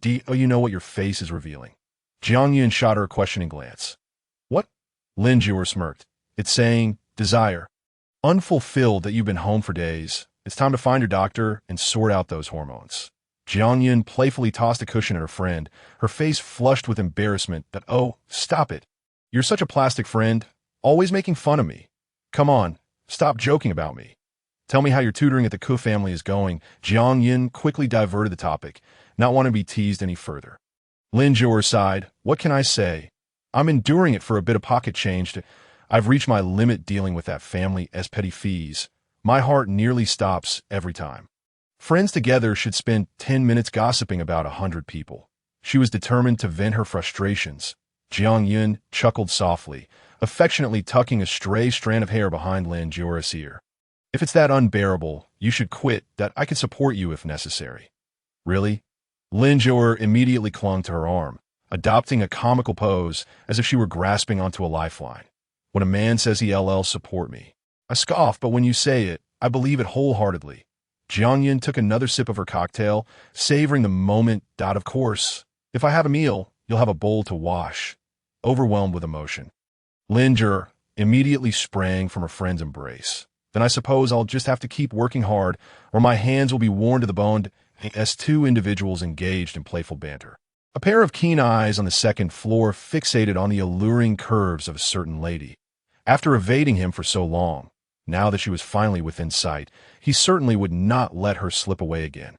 Do you know what your face is revealing? Jiang Yun shot her a questioning glance. What? Lin Jiang smirked. It's saying, desire. Unfulfilled that you've been home for days. It's time to find your doctor and sort out those hormones. Jiang Yun playfully tossed a cushion at her friend, her face flushed with embarrassment that, oh, stop it. You're such a plastic friend, always making fun of me. Come on, stop joking about me. Tell me how your tutoring at the Ku family is going. Jiang Yun quickly diverted the topic, not wanting to be teased any further. Lin Jiang sighed. What can I say? I'm enduring it for a bit of pocket change. I've reached my limit dealing with that family as petty fees. My heart nearly stops every time. Friends together should spend 10 minutes gossiping about 100 people. She was determined to vent her frustrations. Jiang Yun chuckled softly, affectionately tucking a stray strand of hair behind Lin Jiang's ear. If it's that unbearable, you should quit. That I can support you if necessary. Really? Lin Jiang immediately clung to her arm, adopting a comical pose as if she were grasping onto a lifeline. When a man says he'll support me, I scoff, but when you say it, I believe it wholeheartedly. Jiang Yun took another sip of her cocktail, savoring the moment. Of course, if I have a meal, you'll have a bowl to wash. Overwhelmed with emotion, Lin Jiang immediately sprang from her friend's embrace. Then I suppose I'll just have to keep working hard, or my hands will be worn to the bone. As two individuals engaged in playful banter, a pair of keen eyes on the second floor fixated on the alluring curves of a certain lady. After evading him for so long, now that she was finally within sight, he certainly would not let her slip away again.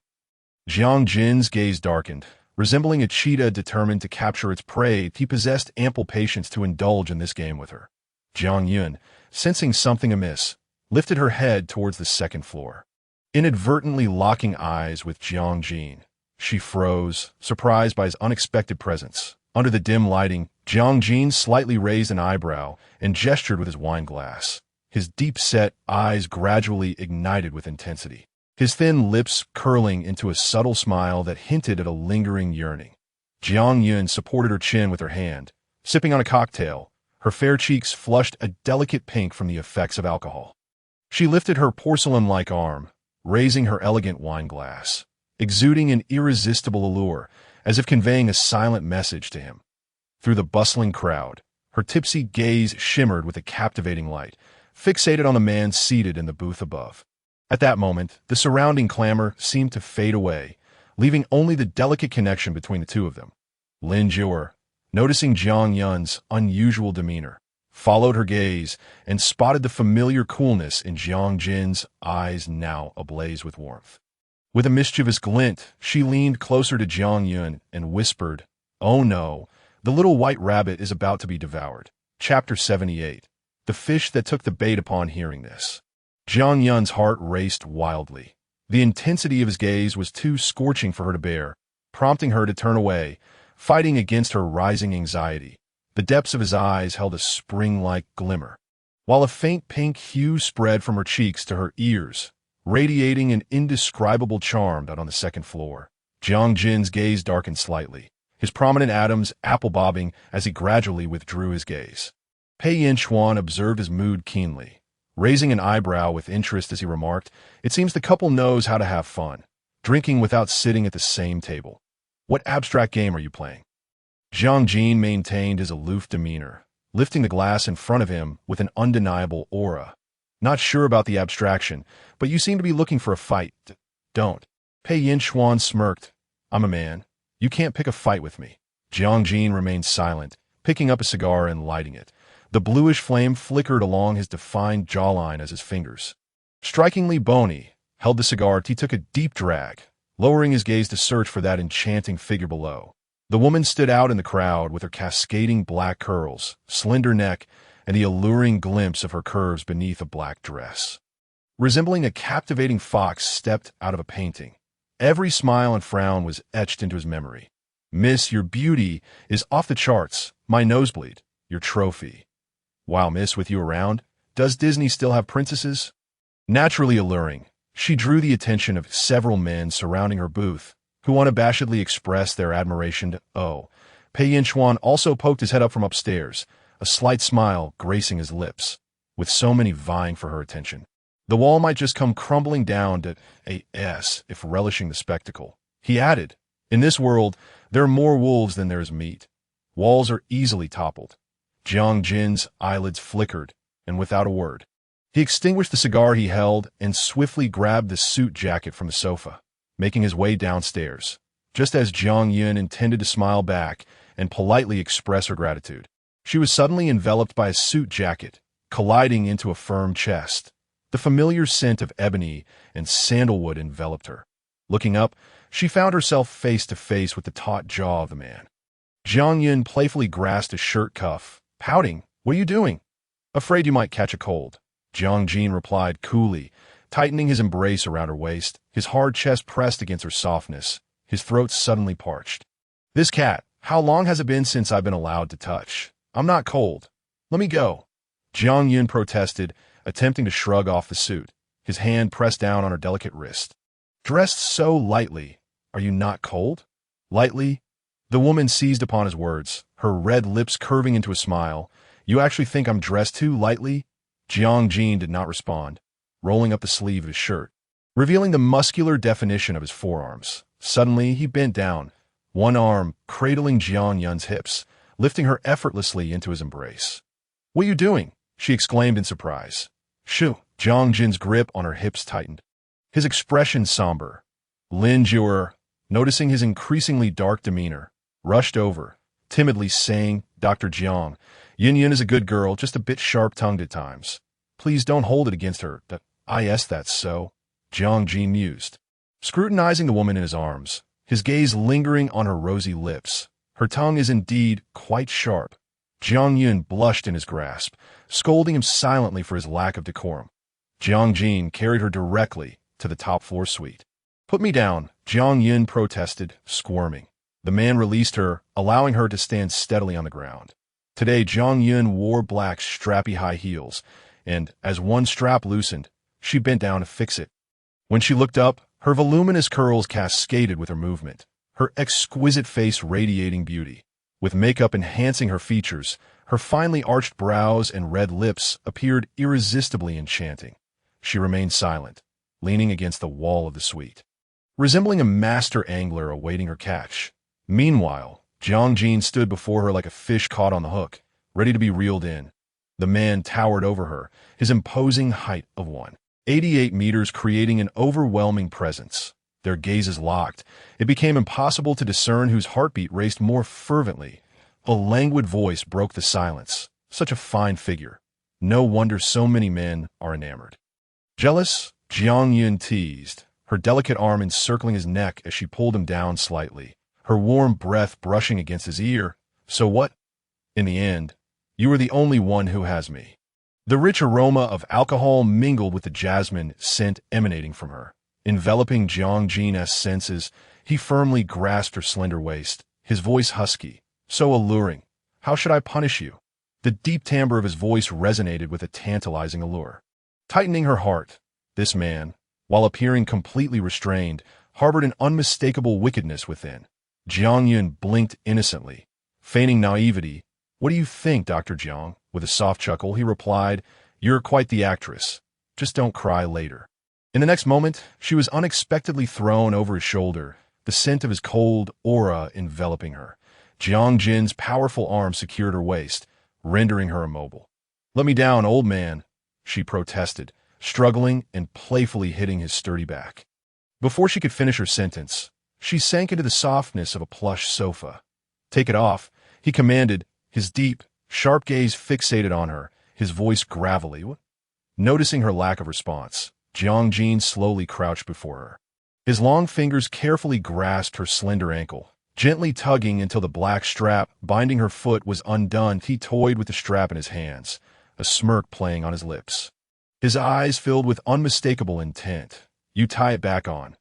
Jiang Jin's gaze darkened. Resembling a cheetah determined to capture its prey, he possessed ample patience to indulge in this game with her. Jiang Yun, sensing something amiss, lifted her head towards the second floor. Inadvertently locking eyes with Jiang Jin, she froze, surprised by his unexpected presence. Under the dim lighting, Jiang Jin slightly raised an eyebrow and gestured with his wine glass. His deep-set eyes gradually ignited with intensity, his thin lips curling into a subtle smile that hinted at a lingering yearning. Jiang Yun supported her chin with her hand, sipping on a cocktail, her fair cheeks flushed a delicate pink from the effects of alcohol. She lifted her porcelain-like arm, raising her elegant wine glass, exuding an irresistible allure, as if conveying a silent message to him. Through the bustling crowd, her tipsy gaze shimmered with a captivating light, fixated on the man seated in the booth above. At that moment, the surrounding clamor seemed to fade away, leaving only the delicate connection between the two of them. Lin Jiang, noticing Jiang Yun's unusual demeanor, followed her gaze and spotted the familiar coolness in Jiang Jin's eyes now ablaze with warmth. With a mischievous glint, she leaned closer to Jiang Yun and whispered, "Oh no, the little white rabbit is about to be devoured." Chapter 78. The fish that took the bait. Upon hearing this, Jiang Yun's heart raced wildly. The intensity of his gaze was too scorching for her to bear, prompting her to turn away, fighting against her rising anxiety. The depths of his eyes held a spring-like glimmer, while a faint pink hue spread from her cheeks to her ears, radiating an indescribable charm out on the second floor. Jiang Jin's gaze darkened slightly, his prominent atoms apple-bobbing as he gradually withdrew his gaze. Pei Yin-chuan observed his mood keenly, raising an eyebrow with interest as he remarked, "It seems the couple knows how to have fun, drinking without sitting at the same table. What abstract game are you playing?" Jiang Jin maintained his aloof demeanor, lifting the glass in front of him with an undeniable aura. "Not sure about the abstraction, but you seem to be looking for a fight. Don't." Pei Yin-chuan smirked. "I'm a man. You can't pick a fight with me." Jiang Jin remained silent, picking up a cigar and lighting it. The bluish flame flickered along his defined jawline as his fingers, strikingly bony, held the cigar. He took a deep drag, lowering his gaze to search for that enchanting figure below. The woman stood out in the crowd with her cascading black curls, slender neck, and the alluring glimpse of her curves beneath a black dress. Resembling a captivating fox stepped out of a painting, every smile and frown was etched into his memory. "Miss, your beauty is off the charts. My nosebleed. Your trophy." "Wow, miss, with you around, does Disney still have princesses?" Naturally alluring, she drew the attention of several men surrounding her booth, who unabashedly expressed their admiration. "Oh." Pei Yin-chuan also poked his head up from upstairs, a slight smile gracing his lips. With so many vying for her attention, the wall might just come crumbling down to a S if relishing the spectacle. He added, "In this world, there are more wolves than there is meat. Walls are easily toppled." Jiang Jin's eyelids flickered, and without a word, he extinguished the cigar he held and swiftly grabbed the suit jacket from the sofa, making his way downstairs, just as Jiang Yun intended to smile back and politely express her gratitude. She was suddenly enveloped by a suit jacket, colliding into a firm chest. The familiar scent of ebony and sandalwood enveloped her. Looking up, she found herself face to face with the taut jaw of the man. Jiang Yun playfully grasped his shirt cuff, pouting, "What are you doing?" "Afraid you might catch a cold," Jiang Jin replied coolly, tightening his embrace around her waist, his hard chest pressed against her softness, his throat suddenly parched. "This cat, how long has it been since I've been allowed to touch? I'm not cold. Let me go." Jiang Yun protested, attempting to shrug off the suit, his hand pressed down on her delicate wrist. "Dressed so lightly, are you not cold?" "Lightly?" The woman seized upon his words, her red lips curving into a smile. "You actually think I'm dressed too lightly?" Jiang Jin did not respond, rolling up the sleeve of his shirt, revealing the muscular definition of his forearms. Suddenly, he bent down, one arm cradling Jiang Yun's hips, lifting her effortlessly into his embrace. "What are you doing?" she exclaimed in surprise. "Shoo!" Jiang Jin's grip on her hips tightened, his expression somber. Lin Jur, noticing his increasingly dark demeanor, rushed over, timidly saying, "Dr. Jiang, Yin is a good girl, just a bit sharp-tongued at times. Please don't hold it against her." That's so," Jiang Jin mused, scrutinizing the woman in his arms, his gaze lingering on her rosy lips. "Her tongue is indeed quite sharp." Jiang Yun blushed in his grasp, scolding him silently for his lack of decorum. Jiang Jin carried her directly to the top-floor suite. "Put me down," Jiang Yun protested, squirming. The man released her, allowing her to stand steadily on the ground. Today, Jiang Yun wore black, strappy high heels, and, as one strap loosened, she bent down to fix it. When she looked up, her voluminous curls cascaded with her movement, her exquisite face radiating beauty. With makeup enhancing her features, her finely arched brows and red lips appeared irresistibly enchanting. She remained silent, leaning against the wall of the suite, resembling a master angler awaiting her catch. Meanwhile, Jiang Jin stood before her like a fish caught on the hook, ready to be reeled in. The man towered over her, his imposing height of 188 meters creating an overwhelming presence. Their gazes locked. It became impossible to discern whose heartbeat raced more fervently. A languid voice broke the silence. "Such a fine figure. No wonder so many men are enamored." "Jealous?" Jiang Yun teased, her delicate arm encircling his neck as she pulled him down slightly, her warm breath brushing against his ear. "So what? In the end, you are the only one who has me." The rich aroma of alcohol mingled with the jasmine scent emanating from her, enveloping Jiang Jin's senses. He firmly grasped her slender waist, his voice husky, so alluring. "How should I punish you?" The deep timbre of his voice resonated with a tantalizing allure. Tightening her heart, this man, while appearing completely restrained, harbored an unmistakable wickedness within. Jiang Yun blinked innocently, feigning naivety. "What do you think, Dr. Jiang?" With a soft chuckle, he replied, "You're quite the actress. Just don't cry later." In the next moment, she was unexpectedly thrown over his shoulder, the scent of his cold aura enveloping her. Jiang Jin's powerful arm secured her waist, rendering her immobile. "Let me down, old man," she protested, struggling and playfully hitting his sturdy back. Before she could finish her sentence, she sank into the softness of a plush sofa. "Take it off," he commanded, his deep, sharp gaze fixated on her, his voice gravelly. Noticing her lack of response, Jiang Jin slowly crouched before her. His long fingers carefully grasped her slender ankle, gently tugging until the black strap binding her foot was undone. He toyed with the strap in his hands, a smirk playing on his lips. His eyes filled with unmistakable intent. "You tie it back on."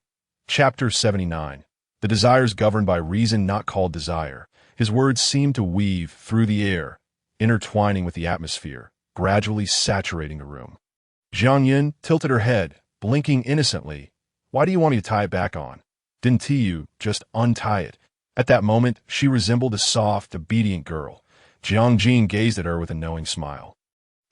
Chapter 79. The desires governed by reason not called desire. His words seemed to weave through the air, intertwining with the atmosphere, gradually saturating the room. Jiang Yun tilted her head, blinking innocently. "Why do you want me to tie it back on?" "Didn't you just untie it?" At that moment, she resembled a soft, obedient girl. Jiang Jin gazed at her with a knowing smile.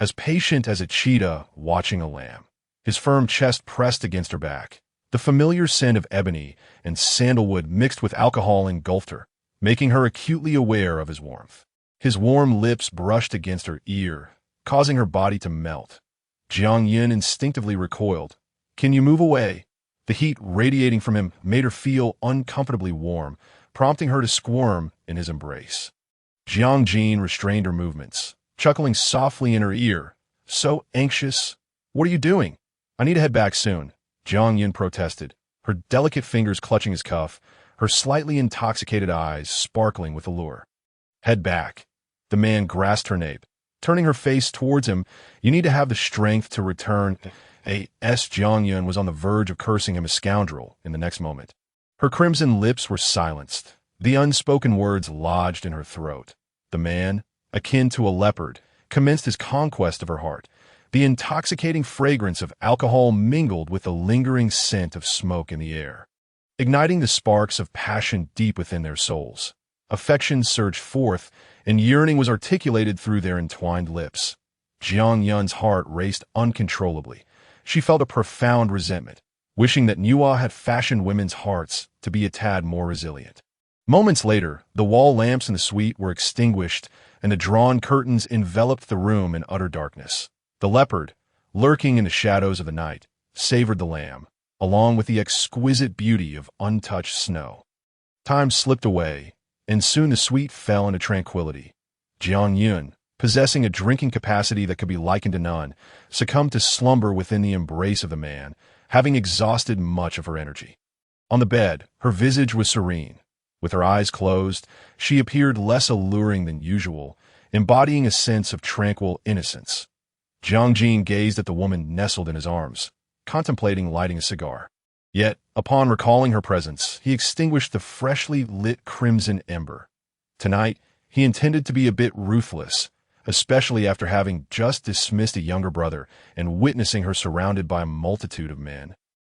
As patient as a cheetah watching a lamb. His firm chest pressed against her back. The familiar scent of ebony and sandalwood mixed with alcohol engulfed her, making her acutely aware of his warmth. His warm lips brushed against her ear, causing her body to melt. Jiang Yun instinctively recoiled. "Can you move away?" The heat radiating from him made her feel uncomfortably warm, prompting her to squirm in his embrace. Jiang Jin restrained her movements, chuckling softly in her ear. "So anxious. What are you doing?" "I need to head back soon," Jiang Yun protested, her delicate fingers clutching his cuff, her slightly intoxicated eyes sparkling with allure. "Head back." The man grasped her nape, turning her face towards him. "You need to have the strength to return." Jiang Yun was on the verge of cursing him a scoundrel in the next moment. Her crimson lips were silenced, the unspoken words lodged in her throat. The man, akin to a leopard, commenced his conquest of her heart. The intoxicating fragrance of alcohol mingled with the lingering scent of smoke in the air, igniting the sparks of passion deep within their souls. Affection surged forth, and yearning was articulated through their entwined lips. Jiang Yun's heart raced uncontrollably. She felt a profound resentment, wishing that Nuwa had fashioned women's hearts to be a tad more resilient. Moments later, the wall lamps in the suite were extinguished, and the drawn curtains enveloped the room in utter darkness. The leopard, lurking in the shadows of the night, savored the lamb, along with the exquisite beauty of untouched snow. Time slipped away, and soon the suite fell into tranquility. Jiang Yun, possessing a drinking capacity that could be likened to none, succumbed to slumber within the embrace of the man, having exhausted much of her energy. On the bed, her visage was serene. With her eyes closed, she appeared less alluring than usual, embodying a sense of tranquil innocence. Jiang Jin gazed at the woman nestled in his arms, contemplating lighting a cigar. Yet, upon recalling her presence, he extinguished the freshly lit crimson ember. Tonight, he intended to be a bit ruthless, especially after having just dismissed a younger brother and witnessing her surrounded by a multitude of men,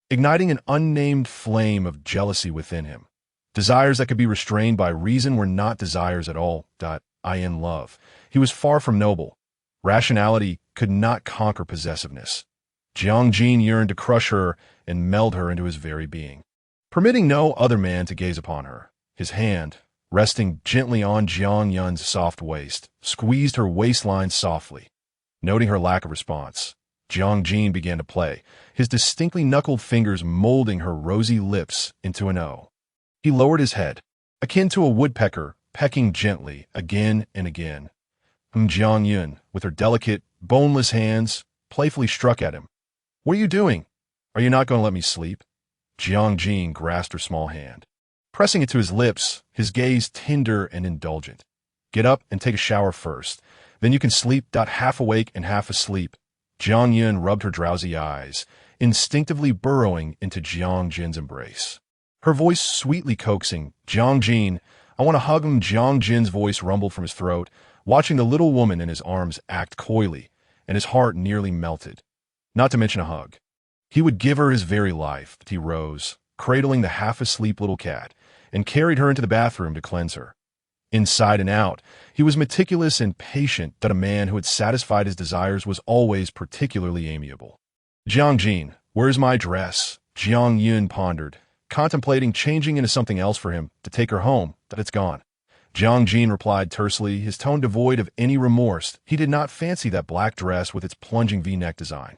igniting an unnamed flame of jealousy within him. Desires that could be restrained by reason were not desires at all. In love. He was far from noble. Rationality could not conquer possessiveness. Jiang Jin yearned to crush her and meld her into his very being. Permitting no other man to gaze upon her, his hand, resting gently on Jiang Yun's soft waist, squeezed her waistline softly. Noting her lack of response, Jiang Jin began to play, his distinctly knuckled fingers molding her rosy lips into an O. He lowered his head, akin to a woodpecker, pecking gently again and again. Jiang Yun, with her delicate, boneless hands, playfully struck at him. "What are you doing? Are you not going to let me sleep?" Jiang Jin grasped her small hand, pressing it to his lips, his gaze tender and indulgent. "Get up and take a shower first. Then you can sleep. Half awake and half asleep." Jiang Yun rubbed her drowsy eyes, instinctively burrowing into Jiang Jin's embrace. Her voice sweetly coaxing, "Jiang Jin, I want to hug him." Jiang Jin's voice rumbled from his throat, watching the little woman in his arms act coyly, and his heart nearly melted. Not to mention a hug. He would give her his very life. He rose, cradling the half-asleep little cat, and carried her into the bathroom to cleanse her. Inside and out, he was meticulous and patient that a man who had satisfied his desires was always particularly amiable. Jiang, where's my dress? Jiang Yun pondered, contemplating changing into something else for him to take her home, that it's gone. Jiang replied tersely, his tone devoid of any remorse. He did not fancy that black dress with its plunging V-neck design.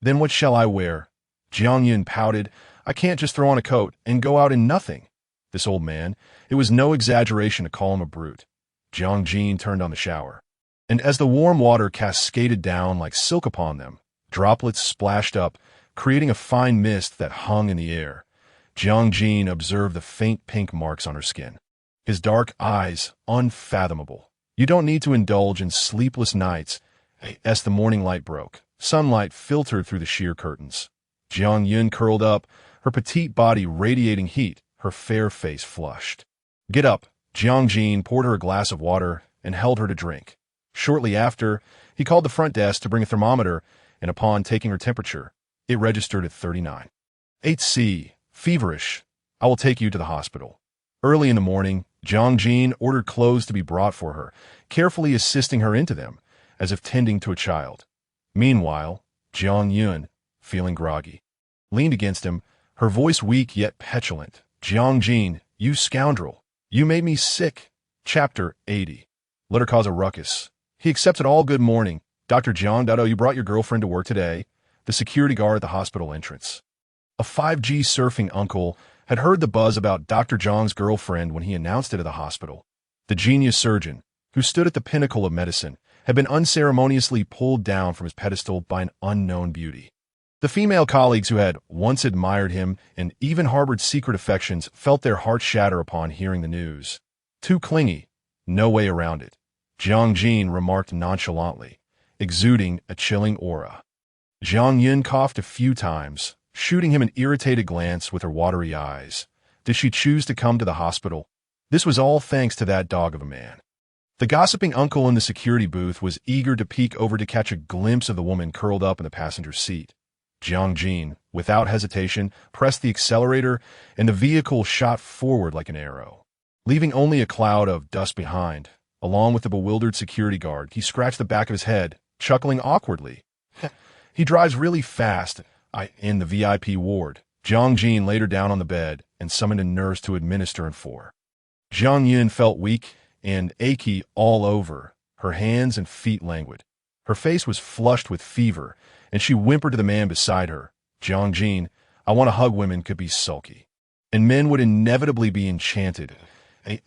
Then what shall I wear? Jiang Yun pouted. I can't just throw on a coat and go out in nothing. This old man, it was no exaggeration to call him a brute. Jiang turned on the shower, and as the warm water cascaded down like silk upon them, droplets splashed up, creating a fine mist that hung in the air. Jiang observed the faint pink marks on her skin. His dark eyes, unfathomable. You don't need to indulge in sleepless nights. As the morning light broke, sunlight filtered through the sheer curtains. Jiang Yun curled up, her petite body radiating heat, her fair face flushed. Get up. Jiang poured her a glass of water and held her to drink. Shortly after, he called the front desk to bring a thermometer, and upon taking her temperature, it registered at 39. 8C. Feverish. I will take you to the hospital. Early in the morning, Jiang ordered clothes to be brought for her, carefully assisting her into them, as if tending to a child. Meanwhile, Jiang Yun, feeling groggy, leaned against him, her voice weak yet petulant. Jiang, you scoundrel. You made me sick. Chapter 80. Let her cause a ruckus. He accepted all good morning. Dr. Jiang, you brought your girlfriend to work today. The security guard at the hospital entrance. A 5G surfing uncle had heard the buzz about Dr. Jiang's girlfriend when he announced it at the hospital. The genius surgeon, who stood at the pinnacle of medicine, had been unceremoniously pulled down from his pedestal by an unknown beauty. The female colleagues who had once admired him and even harbored secret affections felt their hearts shatter upon hearing the news. Too clingy. No way around it. Jiang remarked nonchalantly, exuding a chilling aura. Jiang Yun coughed a few times, shooting him an irritated glance with her watery eyes. Did she choose to come to the hospital? This was all thanks to that dog of a man. The gossiping uncle in the security booth was eager to peek over to catch a glimpse of the woman curled up in the passenger seat. Jiang, without hesitation, pressed the accelerator, and the vehicle shot forward like an arrow. Leaving only a cloud of dust behind, along with the bewildered security guard, he scratched the back of his head, chuckling awkwardly. He drives really fast. In the VIP ward. Jiang laid her down on the bed and summoned a nurse to administer and for. Jiang felt weak and achy all over, her hands and feet languid. Her face was flushed with fever, and she whimpered to the man beside her. Jiang, I want to hug. Women could be sulky, and men would inevitably be enchanted.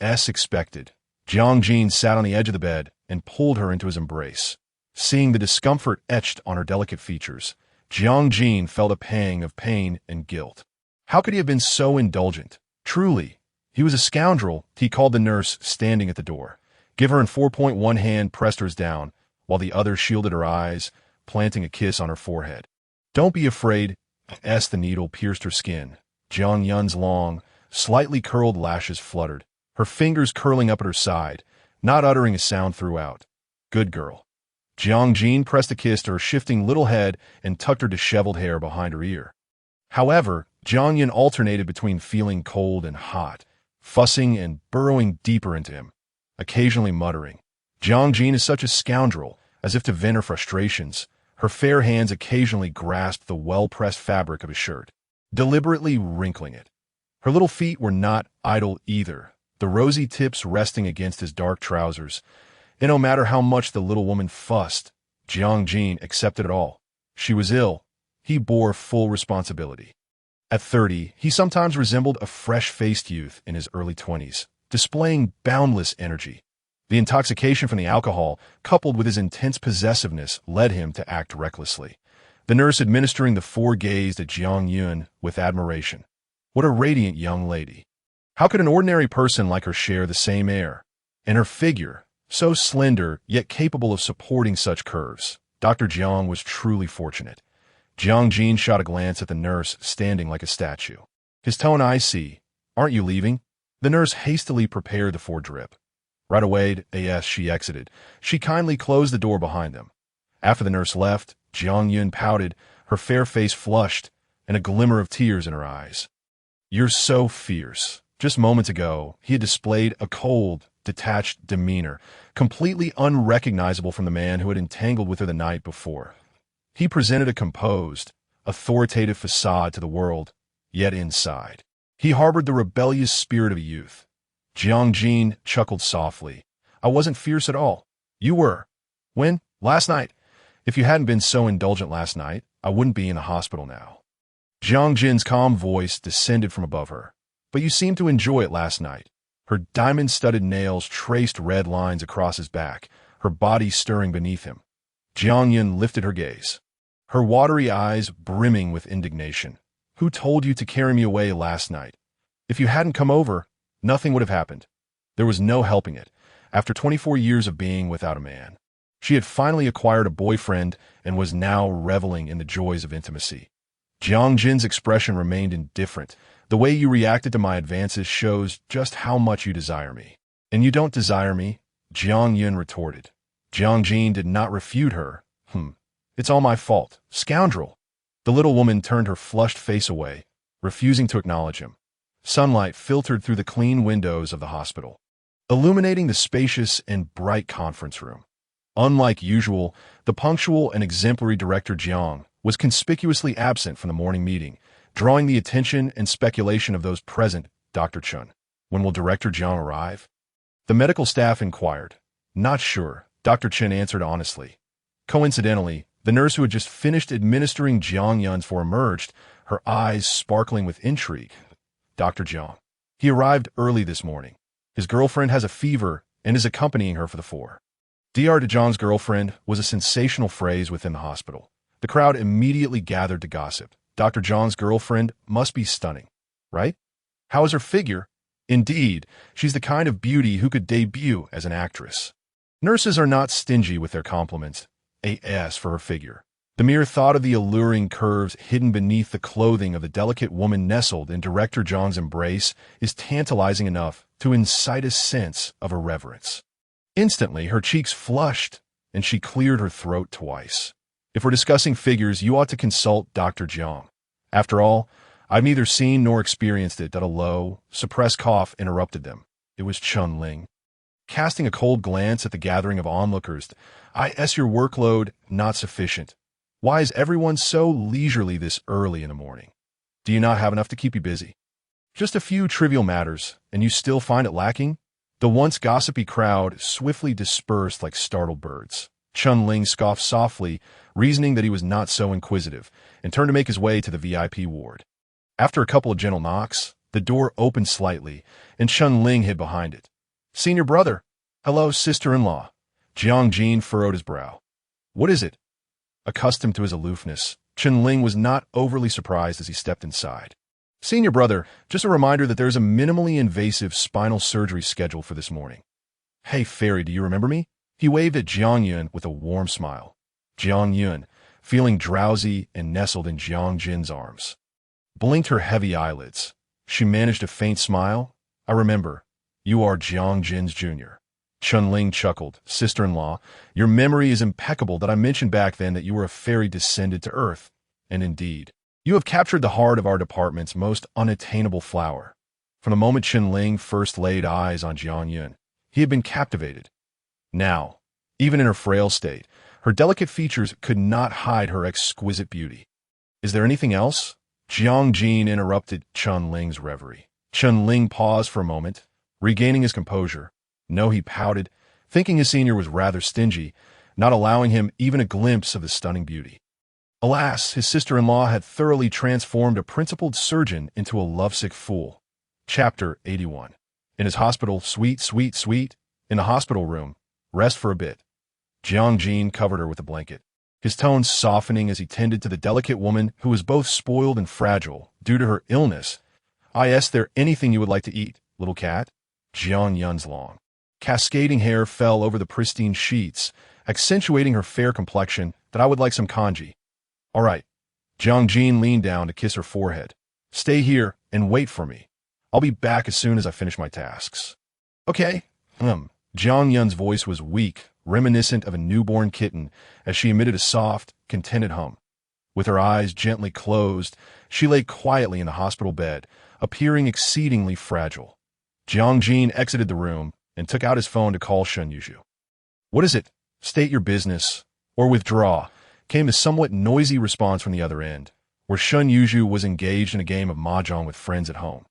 As expected. Jiang sat on the edge of the bed and pulled her into his embrace. Seeing the discomfort etched on her delicate features, Jiang felt a pang of pain and guilt. How could he have been so indulgent? Truly, he was a scoundrel. He called the nurse standing at the door. Give her in 4.1 hand pressed hers down, while the other shielded her eyes, planting a kiss on her forehead. Don't be afraid. As the needle pierced her skin, Jiang Yun's long, slightly curled lashes fluttered, her fingers curling up at her side, not uttering a sound throughout. Good girl. Jiang pressed a kiss to her shifting little head and tucked her disheveled hair behind her ear. However, Jiang Yun alternated between feeling cold and hot, fussing and burrowing deeper into him, occasionally muttering. Jiang is such a scoundrel, as if to vent her frustrations. Her fair hands occasionally grasped the well-pressed fabric of his shirt, deliberately wrinkling it. Her little feet were not idle either, the rosy tips resting against his dark trousers. And no matter how much the little woman fussed, Jiang accepted it all. She was ill. He bore full responsibility. At 30, he sometimes resembled a fresh-faced youth in his early 20s, displaying boundless energy. The intoxication from the alcohol, coupled with his intense possessiveness, led him to act recklessly. The nurse administering the four gazed at Jiang Yun with admiration. What a radiant young lady. How could an ordinary person like her share the same air? And her figure, so slender, yet capable of supporting such curves. Dr. Jiang was truly fortunate. Jiang shot a glance at the nurse standing like a statue. His tone icy. Aren't you leaving? The nurse hastily prepared the four-drip. Right away, as she exited, she kindly closed the door behind them. After the nurse left, Jiang Yun pouted, her fair face flushed, and a glimmer of tears in her eyes. "You're so fierce." Just moments ago, he had displayed a cold, detached demeanor, completely unrecognizable from the man who had entangled with her the night before. He presented a composed, authoritative facade to the world, yet inside, he harbored the rebellious spirit of a youth. Jiang chuckled softly. "I wasn't fierce at all. You were. When? Last night. If you hadn't been so indulgent last night, I wouldn't be in the hospital now." Jiang's calm voice descended from above her. "But you seemed to enjoy it last night." Her diamond-studded nails traced red lines across his back, her body stirring beneath him. Jiang lifted her gaze, her watery eyes brimming with indignation. "Who told you to carry me away last night? If you hadn't come over, nothing would have happened." There was no helping it. After 24 years of being without a man, she had finally acquired a boyfriend and was now reveling in the joys of intimacy. Jiang's expression remained indifferent. "The way you reacted to my advances shows just how much you desire me." "And you don't desire me," Jiang retorted. Jiang did not refute her. "It's all my fault, scoundrel." The little woman turned her flushed face away, refusing to acknowledge him. Sunlight filtered through the clean windows of the hospital, illuminating the spacious and bright conference room. Unlike usual, the punctual and exemplary Director Jiang was conspicuously absent from the morning meeting, drawing the attention and speculation of those present. "Dr. Chun, when will Director Jiang arrive?" The medical staff inquired. "Not sure," Dr. Chen answered honestly. Coincidentally, the nurse who had just finished administering Jiang's for emerged, her eyes sparkling with intrigue. "Dr. Jiang. He arrived early this morning. His girlfriend has a fever and is accompanying her for the 4. Dr. Jiang's girlfriend was a sensational phrase within the hospital. The crowd immediately gathered to gossip. Dr. Jiang's girlfriend must be stunning, right? How is her figure? Indeed, she's the kind of beauty who could debut as an actress. Nurses are not stingy with their compliments. As for her figure, the mere thought of the alluring curves hidden beneath the clothing of the delicate woman nestled in Director Jiang's embrace is tantalizing enough to incite a sense of irreverence. Instantly, her cheeks flushed, and she cleared her throat twice. "If we're discussing figures, you ought to consult Dr. Jiang. After all, I've neither seen nor experienced it." A low, suppressed cough interrupted them. It was Chun Ling. Casting a cold glance at the gathering of onlookers, your workload not sufficient. Why is everyone so leisurely this early in the morning? Do you not have enough to keep you busy? Just a few trivial matters, and you still find it lacking?" The once gossipy crowd swiftly dispersed like startled birds. Chun Ling scoffed softly, reasoning that he was not so inquisitive, and turned to make his way to the VIP ward. After a couple of gentle knocks, the door opened slightly, and Chun Ling hid behind it. "Senior brother." "Hello, sister-in-law." Jiang furrowed his brow. "What is it?" Accustomed to his aloofness, Chun Ling was not overly surprised as he stepped inside. "Senior brother, just a reminder that there is a minimally invasive spinal surgery scheduled for this morning." "Hey, Fairy, do you remember me?" He waved at Jiang with a warm smile. Jiang, feeling drowsy and nestled in Jiang's arms, blinked her heavy eyelids. She managed a faint smile. "I remember. You are Jiang's junior." Chun Ling chuckled. "Sister-in-law, your memory is impeccable that I mentioned back then that you were a fairy descended to Earth. And indeed, you have captured the heart of our department's most unattainable flower." From the moment Chun Ling first laid eyes on Jiang, he had been captivated. Now, even in her frail state, her delicate features could not hide her exquisite beauty. "Is there anything else?" Jiang interrupted Chun Ling's reverie. Chun Ling paused for a moment, regaining his composure. "No," he pouted, thinking his senior was rather stingy, not allowing him even a glimpse of the stunning beauty. Alas, his sister-in-law had thoroughly transformed a principled surgeon into a lovesick fool. Chapter 81. In his hospital suite, in the hospital room, rest for a bit. Jiang covered her with a blanket, his tones softening as he tended to the delicate woman who was both spoiled and fragile due to her illness. "Is there anything you would like to eat, little cat?" Jiang's long, cascading hair fell over the pristine sheets, accentuating her fair complexion. "That I would like some congee." "All right." Jiang leaned down to kiss her forehead. "Stay here and wait for me. I'll be back as soon as I finish my tasks." "Okay." Jiang's voice was weak, reminiscent of a newborn kitten, as she emitted a soft, contented hum. With her eyes gently closed, she lay quietly in the hospital bed, appearing exceedingly fragile. Jiang exited the room and took out his phone to call Shun Yuzhu. "What is it? State your business, or withdraw," came the somewhat noisy response from the other end, where Shun Yuzhu was engaged in a game of mahjong with friends at home.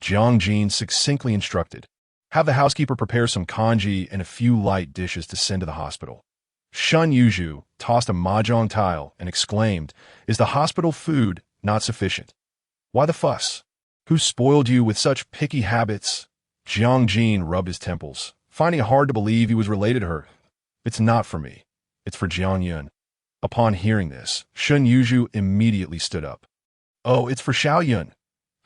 Jiang succinctly instructed, "Have the housekeeper prepare some congee and a few light dishes to send to the hospital." Shun Yuzhu tossed a mahjong tile and exclaimed, "Is the hospital food not sufficient? Why the fuss? Who spoiled you with such picky habits?" Jiang rubbed his temples, finding it hard to believe he was related to her. "It's not for me. It's for Jiang Yun." Upon hearing this, Shun Yuzhu immediately stood up. "Oh, it's for Xiao Yun.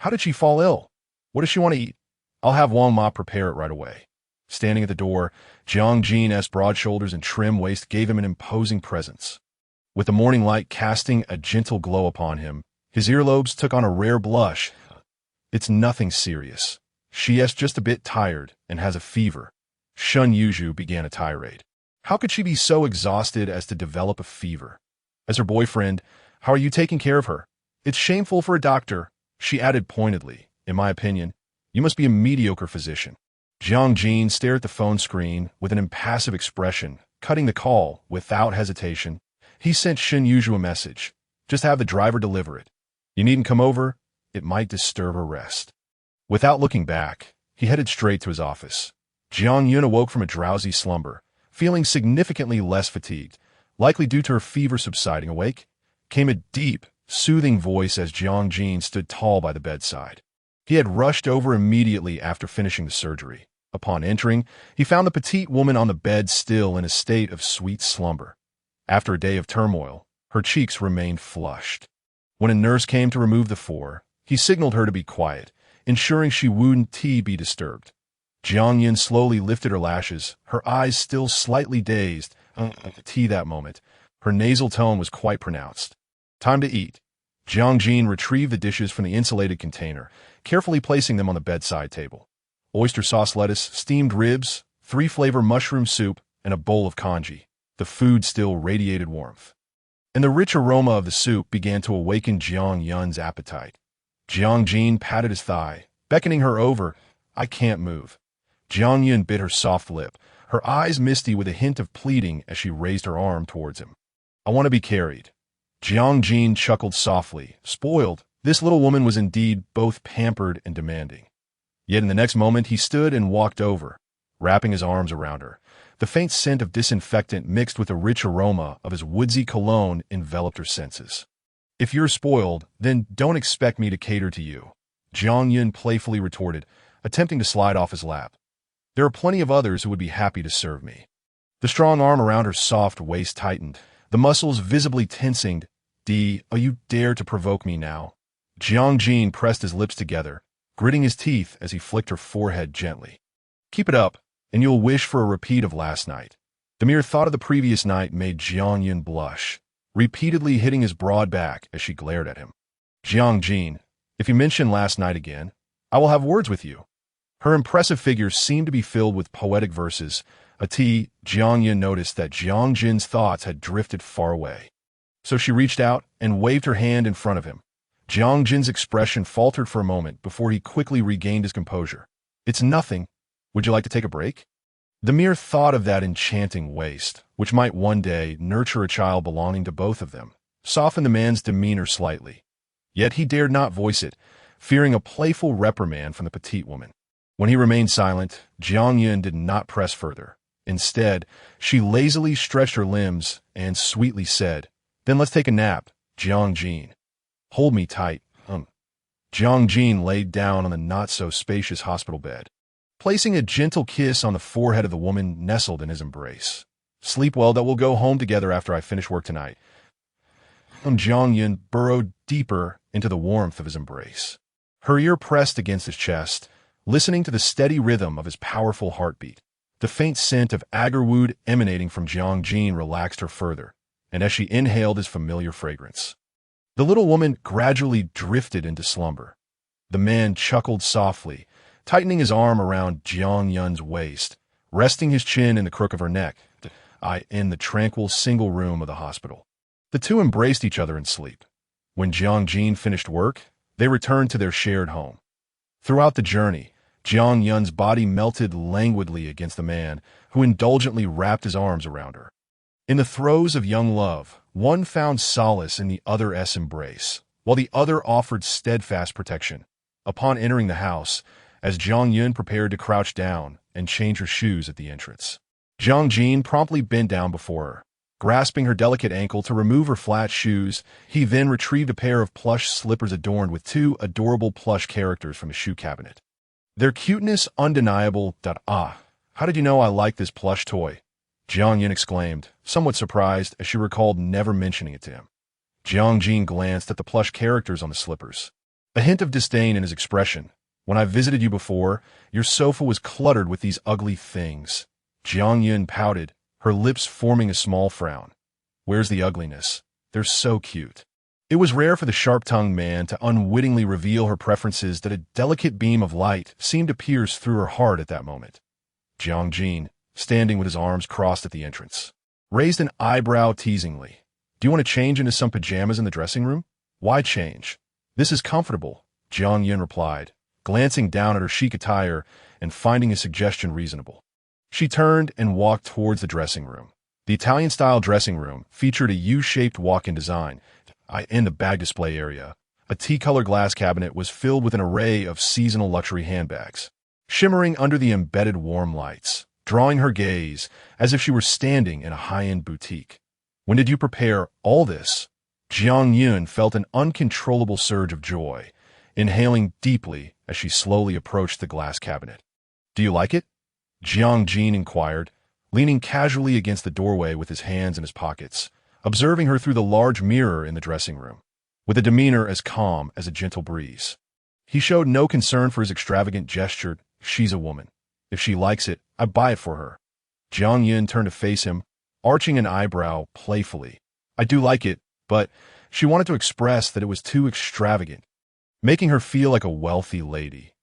How did she fall ill? What does she want to eat? I'll have Wang Ma prepare it right away." Standing at the door, Jiang's broad shoulders and trim waist gave him an imposing presence. With the morning light casting a gentle glow upon him, his earlobes took on a rare blush. "It's nothing serious. She's just a bit tired and has a fever." Shun Yuzhu began a tirade. How could she be so exhausted as to develop a fever? As her boyfriend, how are you taking care of her? It's shameful for a doctor, she added pointedly. In my opinion, you must be a mediocre physician. Jiang stared at the phone screen with an impassive expression, cutting the call without hesitation. He sent Shun Yuzhu a message. "Just have the driver deliver it. You needn't come over. It might disturb her rest." Without looking back, he headed straight to his office. Jiang Yun awoke from a drowsy slumber, feeling significantly less fatigued, likely due to her fever subsiding. Awake came a deep, soothing voice as Jiang stood tall by the bedside. He had rushed over immediately after finishing the surgery. Upon entering, he found the petite woman on the bed still in a state of sweet slumber. After a day of turmoil, her cheeks remained flushed. When a nurse came to remove the four, he signaled her to be quiet, ensuring she wouldn't be disturbed. Jiang slowly lifted her lashes, her eyes still slightly dazed. That moment, her nasal tone was quite pronounced. "Time to eat." Jiang retrieved the dishes from the insulated container, carefully placing them on the bedside table. Oyster sauce lettuce, steamed ribs, 3-flavor mushroom soup, and a bowl of congee. The food still radiated warmth. And the rich aroma of the soup began to awaken Jiang Yun's appetite. Jiang patted his thigh, beckoning her over. "I can't move." Jiang Yun bit her soft lip, her eyes misty with a hint of pleading as she raised her arm towards him. "I want to be carried." Jiang chuckled softly. Spoiled, this little woman was indeed both pampered and demanding. Yet in the next moment he stood and walked over, wrapping his arms around her. The faint scent of disinfectant mixed with the rich aroma of his woodsy cologne enveloped her senses. "If you're spoiled, then don't expect me to cater to you," Jiang Yun playfully retorted, attempting to slide off his lap. "There are plenty of others who would be happy to serve me." The strong arm around her soft waist tightened, the muscles visibly tensing. "Oh, you dare to provoke me now." Jiang pressed his lips together, gritting his teeth as he flicked her forehead gently. "Keep it up, and you'll wish for a repeat of last night." The mere thought of the previous night made Jiang Yun blush, repeatedly hitting his broad back as she glared at him. "Jiang, if you mention last night again, I will have words with you." Her impressive figure seemed to be filled with poetic verses. Jiang Yun noticed that Jiang's thoughts had drifted far away. So she reached out and waved her hand in front of him. Jiang's expression faltered for a moment before he quickly regained his composure. "It's nothing. Would you like to take a break?" The mere thought of that enchanting waist, which might one day nurture a child belonging to both of them, softened the man's demeanor slightly. Yet he dared not voice it, fearing a playful reprimand from the petite woman. When he remained silent, Jiang Yun did not press further. Instead, she lazily stretched her limbs and sweetly said, "Then let's take a nap, Jiang. Hold me tight." Jiang laid down on the not-so-spacious hospital bed, placing a gentle kiss on the forehead of the woman nestled in his embrace. "Sleep well, that we'll go home together after I finish work tonight." Jiang Yun burrowed deeper into the warmth of his embrace. Her ear pressed against his chest, listening to the steady rhythm of his powerful heartbeat. The faint scent of agarwood emanating from Jiang relaxed her further, and as she inhaled his familiar fragrance, the little woman gradually drifted into slumber. The man chuckled softly, tightening his arm around Jiang Yun's waist, resting his chin in the crook of her neck, in the tranquil single room of the hospital. The two embraced each other in sleep. When Jiang finished work, they returned to their shared home. Throughout the journey, Jiang Yun's body melted languidly against the man who indulgently wrapped his arms around her. In the throes of young love, one found solace in the other's embrace, while the other offered steadfast protection. Upon entering the house, as Jiang Yun prepared to crouch down and change her shoes at the entrance, Jiang promptly bent down before her. Grasping her delicate ankle to remove her flat shoes, he then retrieved a pair of plush slippers adorned with two adorable plush characters from his shoe cabinet. Their cuteness undeniable. Ah, how did you know I like this plush toy? Jiang Yun exclaimed, somewhat surprised as she recalled never mentioning it to him. Jiang glanced at the plush characters on the slippers. A hint of disdain in his expression. When I visited you before, your sofa was cluttered with these ugly things. Jiang Yun pouted, her lips forming a small frown. Where's the ugliness? They're so cute. It was rare for the sharp-tongued man to unwittingly reveal her preferences that a delicate beam of light seemed to pierce through her heart at that moment. Jiang, standing with his arms crossed at the entrance, raised an eyebrow teasingly. Do you want to change into some pajamas in the dressing room? Why change? This is comfortable, Jiang Yun replied, glancing down at her chic attire and finding his suggestion reasonable. She turned and walked towards the dressing room. The Italian-style dressing room featured a U-shaped walk-in design. In the bag display area, a tea-color glass cabinet was filled with an array of seasonal luxury handbags, shimmering under the embedded warm lights, drawing her gaze as if she were standing in a high-end boutique. When did you prepare all this? Jiang Yun felt an uncontrollable surge of joy, inhaling deeply as she slowly approached the glass cabinet. Do you like it? Jiang inquired, leaning casually against the doorway with his hands in his pockets, observing her through the large mirror in the dressing room, with a demeanor as calm as a gentle breeze. He showed no concern for his extravagant gesture. She's a woman. If she likes it, I buy it for her. Jiang Yun turned to face him, arching an eyebrow playfully. I do like it, but she wanted to express that it was too extravagant, making her feel like a wealthy lady.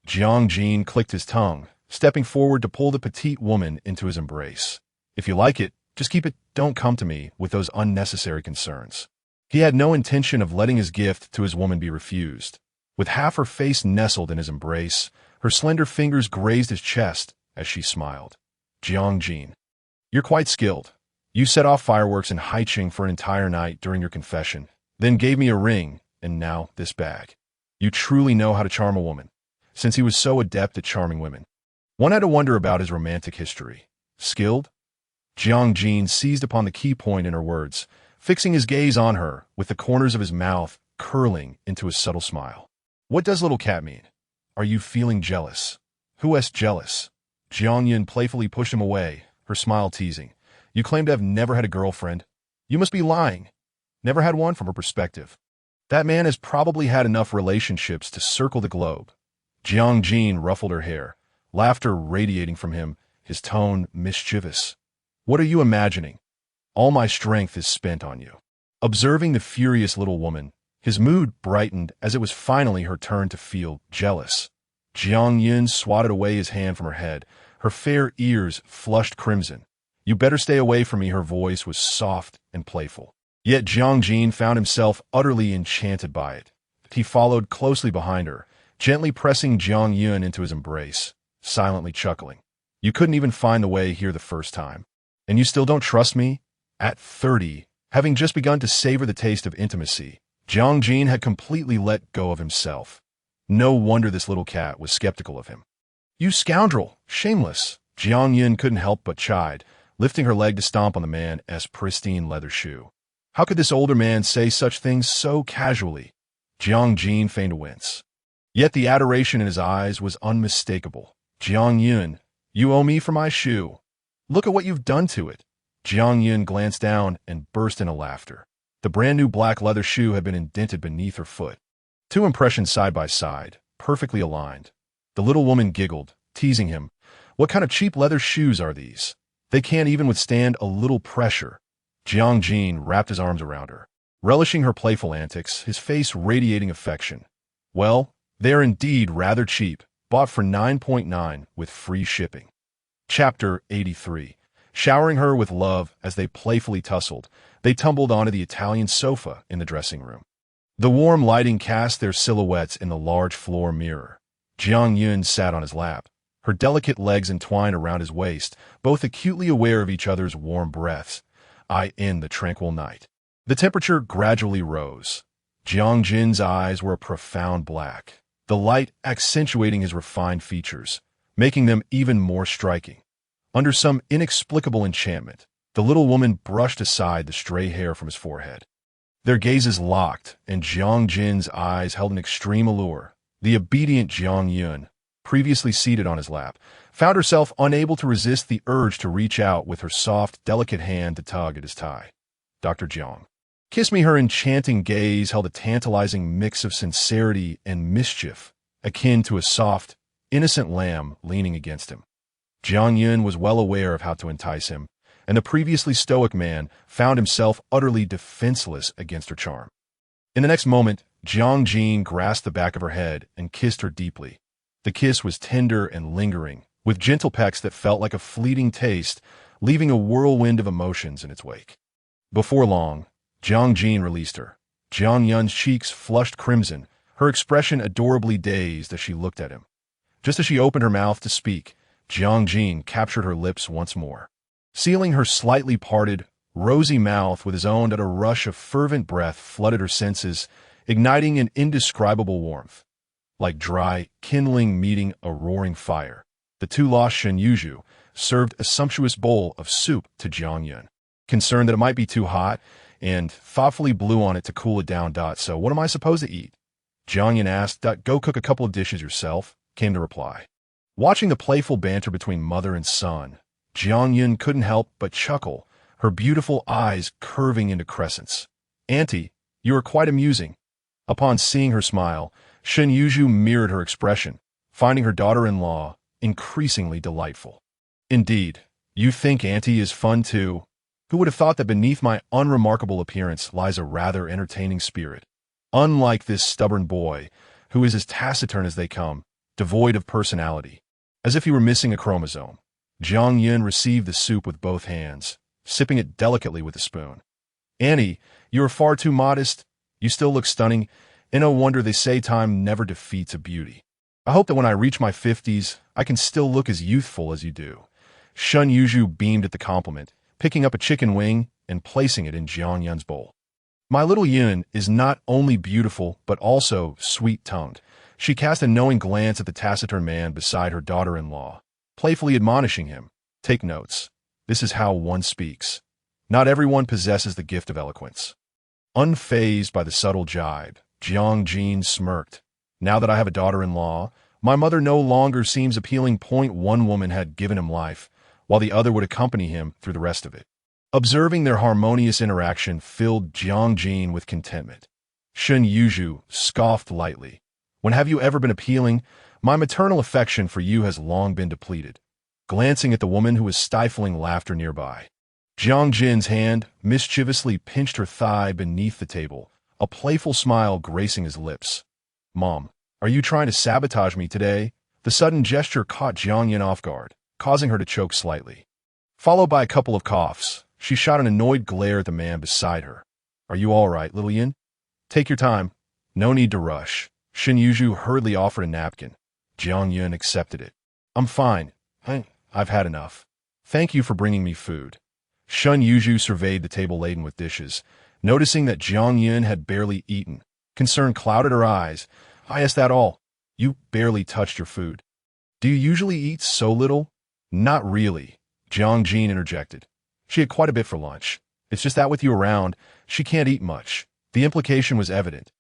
Jiang clicked his tongue, stepping forward to pull the petite woman into his embrace. If you like it, just keep it. Don't come to me with those unnecessary concerns. He had no intention of letting his gift to his woman be refused. With half her face nestled in his embrace, her slender fingers grazed his chest as she smiled. Jiang, you're quite skilled. You set off fireworks in Haicheng for an entire night during your confession, then gave me a ring, and now this bag. You truly know how to charm a woman, since he was so adept at charming women. One had to wonder about his romantic history. Skilled? Jiang seized upon the key point in her words, fixing his gaze on her, with the corners of his mouth curling into a subtle smile. What does little cat mean? Are you feeling jealous? Who is jealous? Jiang Yun playfully pushed him away, her smile teasing. You claim to have never had a girlfriend. You must be lying. Never had one from her perspective. That man has probably had enough relationships to circle the globe. Jiang ruffled her hair, laughter radiating from him, his tone mischievous. What are you imagining? All my strength is spent on you. Observing the furious little woman, his mood brightened as it was finally her turn to feel jealous. Jiang Yun swatted away his hand from her head, her fair ears flushed crimson. You better stay away from me, her voice was soft and playful. Yet Jiang found himself utterly enchanted by it. He followed closely behind her, gently pressing Jiang Yun into his embrace, silently chuckling. You couldn't even find the way here the first time. And you still don't trust me? At 30, having just begun to savor the taste of intimacy, Jiang had completely let go of himself. No wonder this little cat was skeptical of him. You scoundrel! Shameless! Jiang Yun couldn't help but chide, lifting her leg to stomp on the man's pristine leather shoe. How could this older man say such things so casually? Jiang feigned a wince. Yet the adoration in his eyes was unmistakable. Jiang Yun, you owe me for my shoe. Look at what you've done to it. Jiang Yun glanced down and burst into laughter. The brand-new black leather shoe had been indented beneath her foot. Two impressions side by side, perfectly aligned. The little woman giggled, teasing him. What kind of cheap leather shoes are these? They can't even withstand a little pressure. Jiang wrapped his arms around her, relishing her playful antics, his face radiating affection. Well, they're indeed rather cheap, bought for 9.9 with free shipping. Chapter 83. Showering her with love as they playfully tussled, They tumbled onto the Italian sofa in the dressing room. The warm lighting cast their silhouettes in the large floor mirror. Jiang sat on his lap, her delicate legs entwined around his waist, both acutely aware of each other's warm breaths. In the tranquil night. The temperature gradually rose. Jiang's eyes were a profound black, the light accentuating his refined features, making them even more striking. Under some inexplicable enchantment, the little woman brushed aside the stray hair from his forehead. Their gazes locked, and Jiang's eyes held an extreme allure. The obedient Jiang, previously seated on his lap, found herself unable to resist the urge to reach out with her soft, delicate hand to tug at his tie. Dr. Jiang. Kiss Me. Her enchanting gaze held a tantalizing mix of sincerity and mischief, akin to a soft, innocent lamb leaning against him. Jiang was well aware of how to entice him, and the previously stoic man found himself utterly defenseless against her charm. In the next moment, Jiang grasped the back of her head and kissed her deeply. The kiss was tender and lingering, with gentle pecks that felt like a fleeting taste, leaving a whirlwind of emotions in its wake. Before long, Jiang released her. Jiang's cheeks flushed crimson, her expression adorably dazed as she looked at him. Just as she opened her mouth to speak, Jiang captured her lips once more. Sealing her slightly parted, rosy mouth with his own, that a rush of fervent breath flooded her senses, igniting an indescribable warmth. Like dry, kindling meeting a roaring fire, the two lost Shen served a sumptuous bowl of soup to Jiang, concerned that it might be too hot, and thoughtfully blew on it to cool it down. So what am I supposed to eat? Jiang asked. Go cook a couple of dishes yourself, came the reply. Watching the playful banter between mother and son, Jiang couldn't help but chuckle, her beautiful eyes curving into crescents. Auntie, you are quite amusing. Upon seeing her smile, Shen mirrored her expression, finding her daughter-in-law increasingly delightful. Indeed, you think Auntie is fun too? Who would have thought that beneath my unremarkable appearance lies a rather entertaining spirit? Unlike this stubborn boy, who is as taciturn as they come, devoid of personality, as if he were missing a chromosome. Jiang received the soup with both hands, sipping it delicately with a spoon. Annie, you are far too modest. You still look stunning, and no wonder they say time never defeats a beauty. I hope that when I reach my 50s, I can still look as youthful as you do. Shen beamed at the compliment, picking up a chicken wing and placing it in Jiang's bowl. My little Yun is not only beautiful, but also sweet-tongued. She cast a knowing glance at the taciturn man beside her daughter-in-law, playfully admonishing him. Take notes. This is how one speaks. Not everyone possesses the gift of eloquence. Unfazed by the subtle jibe, Jiang smirked. Now that I have a daughter-in-law, my mother no longer seems appealing. One woman had given him life, while the other would accompany him through the rest of it. Observing their harmonious interaction filled Jiang with contentment. Shen scoffed lightly. When have you ever been appealing? My maternal affection for you has long been depleted. Glancing at the woman who was stifling laughter nearby, Jiang's hand mischievously pinched her thigh beneath the table, a playful smile gracing his lips. Mom, are you trying to sabotage me today? The sudden gesture caught Jiang off guard, causing her to choke slightly. Followed by a couple of coughs, she shot an annoyed glare at the man beside her. Are you all right, little Yin? Take your time. No need to rush. Shen hurriedly offered a napkin. Jiang accepted it. I'm fine. I've had enough. Thank you for bringing me food. Shen surveyed the table laden with dishes, noticing that Jiang had barely eaten. Concern clouded her eyes. Is that all? You barely touched your food. Do you usually eat so little? Not really, Jiang interjected. She had quite a bit for lunch. It's just that with you around, she can't eat much. The implication was evident.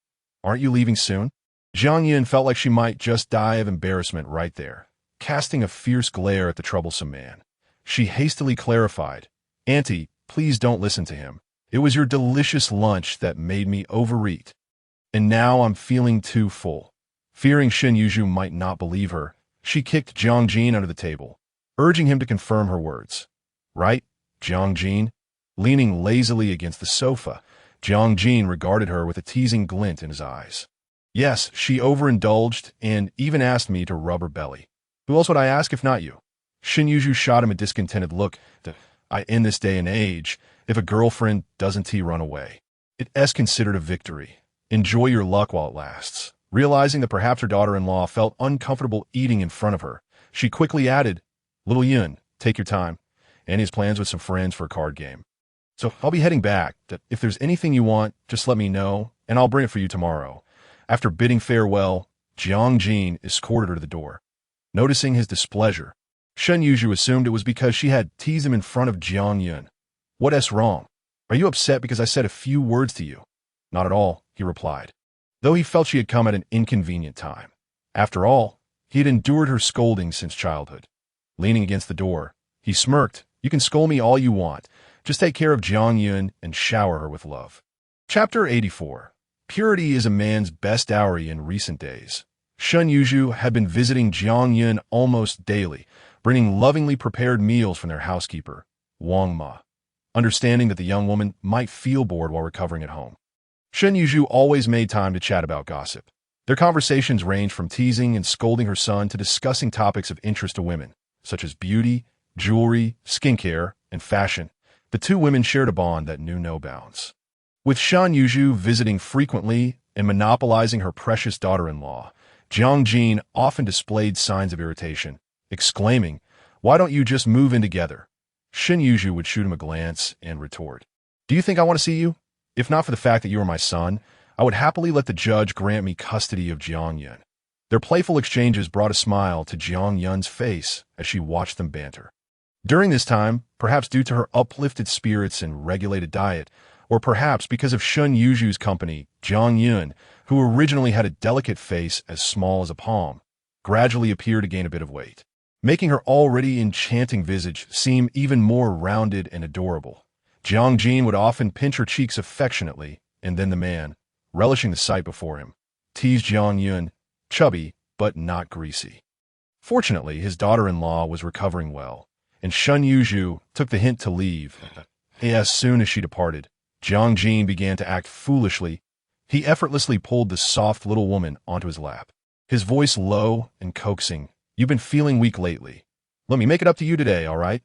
Aren't you leaving soon? Jiang felt like she might just die of embarrassment right there, casting a fierce glare at the troublesome man. She hastily clarified, Auntie, please don't listen to him. It was your delicious lunch that made me overeat. And now I'm feeling too full. Fearing Shen might not believe her, she kicked Jiang under the table, urging him to confirm her words. Right, Jiang? Leaning lazily against the sofa, Jiang regarded her with a teasing glint in his eyes. Yes, she overindulged and even asked me to rub her belly. Who else would I ask if not you? Shen shot him a discontented look. In this day and age, If a girlfriend doesn't run away, it's considered a victory. Enjoy your luck while it lasts. Realizing that perhaps her daughter-in-law felt uncomfortable eating in front of her, she quickly added, "Little Yun, take your time. Annie has plans with some friends for a card game. So I'll be heading back. If there's anything you want, just let me know, and I'll bring it for you tomorrow." After bidding farewell, Jiang escorted her to the door. Noticing his displeasure, Shen Yuzhu assumed it was because she had teased him in front of Jiang Yun. "What's wrong? Are you upset because I said a few words to you?" "Not at all," he replied, though he felt she had come at an inconvenient time. After all, he had endured her scolding since childhood. Leaning against the door, he smirked. "You can scold me all you want. Just take care of Jiang Yun and shower her with love." Chapter 84. Purity is a man's best dowry in recent days. Shen Yuzhu had been visiting Jiang Yun almost daily, bringing lovingly prepared meals from their housekeeper, Wang Ma. Understanding that the young woman might feel bored while recovering at home, Shen Yuzhu always made time to chat about gossip. Their conversations ranged from teasing and scolding her son to discussing topics of interest to women, such as beauty, jewelry, skincare, and fashion. The two women shared a bond that knew no bounds. With Shen Yuzhu visiting frequently and monopolizing her precious daughter-in-law, Jiang often displayed signs of irritation, exclaiming, "Why don't you just move in together?" Shen Yuzhu would shoot him a glance and retort, "Do you think I want to see you? If not for the fact that you are my son, I would happily let the judge grant me custody of Jiang Yun." Their playful exchanges brought a smile to Jiang Yun's face as she watched them banter. During this time, perhaps due to her uplifted spirits and regulated diet, or perhaps because of Shen Yuzhu's company, Jiang Yun, who originally had a delicate face as small as a palm, gradually appeared to gain a bit of weight, making her already enchanting visage seem even more rounded and adorable. Jiang would often pinch her cheeks affectionately, and then the man, relishing the sight before him, teased Jiang Yun, chubby but not greasy. Fortunately, his daughter-in-law was recovering well, and Shen Yuzhu took the hint to leave. As soon as she departed, Jiang began to act foolishly. He effortlessly pulled the soft little woman onto his lap, his voice low and coaxing. "You've been feeling weak lately. Let me make it up to you today, all right?"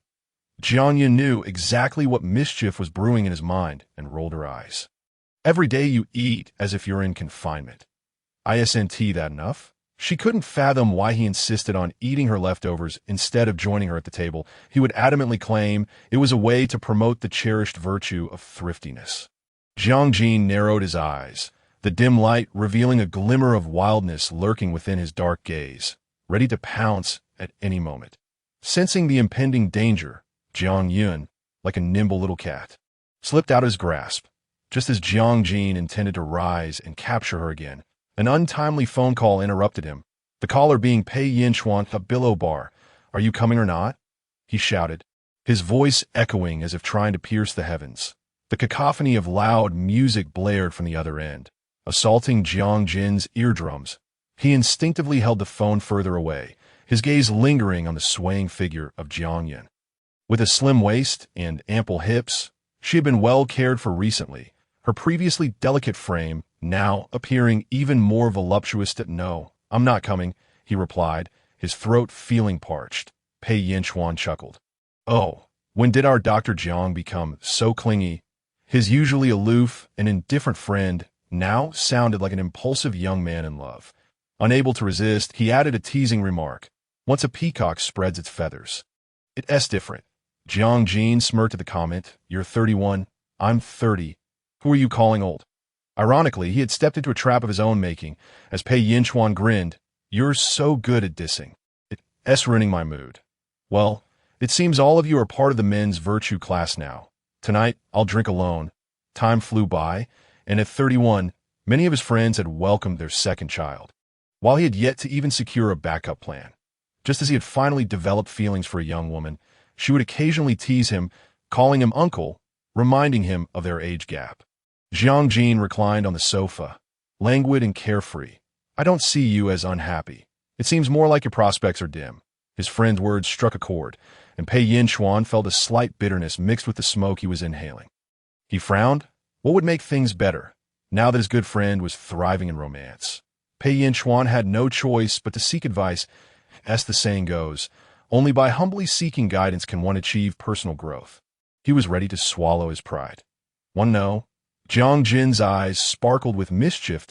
Jiang Yun knew exactly what mischief was brewing in his mind and rolled her eyes. "Every day you eat as if you're in confinement. Isn't that enough?" She couldn't fathom why he insisted on eating her leftovers instead of joining her at the table. He would adamantly claim it was a way to promote the cherished virtue of thriftiness. Jiang narrowed his eyes, the dim light revealing a glimmer of wildness lurking within his dark gaze, ready to pounce at any moment. Sensing the impending danger, Jiang Yun, like a nimble little cat, slipped out of his grasp. Just as Jiang intended to rise and capture her again, an untimely phone call interrupted him, the caller being Pei Yinchuan of Billow Bar. "Are you coming or not?" he shouted, his voice echoing as if trying to pierce the heavens. The cacophony of loud music blared from the other end, assaulting Jiang's eardrums. He instinctively held the phone further away, his gaze lingering on the swaying figure of Jiang Yun. With a slim waist and ample hips, she had been well cared for recently, her previously delicate frame now appearing even more voluptuous. "No, I'm not coming," he replied, his throat feeling parched. Pei Yinchuan chuckled. "Oh, when did our Dr. Jiang become so clingy?" His usually aloof and indifferent friend now sounded like an impulsive young man in love. Unable to resist, he added a teasing remark. "Once a peacock spreads its feathers, it's different." Jiang smirked at the comment. "You're 31, I'm 30. Who are you calling old?" Ironically, he had stepped into a trap of his own making, as Pei Yinchuan grinned. "You're so good at dissing. It's ruining my mood." "Well, it seems all of you are part of the men's virtue class now. Tonight, I'll drink alone." Time flew by, and at 31, many of his friends had welcomed their second child, while he had yet to even secure a backup plan. Just as he had finally developed feelings for a young woman, she would occasionally tease him, calling him uncle, reminding him of their age gap. Jiang reclined on the sofa, languid and carefree. "I don't see you as unhappy. It seems more like your prospects are dim." His friend's words struck a chord, and Pei Yinchuan felt a slight bitterness mixed with the smoke he was inhaling. He frowned. What would make things better, now that his good friend was thriving in romance? Pei Yinchuan had no choice but to seek advice. As the saying goes, only by humbly seeking guidance can one achieve personal growth. He was ready to swallow his pride. One no. Jiang Jin's eyes sparkled with mischief.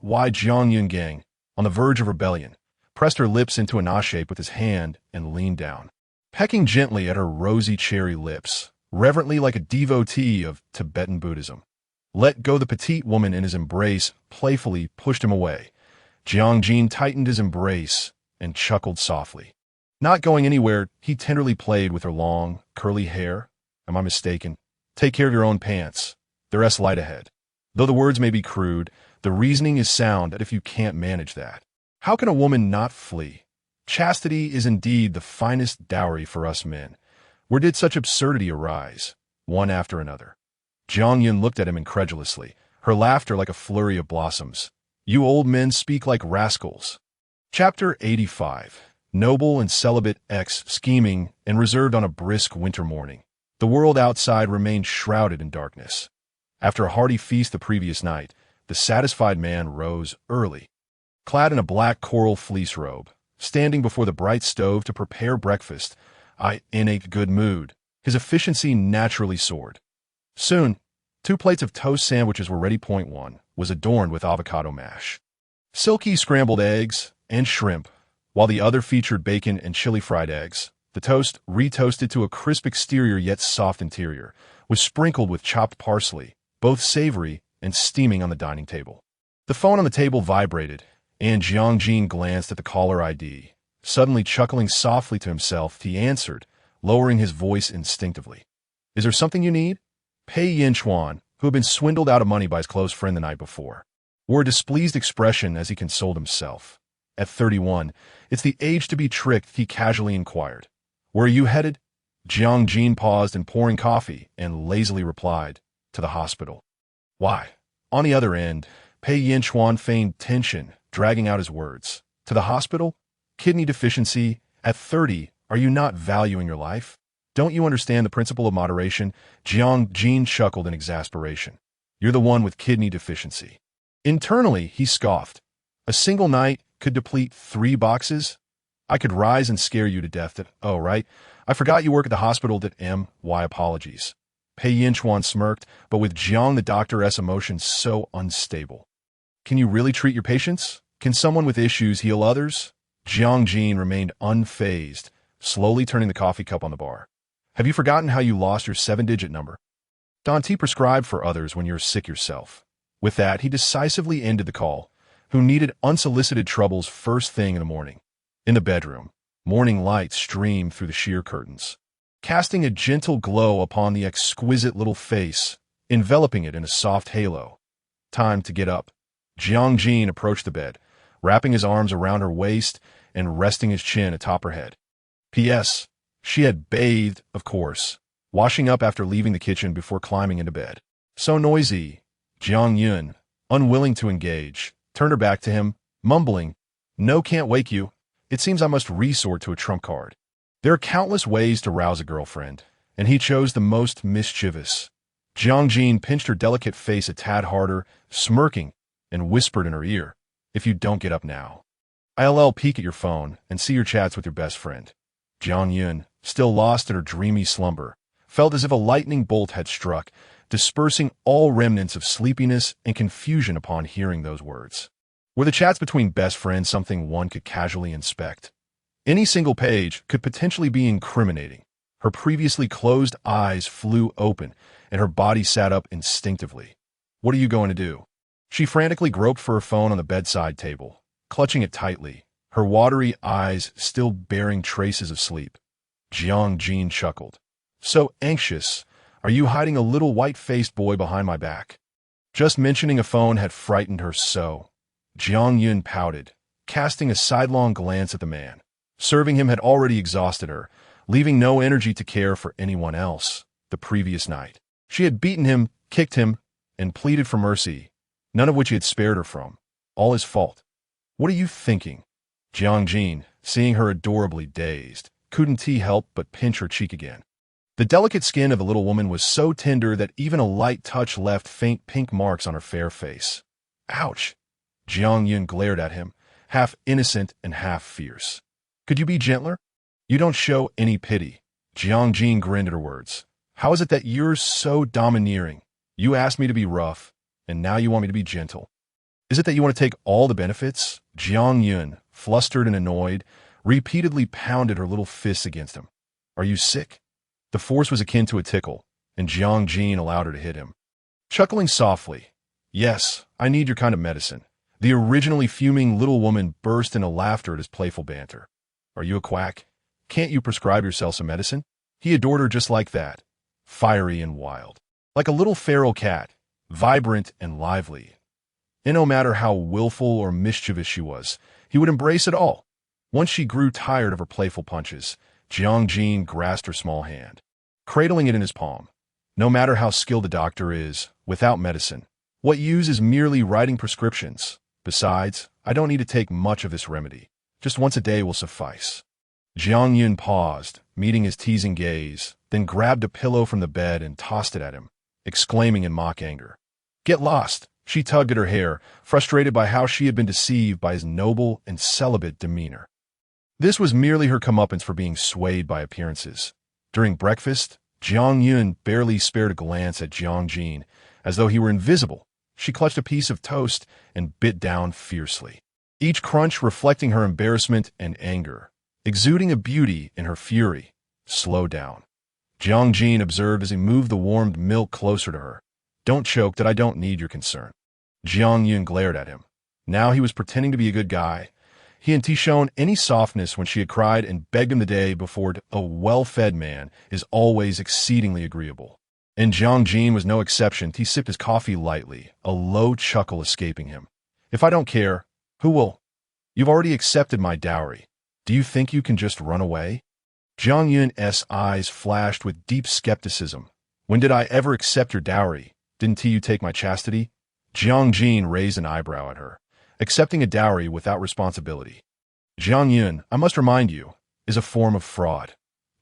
Why Jiang Yun, on the verge of rebellion, pressed her lips into an A shape with his hand and leaned down, pecking gently at her rosy cherry lips, reverently like a devotee of Tibetan Buddhism. Let go the petite woman in his embrace, playfully pushed him away. Jiang Jin tightened his embrace and chuckled softly. Not going anywhere, he tenderly played with her long, curly hair. Am I mistaken? Take care of your own pants. They're light ahead. Though the words may be crude, the reasoning is sound that if you can't manage that, how can a woman not flee? Chastity is indeed the finest dowry for us men. Where did such absurdity arise? One after another. Jiang Yun looked at him incredulously, her laughter like a flurry of blossoms. You old men speak like rascals. Chapter 85. Noble and celibate X scheming and reserved on a brisk winter morning. The world outside remained shrouded in darkness. After a hearty feast the previous night, the satisfied man rose early. Clad in a black coral fleece robe, standing before the bright stove to prepare breakfast, in a good mood, his efficiency naturally soared. Soon, 2 plates of toast sandwiches were ready. Point 1 was adorned with avocado mash, silky scrambled eggs, and shrimp, while the other featured bacon and chili fried eggs. The toast, retoasted to a crisp exterior yet soft interior, was sprinkled with chopped parsley, both savory and steaming on the dining table. The phone on the table vibrated, and Jiang Jin glanced at the caller ID. Suddenly chuckling softly to himself, he answered, lowering his voice instinctively. Is there something you need? Pei Yinchuan, who had been swindled out of money by his close friend the night before, wore a displeased expression as he consoled himself. At 31, it's the age to be tricked, he casually inquired. Where are you headed? Jiang Jin paused in pouring coffee and lazily replied, to the hospital. Why? On the other end, Pei Yinchuan feigned tension, dragging out his words. To the hospital? Kidney deficiency? At 30, are you not valuing your life? Don't you understand the principle of moderation? Jiang Jin chuckled in exasperation. You're the one with kidney deficiency. Internally, he scoffed. A single night could deplete 3 boxes? I could rise and scare you to death. Oh, right. I forgot you work at the hospital. My apologies. Pei Yinchuan smirked, but with Jiang the doctor's emotions so unstable. Can you really treat your patients? Can someone with issues heal others? Jiang Jin remained unfazed, slowly turning the coffee cup on the bar. Have you forgotten how you lost your 7-digit number? Don't prescribe for others when you're sick yourself. With that, he decisively ended the call, who needed unsolicited troubles first thing in the morning. In the bedroom, morning light streamed through the sheer curtains, casting a gentle glow upon the exquisite little face, enveloping it in a soft halo. Time to get up. Jiang Jin approached the bed, wrapping his arms around her waist and resting his chin atop her head. P.S. She had bathed, of course, washing up after leaving the kitchen before climbing into bed. So noisy. Jiang Yun, unwilling to engage, turned her back to him, mumbling, No, can't wake you. It seems I must resort to a trump card. There are countless ways to rouse a girlfriend, and he chose the most mischievous. Jiang Jin pinched her delicate face a tad harder, smirking, and whispered in her ear, If you don't get up now, I'll peek at your phone and see your chats with your best friend. Jiang Yun, still lost in her dreamy slumber, felt as if a lightning bolt had struck, dispersing all remnants of sleepiness and confusion upon hearing those words. Were the chats between best friends something one could casually inspect? Any single page could potentially be incriminating. Her previously closed eyes flew open, and her body sat up instinctively. What are you going to do? She frantically groped for her phone on the bedside table, clutching it tightly, her watery eyes still bearing traces of sleep. Jiang Jin chuckled. So anxious. Are you hiding a little white-faced boy behind my back? Just mentioning a phone had frightened her so. Jiang Yun pouted, casting a sidelong glance at the man. Serving him had already exhausted her, leaving no energy to care for anyone else. The previous night, she had beaten him, kicked him, and pleaded for mercy, none of which he had spared her from. All his fault. What are you thinking? Jiang Jin, seeing her adorably dazed, couldn't he help but pinch her cheek again. The delicate skin of the little woman was so tender that even a light touch left faint pink marks on her fair face. Ouch! Jiang Yun glared at him, half innocent and half fierce. Could you be gentler? You don't show any pity. Jiang Jin grinned at her words. How is it that you're so domineering? You asked me to be rough, and now you want me to be gentle. Is it that you want to take all the benefits? Jiang Yun, flustered and annoyed, repeatedly pounded her little fists against him. Are you sick? The force was akin to a tickle, and Jiang Jin allowed her to hit him. Chuckling softly, yes, I need your kind of medicine. The originally fuming little woman burst into laughter at his playful banter. Are you a quack? Can't you prescribe yourself some medicine? He adored her just like that, fiery and wild. Like a little feral cat, vibrant and lively. And no matter how willful or mischievous she was, he would embrace it all. Once she grew tired of her playful punches, Jiang Jin grasped her small hand, cradling it in his palm. No matter how skilled a doctor is, without medicine, what use is merely writing prescriptions. Besides, I don't need to take much of this remedy. Just once a day will suffice. Jiang Yun paused, meeting his teasing gaze, then grabbed a pillow from the bed and tossed it at him, exclaiming in mock anger. Get lost! She tugged at her hair, frustrated by how she had been deceived by his noble and celibate demeanor. This was merely her comeuppance for being swayed by appearances. During breakfast, Jiang Yun barely spared a glance at Jiang Jin, as though he were invisible. She clutched a piece of toast and bit down fiercely, each crunch reflecting her embarrassment and anger, exuding a beauty in her fury. Slow down. Jiang Jin observed as he moved the warmed milk closer to her. Don't choke that I don't need your concern. Jiang Yun glared at him. Now he was pretending to be a good guy. He hadn't shown any softness when she had cried and begged him the day before. A well-fed man is always exceedingly agreeable. And Jiang Jin was no exception. He sipped his coffee lightly, a low chuckle escaping him. If I don't care, who will? You've already accepted my dowry. Do you think you can just run away? Jiang Yun's eyes flashed with deep skepticism. When did I ever accept your dowry? Didn't you take my chastity? Jiang Jin raised an eyebrow at her, accepting a dowry without responsibility. Jiang Yun, I must remind you, is a form of fraud.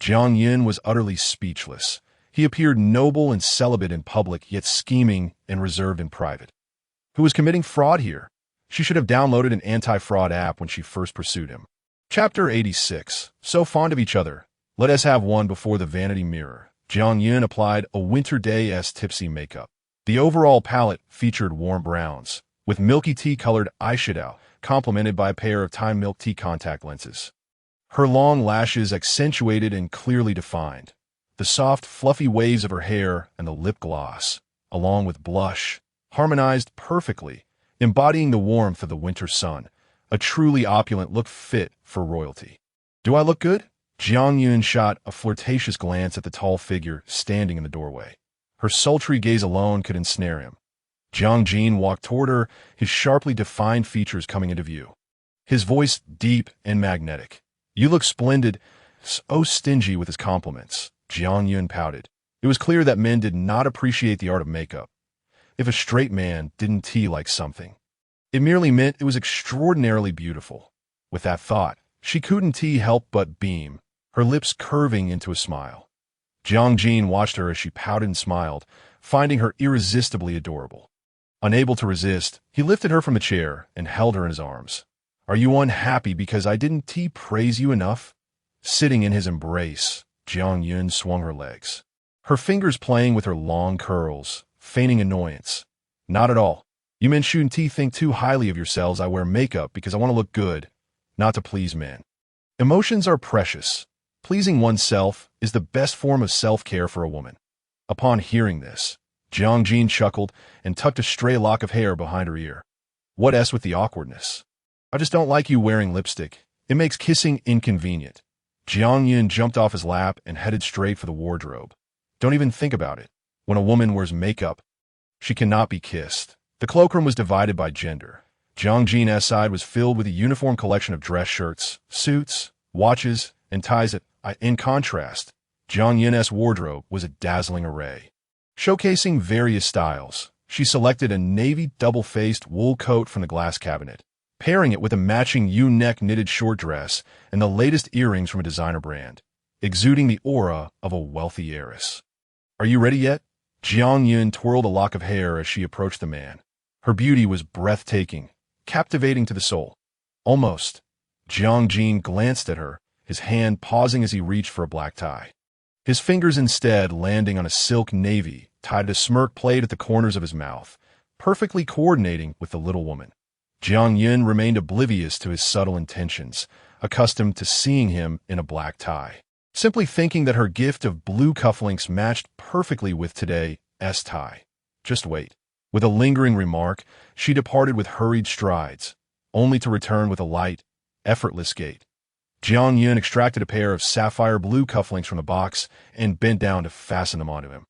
Jiang Yun was utterly speechless. He appeared noble and celibate in public, yet scheming and reserved in private. Who was committing fraud here? She should have downloaded an anti-fraud app when she first pursued him. Chapter 86. So fond of each other. Let us have one before the vanity mirror. Jiang Yun applied a winter day-esque tipsy makeup. The overall palette featured warm browns, with milky tea-colored eyeshadow, complemented by a pair of Time Milk Tea contact lenses. Her long lashes accentuated and clearly defined. The soft, fluffy waves of her hair and the lip gloss, along with blush, harmonized perfectly, embodying the warmth of the winter sun, a truly opulent look fit for royalty. Do I look good? Jiang Yun shot a flirtatious glance at the tall figure standing in the doorway. Her sultry gaze alone could ensnare him. Jiang Jin walked toward her, his sharply defined features coming into view. His voice deep and magnetic. You look splendid. So stingy with his compliments. Jiang Yun pouted. It was clear that men did not appreciate the art of makeup. If a straight man didn't tea like something, it merely meant it was extraordinarily beautiful. With that thought, she couldn't help but beam, her lips curving into a smile. Jiang Jin watched her as she pouted and smiled, finding her irresistibly adorable. Unable to resist, he lifted her from the chair and held her in his arms. Are you unhappy because I didn't praise you enough? Sitting in his embrace, Jiang Yun swung her legs, her fingers playing with her long curls, feigning annoyance. Not at all. You men shouldn't think too highly of yourselves. I wear makeup because I want to look good, not to please men. Emotions are precious. Pleasing oneself is the best form of self-care for a woman. Upon hearing this, Jiang Jin chuckled and tucked a stray lock of hair behind her ear. What s with the awkwardness? I just don't like you wearing lipstick. It makes kissing inconvenient. Jiang Yun jumped off his lap and headed straight for the wardrobe. Don't even think about it. When a woman wears makeup, she cannot be kissed. The cloakroom was divided by gender. Jiang Jin's side was filled with a uniform collection of dress shirts, suits, watches, and ties that, in contrast, Jiang Yun's wardrobe was a dazzling array. Showcasing various styles, she selected a navy double-faced wool coat from the glass cabinet, pairing it with a matching U-neck knitted short dress and the latest earrings from a designer brand, exuding the aura of a wealthy heiress. Are you ready yet? Jiang Yun twirled a lock of hair as she approached the man. Her beauty was breathtaking, captivating to the soul. Almost. Jiang Jin glanced at her, his hand pausing as he reached for a black tie. his fingers instead landing on a silk navy tied a smirk played at the corners of his mouth, perfectly coordinating with the little woman. Jiang Yun remained oblivious to his subtle intentions, accustomed to seeing him in a black tie, simply thinking that her gift of blue cufflinks matched perfectly with today's tie. Just wait. With a lingering remark, she departed with hurried strides, only to return with a light, effortless gait. Jiang Yun extracted a pair of sapphire blue cufflinks from the box and bent down to fasten them onto him.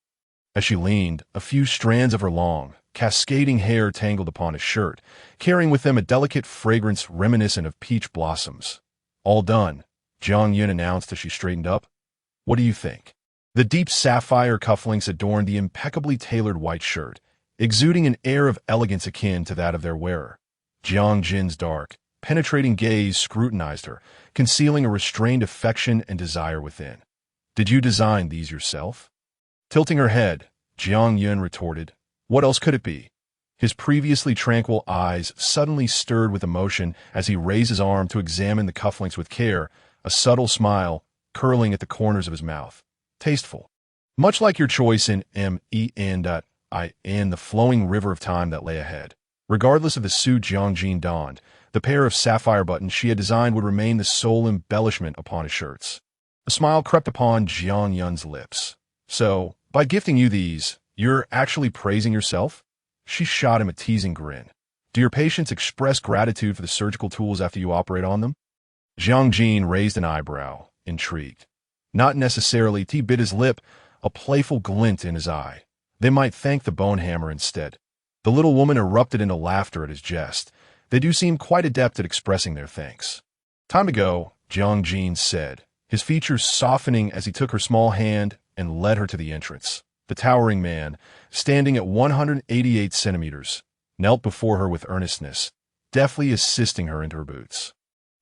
As she leaned, a few strands of her long, cascading hair tangled upon his shirt, carrying with them a delicate fragrance reminiscent of peach blossoms. All done, Jiang Yun announced as she straightened up. What do you think? The deep sapphire cufflinks adorned the impeccably tailored white shirt, exuding an air of elegance akin to that of their wearer. Jiang Jin's dark, penetrating gaze scrutinized her, concealing a restrained affection and desire within. Did you design these yourself? Tilting her head, Jiang Yun retorted, what else could it be? His previously tranquil eyes suddenly stirred with emotion as he raised his arm to examine the cufflinks with care, a subtle smile curling at the corners of his mouth. Tasteful. Much like your choice in the flowing river of time that lay ahead. Regardless of the suit Jiang Jin donned, the pair of sapphire buttons she had designed would remain the sole embellishment upon his shirts. A smile crept upon Jiang Yun's lips. So, by gifting you these, you're actually praising yourself? She shot him a teasing grin. Do your patients express gratitude for the surgical tools after you operate on them? Jiang Jin raised an eyebrow, intrigued. Not necessarily. He bit his lip, a playful glint in his eye. They might thank the bone hammer instead. The little woman erupted into laughter at his jest. They do seem quite adept at expressing their thanks. Time to go, Jiang Jin said, his features softening as he took her small hand and led her to the entrance. The towering man, standing at 188 centimeters, knelt before her with earnestness, deftly assisting her into her boots.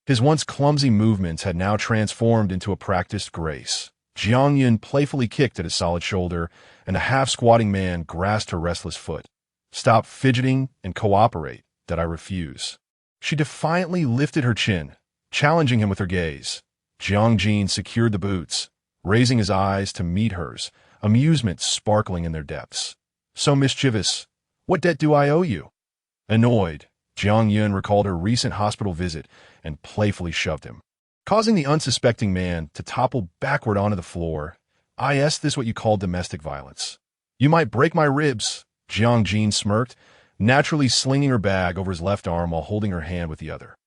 His once clumsy movements had now transformed into a practiced grace. Jiang Yun playfully kicked at his solid shoulder, and the half-squatting man grasped her restless foot. Stop fidgeting and cooperate, did I refuse? She defiantly lifted her chin, challenging him with her gaze. Jiang Jin secured the boots, raising his eyes to meet hers, amusement sparkling in their depths. So mischievous. What debt do I owe you? Annoyed, Jiang Yun recalled her recent hospital visit and playfully shoved him, causing the unsuspecting man to topple backward onto the floor. This what you call domestic violence. You might break my ribs, Jiang Jin smirked, naturally slinging her bag over his left arm while holding her hand with the other.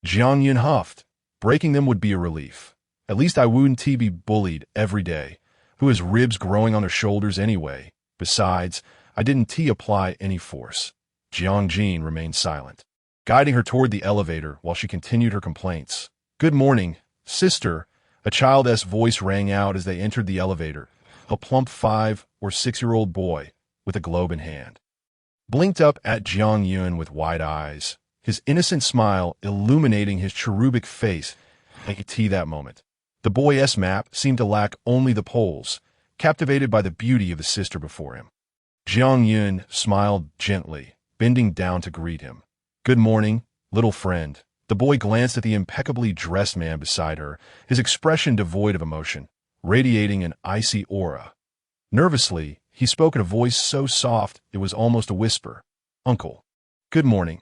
Jiang Yun huffed. Breaking them would be a relief. At least I wouldn't be bullied every day. Who has ribs growing on their shoulders anyway? Besides, I didn't apply any force. Jiang Jin remained silent, guiding her toward the elevator while she continued her complaints. Good morning, sister, a child's voice rang out as they entered the elevator. A plump 5- or 6-year-old boy, with a globe in hand, blinked up at Jiang Yun with wide eyes, his innocent smile illuminating his cherubic face at that moment. The boy's map seemed to lack only the poles, captivated by the beauty of the sister before him. Jiang Yun smiled gently, bending down to greet him. Good morning, little friend. The boy glanced at the impeccably dressed man beside her, his expression devoid of emotion, radiating an icy aura. Nervously, he spoke in a voice so soft it was almost a whisper. Uncle. Good morning,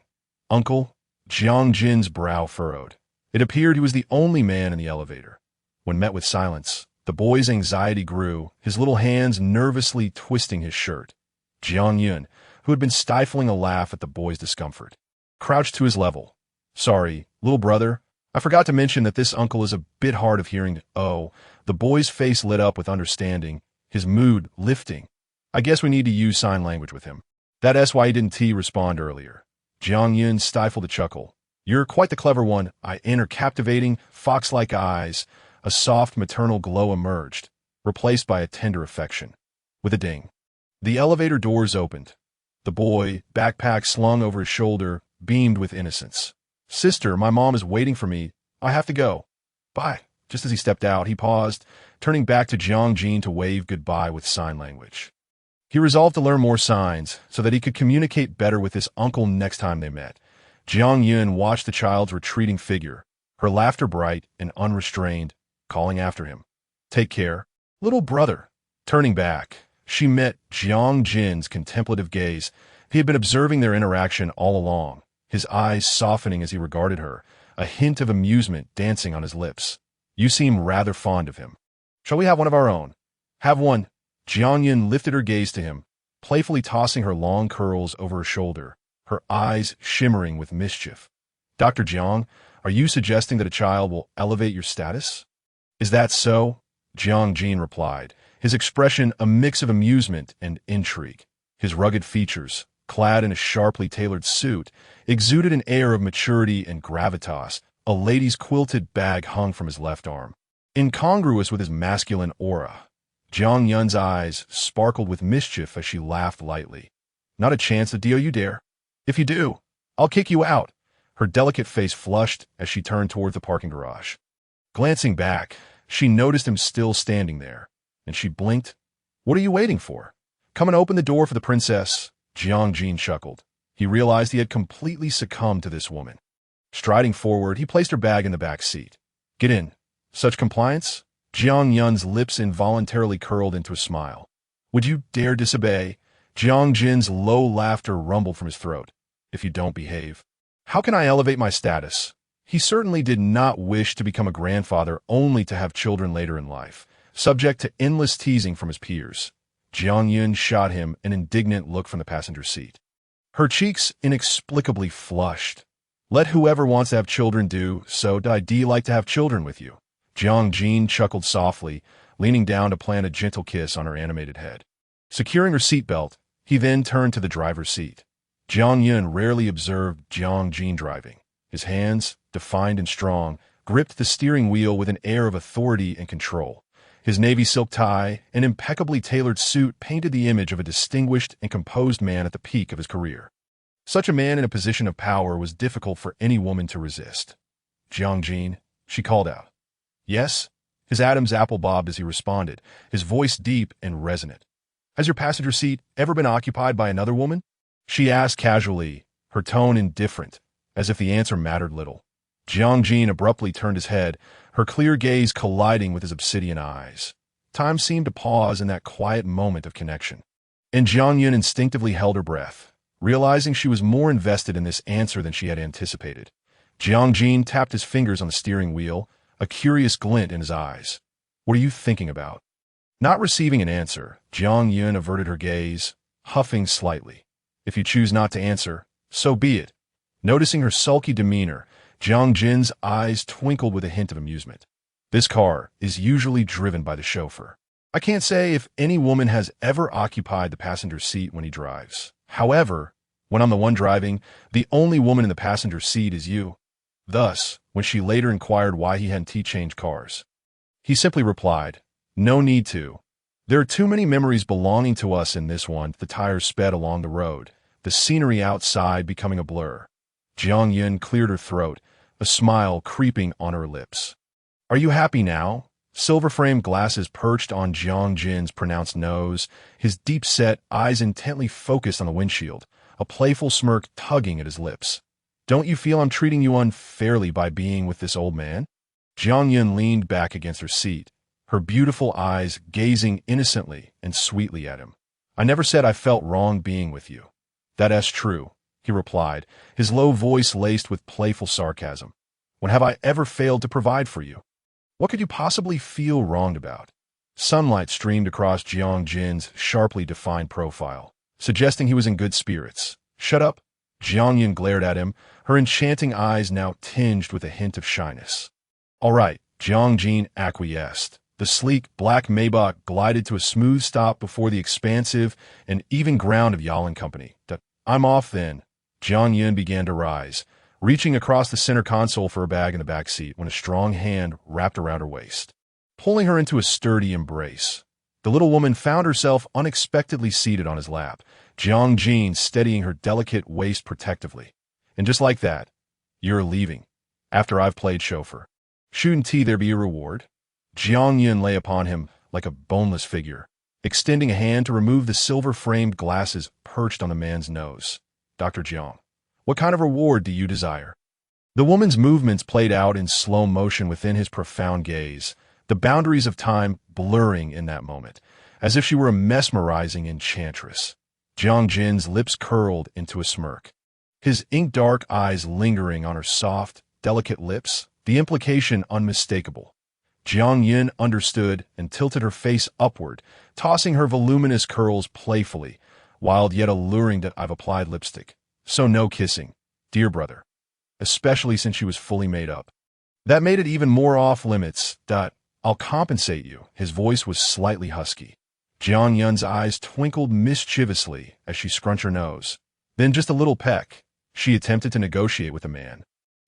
Uncle. Jiang Jin's brow furrowed. It appeared he was the only man in the elevator. When met with silence, the boy's anxiety grew, his little hands nervously twisting his shirt. Jiang Yun, who had been stifling a laugh at the boy's discomfort, crouched to his level. Sorry, little brother, I forgot to mention that this uncle is a bit hard of hearing. Oh, the boy's face lit up with understanding, his mood lifting. I guess we need to use sign language with him. That's why he didn't respond earlier. Jiang Yun stifled a chuckle. You're quite the clever one. In her captivating, fox-like eyes, a soft maternal glow emerged, replaced by a tender affection. With a ding, the elevator doors opened. The boy, backpack slung over his shoulder, beamed with innocence. Sister, my mom is waiting for me. I have to go. Bye. Just as he stepped out, he paused, turning back to Jiang Jin to wave goodbye with sign language. He resolved to learn more signs so that he could communicate better with his uncle next time they met. Jiang Yun watched the child's retreating figure, her laughter bright and unrestrained, calling after him. Take care. Little brother. Turning back, she met Jiang Jin's contemplative gaze. He had been observing their interaction all along, his eyes softening as he regarded her, a hint of amusement dancing on his lips. You seem rather fond of him. Shall we have one of our own? Have one. Jiang Yin lifted her gaze to him, playfully tossing her long curls over her shoulder, her eyes shimmering with mischief. Dr. Jiang, are you suggesting that a child will elevate your status? Is that so? Jiang Jin replied, his expression a mix of amusement and intrigue. His rugged features, clad in a sharply tailored suit, exuded an air of maturity and gravitas. A lady's quilted bag hung from his left arm, incongruous with his masculine aura. Jiang Yun's eyes sparkled with mischief as she laughed lightly. Not a chance to deal you dare. If you do, I'll kick you out. Her delicate face flushed as she turned toward the parking garage. Glancing back, she noticed him still standing there, and she blinked. What are you waiting for? Come and open the door for the princess. Jiang Jin chuckled. He realized he had completely succumbed to this woman. Striding forward, he placed her bag in the back seat. Get in. Such compliance? Jiang Yun's lips involuntarily curled into a smile. Would you dare disobey? Jiang Jin's low laughter rumbled from his throat. If you don't behave. How can I elevate my status? He certainly did not wish to become a grandfather only to have children later in life, subject to endless teasing from his peers. Jiang Yun shot him an indignant look from the passenger seat. Her cheeks inexplicably flushed. Let whoever wants to have children do so. I'd like to have children with you. Jiang Jin chuckled softly, leaning down to plant a gentle kiss on her animated head. Securing her seatbelt, he then turned to the driver's seat. Jiang Yun rarely observed Jiang Jin driving. His hands, defined and strong, gripped the steering wheel with an air of authority and control. His navy silk tie and impeccably tailored suit painted the image of a distinguished and composed man at the peak of his career. Such a man in a position of power was difficult for any woman to resist. Jiang Jin, she called out. Yes? His Adam's apple bobbed as he responded, his voice deep and resonant. Has your passenger seat ever been occupied by another woman? She asked casually, her tone indifferent, as if the answer mattered little. Jiang Jin abruptly turned his head, her clear gaze colliding with his obsidian eyes. Time seemed to pause in that quiet moment of connection. And Jiang Yun instinctively held her breath, realizing she was more invested in this answer than she had anticipated. Jiang Jin tapped his fingers on the steering wheel, a curious glint in his eyes. What are you thinking about? Not receiving an answer, Jiang Yun averted her gaze, huffing slightly. If you choose not to answer, so be it. Noticing her sulky demeanor, Jiang Jin's eyes twinkled with a hint of amusement. This car is usually driven by the chauffeur. I can't say if any woman has ever occupied the passenger seat when he drives. However, when I'm the one driving, the only woman in the passenger seat is you. Thus, when she later inquired why he hadn't changed cars, he simply replied, no need to. There are too many memories belonging to us in this one. The tires sped along the road, the scenery outside becoming a blur. Jiang Yun cleared her throat, a smile creeping on her lips. Are you happy now? Silver-framed glasses perched on Jiang Jin's pronounced nose, his deep-set eyes intently focused on the windshield, a playful smirk tugging at his lips. Don't you feel I'm treating you unfairly by being with this old man? Jiang Yun leaned back against her seat, her beautiful eyes gazing innocently and sweetly at him. I never said I felt wrong being with you. That's true, he replied, his low voice laced with playful sarcasm. When have I ever failed to provide for you? What could you possibly feel wronged about? Sunlight streamed across Jiang Jin's sharply defined profile, suggesting he was in good spirits. Shut up. Jiang Yun glared at him, her enchanting eyes now tinged with a hint of shyness. All right, Jiang Jin acquiesced. The sleek black Maybach glided to a smooth stop before the expansive and even ground of Yalin Company. I'm off then. Jiang Yun began to rise, reaching across the center console for her bag in the back seat when a strong hand wrapped around her waist, pulling her into a sturdy embrace. The little woman found herself unexpectedly seated on his lap, Jiang Jin steadying her delicate waist protectively. And just like that, you're leaving, after I've played chauffeur. Shouldn't there be a reward? Jiang Yun lay upon him like a boneless figure, extending a hand to remove the silver-framed glasses perched on the man's nose. Dr. Jiang, what kind of reward do you desire? The woman's movements played out in slow motion within his profound gaze, the boundaries of time blurring in that moment, as if she were a mesmerizing enchantress. Jiang Jin's lips curled into a smirk, his ink-dark eyes lingering on her soft, delicate lips, the implication unmistakable. Jiang Yin understood and tilted her face upward, tossing her voluminous curls playfully, wild yet alluring. That I've applied lipstick. So no kissing, dear brother. Especially since she was fully made up. That made it even more off-limits. I'll compensate you. His voice was slightly husky. Jiang Yun's eyes twinkled mischievously as she scrunched her nose. Then just a little peck. She attempted to negotiate with the man.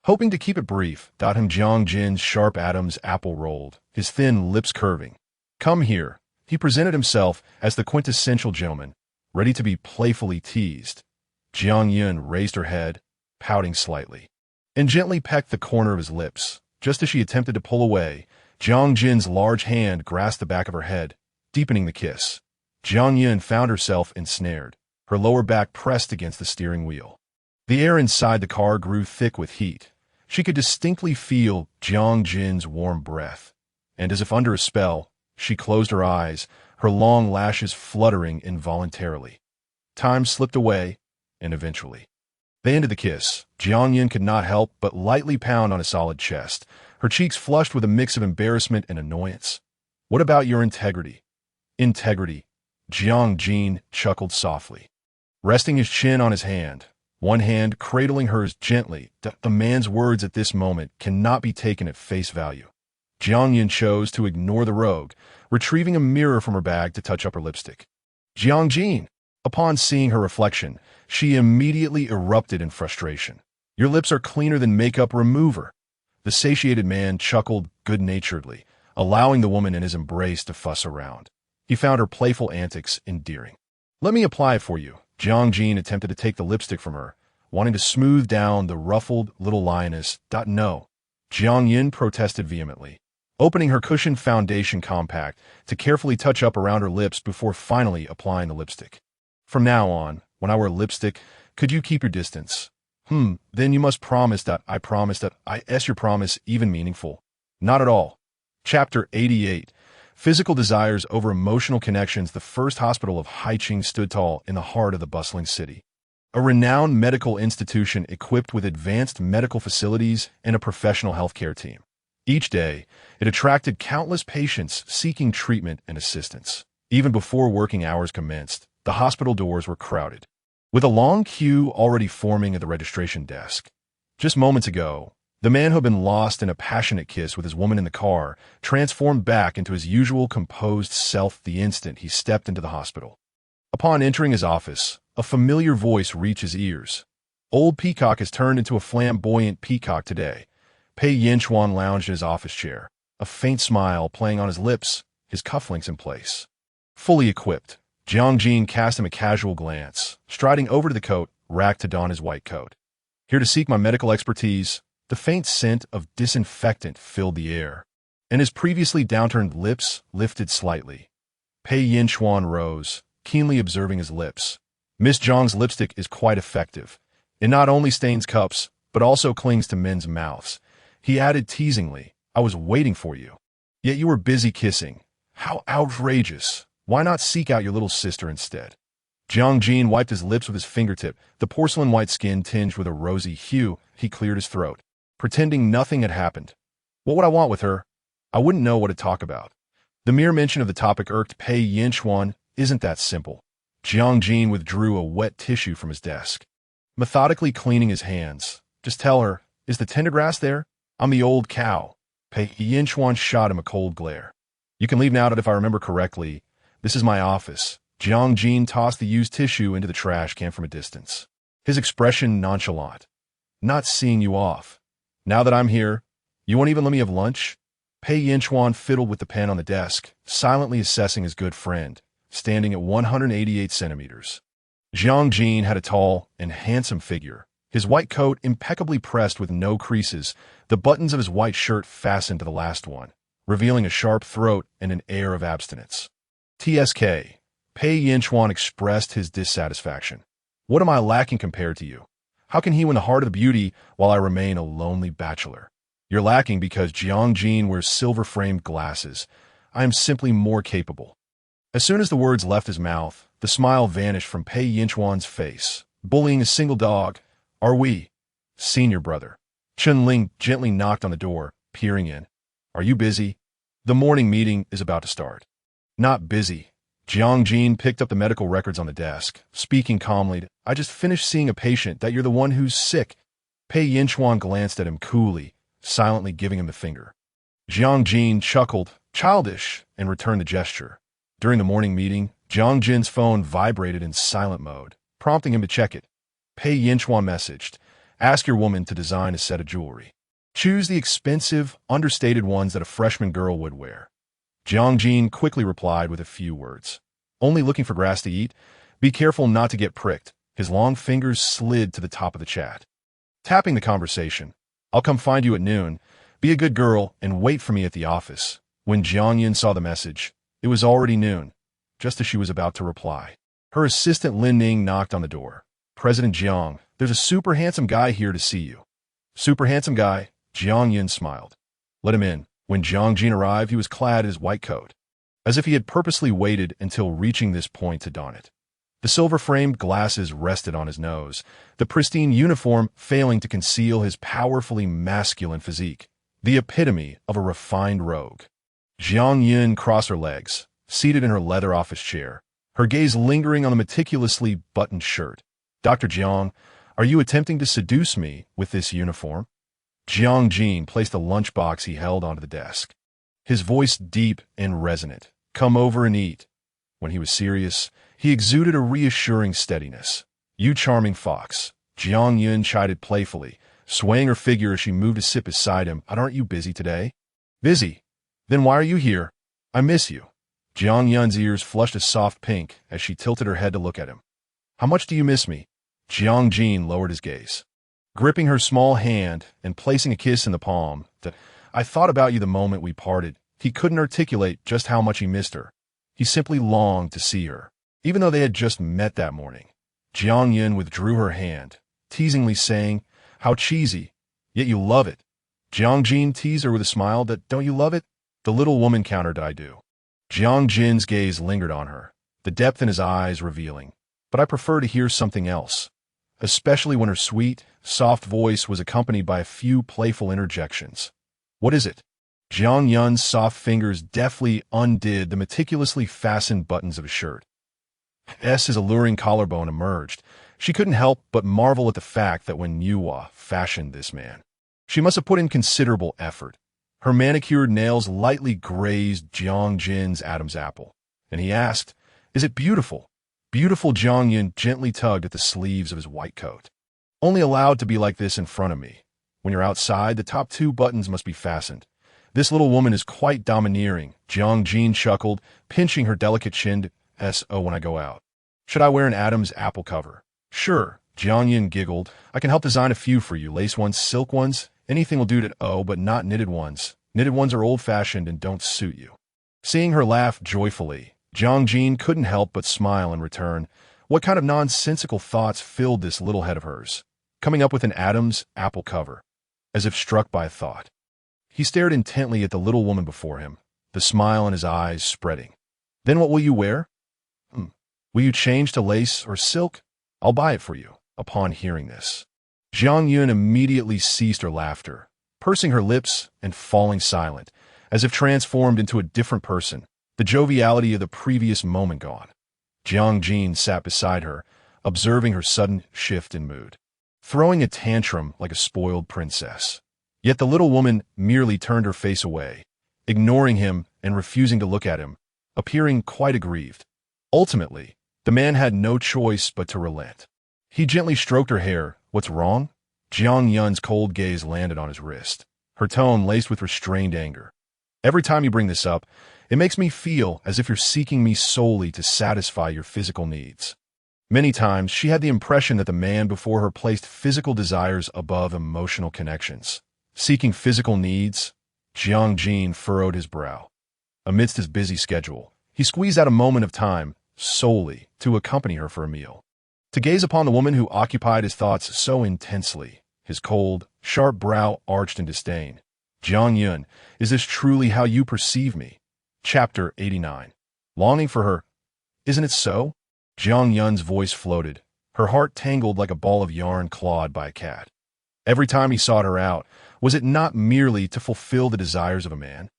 Hoping to keep it brief, Jiang Jin's sharp atoms apple rolled, his thin lips curving. Come here. He presented himself as the quintessential gentleman, ready to be playfully teased. Jiang Yun raised her head, pouting slightly, and gently pecked the corner of his lips. Just as she attempted to pull away, Jiang Jin's large hand grasped the back of her head, deepening the kiss. Jiang Yun found herself ensnared, her lower back pressed against the steering wheel. The air inside the car grew thick with heat. She could distinctly feel Jiang Jin's warm breath, and as if under a spell, she closed her eyes, her long lashes fluttering involuntarily. Time slipped away, and eventually, they ended the kiss. Jiang Yun could not help but lightly pound on a solid chest, her cheeks flushed with a mix of embarrassment and annoyance. What about your integrity? Integrity, Jiang Jin chuckled softly, resting his chin on his hand, one hand cradling hers gently. The man's words at this moment cannot be taken at face value. Jiang Yun chose to ignore the rogue, retrieving a mirror from her bag to touch up her lipstick. Jiang Jin! Upon seeing her reflection, she immediately erupted in frustration. Your lips are cleaner than makeup remover. The satiated man chuckled good-naturedly, allowing the woman in his embrace to fuss around. He found her playful antics endearing. Let me apply it for you. Jiang Jin attempted to take the lipstick from her, wanting to smooth down the ruffled little lioness. No. Jiang Yin protested vehemently, opening her cushioned foundation compact to carefully touch up around her lips before finally applying the lipstick. From now on, when I wear lipstick, could you keep your distance? Then you must promise that I promise that is your promise even meaningful? Not at all. Chapter 88. Physical Desires Over Emotional Connections. The first hospital of Haiqing stood tall in the heart of the bustling city. A renowned medical institution equipped with advanced medical facilities and a professional healthcare team. Each day, it attracted countless patients seeking treatment and assistance. Even before working hours commenced, the hospital doors were crowded, with a long queue already forming at the registration desk. Just moments ago, the man who had been lost in a passionate kiss with his woman in the car transformed back into his usual composed self the instant he stepped into the hospital. Upon entering his office, a familiar voice reached his ears. Old Peacock has turned into a flamboyant peacock today. Pei Yinchuan lounged in his office chair, a faint smile playing on his lips, his cufflinks in place. Fully equipped, Jiang Jin cast him a casual glance, striding over to the coat rack to don his white coat. Here to seek my medical expertise. The faint scent of disinfectant filled the air, and his previously downturned lips lifted slightly. Pei Yinchuan rose, keenly observing his lips. Miss Zhang's lipstick is quite effective. It not only stains cups, but also clings to men's mouths. He added teasingly, I was waiting for you. Yet you were busy kissing. How outrageous. Why not seek out your little sister instead? Jiang Jin wiped his lips with his fingertip, the porcelain white skin tinged with a rosy hue. He cleared his throat, pretending nothing had happened. What would I want with her? I wouldn't know what to talk about. The mere mention of the topic irked Pei Yinchuan. Isn't that simple? Jiang Jin withdrew a wet tissue from his desk, methodically cleaning his hands. Just tell her, is the tender grass there? I'm the old cow. Pei Yinchuan shot him a cold glare. You can leave now, that if I remember correctly, this is my office. Jiang Jin tossed the used tissue into the trash can from a distance, his expression nonchalant. Not seeing you off. Now that I'm here, you won't even let me have lunch? Pei Yinchuan fiddled with the pen on the desk, silently assessing his good friend, standing at 188 centimeters. Jiang Jin had a tall and handsome figure, his white coat impeccably pressed with no creases, the buttons of his white shirt fastened to the last one, revealing a sharp throat and an air of abstinence. TSK. Pei Yinchuan expressed his dissatisfaction. What am I lacking compared to you? How can he win the heart of the beauty while I remain a lonely bachelor? You're lacking because Jiang wears silver-framed glasses. I am simply more capable. As soon as the words left his mouth, the smile vanished from Pei Yinchuan's face. Bullying a single dog. Are we? Senior brother. Chen Ling gently knocked on the door, peering in. Are you busy? The morning meeting is about to start. Not busy. Jiang picked up the medical records on the desk, speaking calmly. I just finished seeing a patient that you're the one who's sick. Pei Yinchuan glanced at him coolly, silently giving him the finger. Jiang chuckled, childish, and returned the gesture. During the morning meeting, Jiang phone vibrated in silent mode, prompting him to check it. Pei Yinchuan messaged, ask your woman to design a set of jewelry. Choose the expensive, understated ones that a freshman girl would wear. Jiang quickly replied with a few words. Only looking for grass to eat? Be careful not to get pricked. His long fingers slid to the top of the chat. Tapping the conversation. I'll come find you at noon. Be a good girl and wait for me at the office. When Jiang saw the message, it was already noon, just as she was about to reply. Her assistant Lin Ning knocked on the door. President Jiang, there's a super handsome guy here to see you. Super handsome guy? Jiang smiled. Let him in. When Jiang arrived, he was clad in his white coat, as if he had purposely waited until reaching this point to don it. The silver-framed glasses rested on his nose, the pristine uniform failing to conceal his powerfully masculine physique, the epitome of a refined rogue. Jiang crossed her legs, seated in her leather office chair, her gaze lingering on the meticulously buttoned shirt. Dr. Jiang, are you attempting to seduce me with this uniform? Jiang placed a lunchbox he held onto the desk. His voice deep and resonant. Come over and eat. When he was serious, he exuded a reassuring steadiness. You charming fox. Jiang chided playfully, swaying her figure as she moved to sit beside him. Aren't you busy today? Busy? Then why are you here? I miss you. Jiang ears flushed a soft pink as she tilted her head to look at him. How much do you miss me? Jiang lowered his gaze. Gripping her small hand and placing a kiss in the palm, I thought about you the moment we parted. He couldn't articulate just how much he missed her. He simply longed to see her, even though they had just met that morning. Jiang withdrew her hand, teasingly saying, how cheesy, yet you love it. Jiang teased her with a smile. Don't you love it? The little woman countered, I do. Jiang's gaze lingered on her, the depth in his eyes revealing. But I prefer to hear something else, especially when her sweet, soft voice was accompanied by a few playful interjections. What is it? Jiang soft fingers deftly undid the meticulously fastened buttons of his shirt. His alluring collarbone emerged. She couldn't help but marvel at the fact that when Yuhua fashioned this man, she must have put in considerable effort. Her manicured nails lightly grazed Jiang's Adam's apple, and he asked, is it beautiful? Beautiful. Jiang gently tugged at the sleeves of his white coat. Only allowed to be like this in front of me. When you're outside, the top two buttons must be fastened. This little woman is quite domineering, Jiang chuckled, pinching her delicate chin. So when I go out, should I wear an Adam's apple cover? Sure, Jiang giggled. I can help design a few for you, lace ones, silk ones, anything will do but not knitted ones. Knitted ones are old-fashioned and don't suit you. Seeing her laugh joyfully, Jiang couldn't help but smile in return. What kind of nonsensical thoughts filled this little head of hers? Coming up with an Adam's apple cover. As if struck by a thought, he stared intently at the little woman before him, the smile in his eyes spreading. Then what will you wear? Will you change to lace or silk? I'll buy it for you. Upon hearing this, Jiang immediately ceased her laughter, pursing her lips and falling silent, as if transformed into a different person, the joviality of the previous moment gone. Jiang sat beside her, observing her sudden shift in mood, throwing a tantrum like a spoiled princess. Yet the little woman merely turned her face away, ignoring him and refusing to look at him, appearing quite aggrieved. Ultimately, the man had no choice but to relent. He gently stroked her hair. What's wrong? Jiang's cold gaze landed on his wrist, her tone laced with restrained anger. Every time you bring this up, it makes me feel as if you're seeking me solely to satisfy your physical needs. Many times, she had the impression that the man before her placed physical desires above emotional connections. Seeking physical needs, Jiang furrowed his brow. Amidst his busy schedule, he squeezed out a moment of time solely to accompany her for a meal. To gaze upon the woman who occupied his thoughts so intensely, his cold, sharp brow arched in disdain. Jiang Yun, is this truly how you perceive me? Chapter 89. Longing for her. Isn't it so? Jiang Yun's voice floated, her heart tangled like a ball of yarn clawed by a cat. Every time he sought her out, was it not merely to fulfill the desires of a man?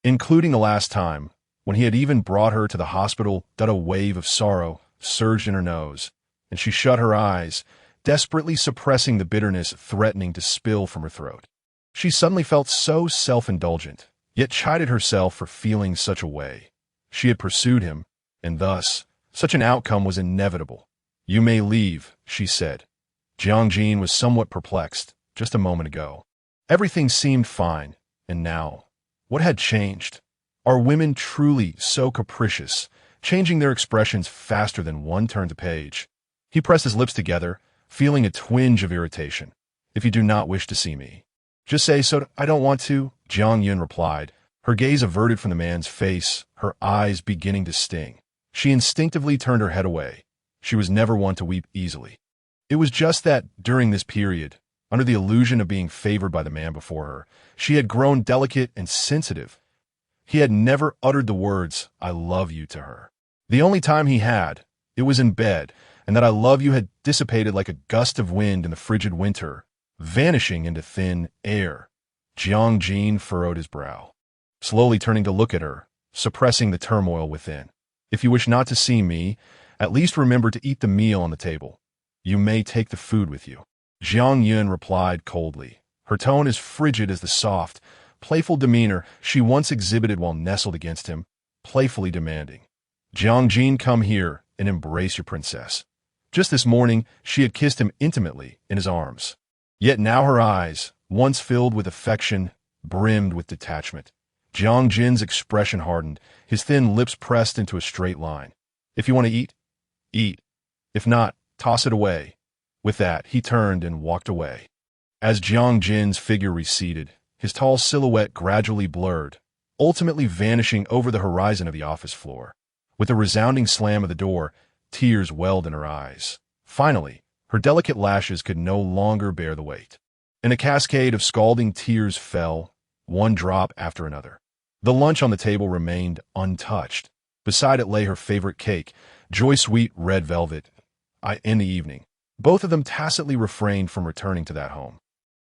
Including the last time, when he had even brought her to the hospital, that a wave of sorrow surged in her nose, and she shut her eyes, desperately suppressing the bitterness threatening to spill from her throat. She suddenly felt so self-indulgent, yet chided herself for feeling such a way. She had pursued him, and thus, such an outcome was inevitable. You may leave, she said. Jiang Jin was somewhat perplexed, just a moment ago. Everything seemed fine, and now, what had changed? Are women truly so capricious, changing their expressions faster than one turned the page? He pressed his lips together, feeling a twinge of irritation. If you do not wish to see me, just say so. I don't want to, Jiang Yun replied, her gaze averted from the man's face, her eyes beginning to sting. She instinctively turned her head away. She was never one to weep easily. It was just that, during this period, under the illusion of being favored by the man before her, she had grown delicate and sensitive. He had never uttered the words, I love you, to her. The only time he had, it was in bed, and that I love you had dissipated like a gust of wind in the frigid winter, vanishing into thin air. Jiang Jin furrowed his brow, slowly turning to look at her, suppressing the turmoil within. If you wish not to see me, at least remember to eat the meal on the table. You may take the food with you. Jiang Yun replied coldly, her tone as frigid as the soft, playful demeanor she once exhibited while nestled against him, playfully demanding, Jiang Jin, come here and embrace your princess. Just this morning, she had kissed him intimately in his arms. Yet now her eyes, once filled with affection, brimmed with detachment. Jiang Jin's expression hardened, his thin lips pressed into a straight line. If you want to eat, eat. If not, toss it away. With that, he turned and walked away. As Jiang Jin's figure receded, his tall silhouette gradually blurred, ultimately vanishing over the horizon of the office floor. With a resounding slam of the door, tears welled in her eyes. Finally, her delicate lashes could no longer bear the weight. And a cascade of scalding tears fell, one drop after another. The lunch on the table remained untouched. Beside it lay her favorite cake, joy-sweet red velvet. In the evening, both of them tacitly refrained from returning to that home.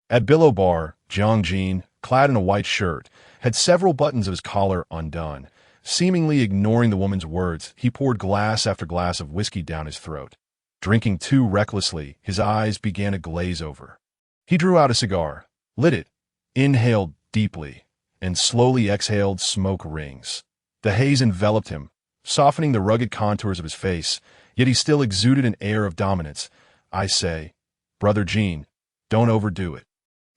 At Billow Bar, Jiang Jin, clad in a white shirt, had several buttons of his collar undone. Seemingly ignoring the woman's words, he poured glass after glass of whiskey down his throat. Drinking too recklessly, his eyes began to glaze over. He drew out a cigar, lit it, inhaled deeply, and slowly exhaled smoke rings. The haze enveloped him, softening the rugged contours of his face, yet he still exuded an air of dominance. I say, Brother Jean, don't overdo it.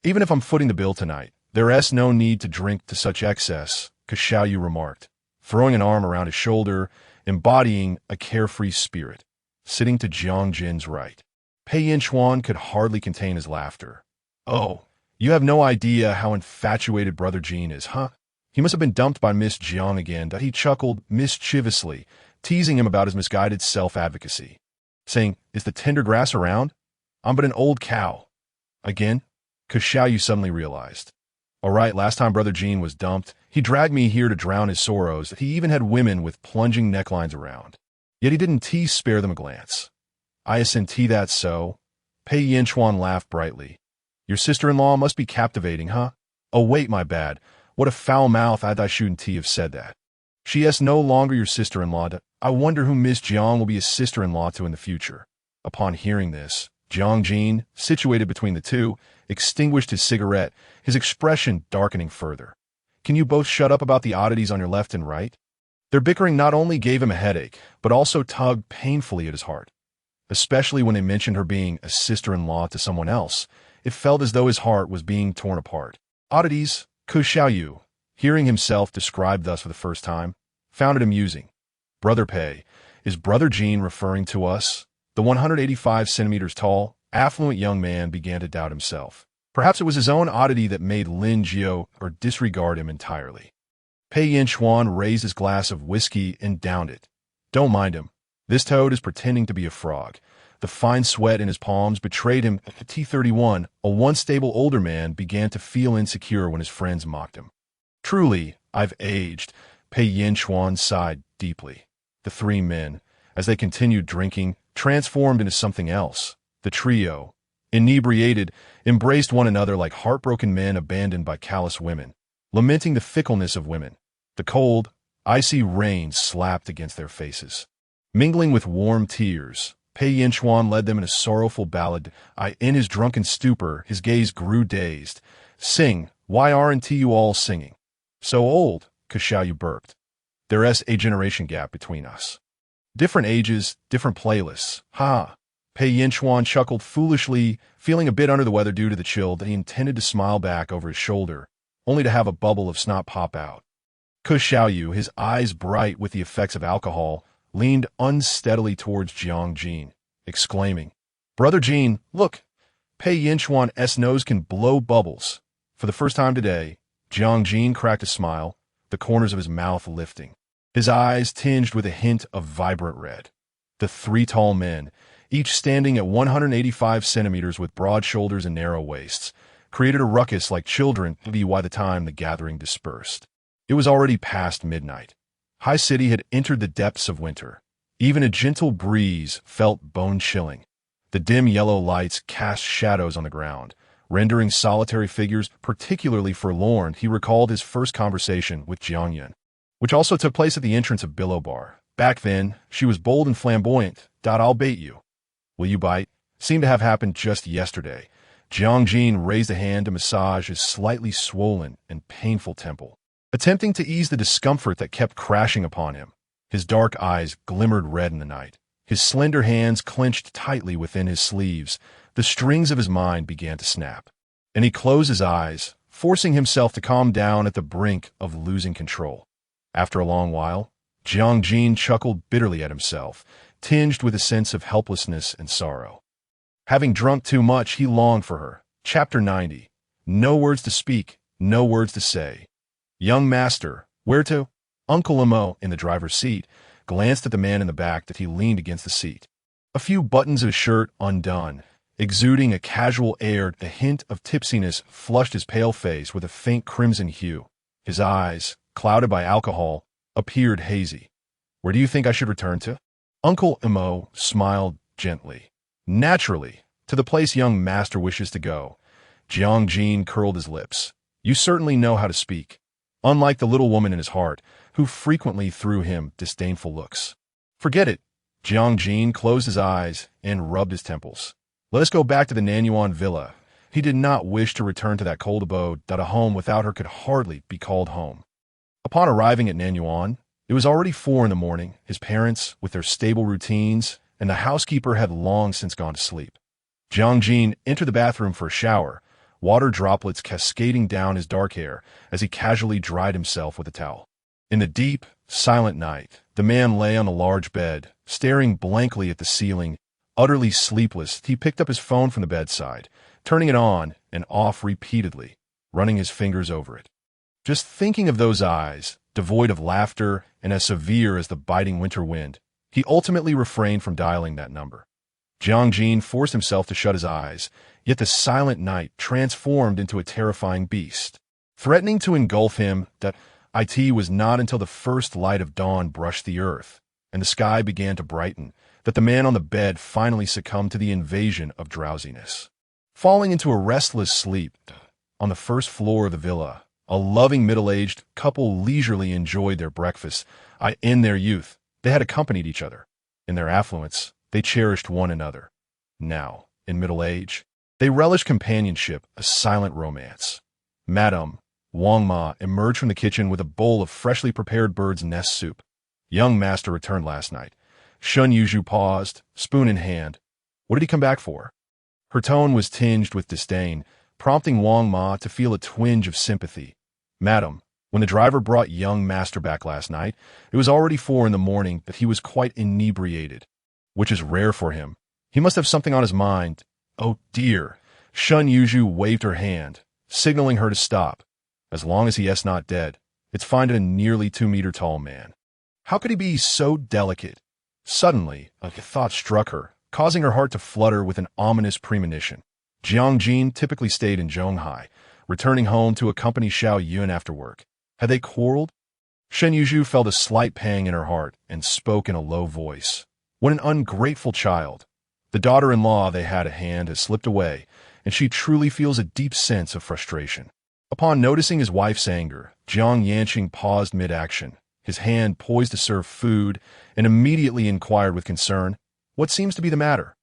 Even if I'm footing the bill tonight, there's no need to drink to such excess, Xiaoyu remarked, throwing an arm around his shoulder, embodying a carefree spirit. Sitting to Jiang Jin's right, Pei Yinchuan could hardly contain his laughter. Oh, you have no idea how infatuated Brother Jean is, huh? He must have been dumped by Miss Jiang again. He chuckled mischievously, teasing him about his misguided self-advocacy, saying, is the tender grass around? I'm but an old cow. Again? Xiaoyu suddenly realized. All right, last time Brother Jean was dumped, he dragged me here to drown his sorrows. He even had women with plunging necklines around. Yet he didn't spare them a glance. I assent that so. Pei Yinchuan laughed brightly. Your sister-in-law must be captivating, huh? Oh wait, my bad. What a foul mouth I shouldn't have said that. She is no longer your sister-in-law. I wonder who Miss Jiang will be a sister-in-law to in the future. Upon hearing this, Jiang Jin, situated between the two, extinguished his cigarette, his expression darkening further. Can you both shut up about the oddities on your left and right? Their bickering not only gave him a headache, but also tugged painfully at his heart. Especially when they mentioned her being a sister-in-law to someone else, it felt as though his heart was being torn apart. Oddities, Xiaoyu, hearing himself described thus for the first time, found it amusing. Brother Pei, is Brother Jean referring to us? The 185 centimeters tall, affluent young man began to doubt himself. Perhaps it was his own oddity that made Lin Jiao or disregard him entirely. Pei Yinchuan raised his glass of whiskey and downed it. Don't mind him. This toad is pretending to be a frog. The fine sweat in his palms betrayed him. At T31, a once stable older man began to feel insecure when his friends mocked him. Truly, I've aged, Pei Yinchuan sighed deeply. The three men, as they continued drinking, transformed into something else. The trio, inebriated, embraced one another like heartbroken men abandoned by callous women, lamenting the fickleness of women. The cold, icy rain slapped against their faces. Mingling with warm tears, Pei Yinchuan led them in a sorrowful ballad. In his drunken stupor, his gaze grew dazed. Sing, why aren't you all singing? So old, Xiaoyu burped. There's a generation gap between us. Different ages, different playlists. Ha! Pei Yinchuan chuckled foolishly, feeling a bit under the weather due to the chill that he intended to smile back over his shoulder, only to have a bubble of snot pop out. Xiaoyu, his eyes bright with the effects of alcohol, leaned unsteadily towards Jiang, exclaiming, "Brother Jean, look! Pei Yinchuan's nose can blow bubbles." For the first time today, Jiang cracked a smile, the corners of his mouth lifting. His eyes tinged with a hint of vibrant red. The three tall men, each standing at 185 centimeters with broad shoulders and narrow waists, created a ruckus like children by the time the gathering dispersed. It was already past midnight. High City had entered the depths of winter. Even a gentle breeze felt bone-chilling. The dim yellow lights cast shadows on the ground, rendering solitary figures particularly forlorn. He recalled his first conversation with Jiang, which also took place at the entrance of Billow Bar. Back then, she was bold and flamboyant. "I'll bait you." "Will you bite?" Seemed to have happened just yesterday. Jiang raised a hand to massage his slightly swollen and painful temple, attempting to ease the discomfort that kept crashing upon him. His dark eyes glimmered red in the night. His slender hands clenched tightly within his sleeves. The strings of his mind began to snap, and he closed his eyes, forcing himself to calm down at the brink of losing control. After a long while, Jiang chuckled bitterly at himself, tinged with a sense of helplessness and sorrow. Having drunk too much, he longed for her. Chapter 90. No words to speak, no words to say. "Young master, where to?" Uncle Imo, in the driver's seat, glanced at the man in the back that he leaned against the seat. A few buttons of his shirt undone, exuding a casual air, the hint of tipsiness flushed his pale face with a faint crimson hue. His eyes, clouded by alcohol, appeared hazy. "Where do you think I should return to?" Uncle Imo smiled gently. "Naturally, to the place young master wishes to go." Jiang curled his lips. "You certainly know how to speak." Unlike the little woman in his heart, who frequently threw him disdainful looks. "Forget it." Jiang closed his eyes and rubbed his temples. "Let us go back to the Nanyuan villa." He did not wish to return to that cold abode, that a home without her could hardly be called home. Upon arriving at Nanyuan, it was already 4 in the morning. His parents, with their stable routines, and the housekeeper had long since gone to sleep. Jiang entered the bathroom for a shower, water droplets cascading down his dark hair as he casually dried himself with a towel. In the deep, silent night, the man lay on a large bed, staring blankly at the ceiling. Utterly sleepless, he picked up his phone from the bedside, turning it on and off repeatedly, running his fingers over it. Just thinking of those eyes, devoid of laughter and as severe as the biting winter wind, he ultimately refrained from dialing that number. Jiang forced himself to shut his eyes, yet the silent night transformed into a terrifying beast, threatening to engulf him. That it was not until the first light of dawn brushed the earth, and the sky began to brighten, that the man on the bed finally succumbed to the invasion of drowsiness. Falling into a restless sleep on the first floor of the villa, a loving middle-aged couple leisurely enjoyed their breakfast. In their youth, they had accompanied each other. In their affluence, they cherished one another. Now, in middle age, they relished companionship, a silent romance. Madame Wang Ma emerged from the kitchen with a bowl of freshly prepared bird's nest soup. "Young master returned last night." Shun Yuzhu paused, spoon in hand. "What did he come back for?" Her tone was tinged with disdain, prompting Wang Ma to feel a twinge of sympathy. "Madam, when the driver brought young master back last night, it was already 4 in the morning, that he was quite inebriated, which is rare for him. He must have something on his mind." "Oh dear." Shun Yuzhu waved her hand, signaling her to stop. "As long as he is not dead, it's fine to a nearly 2-meter tall man. How could he be so delicate?" Suddenly, a thought struck her, causing her heart to flutter with an ominous premonition. Jiang typically stayed in Zhonghai, returning home to accompany Xiao Yun after work. Had they quarreled? Shen Yuzhu felt a slight pang in her heart and spoke in a low voice. What an ungrateful child. The daughter-in-law they had at hand has slipped away, and she truly feels a deep sense of frustration. Upon noticing his wife's anger, Jiang Yanqing paused mid-action, his hand poised to serve food, and immediately inquired with concern, "What seems to be the matter?"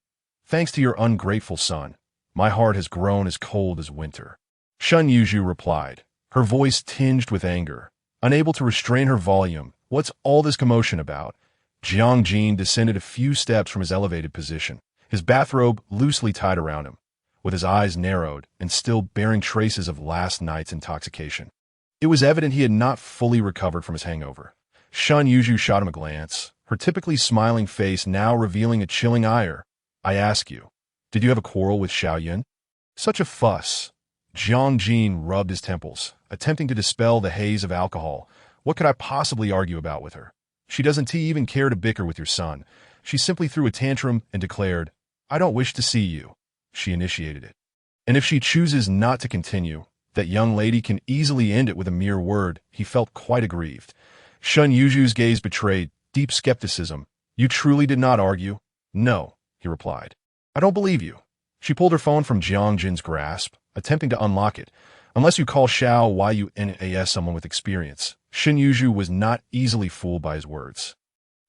"Thanks to your ungrateful son, my heart has grown as cold as winter," Shen Yuzhu replied, her voice tinged with anger. Unable to restrain her volume, "What's all this commotion about?" Jiang descended a few steps from his elevated position, his bathrobe loosely tied around him, with his eyes narrowed and still bearing traces of last night's intoxication. It was evident he had not fully recovered from his hangover. Shen Yuzhu shot him a glance, her typically smiling face now revealing a chilling ire. "I ask you, did you have a quarrel with Xiao Yun?" "Such a fuss." Jiang rubbed his temples, attempting to dispel the haze of alcohol. "What could I possibly argue about with her? She doesn't even care to bicker with your son. She simply threw a tantrum and declared, 'I don't wish to see you.' She initiated it. And if she chooses not to continue, that young lady can easily end it with a mere word." He felt quite aggrieved. Shen Yuzhu's gaze betrayed deep skepticism. "You truly did not argue?" "No," he replied. "I don't believe you." She pulled her phone from Jiang's grasp, attempting to unlock it. "Unless you call Xiao Yun someone with experience." Shen Yuzhu was not easily fooled by his words.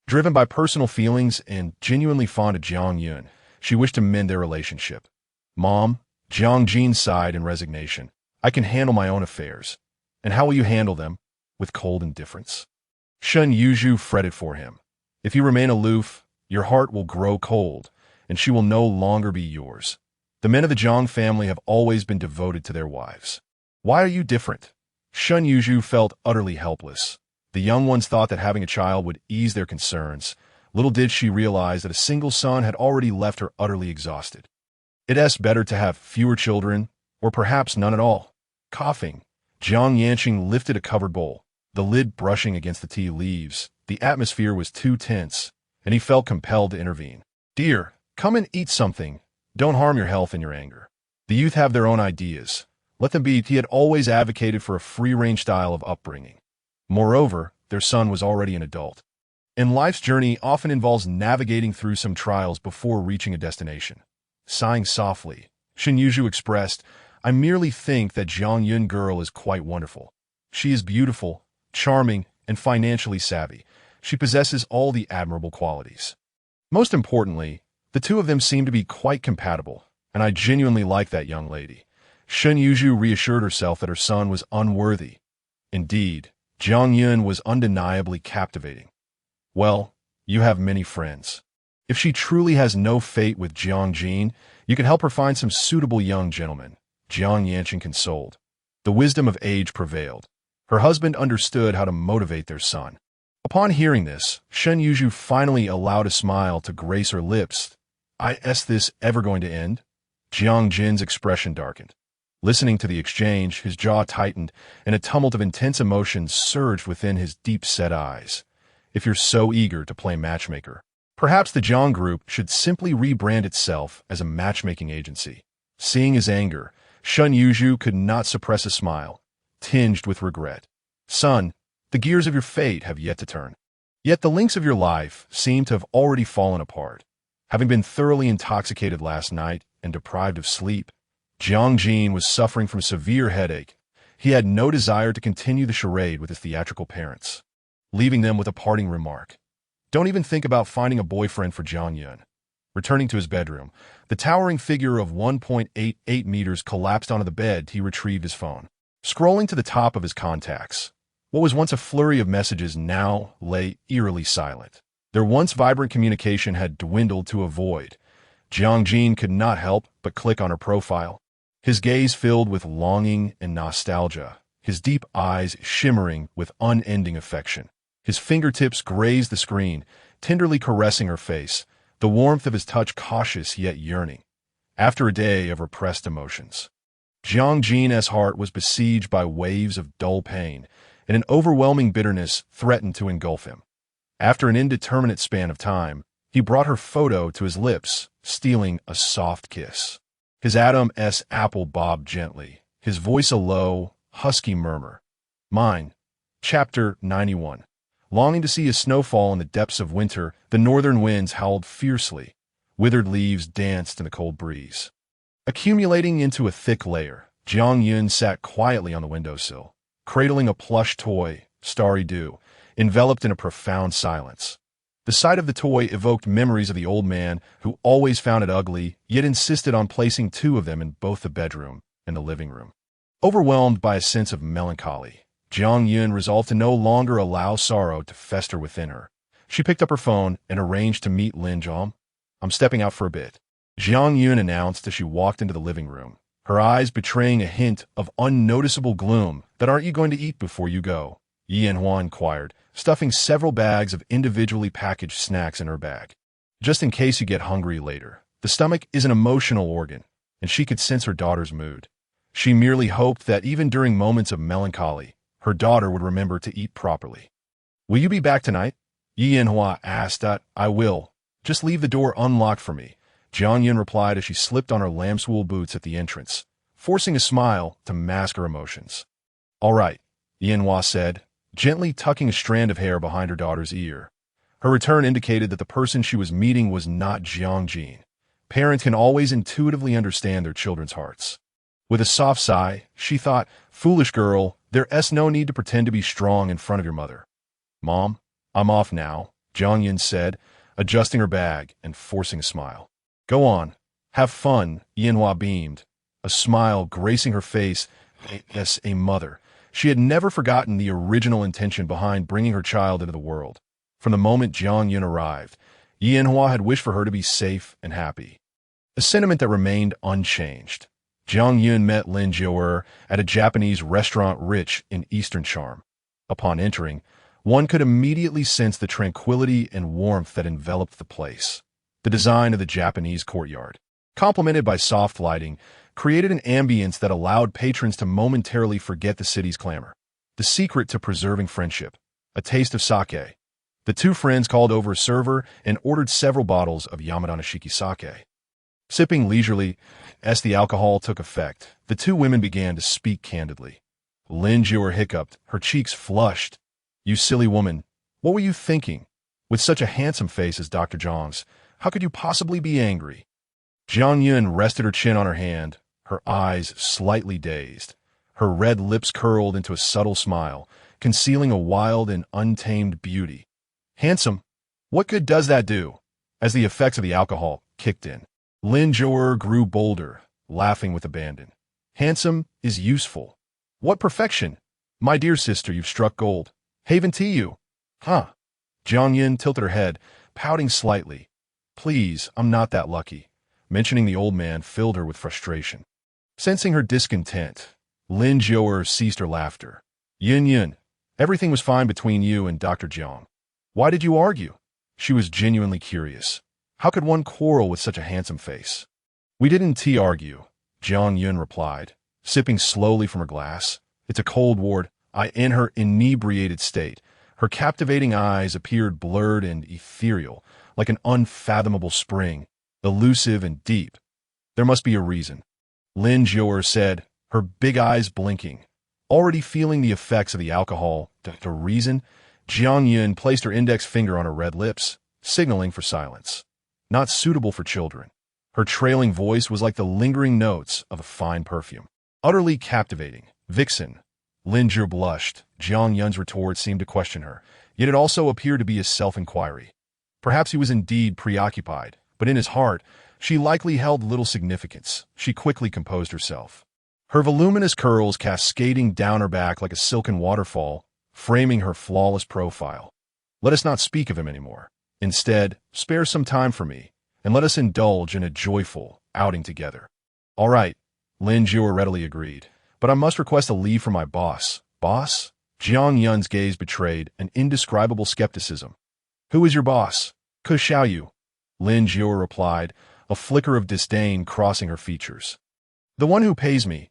Driven by personal feelings and genuinely fond of Jiang Yun, she wished to mend their relationship. "Mom," Jiang sighed in resignation, "I can handle my own affairs." "And how will you handle them?" "With cold indifference." Shen Yuzhu fretted for him. "If you remain aloof, your heart will grow cold, and she will no longer be yours. The men of the Jiang family have always been devoted to their wives. Why are you different?" Shen Yuzhu felt utterly helpless. The young ones thought that having a child would ease their concerns. Little did she realize that a single son had already left her utterly exhausted. "It's better to have fewer children, or perhaps none at all." Coughing, Jiang lifted a covered bowl, the lid brushing against the tea leaves. The atmosphere was too tense, and he felt compelled to intervene. "Dear, come and eat something. Don't harm your health in your anger. The youth have their own ideas. Let them be." He had always advocated for a free-range style of upbringing. Moreover, their son was already an adult. And life's journey often involves navigating through some trials before reaching a destination. Sighing softly, Shen Yuzhu expressed, "I merely think that Jiang Yun girl is quite wonderful. She is beautiful, charming, and financially savvy. She possesses all the admirable qualities. Most importantly, the two of them seem to be quite compatible, and I genuinely like that young lady." Shen Yuzhu reassured herself that her son was unworthy. Indeed, Jiang Yun was undeniably captivating. "Well, you have many friends. If she truly has no fate with Jiang, you can help her find some suitable young gentlemen," Jiang consoled. The wisdom of age prevailed. Her husband understood how to motivate their son. Upon hearing this, Shen Yuzhu finally allowed a smile to grace her lips. "Is this ever going to end?" Jiang's expression darkened. Listening to the exchange, his jaw tightened, and a tumult of intense emotions surged within his deep-set eyes. "If you're so eager to play matchmaker, perhaps the Jiang group should simply rebrand itself as a matchmaking agency." Seeing his anger, Shen Yuzhu could not suppress a smile, tinged with regret. "Son, the gears of your fate have yet to turn. Yet the links of your life seem to have already fallen apart." Having been thoroughly intoxicated last night and deprived of sleep, Jiang was suffering from a severe headache. He had no desire to continue the charade with his theatrical parents, leaving them with a parting remark. "Don't even think about finding a boyfriend for Jiang Yun." Returning to his bedroom, the towering figure of 1.88 meters collapsed onto the bed. He retrieved his phone. Scrolling to the top of his contacts, what was once a flurry of messages now lay eerily silent. Their once vibrant communication had dwindled to a void. Jiang could not help but click on her profile, his gaze filled with longing and nostalgia, his deep eyes shimmering with unending affection. His fingertips grazed the screen, tenderly caressing her face, the warmth of his touch cautious yet yearning. After a day of repressed emotions, Jiang's heart was besieged by waves of dull pain, and an overwhelming bitterness threatened to engulf him. After an indeterminate span of time, he brought her photo to his lips, stealing a soft kiss. His Adam's apple bobbed gently, his voice a low, husky murmur. Mine. Chapter 91. Longing to see a snowfall in the depths of winter, the northern winds howled fiercely. Withered leaves danced in the cold breeze. Accumulating into a thick layer, Jiang sat quietly on the windowsill, cradling a plush toy, Starry Dew, enveloped in a profound silence. The sight of the toy evoked memories of the old man who always found it ugly, yet insisted on placing two of them in both the bedroom and the living room. Overwhelmed by a sense of melancholy, Jiang resolved to no longer allow sorrow to fester within her. She picked up her phone and arranged to meet Lin Jiang. I'm stepping out for a bit, Jiang announced as she walked into the living room, her eyes betraying a hint of unnoticeable gloom. That aren't you going to eat before you go? Yanhua inquired, stuffing several bags of individually packaged snacks in her bag. Just in case you get hungry later. The stomach is an emotional organ, and she could sense her daughter's mood. She merely hoped that even during moments of melancholy, her daughter would remember to eat properly. Will you be back tonight? Yanhua asked. I will. Just leave the door unlocked for me, Jiang replied as she slipped on her lamb's wool boots at the entrance, forcing a smile to mask her emotions. All right, Yanhua said, gently tucking a strand of hair behind her daughter's ear. Her return indicated that the person she was meeting was not Jiang. Parents can always intuitively understand their children's hearts. With a soft sigh, she thought, foolish girl, there's no need to pretend to be strong in front of your mother. Mom, I'm off now, Jiang said, adjusting her bag and forcing a smile. Go on. Have fun, Yanhua beamed, a smile gracing her face as a mother. She had never forgotten the original intention behind bringing her child into the world. From the moment Jiang arrived, Yanhua had wished for her to be safe and happy. A sentiment that remained unchanged. Jiang met Lin Jiang at a Japanese restaurant rich in Eastern charm. Upon entering, one could immediately sense the tranquility and warmth that enveloped the place. The design of the Japanese courtyard, complemented by soft lighting, created an ambience that allowed patrons to momentarily forget the city's clamor. The secret to preserving friendship, a taste of sake. The two friends called over a server and ordered several bottles of Yamadanashiki sake. Sipping leisurely, as the alcohol took effect, the two women began to speak candidly. Lin Jiang hiccuped, her cheeks flushed. You silly woman, what were you thinking? With such a handsome face as Dr. Jiang's, how could you possibly be angry? Jiang rested her chin on her hand, her eyes slightly dazed. Her red lips curled into a subtle smile, concealing a wild and untamed beauty. Handsome? What good does that do? As the effects of the alcohol kicked in, Lin Jiang grew bolder, laughing with abandon. Handsome is useful. What perfection! My dear sister, you've struck gold. Haven to you. Huh? Jiang tilted her head, pouting slightly. Please, I'm not that lucky. Mentioning the old man filled her with frustration. Sensing her discontent, Lin Jiang ceased her laughter. Yin, everything was fine between you and Dr. Jiang. Why did you argue? She was genuinely curious. How could one quarrel with such a handsome face? We didn't argue, Jiang replied, sipping slowly from her glass. It's a cold ward. In her inebriated state, her captivating eyes appeared blurred and ethereal, like an unfathomable spring, elusive and deep. There must be a reason, Lin Jiang said, her big eyes blinking. Already feeling the effects of the alcohol, the reason? Jiang placed her index finger on her red lips, signaling for silence. Not suitable for children. Her trailing voice was like the lingering notes of a fine perfume. Utterly captivating. Vixen. Lin Jiang blushed. Jiang's retort seemed to question her, yet it also appeared to be a self-inquiry. Perhaps he was indeed preoccupied, but in his heart, she likely held little significance. She quickly composed herself. Her voluminous curls cascading down her back like a silken waterfall, framing her flawless profile. Let us not speak of him anymore. Instead, spare some time for me, and let us indulge in a joyful outing together. All right, Lin Jiang readily agreed. But I must request a leave from my boss. Boss? Jiang's gaze betrayed an indescribable skepticism. Who is your boss? Ke Xiaoyu, Lin Jiang replied, a flicker of disdain crossing her features. The one who pays me.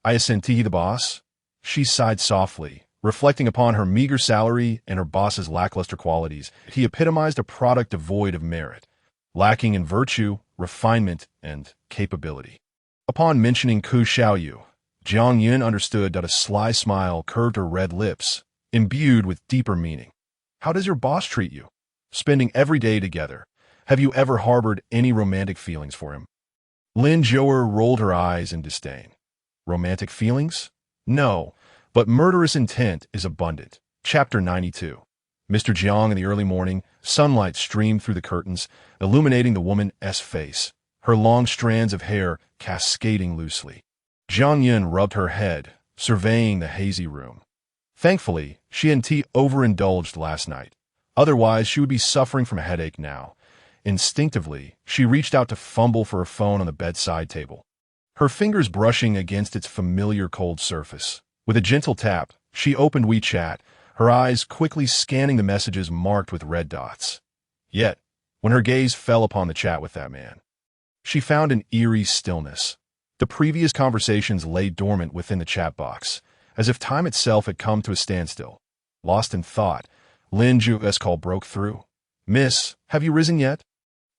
I assenti the boss? She sighed softly, reflecting upon her meager salary and her boss's lackluster qualities. He epitomized a product devoid of merit, lacking in virtue, refinement, and capability. Upon mentioning Ku Xiaoyu, Jiang Yun understood that a sly smile curved her red lips, imbued with deeper meaning. How does your boss treat you? Spending every day together. Have you ever harbored any romantic feelings for him? Lin Zhouer rolled her eyes in disdain. Romantic feelings? No, but murderous intent is abundant. Chapter 92. Mr. Jiang, in the early morning, sunlight streamed through the curtains, illuminating the woman's face, her long strands of hair cascading loosely. Jiang Yun rubbed her head, surveying the hazy room. Thankfully, she and T overindulged last night. Otherwise, she would be suffering from a headache now. Instinctively, she reached out to fumble for her phone on the bedside table, her fingers brushing against its familiar cold surface. With a gentle tap, she opened WeChat, her eyes quickly scanning the messages marked with red dots. Yet, when her gaze fell upon the chat with that man, she found an eerie stillness. The previous conversations lay dormant within the chat box, as if time itself had come to a standstill. Lost in thought, Lin Zhouer's call broke through. "Miss, have you risen yet?"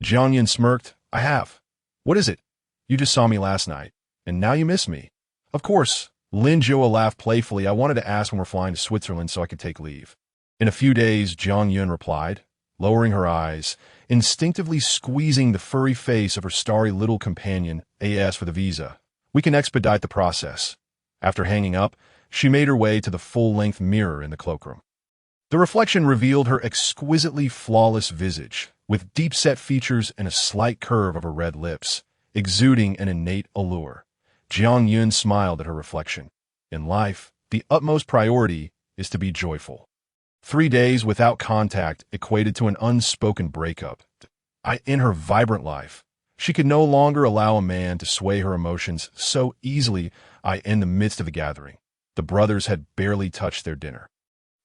Jiang Yun smirked. "I have." "What is it?" "You just saw me last night, and now you miss me." "Of course." Lin Zhouer laughed playfully. "I wanted to ask when we're flying to Switzerland so I could take leave." "In a few days," Jiang Yun replied, lowering her eyes, instinctively squeezing the furry face of her starry little companion. "As for the visa, we can expedite the process." After hanging up, she made her way to the full-length mirror in the cloakroom. The reflection revealed her exquisitely flawless visage, with deep-set features and a slight curve of her red lips, exuding an innate allure. Jiang Yun smiled at her reflection. In life, the utmost priority is to be joyful. 3 days without contact equated to an unspoken breakup. In her vibrant life, she could no longer allow a man to sway her emotions so easily. In the midst of a gathering, the brothers had barely touched their dinner.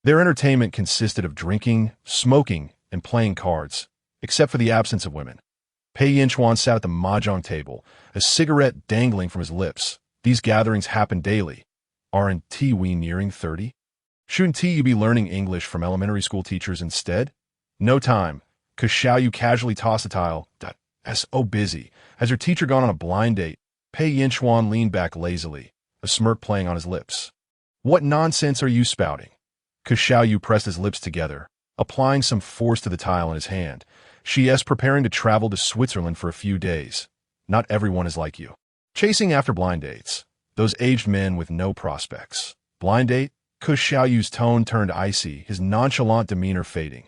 Their entertainment consisted of drinking, smoking, and playing cards, except for the absence of women. Pei Yinchuan sat at the mahjong table, a cigarette dangling from his lips. These gatherings happen daily. Aren't we nearing 30? Shouldn't you be learning English from elementary school teachers instead? No time. Cause shall you casually toss a tile? So busy. Has her teacher gone on a blind date? Pei Yinchuan leaned back lazily, a smirk playing on his lips. What nonsense are you spouting? Cause Xiaoyu pressed his lips together, applying some force to the tile in his hand. She's preparing to travel to Switzerland for a few days. Not everyone is like you. Chasing after blind dates. Those aged men with no prospects. Blind date? Cause Xiaoyu's tone turned icy, his nonchalant demeanor fading.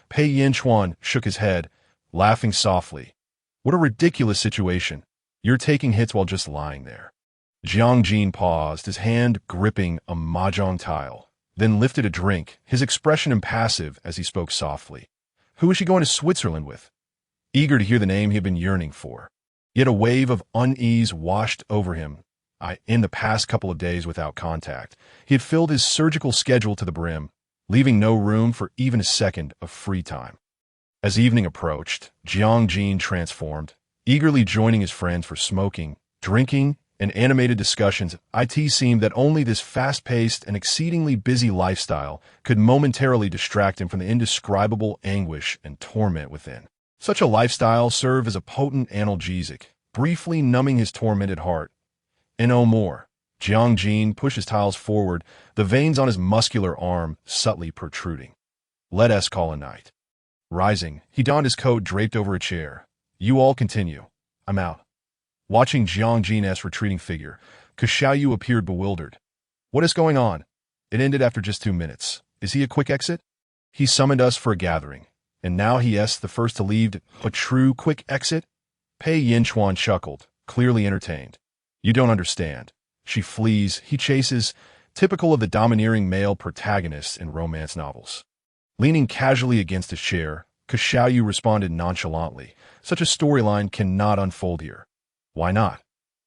Pei Yinchuan shook his head, laughing softly. What a ridiculous situation. You're taking hits while just lying there. Jiang Jin paused, his hand gripping a mahjong tile, then lifted a drink, his expression impassive as he spoke softly. Who is she going to Switzerland with? Eager to hear the name he had been yearning for. Yet a wave of unease washed over him. In the past couple of days without contact, he had filled his surgical schedule to the brim, leaving no room for even a second of free time. As evening approached, Jiang Jin transformed, eagerly joining his friends for smoking, drinking, and animated discussions. It seemed that only this fast-paced and exceedingly busy lifestyle could momentarily distract him from the indescribable anguish and torment within. Such a lifestyle served as a potent analgesic, briefly numbing his tormented heart. And no more. Jiang Jin pushed his tiles forward, the veins on his muscular arm subtly protruding. Let us call a night. Rising, he donned his coat draped over a chair. You all continue. I'm out. Watching Jiang Jin's retreating figure, Xiaoyu appeared bewildered. What is going on? It ended after just 2 minutes. Is he a quick exit? He summoned us for a gathering, and now he's the first to leave. A true quick exit? Pei Yinchuan chuckled, clearly entertained. You don't understand. She flees, he chases, typical of the domineering male protagonists in romance novels. Leaning casually against his chair, Xiaoyu responded nonchalantly. Such a storyline cannot unfold here. Why not?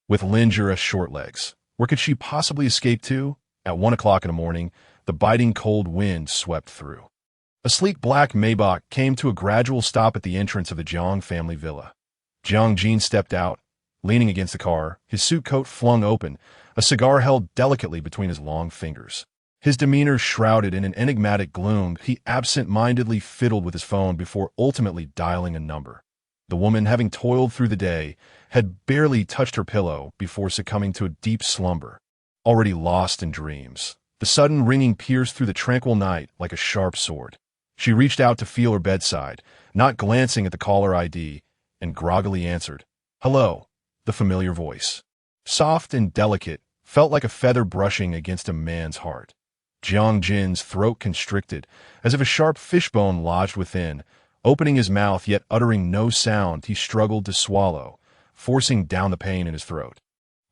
With Lin Zhouer's short legs, where could she possibly escape to? At 1 o'clock in the morning, the biting cold wind swept through. A sleek black Maybach came to a gradual stop at the entrance of the Jiang family villa. Jiang Jin stepped out, leaning against the car, his suit coat flung open, a cigar held delicately between his long fingers. His demeanor shrouded in an enigmatic gloom, he absent-mindedly fiddled with his phone before ultimately dialing a number. The woman, having toiled through the day, had barely touched her pillow before succumbing to a deep slumber, already lost in dreams. The sudden ringing pierced through the tranquil night like a sharp sword. She reached out to feel her bedside, not glancing at the caller ID, and groggily answered. "Hello," the familiar voice. Soft and delicate, felt like a feather brushing against a man's heart. Jiang Jin's throat constricted, as if a sharp fishbone lodged within. Opening his mouth yet uttering no sound, he struggled to swallow, forcing down the pain in his throat.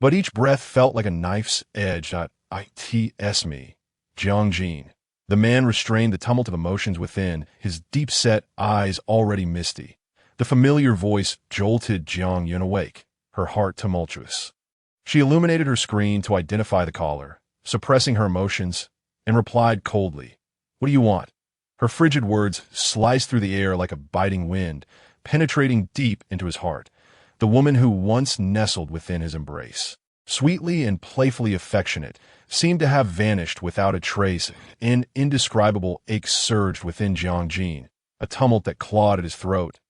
But each breath felt like a knife's edge. "It's me, Jiang Jin." The man restrained the tumult of emotions within, his deep-set eyes already misty. The familiar voice jolted Jiang Yun awake, her heart tumultuous. She illuminated her screen to identify the caller, suppressing her emotions, and replied coldly, "What do you want?" Her frigid words sliced through the air like a biting wind, penetrating deep into his heart. The woman who once nestled within his embrace, sweetly and playfully affectionate, seemed to have vanished without a trace. An indescribable ache surged within Jiang Jin, a tumult that clawed at his throat.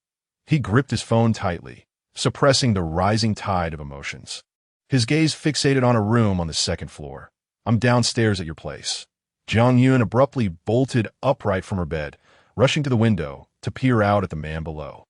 He gripped his phone tightly, suppressing the rising tide of emotions. His gaze fixated on a room on the second floor. "I'm downstairs at your place." Jiang Yun abruptly bolted upright from her bed, rushing to the window to peer out at the man below.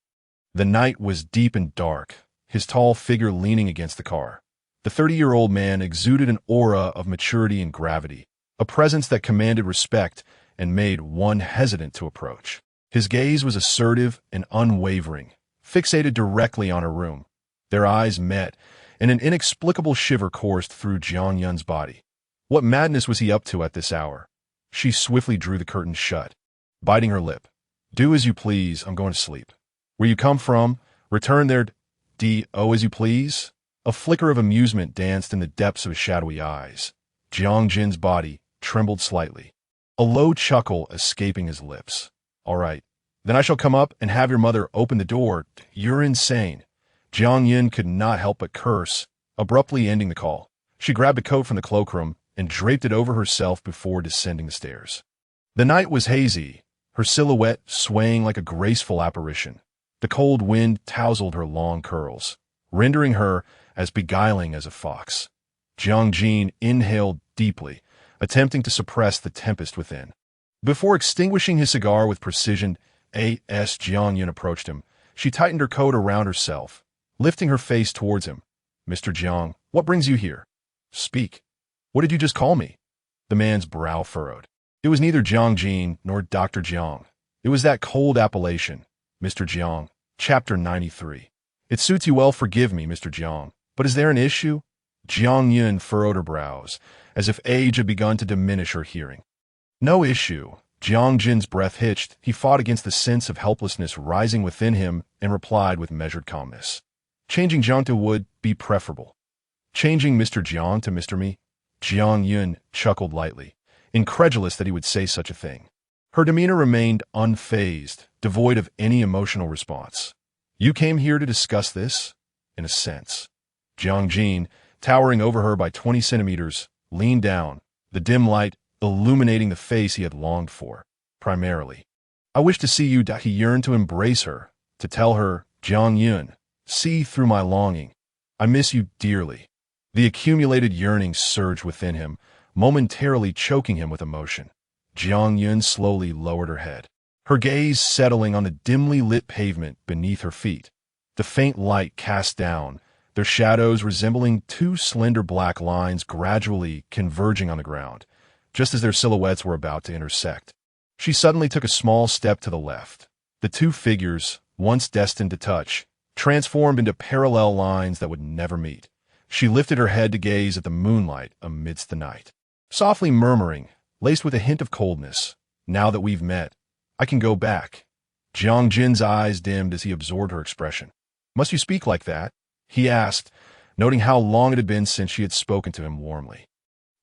The night was deep and dark, his tall figure leaning against the car. The 30-year-old man exuded an aura of maturity and gravity, a presence that commanded respect and made one hesitant to approach. His gaze was assertive and unwavering, fixated directly on her room. Their eyes met, and an inexplicable shiver coursed through Jiang Yun's body. What madness was he up to at this hour? She swiftly drew the curtains shut, biting her lip. "Do as you please, I'm going to sleep. Where you come from, return there. As you please." A flicker of amusement danced in the depths of his shadowy eyes. Jiang Jin's body trembled slightly, a low chuckle escaping his lips. "All right, then I shall come up and have your mother open the door." "You're insane." Jiang Yun could not help but curse, abruptly ending the call. She grabbed a coat from the cloakroom and draped it over herself before descending the stairs. The night was hazy, her silhouette swaying like a graceful apparition. The cold wind tousled her long curls, rendering her as beguiling as a fox. Jiang Jin inhaled deeply, attempting to suppress the tempest within. Before extinguishing his cigar with precision, Jiang Yun approached him. She tightened her coat around herself, lifting her face towards him. "Mr. Jiang, what brings you here? Speak. What did you just call me?" The man's brow furrowed. It was neither Jiang Jin nor Dr. Jiang. It was that cold appellation, Mr. Jiang. Chapter 93. "It suits you well, forgive me, Mr. Jiang. But is there an issue?" Jiang Yun furrowed her brows, as if age had begun to diminish her hearing. "No issue." Jiang Jin's breath hitched. He fought against the sense of helplessness rising within him and replied with measured calmness. "Changing Jiang to would be preferable." "Changing Mr. Jiang to Mr. Me?" Jiang Yun chuckled lightly, incredulous that he would say such a thing. Her demeanor remained unfazed, devoid of any emotional response. "You came here to discuss this?" "In a sense." Jiang Jin, towering over her by 20 centimeters, leaned down, the dim light illuminating the face he had longed for. "Primarily, I wish to see you." He yearned to embrace her, to tell her, "Jiang Yun, see through my longing. I miss you dearly." The accumulated yearning surged within him, momentarily choking him with emotion. Jiang Yun slowly lowered her head, her gaze settling on the dimly lit pavement beneath her feet. The faint light cast down, their shadows resembling two slender black lines gradually converging on the ground, just as their silhouettes were about to intersect. She suddenly took a small step to the left. The two figures, once destined to touch, transformed into parallel lines that would never meet. She lifted her head to gaze at the moonlight amidst the night, softly murmuring, laced with a hint of coldness, "Now that we've met, I can go back." Jiang Jin's eyes dimmed as he absorbed her expression. "Must you speak like that?" he asked, noting how long it had been since she had spoken to him warmly.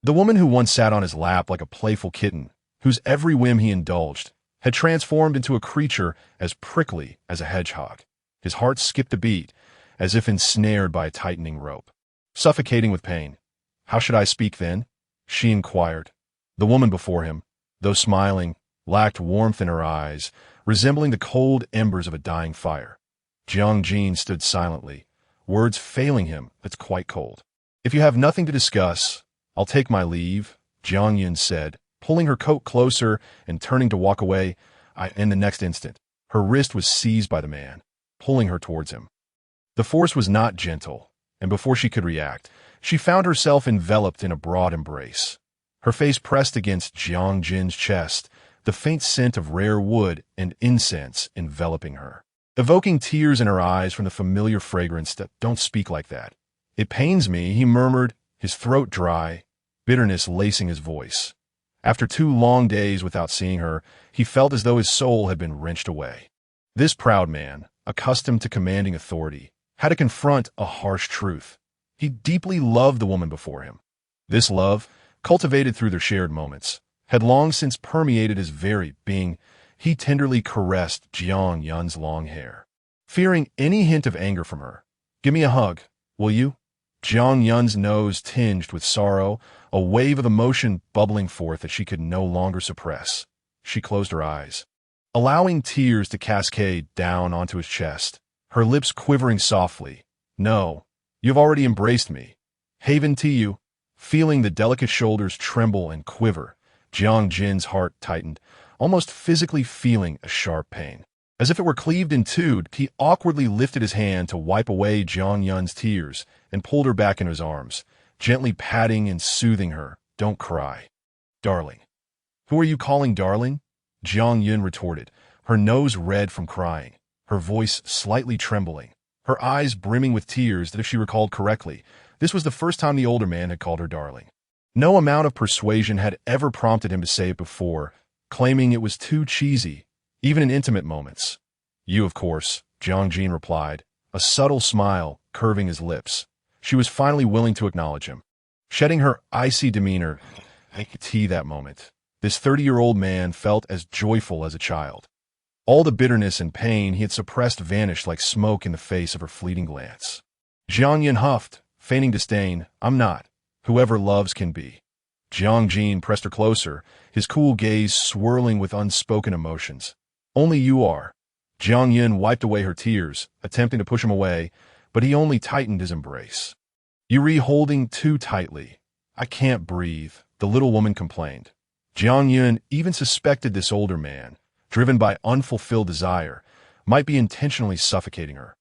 The woman who once sat on his lap like a playful kitten, whose every whim he indulged, had transformed into a creature as prickly as a hedgehog. His heart skipped a beat, as if ensnared by a tightening rope. Suffocating with pain. "How should I speak then?" she inquired. The woman before him, though smiling, lacked warmth in her eyes, resembling the cold embers of a dying fire. Jiang stood silently, words failing him. It's quite cold. If you have nothing to discuss, I'll take my leave, Jiang said, pulling her coat closer and turning to walk away. In the next instant, her wrist was seized by the man, pulling her towards him. The force was not gentle, and before she could react, she found herself enveloped in a broad embrace. Her face pressed against Jiang's chest, the faint scent of rare wood and incense enveloping her, evoking tears in her eyes from the familiar fragrance that don't speak like that. It pains me, he murmured, his throat dry, bitterness lacing his voice. After 2 long days without seeing her, he felt as though his soul had been wrenched away. This proud man, accustomed to commanding authority, had to confront a harsh truth. He deeply loved the woman before him. This love, cultivated through their shared moments, had long since permeated his very being. He tenderly caressed Jiang's long hair, fearing any hint of anger from her. "Give me a hug, will you?" Jiang's nose tinged with sorrow, a wave of emotion bubbling forth that she could no longer suppress. She closed her eyes, allowing tears to cascade down onto his chest, her lips quivering softly. "No, you've already embraced me. Haven to you." Feeling the delicate shoulders tremble and quiver, Jiang's heart tightened, almost physically feeling a sharp pain. As if it were cleaved in two, he awkwardly lifted his hand to wipe away Jiang's tears and pulled her back into his arms, gently patting and soothing her. "Don't cry, darling." "Who are you calling darling?" Jiang retorted, her nose red from crying, her voice slightly trembling, her eyes brimming with tears that, if she recalled correctly, this was the first time the older man had called her darling. No amount of persuasion had ever prompted him to say it before, claiming it was too cheesy, even in intimate moments. "You, of course," Jiang replied, a subtle smile curving his lips. She was finally willing to acknowledge him. Shedding her icy demeanor, I could see that moment. This 30-year-old man felt as joyful as a child. All the bitterness and pain he had suppressed vanished like smoke in the face of her fleeting glance. Jiang huffed, feigning disdain. "I'm not. Whoever loves can be." Jiang pressed her closer, his cool gaze swirling with unspoken emotions. "Only you are." Jiang wiped away her tears, attempting to push him away, but he only tightened his embrace. "You're holding too tightly. I can't breathe," the little woman complained. Jiang even suspected this older man, driven by unfulfilled desire, might be intentionally suffocating her.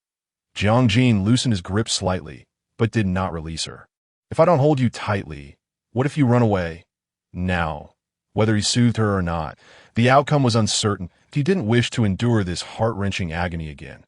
Jiang loosened his grip slightly, but did not release her. "If I don't hold you tightly, what if you run away?" Now, whether he soothed her or not, the outcome was uncertain. He didn't wish to endure this heart-wrenching agony again.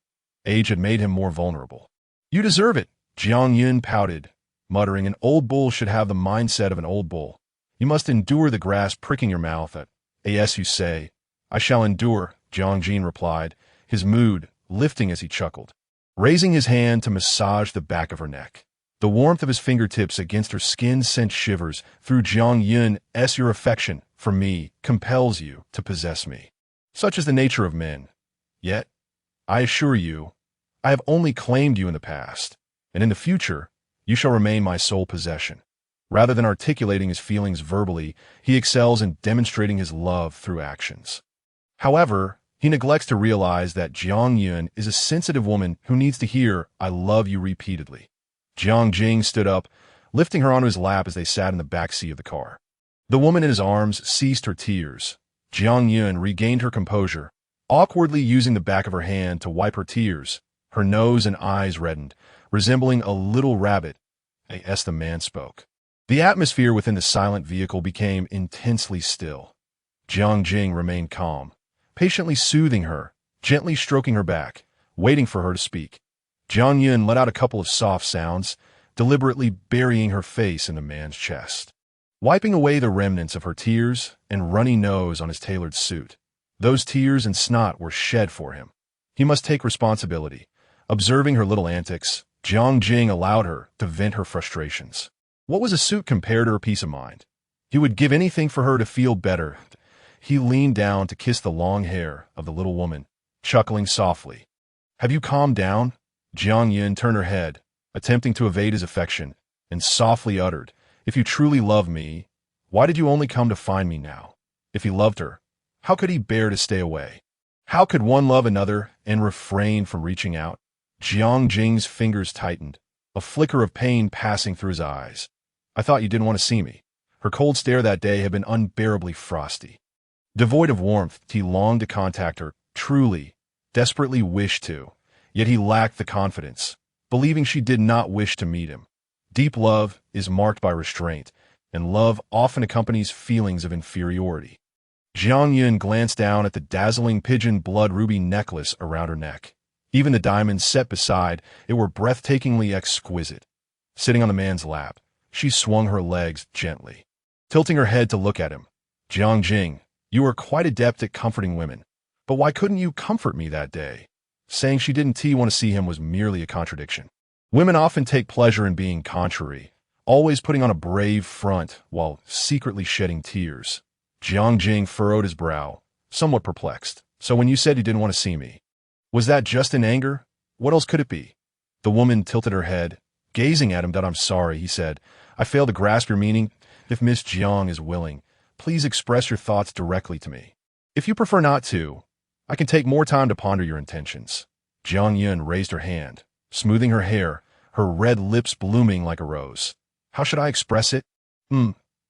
Age had made him more vulnerable. "You deserve it," Jiang pouted, muttering, "An old bull should have the mindset of an old bull. You must endure the grass pricking your mouth at, as you say." "I shall endure," Jiang replied, his mood lifting as he chuckled, raising his hand to massage the back of her neck. The warmth of his fingertips against her skin sent shivers through Jiang. "Your affection for me compels you to possess me. Such is the nature of men. Yet, I assure you, I have only claimed you in the past, and in the future, you shall remain my sole possession." Rather than articulating his feelings verbally, he excels in demonstrating his love through actions. However, he neglects to realize that Jiang is a sensitive woman who needs to hear "I love you" repeatedly. Jiang stood up, lifting her onto his lap as they sat in the back seat of the car. The woman in his arms ceased her tears. Jiang regained her composure, awkwardly using the back of her hand to wipe her tears. Her nose and eyes reddened, resembling a little rabbit, as the man spoke. The atmosphere within the silent vehicle became intensely still. Jiang remained calm, patiently soothing her, gently stroking her back, waiting for her to speak. Jiang let out a couple of soft sounds, deliberately burying her face in the man's chest, wiping away the remnants of her tears and runny nose on his tailored suit. Those tears and snot were shed for him. He must take responsibility. Observing her little antics, Jiang allowed her to vent her frustrations. What was a suit compared to her peace of mind? He would give anything for her to feel better. He leaned down to kiss the long hair of the little woman, chuckling softly. "Have you calmed down?" Jiang turned her head, attempting to evade his affection, and softly uttered, "If you truly love me, why did you only come to find me now?" If he loved her, how could he bear to stay away? How could one love another and refrain from reaching out? Jiang Jing's fingers tightened, a flicker of pain passing through his eyes. I thought you didn't want to see me. Her cold stare that day had been unbearably frosty. Devoid of warmth, he longed to contact her, truly, desperately wished to, yet he lacked the confidence, believing she did not wish to meet him. Deep love is marked by restraint, and love often accompanies feelings of inferiority. Jiang Yun glanced down at the dazzling pigeon blood ruby necklace around her neck. Even the diamonds set beside it were breathtakingly exquisite. Sitting on the man's lap, she swung her legs gently, tilting her head to look at him. Jiang Jing, you are quite adept at comforting women, but why couldn't you comfort me that day? Saying she didn't want to see him was merely a contradiction. Women often take pleasure in being contrary, always putting on a brave front while secretly shedding tears. Jiang Jing furrowed his brow, somewhat perplexed. So when you said you didn't want to see me, was that just in anger? What else could it be? The woman tilted her head, gazing at him. I'm sorry, he said. I fail to grasp your meaning. If Miss Jiang is willing, please express your thoughts directly to me. If you prefer not to, I can take more time to ponder your intentions. Jiang Yun raised her hand, smoothing her hair, her red lips blooming like a rose. How should I express it?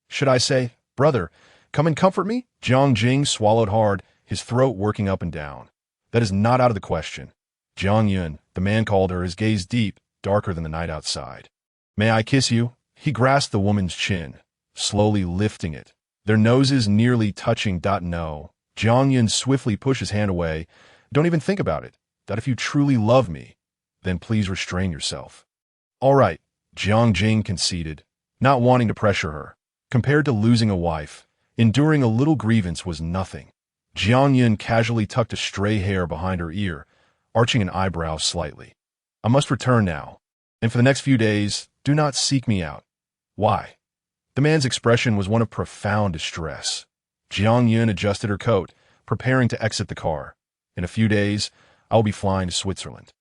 Should I say, brother, come and comfort me? Jiang Jing swallowed hard, his throat working up and down. That is not out of the question. Jiang Yun, the man called her, his gaze deep, darker than the night outside. May I kiss you? He grasped the woman's chin, slowly lifting it, their noses nearly touching. No. Jiang Yun swiftly pushed his hand away. Don't even think about it. That if you truly love me, then please restrain yourself. All right, Jiang Jing conceded, not wanting to pressure her. Compared to losing a wife, enduring a little grievance was nothing. Jiang Yun casually tucked a stray hair behind her ear, arching an eyebrow slightly. I must return now, and for the next few days, do not seek me out. Why? The man's expression was one of profound distress. Jiang Yun adjusted her coat, preparing to exit the car. In a few days, I will be flying to Switzerland.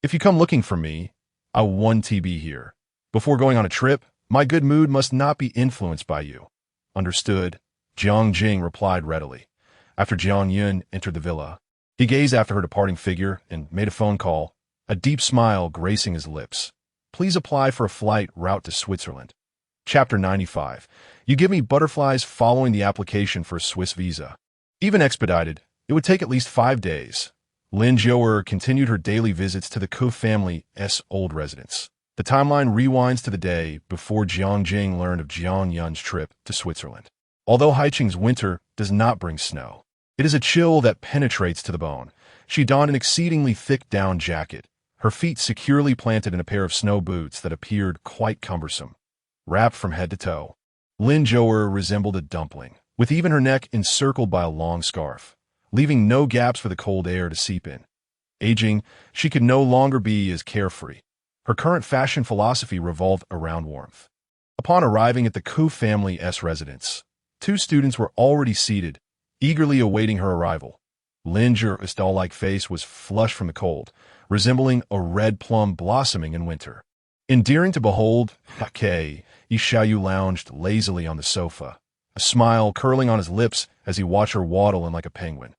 If you come looking for me, I will 1 be here. Before going on a trip, my good mood must not be influenced by you. Understood, Jiang Jing replied readily. After Jiang Yun entered the villa, he gazed after her departing figure and made a phone call, a deep smile gracing his lips. Please apply for a flight route to Switzerland. Chapter 95. You give me butterflies following the application for a Swiss visa. Even expedited, it would take at least 5 days. Lin Zhouer continued her daily visits to the Ko family's old residence. The timeline rewinds to the day before Jiang Jing learned of Jiang Yun's trip to Switzerland. Although Haiqing's winter does not bring snow, it is a chill that penetrates to the bone. She donned an exceedingly thick down jacket, her feet securely planted in a pair of snow boots that appeared quite cumbersome. Wrapped from head to toe, Lin Zhouer resembled a dumpling, with even her neck encircled by a long scarf, leaving no gaps for the cold air to seep in. Aging, she could no longer be as carefree. Her current fashion philosophy revolved around warmth. Upon arriving at the Ko family's residence, 2 students were already seated, eagerly awaiting her arrival. Lin Zhouer's doll-like face was flushed from the cold, resembling a red plum blossoming in winter. Endearing to behold, Xiaoyu lounged lazily on the sofa, a smile curling on his lips as he watched her waddle in like a penguin.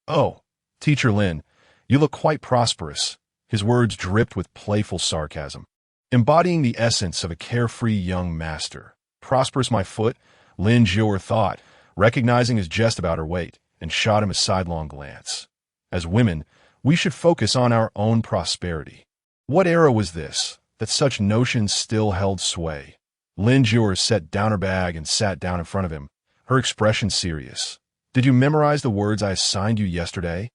Oh, Teacher Lin, you look quite prosperous. His words dripped with playful sarcasm, embodying the essence of a carefree young master. Prosperous, my foot, Lin Zhouer thought, recognizing his jest about her weight, and shot him a sidelong glance. As women, we should focus on our own prosperity. What era was this, that such notions still held sway? Lin Zhouer set down her bag and sat down in front of him, her expression serious. Did you memorize the words I assigned you yesterday?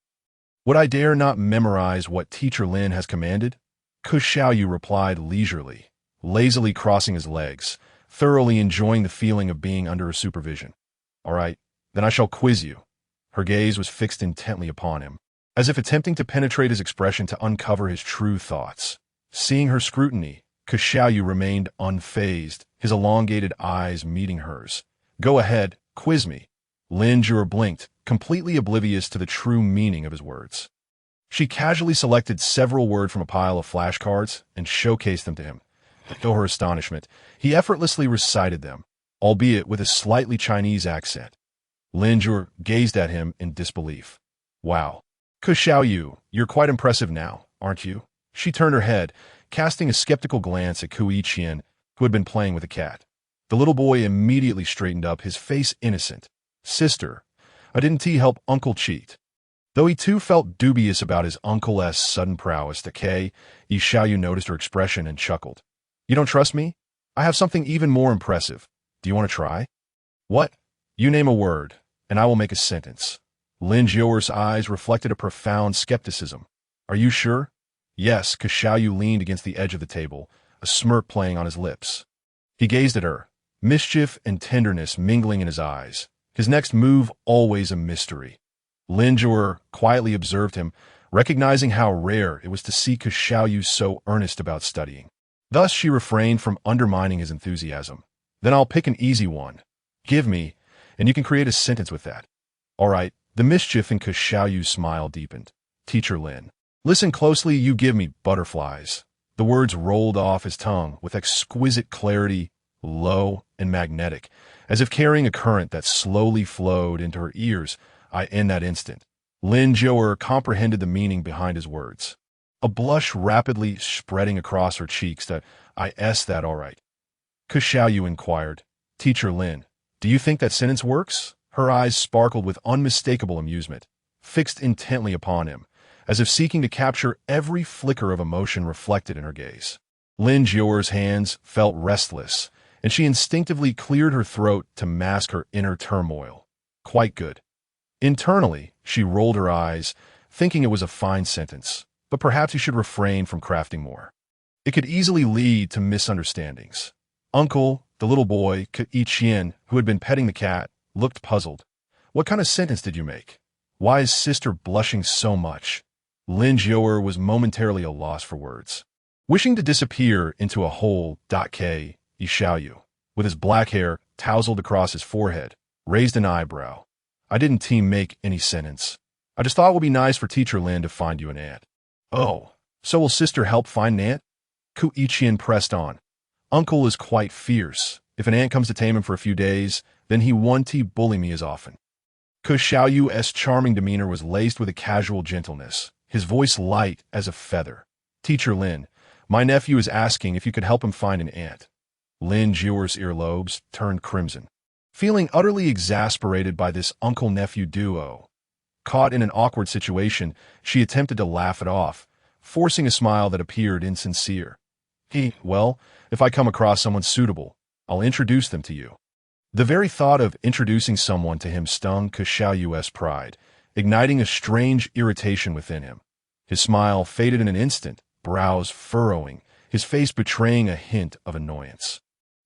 Would I dare not memorize what Teacher Lin has commanded? Ko Xiaoyu replied leisurely, lazily crossing his legs, thoroughly enjoying the feeling of being under her supervision. All right, then I shall quiz you. Her gaze was fixed intently upon him, as if attempting to penetrate his expression to uncover his true thoughts. Seeing her scrutiny, Ko Xiaoyu remained unfazed, his elongated eyes meeting hers. Go ahead, quiz me. Lin Zhouer blinked, completely oblivious to the true meaning of his words. She casually selected several words from a pile of flashcards and showcased them to him. To her astonishment, he effortlessly recited them, albeit with a slightly Chinese accent. Lin Zhouer gazed at him in disbelief. Wow. Ko Xiaoyu, you're quite impressive now, aren't you? She turned her head, casting a skeptical glance at Ku Yiqian, who had been playing with a cat. The little boy immediately straightened up, his face innocent. Sister, didn't he help Uncle cheat? Though he too felt dubious about his uncle's sudden prowess, the Yi Xiaoyu noticed her expression and chuckled. You don't trust me? I have something even more impressive. Do you want to try? What? You name a word, and I will make a sentence. Lin Jiaoer's eyes reflected a profound skepticism. Are you sure? Yes, Xiaoyu leaned against the edge of the table, a smirk playing on his lips. He gazed at her, mischief and tenderness mingling in his eyes. His next move always a mystery. Lin Jiaoer quietly observed him, recognizing how rare it was to see Xiaoyu so earnest about studying. Thus she refrained from undermining his enthusiasm. Then I'll pick an easy one. Give me, and you can create a sentence with that. All right, the mischief in Xiaoyu's smile deepened. Teacher Lin, listen closely, you give me butterflies. The words rolled off his tongue with exquisite clarity, low and magnetic, as if carrying a current that slowly flowed into her ears. In that instant, Lin Jiaoer comprehended the meaning behind his words. A blush rapidly spreading across her cheeks. That all right? Xiaoyu inquired. Teacher Lin, do you think that sentence works? Her eyes sparkled with unmistakable amusement, fixed intently upon him, as if seeking to capture every flicker of emotion reflected in her gaze. Lin Jiaoer's hands felt restless, and she instinctively cleared her throat to mask her inner turmoil. Quite good. Internally, she rolled her eyes, thinking it was a fine sentence, but perhaps he should refrain from crafting more. It could easily lead to misunderstandings. Uncle, the little boy, Yiqian, who had been petting the cat, looked puzzled. What kind of sentence did you make? Why is sister blushing so much? Lin Jiaoer was momentarily a loss for words. Wishing to disappear into a hole, Yi Xiaoyu, with his black hair tousled across his forehead, raised an eyebrow. I didn't make any sentence. I just thought it would be nice for Teacher Lin to find you an aunt. Oh, so will sister help find an aunt? Ku Yiqian pressed on. Uncle is quite fierce. If an aunt comes to tame him for a few days, then he won't bully me as often. Xiaoyu's charming demeanor was laced with a casual gentleness, his voice light as a feather. Teacher Lin, my nephew is asking if you could help him find an aunt. Lin Jiaoer's earlobes turned crimson. Feeling utterly exasperated by this uncle-nephew duo, caught in an awkward situation, she attempted to laugh it off, forcing a smile that appeared insincere. Well, if I come across someone suitable, I'll introduce them to you. The very thought of introducing someone to him stung Xiaoyu's pride, igniting a strange irritation within him. His smile faded in an instant, brows furrowing, his face betraying a hint of annoyance.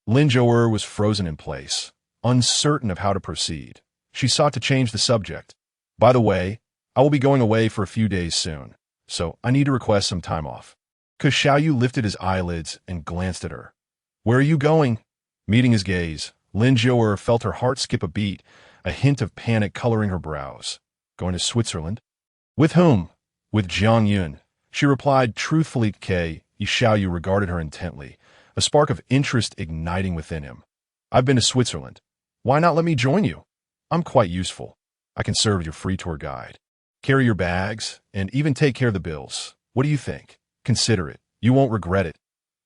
Lin Jiaoer was frozen in place, uncertain of how to proceed. She sought to change the subject. By the way, I will be going away for a few days soon, so I need to request some time off. Xiaoyu lifted his eyelids and glanced at her. Where are you going? Meeting his gaze, Lin Jiaoer felt her heart skip a beat, a hint of panic coloring her brows. Going to Switzerland? With whom? With Jiang Yun. She replied truthfully. Yi Xiaoyu regarded her intently, a spark of interest igniting within him. I've been to Switzerland. Why not let me join you? I'm quite useful. I can serve as your free tour guide, carry your bags, and even take care of the bills. What do you think? Consider it. You won't regret it.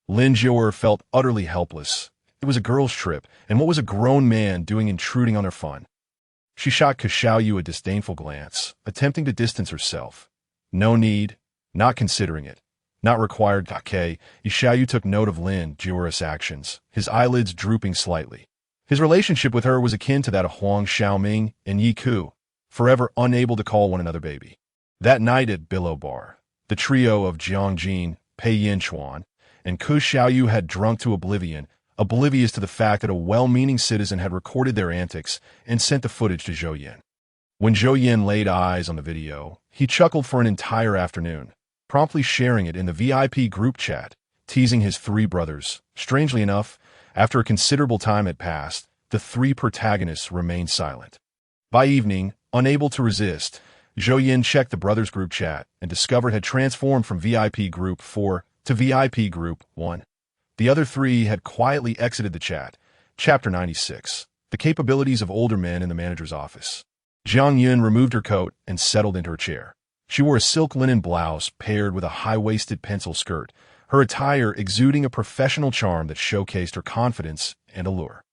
Lin Jiaoer felt utterly helpless. It was a girl's trip, and what was a grown man doing intruding on her fun? She shot Xiaoyu a disdainful glance, attempting to distance herself. No need, not considering it. Not required. Yi Xiaoyu took note of Lin Jiaoer's actions, his eyelids drooping slightly. His relationship with her was akin to that of Huang Xiaoming and Yi Ku, forever unable to call one another baby. That night at Billow Bar, the trio of Jiang Jin, Pei Yin Chuan, and Ku Xiaoyu had drunk to oblivion, oblivious to the fact that a well-meaning citizen had recorded their antics and sent the footage to Zhou Yin. When Zhou Yin laid eyes on the video, he chuckled for an entire afternoon, promptly sharing it in the VIP group chat, teasing his three brothers. Strangely enough, after a considerable time had passed, the three protagonists remained silent. By evening, unable to resist, Zhou Yin checked the brothers' group chat and discovered it had transformed from VIP Group 4 to VIP Group 1. The other three had quietly exited the chat. Chapter 96. The Capabilities of Older Men in the Manager's Office. Jiang Yun removed her coat and settled into her chair. She wore a silk linen blouse paired with a high-waisted pencil skirt, her attire exuding a professional charm that showcased her confidence and allure.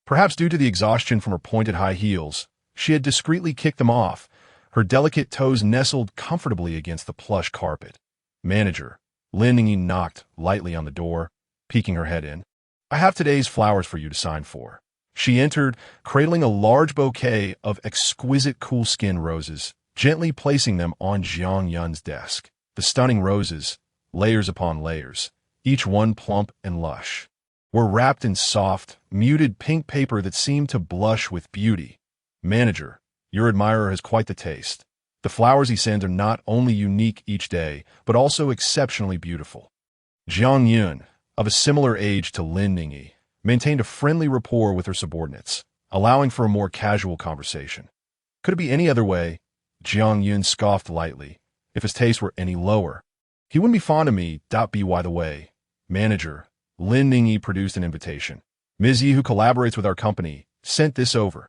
Perhaps due to the exhaustion from her pointed high heels, she had discreetly kicked them off, her delicate toes nestled comfortably against the plush carpet. Manager, Lin Yingyi knocked lightly on the door, peeking her head in. "I have today's flowers for you to sign for." She entered, cradling a large bouquet of exquisite cool-skin roses, gently placing them on Jiang Yun's desk. The stunning roses, layers upon layers, each one plump and lush, were wrapped in soft, muted pink paper that seemed to blush with beauty. "Manager, your admirer has quite the taste." The flowers he sends are not only unique each day, but also exceptionally beautiful. Jiang Yun, of a similar age to Lin Yingyi, maintained a friendly rapport with her subordinates, allowing for a more casual conversation. Could it be any other way? Jiang Yun scoffed lightly. If his taste were any lower, he wouldn't be fond of me. By the way, manager, Lin Yingyi produced an invitation. Ms. Yi, who collaborates with our company, sent this over.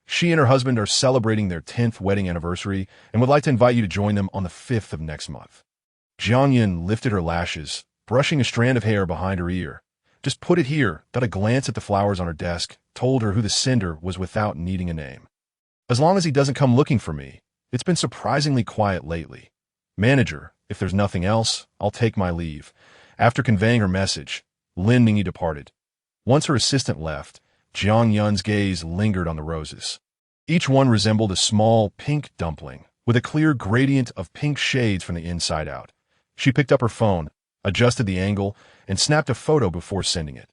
She and her husband are celebrating their 10th wedding anniversary and would like to invite you to join them on the 5th of next month. Jiang Yun lifted her lashes, brushing a strand of hair behind her ear. "Just put it here." That a glance at the flowers on her desk told her who the sender was without needing a name. "As long as he doesn't come looking for me. It's been surprisingly quiet lately. Manager, if there's nothing else, I'll take my leave." After conveying her message, Lin Yingyi departed. Once her assistant left, Jiang Yun's gaze lingered on the roses. Each one resembled a small pink dumpling, with a clear gradient of pink shades from the inside out. She picked up her phone, adjusted the angle, and snapped a photo before sending it.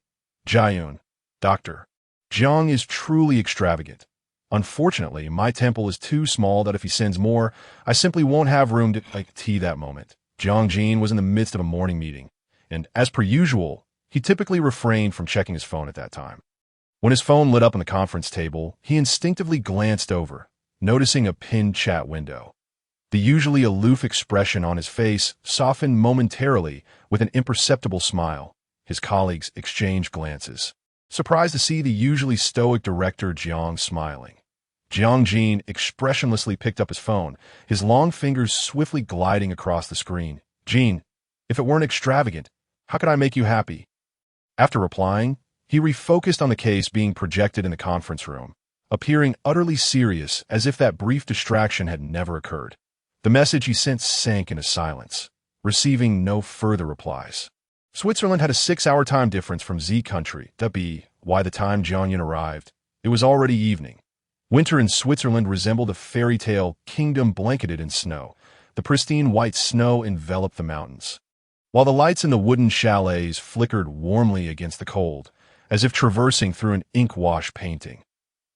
"Jiang, Doctor. Jiang is truly extravagant. Unfortunately, my temple is too small that if he sends more, I simply won't have room to tea that moment." Jiang Jin was in the midst of a morning meeting, and as per usual, he typically refrained from checking his phone at that time. When his phone lit up on the conference table, he instinctively glanced over, noticing a pinned chat window. The usually aloof expression on his face softened momentarily with an imperceptible smile. His colleagues exchanged glances, surprised to see the usually stoic director Jiang smiling. Jiang Jin expressionlessly picked up his phone, his long fingers swiftly gliding across the screen. "Jin, if it weren't extravagant, how could I make you happy?" After replying, he refocused on the case being projected in the conference room, appearing utterly serious as if that brief distraction had never occurred. The message he sent sank into silence, receiving no further replies. Switzerland had a 6-hour time difference from Z country. By the time Jiang Yun arrived, it was already evening. Winter in Switzerland resembled a fairy tale kingdom blanketed in snow. The pristine white snow enveloped the mountains, while the lights in the wooden chalets flickered warmly against the cold, as if traversing through an ink-wash painting.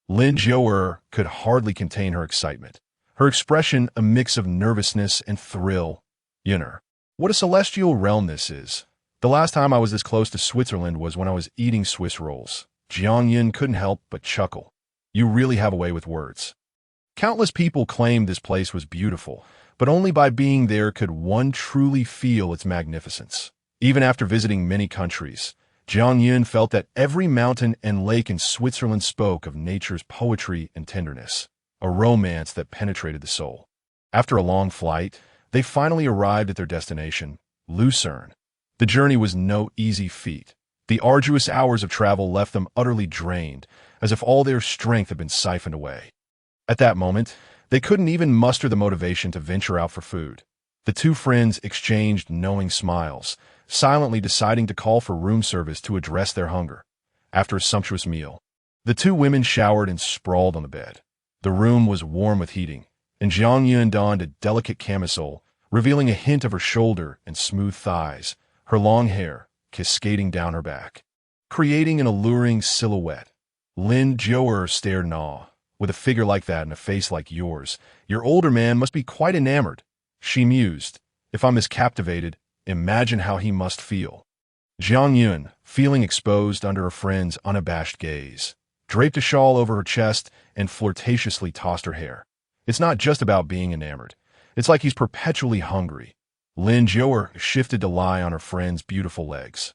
Lin Zhou'er could hardly contain her excitement, her expression a mix of nervousness and thrill. "Yunner, what a celestial realm this is. The last time I was this close to Switzerland was when I was eating Swiss rolls." Jiang Yun couldn't help but chuckle. "You really have a way with words." Countless people claimed this place was beautiful, but only by being there could one truly feel its magnificence. Even after visiting many countries, Jiang Yun felt that every mountain and lake in Switzerland spoke of nature's poetry and tenderness, a romance that penetrated the soul. After a long flight, they finally arrived at their destination, Lucerne. The journey was no easy feat. The arduous hours of travel left them utterly drained, as if all their strength had been siphoned away. At that moment, they couldn't even muster the motivation to venture out for food. The two friends exchanged knowing smiles, silently deciding to call for room service to address their hunger. After a sumptuous meal, the two women showered and sprawled on the bed. The room was warm with heating, and Jiang Yun donned a delicate camisole, revealing a hint of her shoulder and smooth thighs, her long hair cascading down her back, creating an alluring silhouette. Lin Zhou'er stared in awe. "With a figure like that and a face like yours, your older man must be quite enamored," she mused. "If I'm as captivated, imagine how he must feel." Jiang Yun, feeling exposed under her friend's unabashed gaze, draped a shawl over her chest and flirtatiously tossed her hair. "It's not just about being enamored. It's like he's perpetually hungry." Lin Zhou'er shifted to lie on her friend's beautiful legs,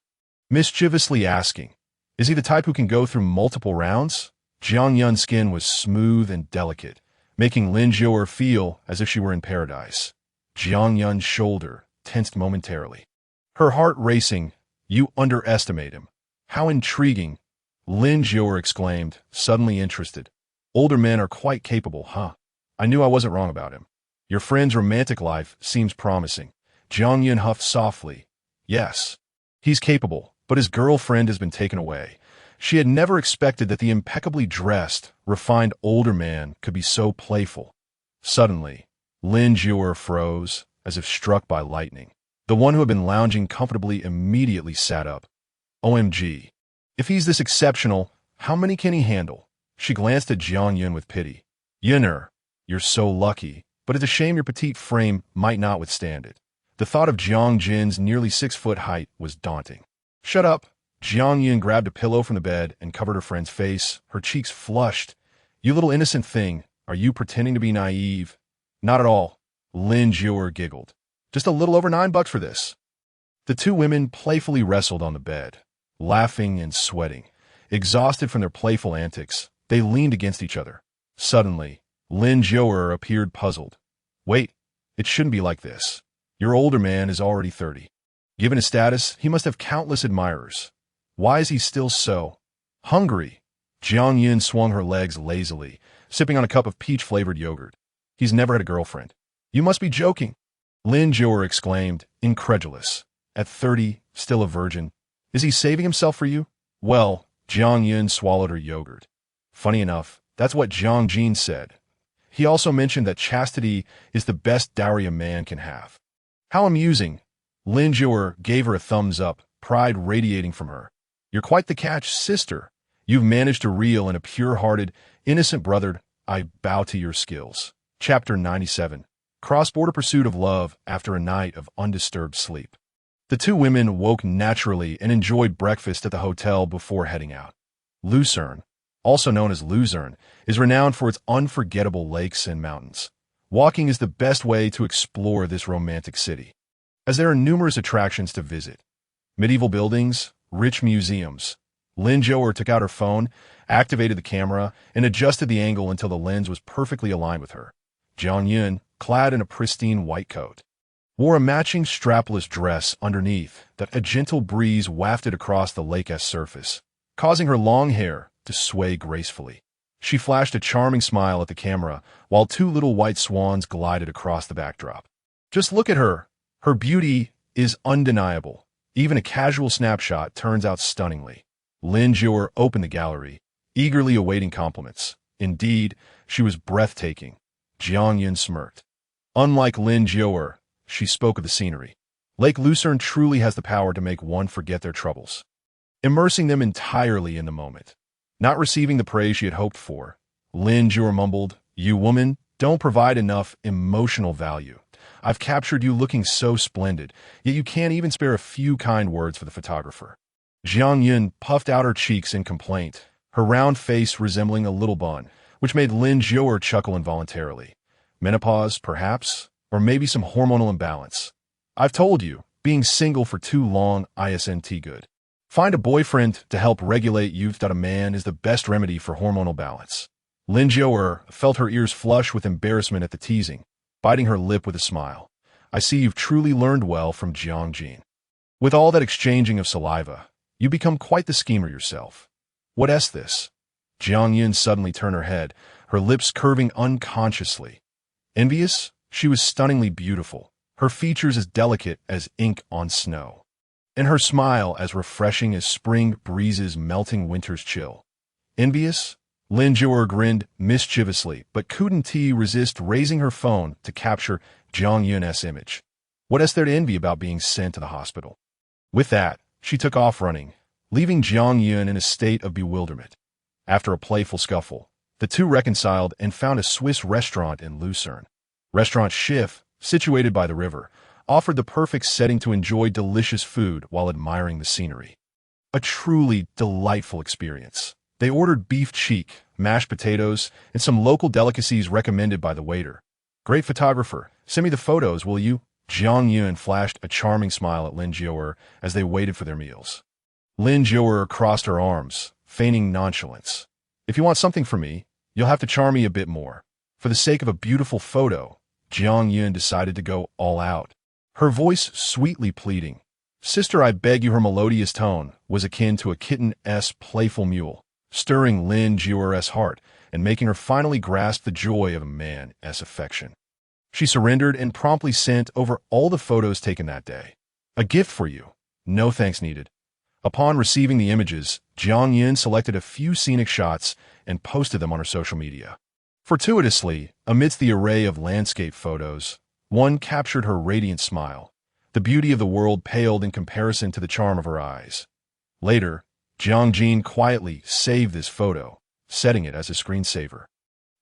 mischievously asking, "Is he the type who can go through multiple rounds?" Jiang Yun's skin was smooth and delicate, making Lin Zhou'er feel as if she were in paradise. Jiang Yun's shoulder tensed momentarily. Her heart racing. You underestimate him. How intriguing, Lin Jior exclaimed, suddenly interested. Older men are quite capable, huh? I knew I wasn't wrong about him. Your friend's romantic life seems promising. Jiang Yun huffed softly. Yes, he's capable, but his girlfriend has been taken away. She had never expected that the impeccably dressed, refined older man could be so playful. Suddenly, Lin Jior froze, as if struck by lightning. The one who had been lounging comfortably immediately sat up. OMG. If he's this exceptional, how many can he handle? She glanced at Jiang Yun with pity. Yunner, you're so lucky, but it's a shame your petite frame might not withstand it. The thought of Jiang Jin's nearly 6-foot height was daunting. Shut up. Jiang Yun grabbed a pillow from the bed and covered her friend's face, her cheeks flushed. You little innocent thing, are you pretending to be naive? Not at all. Lin Jior giggled. Just a little over $9 for this. The two women playfully wrestled on the bed, laughing and sweating. Exhausted from their playful antics, they leaned against each other. Suddenly, Lin Jior appeared puzzled. Wait, it shouldn't be like this. Your older man is already 30. Given his status, he must have countless admirers. Why is he still so hungry? Jiang Yun swung her legs lazily, sipping on a cup of peach-flavored yogurt. He's never had a girlfriend. You must be joking. Lin Jior exclaimed, incredulous. At 30, still a virgin. Is he saving himself for you? Well, Jiang Yun swallowed her yogurt. Funny enough, that's what Jiang Jin said. He also mentioned that chastity is the best dowry a man can have. How amusing. Lin Jior gave her a thumbs up, pride radiating from her. You're quite the catch, sister. You've managed to reel in a pure-hearted, innocent brother. I bow to your skills. Chapter 97. Cross-border pursuit of love after a night of undisturbed sleep. The two women woke naturally and enjoyed breakfast at the hotel before heading out. Lucerne, also known as Luzerne, is renowned for its unforgettable lakes and mountains. Walking is the best way to explore this romantic city, as there are numerous attractions to visit. Medieval buildings, rich museums. Lin Jior took out her phone, activated the camera, and adjusted the angle until the lens was perfectly aligned with her. Jiang Yun, clad in a pristine white coat, wore a matching strapless dress underneath that a gentle breeze wafted across the lake's surface, causing her long hair to sway gracefully. She flashed a charming smile at the camera while two little white swans glided across the backdrop. Just look at her. Her beauty is undeniable. Even a casual snapshot turns out stunningly. Lin Jior opened the gallery, eagerly awaiting compliments. Indeed, she was breathtaking. Jiang Yun smirked. Unlike Lin Jior, she spoke of the scenery. Lake Lucerne truly has the power to make one forget their troubles, immersing them entirely in the moment. Not receiving the praise she had hoped for, Lin Jior mumbled, You woman, don't provide enough emotional value. I've captured you looking so splendid, yet you can't even spare a few kind words for the photographer. Jiang Yun puffed out her cheeks in complaint, her round face resembling a little bun, which made Lin Jior chuckle involuntarily. Menopause, perhaps? Or maybe some hormonal imbalance. I've told you, being single for too long isn't good. Find a boyfriend to help regulate youth. A man is the best remedy for hormonal balance. Lin Jior felt her ears flush with embarrassment at the teasing, biting her lip with a smile. I see you've truly learned well from Jiang Jin. With all that exchanging of saliva, you become quite the schemer yourself. What's this? Jiang Yun suddenly turned her head, her lips curving unconsciously. Envious? She was stunningly beautiful, her features as delicate as ink on snow, and her smile as refreshing as spring breezes melting winter's chill. Envious? Lin Jior grinned mischievously, but couldn't resist raising her phone to capture Jiang Yun's image. What's there to envy about being sent to the hospital? With that, she took off running, leaving Jiang Yun in a state of bewilderment. After a playful scuffle, the two reconciled and found a Swiss restaurant in Lucerne. Restaurant Schiff, situated by the river, offered the perfect setting to enjoy delicious food while admiring the scenery. A truly delightful experience. They ordered beef cheek, mashed potatoes, and some local delicacies recommended by the waiter. Great photographer, send me the photos, will you? Jiang Yun flashed a charming smile at Lin Jior as they waited for their meals. Lin Jior crossed her arms, feigning nonchalance. If you want something from me, you'll have to charm me a bit more. For the sake of a beautiful photo, Jiang Yun decided to go all out. Her voice sweetly pleading. "Sister, I beg you." Her melodious tone was akin to a kitten's playful mew, stirring Lin Jia's heart and making her finally grasp the joy of a man's affection. She surrendered and promptly sent over all the photos taken that day. "A gift for you. No thanks needed." Upon receiving the images, Jiang Yun selected a few scenic shots and posted them on her social media. Fortuitously, amidst the array of landscape photos, one captured her radiant smile. The beauty of the world paled in comparison to the charm of her eyes. Later, Jiang Jin quietly saved this photo, setting it as a screensaver.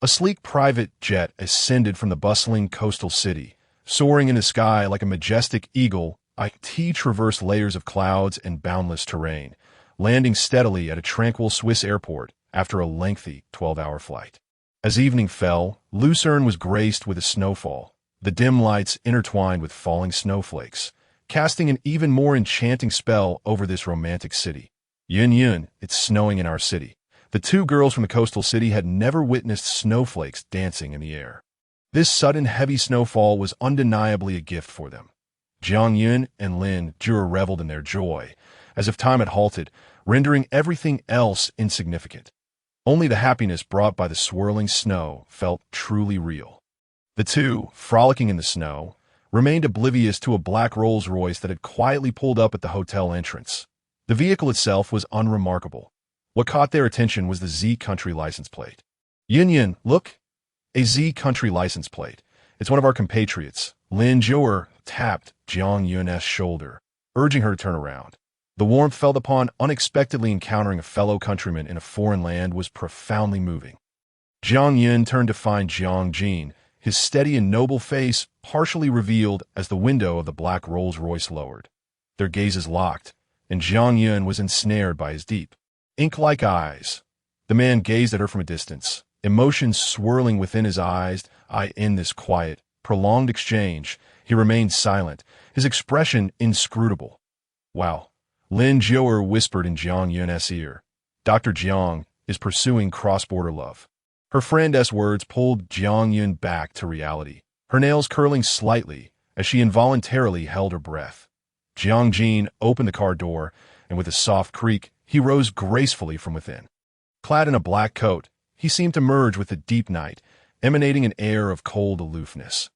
A sleek private jet ascended from the bustling coastal city, soaring in the sky like a majestic eagle. It traversed layers of clouds and boundless terrain, landing steadily at a tranquil Swiss airport after a lengthy 12-hour flight. As evening fell, Lucerne was graced with a snowfall, the dim lights intertwined with falling snowflakes, casting an even more enchanting spell over this romantic city. "Yun Yun, it's snowing in our city." The two girls from the coastal city had never witnessed snowflakes dancing in the air. This sudden heavy snowfall was undeniably a gift for them. Jiang Yun and Lin Jia reveled in their joy, as if time had halted, rendering everything else insignificant. Only the happiness brought by the swirling snow felt truly real. The two, frolicking in the snow, remained oblivious to a black Rolls-Royce that had quietly pulled up at the hotel entrance. The vehicle itself was unremarkable. What caught their attention was the Z Country license plate. "Yin Yin, look! A Z Country license plate. It's one of our compatriots." Lin Jia tapped Jiang Yun's shoulder, urging her to turn around. The warmth felt upon unexpectedly encountering a fellow countryman in a foreign land was profoundly moving. Jiang Yun turned to find Jiang Jin, his steady and noble face partially revealed as the window of the black Rolls-Royce lowered. Their gazes locked, and Jiang Yun was ensnared by his deep, ink-like eyes. The man gazed at her from a distance, emotions swirling within his eyes. In this quiet, prolonged exchange, he remained silent, his expression inscrutable. "Wow," Lin Jia whispered in Jiang Yun's ear. "Dr. Jiang is pursuing cross-border love." Her friend's words pulled Jiang Yun back to reality, her nails curling slightly as she involuntarily held her breath. Jiang Jin opened the car door, and with a soft creak, he rose gracefully from within. Clad in a black coat, he seemed to merge with the deep night, emanating an air of cold aloofness.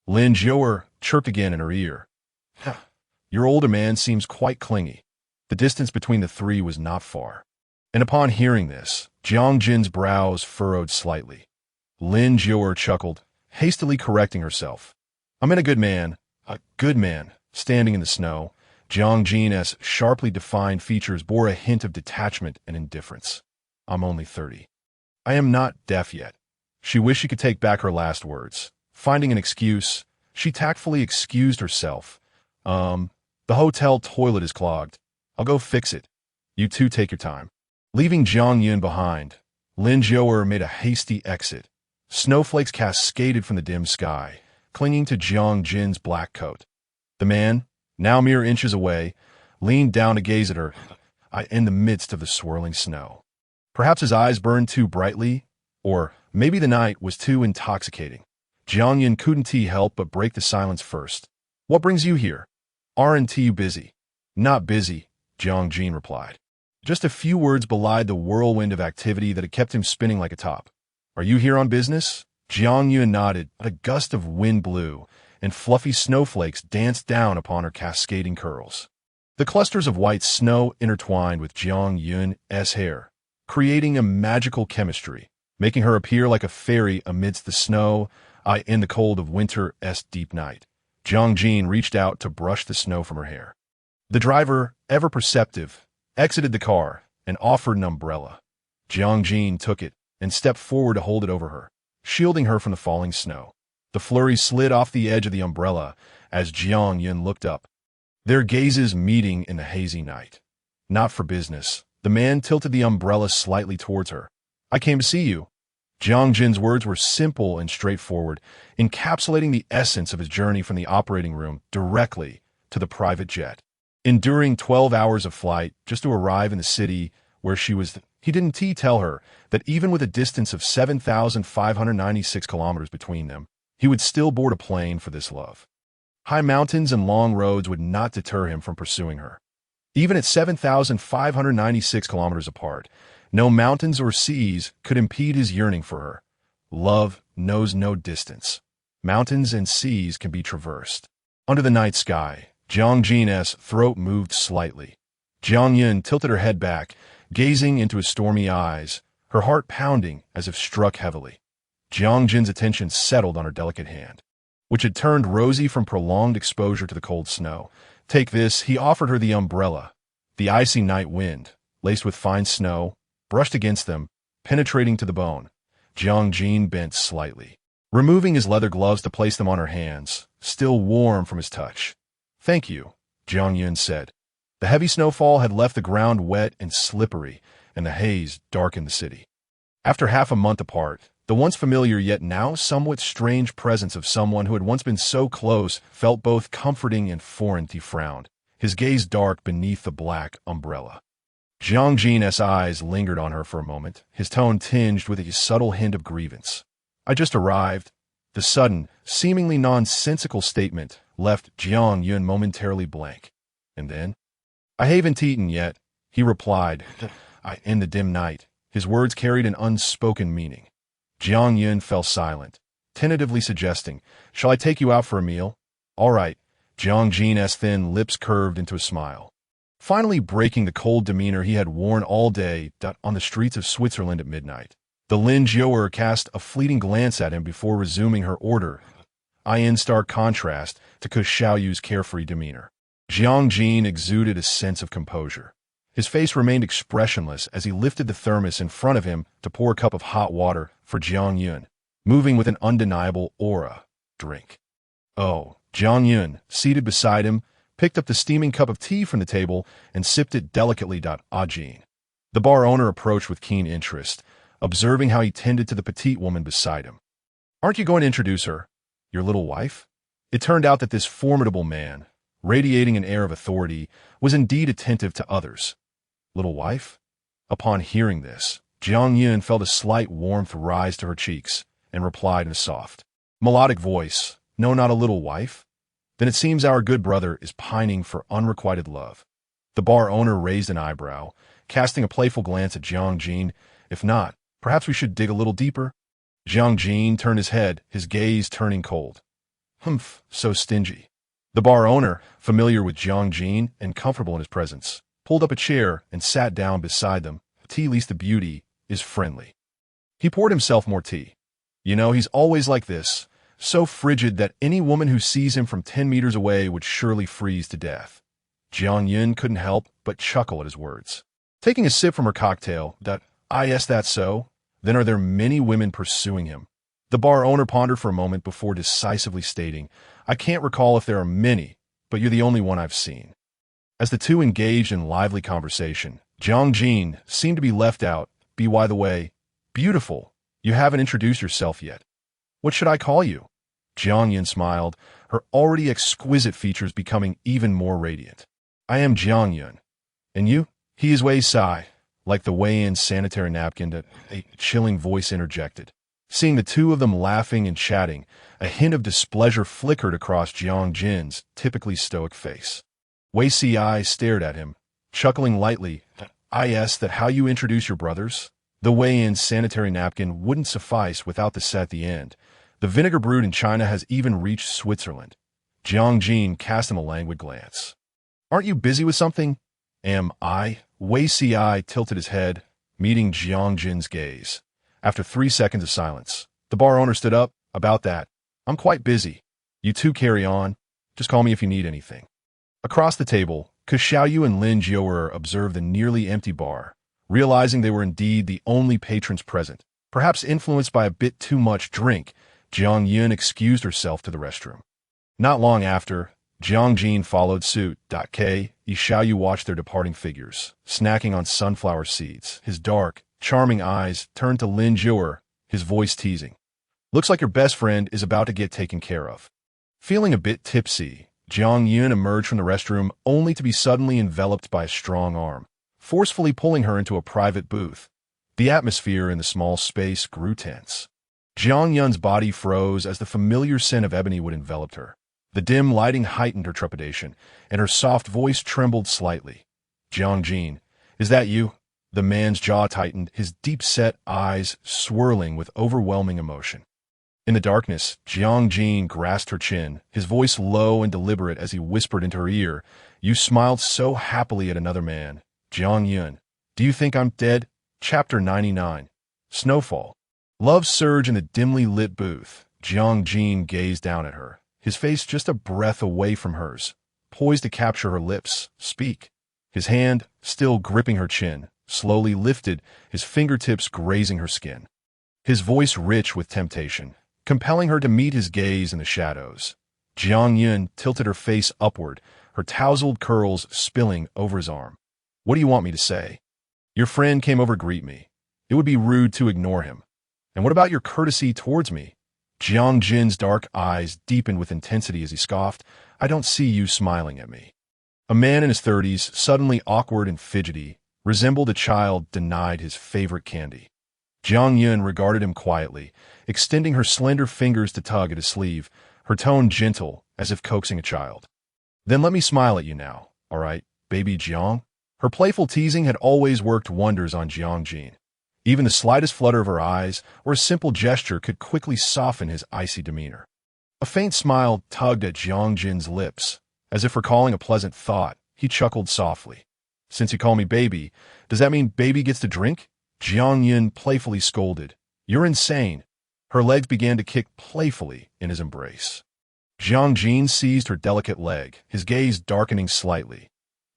Lin Jia chirped again in her ear. "Your older man seems quite clingy." The distance between the three was not far. And upon hearing this, Jiang Jin's brows furrowed slightly. Lin Jia chuckled, hastily correcting herself. "I'm in a good man, standing in the snow." Jiang Jin's sharply defined features bore a hint of detachment and indifference. "I'm only 30. I am not deaf yet." She wished she could take back her last words. Finding an excuse, she tactfully excused herself. The hotel toilet is clogged. I'll go fix it. You two take your time." Leaving Jiang Yun behind, Lin Jia made a hasty exit. Snowflakes cascaded from the dim sky, clinging to Jiang Jin's black coat. The man, now mere inches away, leaned down to gaze at her in the midst of the swirling snow. Perhaps his eyes burned too brightly, or maybe the night was too intoxicating. Jiang Yun couldn't help but break the silence first. "What brings you here? Aren't you busy?" "Not busy," Jiang Jin replied. Just a few words belied the whirlwind of activity that had kept him spinning like a top. "Are you here on business?" Jiang Yun nodded. A gust of wind blew, and fluffy snowflakes danced down upon her cascading curls. The clusters of white snow intertwined with Jiang Yun's hair, creating a magical chemistry, making her appear like a fairy amidst the snow. In the cold of winter's deep night, Jiang Jin reached out to brush the snow from her hair. The driver, ever perceptive, exited the car and offered an umbrella. Jiang Jin took it and stepped forward to hold it over her, shielding her from the falling snow. The flurry slid off the edge of the umbrella as Jiang Yun looked up, their gazes meeting in the hazy night. "Not for business." The man tilted the umbrella slightly towards her. "I came to see you." Jiang Jin's words were simple and straightforward, encapsulating the essence of his journey from the operating room directly to the private jet. Enduring 12 hours of flight just to arrive in the city where she was, he didn't tell her that even with a distance of 7,596 kilometers between them, He would still board a plane for this love. High mountains and long roads would not deter him from pursuing her. Even at 7,596 kilometers apart, no mountains or seas could impede his yearning for her. Love knows no distance. Mountains and seas can be traversed. Under the night sky, Jiang Jin's throat moved slightly. Jiang Yun tilted her head back, gazing into his stormy eyes, her heart pounding as if struck heavily. Jiang Jin's attention settled on her delicate hand, which had turned rosy from prolonged exposure to the cold snow. Take this, he offered her the umbrella. The icy night wind, laced with fine snow, brushed against them, penetrating to the bone. Jiang Jin bent slightly, removing his leather gloves to place them on her hands, still warm from his touch. Thank you, Jiang Yun said. The heavy snowfall had left the ground wet and slippery, and the haze darkened the city. After half a month apart, the once familiar yet now somewhat strange presence of someone who had once been so close felt both comforting and foreign. He frowned, his gaze dark beneath the black umbrella. Jiang Jin's eyes lingered on her for a moment, his tone tinged with a subtle hint of grievance. I just arrived. The sudden, seemingly nonsensical statement left Jiang Yun momentarily blank. And then? I haven't eaten yet, he replied, in the dim night. His words carried an unspoken meaning. Jiang Yun fell silent, tentatively suggesting, shall I take you out for a meal? All right. Jiang Jin's thin lips curved into a smile, finally breaking the cold demeanor he had worn all day on the streets of Switzerland at midnight. The Lin Jiuer cast a fleeting glance at him before resuming her order, in stark contrast to Ke Xiaoyu's carefree demeanor. Jiang Jin exuded a sense of composure. His face remained expressionless as he lifted the thermos in front of him to pour a cup of hot water for Jiang Yun, moving with an undeniable aura. Drink. Oh, Jiang Yun, seated beside him, picked up the steaming cup of tea from the table and sipped it delicately. Jin. The bar owner approached with keen interest, observing how he tended to the petite woman beside him. Aren't you going to introduce her? Your little wife? It turned out that this formidable man, radiating an air of authority, was indeed attentive to others. Little wife? Upon hearing this, Jiang Yun felt a slight warmth rise to her cheeks and replied in a soft, melodic voice, No, not a little wife? Then it seems our good brother is pining for unrequited love. The bar owner raised an eyebrow, casting a playful glance at Jiang Jin. If not, perhaps we should dig a little deeper. Jiang Jin turned his head, his gaze turning cold. Humph, so stingy. The bar owner, familiar with Jiang Jin and comfortable in his presence, pulled up a chair and sat down beside them. Tea least the beauty is friendly. He poured himself more tea. You know, he's always like this, so frigid that any woman who sees him from 10 meters away would surely freeze to death. Jiang Yun couldn't help but chuckle at his words. Taking a sip from her cocktail, yes, that's so. Then are there many women pursuing him? The bar owner pondered for a moment before decisively stating, I can't recall if there are many, but you're the only one I've seen. As the two engaged in lively conversation, Jiang Jin seemed to be left out. By the way, beautiful, you haven't introduced yourself yet. What should I call you? Jiang Yun smiled, her already exquisite features becoming even more radiant. I am Jiang Yun. And you? He is Wei Sai, like the Wei-in sanitary napkin, a chilling voice interjected. Seeing the two of them laughing and chatting, a hint of displeasure flickered across Jiang Jin's typically stoic face. Wei Sai stared at him, chuckling lightly. Yes, that how you introduce your brothers? The Wei-in sanitary napkin wouldn't suffice without the set at the end. The vinegar brewed in China has even reached Switzerland. Jiang Jin cast him a languid glance. Aren't you busy with something? Am I? Wei Sai tilted his head, meeting Jiang Jin's gaze. After 3 seconds of silence, the bar owner stood up. About that, I'm quite busy. You two carry on. Just call me if you need anything. Across the table, Ke Xiaoyu and Lin Jiuer observed the nearly empty bar, realizing they were indeed the only patrons present. Perhaps influenced by a bit too much drink, Jiang Yun excused herself to the restroom. Not long after, Jiang Jin followed suit. Ke Xiaoyu watched their departing figures, snacking on sunflower seeds. His dark, charming eyes turned to Lin Jiuer, his voice teasing. Looks like your best friend is about to get taken care of. Feeling a bit tipsy, Jiang Yun emerged from the restroom only to be suddenly enveloped by a strong arm, forcefully pulling her into a private booth. The atmosphere in the small space grew tense. Jiang Yun's body froze as the familiar scent of ebony would envelop her. The dim lighting heightened her trepidation, and her soft voice trembled slightly. Jiang Jin, is that you? The man's jaw tightened, his deep-set eyes swirling with overwhelming emotion. In the darkness, Jiang Jin grasped her chin, his voice low and deliberate as he whispered into her ear, "You smiled so happily at another man. Jiang Yun, do you think I'm dead?" Chapter 99. Snowfall. Love surged in the dimly lit booth. Jiang Jin gazed down at her, his face just a breath away from hers, poised to capture her lips, speak. His hand, still gripping her chin, slowly lifted, his fingertips grazing her skin. His voice rich with temptation, compelling her to meet his gaze in the shadows. Jiang Yun tilted her face upward, her tousled curls spilling over his arm. "What do you want me to say?" "Your friend came over to greet me. It would be rude to ignore him. And what about your courtesy towards me?" Jiang Jin's dark eyes deepened with intensity as he scoffed, "I don't see you smiling at me." A man in his 30s, suddenly awkward and fidgety, resembled a child denied his favorite candy. Jiang Yun regarded him quietly, extending her slender fingers to tug at his sleeve, her tone gentle, as if coaxing a child. "Then let me smile at you now, all right, baby Jiang?" Her playful teasing had always worked wonders on Jiang Jin. Even the slightest flutter of her eyes or a simple gesture could quickly soften his icy demeanor. A faint smile tugged at Jiang Jin's lips. As if recalling a pleasant thought, he chuckled softly. "Since you call me baby, does that mean baby gets to drink?" Jiang Yun playfully scolded. "You're insane." Her legs began to kick playfully in his embrace. Jiang Jin seized her delicate leg, his gaze darkening slightly.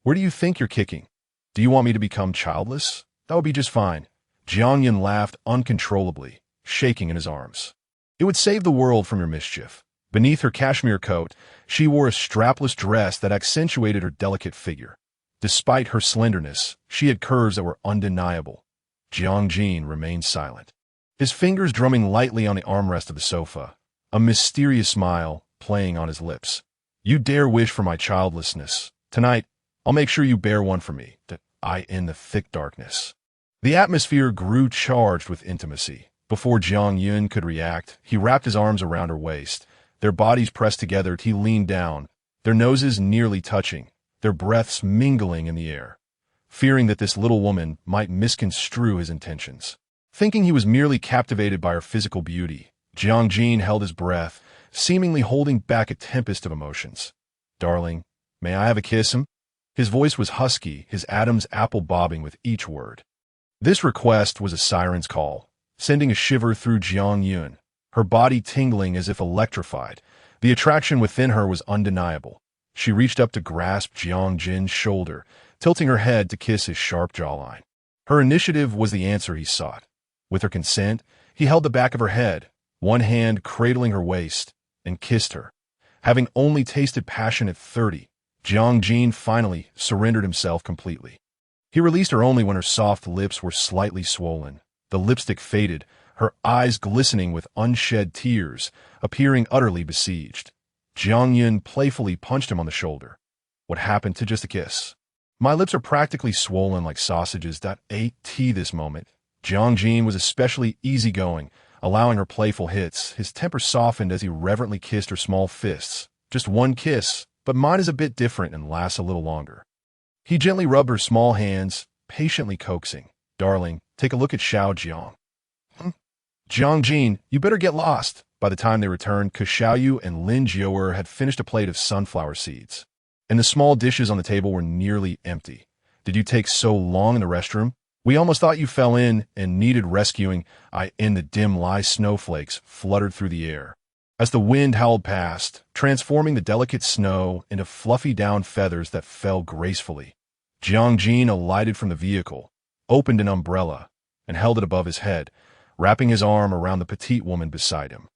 "Where do you think you're kicking? Do you want me to become childless? That would be just fine." Jiang Yun laughed uncontrollably, shaking in his arms. "It would save the world from your mischief." Beneath her cashmere coat, she wore a strapless dress that accentuated her delicate figure. Despite her slenderness, she had curves that were undeniable. Jiang Jin remained silent, his fingers drumming lightly on the armrest of the sofa, a mysterious smile playing on his lips. "You dare wish for my childlessness. Tonight, I'll make sure you bear one for me, that I in the thick darkness." The atmosphere grew charged with intimacy. Before Jiang Yun could react, he wrapped his arms around her waist. Their bodies pressed together, he leaned down, their noses nearly touching, their breaths mingling in the air. Fearing that this little woman might misconstrue his intentions, thinking he was merely captivated by her physical beauty, Jiang Jin held his breath, seemingly holding back a tempest of emotions. "Darling, may I have a kiss?" His voice was husky, his Adam's apple bobbing with each word. This request was a siren's call, sending a shiver through Jiang Yun, her body tingling as if electrified. The attraction within her was undeniable. She reached up to grasp Jiang Jin's shoulder, tilting her head to kiss his sharp jawline. Her initiative was the answer he sought. With her consent, he held the back of her head, one hand cradling her waist, and kissed her. Having only tasted passion at 30, Jiang Jin finally surrendered himself completely. He released her only when her soft lips were slightly swollen. The lipstick faded, her eyes glistening with unshed tears, appearing utterly besieged. Jiang Yun playfully punched him on the shoulder. "What happened to just a kiss?" "My lips are practically swollen like sausages that ate tea this moment." Jiang Jin was especially easygoing, allowing her playful hits. His temper softened as he reverently kissed her small fists. "Just one kiss, but mine is a bit different and lasts a little longer." He gently rubbed her small hands, patiently coaxing. "Darling, take a look at Xiao Jiang." "Jiang Jin, you better get lost." By the time they returned, Xiaoyu and Lin Jiaoer had finished a plate of sunflower seeds, and the small dishes on the table were nearly empty. "Did you take so long in the restroom? We almost thought you fell in and needed rescuing." In the dim light, snowflakes fluttered through the air as the wind howled past, transforming the delicate snow into fluffy down feathers that fell gracefully. Jiang Jin alighted from the vehicle, opened an umbrella, and held it above his head, wrapping his arm around the petite woman beside him.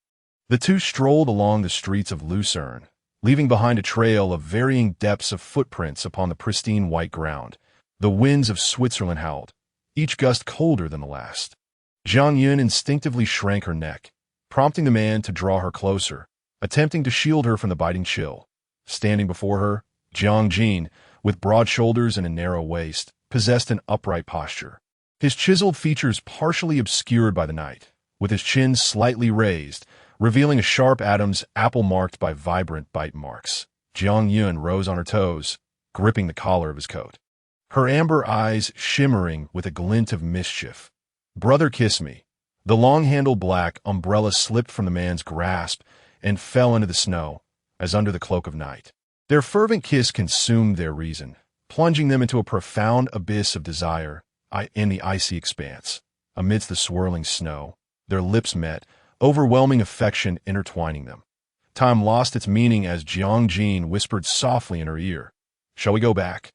The two strolled along the streets of Lucerne, leaving behind a trail of varying depths of footprints upon the pristine white ground. The winds of Switzerland howled, each gust colder than the last. Jiang Yun instinctively shrank her neck, prompting the man to draw her closer, attempting to shield her from the biting chill. Standing before her, Jiang Jin, with broad shoulders and a narrow waist, possessed an upright posture, his chiseled features partially obscured by the night. with his chin slightly raised, revealing a sharp Adam's apple marked by vibrant bite marks. Jiang Yun rose on her toes, gripping the collar of his coat, her amber eyes shimmering with a glint of mischief. "Brother, kiss me." The long-handled black umbrella slipped from the man's grasp and fell into the snow, as under the cloak of night. Their fervent kiss consumed their reason, plunging them into a profound abyss of desire in the icy expanse. Amidst the swirling snow, their lips met, overwhelming affection intertwining them. Time lost its meaning as Jiang whispered softly in her ear, "Shall we go back?"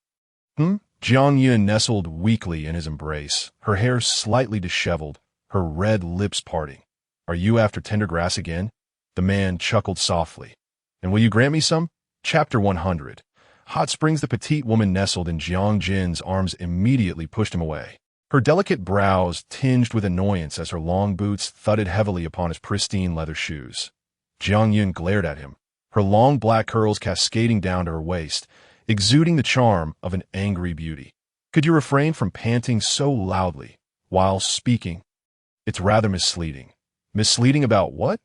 Jiang Yun nestled weakly in his embrace, her hair slightly disheveled, her red lips parting. "Are you after tender grass again?" The man chuckled softly. "And will you grant me some?" Chapter 100. Hot Springs. The petite woman nestled in Jiang Yun's arms immediately pushed him away. Her delicate brows tinged with annoyance as her long boots thudded heavily upon his pristine leather shoes. Jiang Yun glared at him, her long black curls cascading down to her waist, exuding the charm of an angry beauty. "Could you refrain from panting so loudly while speaking?" "It's rather misleading." "Misleading about what?"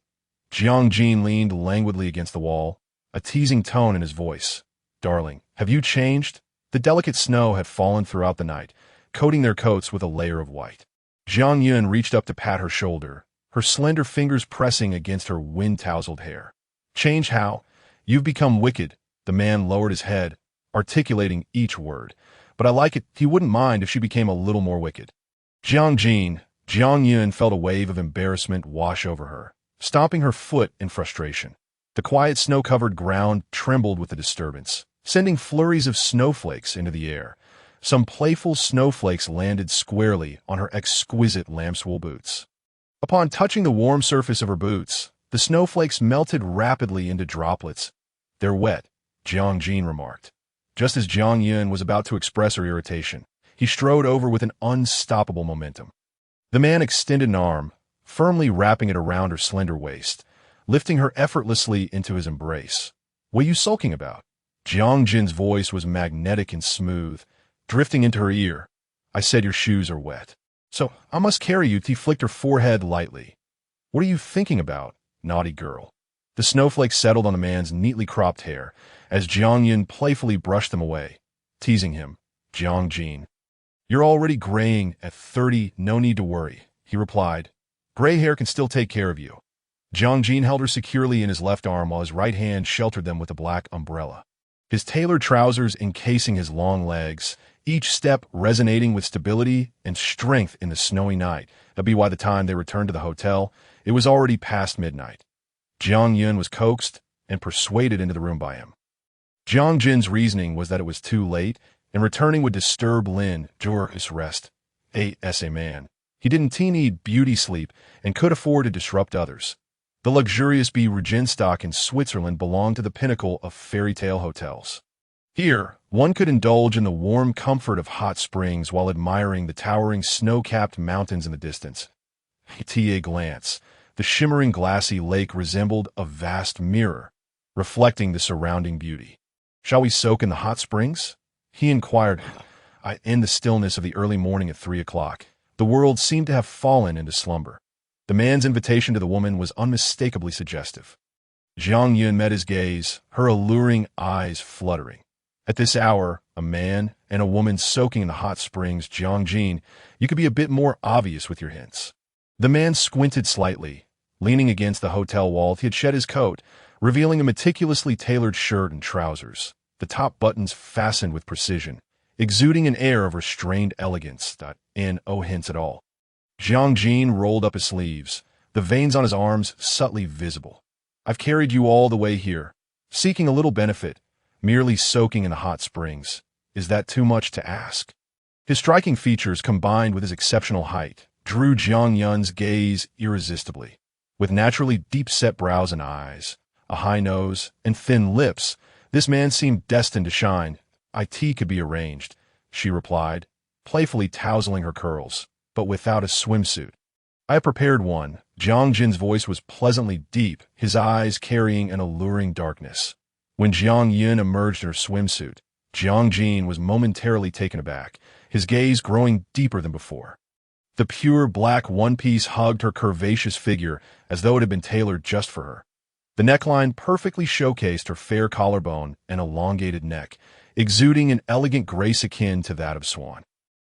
Jiang leaned languidly against the wall, a teasing tone in his voice. "Darling, have you changed?" The delicate snow had fallen throughout the night, coating their coats with a layer of white. Jiang Yun reached up to pat her shoulder, her slender fingers pressing against her wind-tousled hair. "Change how? You've become wicked." The man lowered his head, articulating each word. "But I like it. He wouldn't mind if she became a little more wicked." Jiang Yun felt a wave of embarrassment wash over her, stomping her foot in frustration. The quiet snow-covered ground trembled with the disturbance, sending flurries of snowflakes into the air. Some playful snowflakes landed squarely on her exquisite lambswool boots. Upon touching the warm surface of her boots, the snowflakes melted rapidly into droplets. "They're wet," Jiang remarked. Just as Jiang Yun was about to express her irritation, he strode over with an unstoppable momentum. The man extended an arm, firmly wrapping it around her slender waist, lifting her effortlessly into his embrace. "What are you sulking about?" Jiang voice was magnetic and smooth, drifting into her ear. "I said your shoes are wet. So I must carry you." He flicked her forehead lightly. "What are you thinking about, naughty girl?" The snowflakes settled on the man's neatly cropped hair as Jiang playfully brushed them away, teasing him. "Jiang, you're already graying at 30, no need to worry," he replied. "Gray hair can still take care of you." Jiang held her securely in his left arm while his right hand sheltered them with a black umbrella. His tailored trousers encasing his long legs, each step resonating with stability and strength in the snowy night. By the time they returned to the hotel, it was already past midnight. Jiang was coaxed and persuaded into the room by him. Jiang reasoning was that it was too late, and returning would disturb Lin Jor's rest. As a man, he didn't need beauty sleep and could afford to disrupt others. The luxurious Regenstock in Switzerland belonged to the pinnacle of fairy tale hotels. Here, one could indulge in the warm comfort of hot springs while admiring the towering snow-capped mountains in the distance. At a glance, the shimmering glassy lake resembled a vast mirror, reflecting the surrounding beauty. "Shall we soak in the hot springs?" he inquired. In the stillness of the early morning at 3 o'clock, the world seemed to have fallen into slumber. The man's invitation to the woman was unmistakably suggestive. Jiang met his gaze, her alluring eyes fluttering. At this hour, a man and a woman soaking in the hot springs. Jiang, you could be a bit more obvious with your hints. The man squinted slightly, leaning against the hotel wall. He had shed his coat, revealing a meticulously tailored shirt and trousers, the top buttons fastened with precision, exuding an air of restrained elegance. No hints at all. Jiang rolled up his sleeves, the veins on his arms subtly visible. "I've carried you all the way here, seeking a little benefit, merely soaking in the hot springs. Is that too much to ask?" His striking features, combined with his exceptional height, drew Jiang gaze irresistibly. With naturally deep-set brows and eyes, a high nose, and thin lips, this man seemed destined to shine. "It could be arranged," she replied, playfully tousling her curls, "but without a swimsuit." "I have prepared one." Jiang's voice was pleasantly deep, his eyes carrying an alluring darkness. When Jiang emerged in her swimsuit, Jiang was momentarily taken aback, his gaze growing deeper than before. The pure black one-piece hugged her curvaceous figure as though it had been tailored just for her. The neckline perfectly showcased her fair collarbone and elongated neck, exuding an elegant grace akin to that of swan.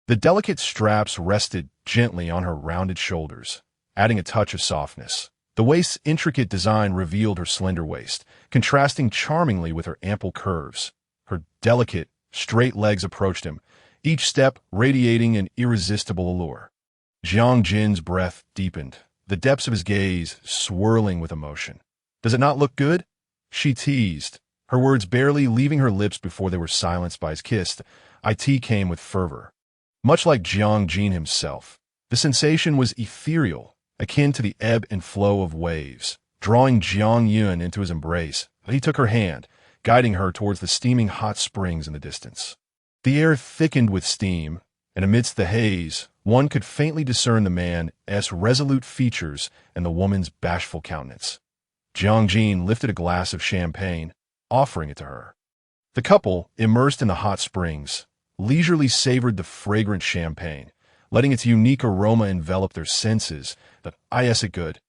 The delicate straps rested gently on her rounded shoulders, adding a touch of softness. The waist's intricate design revealed her slender waist, contrasting charmingly with her ample curves. Her delicate, straight legs approached him, each step radiating an irresistible allure. Jiang's breath deepened, the depths of his gaze swirling with emotion. "Does it not look good?" she teased, her words barely leaving her lips before they were silenced by his kiss. It came with fervor. Much like Jiang himself, the sensation was ethereal, akin to the ebb and flow of waves. Drawing Jiang into his embrace, he took her hand, guiding her towards the steaming hot springs in the distance. The air thickened with steam, and amidst the haze, one could faintly discern the man's resolute features and the woman's bashful countenance. Jiang lifted a glass of champagne, offering it to her. The couple, immersed in the hot springs, leisurely savored the fragrant champagne, letting its unique aroma envelop their senses. "Is it good?"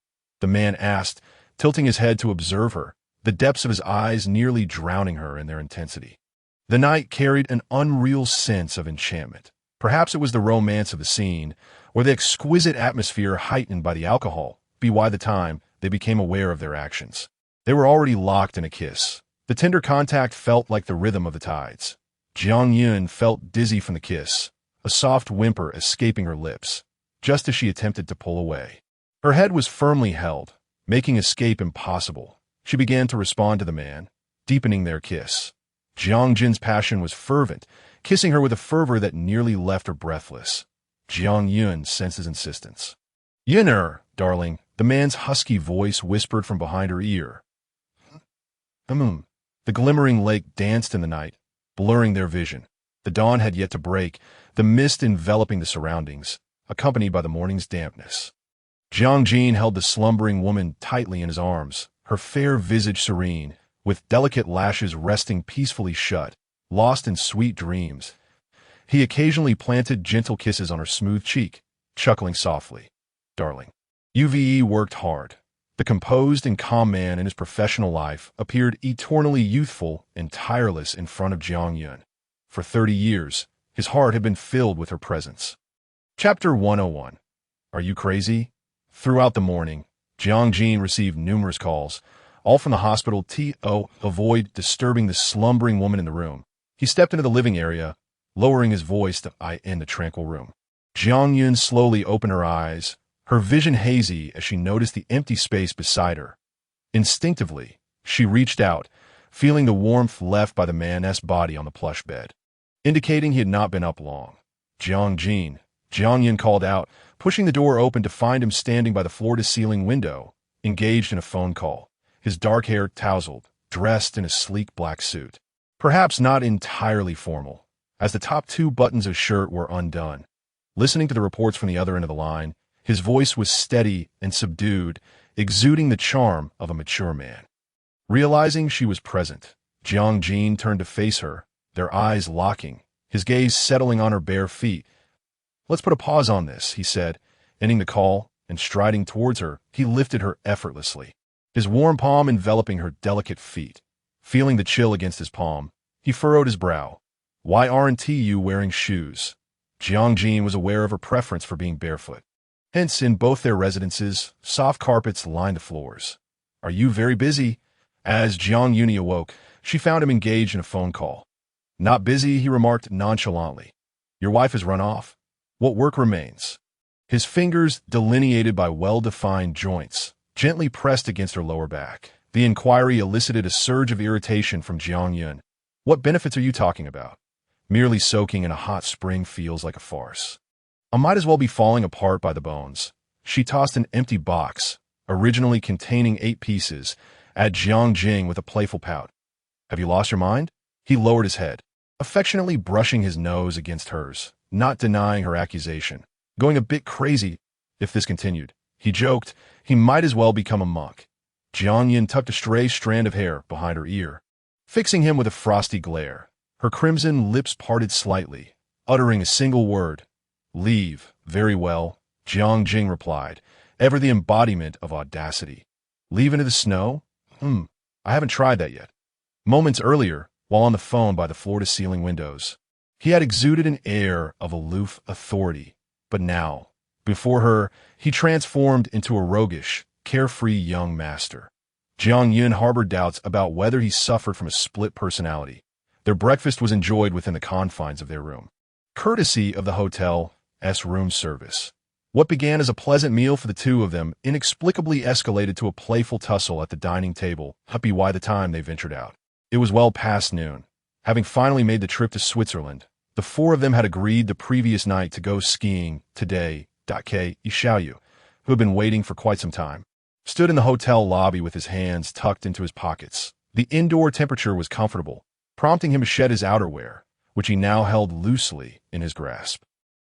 the man asked, tilting his head to observe her, the depths of his eyes nearly drowning her in their intensity. The night carried an unreal sense of enchantment. Perhaps it was the romance of the scene, or the exquisite atmosphere heightened by the alcohol, by the time they became aware of their actions. They were already locked in a kiss. The tender contact felt like the rhythm of the tides. Jiang felt dizzy from the kiss, a soft whimper escaping her lips, just as she attempted to pull away. Her head was firmly held, making escape impossible. She began to respond to the man, deepening their kiss. Jiang's passion was fervent, kissing her with a fervor that nearly left her breathless. Jiang sensed his insistence. "Yin'er, darling," the man's husky voice whispered from behind her ear. The glimmering lake danced in the night, blurring their vision. The dawn had yet to break, the mist enveloping the surroundings, accompanied by the morning's dampness. Jiang held the slumbering woman tightly in his arms, her fair visage serene, with delicate lashes resting peacefully shut, lost in sweet dreams. He occasionally planted gentle kisses on her smooth cheek, chuckling softly. "Darling." Uve worked hard. The composed and calm man in his professional life appeared eternally youthful and tireless in front of Jiang. For 30 years, his heart had been filled with her presence. Chapter 101. Are you crazy? Throughout the morning, Jiang received numerous calls, all from the hospital to avoid disturbing the slumbering woman in the room. He stepped into the living area, lowering his voice in the tranquil room. Jiang slowly opened her eyes, her vision hazy as she noticed the empty space beside her. Instinctively, she reached out, feeling the warmth left by the man's body on the plush bed, indicating he had not been up long. Jiang called out, pushing the door open to find him standing by the floor-to-ceiling window, engaged in a phone call, his dark hair tousled, dressed in a sleek black suit. Perhaps not entirely formal, as the top 2 buttons of his shirt were undone. Listening to the reports from the other end of the line, his voice was steady and subdued, exuding the charm of a mature man. Realizing she was present, Jiang turned to face her, their eyes locking, his gaze settling on her bare feet. "Let's put a pause on this," he said, ending the call, and striding towards her, he lifted her effortlessly, his warm palm enveloping her delicate feet. Feeling the chill against his palm, he furrowed his brow. "Why aren't you wearing shoes?" Jiang was aware of her preference for being barefoot. Hence, in both their residences, soft carpets lined the floors. "Are you very busy?" As Jiang awoke, she found him engaged in a phone call. "Not busy," he remarked nonchalantly. "Your wife has run off. What work remains?" His fingers, delineated by well-defined joints, gently pressed against her lower back. The inquiry elicited a surge of irritation from Jiang. "What benefits are you talking about? Merely soaking in a hot spring feels like a farce. I might as well be falling apart by the bones." She tossed an empty box, originally containing 8 pieces, at Jiang with a playful pout. "Have you lost your mind?" He lowered his head, affectionately brushing his nose against hers, not denying her accusation. "Going a bit crazy. If this continued," he joked, "he might as well become a monk." Jiang tucked a stray strand of hair behind her ear, fixing him with a frosty glare. Her crimson lips parted slightly, uttering a single word. "Leave. Very well. Jiang replied, ever the embodiment of audacity. Leave into the snow? I haven't tried that yet. Moments earlier, while on the phone by the floor-to-ceiling windows, he had exuded an air of aloof authority, but now, before her, he transformed into a roguish, carefree young master. Jiang harbored doubts about whether he suffered from a split personality. Their breakfast was enjoyed within the confines of their room, courtesy of the hotel's room service. What began as a pleasant meal for the two of them inexplicably escalated to a playful tussle at the dining table, happy by the time they ventured out. It was well past noon. Having finally made the trip to Switzerland, the four of them had agreed the previous night to go skiing today. Xiaoyu, who had been waiting for quite some time, stood in the hotel lobby with his hands tucked into his pockets. The indoor temperature was comfortable, prompting him to shed his outerwear, which he now held loosely in his grasp.